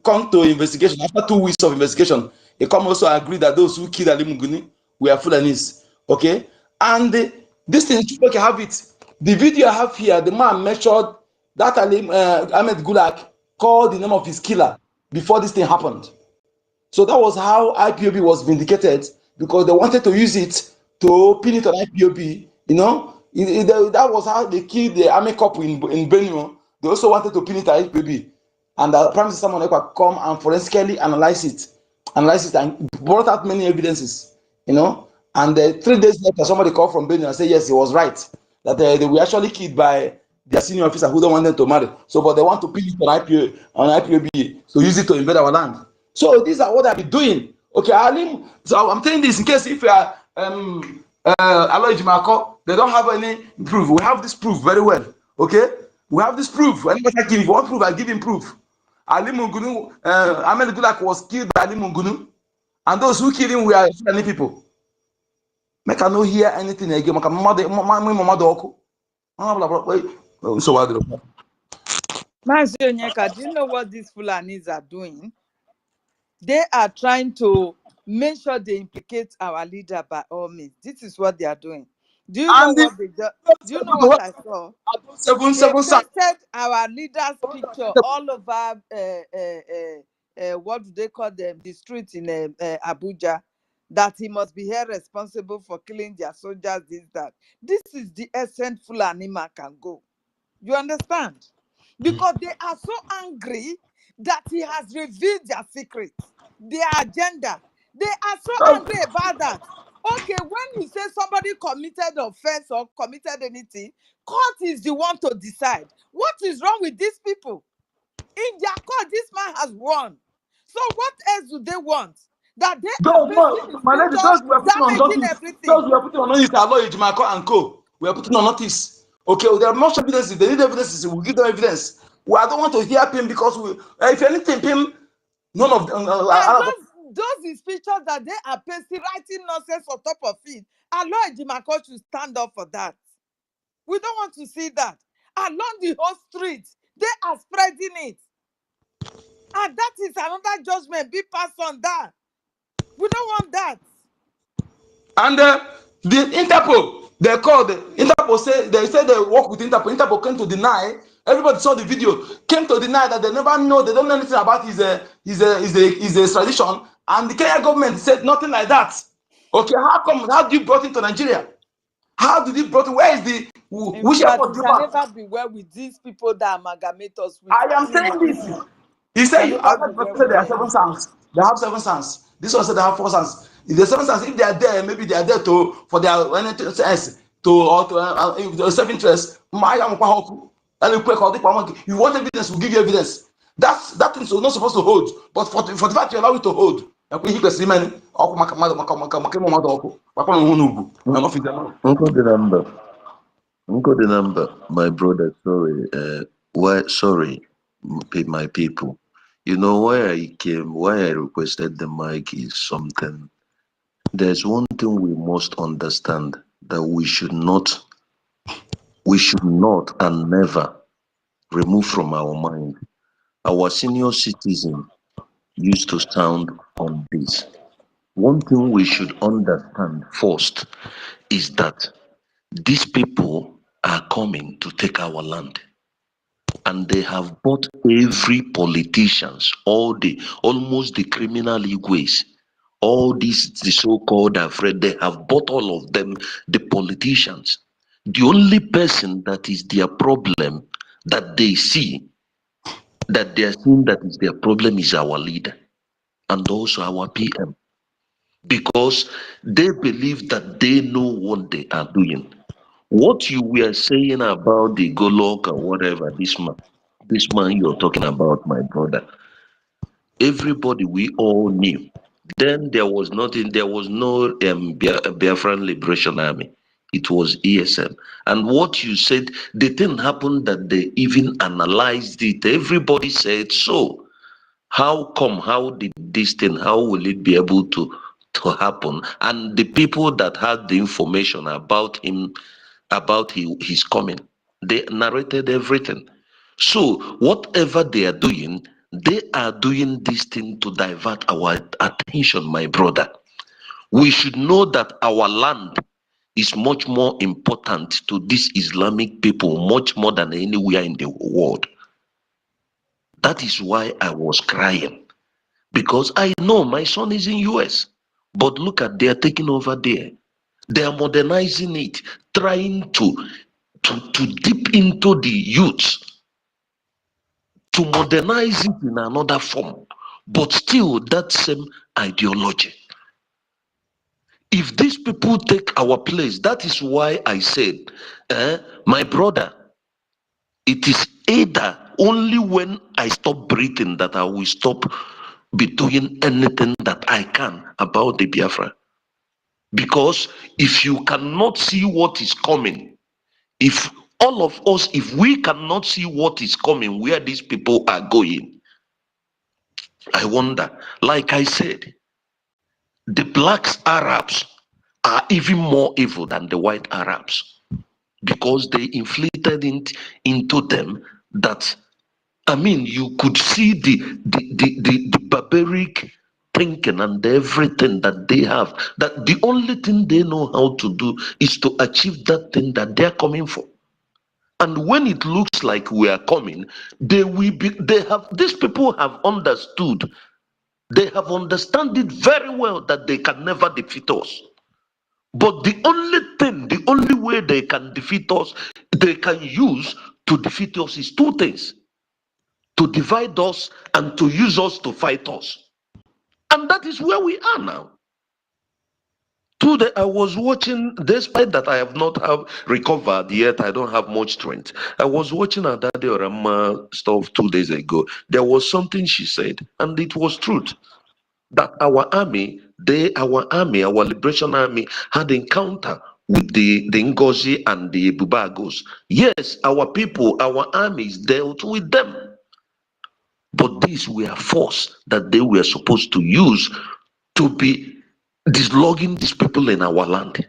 come to investigation. After 2 weeks of investigation, he come also agree that those who killed Ali Munguni were Fulanis. Okay? And this thing, you can have it. The video I have here, the man measured that Ahmed Gulag called the name of his killer before this thing happened. So that was how IPOB was vindicated, because they wanted to use it to pin it on IPOB. That was how they killed the army couple in Benue. They also wanted to pin it at IPB. And the Prime Minister Monekwa come and forensically analyze it and brought out many evidences, you know. And 3 days later, somebody called from Benue and said, yes, he was right, that they were actually killed by their senior officer who don't want them to marry. So, but they want to pin it on IPOB, so use it to invade our land. So these are what I've been doing. Okay, Alim. So I'm telling this in case if you are Aloy Jimako, they don't have any proof. We have this proof very well. Okay, we have this proof. Anybody can give, if you want proof, I'll give him proof. Ali Mungunu, Ahmed Gulak was killed by Ali Mungunu, and those who killed him were Fulani people. Make I no hear anything again. So what? Mazi Onyeka, do you know what these Fulanis are doing? They are trying to make sure they implicate our leader by all means. This is what they are doing. Do you know what they do? Do you know what I saw? They pasted our leader's picture all over what do they call them? The streets in Abuja, that he must be held responsible for killing their soldiers, this, that. This is the essence Fulani man can go. You understand? Because they are so angry that he has revealed their secrets, their agenda. They are so angry about that. Okay, when you say somebody committed offense or committed anything, court is the one to decide. What is wrong with these people? In their court, this man has won. So what else do they want? That they are pasting his pictures, damaging everything. Those we are putting on notice, Aloy Jimako and co. We are putting on notice. Okay, there are much evidence. If they need evidence, we'll give them evidence. Well, I don't want to hear him because if anything, him, none of them. Those is pictures that they are pasting, writing nonsense on top of it. Aloy Jimako should stand up for that. We don't want to see that. Along the whole street, they are spreading it. And that is another judgment be passed on that. We don't want that. And the Interpol, they called. Interpol said they work with Interpol. Interpol came to deny. Everybody saw the video. Came to deny that they never know. They don't know anything about his extradition. And the Kenya government said nothing like that. Okay, how come? How do you brought him to Nigeria? How did he brought him? Where is the? Which airport? It can never be well with these people that amalgamate us with. I am saying this. He said, they have 7 sons. They have 7 sons. This one said they have 4 sons. If the 7 sons, if they are there, maybe they are there for their self-interest. If you want evidence, we'll give you evidence. That thing is not supposed to hold. But for the fact you allow it to hold, the number, my brother. Sorry, my people. You know why I requested the mic is something. There's one thing we must understand, that we should not and never remove from our mind. Our senior citizen used to sound on this. One thing we should understand first is that these people are coming to take our land. And they have bought every politicians, almost the criminal igways, all these the so-called afraid, they have bought all of them, the politicians. The only person that is their problem, that they see, that they are seeing that is their problem, is our leader and also our PM. Because they believe that they know what they are doing. What you were saying about the Golok or whatever, this man you're talking about, my brother, everybody, we all knew. Then there was nothing, there was no Biafran Liberation Army. It was ESM. And what you said, the thing happened that they even analyzed it. Everybody said, so how come, how did this thing, how will it be able to happen? And the people that had the information about him, about his coming, they narrated everything. So whatever they are doing this thing to divert our attention, my brother. We should know that our land is much more important to these Islamic people, much more than anywhere in the world. That is why I was crying, because I know my son is in US, but look at, they are taking over there. They are modernizing it. trying to dip into the youth, to modernize it in another form, but still that same ideology. If these people take our place, that is why I said, my brother, it is either only when I stop breathing that I will stop be doing anything that I can about the Biafra. Because if you cannot see what is coming, if all of us, if we cannot see what is coming, where these people are going, I wonder, like I said, the black Arabs are even more evil than the white Arabs, because they inflicted it into them that, I mean, you could see the barbaric thinking and everything that they have, that the only thing they know how to do is to achieve that thing that they're coming for. And when it looks like we are coming, these people have understood, they have understood it very well that they can never defeat us. But the only way they can defeat us, they can use to defeat us is two things: to divide us and to use us to fight us. And that is where we are now. Today I was watching, despite that I have not recovered yet, I don't have much strength. I was watching Adade Orama stuff 2 days ago. There was something she said, and it was truth, that our army, our liberation army, had encounter with the NGOZI and the Bubagos. Yes, our people, our armies dealt with them. But these were force that they were supposed to use to be dislogging these people in our land.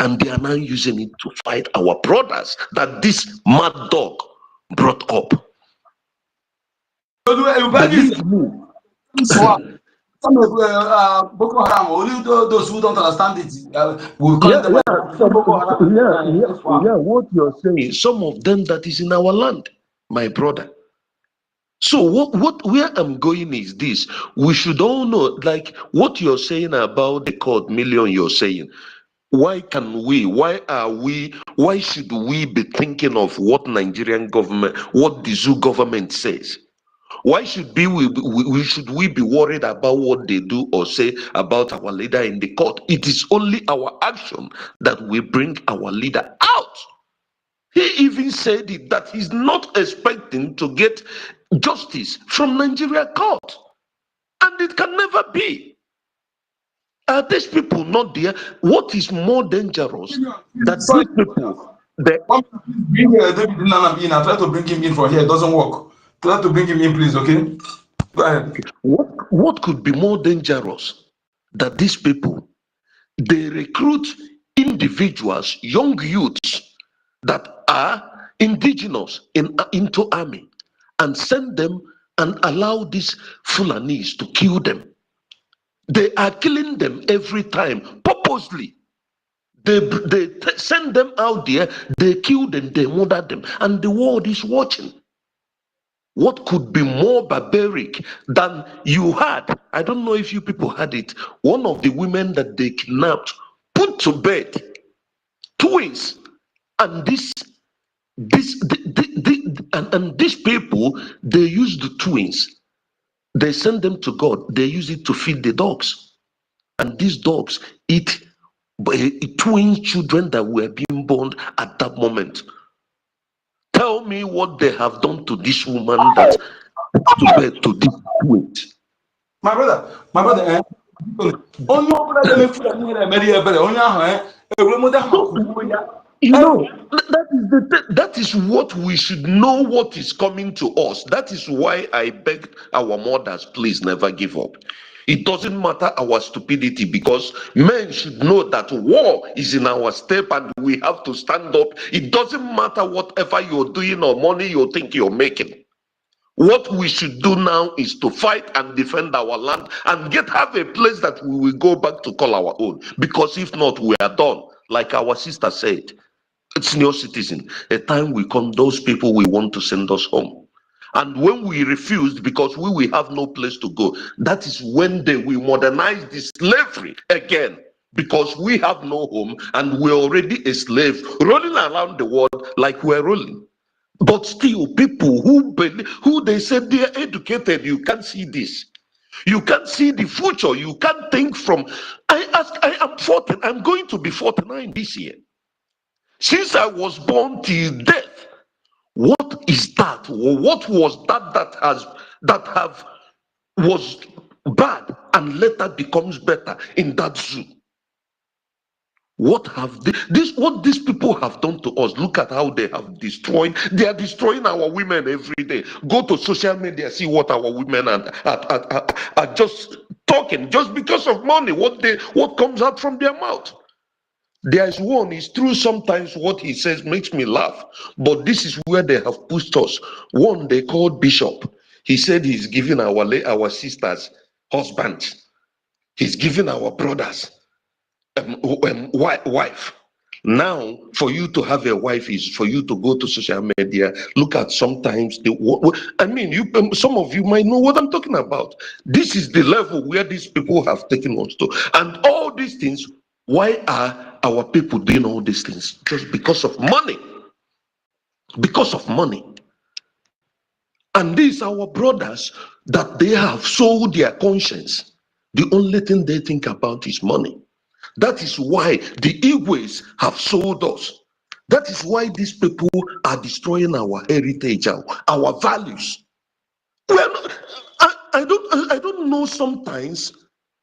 And they are now using it to fight our brothers that this mad dog brought up. Believe me. Some of Boko Haram, only those who don't understand it, will call them Boko Haram. Yeah, what you're saying, some of them that is in our land, my brother. So where I'm going is this: we should all know, like what you're saying about the court million. You're saying, why should we be thinking of what Nigerian government, what the zoo government says? Why should we be worried about what they do or say about our leader in the court? It is only our action that will bring our leader out. He even said it, that he's not expecting to get justice from Nigeria court. And it can never be. Are these people not there? What is more dangerous that these people... Bring David Nana in. I try to bring him in from here. It doesn't work. Try to bring him in, please, okay? Go ahead. What could be more dangerous that these people, they recruit individuals, young youths that are indigenous into army, and send them and allow these Fulanis to kill them? They are killing them every time, purposely. They send them out there, they kill them, they murder them, and the world is watching. What could be more barbaric than you had? I don't know if you people had it. One of the women that they kidnapped, put to bed, twins, and these people, they use the twins. They send them to God. They use it to feed the dogs, and these dogs eat twin children that were being born at that moment. Tell me what they have done to this woman that put to bed to this twins. My brother, you know, that is what we should know, what is coming to us. That is why I beg our mothers, please never give up. It doesn't matter our stupidity, because men should know that war is in our step and we have to stand up. It doesn't matter whatever you're doing or money you think you're making. What we should do now is to fight and defend our land and have a place that we will go back to call our own. Because if not, we are done. Like our sister said, senior citizen, a time will come, those people will want to send us home. And when we refused, because we will have no place to go, that is when they will modernize the slavery again. because we have no home and we're already a slave rolling around the world like we're rolling. But still, people who believe, who they say they are educated, you can't see this. You can't see the future. You can't think from. I am 40. I'm going to be 49 this year. Since I was born till death, what is that? What was that have was bad and later becomes better in that zoo? What have what these people have done to us? Look at how they have destroyed. They are destroying our women every day. Go to social media, see what our women are just talking just because of money. What comes out from their mouth. There's one, it's true sometimes what he says makes me laugh, but this is where they have pushed us. One they called Bishop. He said he's giving our sisters husbands. He's giving our brothers wife. Now, for you to have a wife is for you to go to social media. Look at sometimes some of you might know what I'm talking about. This is the level where these people have taken us to, and all these things. Why are our people doing all these things? Just because of money. Because of money. And these our brothers that they have sold their conscience. The only thing they think about is money. That is why the Igwes have sold us. That is why these people are destroying our heritage, our values. I don't know sometimes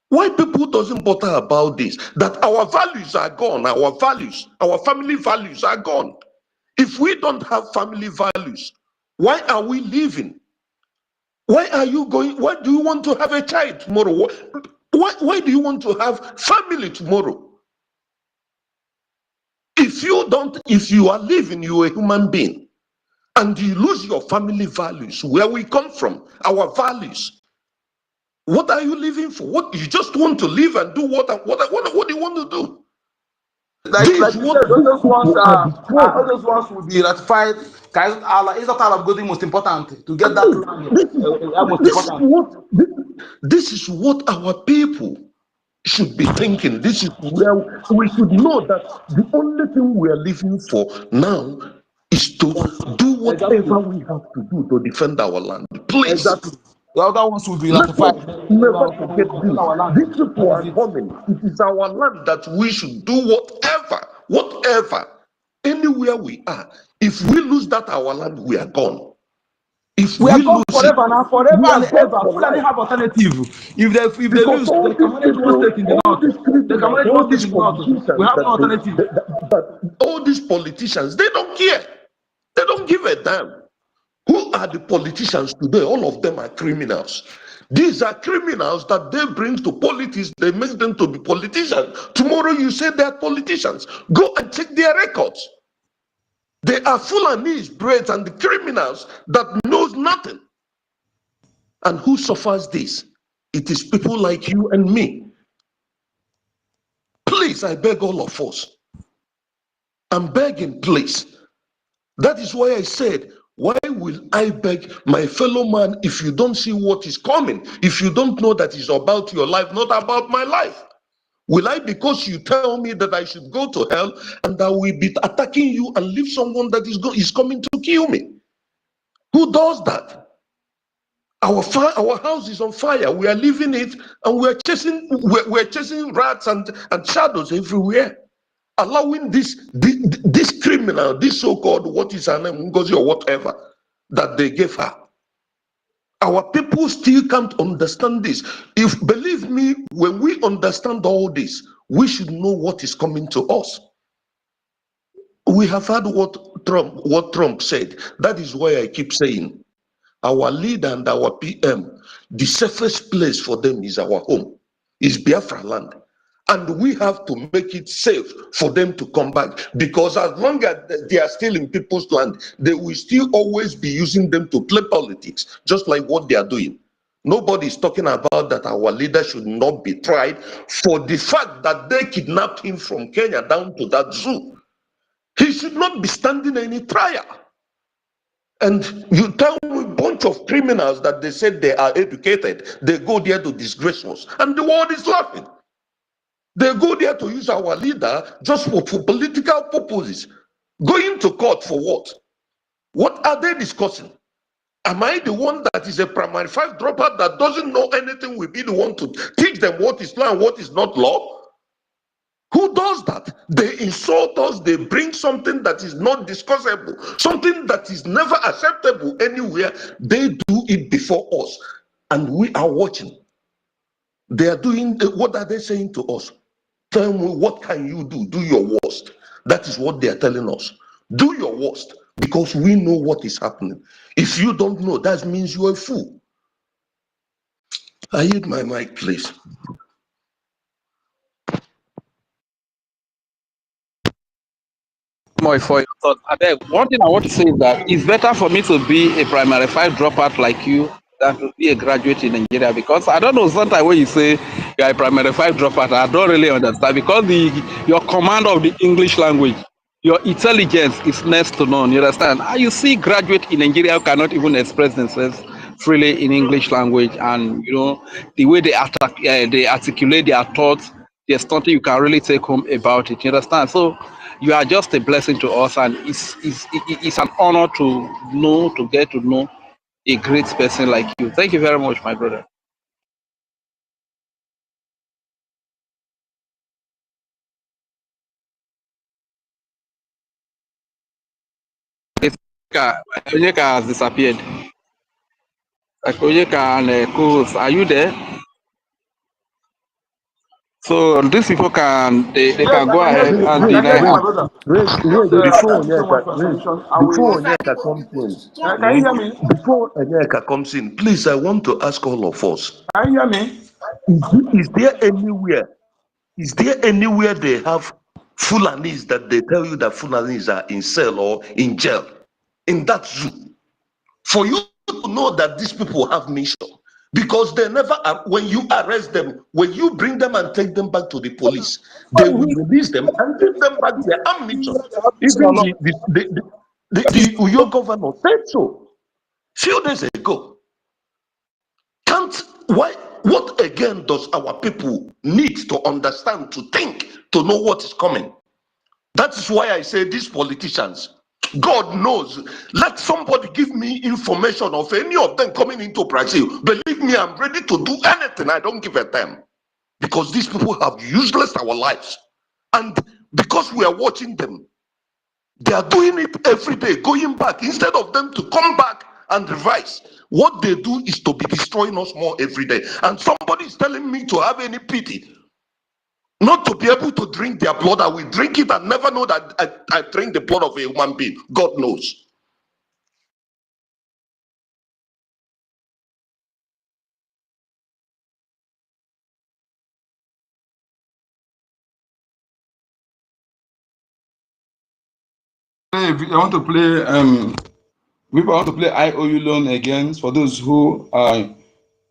why people doesn't bother about this, that our values are gone, our values, our family values are gone. If we don't have family values, why are we living? Why are you going? Why do you want to have a child tomorrow? Why do you want to have family tomorrow? If you are living, you're a human being, and you lose your family values, where we come from, our values. What are you living for? What you just want to live and do what do you want to do? Like you said, all those ones will be ratified. Is not Arab Godi most important to get that land? This is what our people should be thinking. This is where we should know that the only thing we are living for now is to do whatever we have to do to defend our land. Please. Exactly. The other ones will be ratified. Never forget this. These people are coming. It is our land that we should do whatever, anywhere we are. If we lose that our land, we are gone. If we are lose gone forever it, now, forever we are and gone ever. for Fulani life. have alternative. If they Because lose, all they can these manage one people, state in the all these north. They can criminals, manage all one these state in the north. We politicians have no alternative. all these politicians, they don't care. They don't give a damn. Who are the politicians today? All of them are criminals. These are criminals that they bring to politics. They make them to be politicians. Tomorrow you say they are politicians. Go and check their records. They are Fulani's braids and the criminals that knows nothing. And who suffers this? It is people like you and me. Please, I beg all of us. I'm begging, please. That is why I said, why will I beg my fellow man if you don't see what is coming? If you don't know that it's about your life, not about my life? Will I, because you tell me that I should go to hell and I will be attacking you and leave someone that is coming to kill me? Who does that? Our house is on fire. We are leaving it and we're chasing rats and shadows everywhere. Allowing this criminal, this so-called, what is her name, NGOZI or whatever, that they gave her. Our people still can't understand this. If, believe me, when we understand all this, we should know what is coming to us. We have heard what Trump said. That is why I keep saying, our leader and our PM, the safest place for them is our home, is Biafra land. And we have to make it safe for them to come back, because as long as they are still in people's land, they will still always be using them to play politics, just like what they are doing. Nobody is talking about that our leader should not be tried for the fact that they kidnapped him from Kenya down to that zoo. He should not be standing any trial. And you tell me a bunch of criminals that they said they are educated, they go there to disgrace us, and the world is laughing. They go there to use our leader just for political purposes. Going to court for what? What are they discussing? Am I the one that is a primary five dropout that doesn't know anything will be the one to teach them what is law and what is not law? Who does that? They insult us, they bring something that is not discussable, something that is never acceptable anywhere. They do it before us, and we are watching. They are doing, what are they saying to us? Tell me, what can you do? Do your worst. That is what they are telling us. Do your worst, because we know what is happening. If you don't know, that means you're a fool. I hit my mic, please. More for your thought. Abeg, one thing I want to say is that it's better for me to be a primary five dropout like you than to be a graduate in Nigeria, because I don't know, sometimes when you say you're a primary five dropout, I don't really understand, because your command of the English language, your intelligence is next to none. You understand? And you see graduate in Nigeria who cannot even express themselves freely in English language, and you know the way they articulate their thoughts. There's nothing you can really take home about it. You understand? So you are just a blessing to us, and it's an honor to get to know a great person like you. Thank you very much, my brother. Onyeka has disappeared. Onyeka and co-host, are you there? So these people they Yes, can I go can hear ahead you. and I can deny hear you, my us. brother. Just Before thank you so much for your submission. I will. Onyeka comes in, Can you hear me? before Onyeka comes in, please, I want to ask all of us, Can you hear me? is there anywhere they have Fulanis that they tell you that Fulanis are in cell or in jail in that zoo? For you to know that these people have mission, because they never when you arrest them, when you bring them and take them back to the police, they will release them and give them back their ammunition. Even the Uyo governor said so few days ago. What again does our people need to understand, to think, to know what is coming? That is why I say these politicians, God knows, let somebody give me information of any of them coming into Brazil. Believe me, I'm ready to do anything. I don't give a damn. Because these people have useless our lives. And because we are watching them, they are doing it every day, going back. Instead of them to come back and revise, what they do is to be destroying us more every day. And somebody is telling me to have any pity, not to be able to drink their blood. I will drink it and never know that I drink the blood of a human being. God knows. I want to play. People want to play IOU loan again for those who are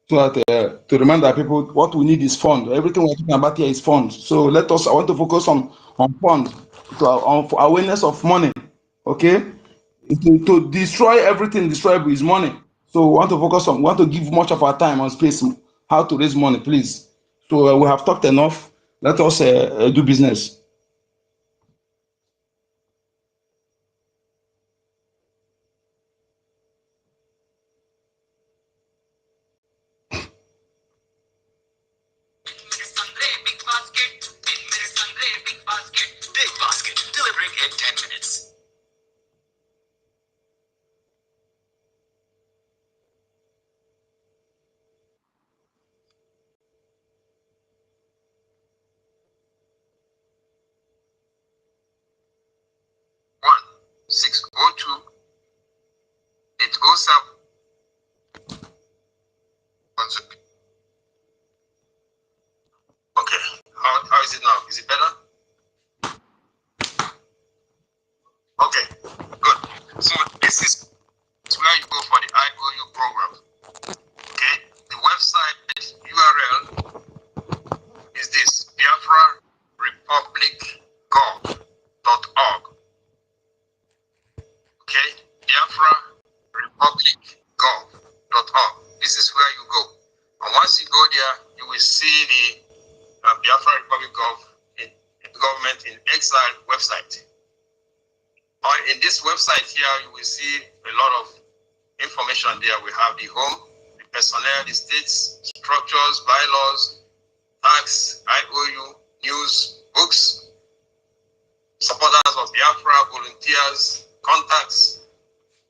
to remind our people what we need is fund. Everything we're talking about here is fund. So let us. I want to focus on fund, on awareness of money. Okay, to destroy everything destroyable is money. So we want to focus on. We want to give much of our time and space how to raise money, please. So we have talked enough. Let us do business. Big basket, delivering in 10 minutes. One 602 807. Okay, how is it now? Is it better? Okay, good. So this is where you go for the IOU program. Okay, the website URL is this: BiafraRepublic.gov.org. Okay, BiafraRepublic.gov.org. This is where you go, and once you go there, you will see the Biafra Republic Government in Exile website. In this website here, you will see a lot of information there. We have the home, the personnel, the states, structures, bylaws, tax, IOU, news, books, supporters of Biafra, volunteers, contacts.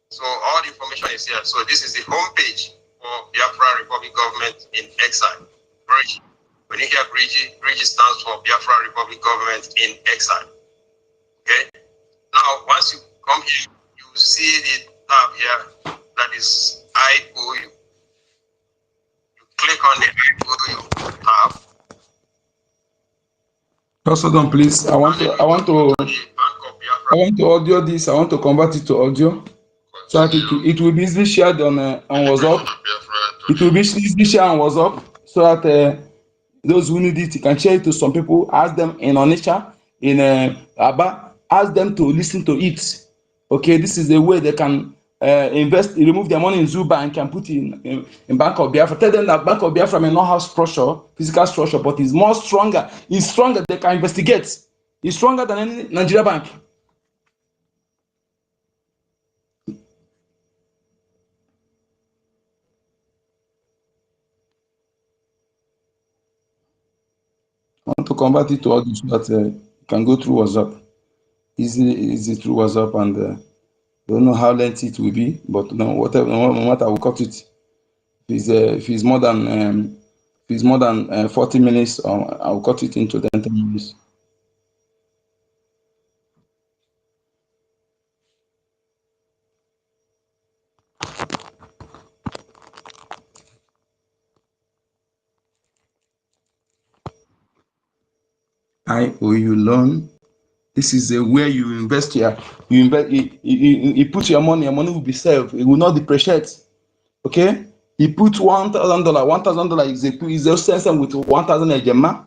So all the information is here. So this is the home page for Biafra Republic Government in Exile. BRGIE. When you hear BRGIE, BRGIE stands for Biafra Republic Government in Exile. Okay? Now, once you come here, you see the tab here that is IOU. You click on the IOU tab. Also, don't please. I want to audio this. I want to convert it to audio, so that it will be easily shared on WhatsApp. It will be easily shared on WhatsApp, so that those who need it, you can share it to some people. Ask them in Onitsha, in Aba. Ask them to listen to it. Okay, this is the way they can invest, remove their money in Zuba and can put it in Bank of Biafra. Tell them that Bank of Biafra may not have structure, physical structure, but it's more stronger. It's stronger. They can investigate. It's stronger than any Nigeria bank. I want to convert it to audio so that you can go through WhatsApp. Easy through WhatsApp, and don't know how lengthy it will be, but no matter, I will cut it. If it's more than 40 minutes, I will cut it into 10 minutes. IOU loan. This is where you invest here. You invest. You put your money. Your money will be safe. It will not depreciate. Okay. You put $1,000. $1,000 is a same with 1,000 ejema.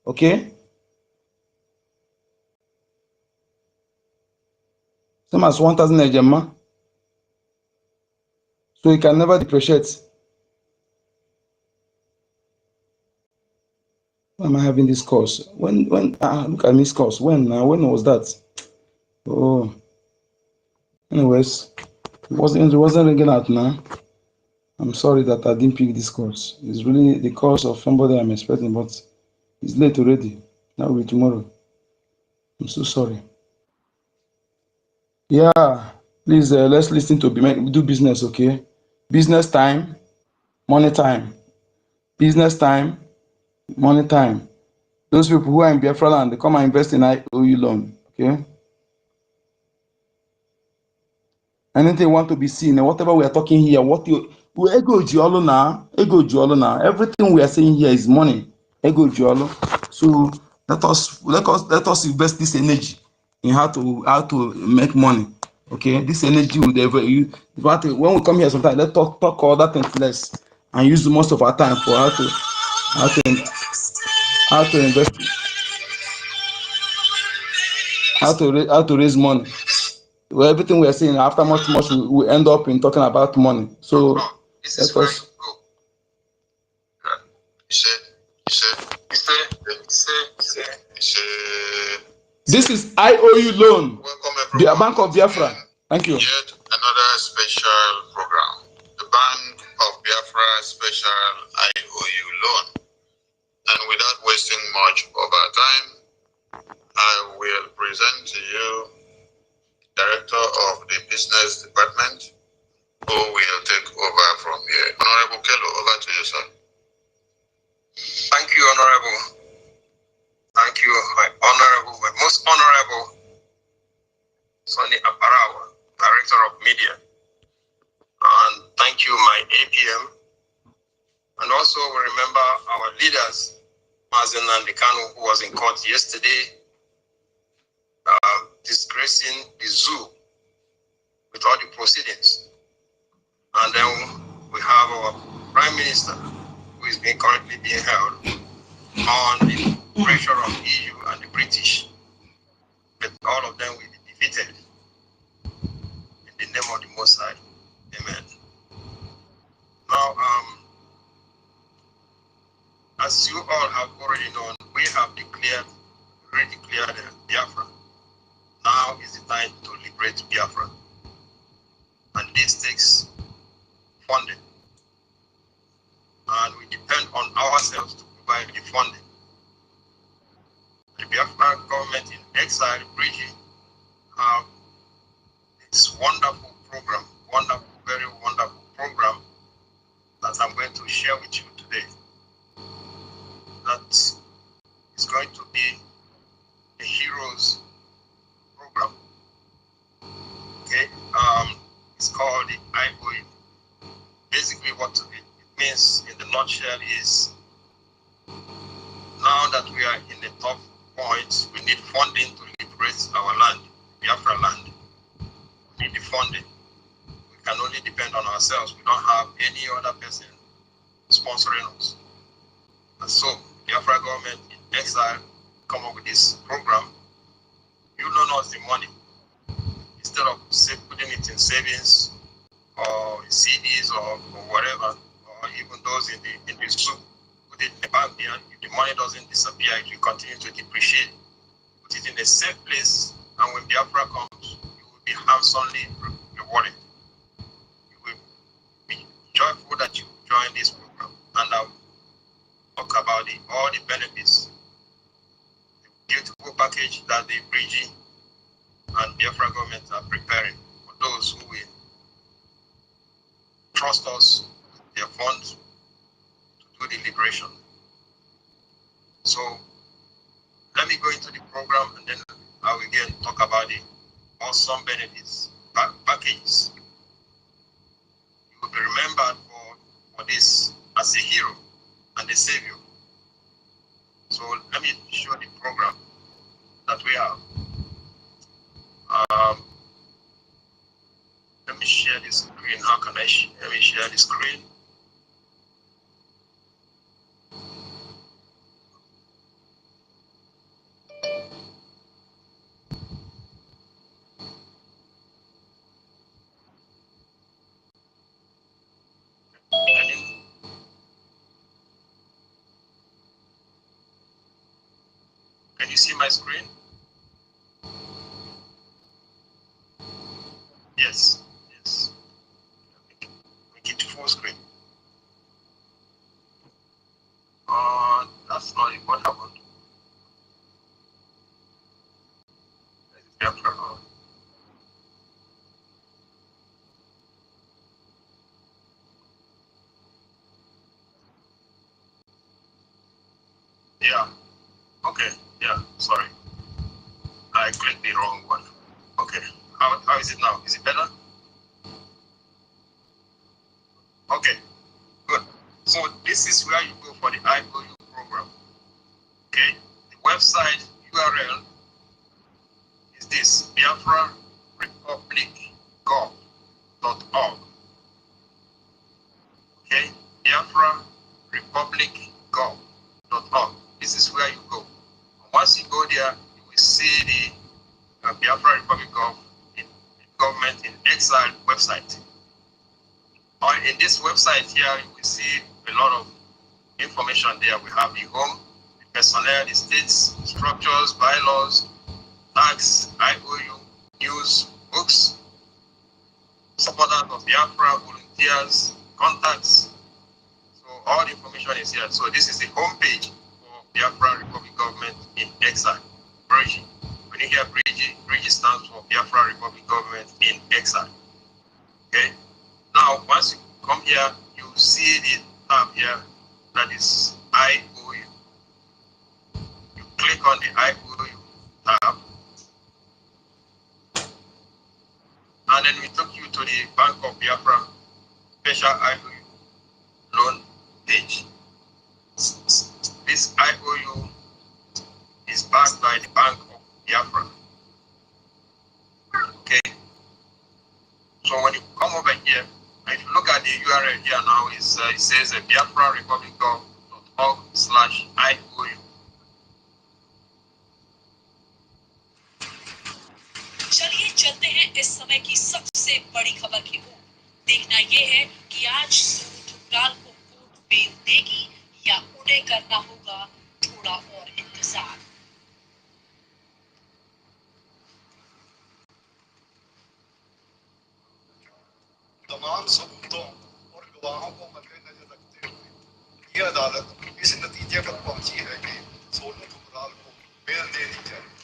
Okay. Same as 1,000 ejema. So it can never depreciate. Why am I having this course? When look at this course. When was that? Oh, anyways, it wasn't ringing out now. I'm sorry that I didn't pick this course. It's really the course of somebody I'm expecting, but it's late already. That will be tomorrow. I'm so sorry. Yeah, please let's listen to do business, okay? Business time, money time. Business time, money time. Those people who are in Biafra land, they come and invest in IOU loan, okay? Anything you want to be seen, whatever we are talking here, ego jiolo now. Everything we are saying here is money. Ego jiolo. So let us invest this energy in how to make money. Okay, this energy will when we come here sometimes, let's talk all that and less, and use most of our time for how to invest, how to raise money. Well, everything we are saying after much we end up in talking about money. So let us. This is IOU loan. The Bank of Biafra. Thank you. Yet another special program, the Bank of Biafra Special IOU Loan. And without wasting much of our time, I will present to you Director of the Business Department, who will take over from here. Honorable Kello, over to you, sir. Thank you, Honorable. Thank you, my most honorable Sonny Aparawa, Director of Media. And thank you, my APM. And also we remember our leaders, Mazen Nandekano, who was in court yesterday, disgracing the zoo with all the proceedings. And then we have our Prime Minister, who is currently being held on the pressure of EU and the British. But all of them will be defeated in the name of the Most High. Amen. Now, as you all have already known, we time to liberate Biafra. And this takes funding. And we depend on ourselves to provide the funding. The Biafra government in exile, BRGIE, have this wonderful program, wonderful, very wonderful program that I'm going to share with you today. That is going to be a heroes program. Okay, it's called the IKOM. Basically, what it means in the nutshell is, now that we are in the tough point, we need funding to liberate our land, Biafra land. We need the funding. We can only depend on ourselves. We don't have any other person sponsoring us. And so, Biafra government in exile come up with this program. You loan us the money instead of putting it in savings or in CDs or whatever, or even those in the soup. Put it in the bank there. If the money doesn't disappear, it will continue to depreciate. Put it in a safe place, and when Biafra comes, you will be handsomely rewarded. You will be joyful that you joined this program, and I'll talk about all the benefits, the beautiful package that the BRGIE and Biafra government are preparing for those who will trust us with their funds to do the liberation. So let me go into the program, and then I will again talk about the awesome benefits, packages. You will be remembered for this as a hero and a savior. So let me show the program that we have. Let me share the screen. How can let me share the screen? Can you see my screen? Yes, yes. Make it full screen. That's not it. What happened? Yeah. Okay. Yeah. Sorry. I clicked the wrong one. Okay. How is it now? Is it better? Okay. Good. So this is where you go for the IKOM program. Okay. The website URL is this: BiafraRepublic.gov.org. Okay. BiafraRepublic.gov.org. This is where you go. Once you go there, you will see the Biafra Republic Government in Exile website. In this website here, you will see a lot of information there. We have the home, the personnel, the states, structures, bylaws, tax, IOU, news, books, supporters of Biafra, volunteers, contacts. So all the information is here. So this is the home page for Biafra Republic Government in Exile, BRGIE. When you hear BRGIE, BRGIE stands for Biafra Republic Government in Exile. Okay. Now, once you come here, you see the tab here that is IOU. You click on the IOU tab, and then we took you to the Bank of Biafra Special IOU Loan page. This IOU is backed by the Bank of Biafra. Okay. So when you come over here, if you look at the URL here now, it says BiafraRepublic.org/IOU. चलिए चलते हैं इस समय की सबसे बड़ी खबर की ओर। देखना ये है कि आज सूरज ठुकराल को वोट बेल देगी या उन्हें करना होगा थोड़ा और इंतजार। अदालत इस नतीजे पर पहुंची है कि सोनू कुमार को बेल देनी चाहिए।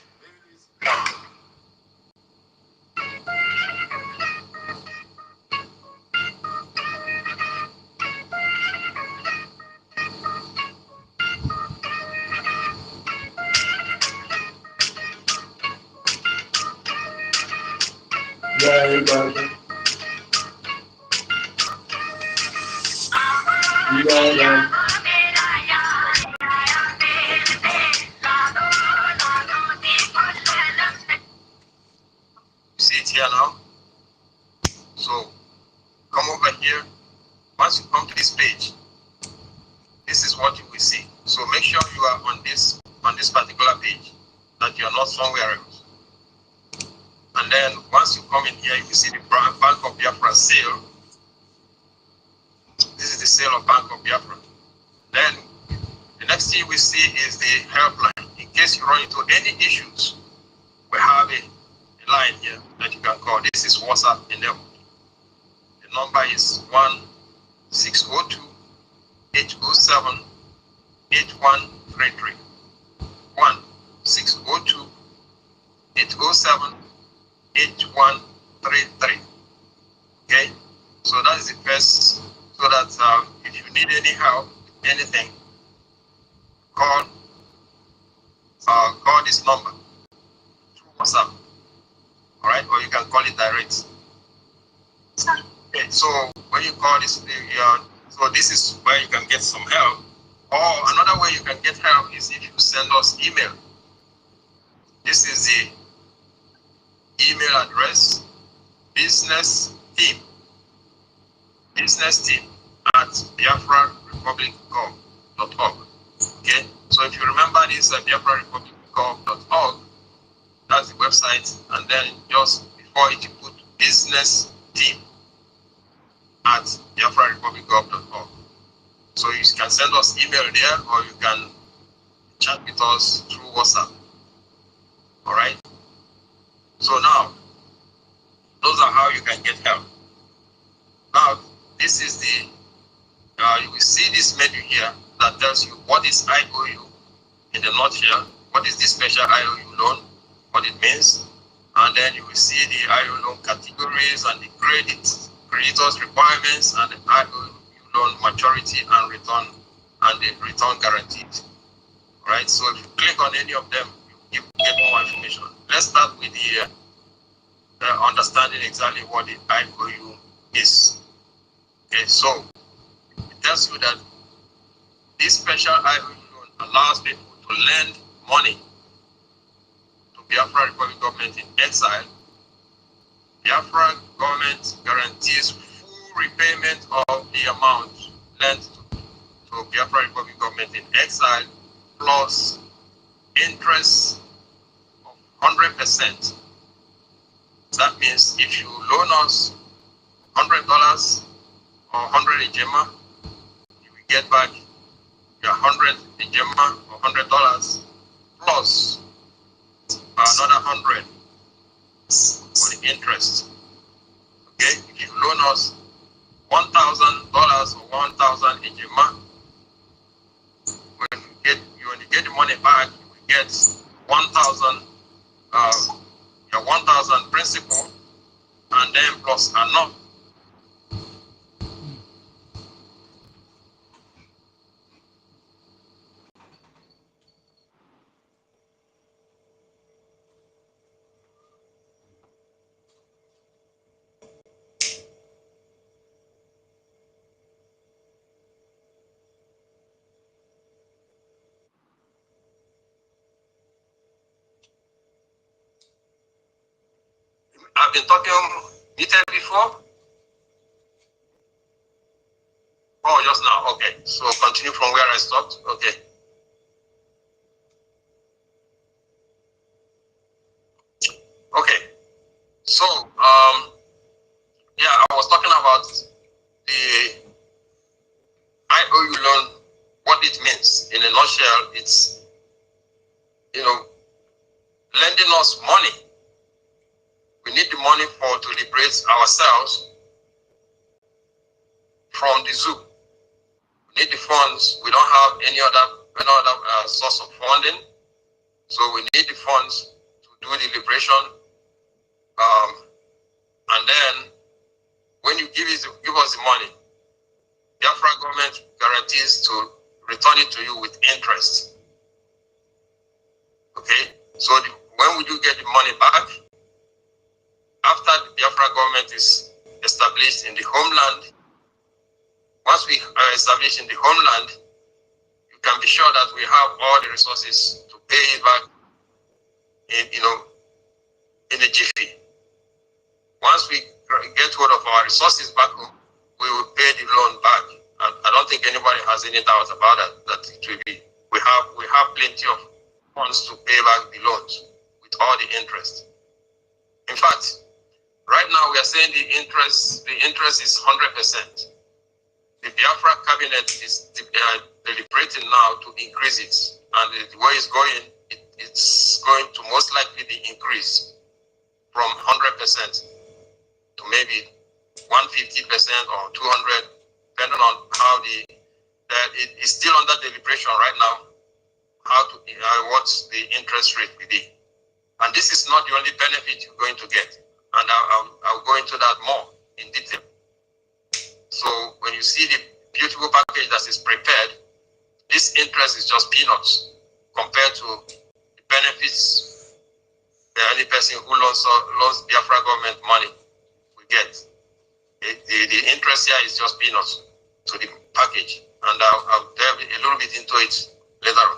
See it here now. So come over here. Once you come to this page, this is what you will see. So make sure you are on this particular page, that you are not somewhere else. And then once you come in here, you will see the Bank of Biafra sale. This is the sale of Bank of Biafra. Then the next thing we see is the helpline. In case you run into any issues, we have a line here that you can call. This is WhatsApp enabled. The number is 1-602-807-8133. 1-602-807-8133. Okay, so that is the first. So that if you need any help, anything, call this number through WhatsApp. All right, or you can call it direct. Okay, so when you call this, so this is where you can get some help. Or another way you can get help is if you send us email. This is the email address: business team at biafrarepublic.org. Okay, so if you remember this, biafrarepublic.org, that's the website, and then just before it you put business team at biafrarepublic.org. So you can send us email there, or you can chat with us through WhatsApp. All right. So now, those are how you can get help. Now, this is the, you will see this menu here that tells you what is IOU in the nutshell, what is this special IOU loan, what it means, and then you will see the IOU loan categories and the creditors requirements, and the IOU loan maturity and return, and the return guaranteed. All right, so if you click on any of them, you get more information. Let's start with the understanding exactly what the IOU is. Okay, so it tells you that this special IOU loan allows people to lend money to Biafra Republic government in exile. Biafra government guarantees full repayment of the amount lent to Biafra Republic government in exile, plus interest of 100%. That means if you loan us $100 or 100 ijema, you will get back your 100 ijema or $100 plus another 100 for the interest. Okay, if you loan us $1,000 or 1,000 ijema, when you get the money back, you will get 1,000, your 1,000 principal, and then plus another. I've been talking detail before. Oh, just now. Okay. So continue from where I stopped. Okay. Okay. So, yeah, I was talking about the IOU loan, what it means. In a nutshell, it's, lending us money. We need the money to liberate ourselves from the zoo. We need the funds. We don't have any other source of funding. So we need the funds to do the liberation. And then when you give us the money, Biafra government guarantees to return it to you with interest. Okay? So when will you get the money back? After the Biafra government is established in the homeland, once we are established in the homeland, you can be sure that we have all the resources to pay it back in a jiffy. Once we get hold of our resources back home, we will pay the loan back. I don't think anybody has any doubt about that it will be. We have plenty of funds to pay back the loans with all the interest. In fact, right now we are saying the interest is 100%. The Biafra cabinet is deliberating now to increase it, and the way it's going, it's going to most likely be increased from 100% to maybe 150% or 200, depending on how it is still under deliberation right now. What the interest rate will be, and this is not the only benefit you're going to get, and I'll go into that more in detail. So when you see the beautiful package that is prepared, this interest is just peanuts compared to the benefits any person who loans Biafra government money will get. The interest here is just peanuts to the package, and I'll delve a little bit into it later on.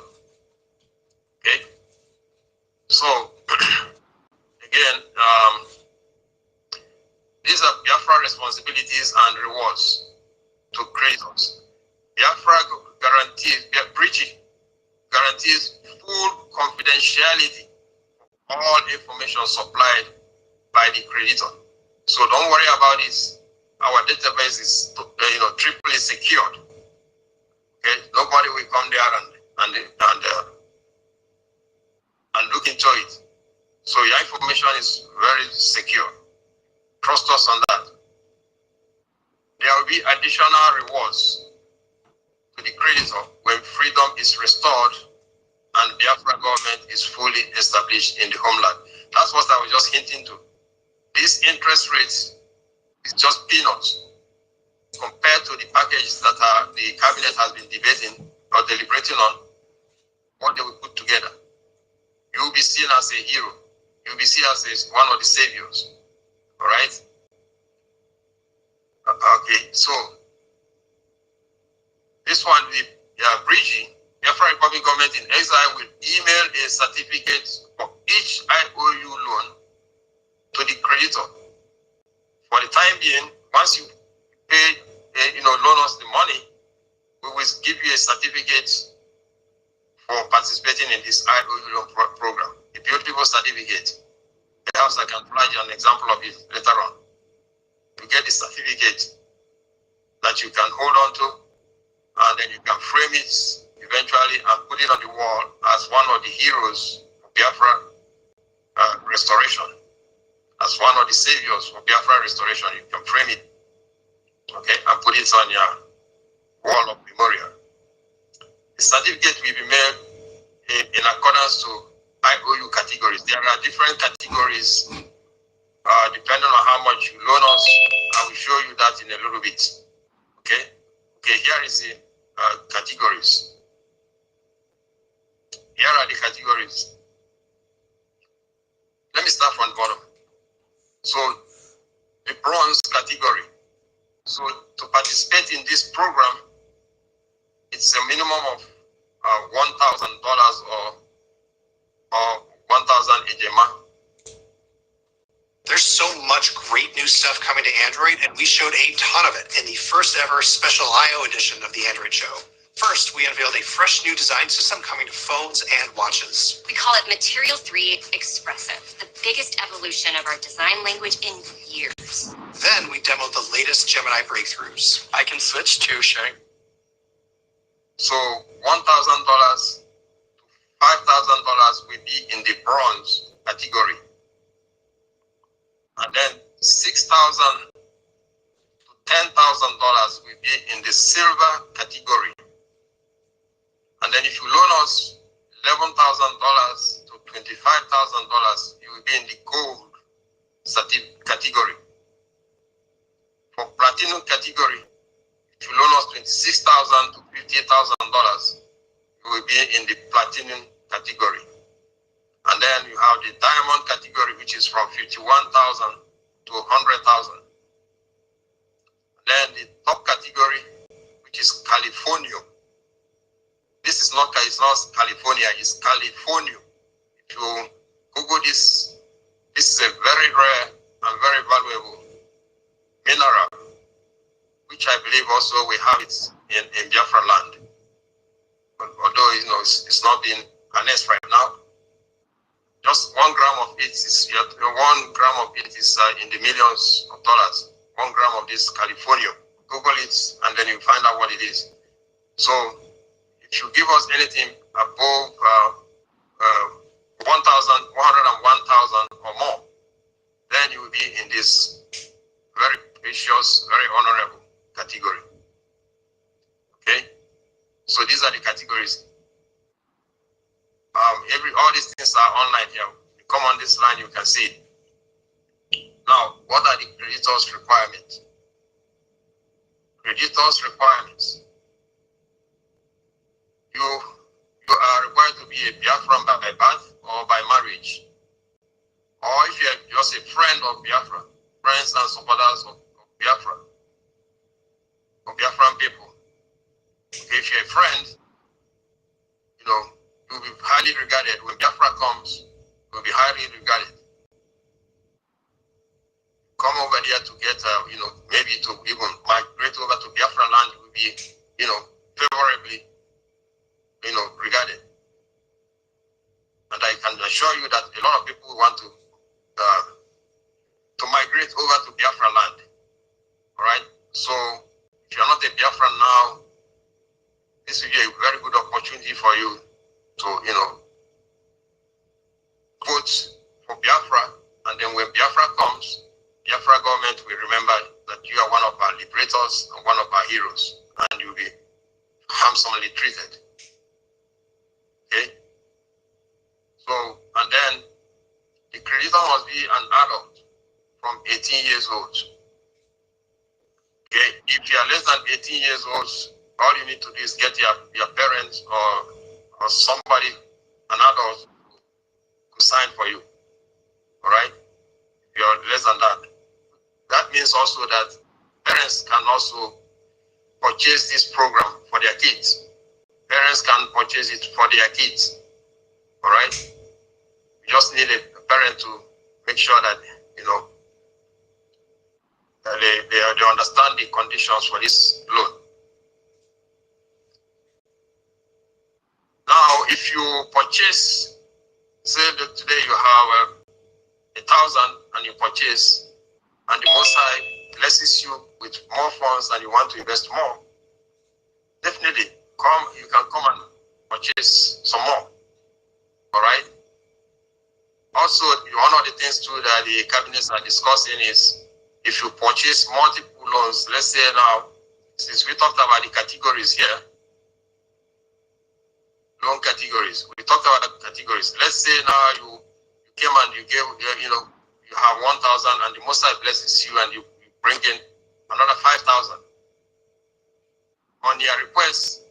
Okay? So, again, these are Biafra responsibilities and rewards to creditors. Biafra BRGIE guarantees full confidentiality of all information supplied by the creditor. So don't worry about this. Our database is triply secured. Okay, nobody will come there and look into it. So your information is very secure. Trust us on that. There will be additional rewards to the creditor when freedom is restored and Biafra government is fully established in the homeland. That's what I was just hinting to. This interest rate is just peanuts compared to the package that the cabinet has been debating or deliberating on, what they will put together. You will be seen as a hero. You will be seen as one of the saviors. All right? Okay, so this one, the BRGIE, Biafra Republic Government in Exile, will email a certificate for each IOU loan to the creditor. For the time being, once you pay, loan us the money, we will give you a certificate for participating in this IOU loan program. A beautiful certificate. Perhaps I can provide you an example of it later on. You get the certificate that you can hold on to, and then you can frame it eventually and put it on the wall as one of the heroes of Biafra restoration. As one of the saviors for Biafra restoration, you can frame it, okay, and put it on your wall of memorial. The certificate will be made in accordance to IOU categories. There are different categories depending on how much you loan us. I will show you that in a little bit. Okay. Okay. Here is the categories. Here are the categories. Let me start from the bottom. So the bronze category. So to participate in this program, it's a minimum of $1,000 or 1,000 ejema. There's so much great new stuff coming to Android, and we showed a ton of it in the first ever special I/O edition of the Android show. First, we unveiled a fresh new design system coming to phones and watches. We call it Material 3 Expressive, the biggest evolution of our design language in years. Then we demoed the latest Gemini breakthroughs. I can switch to sharing. So $1,000 to $5,000 will be in the bronze category. And then $6,000 to $10,000 will be in the silver category. And then if you loan us $11,000 to $25,000, you will be in the gold category. For platinum category, if you loan us $26,000 to $50,000, you will be in the platinum category. And then you have the diamond category, which is from $51,000 to $100,000. Then the top category, which is California. This is not California, it's California. If you Google this, this is a very rare and very valuable mineral, which I believe also we have it in Biafra land. Although it's not being annexed right now. Just 1 gram of it is in the millions of dollars. 1 gram of this California. Google it and then you find out what it is. So if you give us anything above 101,000 or more, then you will be in this very precious, very honorable category. Okay? So these are the categories. All these things are online here. You come on this line, you can see it. Now, what are the creditors' requirements? Creditors' requirements. You are required to be a Biafran by birth or by marriage. Or if you are just a friend of Biafra, friends and supporters of Biafra, of Biafran people. If you're a friend, you'll be highly regarded. When Biafra comes, you'll be highly regarded. Come over there to get, maybe to even migrate over to Biafra land will be, favorably, regarded. And I can assure you that a lot of people want to migrate over to Biafra land. All right. So if you're not a Biafran now, this will be a very good opportunity for you to, vote for Biafra. And then when Biafra comes, Biafra government will remember that you are one of our liberators and one of our heroes, and you'll be handsomely treated. Okay? So, and then the creditor must be an adult from 18 years old. Okay? If you are less than 18 years old, all you need to do is get your parents or somebody, an adult, to sign for you. All right? If you are less than that. That means also that parents can also purchase this program for their kids. Parents can purchase it for their kids. All right? You just need a parent to make sure that, that they understand the conditions for this loan. Now, if you purchase, say that today you have 1,000 and you purchase, and the Most High blesses you with more funds and you want to invest more, definitely you can come and purchase some more. All right? Also, one of the things too that the cabinets are discussing is if you purchase multiple loans, let's say now, since we talked about the categories here, loan categories, we talked about categories. Let's say now you came and you gave, you have 1,000 and the Most High blesses you and you bring in another 5,000. On your request,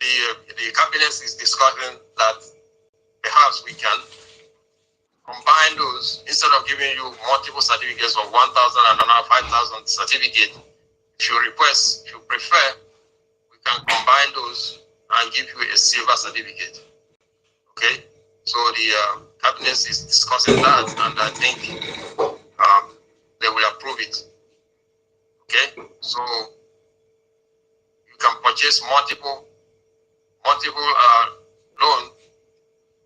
the cabinet is discussing that perhaps we can combine those instead of giving you multiple certificates of 1,000 and another 5,000 certificate. If you request, if you prefer, we can combine those and give you a silver certificate. Okay? So the cabinet is discussing that, and I think they will approve it. Okay? So you can purchase multiple loan,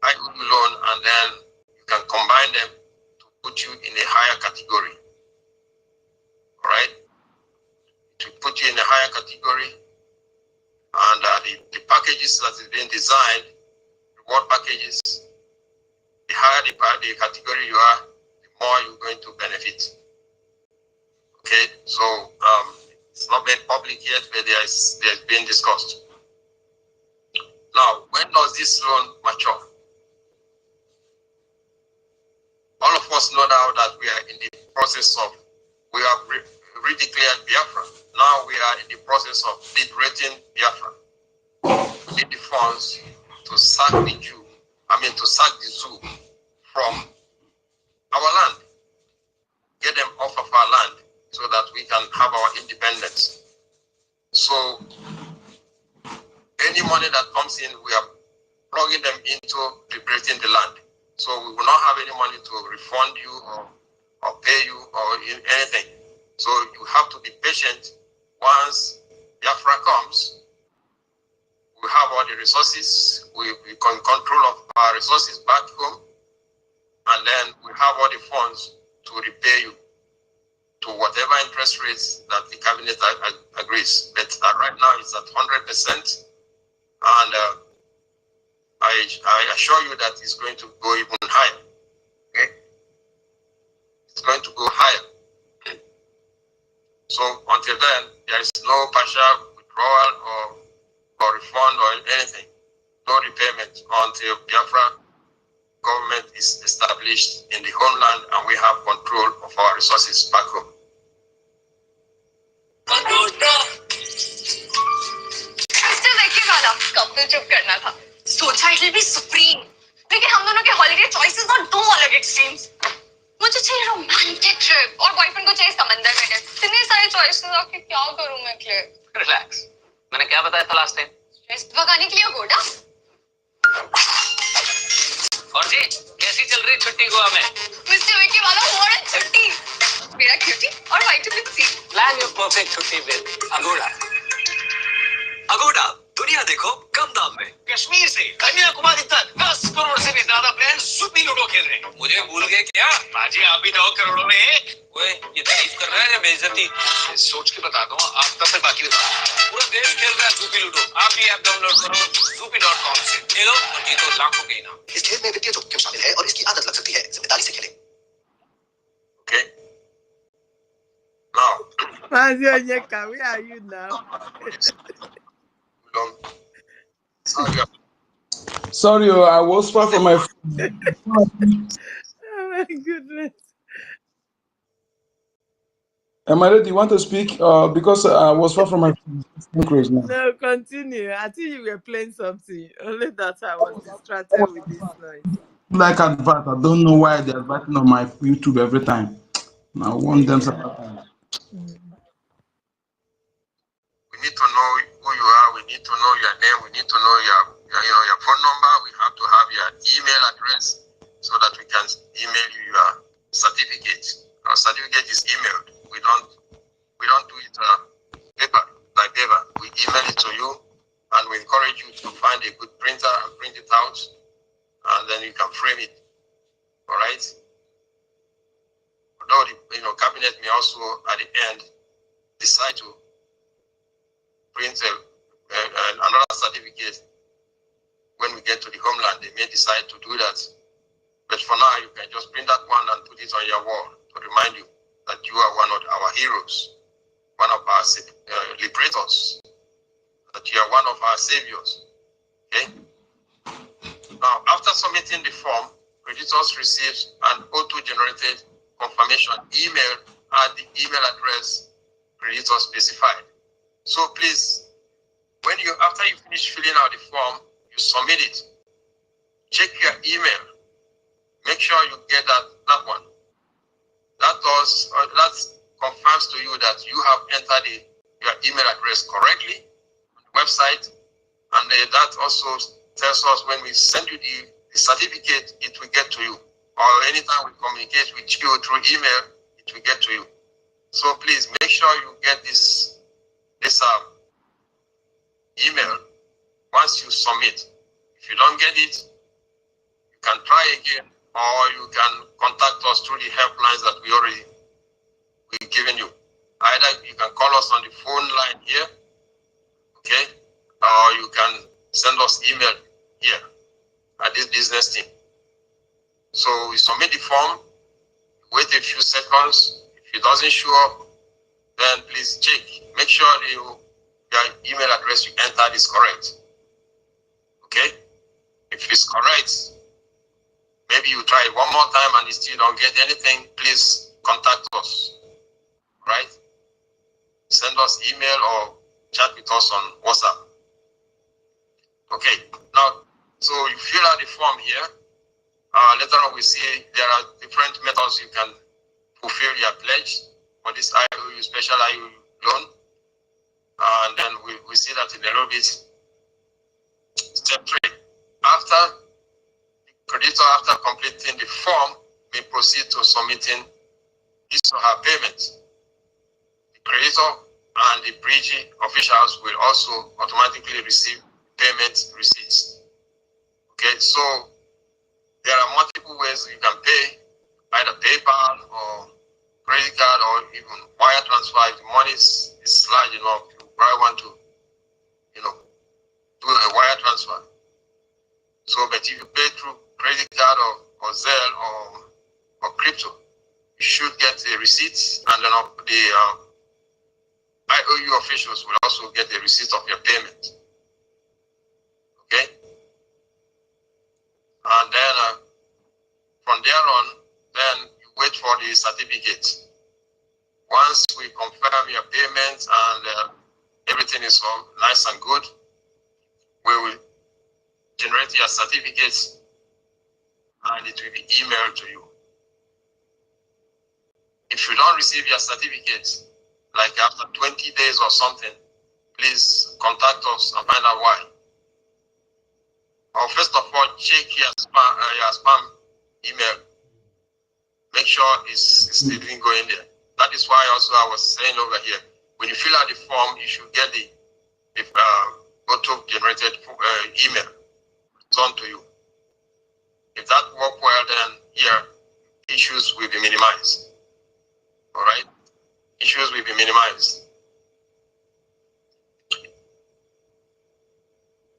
IKOM loan, and then you can combine them to put you in a higher category. All right? To put you in a higher category, and the packages that is being designed, reward packages, the higher the category you are, the more you're going to benefit. Okay, so It's not made public yet, but there's been discussed. Now, when does this loan mature? All of us know now that we are in the process of, we have redeclared Biafra. Now we are in the process of liberating Biafra. We need the funds to sack the zoo from our land, get them off of our land so that we can have our independence. So any money that comes in, we are plugging them into liberating the land. So we will not have any money to refund you or pay you or anything. So you have to be patient. Once Biafra comes, we have all the resources, we can control of our resources back home, and then we have all the funds to repay you to whatever interest rates that the cabinet agrees. But right now it's at 100%, and I assure you that it's going to go even higher. Okay? It's going to go higher. So until then, there is no partial withdrawal or refund or anything. No repayment until Biafra government is established in the homeland and we have control of our resources back home. सोचा it will be supreme, लेकिन हम दोनों के holiday choices और दो अलग extremes. मुझे चाहिए रोमांटिक ट्रिप और बॉयफ्रेंड को चाहिए समंदर में डेथ। इतने सारे चॉइसेस आके क्या करूं मैं क्लियर? रिलैक्स, मैंने क्या बताया था लास्ट टाइम? स्ट्रेस भगाने के लिए गोडा। और जी कैसी चल रही छुट्टी गोवा में? मिस्टर विकी वाला व्हाट अ छुट्टी, मेरा क्यूटी और vitamin C. Plan your perfect छुट्टी विद अगोडा। अगोडा, दुनिया देखो कम दाम में। कश्मीर से कन्याकुमारी तक 10 करोड़ से भी ज्यादा प्लेयर सुपी लूडो खेल रहे हैं। मुझे भूल गए क्या? बाजी आप भी 9 करोड़ों में एक। ओए, ये तारीफ कर रहा है या बेइज्जती? सोच के बता दो, आप तब तक बाकी बता। पूरा देश खेल रहा है सुपी लूडो। आप भी ऐप डाउनलोड करो supi.com से। खेलो और जीतो लाखों के इनाम। इस खेल में वित्तीय जोखिम शामिल है और इसकी आदत लग सकती है। जिम्मेदारी से खेलें। Okay. Now. Where are you now? Sorry, I was far from my phone. Oh my goodness. Am I ready? You want to speak? Because I was far from my phone. No, continue. I think you were playing something. Only that I was distracted with this noise. Like advert, I don't know why they're adverting on my YouTube every time. I want them to. We need to know who you are. We need to know your name. We need to know your phone number. We have to have your email address so that we can email you your certificate. Our certificate is emailed. We don't do it paper by paper. We email it to you, and we encourage you to find a good printer and print it out, and then you can frame it. All right. Although the cabinet may also at the end decide to print another certificate when we get to the homeland. They may decide to do that, but for now you can just print that one and put it on your wall to remind you that you are one of our heroes, one of our liberators, that you are one of our saviors. Okay. Now, after submitting the form, creditors receives an auto-generated confirmation email at the email address creditor specified. So please, after you finish filling out the form, you submit it. Check your email. Make sure you get that one. That confirms to you that you have entered your email address correctly on the website, and that also tells us when we send you the certificate, it will get to you. Or anytime we communicate with you through email, it will get to you. So please make sure you get this email once you submit. If you don't get it, you can try again, or you can contact us through the helplines that we've given you. Either you can call us on the phone line here, okay, or you can send us email here at this business team. So we submit the form, wait a few seconds. If it doesn't show up, then please check. Make sure your email address you entered is correct. Okay? If it's correct, maybe you try it one more time and you still don't get anything, please contact us. Right? Send us email or chat with us on WhatsApp. Okay, now, so you fill out the form here. Later on, we see there are different methods you can fulfill your pledge for this IOU, special IOU loan. And then we see that in a little bit. Step 3. After the creditor, after completing the form, may proceed to submitting his or her payment. The creditor and the BRGIE officials will also automatically receive payment receipts. Okay, so there are multiple ways you can pay, either PayPal or credit card or even wire transfer. If the money is large enough, you probably want to, do a wire transfer. So, but if you pay through credit card or Zelle or crypto, you should get a receipt, and then the IOU officials will also get a receipt of your payment. Okay? And then from there on, then you wait for the certificate. Once we confirm your payment and everything is all nice and good, we will generate your certificates and it will be emailed to you. If you don't receive your certificate, like after 20 days or something, please contact us and find out why. Or first of all, check your spam email. Make sure it's still going there. That is why also I was saying over here, when you fill out the form, you should get the auto-generated email returned to you. If that works well, then here, issues will be minimized. All right? Issues will be minimized.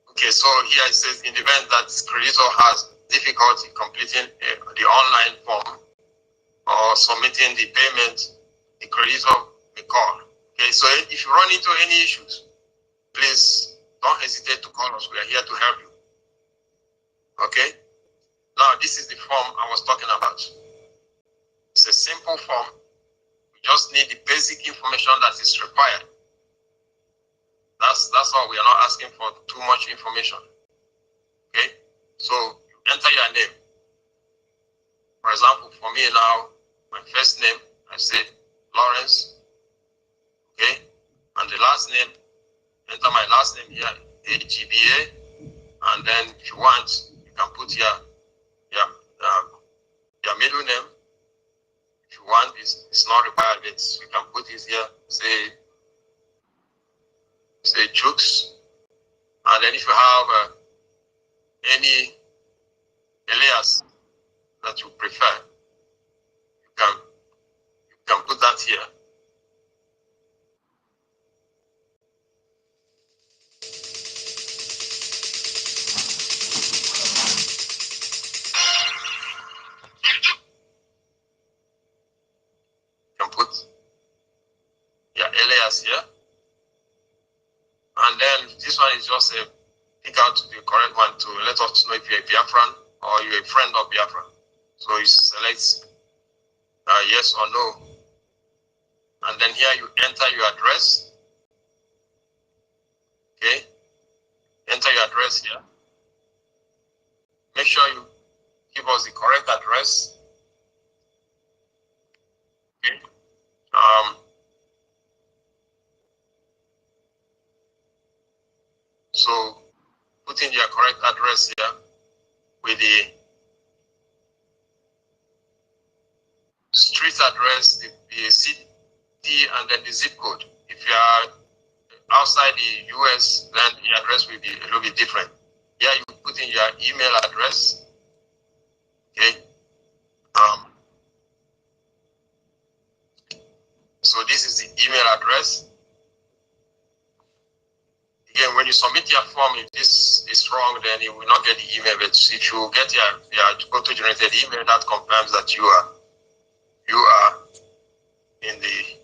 Okay, so here it says, in the event that creditor has difficulty completing the online form or submitting the payment, the creditor may call. Okay, so if you run into any issues, please don't hesitate to call us. We are here to help you. Okay? Now, this is the form I was talking about. It's a simple form. We just need the basic information that is required. That's all. We are not asking for too much information. Okay? So, you enter your name. For example, for me now, my first name, I said Lawrence. Okay? And the last name, enter my last name here, AGBA. And then if you want, you can put your middle name. If you want, it's not required, but you can put it here, say Jukes. And then if you have any alias that you prefer, you can put that here. You can put your alias here. And then this one is just a pick out the correct one to let us know if you're a Biafran or you're a friend of Biafra. So you select yes or no. And then here you enter your address. Okay. Enter your address here. Make sure you give us the correct address. Okay. So put in your correct address here with the street address, the city, and then the zip code. If you are outside the US, then the address will be a little bit different. Here you put in your email address. Okay. So this is the email address. Again, when you submit your form, if this is wrong, then you will not get the email. But if you get your auto-generated email, that confirms that you are in the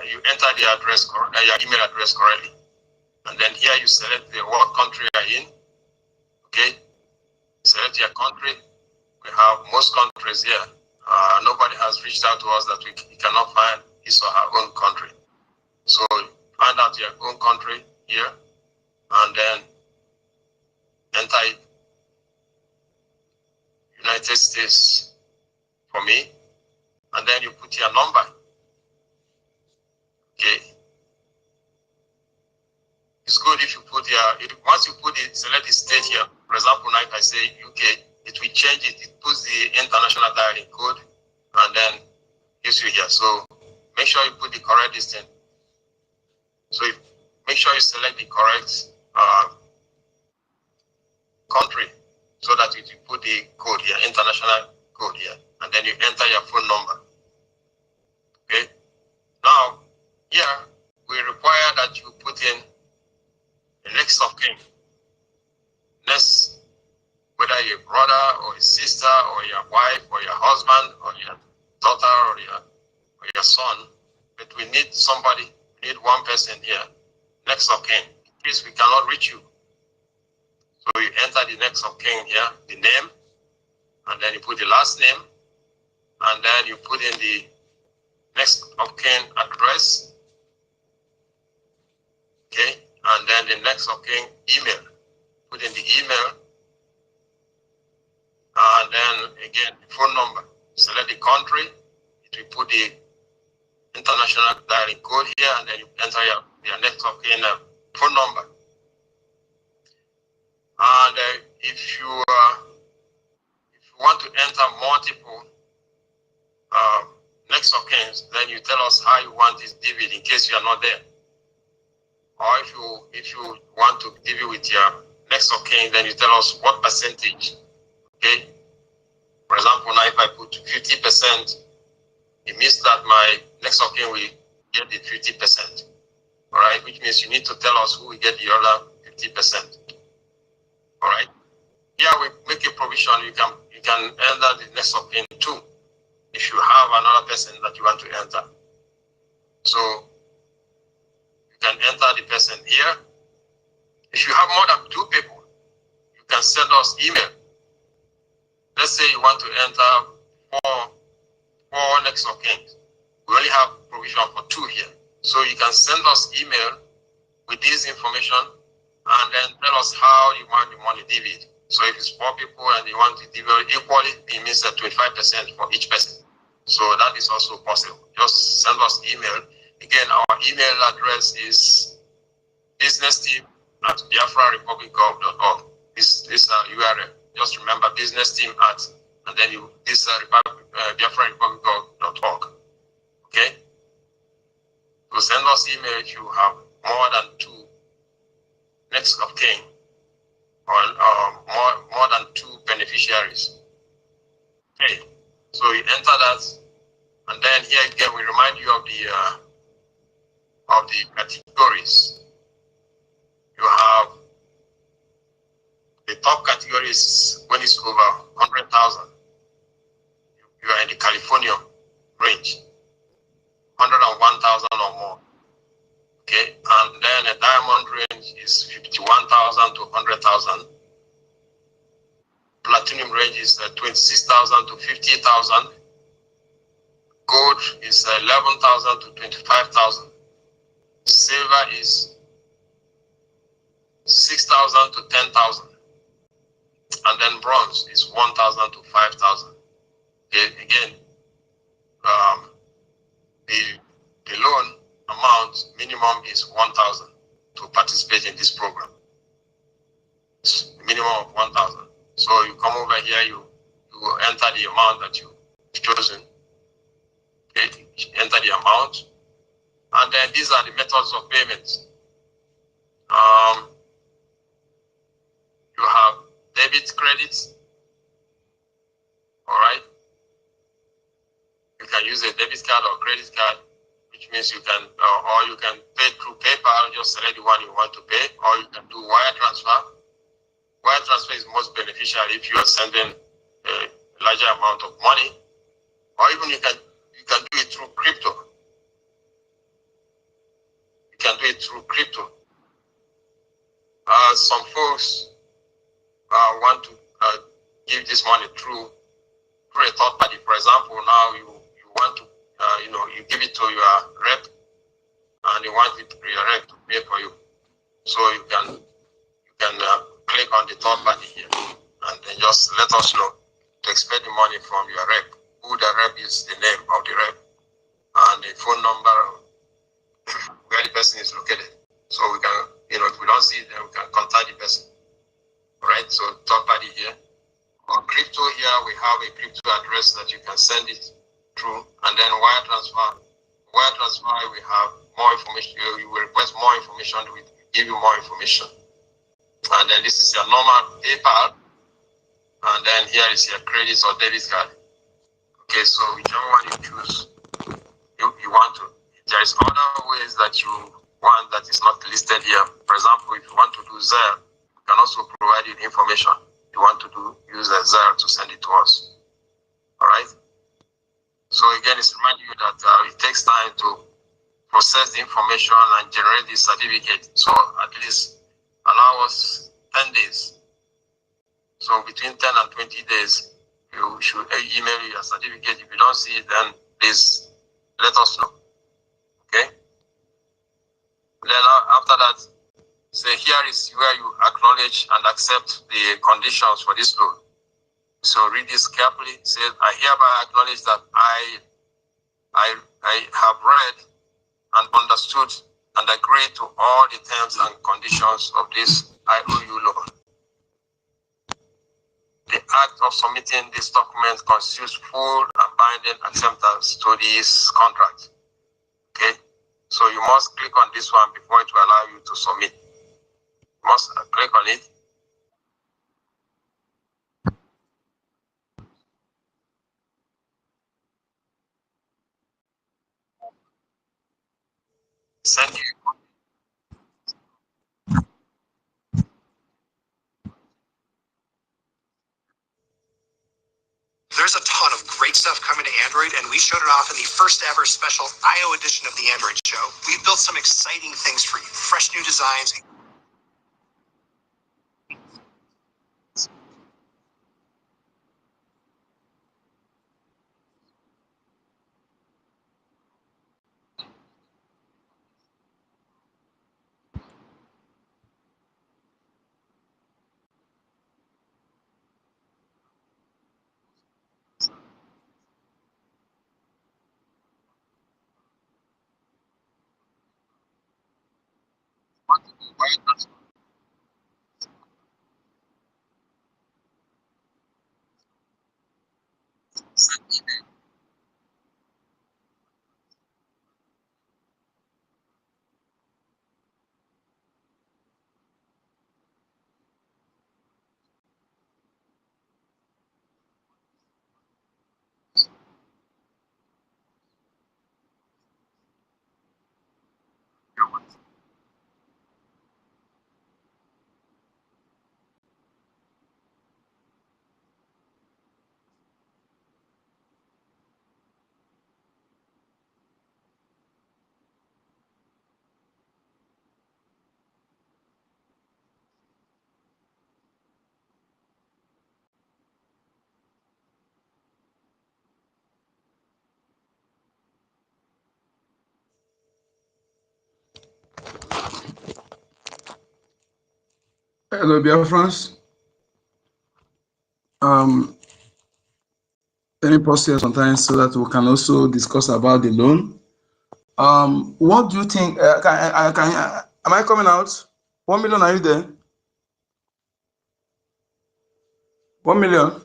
you enter the address, your email address correctly. And then here you select what country you are in. Okay, select your country. We have most countries here. Nobody has reached out to us that we cannot find his or her own country. So find out your own country here, and then enter it. United States for me, and then you put your number. Okay. It's good if you put once you put it, select the state here. For example, now if I say UK, it will change it. It puts the international dialing code and then gives you here. So make sure you put the correct distance. So make sure you select the correct country so that you put the code here, international code here, and then you enter your phone number. Okay. Now, here we require that you put in the next of kin. Next, whether your brother or your sister or your wife or your husband or your daughter or your son, but we need somebody, we need one person here, next of kin, in case we cannot reach you. So you enter the next of kin here, the name, and then you put the last name, and then you put in the next of kin address, okay, and then the next of kin email. Put in the email, and then again the phone number. Select the country. It will put the international dialing code here, and then you enter your next of kin phone number. And if you want to enter multiple next of kin, then you tell us how you want this dividend in case you are not there. Or if you want to divvy with your next of kin, then you tell us what percentage. Okay. For example, now if I put 50%, it means that my next of kin will get the 50%. All right, which means you need to tell us who will get the other 50%. All right. Here we make a provision. You can enter the next of kin too, if you have another person that you want to enter. So you can enter the person here. If you have more than 2 people, you can send us email. Let's say you want to enter four next of kin. We only have provision for 2 here. So you can send us email with this information and then tell us how you want the money divided. So if it's 4 people and you want to divide equally, it means that 25% for each person. So that is also possible. Just send us email. Again, our email address is businessteam@biafrarepublic.org. This URL. Just remember businessteam@ and then biafrarepublic.org. Okay. So send us email if you have more than 2 next of kin or more than 2 beneficiaries. Okay. So you enter that, and then here again we remind you of the categories. You have the top categories when it's over 100,000. You are in the California range, 101,000 or more. Okay, and then a diamond range is 51,000 to 100,000. Platinum range is 26,000 to 50,000. Gold is 11,000 to 25,000. Silver is 6,000 to 10,000. And then bronze is 1,000 to 5,000. Okay, again, the loan amount minimum is 1,000 to participate in this program. It's minimum of 1,000. So you come over here, you enter the amount that you've chosen. Okay, you enter the amount, and then these are the methods of payment. You have debit, credit. All right. You can use a debit card or credit card, which means you can, or you can pay through PayPal. Just select the one you want to pay, or you can do wire transfer. Wire transfer is most beneficial if you are sending a larger amount of money, or even you can do it through crypto. it through crypto. Some folks want to give this money through a third party. For example, now you want to, you give it to your rep, and you want your rep to pay for you. So you can click on the third party here, and then just let us know to expect the money from your rep. Who the rep is, the name of the rep, and the phone number where the person is located. So we can, if we don't see it, then we can contact the person. All right, so third party here. On crypto here, we have a crypto address that you can send it through, and then wire transfer. Wire transfer, we have more information. You will request more information, we give you more information. And then this is your normal PayPal, and then here is your credit or debit card. Okay, so whichever one you choose, you want to. There is other ways that you want that is not listed here. For example, if you want to do Zelle, we can also provide you information. You want to use a Zelle to send it to us. All right. So again, it's reminding you that it takes time to process the information and generate the certificate. So at least allow us 10 days. So between 10 and 20 days, you should email your certificate. If you don't see it, then please let us know. Okay? Then after that, say here is where you acknowledge and accept the conditions for this loan. So read this carefully. Say, I hereby acknowledge that I have read and understood and agreed to all the terms and conditions of this IOU loan. The act of submitting this document constitutes full and binding acceptance to this contract. Okay? So you must click on this one before it will allow you to submit. You must click on it. Send you. There's a ton of great stuff coming to Android, and we showed it off in the first ever special I/O edition of the Android show. We've built some exciting things for you, fresh new designs. Hello, BIAFRANS. Any pause here sometimes so that we can also discuss about the loan. What do you think? Am I coming out? 1 million, are you there? 1 million.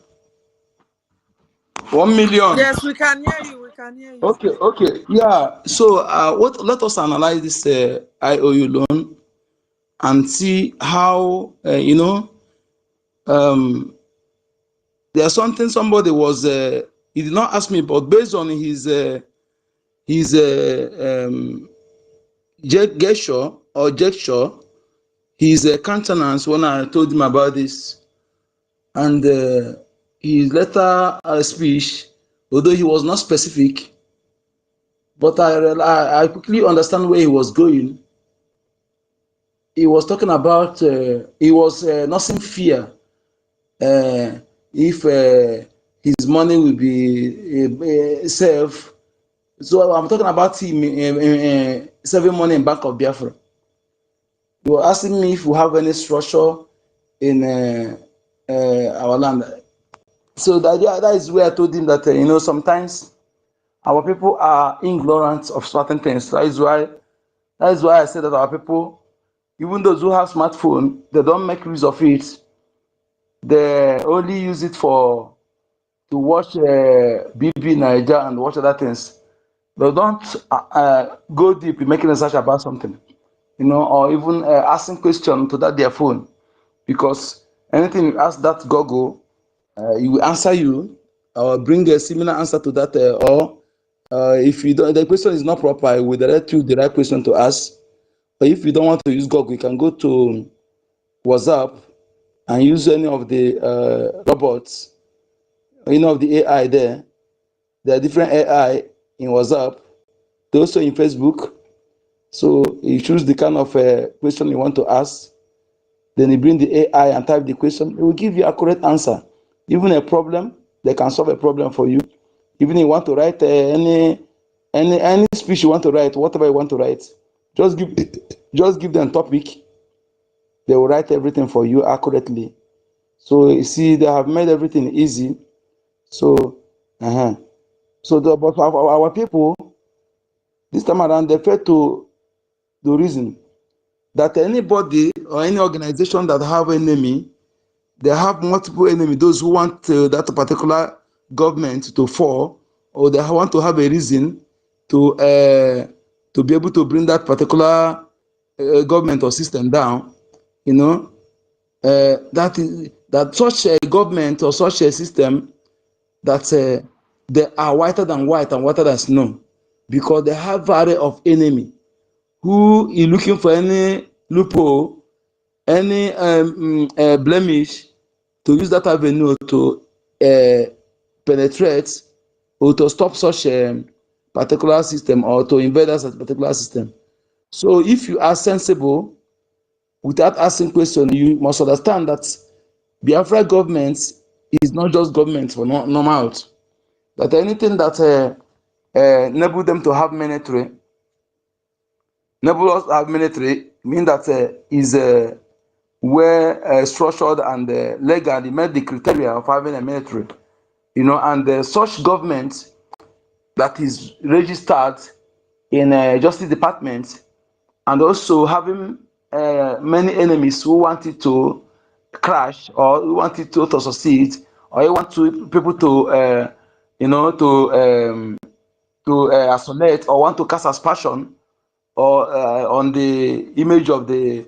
1 million. Yes, we can hear you. We can hear you. Okay. Yeah. So let us analyze this IOU loan and see how there's something somebody was he did not ask me, but based on his gesture, his countenance when I told him about this, and his letter speech, although he was not specific, but I quickly understand where he was going. he was talking about he was nursing fear if his money will be safe. So I'm talking about him saving money in Bank of Biafra. You were asking me if we have any structure in our land. So that is where I told him that you know, sometimes our people are ignorant of certain things. That is why I said that our people, even those who have smartphone, they don't make use of it. They only use it to watch BB Niger and watch other things. They don't go deep in making research about something, you know, or even asking questions to their phone, because anything you ask that Google, he will answer you or bring a similar answer to that, or if you don't, the question is not proper, I will direct you the right question to ask. But if you don't want to use Google, you can go to WhatsApp and use any of the robots, you know, of the AI there. There are different AI in WhatsApp, also in Facebook. So you choose the kind of question you want to ask. Then you bring the AI and type the question. It will give you accurate answer. Even a problem, they can solve a problem for you. Even if you want to write any speech you want to write, whatever you want to write, just give them topic. They will write everything for you accurately. So you see, they have made everything easy. So, but our people this time around, they fail to the reason that anybody or any organization that have enemy, they have multiple enemy. Those who want that particular government to fall, or they want to have a reason to be able to bring that particular government or system down. You know, that such a government or such a system, that they are whiter than white and whiter than snow, because they have array of enemy who is looking for any loophole, any blemish, to use that avenue to penetrate or to stop such a particular system, or to invade that particular system. So if you are sensible, without asking questions, you must understand that Biafra government is not just government for normal. That anything that enable them to have military, enable us to have military, mean that is well structured and legally met the criteria of having a military, you know, and such government that is registered in Justice Department, and also having many enemies who wanted to crash, or who wanted to succeed, or you want to people to you know, to isolate, or want to cast aspersion or on the image of the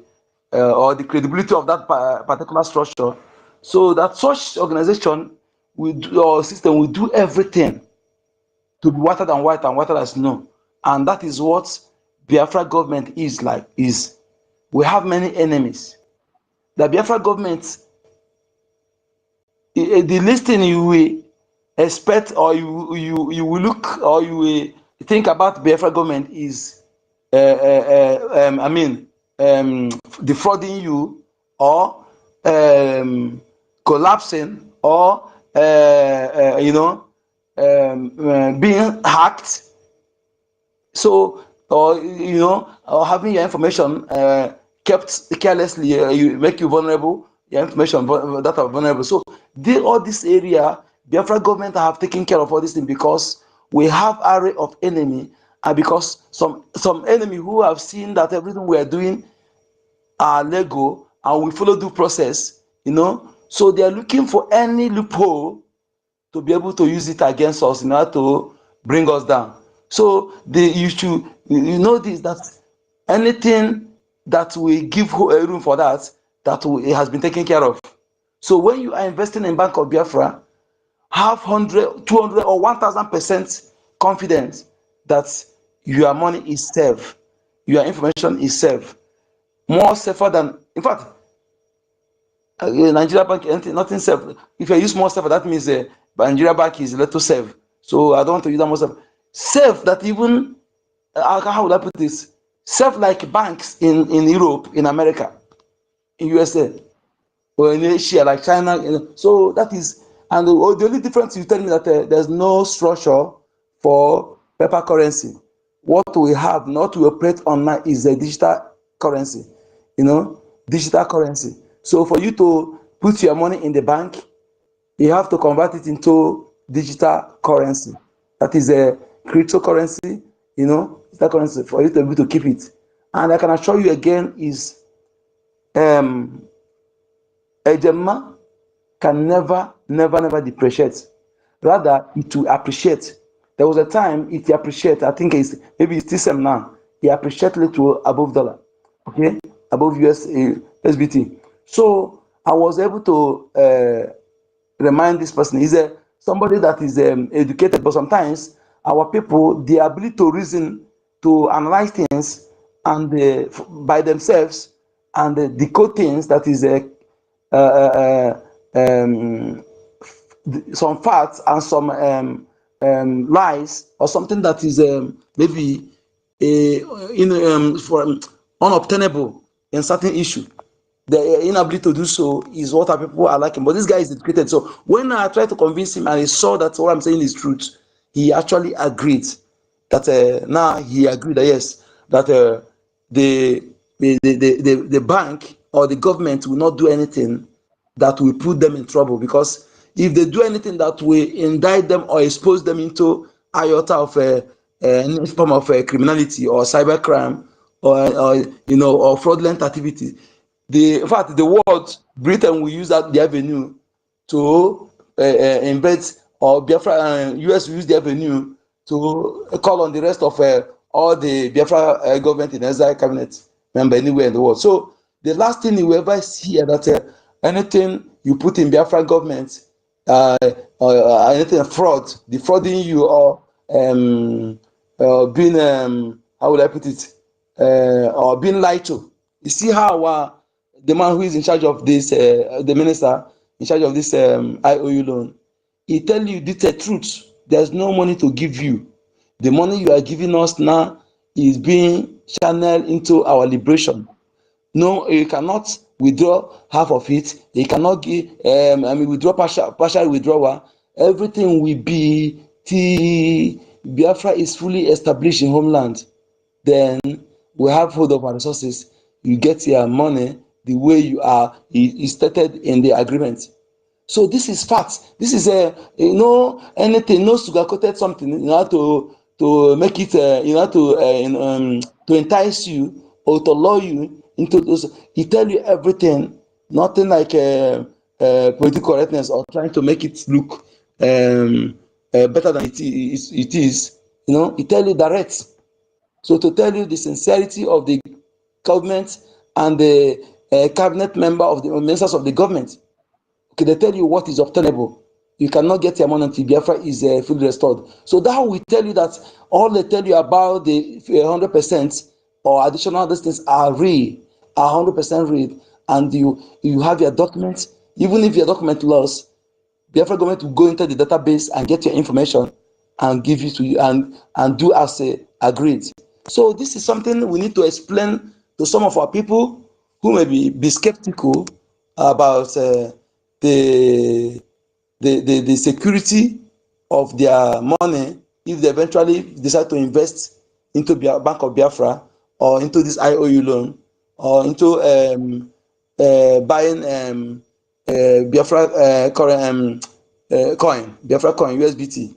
or the credibility of that particular structure. So that such organization or system will do everything to be whiter than white and whiter than snow. And that is what Biafra government is like. Is we have many enemies. The Biafra government, the least thing you will expect, or you will look, or you will think about Biafra government is I mean, defrauding you, or collapsing, or you know, being hacked. So, or you know, or having your information kept carelessly, you make you vulnerable. Your information that are vulnerable. So, all this area, Biafra government have taken care of all these things, because we have array of enemy, and because some enemy who have seen that everything we are doing are legal and we follow due process, you know. So they are looking for any loophole to be able to use it against us in order to bring us down. So you know this, that anything that we give a room for that, it has been taken care of. So when you are investing in Bank of Biafra, have 100, 200, or 1,000% confidence that your money is safe, your information is safe, more safer than, in fact, Nigeria Bank, nothing safe. If you use more safer, that means Nigeria Bank is little safe. So I don't want to use that more safe. Safe that even, how would I put this? serve like banks in Europe, in America, in USA, or in Asia, like China. So that is, and the only difference, you tell me that there's no structure for paper currency. What we have, not we operate on now, is a digital currency, digital currency. So for you to put your money in the bank, you have to convert it into digital currency. That is a cryptocurrency, digital currency, for you to be able to keep it. And I can assure you again is a Gemma can never depreciate. Rather, it will appreciate. There was a time it appreciate. I think maybe it's still same now. It appreciate little above dollar, okay, above US SBT. So I was able to remind this person. He's somebody that is educated, but sometimes our people, the ability to reason, to analyze things, and by themselves, and decode things, that is some facts and some lies, or something that is maybe for unobtainable in certain issue. The inability to do so is what our people are liking. But this guy is educated. So when I tried to convince him and he saw that what I'm saying is truth, he actually agreed. That now he agreed that yes, that the bank or the government will not do anything that will put them in trouble, because if they do anything that will indict them or expose them into iota of any form of criminality or cybercrime or fraudulent activity, in fact, the word Britain will use the avenue to embed, or Biafra, US will use the avenue to call on the rest of all the Biafra government in exile cabinet member anywhere in the world. So the last thing you ever hear that anything you put in Biafra government, or anything fraud, defrauding you, or being how would I put it, or being lied to. You see how the man who is in charge of this, the minister in charge of this IOU loan, he tell you this truth. There's no money to give you. The money you are giving us now is being channeled into our liberation. No, you cannot withdraw half of it. You cannot give, withdraw partial withdrawal. Everything will be till Biafra is fully established in homeland. Then we have hold of our resources. You get your money the way you are stated in the agreement. So this is fact. This is anything, no sugar-coated something, to make it, to entice you or to lure you into those. He tell you everything, nothing like political correctness or trying to make it look better than it is. He tell you direct. So to tell you the sincerity of the government and the cabinet member of the ministers of the government, okay, they tell you what is obtainable. You cannot get your money until Biafra is fully restored. So that will tell you that all they tell you about the 100% or additional these things are real, are 100% real, and you have your documents. Even if your document lost, Biafra government will go into the database and get your information and give it to you and do as agreed. So this is something we need to explain to some of our people who may be skeptical about the security of their money if they eventually decide to invest into Bank of Biafra or into this IOU loan or into buying Biafra coin, Biafra coin, USBT.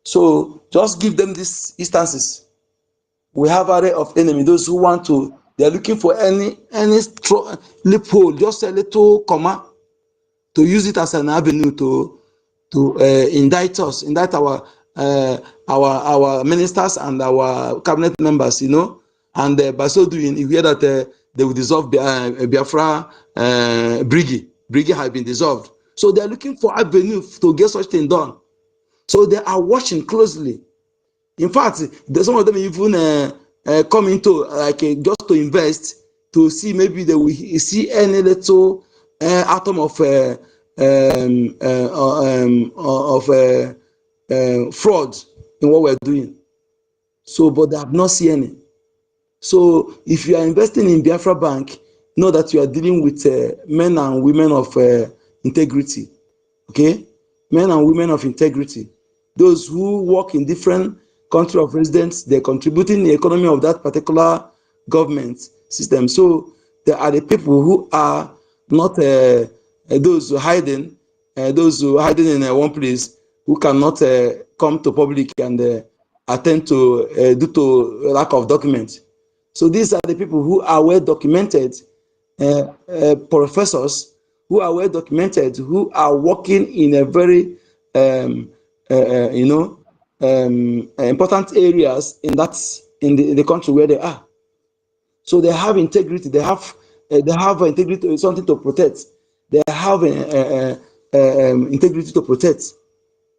So just give them these instances. We have an array of enemy, those who want to, they're looking for any loophole, just a little comma, to use it as an avenue to indict us, indict our ministers and our cabinet members, and by so doing, you hear that they will dissolve Biafra BRGIE. BRGIE has been dissolved. So they're looking for avenue to get such thing done. So they are watching closely. In fact, some of them even come into just to invest, to see maybe they will see any little atom of fraud in what we're doing. So, but they have not seen any. So if you are investing in Biafra Bank, know that you are dealing with men and women of integrity. Okay, men and women of integrity. Those who work in different country of residence, they're contributing the economy of that particular government system. So there are the people who are not those who hiding, in one place, who cannot come to public and attend to due to lack of documents. So these are the people who are well documented, professors who are well documented, who are working in a very important areas in the country where they are. So they have integrity. They have integrity, something to protect. They have integrity to protect.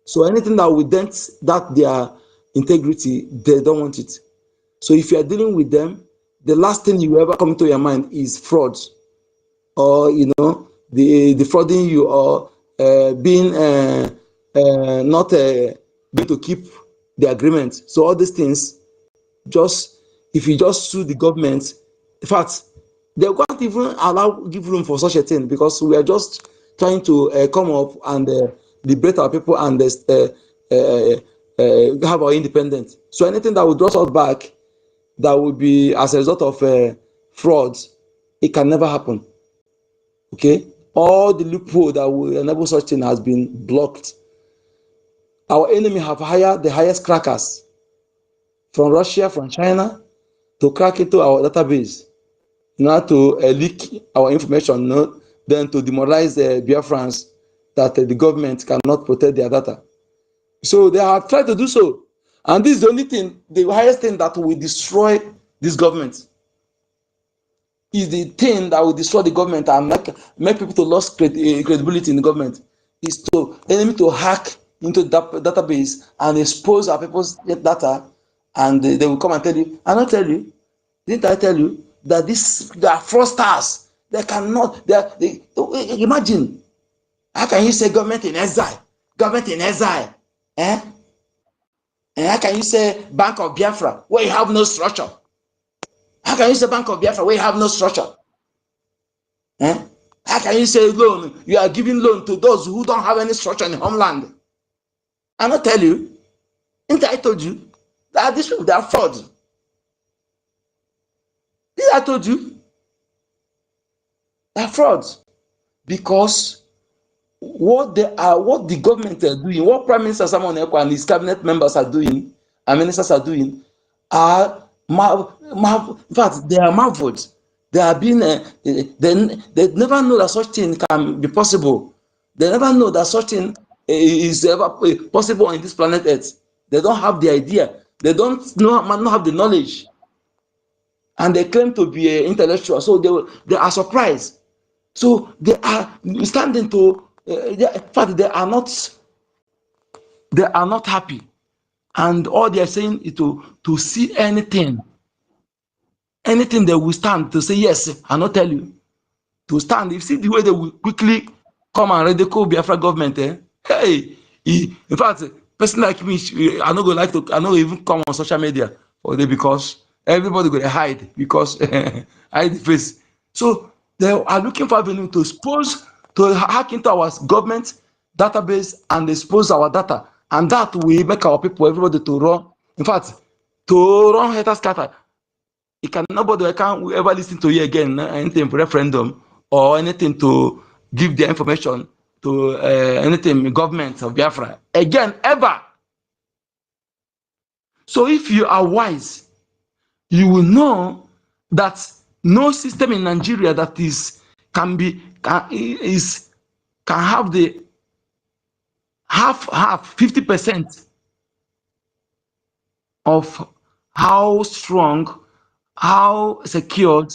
So anything that will dent their integrity, they don't want it. So if you are dealing with them, the last thing you ever come to your mind is fraud, or the defrauding you, or being not going to keep the agreement. So all these things, if you just sue the government, in fact, they won't even give room for such a thing, because we are just trying to come up and liberate our people and have our independence. So anything that will draw us back, that will be as a result of fraud, it can never happen. Okay, all the loophole that will enable such thing has been blocked. Our enemy have hired the highest crackers from Russia, from China, to crack into our database, in order to leak our information, then to demoralize the Biafrans, that the government cannot protect their data. So they have tried to do so, and this is the only thing, the highest thing that will destroy this government. Is the thing that will destroy the government and make people to lose credibility in the government, is to enemy to hack into the database and expose our people's data, and they will come and tell you, "I not tell you, didn't I tell you that they are fraudsters? They cannot. Imagine, how can you say government in exile? Government in exile, eh? And how can you say Bank of Biafra where you have no structure? How can you say Bank of Biafra where you have no structure? Eh? How can you say loan? You are giving loan to those who don't have any structure in the homeland. I not tell you. Ain't I told you that these people, they are fraud? Did I told you? They are frauds, because what the government are doing, what Prime Minister Simon Ekpa and his cabinet members are doing, and ministers are doing, are in fact, they are marveled. They are being, they never know that such thing can be possible. They never know that such thing is ever possible on this planet Earth. They don't have the idea. They don't have the knowledge, and they claim to be intellectual. So they are surprised. So they are standing to. In fact, they are not happy, and all they are saying is to see anything they will stand to say yes. I not tell you to stand. You see the way they will quickly come and ridicule Biafra government. Hey, in fact, person like me, I not go even come on social media for them, because everybody go to hide, because hide the face. So they are looking for avenue to hack into our government database and expose our data, and that will make our people, everybody, to run. In fact, to run head scatter. Nobody can ever listen to you again, anything for referendum or anything to give their information to anything government of Biafra again, ever. So if you are wise, you will know that no system in Nigeria that can have the half 50% of how strong, how secured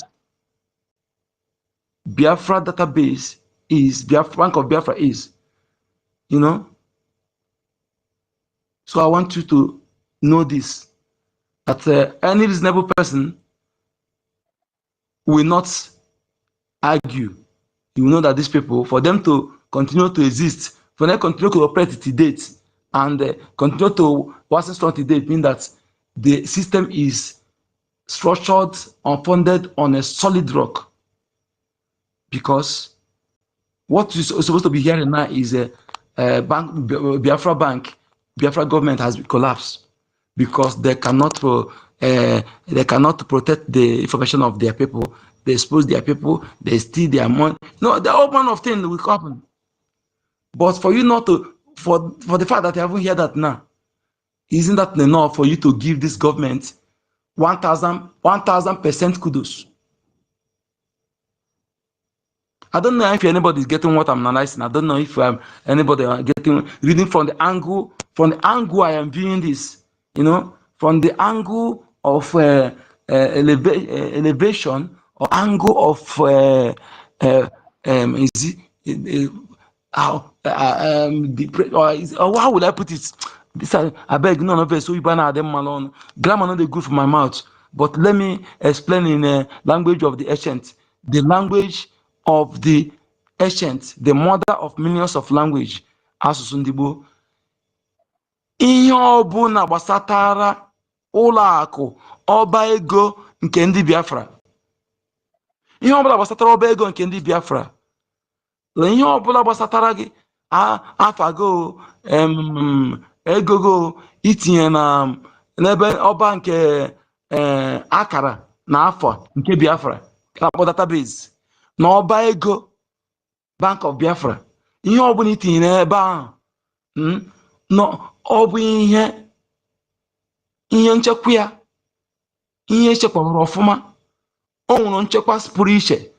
Biafra database is, Bank of Biafra is, So I want you to know this, that any reasonable person will not argue. You will know that these people, for them to continue to exist, for them to continue to operate to date, and continue to worsen strong to date, means that the system is structured, unfounded on a solid rock. Because what is supposed to be hearing now is a Biafra bank, Biafra government has collapsed because they cannot protect the information of their people. They expose their people. They steal their money. No, the whole manner of things will happen. But for you not to, for the fact that you haven't heard that now, isn't that enough for you to give this government 1,000% kudos? I don't know if anybody is getting what I'm analyzing. I don't know if anybody getting reading from the angle I am viewing this. You know, from the angle of elevation or angle of is it how how would I put it? This I beg none of us so you banner them alone. Grammar not the good for my mouth, but let me explain in a language of the ancient, the language of the ancient, the mother of millions of language. Asụsụ ndị Igbo. Ihe ọbụla gbasatara ụlọ akụ ọba ego nke ndị Biafra. Ihe ọbụla gbasatara ọba ego nke ndị Biafra. Ihe ọbụla gbasatara gị afago egogo itinye na n'ebe ọba nke akara na afọ nke Biafra akpọ database na ọba ego Bank of Biafra. Ihe ọbụla itinye n'ebe ahụ ọ bụ ihe nchekwa ya, ihe echekwara ọfụma. O nwere nchekwa pụrụ iche,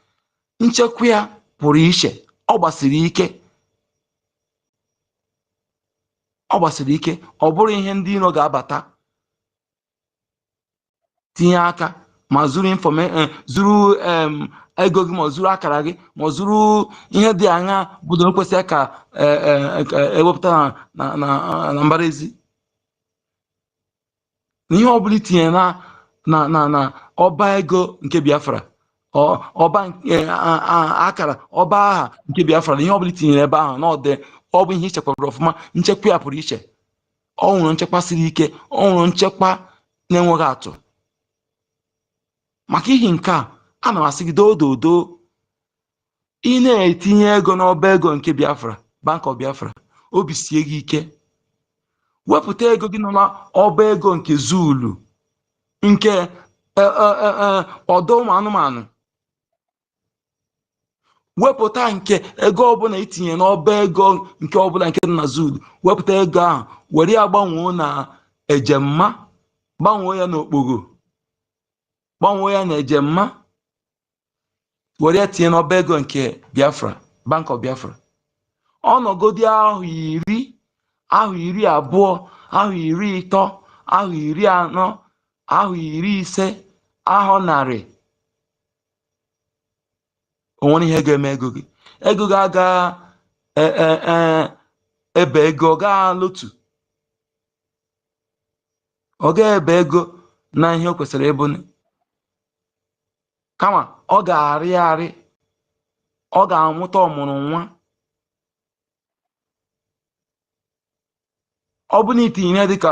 nchekwa ya pụrụ iche. Ọ gbasiri ike, ọ bụrụ ihe ndị iro ga-abata tinye aka ma zuru zuru ego gị, ma zuru akara gị, ma zuru ihe dị anya budo kwesịrị ka ewepụta na mbara ezi. Ihe ọ bụla itinye na ọba ego nke Biafra, ọba akara ọba aha nke Biafra, na ihe ọbụla tinyere ebe ahụ n'ọdị, ọ bụ ihe ichekwara ọfụma. Nchekwa ya pụrụ iche. Ọ nwere nchekwa siri ike, ọ nwere nchekwa na-enweghị atụ. Maka ihe nke a, ana m asị gị dododo, ị na-etinye ego n'ọba ego nke Biafra, Bank of Biafra, obi sie gị ike. Wepụta ego gị n'ọba ego nke Zulu, nke ọdọ ụmụ anụmanụ. Wepụta nke ego ọbụla itinye n'ọba ego nke ọbụla nke dị na Zulu. Wepụta ego ahụ, were ya gbanwee na ejemma, gbanwee ya n'okpogho, gbanwee ya na ejemma, were ya tinye n'ọba ego nke Biafra, Bank of Biafra. Ọnọgodi ahụ 10, ahụ 20, ahụ 30, ahụ 40, ahụ 50, ahụ 100. O nwere ihe ga-eme ego gị. Ego gị aga ebe ego, ọ gaa lotu, ọ gaa ebe ego na ihe o kwesịrị ịbụ. Kama ọ ga-arị, ọ ga-amụta ọmụrụ nwa. Ọ bụ na itinye ihe dịka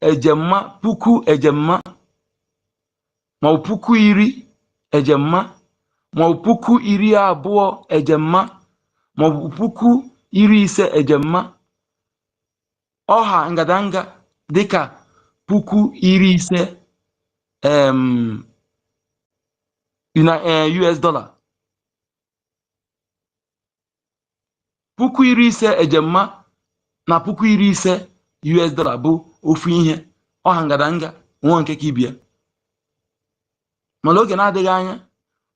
ejemma, puku ejemma, ma ọ puku 10 ejemma, ma ọ puku 20 ejemma, ma ọ puku 50 ejemma. Ọha ngadanga dịka puku 50 US dollar. Puku 50 ejemma na puku 50 US dollar bụ ofu ihe. Ọha ngadanga nwa nke ka ibia. Mana oge na-adịghị anya,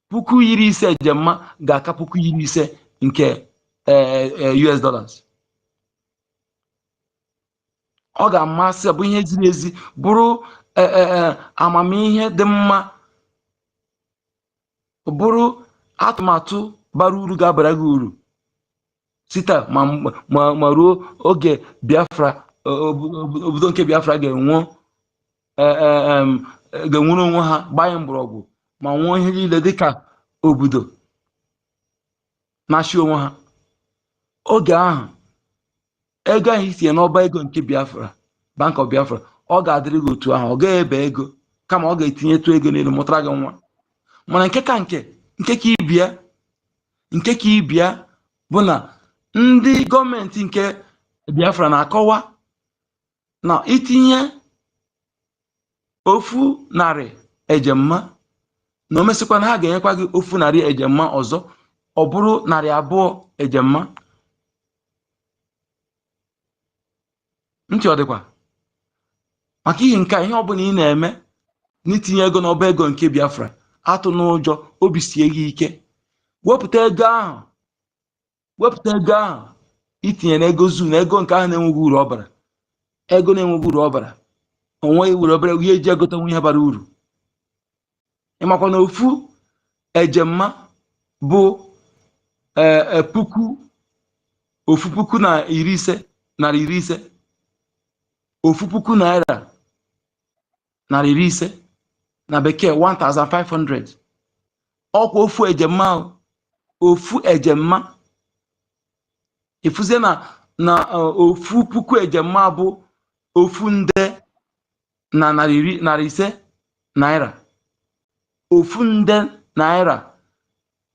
puku 50 ejemma ga-aka puku 50 nke US dollars. Ọ ga-amasị, bụ ihe ziri ezi, bụrụ amamihe dị mma, bụrụ atụmatụ bara uru ga-abara gị uru site ma ruo oge Biafra, obodo nke Biafra ga-enwere onwe ha, gbanye mgbọrọgwụ, ma nwee ihe niile dịka obodo na-achị onwe ha. Oge ahụ, ego ahụ itinye n'ọba ego nke Biafra, Bank of Biafra, ọ ga-adịrị gị otu ahụ. Ọ gaghị ebe ego, kama ọ ga-etinyetụ ego n'elu mụtara gị nwa. Mana nke ka ibia bụ na ndị gọọmenti nke Biafra na-akọwa na itinye ofu narị ejemma na o mesịkwa na ha ga-enyekwa gị ofu narị ejemma ọzọ, ọ bụrụ 200 ejemma. Ntị ọ dịkwa maka ihe nke ihe ọbụla ị na-eme n'itinye ego n'ọba ego nke Biafra, atụ n'ụjọ, obi sie gị ike, wepụta ego ahụ itinye n'ego zoo, na ego nke ahụ na-enweghị uru ọbara, ego na-enweghị uru ọbara, onweghị uru obere ihe eji egotenwu ihe bara uru. Ịmakwa na ofu ejemma bụ ofu puku na iri ise, ofu puku naira narị iri ise na bekee 1500. Ọkwa ofu ejemma ifuzie na ofu puku ejemma bụ ofu nde na narị ise naira, ofu nde naira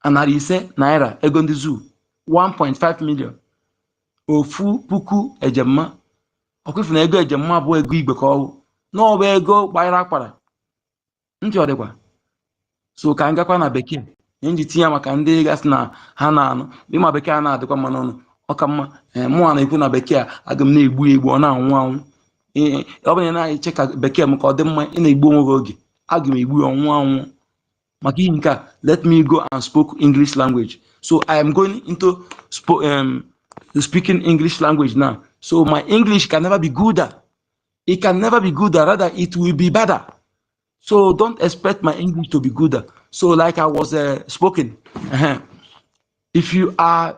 na narị ise naira ego ndị zoo 1.5 million. Ofu puku ejemma ọkụfu na ego ejemma bụ ego igbe ka ọwụ n'ọba ego gbara akpara. Ntị ọ dịkwa so ka m gakwa na bekee nji tinye maka ndị gasị na ha na-anụ ịma bekee a na-adịkwa mma n'ọnụ, ọka mma mụnwa na-ekwu na bekee aga m na-egbu ọ na-anwụ anwụ. Ọ bụrụ na na-eche ka bekee m ka ọ dị mma, ị na-egbu onwe gị oge, aga m egbu ọnwụ anwụ maka ihe nke a. Let me go and speak English language. So I am going into speaking English language now. So my English can never be gooder. It can never be gooder, rather it will be better. So don't expect my English to be gooder. So like I was spoken, if you are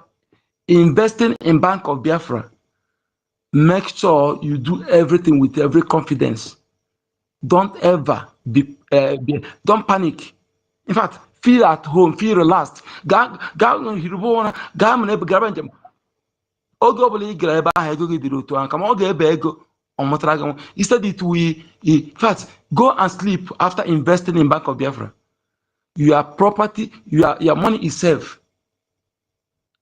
investing in Bank of Biafra, make sure you do everything with every confidence. Don't ever don't panic. In fact, feel at home, feel relaxed. Instead, in fact, go and sleep after investing in Bank of Biafra. Your property, your money is safe.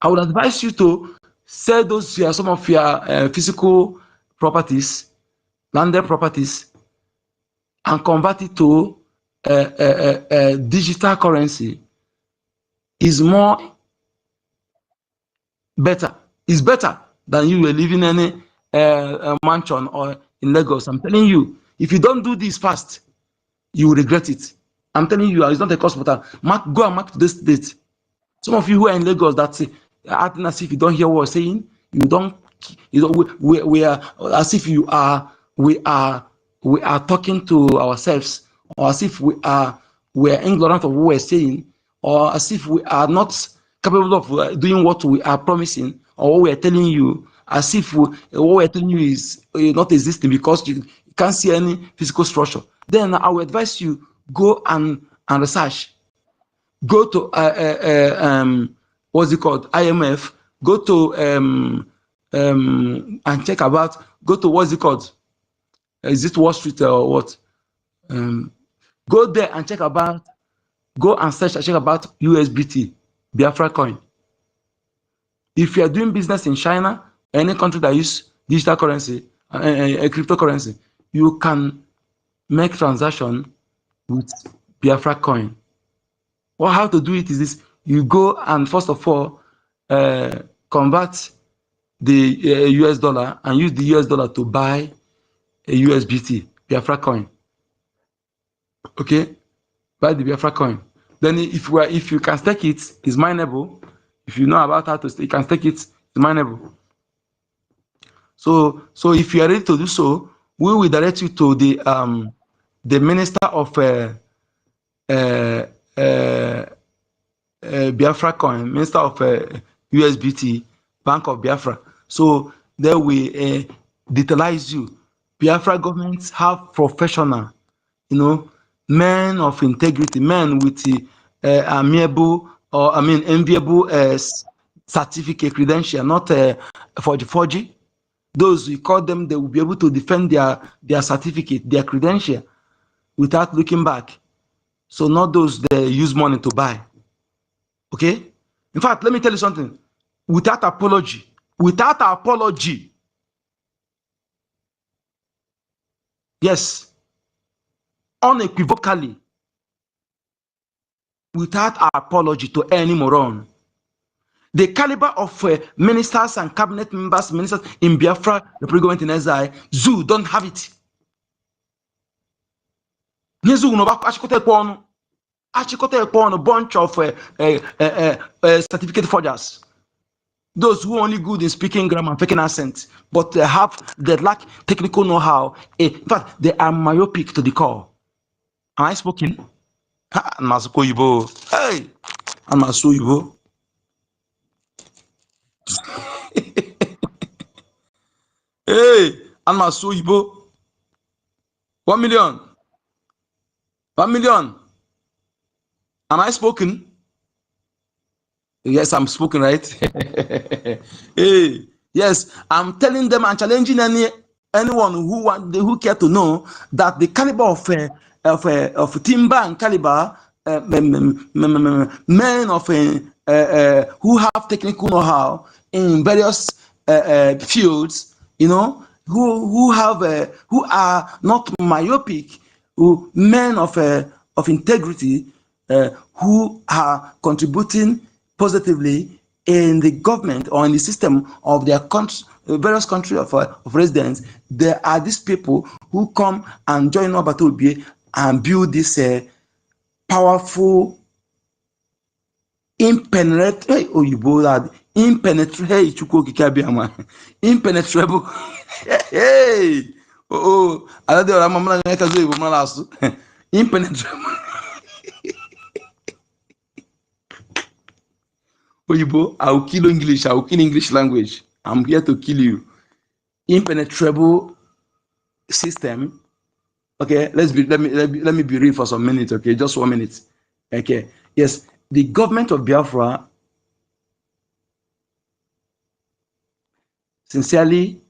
I would advise you to sell some of your physical properties, landed properties, and convert it to digital currency. Is more better. It's better than you were living in a mansion or in Lagos. I'm telling you, if you don't do this fast, you will regret it. I'm telling you, it's not a cost, but go and mark this date. Some of you who are in Lagos, that's acting as if you don't hear what we're saying. We are as if we are talking to ourselves, or as if we are ignorant of what we're saying, or as if we are not capable of doing what we are promising or what we are telling you, as if what we are telling you is not existing because you can't see any physical structure. Then I will advise you, go and research. Go to what's it called, IMF. Go to and check about. Go to what's it called? Is it Wall Street or what? Go there and check about. Go and search and check about USBT, Biafra coin. If you are doing business in China, any country that use digital currency, a cryptocurrency, you can make transaction with Biafra coin. Well, how to do it is this: you go and first of all convert the US dollar and use the US dollar to buy a USBT, Biafra coin. Okay, buy the Biafra coin. Then if you can stake it, it's mineable. If you know about how to stake, you can stake it, it's mineable. So if you are ready to do so, we will direct you to the Minister of Biafra coin, Minister of USBT, Bank of Biafra. So there we detailize you. Biafra governments have professional, men of integrity, men with amiable or enviable certificate credential, not forgy. Those we call them, they will be able to defend their certificate, their credential without looking back. So not those that use money to buy. Okay? In fact, let me tell you something. Without apology, yes, unequivocally, without apology to any moron, the caliber of ministers and cabinet members, ministers in Biafra, the pre-government in exile, Zoo don't have it. A bunch of certificate forgers. Those who are only good in speaking grammar and faking accent, but they lack technical know-how. In fact, they are myopic to the core. Am I speaking? I'm so Igbo. Hey, I'm so Igbo. Hey, I'm so Igbo. 1 million. 1 million. Am I spoken? Yes, I'm spoken, right? Hey, yes, I'm telling them and challenging anyone who care to know that the caliber of timber and caliber men of who have technical know-how in various fields, you know, who are not myopic, men of integrity, who are contributing positively in the government or in the system of their country, various countries of residence. There are these people who come and join Obatobie and build this powerful, impenetrable, impenetrable, hey, impenetrable. Oyibo, I will kill English. I will kill English language. I'm here to kill you. Impenetrable system. Okay, let me be real for some minutes. Okay, just 1 minute. Okay, yes, the government of Biafra sincerely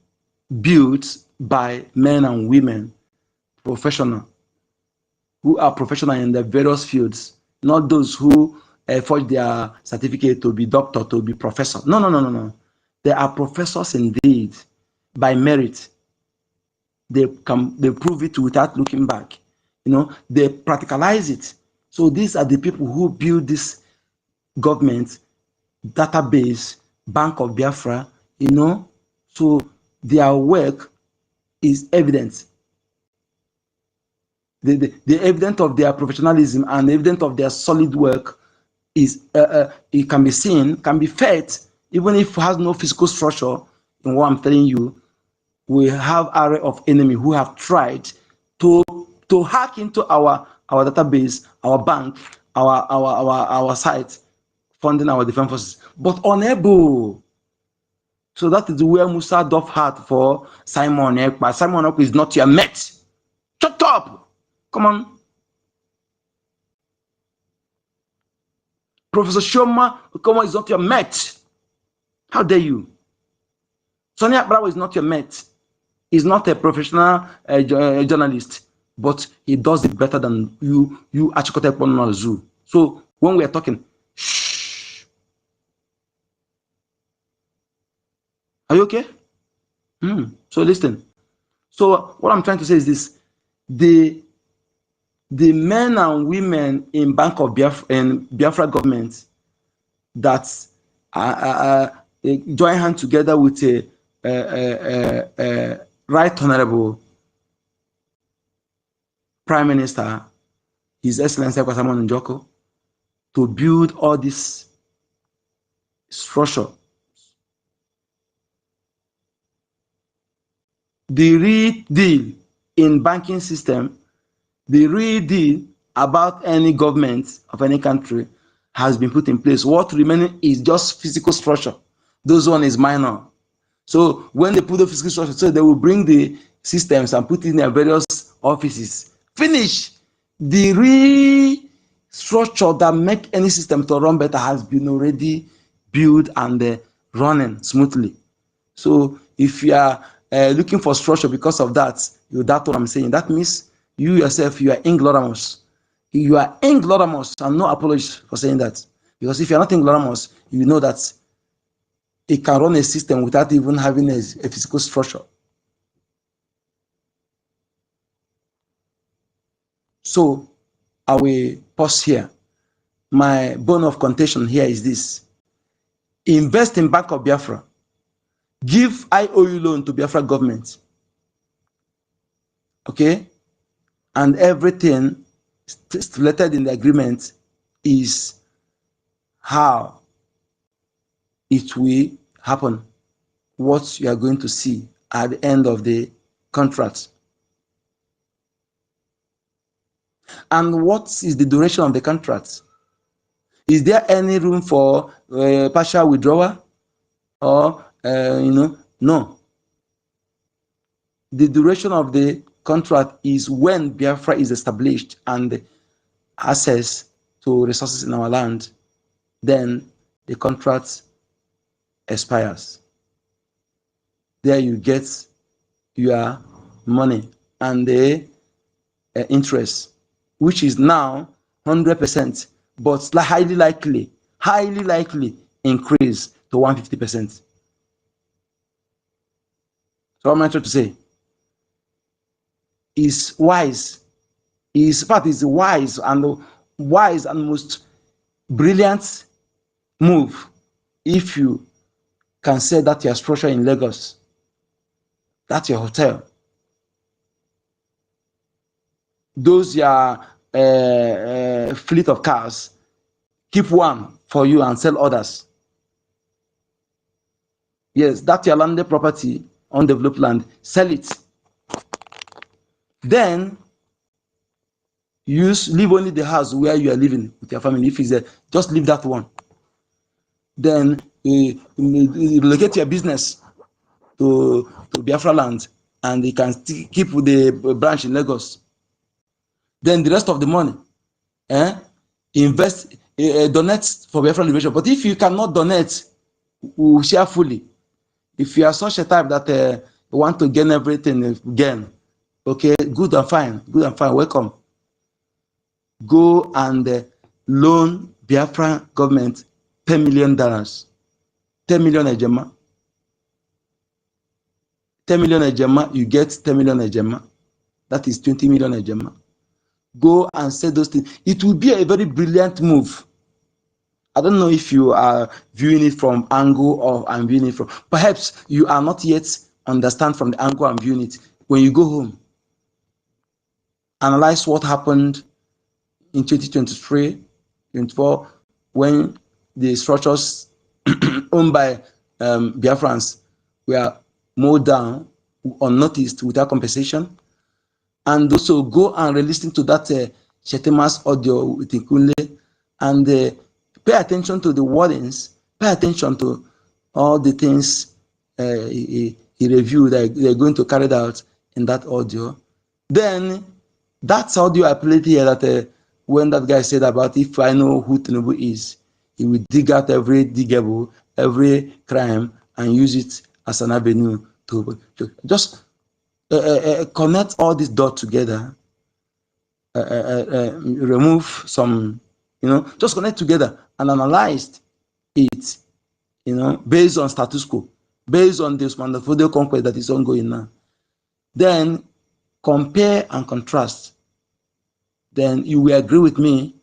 built by men and women, professional, who are professional in their various fields, not those who forge their certificate to be doctor, to be professor. No. They are professors indeed, by merit. They prove it without looking back. You know, they practicalize it. So these are the people who build this government database, Bank of Biafra. You know, so their work is evident. The evidence of their professionalism and evidence of their solid work is it can be seen, can be felt, even if it has no physical structure. In what I'm telling you, we have array of enemy who have tried to hack into our database, our bank, our site, funding our defense forces, but unable. So that is where Musa Dov had for Simon Ekpa. Simon Ekpa is not your mate. Shut up! Come on. Professor Shoma Okoma is not your mate. How dare you? Sonia Bravo is not your mate. He's not a professional journalist, but he does it better than you Achikote Pono Zoo. So when we are talking, shh. Are you okay? So listen. So what I'm trying to say is this: the men and women in Bank of Biafra and Biafra government that join hands together with a Right Honorable Prime Minister, His Excellency Kwasamon Njoko, to build all this structure. The real deal in banking system, the real deal about any government of any country has been put in place. What remaining is just physical structure. Those one is minor. So when they put the physical structure, so they will bring the systems and put in their various offices. Finish. The real structure that make any system to run better has been already built and running smoothly. So if you are looking for structure because of that, that's what I'm saying. That means You yourself, you are ignoramus. You are ignoramus, and no apology for saying that. Because if you're not ignoramus, you know that it can run a system without even having a physical structure. So I will pause here. My bone of contention here is this. Invest in Bank of Biafra. Give IOU loan to Biafra government. Okay? And everything stipulated in the agreement is how it will happen. What you are going to see at the end of the contract. And what is the duration of the contract? Is there any room for partial withdrawal? Or, no. The duration of the contract is when Biafra is established and access to resources in our land, then the contract expires. There you get your money and the interest, which is now 100%, but highly likely increase to 150%. So what am I trying to say? Is wise, is wise and most brilliant move if you can say that your structure in Lagos, that's your hotel. Those your fleet of cars, keep one for you and sell others. Yes, that's your landed property, undeveloped land, sell it. Then leave only the house where you are living with your family. If it's there, just leave that one. Then relocate your business to Biafra land, and you can keep the branch in Lagos. Then the rest of the money, invest, donate for Biafra liberation. But if you cannot donate, we'll share fully. If you are such a type that want to gain everything again, okay, good and fine, welcome. Go and loan Biafra government $10 million. 10 million ejema. 10 million ejema, you get 10 million ejema. That is 20 million ejema. Go and say those things. It will be a very brilliant move. I don't know if you are viewing it from angle or I'm viewing it from. Perhaps you are not yet understand from the angle I'm viewing it. When you go home, analyze what happened in 2023, 24, when the structures owned by Biafrans were mowed down, unnoticed, without compensation. And also go and listen to that Shetema's audio with Ikunle and pay attention to the wordings, pay attention to all the things he reviewed that they're going to carry out in that audio. Then that's audio I played here that when that guy said about if I know who Tinubu is, he will dig out every diggable, every crime and use it as an avenue to just connect all these dots together, remove some, just connect together and analyze it, based on status quo, based on this mandatorial conquest that is ongoing now. Then compare and contrast. Then you will agree with me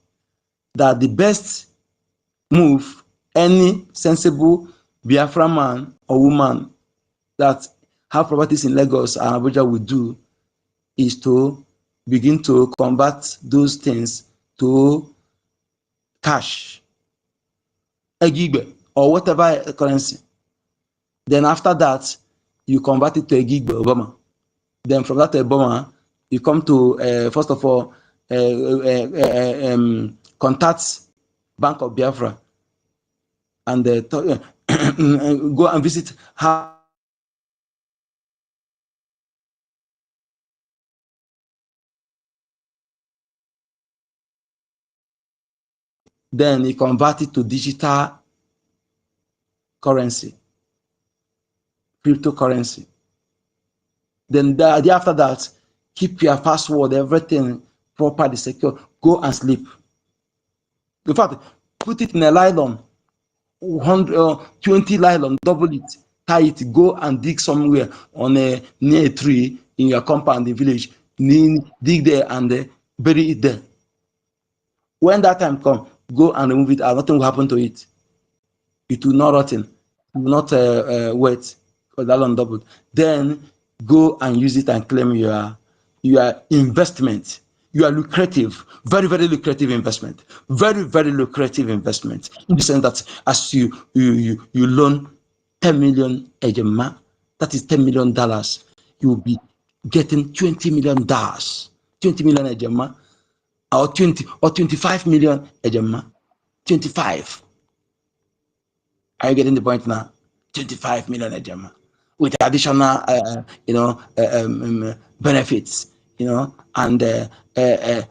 that the best move any sensible Biafra man or woman that have properties in Lagos and Abuja would do is to begin to convert those things to cash, EKID, or whatever currency. Then after that, you convert it to EKID Obama. Then from that Obama, you come to, first of all, contact Bank of Biafra and go and visit how then you convert it to digital currency, cryptocurrency. Then after that, Keep your password, everything properly secure. Go and sleep. In fact, put it in a nylon, 20 nylon, double it, tie it, go and dig somewhere on a near a tree in your compound, the village. Dig there and bury it there. When that time comes, go and remove it, and nothing will happen to it. It will not rotten, it will not wet, because that one doubled. Then go and use it and claim your investment. You are lucrative, very, very lucrative investment. Very, very lucrative investment. In the sense that as you loan 10 million ejema, that is $10 million, you will be getting $20 million. 20 million ejema, or 20 or 25 million ejema. 25. Are you getting the point now? 25 million ejema with additional, benefits, and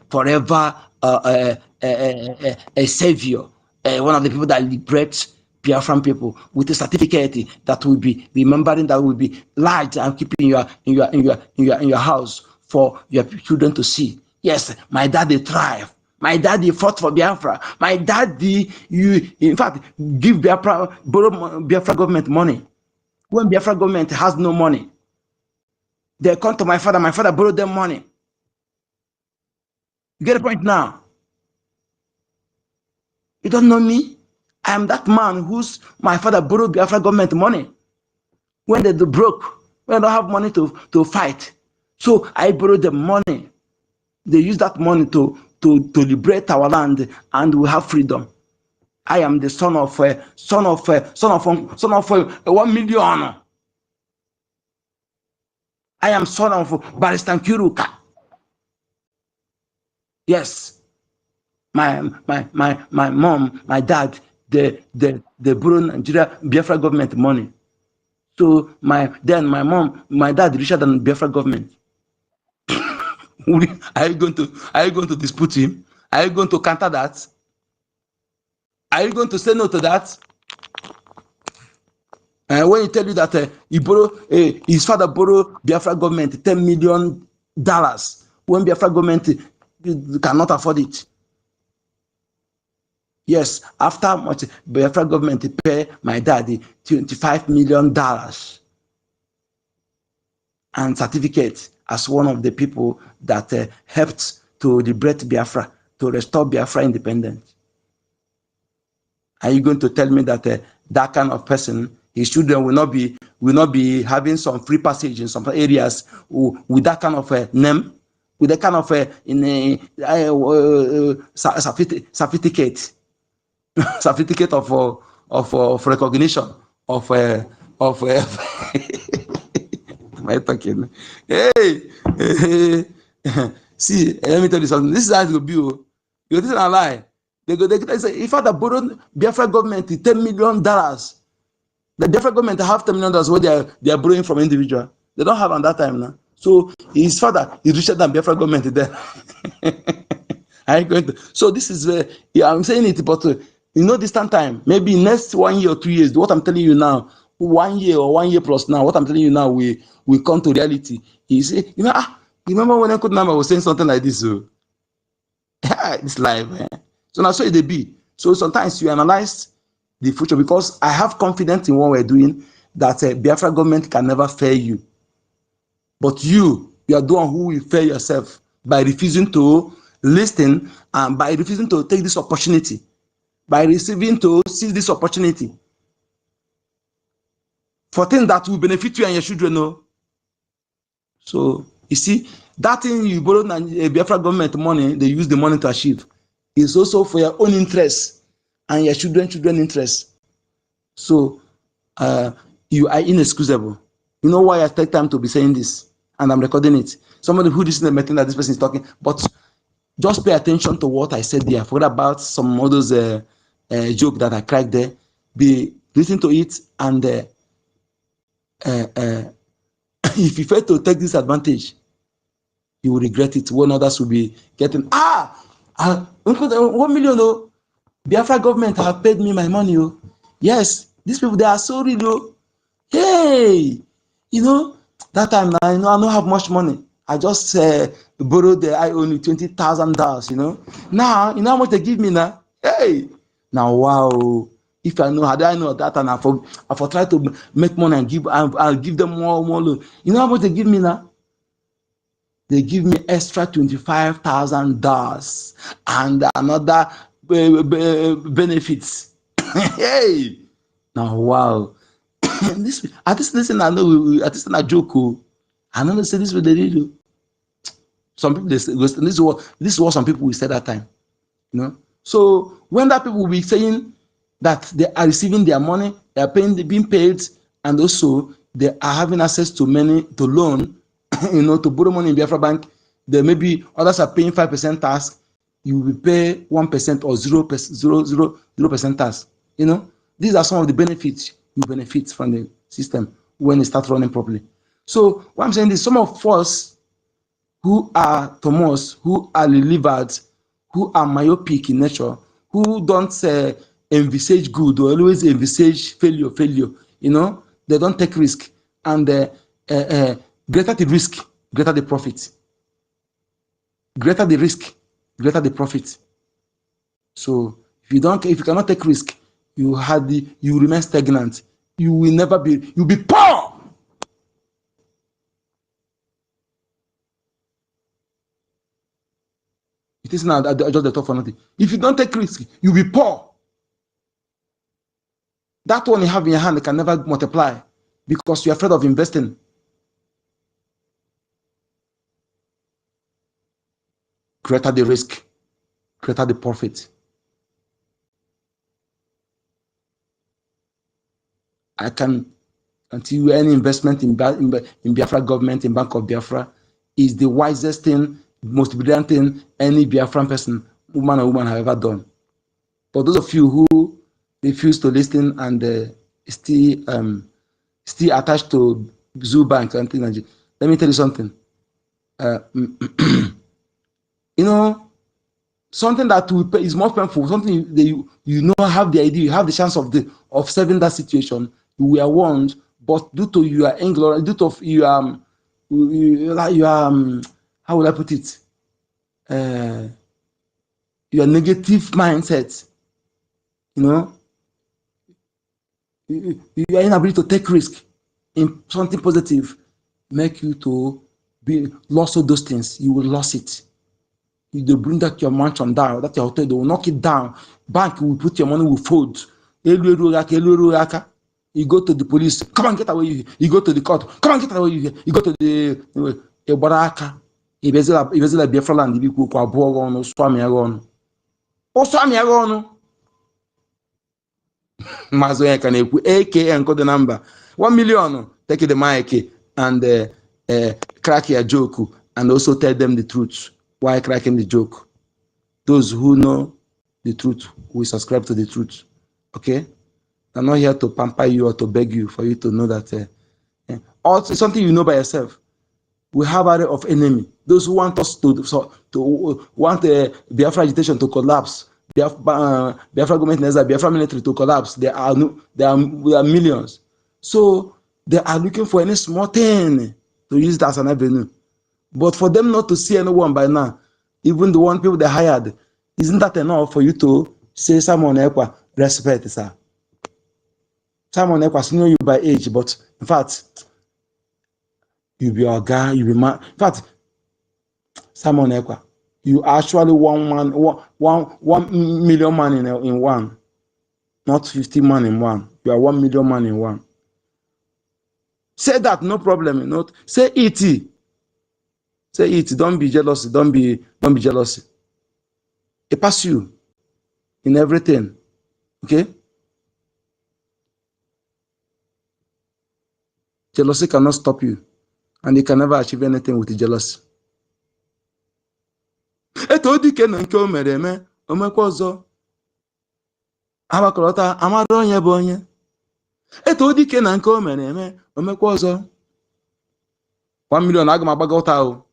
forever a savior, one of the people that liberates Biafran people with a certificate that will be remembering, that will be large and keeping in your house for your children to see. Yes, my daddy thrive. My daddy fought for Biafra. My daddy, in fact, give Biafra, borrow Biafra government money. When Biafra government has no money, they come to my father borrowed them money. You get the point now? You don't know me? I am that man whose my father borrowed Biafra government money. When they broke, when they don't have money to fight. So I borrowed them money. They use that money to liberate our land, and we have freedom. I am the son of 1 million. I am son of Baristan Kiruka. Yes, my mom, my dad, they borrow Nigeria Biafra government money. So my mom, my dad richer than Biafra government. Are you going to dispute him? Are you going to counter that? Are you going to say no to that? When he tell you that his father borrowed Biafra government $10 million, when Biafra government cannot afford it. Yes, after much Biafra government pay my daddy $25 million and certificate as one of the people that helped to liberate Biafra, to restore Biafra independence. Are you going to tell me that that kind of person, his children will not be having some free passage in some areas with that kind of name, with that kind of certificate, certificate of recognition of am I talking? Hey, see, let me tell you something. This is how it will be. You this is a lie. They say, if I borrowed Biafra government $10 million, the Biafra government have $10 million where they are borrowing from individual. They don't have on that time now. So his father is richer than Biafra government there. I ain't going to. So this is I'm saying it, but distant time, maybe next 1 year or 2 years. What I'm telling you now, 1 year or 1 year plus now, what I'm telling you now, we come to reality. You say, you remember when Uncle Nama was saying something like this? So it's live, man. So now so it be. So sometimes you analyze the future, because I have confidence in what we're doing, that Biafra government can never fail you. But you are the one who will fail yourself by refusing to listen and by refusing to take this opportunity, by refusing to seize this opportunity for things that will benefit you and your children. No. So you see, that thing you borrow Biafra government money, they use the money to achieve, is also for your own interest and your children interest. So you are inexcusable. You know why I take time to be saying this, and I'm recording it. Somebody who listens to the that this person is talking, but just pay attention to what I said there. Forget about some others joke that I cracked there. Be listen to it, and if you fail to take this advantage, you will regret it when others will be getting 1 million. Oh, Biafra government have paid me my money. Oh, yes, these people, they are so real. Oh, hey, that time now, I don't have much money. I just borrowed the I only $20,000, you know. Now, you know how much they give me now? Hey, now wow. If I know, had I know that, and I for try to make money and I'll give them more loan. You know how much they give me now? They give me extra $25,000 and another benefits. Hey, now wow. This at this listen, I know at this I joke. I know they say this what they do. Some people they say, this is what some people will say that time. You know. So when that people will be saying that they are receiving their money, they are being paid, and also they are having access to money to loan, you know, to borrow money in Biafra Bank. There may be others are paying 5% tax. You will pay 1% or 0% tax. You know, these are some of the benefits you benefit from the system when it starts running properly. So what I'm saying is, some of us who are Thomas, who are delivered, who are myopic in nature, who don't envisage good or always envisage failure. You know, they don't take risk, and greater the risk, greater the profit. Greater the risk, greater the profit. So if you cannot take risk, you remain stagnant. You will never be. You'll be poor. It is not just the talk for nothing. If you don't take risk, you'll be poor. That one you have in your hand can never multiply because you're afraid of investing. Greater the risk, greater the profit. I can until any investment in Biafra government, in Bank of Biafra, is the wisest thing, most brilliant thing any Biafran person, woman or woman, have ever done. For those of you who refuse to listen and still attached to Zoo Bank and things, let me tell you something. You know, something that will pay is more painful. Something that you know have the idea, you have the chance of saving that situation. You were warned, but due to your ignorance, due to your how would I put it? Your negative mindset. You know, your inability to take risk in something positive make you to be lost of those things. You will lose it. They bring that your mansion down, that your hotel, they will knock it down. Bank will put your money, will fold. You go to the police, come and get away. You go to the court, come and get away. You go to the Baraka. Ibezela Biafra land, you go kwa Bogon, Swami Agon. Oh, Swami Agon. Mazoya can AK and call the number 1 million. Take the mic and crack your joke and also tell them the truth. Why cracking the joke? Those who know the truth will subscribe to the truth. Okay? I'm not here to pamper you or to beg you for you to know that. Also, something you know by yourself. We have area of enemy. Those who want us to want Biafra agitation to collapse. Biafra government, Biafra military to collapse. There are millions. So they are looking for any small thing to use that as an avenue. But for them not to see anyone by now, even the one people they hired, isn't that enough for you to say Simon Ekwa, respect, sir? Simon Ekwa senior you by age, but in fact, you be a guy, you be man. In fact, Simon Ekwa, you actually 1 million man in one, not 50 man in one. You are 1 million man in one. Say that, no problem. Not say it. Say it. Don't be jealous. Don't be jealous. It pass you in everything. Okay? Jealousy cannot stop you, and you can never achieve anything with jealousy. Eto dike na nke o mere eme, omekwa ọzọ. Agbakọrọta amara onye bụ onye. Eto dike na nke o mere eme, omekwa ọzọ. 1 million, aga m agbaga ụta o.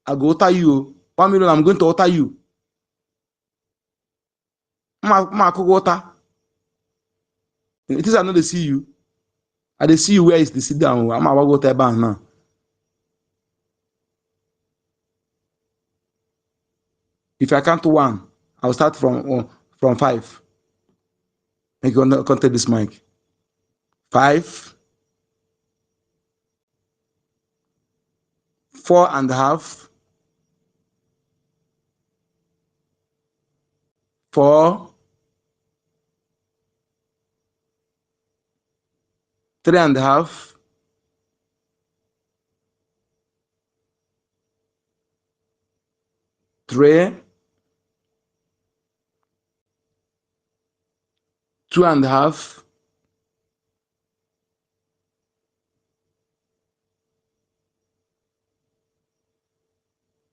I go uta you. 1 million, I'm going to uta you. Ma akụgo ụta. It is I know they see you. I they see you where is the sit down. I'm agbaga ụta ebe ahụ now. If I count 1, I'll start from 5. Make you contact this mic. 5, 4.5, 4, 3.5, 3, 2.5,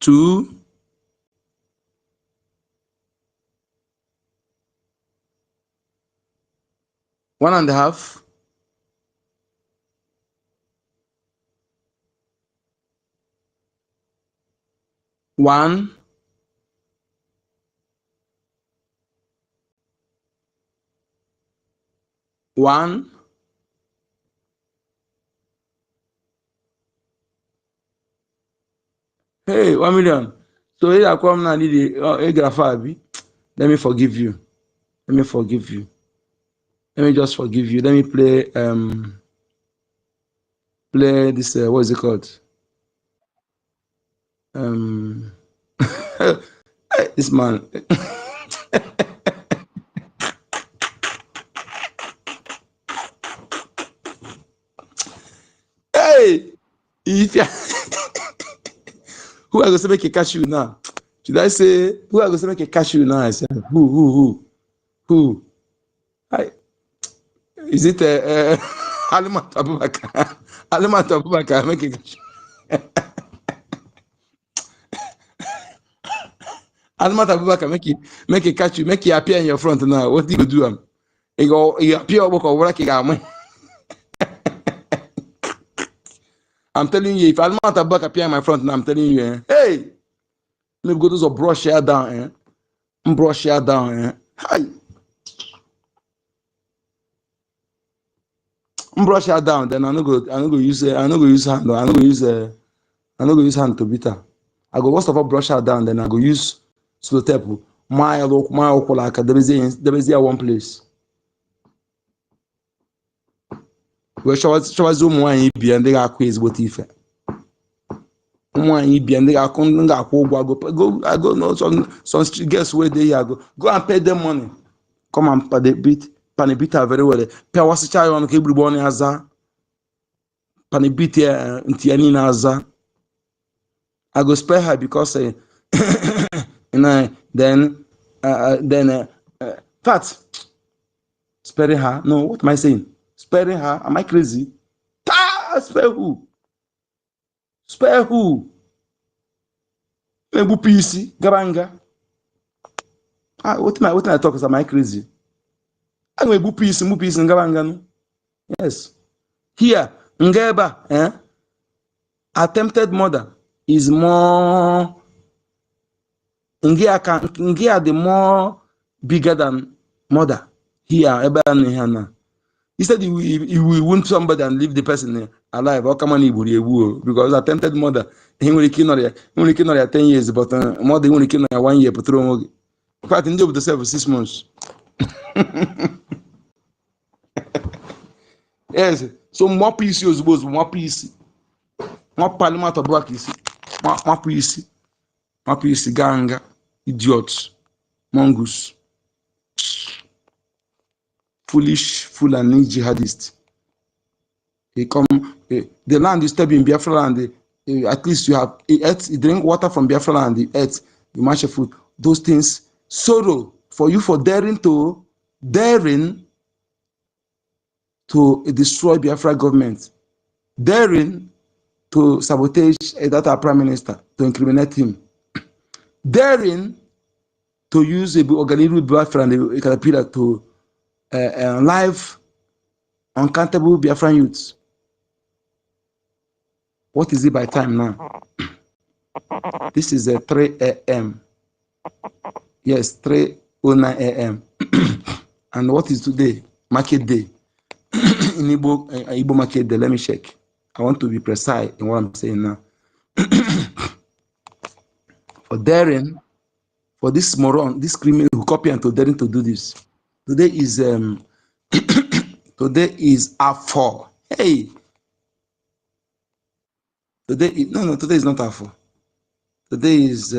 2, 1.5, 1, 1, hey, 1 million. So here I come now, need a graph. Let me forgive you. Let me forgive you. Let me just forgive you. Let me play play this what is it called? This man. Hey, if you who are going to make a cashew now? Should I say who are going to make a cashew now? I said who? Is it Alimat Abubakar? Alimat Abubakar make a cashew. Alimat Abubakar make a cashew, make it appear in your front now. What do you do? You appear over. I'm telling you, if Alimat Abubakar appear in my front now, I'm telling you, hey, let me go to some brush hair down, brush hair down, Hi. Brush her down, then I no go use hand. I no go use hand to beat her. I go first of all brush her down, then I go use slow tape. My like there is one place. We show zoom one be and they are quiz what if. One be and they are I go no some guess where they are go and pay them money. Come and pay the beat. Panibita very well. Pia wasi chayo on kebri boni aza. Panibiti ntiani na aza. I go spare her because then fat sparing her. No, what am I saying? Sparing her? Am I crazy? Spare who? Spare who? Mebu PC Gabanga. What am I talking? Am I crazy? I go Mebu PC Gabanga. No? Yes. Here, Ngeba, attempted murder is more. Ngia the more bigger than murder. Here, instead he will wound somebody and leave the person alive. How come on because attempted murder he will kill 10 years, but more than only kill 1 year. In fact, in the job to serve 6 months. Yes, so more PC was more PC. More parliament of black is more PC. More PC ganga, idiots, mongoose, foolish, Fulani jihadist. He come, the land is stable in Biafra land. At least you have you drink water from Biafra land, the earth, you match your food. Those things, sorrow for you for daring to destroy Biafra government, daring to sabotage that prime minister, to incriminate him, daring to use a organized Biafra and a caterpillar to live uncountable Biafran youths. What is it by time now? This is 3 a.m. Yes, 3:09 a.m. And what is today? Market day. In Igbo market day. Let me check. I want to be precise in what I'm saying now. For daring for this moron, this criminal who copy and to daring to do this. Today is today is A4. Hey, today is, no, today is not A4. Today is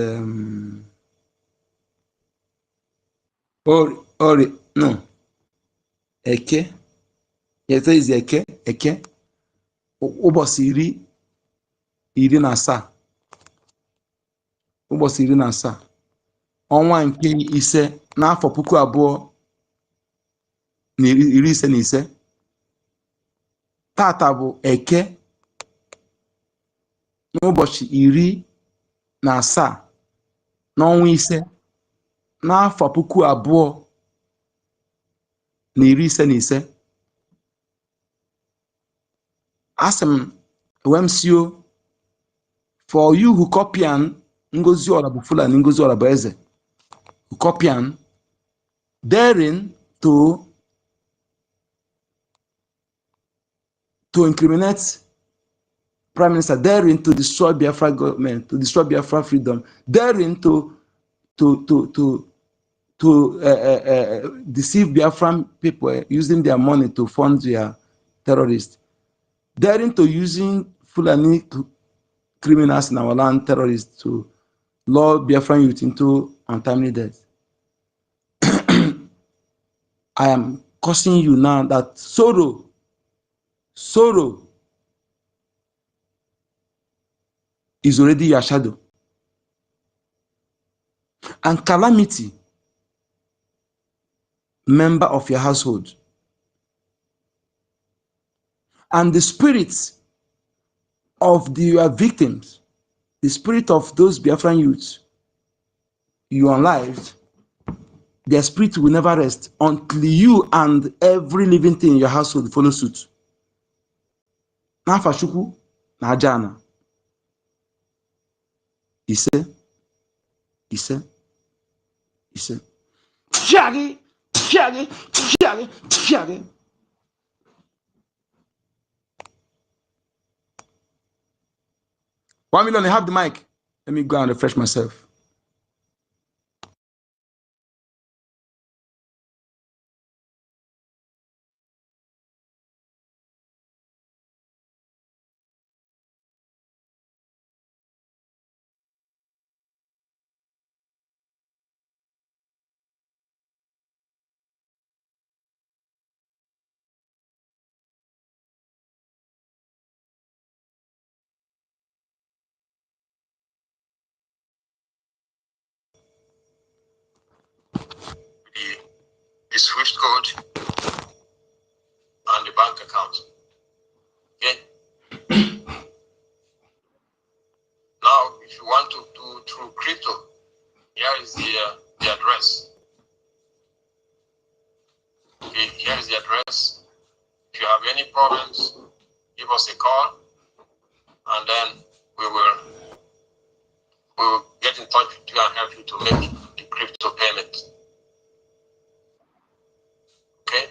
no, Eke. Yeah, today is Eke. Ụbọchị iri na asaa. Ụbọchị iri na asaa. Ọnwa nke ise n'afọ 2015. Tata bụ Eke n'ụbọchị iri na asaa n'ọnwa ise n'afọ 2015. Asị m Wemsio, for you who copy and Ngozi Ora bụ Fulani, Ngozi Ora bụ Eze, who copy and daring to incriminate Prime Minister, daring to destroy Biafra government, to destroy Biafra freedom, daring to deceive Biafran people using their money to fund their terrorists, daring to using Fulani criminals in our land, terrorists, to lure Biafran youth into untimely death. I am causing you now that sorrow is already your shadow. And calamity, member of your household. And the spirits of your victims, the spirit of those Biafran youths you unlived, their spirit will never rest until you and every living thing in your household follow suit. Nafashuku na ajana. Ise. Tiagi. 1 million, I have the mic. Let me go and refresh myself. The SWIFT code and the bank account. Okay. Now, if you want to do through crypto, here is the address. Okay, here is the address. If you have any problems, give us a call, and then we will get in touch with you and help you to make the crypto payment. Okay.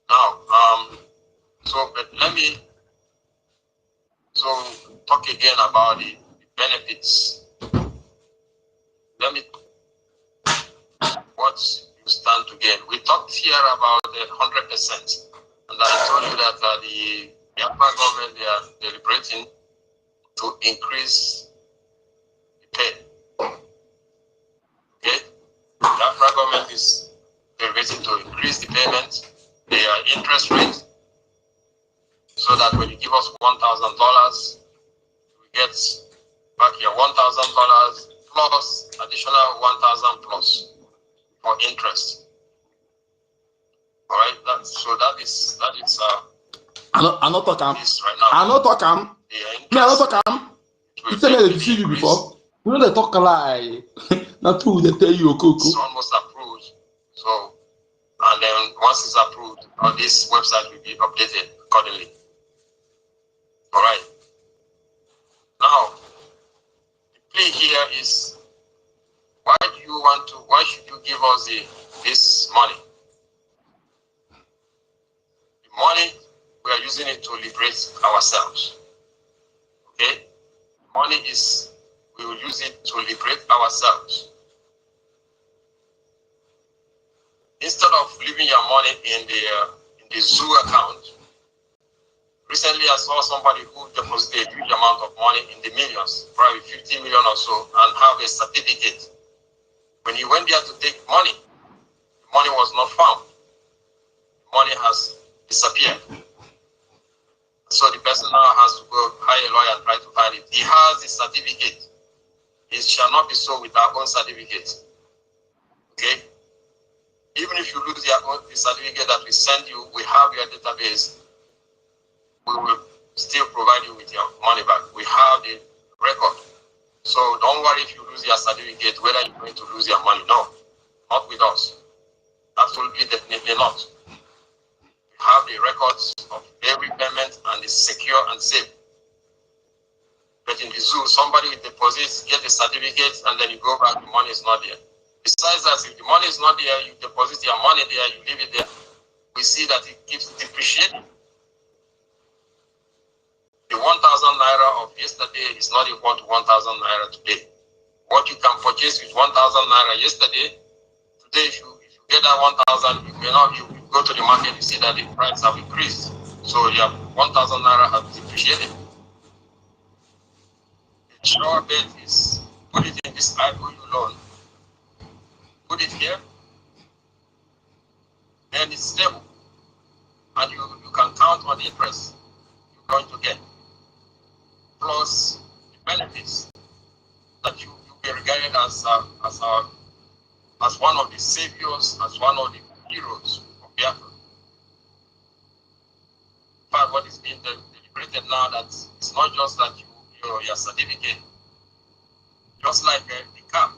Now, but let me talk again about the benefits. Let me what you stand to gain. We talked here about the 100%, and I told you that the Biafra government, they are deliberating to increase the pay. Okay, Biafra government is deliberating to increase the payment, their interest rate, so that when you give us $1,000, we get back here $1,000 plus additional 1,000 plus for interest. All right, that is. I'm not talking. Right now. I'm not talking. Me, I'm not talking. You tell me they see you before. You know they talk like not true. They tell you Coco. It's almost approved. So, and then once it's approved, on this website will be updated accordingly. All right. Now, the play here is, why should you give us this money? The money, we are using it to liberate ourselves. Okay? Money is, we will use it to liberate ourselves. Instead of leaving your money in the zoo account, recently I saw somebody who deposited a huge amount of money in the millions, probably 50 million or so, and have a certificate. When he went there to take money, the money was not found. The money has disappeared. So the person now has to go hire a lawyer and try to find it. He has the certificate. It shall not be so with our own certificate. Okay? Even if you lose the certificate that we send you, we have your database, we will still provide you with your money back. We have the record. So don't worry if you lose your certificate, whether you're going to lose your money. No, not with us. Absolutely, definitely not. We have the records of every payment and it's secure and safe. But in the zoo, somebody will deposit, get the certificate, and then you go back, the money is not there. Besides that, if the money is not there, you deposit your money there, you leave it there, we see that it keeps depreciating. The 1,000 naira of yesterday is not equal to 1,000 naira today. What you can purchase with 1,000 naira yesterday, today if you get that 1,000, you may not, you go to the market, you see that the price have increased. So your 1,000 naira has depreciated. The sure bet is put it in this IOU loan, put it here, then it's stable. And you can count on the interest you're going to get, plus the benefits that you be regarded as one of the saviors, as one of the heroes of Biafra. In fact, what is being deliberated now, that it's not just that your certificate, just like the CAP,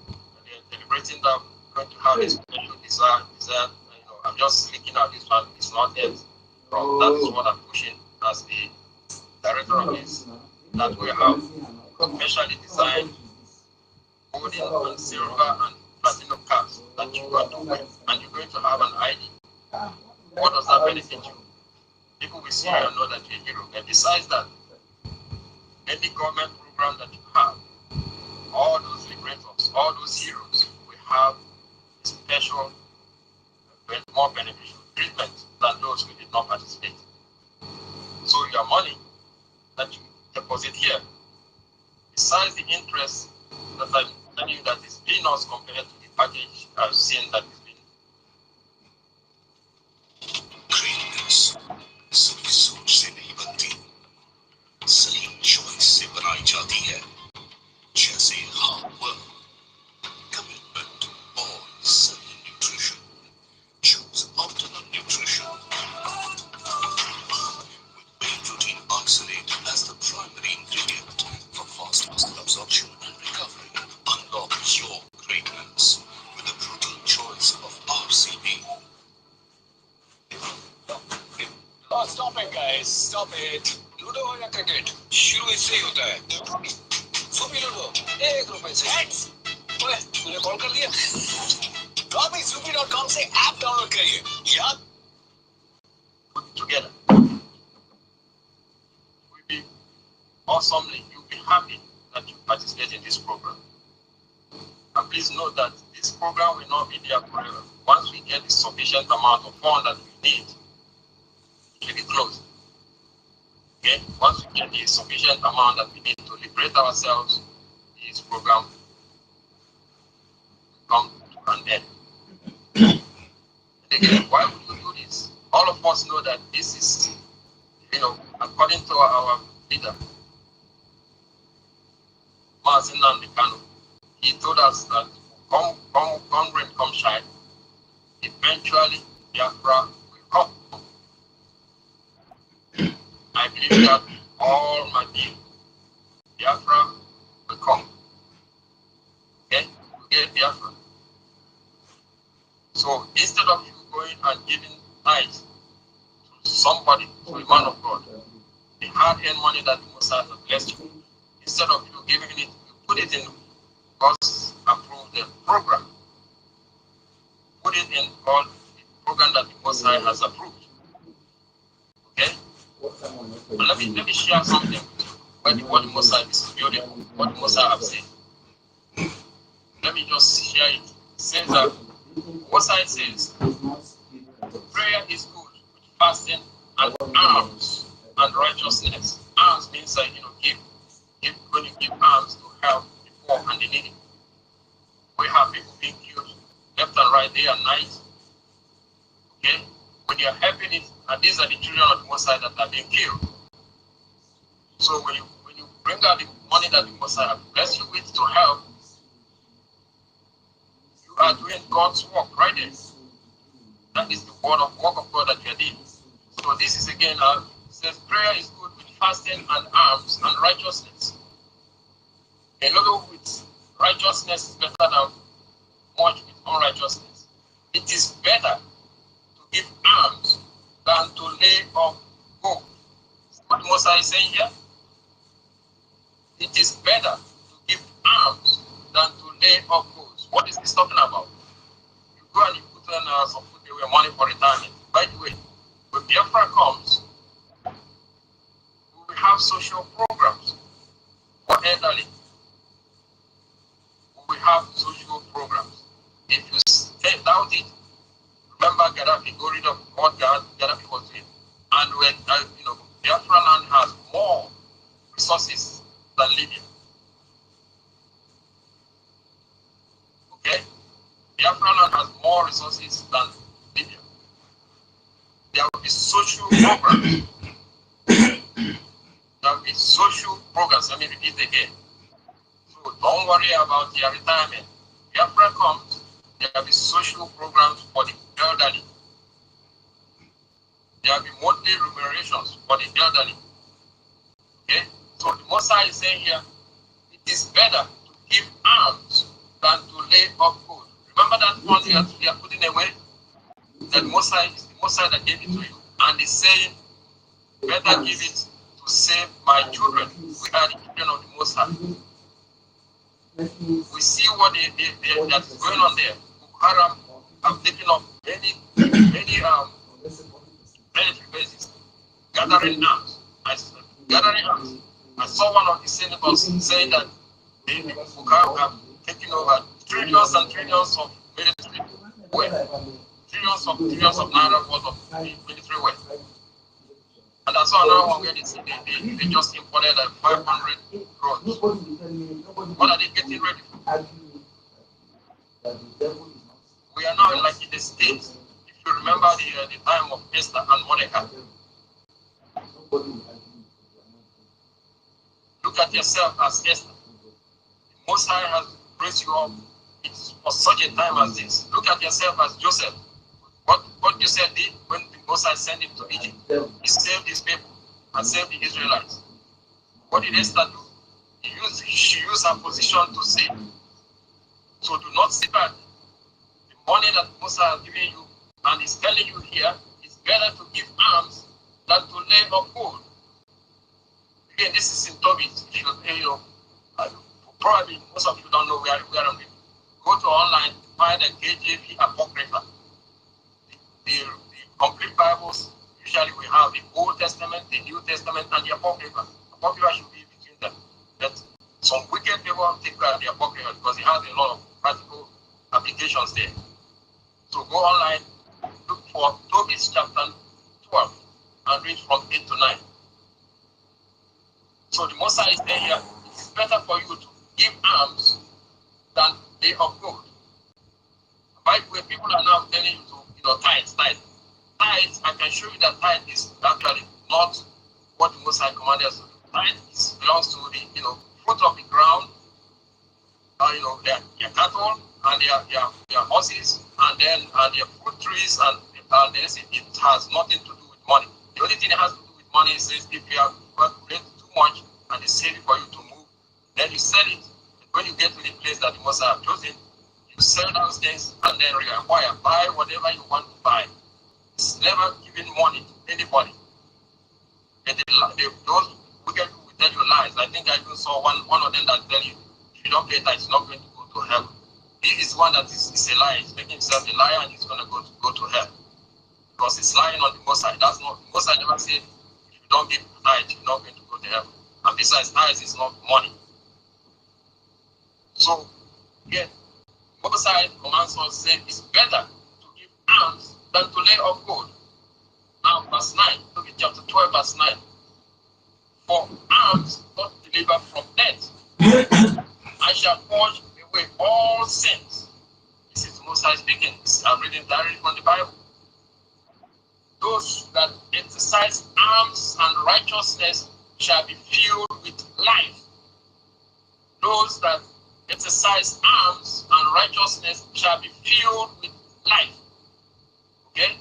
they're deliberating that we're going to have a special desire. I'm just leaking out this one. It's not yet from. That is what I'm pushing as the director of this. That we have specially designed golden and silver and platinum cards that you are doing, and you're going to have an ID. What does that benefit you? People will see you and know that you're a hero. And besides that, any government program that you have, all those liberators, all those heroes, we have special, more beneficial treatment than those who did not participate. So your money that you deposit here, besides the interest that I'm telling you that is peanuts compared to the package I've seen that is being. Greatness सिर्फ सोच से नहीं बनती, सही choice से बनाई जाती है. जैसे hard work, commitment और सही nutrition. Choose optimum nutrition with whey protein oxalate as the primary ingredient for fast muscle absorption and recovery. Unlock your greatness with a brutal choice of RCB. Oh, stop it, guys. Stop it. Ludo हो या cricket, शुरू इससे ही होता है. Soupy ludo, ₹1 से. ओए, तूने call कर दिया? तो आप supi.com से ऐप डाउनलोड करिए. या Together, we'll be awesomely. You'll be happy that you participate in this program. And please note that this program will not be there forever. Once we get the sufficient amount of funds that we need, it will be closed. Okay? Once we get the sufficient amount that we need to liberate ourselves, this program will come to an end. And again, why would you do this? All of us know that this is, according to our leader, Mazin Nandekano, he told us that come rain, come shine, eventually Biafra will come. I believe that all my being, Biafra will come. Okay? You get Biafra. So instead of you going and giving tithes to somebody, to a man of God, the hard-earned money that the Messiah has blessed you, instead of you giving it, you put it in God's approved program. Put it in all the program that the Messiah has approved. Okay? And let me share something with you. what the Mosai is building, what the Mosai have said. Let me just share it. It says that Mosai says prayer is good with fasting and alms and righteousness. Alms means that give when you give alms to help the poor and the needy. We have people being killed left and right, day and night. Okay? When you are helping it, and these are the children of the Mosai that are being killed. So when you bring out the money that the Mosai have blessed you with to help, you are doing God's work right there. That is the work of God that you are doing. So this is again, it says prayer is good with fasting and alms and righteousness. A little with righteousness is better than much with unrighteousness. It is better to give alms than to lay up gold. What Mosai is saying here? It is better to give alms than to lay up gold. What is this talking about? You go and you put on some food away money for retirement. By the way, when Biafra comes, we will have social programs for elderly. We will have social programs. If you doubt it, remember Gaddafi got rid of what Gaddafi was doing. And when Biafra land has more resources than Libya. Okay? Biafra land has more resources than Libya. There will be social programs. There will be social programs. Let me repeat again. So don't worry about your retirement. Biafra comes, there will be social programs for the elderly. There will be monthly remunerations for the elderly. Okay? So the Mosai is saying here, it is better to give alms than to lay up gold. Remember that one you are putting away? That Mosai is the Mosai that gave it to you. And he's saying, better give it to save my children. We are the children of the Mosai. We see what that is going on there. Boko Haram have taken up many military bases, gathering arms. I saw one of the senators saying that the Boko Haram have taken over trillions and trillions of military wealth, trillions of naira worth of military wealth. And I saw another one where they just imported 500 drones. What are they getting ready for? We are now like in the States. If you remember the time of Esther and Mordecai. Look at yourself as Esther. The Most High has raised you up. It's for such a time as this. Look at yourself as Joseph. What Joseph did when the Most High sent him to Egypt, he saved his people and saved the Israelites. What did Esther do? She used her position to save. So do not sit back. The money that Most High has given you and is telling you here, it's better to give alms than to lay up gold. Again, this is in Tobit. Probably most of you don't know where I'm living. Go to online, find the KJV Apocrypha. The complete Bibles, usually we have the Old Testament, the New Testament, and the Apocrypha. Apocrypha should be between them. But some wicked people take the Apocrypha because it has a lot of practical applications there. So go online, look for Tobit chapter 12, and read from 8 to 9. So the Mosai is there here. It is better for you to give alms than lay up gold. By the way, people are now telling you to tithe. Tithe, I can show you that tithe is actually not what the Most High commanded us to do. Tithe belongs to the fruit of the ground, their cattle and their horses, and then their fruit trees, and it has nothing to do with money. The only thing it has to do with money is if you have accumulated too much and it's safe for you to move, then you sell it. When you get to the place that the Most High have chosen, you sell those things and then reacquire, buy whatever you want to buy. It's never giving money to anybody. And those wicked people will tell you lies. I think I even saw one of them that tell you, if you don't pay that, it's not going to go to hell. This is one that is a lie. He's making himself a liar and he's going to go to hell. Because he's lying on the Most High. That's not, the Most High never said, if you don't give tithe, you're not going to go to heaven. And besides, eyes is not money. So, yeah, both sides commands us say it's better to give alms than to lay up gold. Now, verse 9, look at chapter 12, verse 9. For alms not deliver from death. I shall purge away all sins. This is Most High speaking. I'm reading directly from the Bible. Those that exercise alms and righteousness shall be filled with life. Those that exercise alms and righteousness shall be filled with life. Okay?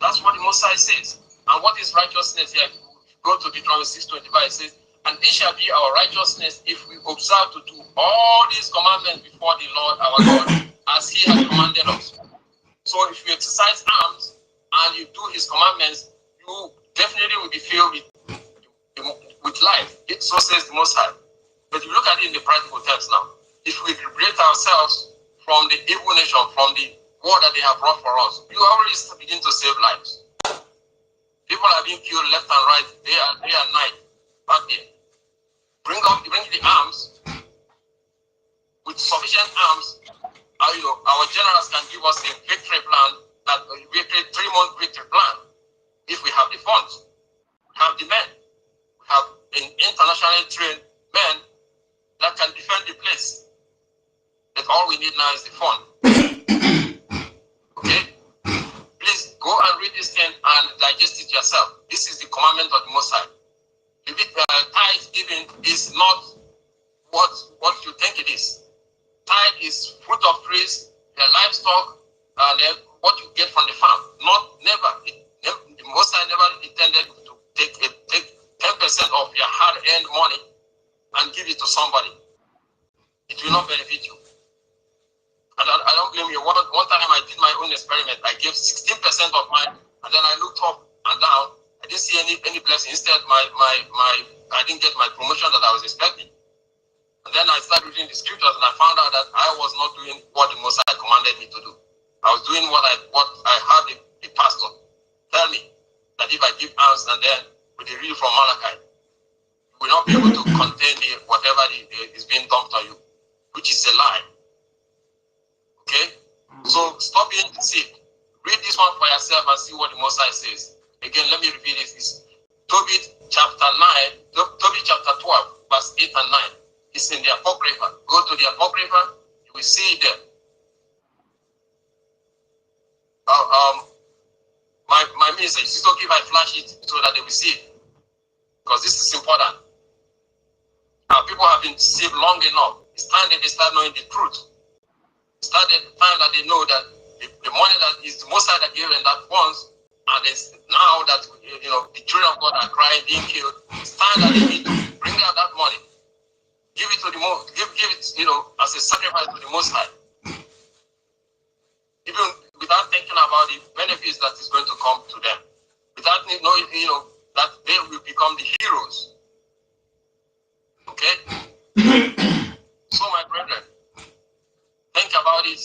That's what the Most High says. And what is righteousness here? Go to Deuteronomy 6:25, it says, and this shall be our righteousness if we observe to do all these commandments before the Lord our God, as he has commanded us. So if you exercise alms and you do his commandments, you definitely will be filled with life. So says the Most High. But if you look at it in the practical terms now, if we liberate ourselves from the evil nation, from the war that they have brought for us, you already begin to save lives. People are being killed left and right, day and night, back there. Bring the arms. With sufficient arms, our generals can give us a victory plan, that 3-month victory plan. If we have the funds, we have the men, we have internationally trained men that can defend the place. But all we need now is the fund. Okay? Please go and read this thing and digest it yourself. This is the commandment of the Most High. Tithe giving is not what you think it is. Tithe is fruit of trees, the livestock, and what you get from the farm. The Most High never intended to take 10% of your hard-earned money and give it to somebody. It will not benefit you. And I don't blame you. One time I did my own experiment. I gave 16% of mine, and then I looked up and down. I didn't see any blessing. Instead, I didn't get my promotion that I was expecting. And then I started reading the scriptures, and I found out that I was not doing what the Most High commanded me to do. I was doing what I had the pastor tell me, that if I give alms and then with the read from Malachi, you will not be able to contain whatever is being dumped on you, which is a lie. Okay? So stop being deceived. Read this one for yourself and see what the Most High says. Again, let me repeat this. It's Tobit chapter 12, verse 8 and 9. It's in the Apocrypha. Go to the Apocrypha, you will see it there. My minister, is it okay if I flash it so that they will see it? Because this is important. People have been deceived long enough. It's time that they start knowing the truth. It's time that they know that the money that is the Most High that gave them that once, and it's now that the children of God are crying, being killed. It's time that they need to bring out that money, give it to the give it as a sacrifice to the Most High, even without thinking about the benefits that is going to come to them, without knowing that they will become the heroes. Okay. So my brethren, think about it.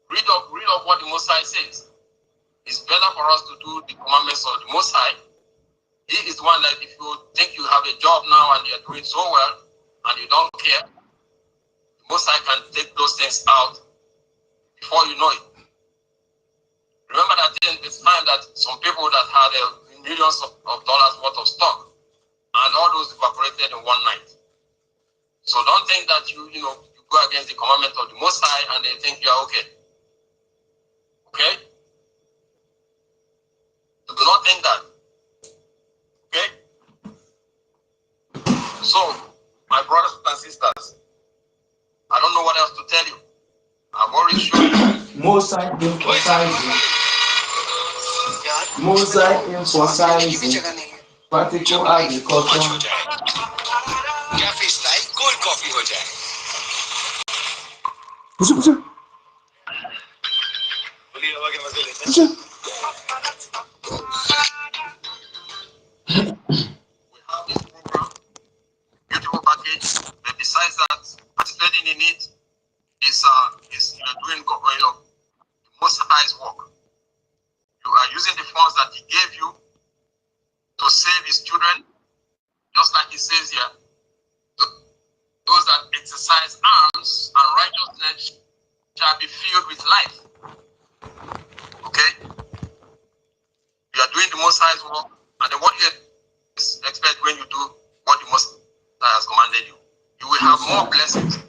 Read up what the Most High says. It's better for us to do the commandments of the Most High. He is the one that if you think you have a job now and you're doing so well and you don't care, the Most High can take those things out before you know it. Remember that it's time that some people that had millions of dollars worth of stock and all those evaporated in one night. So don't think that you go against the commandment of the Most High and they think you're okay. Okay? So do not think that. Okay? So, my brothers and sisters, I don't know what else to tell you. I've already shown you. Mosai emphasizing practical agriculture. Cafe style cold coffee हो जाए। खुली हवा के मजे लेते हैं। We have this program, beautiful package. But besides that, participating in it is doing the Most High's work. You are using the funds that He gave you to save His children, just like He exercise arms, and righteousness shall be filled with life. Okay? You are doing the Most High's work, and then what you expect when you do what the Most High has commanded you? You will have more blessings.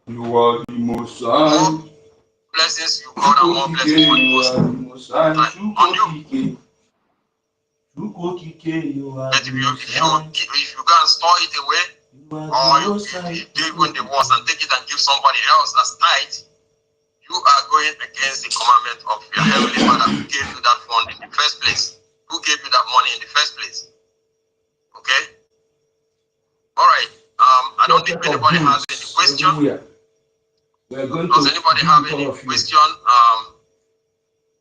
You are the Most High. More blessings you got and more blessings for the Most High on you. But if you go and store it away, or you do even the worst and take it and give somebody else as tithe, you are going against the commandment of your heavenly Father who gave you that fund in the first place, who gave you that money in the first place. Okay? All right. I don't think anybody has any question. Does anybody have any question?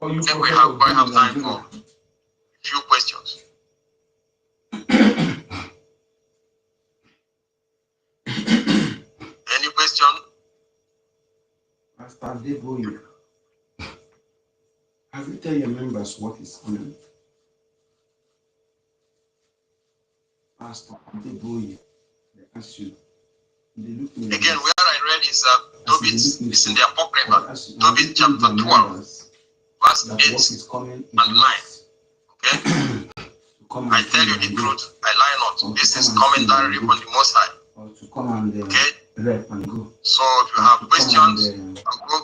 I think we have time for a few questions. Any question? Pastor Deboye, have you tell your members what is coming? Pastor Deboye, they ask you. Again, where I read is Tobit, it's in the Apocrypha, Tobit chapter 12, verse 8 and 9. Okay? I tell you the truth, I lie not. This is coming directly from the Most High. Okay? So if you have questions, go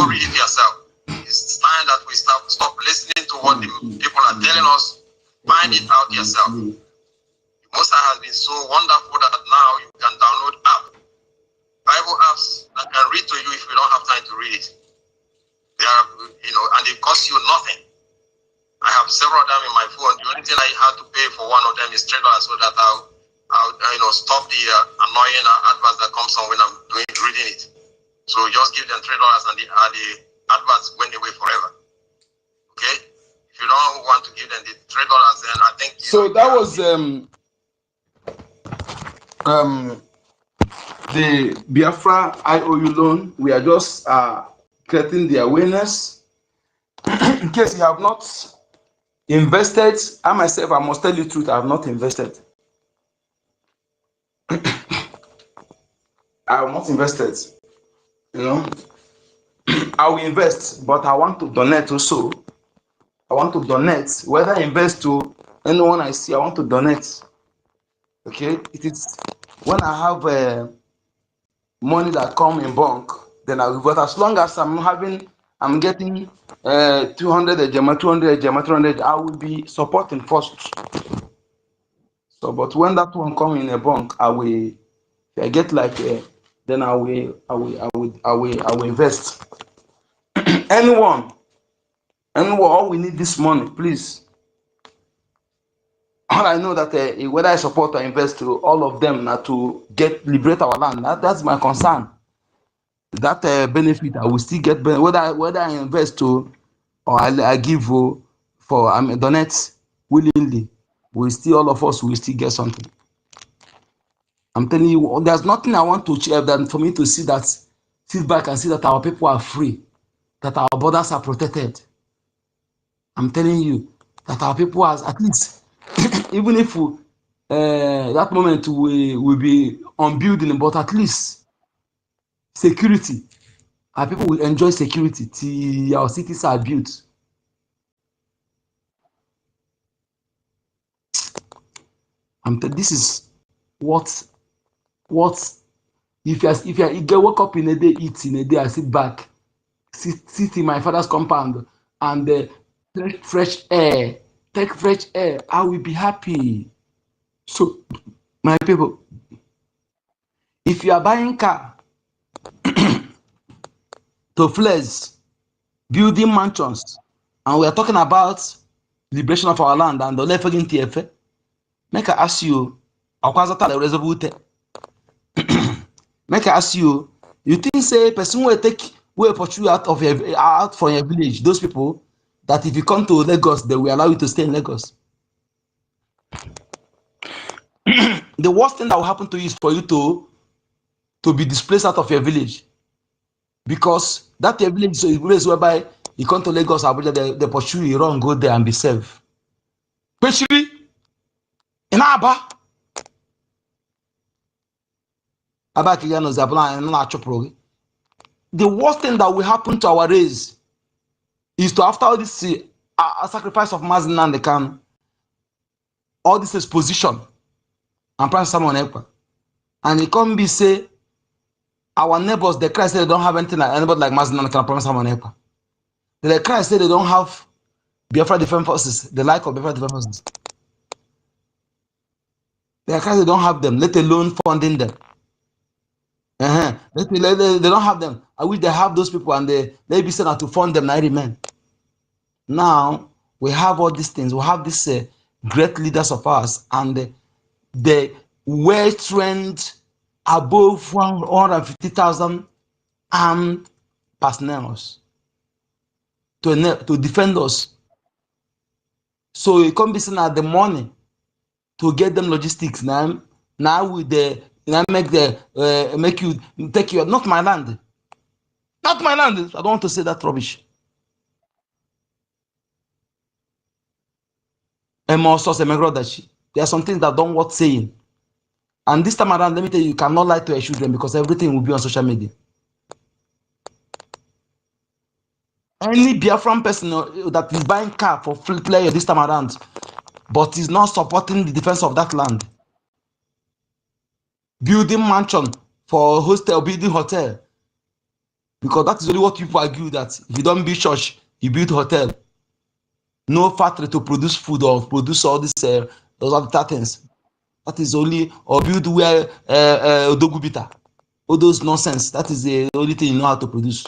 read it yourself. It's time that we stop listening to what the people are telling us. Find it out yourself. The Most High has been so wonderful that now you can download Bible apps that can read to you if you don't have time to read it. They are, and they cost you nothing. I have several of them in my phone. The only thing I have to pay for one of them is $3 so that I'll stop the annoying adverts that comes on when I'm reading it. So just give them $3 and the adverts went away forever. Okay? If you don't want to give them the $3, then I think. So that was the Biafra IOU loan. We are just creating the awareness. In case you have not invested, I myself, I must tell you the truth, I have not invested. I have not invested. I will invest, but I want to donate also. I want to donate, whether I invest to anyone I see, I want to donate. Okay, it is when I have money that come in bulk, then I will. But as long as I'm getting 200 ejema, 200 ejema, 200, I will be supporting first. So, but when that one come in a bulk, I will. If I get like, then I will invest. Anyone, all we need this money, please. All I know that whether I support or invest to all of them now to liberate our land, that's my concern. That benefit I will still get, whether I invest to or I give for donate willingly, all of us will still get something. I'm telling you, there's nothing I want to achieve than for me to sit back and see that our people are free, that our borders are protected. I'm telling you that our people are at least, even if that moment we will be on building, but at least security. Our people will enjoy security till our cities are built. This is what if you get woke up in a day, eat in a day, I sit back, sit in my father's compound and take fresh air, I will be happy. So, my people, if you are buying car to flex, building mansions, and we are talking about liberation of our land and the left in TF, make I ask you, make I ask you, you think say person will pursue you out from your village, those people that if you come to Lagos, they will allow you to stay in Lagos. The worst thing that will happen to you is for you to be displaced out of your village, because that your village is a place whereby you come to Lagos, Abuja, they pursue you, run, go there and be safe. Especially in Aba. The worst thing that will happen to our race is to, after all this sacrifice of Mazi Nnamdi Kanu, all this exposition, and Prince Simon Ekpa, and it can't be say our neighbors, they cry say they don't have anything like anybody like Mazi Nnamdi Kanu, Prince Simon Ekpa. They cry say they don't have Biafra Defense Forces, the like of Biafra Defense Forces. They cry they don't have them, let alone funding them. They don't have them. I wish they have those people and they be sent out to fund them. I remain. Now we have all these things. We have these great leaders of ours, and the well trained above 150,000 armed personnel to defend us. So it can't be seen at the money to get them logistics. Now with the make you take your not my land. Not my land. I don't want to say that rubbish. There are some things that don't worth saying. And this time around, let me tell you, you cannot lie to your children because everything will be on social media. Any Biafran person that is buying car for free player this time around, but is not supporting the defense of that land, building mansion for hostel, building hotel, because that is only what people argue, that if you don't build church, you build hotel. No factory to produce food or produce all these those other things. That is only, or build where Odogubita. All those nonsense. That is the only thing you know how to produce.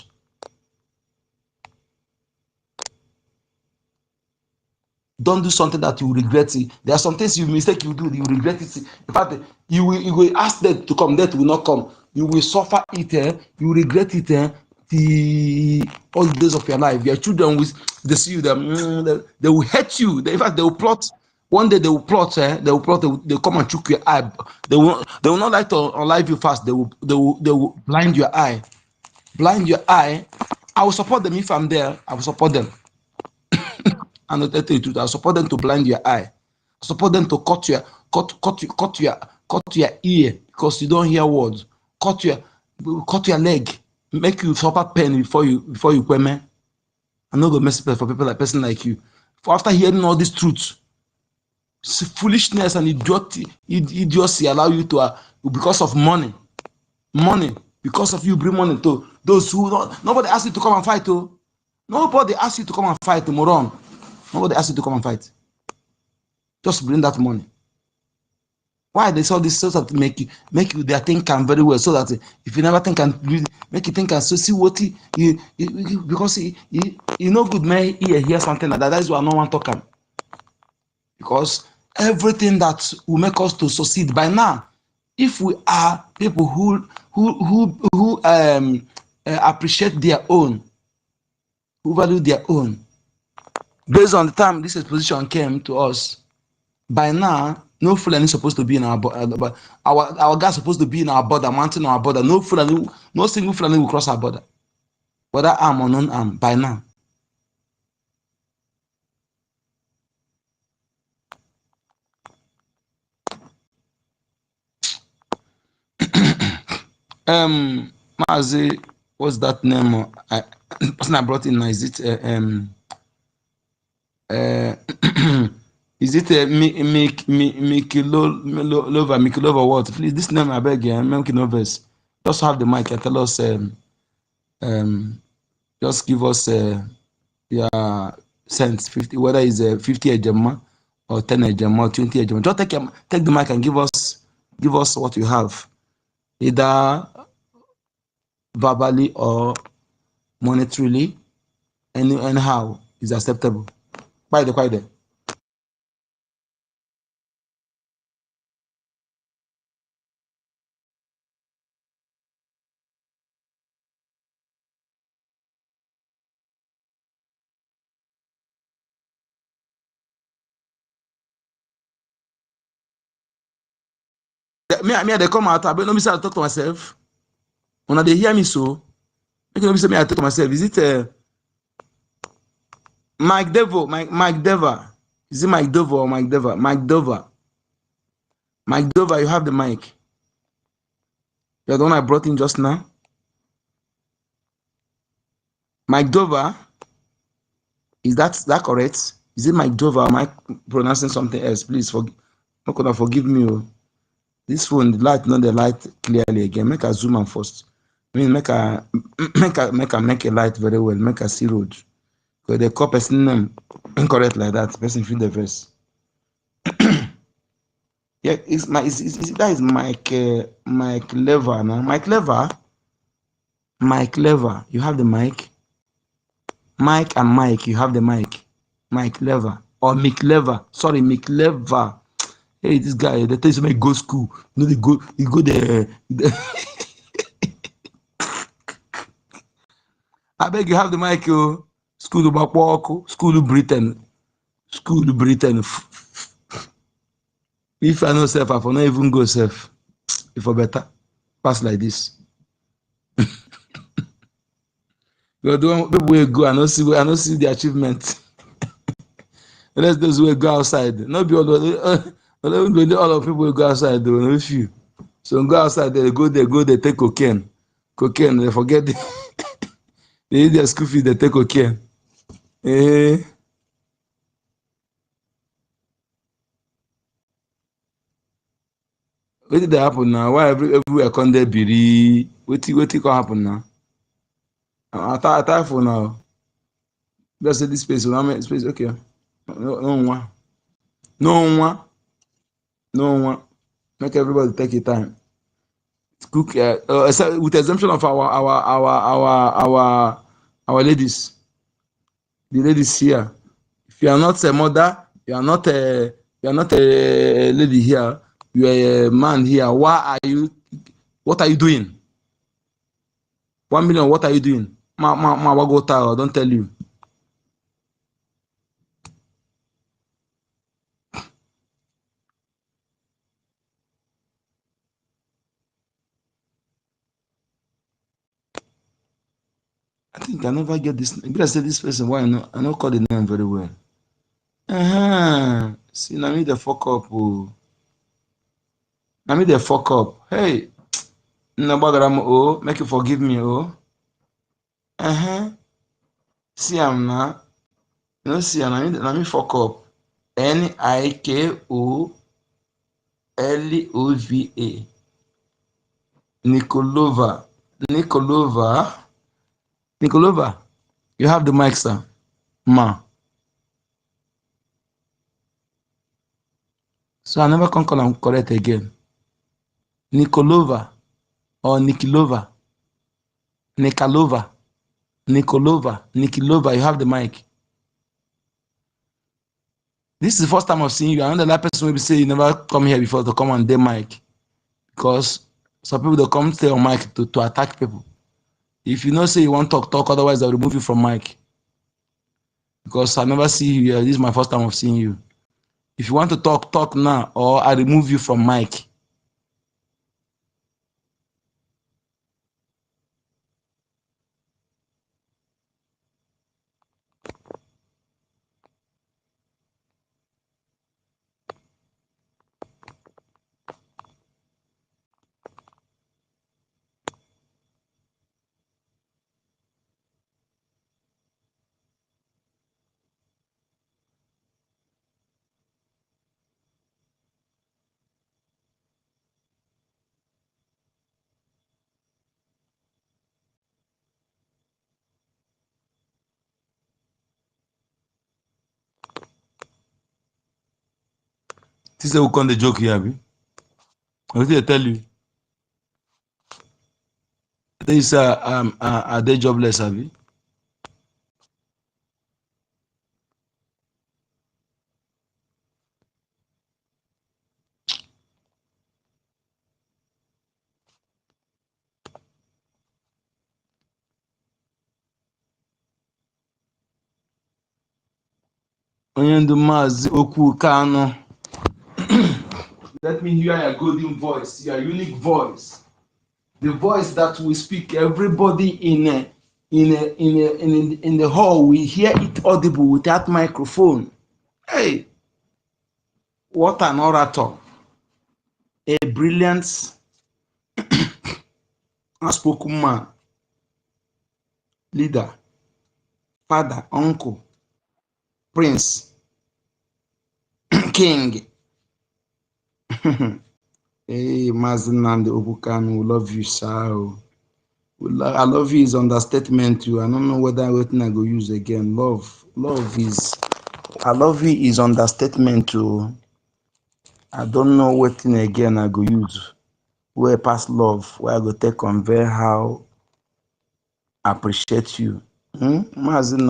Don't do something that you will regret it. There are some things you mistake you do, you will regret it. In fact, you will ask them to come, that will not come. You will suffer it, you will regret it all the days of your life. Your children will, they see you, they will hate you. In fact, they will plot. One day they will plot, they will come and choke your eye. They will not like to unlive you fast. They will blind your eye. Blind your eye. I will support them if I'm there. I will support them. And I'll tell you the truth, I'll support them to blind your eye. I'll support them to cut your ear because you don't hear words. Cut your leg. Make you suffer pain before you come. I'm not going to mess for people like person like you. For after hearing all these truths, foolishness and idiocy allow you to because of money, because of you bring money to those who don't. Nobody asked you to come and fight. Nobody asked you to come and fight, moron. Nobody asked you to come and fight. Just bring that money. Why they saw this sort of make you their think can very well, so that if you never think and make you think and so see what you because you know good man hear something like that. That is why no one talking. Because everything that will make us to succeed by now, if we are people who appreciate their own, who value their own, based on the time this exposition came to us, by now no Fulani is supposed to be in our border. Our guys supposed to be in our border, mountain our border. No Fulani, no single Fulani will cross our border, whether armed or non-armed. By now. Mazi, what's that name? Person I brought in, is it is it Mikilova what? Please, this name I beg you, Mikilovas. Just have the mic and tell us just give us your cents, 50, whether it's 50 ejema or 10 ejema or 20 ejema. Just take the mic and give us what you have, either verbally or monetarily, anyhow is acceptable. Quite there. Me, they come out. I don't say I talk to myself. When they hear me so, make me say me I talk to myself. Is it Mike Devo? Mike Deva? Is it Mike Devo or Mike Deva? Mike Dova. Mike Dova, you have the mic. You're the one I brought in just now. Mike Dover. Is that correct? Is it Mike Dover? Am I pronouncing something else? Please forgive me. Oh. This phone, the light, not the light clearly again. Make a zoom in first. I mean, make a light very well. Make a see road. Because the call person name incorrect like that. Person feel the verse. Yeah, that is Mike Lever now. Mike Lever. You have the mic. Mike and Mike, you have the mic. Mike Lever or Mick Lever. Sorry, Mick Lever. Hey, this guy, they tell you somebody go school. You know, you go there. I beg you have the mic, yo. School to Bapwako, school to Britain. School to Britain. If I know self, I will not even go self. If I better pass like this. You don't people will go and not see the achievement. Unless those who go outside. Not be all of people will go outside, though, no few. So go outside, they go there, take cocaine. Cocaine, they forget they need their school fees, they take cocaine. What did that happen now? Why everywhere come there biri? What can happen now? I thought for now. Let's say this space, space, okay. No one. Make everybody take your time. Cook with the exemption of our ladies. The ladies here. If you are not a mother, you are not a lady here. You are a man here. What are you doing? 1 million. What are you doing? Don't tell you. I think I never get this. Maybe I say this person. Why I not call the name very well. See, now me the fuck up. Oh. Now me the fuck up. Hey, make you forgive me. Oh. See, I'm now. You know, see, now me fuck up. NIKOLOVA. Nikolova, you have the mic, sir. Ma. So I never can call him correct again. Nikolova or Nikilova. Nikolova, Nikilova, you have the mic. This is the first time I've seen you. I know the last person will say you never come here before to come on their mic. Because some people don't come stay on mic to attack people. If you know say you want to talk, otherwise they'll remove you from mic. Because I never see you here. This is my first time of seeing you. If you want to talk now, or I remove you from mic. This is who come the joke here, Abi. What did I tell you? I tell you, sir, are they jobless, Abi? Onyendu Mazi Okwu Kano. Let me hear your golden voice, your unique voice. The voice that will speak. Everybody in the hall will hear it audible without microphone. Hey, what an orator! A brilliant outspoken man, leader, father, uncle, prince, king. Hey, Mazen and Obukan, we love you, sir. I love you is understatement too. I don't know whether everything I go use again. Love is, I love you is understatement too. I don't know what thing again I go use. Where past love, where I go take convey how I appreciate you. Mazen.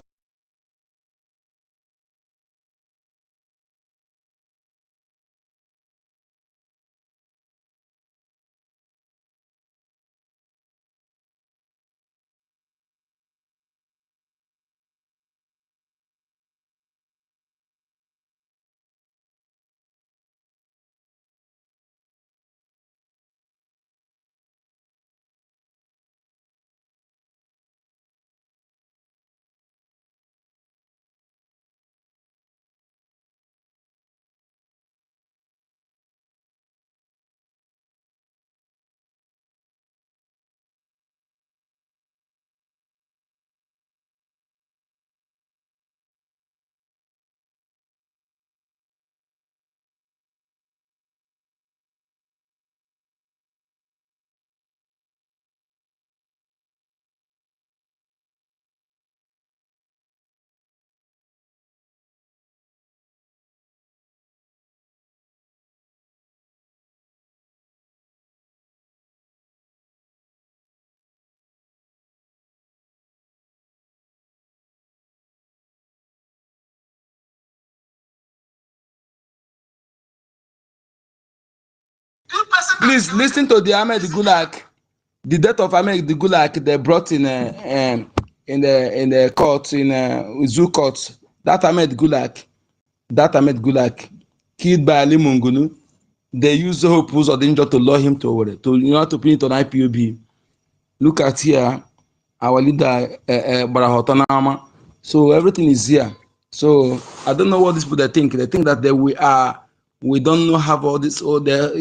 Please listen to the Ahmed Gulak. The death of Ahmed Gulak they brought in the court in zoo court. That Ahmed Gulak killed by Ali Mungunu. They used Hope of danger to lure him to to put it on IPOB. Look at here, our leader Barahotanama. So everything is here. So I don't know what these people think. They think that we don't know have all this or that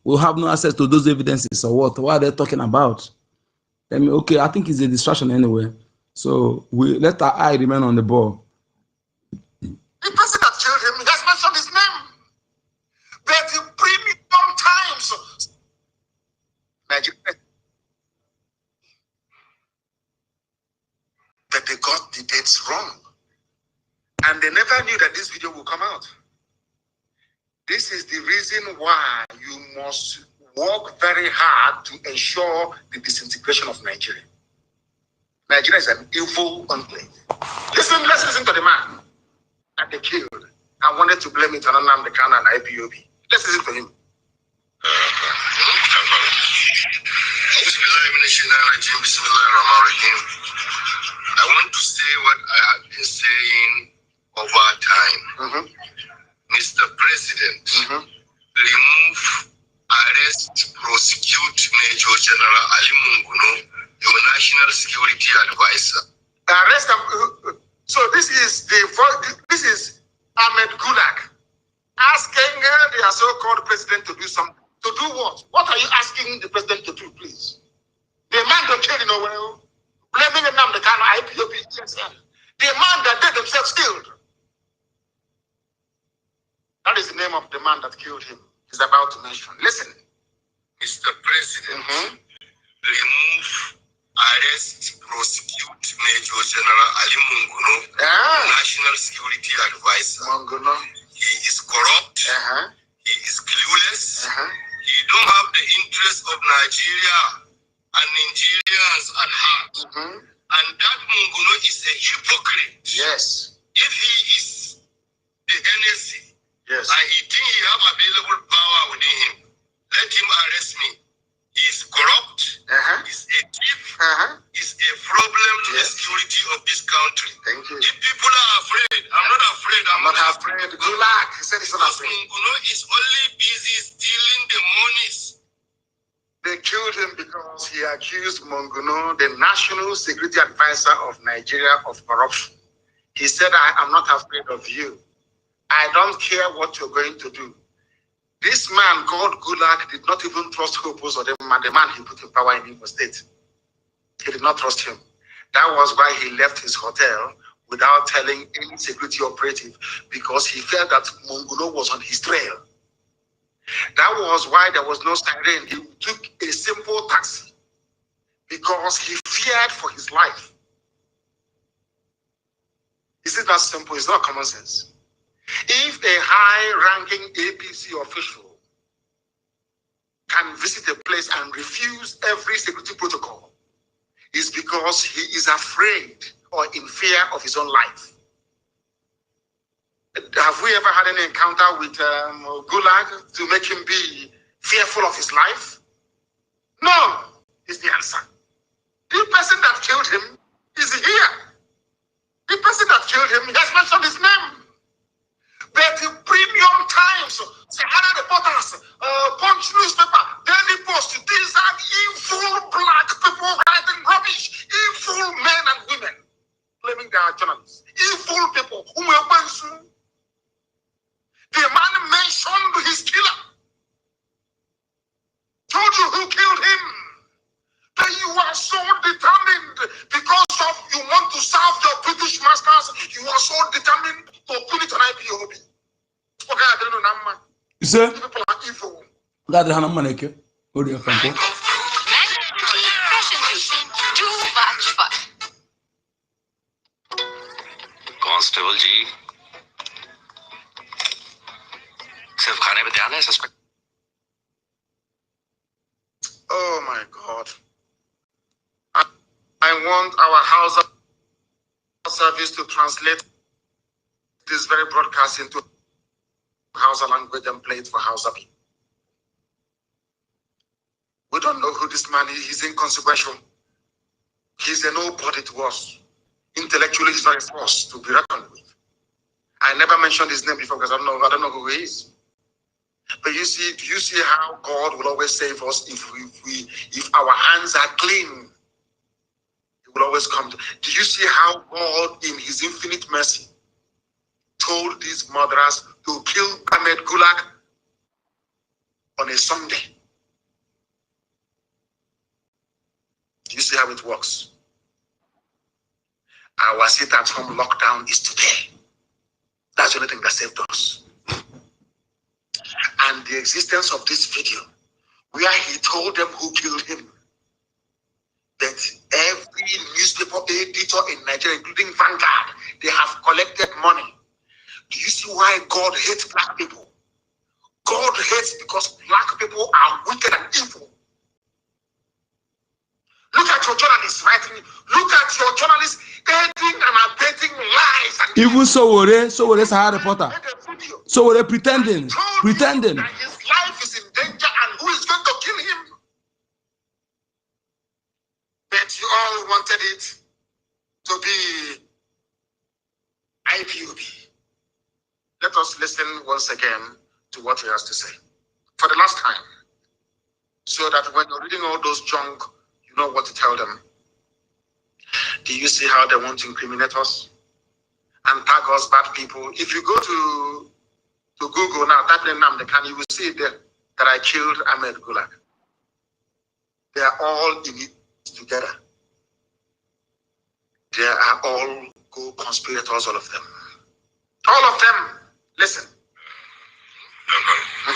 we have no access to those evidences or what? What are they talking about? I mean, okay, I think it's a distraction anyway. So we let our eye remain on the ball. The person that killed him, he has mentioned his name. But the premium times. Nigeria. But they got the dates wrong. And they never knew that this video would come out. This is the reason why you must work very hard to ensure the disintegration of Nigeria. Nigeria is an evil enclave. Let's listen to the man that they killed and wanted to blame it on ANNANG and IPOB. Let's listen to him. I want to say what I have been saying over time. Mr. President, remove, arrest, prosecute Major General Ali Munguno, your national security advisor. Arrest him. So this is Ahmed Gulak asking their so-called president to do something. To do what? What are you asking the president to do, please? The man that killed in Owero, blaming the name the kind of IPOB, the man that they themselves killed. That is the name of the man that killed him. He's about to mention. Listen. Mr. President, remove, arrest, prosecute Major General Ali Munguno, National Security Advisor. Munguno. He is corrupt. He is clueless. He don't have the interest of Nigeria and Nigerians at heart. And that Munguno is a hypocrite. Yes. If he is the NSC, yes, and he think he have available power within him, let him arrest me. He is corrupt. He's a thief. He's a problem to the security of this country. Thank you. If people are afraid, I'm not afraid. I'm not afraid. Good luck. He said he's not afraid. Munguno is only busy stealing the monies. They killed him because he accused Munguno, the National Security Advisor of Nigeria, of corruption. He said, I am not afraid of you. I don't care what you're going to do. This man called Gulag did not even trust Hopos or the man he put in power in Imo State. He did not trust him. That was why he left his hotel without telling any security operative, because he felt that Monguno was on his trail. That was why there was no siren. He took a simple taxi because he feared for his life. Is it that simple? It's not common sense. If a high-ranking APC official can visit a place and refuse every security protocol, it's because he is afraid or in fear of his own life. Have we ever had any encounter with Gulag to make him be fearful of his life? No, is the answer. The person that killed him is here. The person that killed him has mentioned his name. But in premium times, Sahara Reporters, Punch newspaper, Daily Post, these are evil black people writing rubbish. Evil men and women claiming they are journalists. Evil people who were Bansu. The man mentioned his killer. Told you who killed him. That you are so determined because of you want to serve your British masters. You are so determined to put it on IPOB. Okay, I don't know, man. You say? People are evil. God, how many make? What do you think? Constable ji सिर्फ खाने पे ध्यान है suspect Oh my God. I want our Hausa service to translate this very broadcast into Hausa language and play it for Hausa people. We don't know who this man is. He's inconsequential. He's a nobody to us. Intellectually, he's not a force to be reckoned with. I never mentioned his name before because I don't know who he is. But do you see how God will always save us if our hands are clean? He will always come. Do you see how God, in His infinite mercy, told these murderers to kill Ahmed Gulag on a Sunday? Do you see how it works? Our sit-at-home lockdown is today. That's the only thing that saved us. And the existence of this video, where he told them who killed him, that every newspaper editor in Nigeria, including Vanguard, they have collected money. Do you see why God hates black people? God hates because black people are wicked and evil. Look at your journalists writing. Look at your journalists editing and abetting lies. And even so Sahara Reporter. So we're pretending. That his life is in danger and who is going to kill him. But you all wanted it to be IPOB. Let us listen once again to what he has to say. For the last time. So that when you're reading all those junk, you know what to tell them. Do you see how they want to incriminate us and tag us bad people? If you go to Google now, type in Namdekan, you will see there that I killed Ahmed Gulag. They are all in it together. They are all co-conspirators, all of them. All of them. Listen. I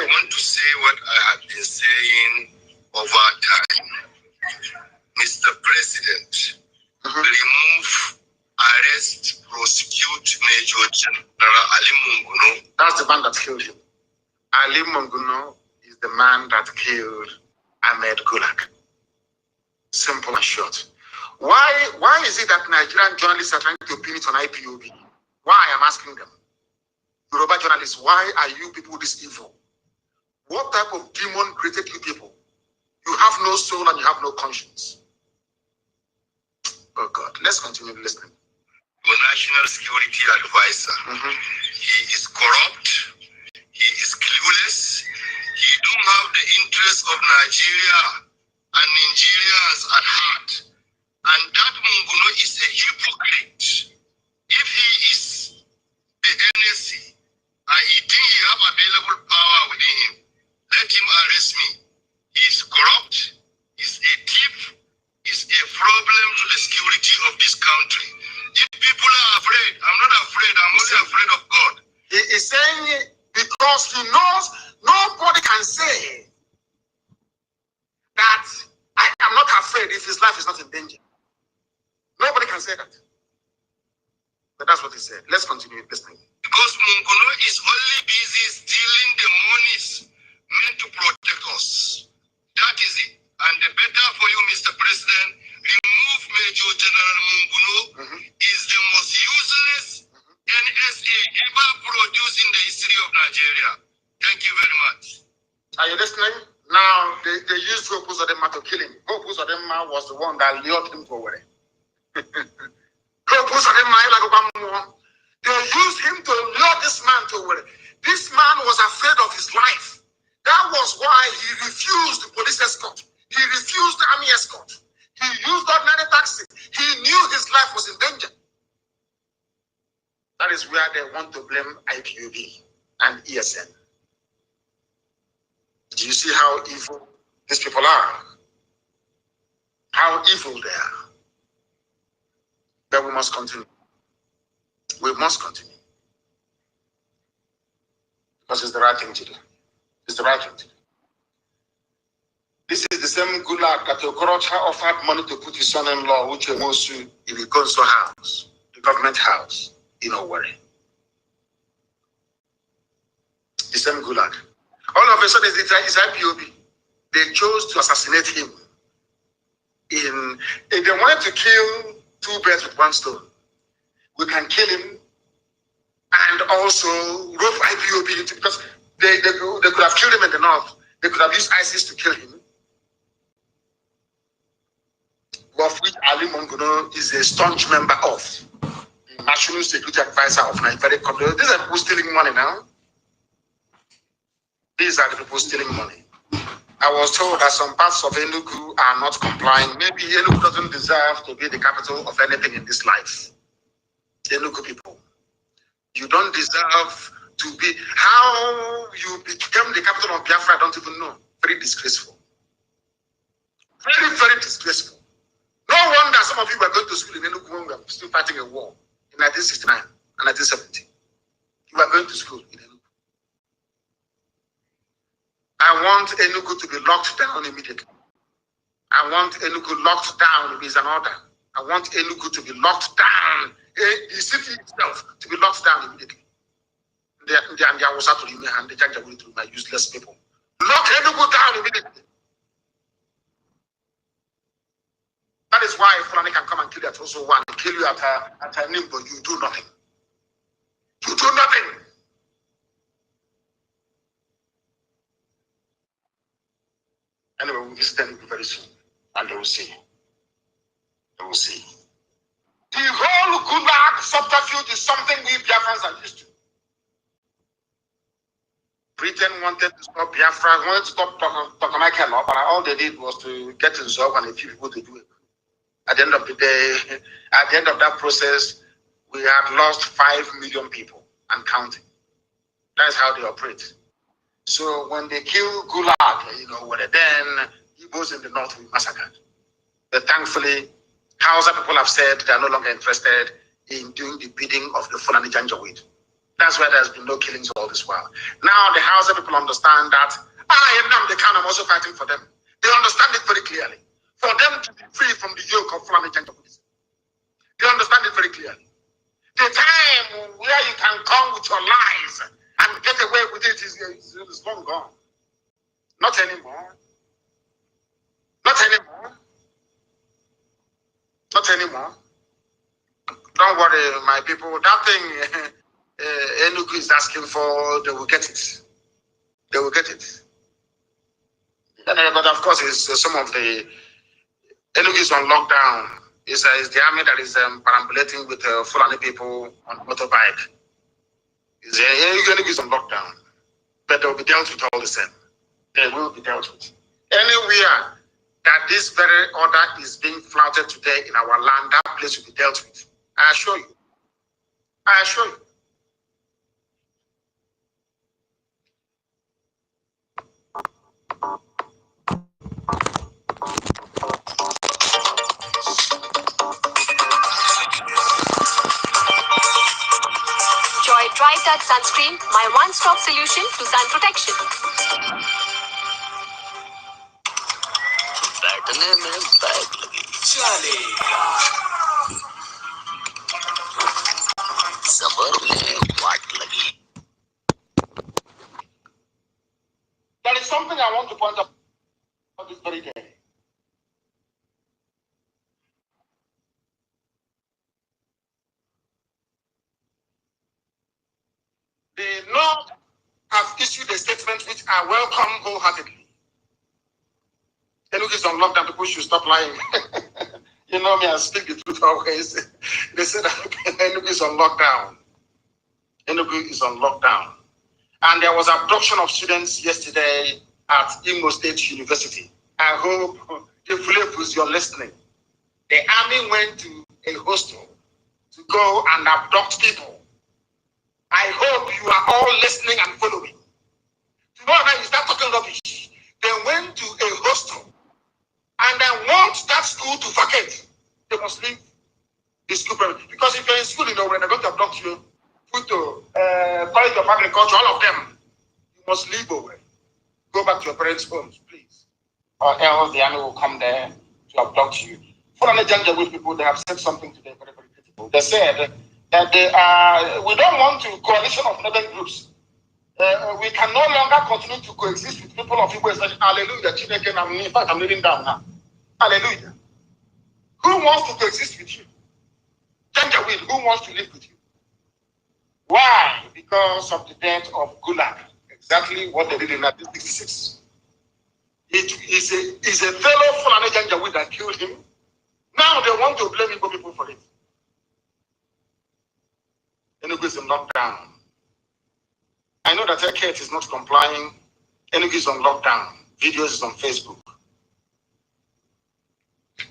want to say what I have been saying over time. Mr. President, remove, arrest, prosecute Major General Ali Munguno. That's the man that killed him. Ali Munguno is the man that killed Ahmed Gulag. Simple and short. Why is it that Nigerian journalists are trying to pin it on IPOB? Why? I'm asking them. Yoruba journalists, why are you people this evil? What type of demon created you people? You have no soul and you have no conscience. Oh God, let's continue listening. Your national security advisor. He is corrupt. He is clueless. He don't have the interests of Nigeria and Nigerians at heart. And that Munguno is a hypocrite. If he is the NSC and he think he have available power within him, let him arrest me. He's corrupt, he's a thief, he's a problem to the security of this country. If people are afraid, I'm not afraid, I'm only afraid of God. He is saying because he knows nobody can say that I am not afraid if his life is not in danger. Nobody can say that. But that's what he said. Let's continue listening. Because Mungono is only busy stealing the monies meant to protect us. That is it. And the better for you, Mr. President, remove Major General Mungono. Is the most useless NSA ever produced in the history of Nigeria. Thank you very much. Are you listening? Now, they used Hope Uzodinma to kill him. Hope Uzodinma was the one that lured him forward. They used him to lure this man to work. This man was afraid of his life. That was why he refused the police escort. He refused the army escort. He used ordinary taxi. He knew his life was in danger. That is where they want to blame IPOB and ESN. Do you see how evil these people are? How evil they are. But we must continue. We must continue. Because it's the right thing to do. It's the right thing to do. This is the same gulag that Okorocha offered money to put his son-in-law, Uche Mosu, in the council house, the government house, in Owerri. The same gulag. All of a sudden, it's IPOB. They chose to assassinate him. If they wanted to kill two birds with one stone, we can kill him and also rope IPOB because they could have killed him in the north. They could have used ISIS to kill him. Of which Ali Mongono is a staunch member of the National Security Advisor of Nigeria. These are people stealing money now. These are the people stealing money. I was told that some parts of Enugu are not complying. Maybe Enugu doesn't deserve to be the capital of anything in this life. Enugu people, you don't deserve to be. How you became the capital of Biafra, I don't even know. Very disgraceful. Very, very disgraceful. No wonder some of you were going to school in Enugu when we were still fighting a war in 1969 and 1970. You were going to school in Enugu. I want Enugu to be locked down immediately. I want Enugu locked down is an order. I want Enugu to be locked down. The city itself to be locked down immediately. And I was out to me and the Janjaweed to my useless people. Lock Enugu down immediately. That is why Fulani can come and kill you at also one, kill you at a Nimbo. You do nothing. You do nothing. Anyway, we'll visit them very soon, and they will see. They will see. The whole Gulag subterfuge is something we Biafrans are used to. Britain wanted to stop Biafra, wanted to stop Dr. Michael, but all they did was to get to Zog and a few people to do it. At the end of the day, at the end of that process, we had lost 5 million people and counting. That's how they operate. So when they kill Gulag, then Igbos in the north will be massacred. But thankfully, Hausa people have said they are no longer interested in doing the bidding of the Fulani Janjaweed. That's why there's been no killings all this while. Now the Hausa people understand that I'm also fighting for them. They understand it very clearly. For them to be free from the yoke of Fulani Janjaweed. They understand it very clearly. The time where you can come with your lies and get away with it is long gone. Not anymore. Not anymore. Not anymore. Don't worry, my people. That thing Enugu is asking for, they will get it. They will get it. But of course, it's some of the Enugu is on lockdown. It's the army that is perambulating with Fulani people on motorbike. Enugu is on lockdown. But they will be dealt with all the same. They will be dealt with. Anywhere that this very order is being flouted today in our land, that place will be dealt with. I assure you. I assure you. Black Sunscreen, my one-stop solution to sun protection. बैठने में bag लगी चले सबर में वाट लगी. There is something I want to point out this very day. The North have issued a statement which I welcome wholeheartedly. Enugu is on lockdown. People should stop lying. You know me, I speak the truth always. They said that Enugu is on lockdown. Enugu is on lockdown. And there was abduction of students yesterday at Imo State University. I hope the Philippines, you're listening. The army went to a hostel to go and abduct people. I hope you are all listening and following. Tomorrow night you start talking rubbish. They went to a hostel and they want that school to vacate. They must leave the school premises. Because if you're in school, you know, when they're going to abduct you, put to College of Agriculture, all of them, you must leave away. Go back to your parents' homes, please. Or else the army will come there to abduct you. For an agenda with people, they have said something today very, very critical. They said that we don't want to coalition of northern groups. We can no longer continue to coexist with people of Igbo. Hallelujah. In fact, I'm living down now. Hallelujah. Who wants to coexist with you? Janjaweed, who wants to live with you? Why? Because of the death of Gulag. Exactly what they did in 1966. It is a fellow Fulani Janjaweed that killed him. Now they want to blame Igbo people for it. Enugu is in lockdown. I know that EKID is not complying. Enugu is on lockdown. Videos is on Facebook.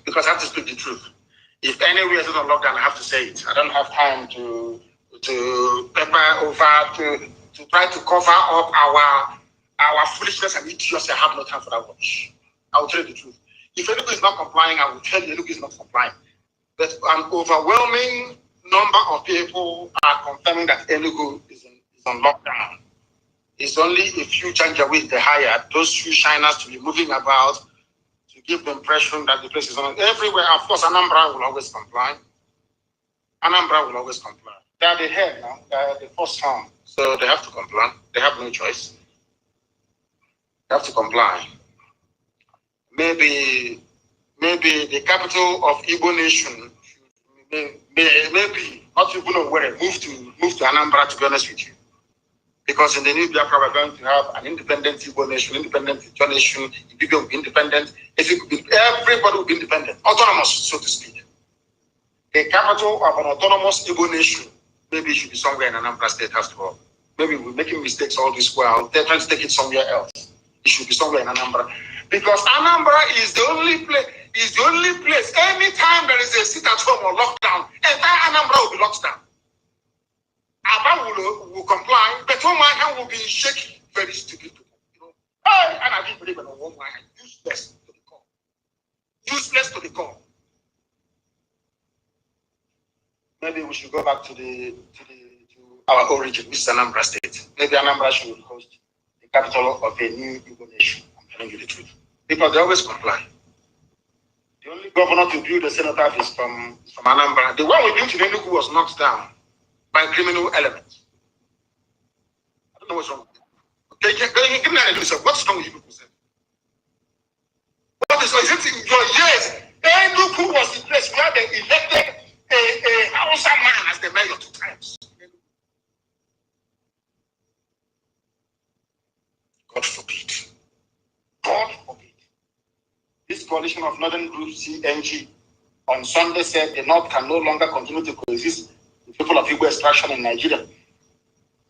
Because I have to speak the truth. If anywhere is on lockdown, I have to say it. I don't have time to pepper over to try to cover up our foolishness and idiocy. I have no time for that watch. I will tell you the truth. If Enugu is not complying, I will tell you Enugu is not complying. But an overwhelming number of people are confirming that Enugu is on lockdown. It's only a few Janjaweed they hired, those few shiners to be moving about to give the impression that the place is on everywhere. Of course, Anambra will always comply. Anambra will always comply. They are the head now. They are the first arm, so they have to comply. They have no choice. They have to comply. Maybe the capital of Igbo nation, maybe not even know where, move to Anambra, to be honest with you. Because in the new Biafra, we're going to have an independent Igbo nation, independent Igbo nation, IBIBIO will be independent, everybody will be independent, autonomous, so to speak. The capital of an autonomous Igbo nation, maybe it should be somewhere in Anambra State after all. Maybe we're making mistakes all this while, they're trying to take it somewhere else. It should be somewhere in Anambra. Because Anambra is the only place, anytime there is a sit-at-home or lockdown, entire Anambra will be locked down. Aba will comply, but one hand will be shaky, very stupid people. You know, and I didn't believe in one hand, useless to the core. Useless to the core. Maybe we should go back to our origin, which is Anambra State. Maybe Anambra should host the capital of a new Igbo nation. I'm telling you the truth. Because they always comply. The only governor to build the cenotaph is from Anambra. The one we built in Enugu was knocked down by criminal elements. I don't know what's wrong with it. What's wrong with you people? What is it in your years? Enugu was the place where they elected a Hausa man as the mayor 2 times. God forbid. God forbid. This coalition of northern groups, CNG, on Sunday said the North can no longer continue to coexist with people of Igbo extraction in Nigeria.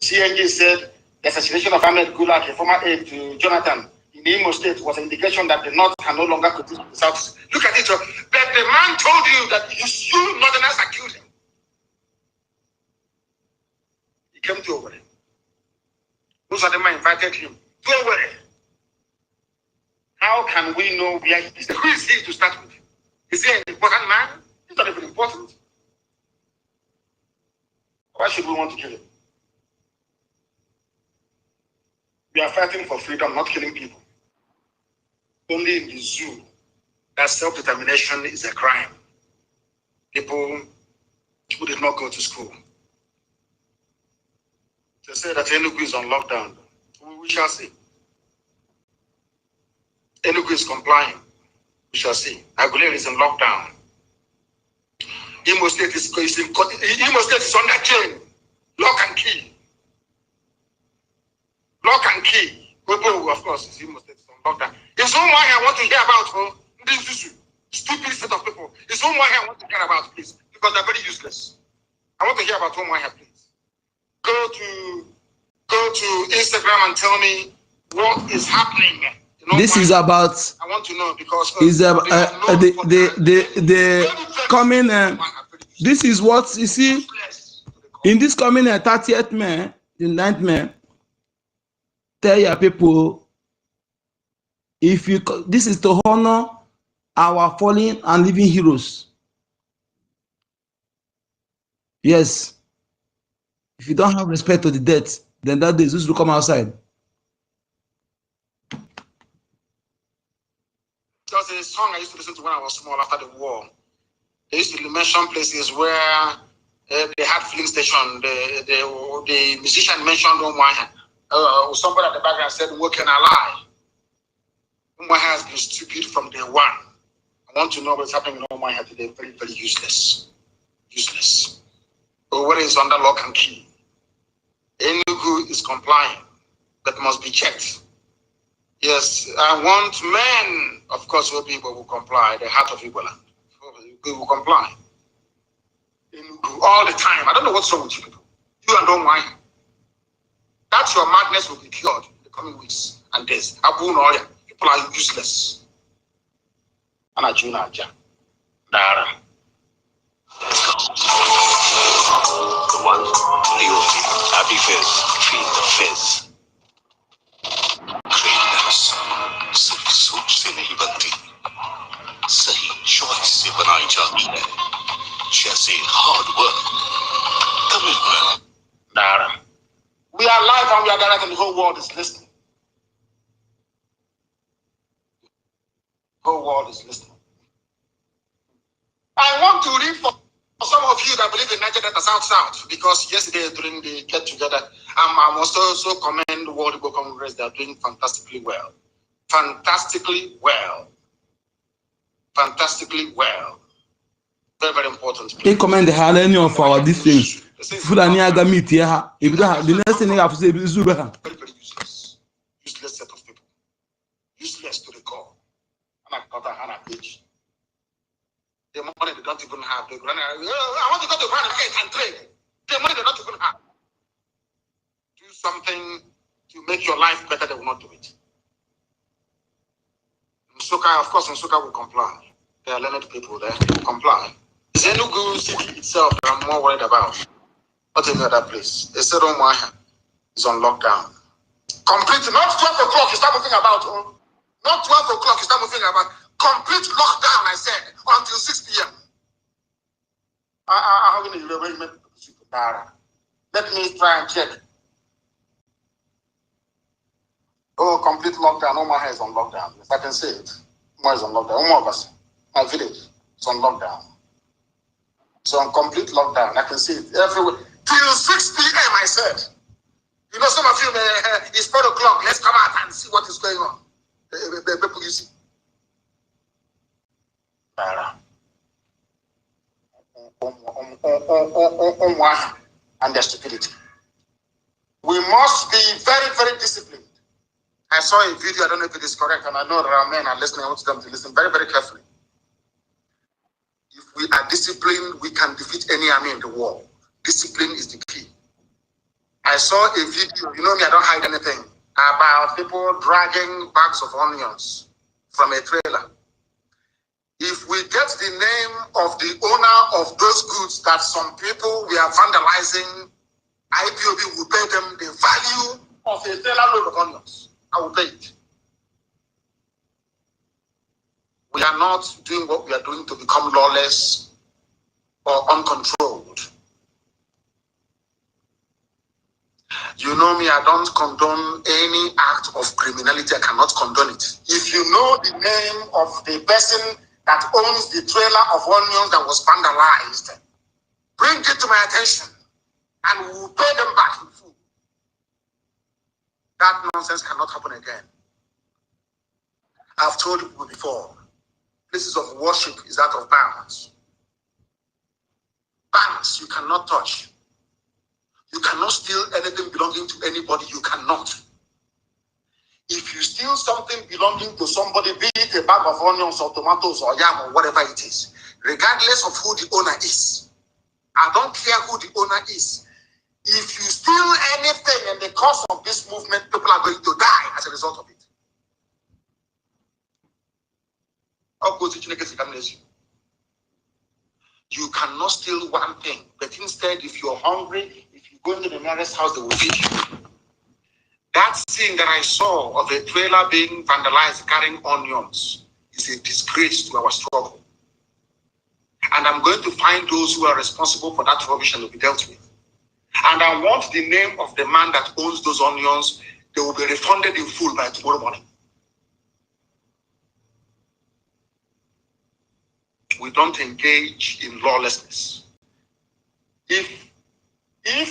CNG said the assassination of Ahmed Gulag, a former aide to Jonathan in Imo State, was an indication that the North can no longer coexist with the South. Look at it. But the man told you that you Northerners are killed him. He came to Owerri. Those are the men invited him to Owerri. How can we know where he is? Who is he to start with? Is he an important man? He's not even important. Why should we want to kill him? We are fighting for freedom, not killing people. Only in the zoo that self-determination is a crime. People who did not go to school. They say that Enugu is on lockdown. We shall see. Enugu is complying. We shall see. Aguilera is in lockdown. Imo State is under chain. Lock and key. Lock and key. People, of course, is Imo State is on lockdown. It's someone I want to hear about. This issue. Stupid set of people. It's someone I want to hear about, please, because they're very useless. I want to hear about someone here, please. Go to Instagram and tell me what is happening. This is about. I want to know because is the coming. This is what you see in this coming 30th May, the 9th May. Tell your people, if you this is to honor our fallen and living heroes. Yes. If you don't have respect to the dead, then that day Jesus will come outside. There's a song I used to listen to when I was small after the war. They used to mention places where they had filling station. The musician mentioned Umwaya. Somebody at the background said, "What can I lie?" Umwaya has been stupid from day one. I want to know what's happening in Umwaya today. Very, very useless. Useless. But what is under lock and key? Enugu is complying, but must be checked. Yes, I want men, of course, will people will comply. The heart of Igbo land. We will comply. Enugu, all the time. I don't know what's wrong with you people. You and don't mind. That's your madness will be cured in the coming weeks and days. People are useless. Anajuna Aja. Dara. The one, the only. Happy Fizz. Feel the fizz. Greatness. सिर्फ सोच से नहीं बनती, सही choice से बनाई जाती है. जैसे hard work, commitment. Dara. We are live and we are direct and the whole world is listening. The whole world is listening. I want to read for some of you that believe in Niger Delta South, because yesterday during the get together, I must also commend the World Igbo Congress. They are doing fantastically well. Fantastically well. Fantastically well. Very, very important. He commend any of our these things. Fulani aga meet here. If the next thing I have to say is Zuba. Very, very useless. Useless set of people. Useless to the core. And I got a hand page. The money they don't even have. I want to go to Grand Gate and trade. The money they don't even have. Do something to make your life better, they will not do it. Nsuka, of course, Nsuka will comply. There are learned people there who will comply. It's Enugu city itself that I'm more worried about. Not any other place. They said Umuahia is on lockdown. Complete, not 12 o'clock you start moving about. Not 12 o'clock you start moving about. Complete lockdown, I said, until 6 p.m. Let me try and check. Oh, complete lockdown. Omaha is on lockdown. Yes, I can say it. Omaha is on lockdown. Omaha, my village, is on lockdown. So on complete lockdown. I can see it everywhere. Till 6 p.m. I said. You know, some of you, it's 4 o'clock. Let's come out and see what is going on. People you see. And their stupidity. We must be very, very disciplined. I saw a video, I don't know if it is correct, and I know there are men are listening. I want them to listen very, very carefully. If we are disciplined, we can defeat any army in the world. Discipline is the key. I saw a video, you know me, I don't hide anything, about people dragging bags of onions from a trailer. If we get the name of the owner of those goods that some people we are vandalizing, IPOB will pay them the value of a trailer load of onions. I will pay it. We are not doing what we are doing to become lawless or uncontrolled. You know, know me, I don't condone any act of criminality. I cannot condone it. If you know the name of the person that owns the trailer of onions that was vandalized, bring it to my attention and we will pay them back in full. That nonsense cannot happen again. I've told you before, places of worship is out of bounds. Banks you cannot touch. You cannot steal anything belonging to anybody. You cannot. If you steal something belonging to somebody, be it a bag of onions or tomatoes or yam or whatever it is, regardless of who the owner is, I don't care who the owner is. If you steal anything in the course of this movement, people are going to die as a result of it. You cannot steal one thing, but instead, if you're hungry, if you go into the nearest house, they will feed you. That scene that I saw of a trailer being vandalized carrying onions is a disgrace to our struggle. And I'm going to find those who are responsible for that rubbish and will be dealt with. And I want the name of the man that owns those onions. They will be refunded in full by tomorrow morning. We don't engage in lawlessness. If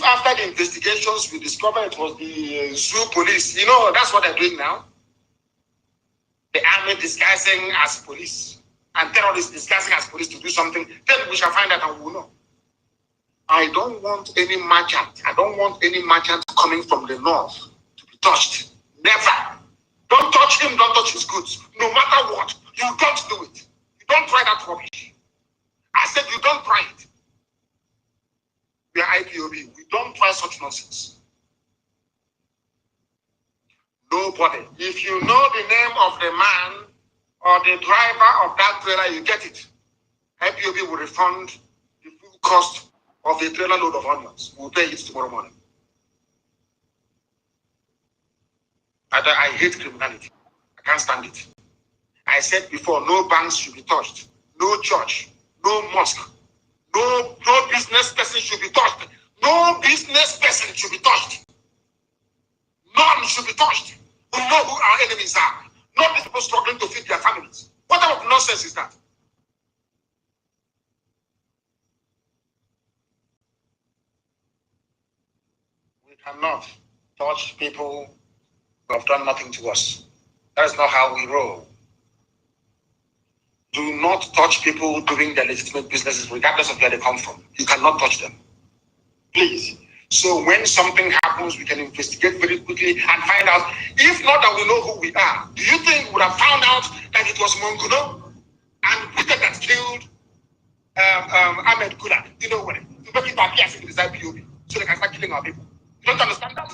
after the investigations we discover it was the zoo police, you know, that's what they're doing now. The army disguising as police and terrorists disguising as police to do something, then we shall find out and we will know. I don't want any merchant. I don't want any merchant coming from the north to be touched. Never. Don't touch him, don't touch his goods. No matter what, you don't do it. You don't try that rubbish. I said you don't try it. We are IPOB. We don't try such nonsense. Nobody. If you know the name of the man or the driver of that trailer, you get it. IPOB will refund the full cost of the trailer load of onions. We'll pay it tomorrow morning. I hate criminality. I can't stand it. I said before, no banks should be touched. No church. No mosque. No business person should be touched. No business person should be touched. None should be touched. We know who our enemies are. Not the people struggling to feed their families. What type of nonsense is that? We cannot touch people who have done nothing to us. That is not how we roll. Do not touch people doing their legitimate businesses, regardless of where they come from. You cannot touch them. Please. So when something happens, we can investigate very quickly and find out. If not that we know who we are, do you think we would have found out that it was Monguno and Peter that killed Ahmed Kula? You know what? To make it appear as if it is IPOB, so they can start killing our people. You don't understand that?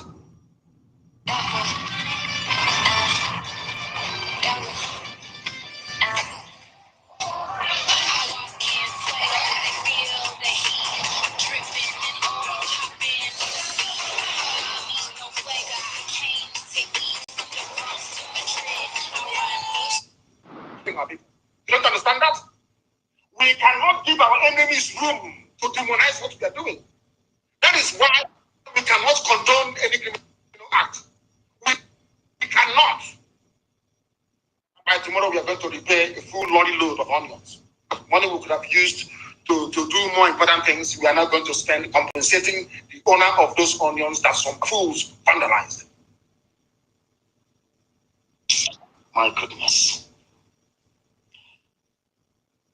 Our people. You don't understand that? We cannot give our enemies room to demonize what we are doing. That is why we cannot condone any criminal act. We cannot. By tomorrow, we are going to repair a full lorry load of onions. Money we could have used to do more important things. We are now going to spend compensating the owner of those onions that some fools vandalized. My goodness.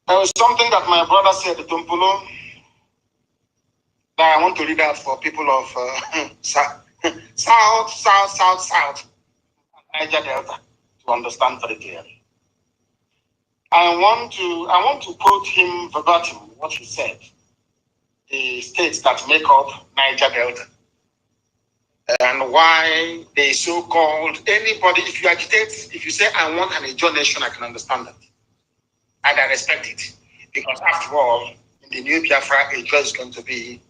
There was something that my brother said at Tumpolo that I want to read out for people of South, Niger Delta to understand very clearly. I want to quote him verbatim what he said. The states that make up Niger Delta and why they so-called anybody. If you agitate, if you say I want an Ijaw nation, I can understand that. And I respect it. Because after all, in the new Biafra, Ijaw is going to be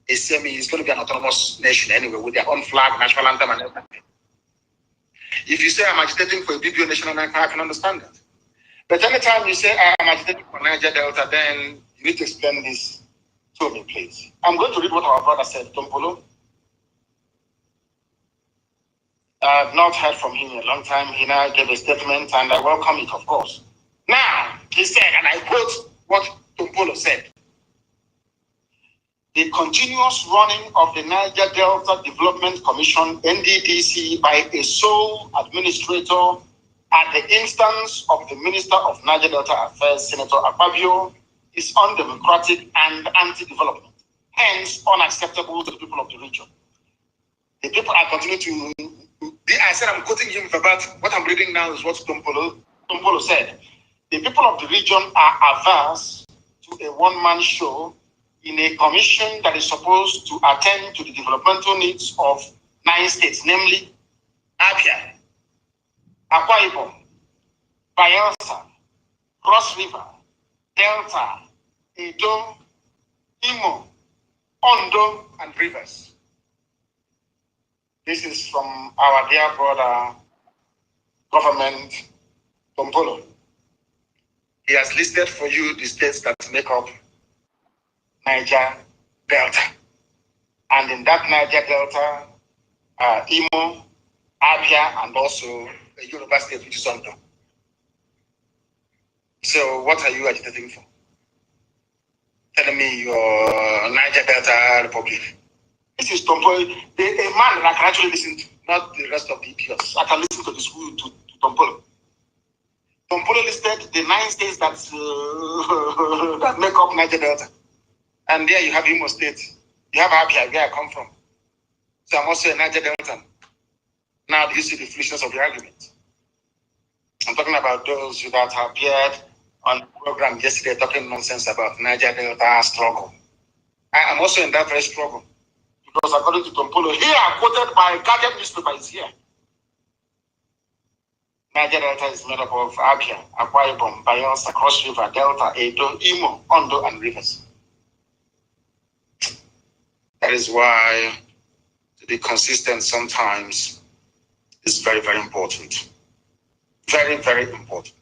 it's going to be an autonomous nation anyway, with their own flag, national anthem, and everything. If you say I'm agitating for a BBO nation, I can understand that. But anytime you say I'm agitating for Niger Delta, then you need to explain this to me, please. I'm going to read what our brother said, Tompolo. I've not heard from him in a long time. He now gave a statement, and I welcome it, of course. Now, he said, and I quote what Tompolo said, the continuous running of the Niger Delta Development Commission, NDDC, by a sole administrator at the instance of the Minister of Niger Delta Affairs, Senator IKIBIBIO, is undemocratic and anti-development, hence unacceptable to the people of the region. The people are continuing to, I said I'm quoting him about what I'm reading now is what Tompolo said. The people of the region are averse to a one-man show in a commission that is supposed to attend to the developmental needs of 9 states, namely Abia, Akwa Ibom, Bayelsa, Cross River, Delta, Edo, Imo, Ondo, and Rivers. This is from our dear brother, government, Tompolo. He has listed for you the states that make up Niger Delta. And in that Niger Delta, Imo, Abia, and also a Yoruba state, which is Ondo. So what are you agitating for? Telling me your Niger Delta Republic. This is Tompolo, a man that I can actually listen to, not the rest of the idiots. I can listen to this to Tompolo. Tompolo listed the 9 states that, that make up Niger Delta. And there you have Imo State. You have Abia, where I come from. So I'm also a Niger Delta. Now do you see the foolishness of the argument? I'm talking about those that appeared on the program yesterday talking nonsense about Niger Delta struggle. I am also in that very struggle. Because according to Tompolo, here quoted by Guardian newspaper is here. Niger Delta is made up of Abia, Akwa Ibom, Bayelsa, Cross River, Delta, Edo, Imo, Ondo, and Rivers. That is why to be consistent sometimes is very, very important. Very, very important.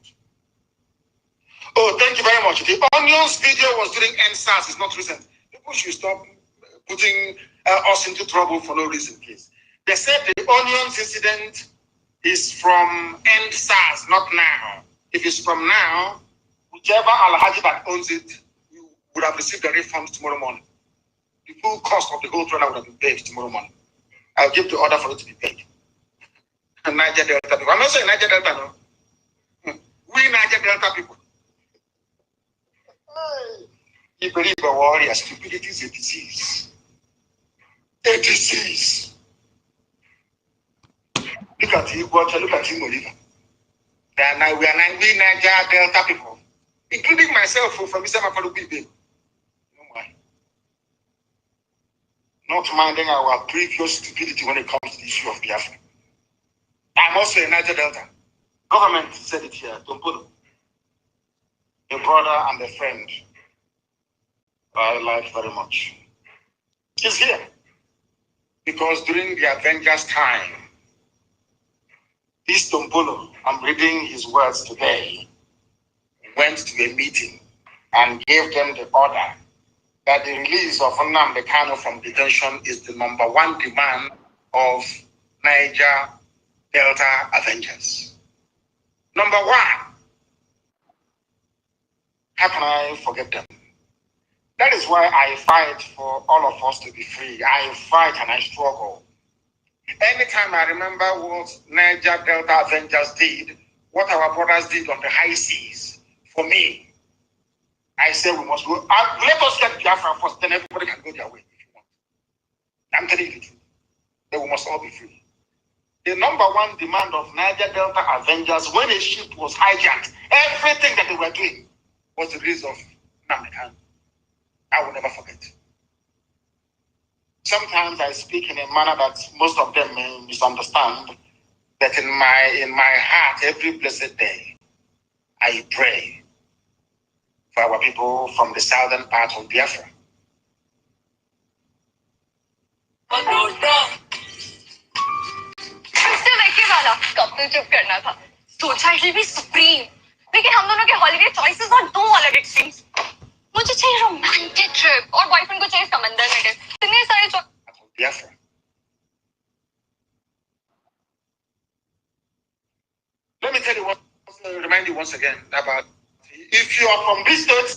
Oh, thank you very much. The Onions video was during NSAS. It's not recent. People should stop putting us into trouble for no reason, please. They said the Onions incident is from NSAS, not now. If it's from now, whichever Alhaji that owns it would have received a refund tomorrow morning. The full cost of the whole trailer would have been paid tomorrow morning. I'll give the order for it to be paid. And Niger Delta people. I'm not saying Niger Delta, no. We Niger Delta people. You believe a warrior, stupidity is a disease. A disease. Look at you, Walter, look at you, Oliver. We Niger Delta people, including myself from Mr. Mafalubi. Not minding our previous stupidity when it comes to the issue of Biafra. I'm also a Niger Delta. Government said it here, Tompolo. A brother and a friend I like very much. He's here. Because during the Avengers time, this Tompolo, I'm reading his words today, went to a meeting and gave them the order that the release of Nnamdi Kanu from detention is the #1 demand of Niger Delta Avengers. #1. How can I forget them? That is why I fight for all of us to be free. I fight and I struggle. Anytime I remember what Niger Delta Avengers did, what our brothers did on the high seas, for me, I say we must go. Let us get Biafra first, then everybody can go their way if you want. I'm telling you the truth. Then we must all be free. The #1 demand of Niger Delta Avengers, when a ship was hijacked, everything that they were doing was the release of Nnamdi Kanu. I will never forget. Sometimes I speak in a manner that most of them may misunderstand, that in my heart, every blessed day, I pray for our people from the southern part of Biafra. कब तो चुप करना था सोचा it will be supreme लेकिन हम दोनों के हॉलिडे चॉइसेस और 2 अलग एक्सट्रीम्स मुझे चाहिए रोमांटिक ट्रिप और बॉयफ्रेंड को चाहिए समंदर में इतने सारे Biafra. once again about if you are from this state,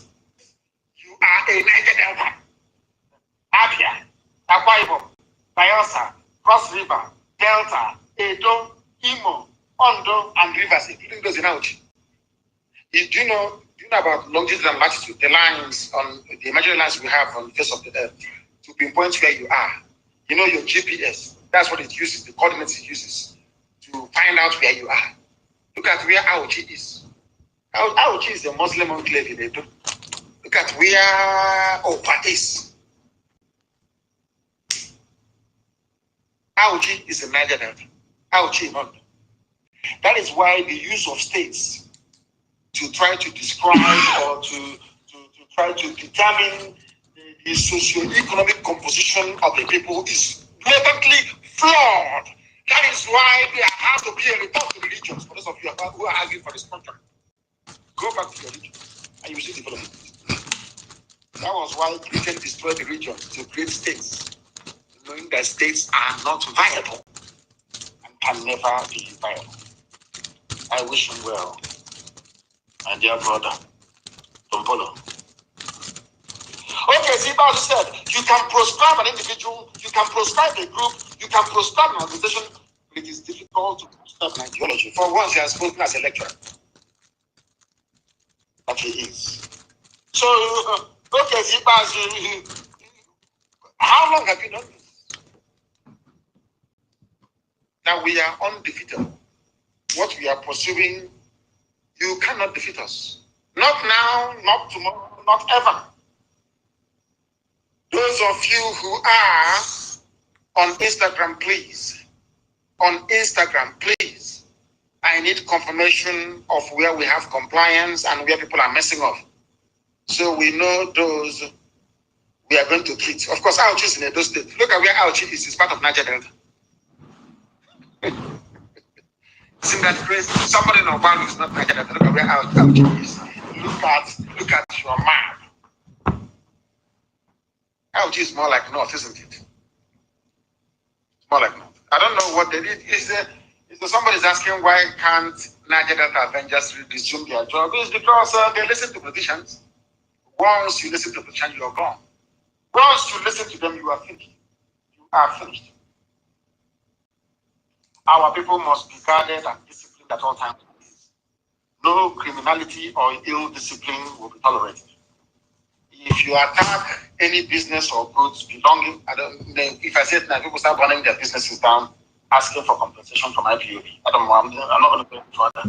you are a Niger Delta. Abia, Akwa Ibom, Bayelsa, Cross River, Delta, Edo, Imo, Ondo, and Rivers, including those in Auchi. Do you know about longitude and latitude, the lines on the imaginary lines we have on the face of the earth to pinpoint where you are? You know your GPS. That's what it uses, the coordinates it uses to find out where you are. Look at where Auchi is. Auchi is a Muslim enclave in Edo. Look at where Opa is. Auchi is in Niger Delta. Auchi not. That is why the use of states to try to describe or to try to determine the socio-economic composition of the people is blatantly flawed. That is why there has to be a return to religions. For those of you who are arguing for this contract, go back to your religion and you will see development. That was why Britain destroyed the region to create states, knowing that states are not viable and can never be viable. I wish him well, my dear brother, Tompolo. Okay, see, as you said, you can proscribe an individual, you can proscribe a group, you can proscribe an organization, but it is difficult to proscribe an ideology. For once, he has spoken as a lecturer. But he is. So, okay, see, how long have you done this? That we are undefeated. What we are pursuing, you cannot defeat us. Not now, not tomorrow, not ever. Those of you who are on Instagram, please. On Instagram, please. I need confirmation of where we have compliance and where people are messing up. So we know those we are going to treat. Of course, Auchi is in Edo State. Look at where Auchi is. It's part of Niger Delta. See that crazy? Somebody in Obalu is not Niger Delta. Look at where Auchi is. Look at your map. Auchi is more like North, isn't it? It's more like North. I don't know what they did. Is there somebody's asking why can't Niger Delta Avengers resume their job? It's because they listen to politicians. Once you listen to politicians, you are gone. Once you listen to them, you are finished. You are finished. Our people must be guarded and disciplined at all times. No criminality or ill discipline will be tolerated. If you attack any business or goods belonging, if I said that people start running their businesses down, asking for compensation from IPOB, I'm not going to pay for that.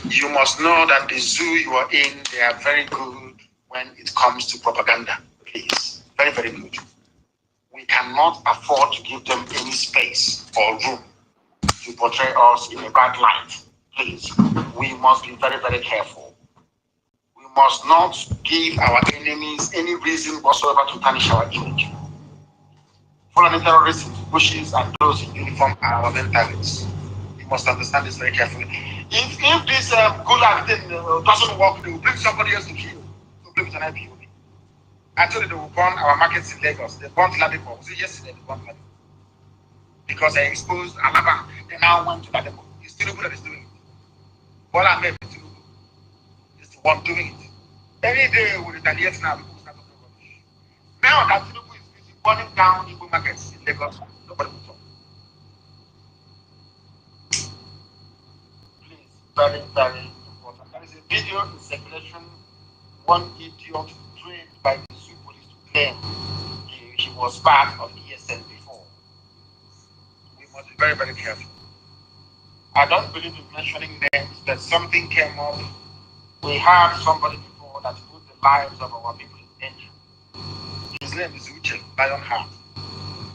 You must know that the zoo you are in, they are very good when it comes to propaganda. Please, very, very good. We cannot afford to give them any space or room to portray us in a bad light. Please, we must be very, very careful. We must not give our enemies any reason whatsoever to tarnish our image. Foreign terrorists, bushes, and those in uniform are our main targets. We must understand this very carefully. If this gulag thing doesn't work, they will bring somebody else to kill, to bring it an IPOB. I told you they will burn our markets in Lagos. They burnt Ladipo. Was it yesterday they burnt Ladipo? Because they exposed Alaba. They now went to Ladipo. It's Tinubu that is doing it. Bola Ahmed is the one doing it. Any day we retaliate now, people will start talking rubbish. Now that Tinubu is busy burning down Igbo markets in Lagos, nobody will talk. Please, very, very important. There is a video in circulation. One idiot trained by the zoo police to claim he was part of ESN before. We must be very, very careful. I don't believe in mentioning names, but something came up. We had somebody before that put the lives of our people in danger. His name is Uche Lionheart.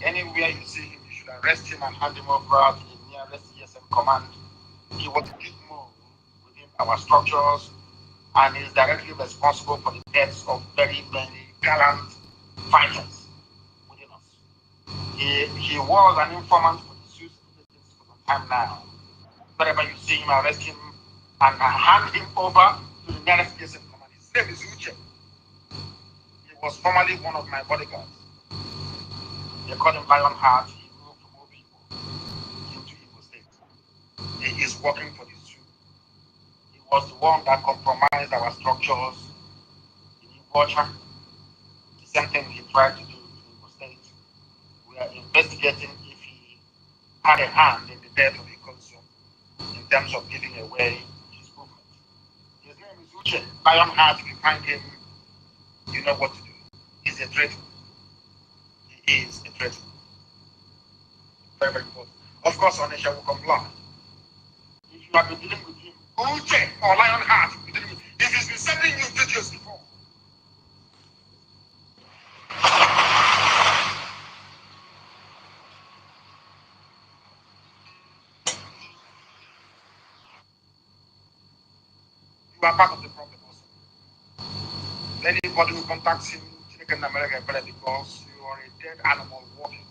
Anywhere you see him, you should arrest him and hand him over to the nearest ESN command. He was a big move within our structures and is directly responsible for the deaths of very many gallant fighters within us. He was an informant for the Sioux for some time now. Wherever you see him, arrest him and hand him over to the nearest ESN command. His name is Uche. He was formerly one of my bodyguards. They call him Lionheart. He moved from Obibo into Igbo State. He is working for the zoo. was the one that compromised our structures in OGOJA. The same thing he tried to do in the state. We are investigating if he had a hand in the death of EKOM in terms of giving away his movement. His name is Uche. Lionheart, if you find him, you know what to do. He's a traitor. He is a traitor. Very, very important. Of course, Onisha will comply. If you have been dealing with him, Uche or Lionheart, if he's been sending you videos before, you are part of the problem also. Anybody who contacts him, in America, because you are a dead animal walking.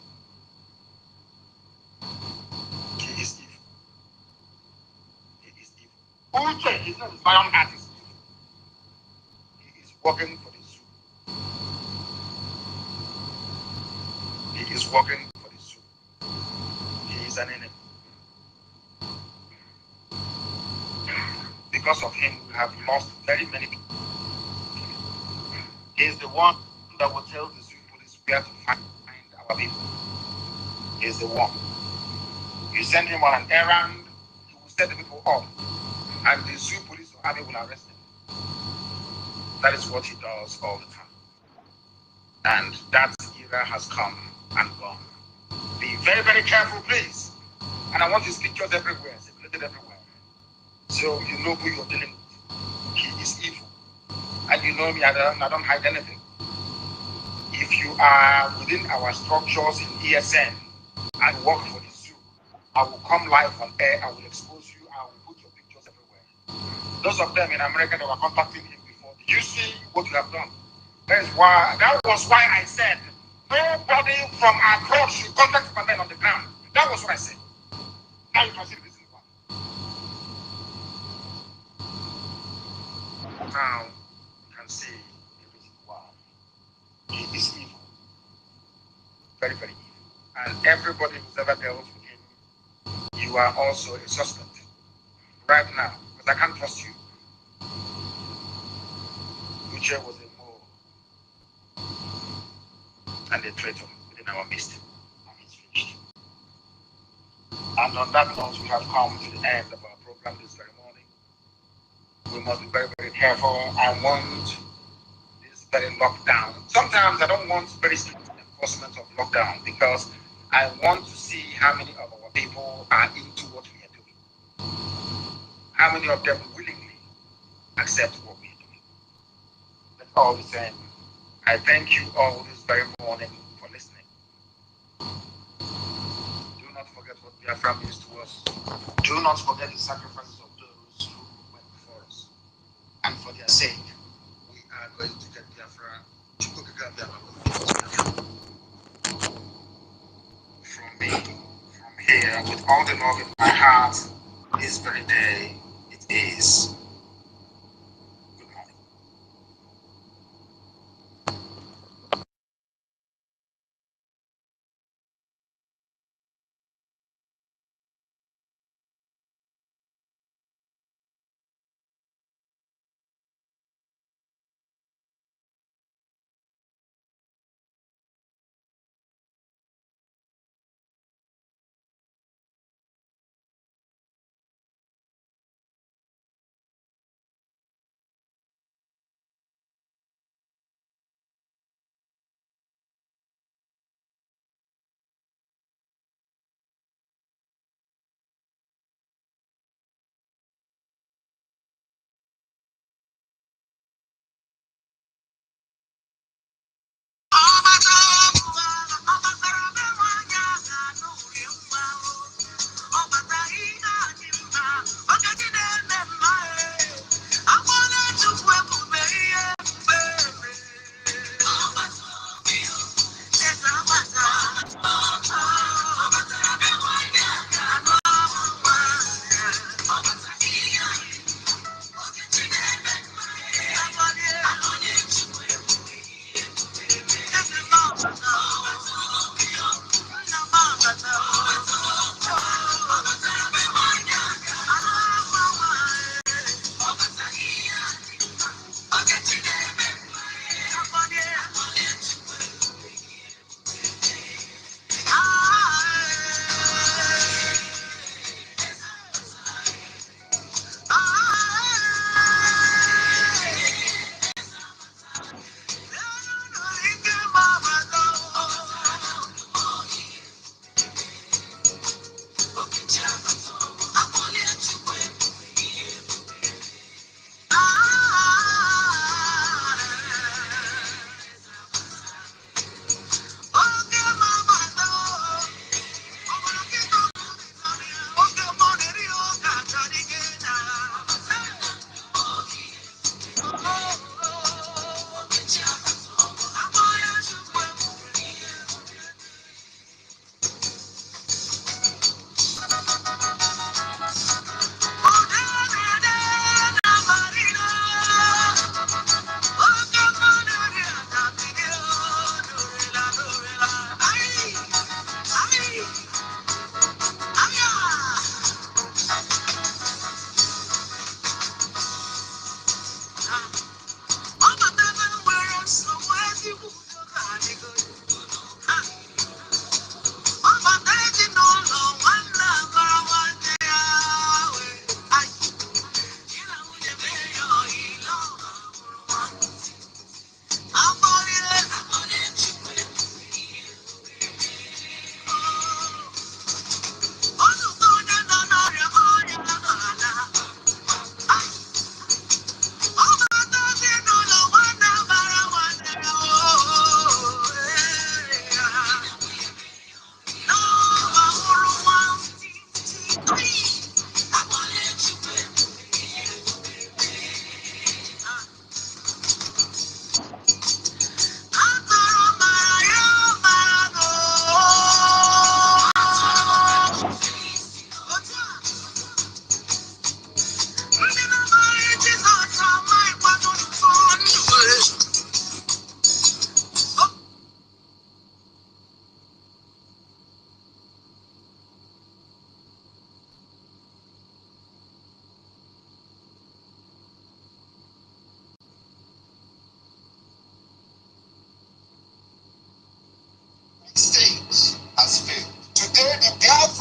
He is evil. He is evil. Uche, his name is Lionheart, is evil. He is working for the zoo. He is working for the zoo. He is an enemy. Because of him, we have lost very many people. He is the one that will tell the zoo police where to find our people. He is the one. You send him on an errand, he will set the people up, and the zoo police or army will arrest him. That is what he does all the time. And that era has come and gone. Be very, very careful, please. And I want his pictures everywhere, circulated everywhere. So you know who you're dealing with. He is evil. And you know me, I don't hide anything. If you are within our structures in ESN and work for the zoo, I will come live on air, I will expose you, I will put your pictures everywhere. Those of them in America that were contacting him before, did you see what you have done? That was why I said, nobody from abroad should contact my men on the ground. That was what I said. Now you can see the reason why. Now you can see the reason why. He is evil. Very, very evil. And everybody who's ever dealt with him, you are also a suspect. Right now, because I can't trust you. Uche was a mole and a traitor within our midst. And he's finished. And on that note, we have come to the end of our program this very morning. We must be very, very careful. I want this very lockdown. Sometimes I don't want very strict enforcement of lockdown because I want to see how many of our people are into what we are doing. How many of them willingly accept what we are doing. But all the same, I thank you all this very morning for listening. Do not forget what Biafra means to us. Do not forget the sacrifices of those who went before us. And for their sake, we are going to get Biafra from me, from here, with all the love in my heart, this very day, it is.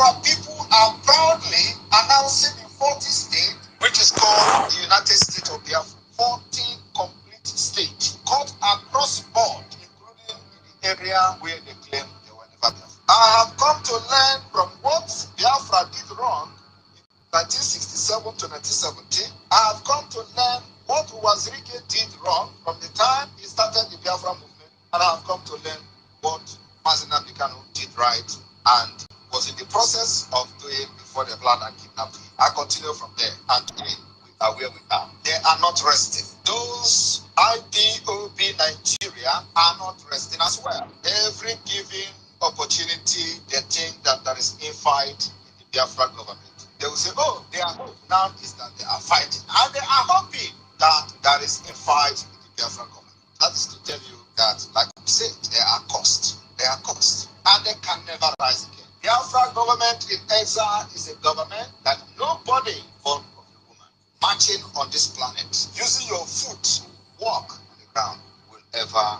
Biafra people are proudly announcing the 40th state, which is called the United States of Biafra. 40 complete states cut across board, including the area where they claim they were never Biafra. I have come to learn from what Biafra did wrong in 1967 to 1970. I have come to learn what Wazirike did wrong from the time he started the Biafra movement, and I have come to learn what Mazina Bikano did right and was in the process of doing before the blood and kidnapped him. I continue from there, and today we are where we are. They are not resting. Those IPOB Nigeria are not resting as well. Every given opportunity, they think that there is a fight in the Biafra government. They will say, oh, their hope now is that they are fighting, and they are hoping that there is a fight in the Biafra government. That is to tell you that, like I said, they are cursed. They are cursed, and they can never rise again. Biafra government in exile is a government that nobody born of a woman marching on this planet, using your foot to walk on the ground, will ever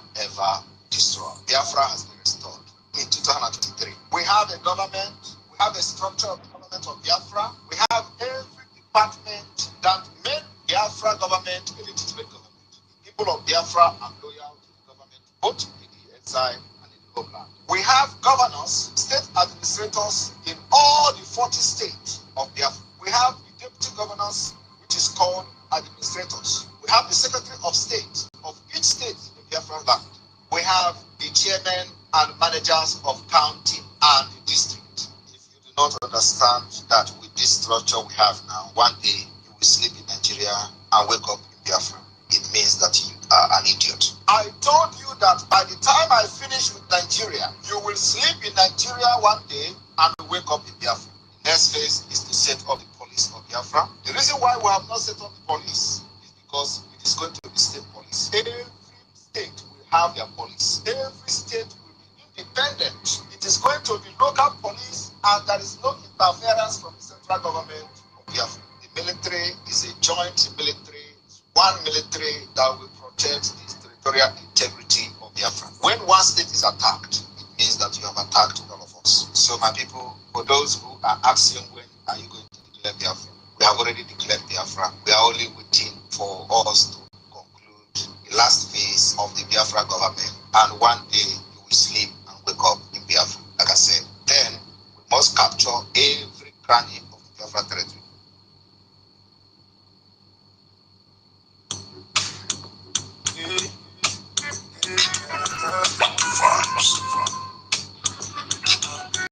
destroy. Biafra has been restored in 2023. We have a government, we have a structure of the government of Biafra, we have every department that made Biafra government a legitimate government. The people of Biafra are loyal to the government, both in the exile and in the homeland. We have governors, state administrators in all the 40 states of Biafra. We have the deputy governors, which is called administrators. We have the secretary of state of each state in Biafra land. We have the chairman and managers of county and district. If you do not understand that with this structure we have now, one day you will sleep in Nigeria and wake up in Biafra. It means that you are an idiot. I told you that by the time I finish with Nigeria, you will sleep in Nigeria one day and wake up in Biafra. The next phase is to set up the police of Biafra. The reason why we have not set up the police is because it is going to be state police. Every state will have their police. Every state will be independent. It is going to be local police, and there is no interference from the central government of Biafra. The military is a joint military, one military that will protect the territorial integrity of Biafra. When one state is attacked, it means that you have attacked all of us. So my people, for those who are asking when are you going to declare Biafra, we have already declared Biafra. We are only waiting for us to conclude the last phase of the Biafra government, and one day you will sleep and wake up in Biafra. Like I said, then we must capture every cranny of the Biafra territory.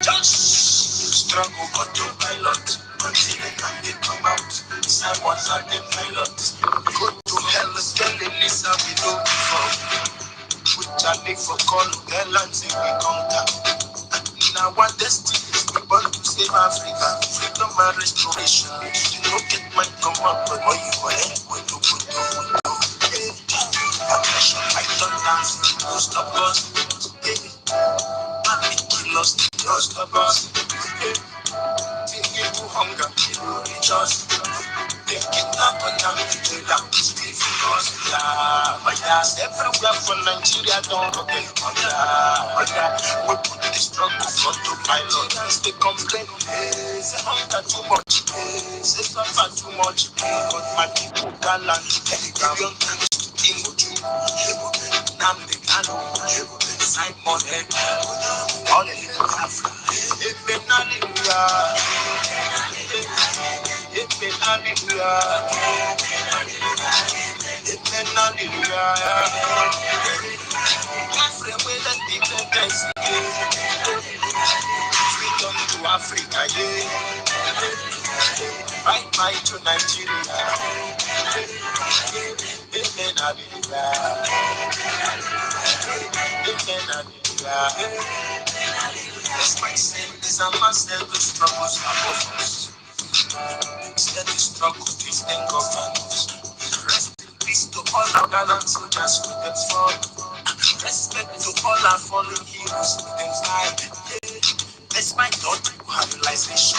Just struggle got to pilot until they can come out. Someone's on the pilot. Go to hell, tell the Lisa we don't give up. Put Charlie for call, tell and say we conquer. Now our destiny is we born to save Africa. Freedom and restoration. You don't get my command, but what you want, what you put on. I don't dance, no stop us. Kilos, no stop us. Thinking to hunger, it will reach us. They kidnap and now they down, sleep for us. My dad's everywhere from Nigeria, don't forget. We put the struggle for the pilot. They complain, say hunger too much, say suffer too much. But my people can learn, million times to king of you. Namde Kano, Simon Head, all in Biafra. Amen, hallelujah. Amen, hallelujah. Amen, hallelujah. Biafra, where the people can see. Freedom to Africa, yeah. Bye to Nigeria. Amen, hallelujah. Amen, hallelujah. That's my sin, this and myself, the struggles are of us. Instead the struggle, this and governance. Rest in peace to all our gallant soldiers with them fall. Respect to all our fallen heroes with them die. That's my thought, realization.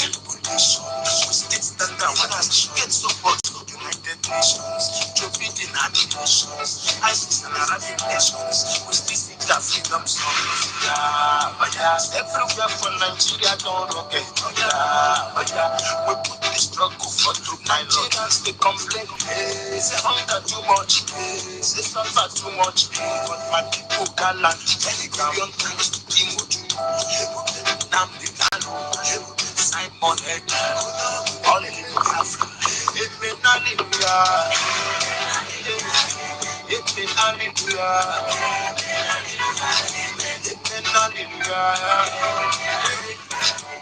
We still stand down when I get support of United Nations. Joe Biden and nations, ISIS and Arabic nations. We still their freedom song. Yeah, oh yeah. Everywhere for Nigeria don't okay. Oh yeah, oh yeah. We put the struggle for through my Nigerians they complain. Hey, say hunger too much. Hey, say suffer too much. Hey, but my people gallant. Telegram times to Timoju. Namdi Kanu. Simon Ekpa. All in Biafra. Amen, hallelujah. Amen, hallelujah. Amen, hallelujah.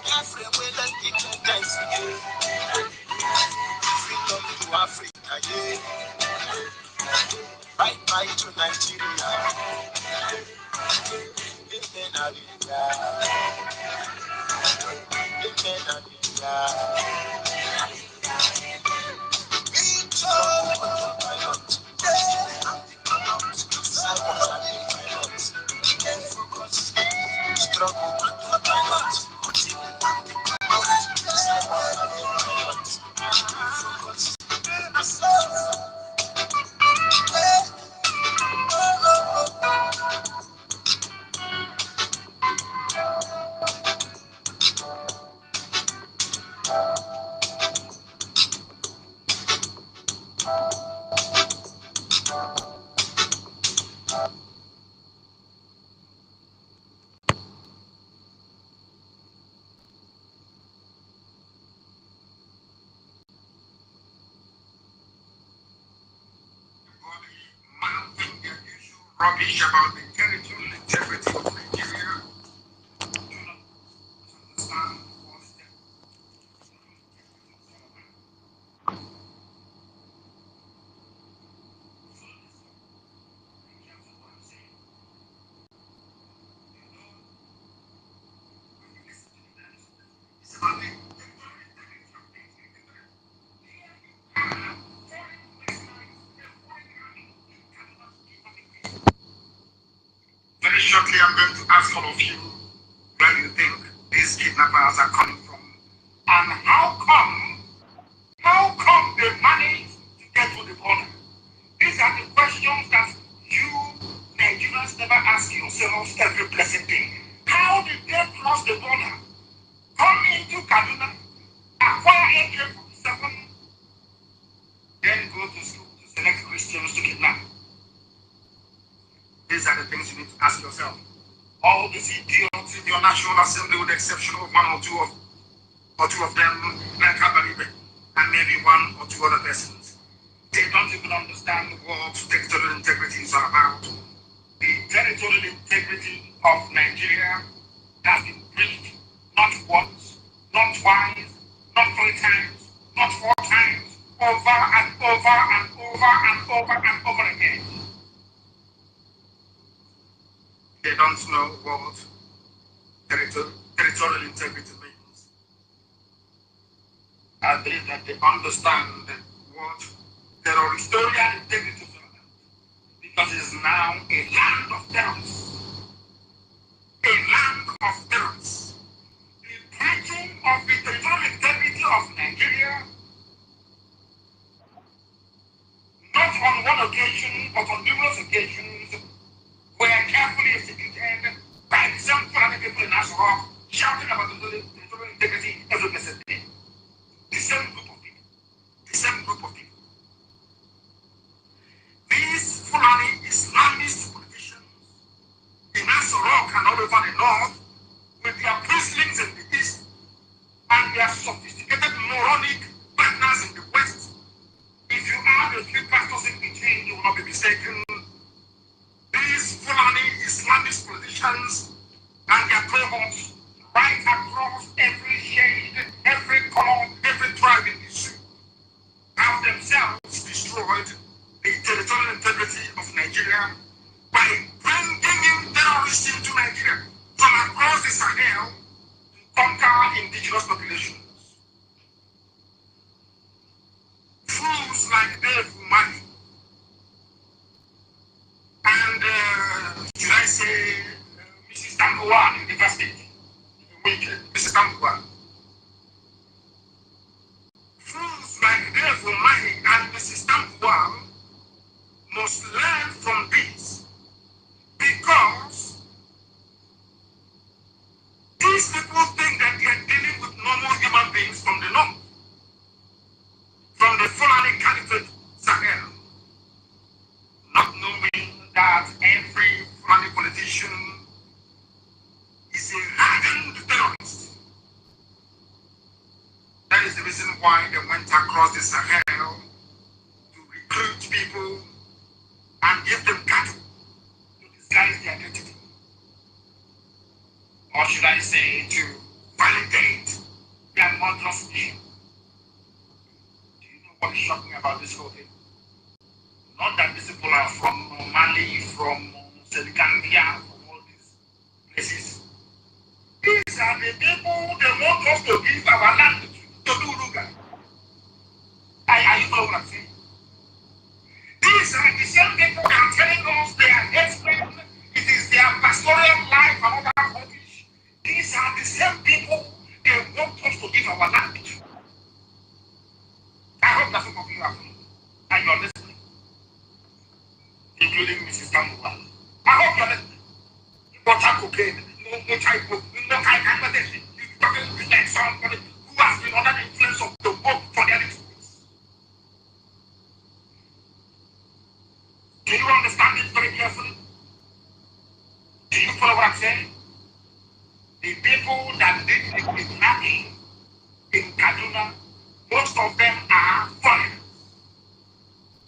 Biafra, we let independence, yeah. Freedom to Africa, yeah. Bye bye to Nigeria. Amen, hallelujah. Amen, hallelujah. Rubbish about the territorial integrity of Nigeria. Very shortly, I'm going to ask all of you where you think these kidnappers are coming from, and how come they manage to get to the border? These are the questions that you Nigerians never ask yourselves every blessed day. How did they cross the border, come into Kaduna, acquire AK-47, then go to school to select Christians to kidnap? These are the things you need to ask yourself. All these idiots in your National Assembly, with the exception of one or two of them, like Abaribe, and maybe one or two other persons, they don't even understand what territorial integrity is all about. The territorial integrity of Nigeria has been breached not once, not twice, not 3 times, not 4 times, over and over and over and over and over again. They don't know what territorial integrity means. I believe that they understand what territorial integrity is all about, because it is now a land of terrorists. A land of terrorists. The breaching of the territorial integrity of Nigeria, not on one occasion, but on numerous occasions, were carefully executed by the same Fulani people in Asarok, shouting about the territorial integrity every blessed day. The same group of people. The same group of people. These Fulani Islamist politicians in Asarok and all over the north, with their priestlings in the east, and their sophisticated moronic partners in the west, if you add a few pastors in between, you will not be mistaken. These Fulani Islamist politicians and their cohorts, right across every shade, every color, every tribe in the zoo, have themselves destroyed the territorial integrity of Nigeria by bringing in terrorists into Nigeria from across the Sahel to conquer indigenous populations. Fools like Dave Umani and, should I say, Mrs. Tambuwa in the first state, Mrs. Tambuwa. Fools like Dave Umani and Mrs. Tambuwa must learn from this, because across the Sahel to recruit people and give them cattle to disguise their identity. Or should I say to validate their murderous aim. Do you know what is shocking about this whole thing? Not that these people are from Mali, from Senegambia, from all these places. These are the people they want us to give our land to do Ruga. Are you following what I'm saying? These are the same people that are telling us they are headsmen. It is their pastoral life and other hobbies. These are the same people they want us to give our land to. I hope that some of you are following and you are listening, including Mrs. Tamuwa. I hope you are listening. What cocaine, no type of, no kind of thing. You're talking like somebody who has been under the influence of the book for their influence. Do you understand it very carefully? Do you follow what I'm saying? The people that did the kidnapping in Kaduna, most of them are foreigners.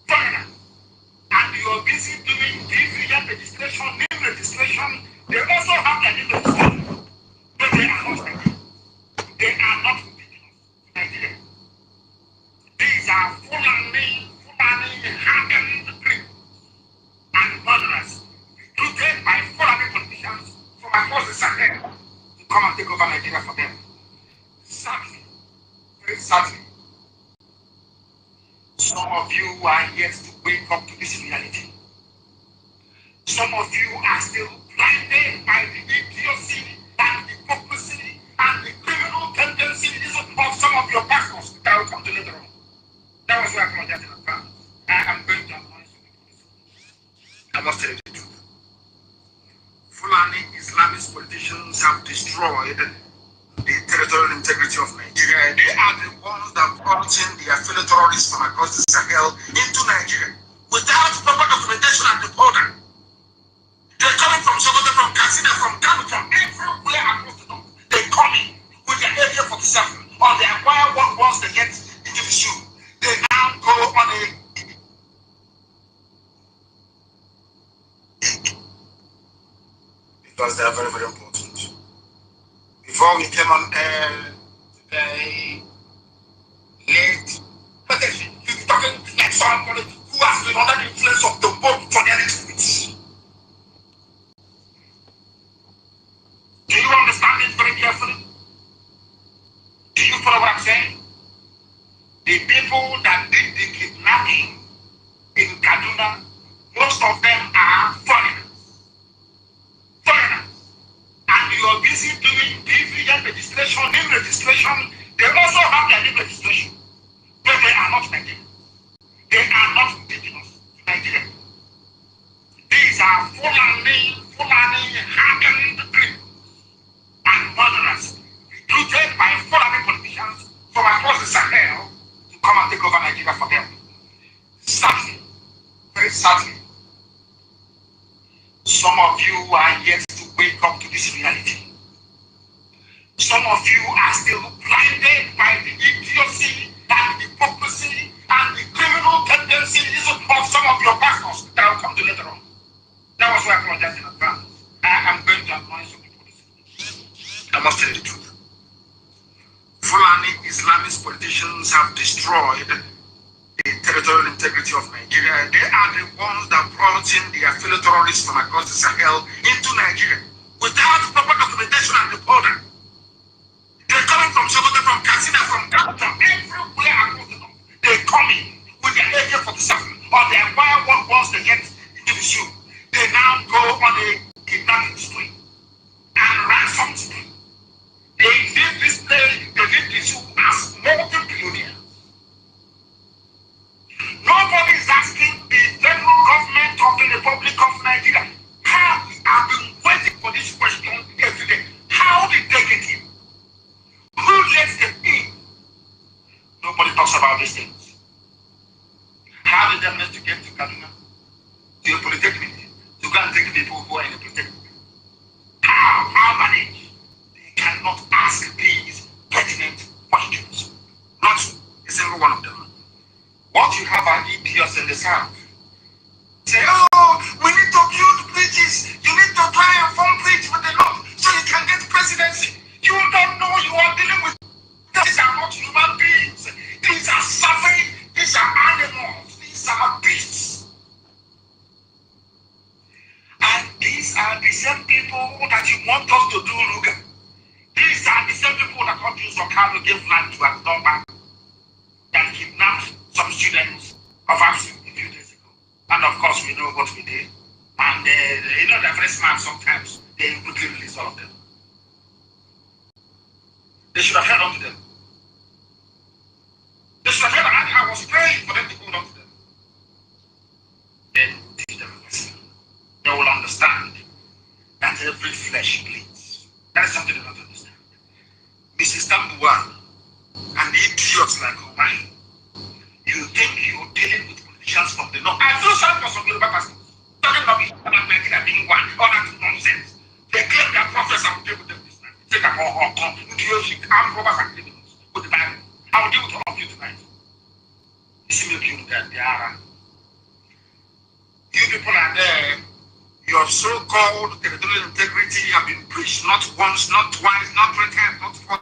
Foreigners. And you are busy doing BVN registration, name registration. They also have their name registration. But they are not Nigerian. They are not Nigerian. These are Fulani, hardened criminals and murderers recruited by Fulani politicians from across the Sahel to come and take over Nigeria for them. Sadly, very sadly, some of you are yet to wake up to this reality. Some of you are still blinded by the idiocy and the hypocrisy and the criminal tendencies of some of your pastors that will come to later on. That was why I apologize in advance. I am going to advise you. I must tell you the truth. Fulani Islamist politicians have destroyed the territorial integrity of Nigeria. They are the ones that brought in the affiliate terrorists from across the Sahel into Nigeria without proper documentation at the border. They're coming from Sokoto, from Katsina, from Kano, from everywhere across the north. They come in with their AK-47 or they acquire what once they get into the shoe. They now go on a because they are very, very important. Before we came on air today, late, but you're talking like somebody who has been under the influence of the boat for their experience. Do you understand it very carefully? Do you follow what I'm saying? The people that did the kidnapping in Kaduna, most of them are foreigners. Foreigners. And you are busy doing BVN registration, name registration. They also have their name registration. But they are not Nigerian. They are not indigenous to Nigeria. These are Fulani, hardened criminals and murderers recruited by Fulani politicians from across the Sahel to come and take over Nigeria for them. Sadly, very sadly, some of you are yet to wake up to this reality. Some of you are still blinded by the idiocy and the hypocrisy and the criminal tendencies of some of your pastors that will come to later on. That was why I apologize in advance. I am going to advise you before this. I must tell you the truth. Fulani Islamist politicians have destroyed the territorial integrity of Nigeria. They are the ones that brought in the affiliate terrorists from across the Sahel into Nigeria without proper documentation at the border. They're coming from Sokoto, from Katsina, from Kano, from everywhere across the north. They come in with their AK-47 or they acquire what once they get into the shoe. They now go on a kidnapping spree and ransom spree. They did this play, they did this as multi-billionaires. Nobody is asking the federal government of the Republic of Nigeria how we have been waiting for this question every day. How did they get in? Who lets them in? Nobody talks about these things. How did they manage to get to Kaduna, to the Polytechnic, to go and take people who are in the Polytechnic? How manage? They cannot ask these pertinent questions. Not a single one of them. you have are idiots in the South. Say, oh, we need to build bridges. You need to try and form bridge with the North so you can get presidency. You don't know you are dealing with. These are not human beings. These are savage. These are animals. These are beasts. And these are the same people that you want us to do, Ruga. These are the same people that want you to give land to Adoba that kidnapped some students of ours a few days ago. And of course, we know what we did. And you know, they're very smart sometimes. They quickly release all of them. They should have held on to them. They should have held on. I was praying for them to hold on to them. Then teach them a lesson. They will understand that every flesh bleeds. That is something they don't understand. Mrs. Tambuan and the idiots like Omai, you think you're dealing with politicians from the North. I feel sorry for some Yoruba pastors. Talking about Nigeria being one, all that nonsense. They claim their prophets and deal with them this night. Say that come into your armed robbers and criminals with the Bible. I will deal with all of you tonight. You see me looking at the Ara. You people are there. Your so-called territorial integrity have been preached not once, not twice, not three times, not four.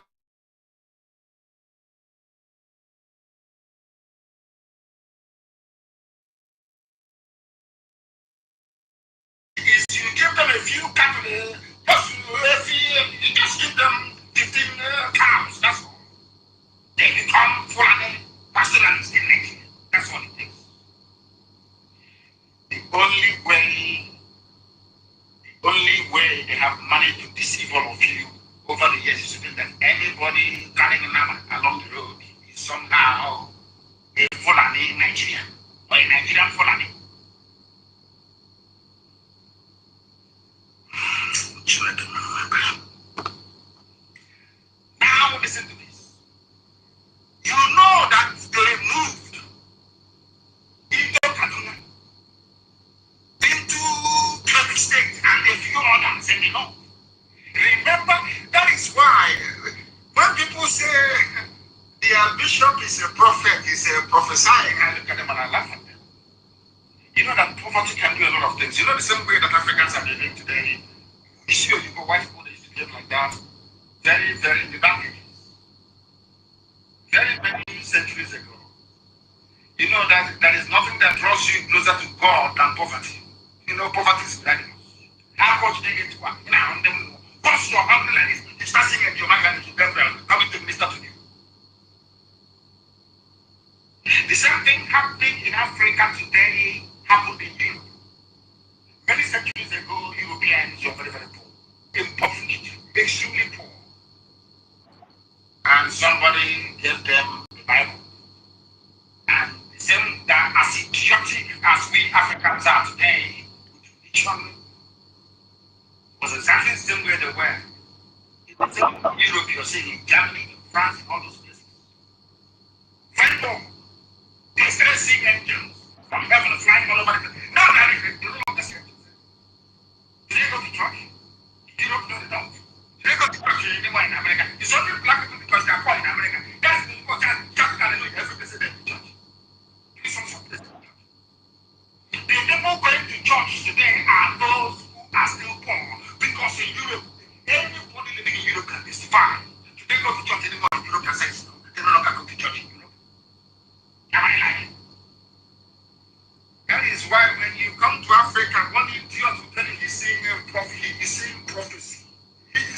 Is you give them a few cattle, you just give them 15 cows, that's all. They become foreign pastoralists in Nigeria. That's all it takes. The only way they have managed to deceive all of you over the years is to think that anybody carrying a number along the road is somehow a Fulani in Nigeria or a Nigerian Fulani. Now listen to this. You know that they moved into Kaduna, into Kebbi State, and a few others in the north. Remember, that is why when people say their bishop is a prophet, is a prophesying, I look at them and I laugh at them. You know that poverty can do a lot of things. You know the same way that Africans are living today. You see, you go white people, they used to behave like that. Very, very in the back ages. Very many centuries ago. You know that there is nothing that draws you closer to God than poverty. You know, poverty is very much. How much they get to work? Once you're hungry like this, you start singing your man to Gabriel, coming to minister to you. The same thing happening in Africa today happened in Europe. Many centuries ago, Europeans were very, very poor. Impoverished, extremely poor. And somebody gave them the Bible. And the same that as idiotic as we Africans are today, religion was exactly the same way they were. In the same Europe, you're seeing in Germany, in France, in all those places. Very poor. They started seeing angels from heaven flying all over the place. Now they no longer see angels. Do they go to church? Europe, no, they don't. Do they go to church anymore in America? It's only black people because they are poor in America. That's the people that hallelujah every place they church. The people going to church today are those who are still poor because in Europe, anybody living in Europe can testify. They go to church anymore in Europe and says they no longer go to church in Europe. Am I lying? That is why when you come to Africa, one idiot will tell you he's seeing prophecy. He is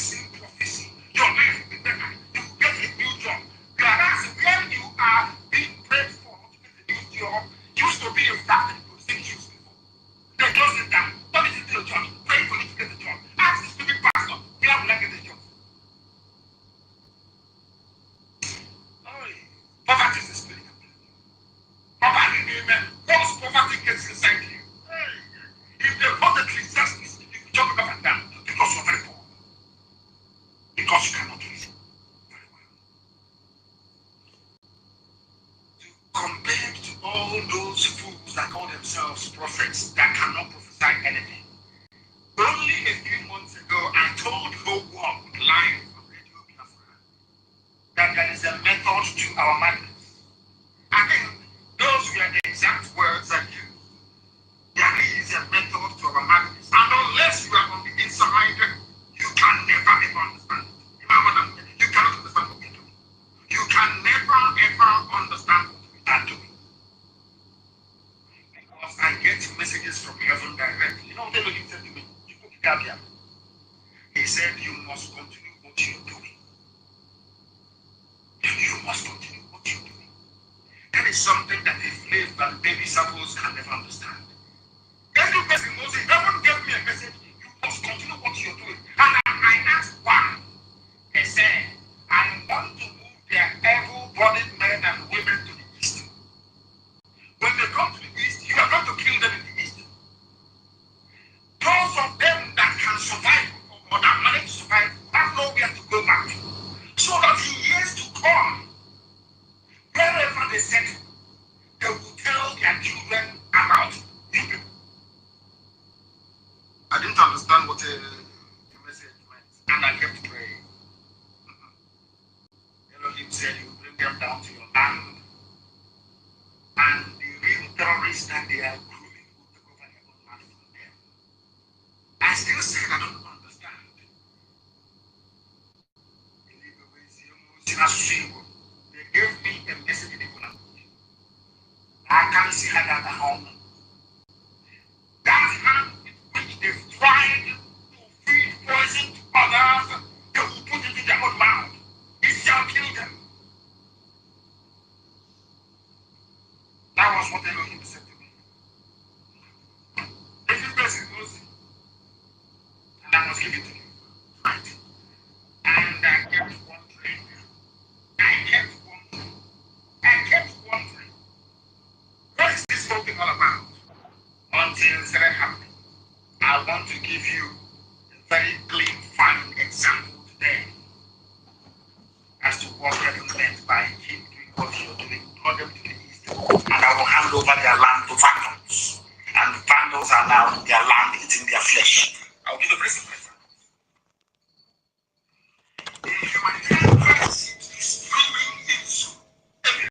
seeing prophecy. Your life will be better. You get a new job. Whereas where you are being prayed for to get a new job, used to be a fact that you think you before. They close it down. What is it to your church? Pray for you to get a job. Ask the stupid pastor, where will I get a job? Poverty is the spirit. Poverty, amen. Once poverty gets inside you, if they hold the Ecclesiastes, you will jump up and down because you're very poor. Because you cannot reason very well. Compared to all those fools that call themselves prophets that cannot prophesy anything. Only a few months ago, I told the whole world live on Radio Biafra that there is a method to our madness. I think those were were the exact words that you. There is a method to our madness. And unless you are on the inside, you can never ever understand. You know what I mean? You cannot understand what we're doing. You can never ever understand what we are doing. Because I get messages from heaven directly. You know what he said to me? He said, you must continue what you're doing. You must continue what you're doing. That is something that a slave and baby suppose can never understand. Every person knows it. Heaven gave me a message. You must continue what you're doing. And I asked why. They said, I want to move their able-bodied men and women to the east. When they come to the east, you are going to kill them in the east. Those of them that can survive or that manage to survive have nowhere to go back. So that in years to come, wherever they settle, they will tell their children about you people. I didn't understand what the message meant, and I kept praying. Elohim said, you bring them down to your land, and the real terrorists that they are grooming will take over their own land from them. I still said, I don't understand. They gave me a message in the language. I can't see how that home. That hand with which they've tried to feed poison to others, they will put it in their own mouth. It shall kill them. That was what Elohim said to me. Every person knows it. And I was given to him. Right. And I kept wondering. What is this whole thing all about? Until it started happening. I want to give you a very clean, fine example today as to what heaven meant by him doing what you're doing. Brought them to the east, and I will hand over their land to Vacuum.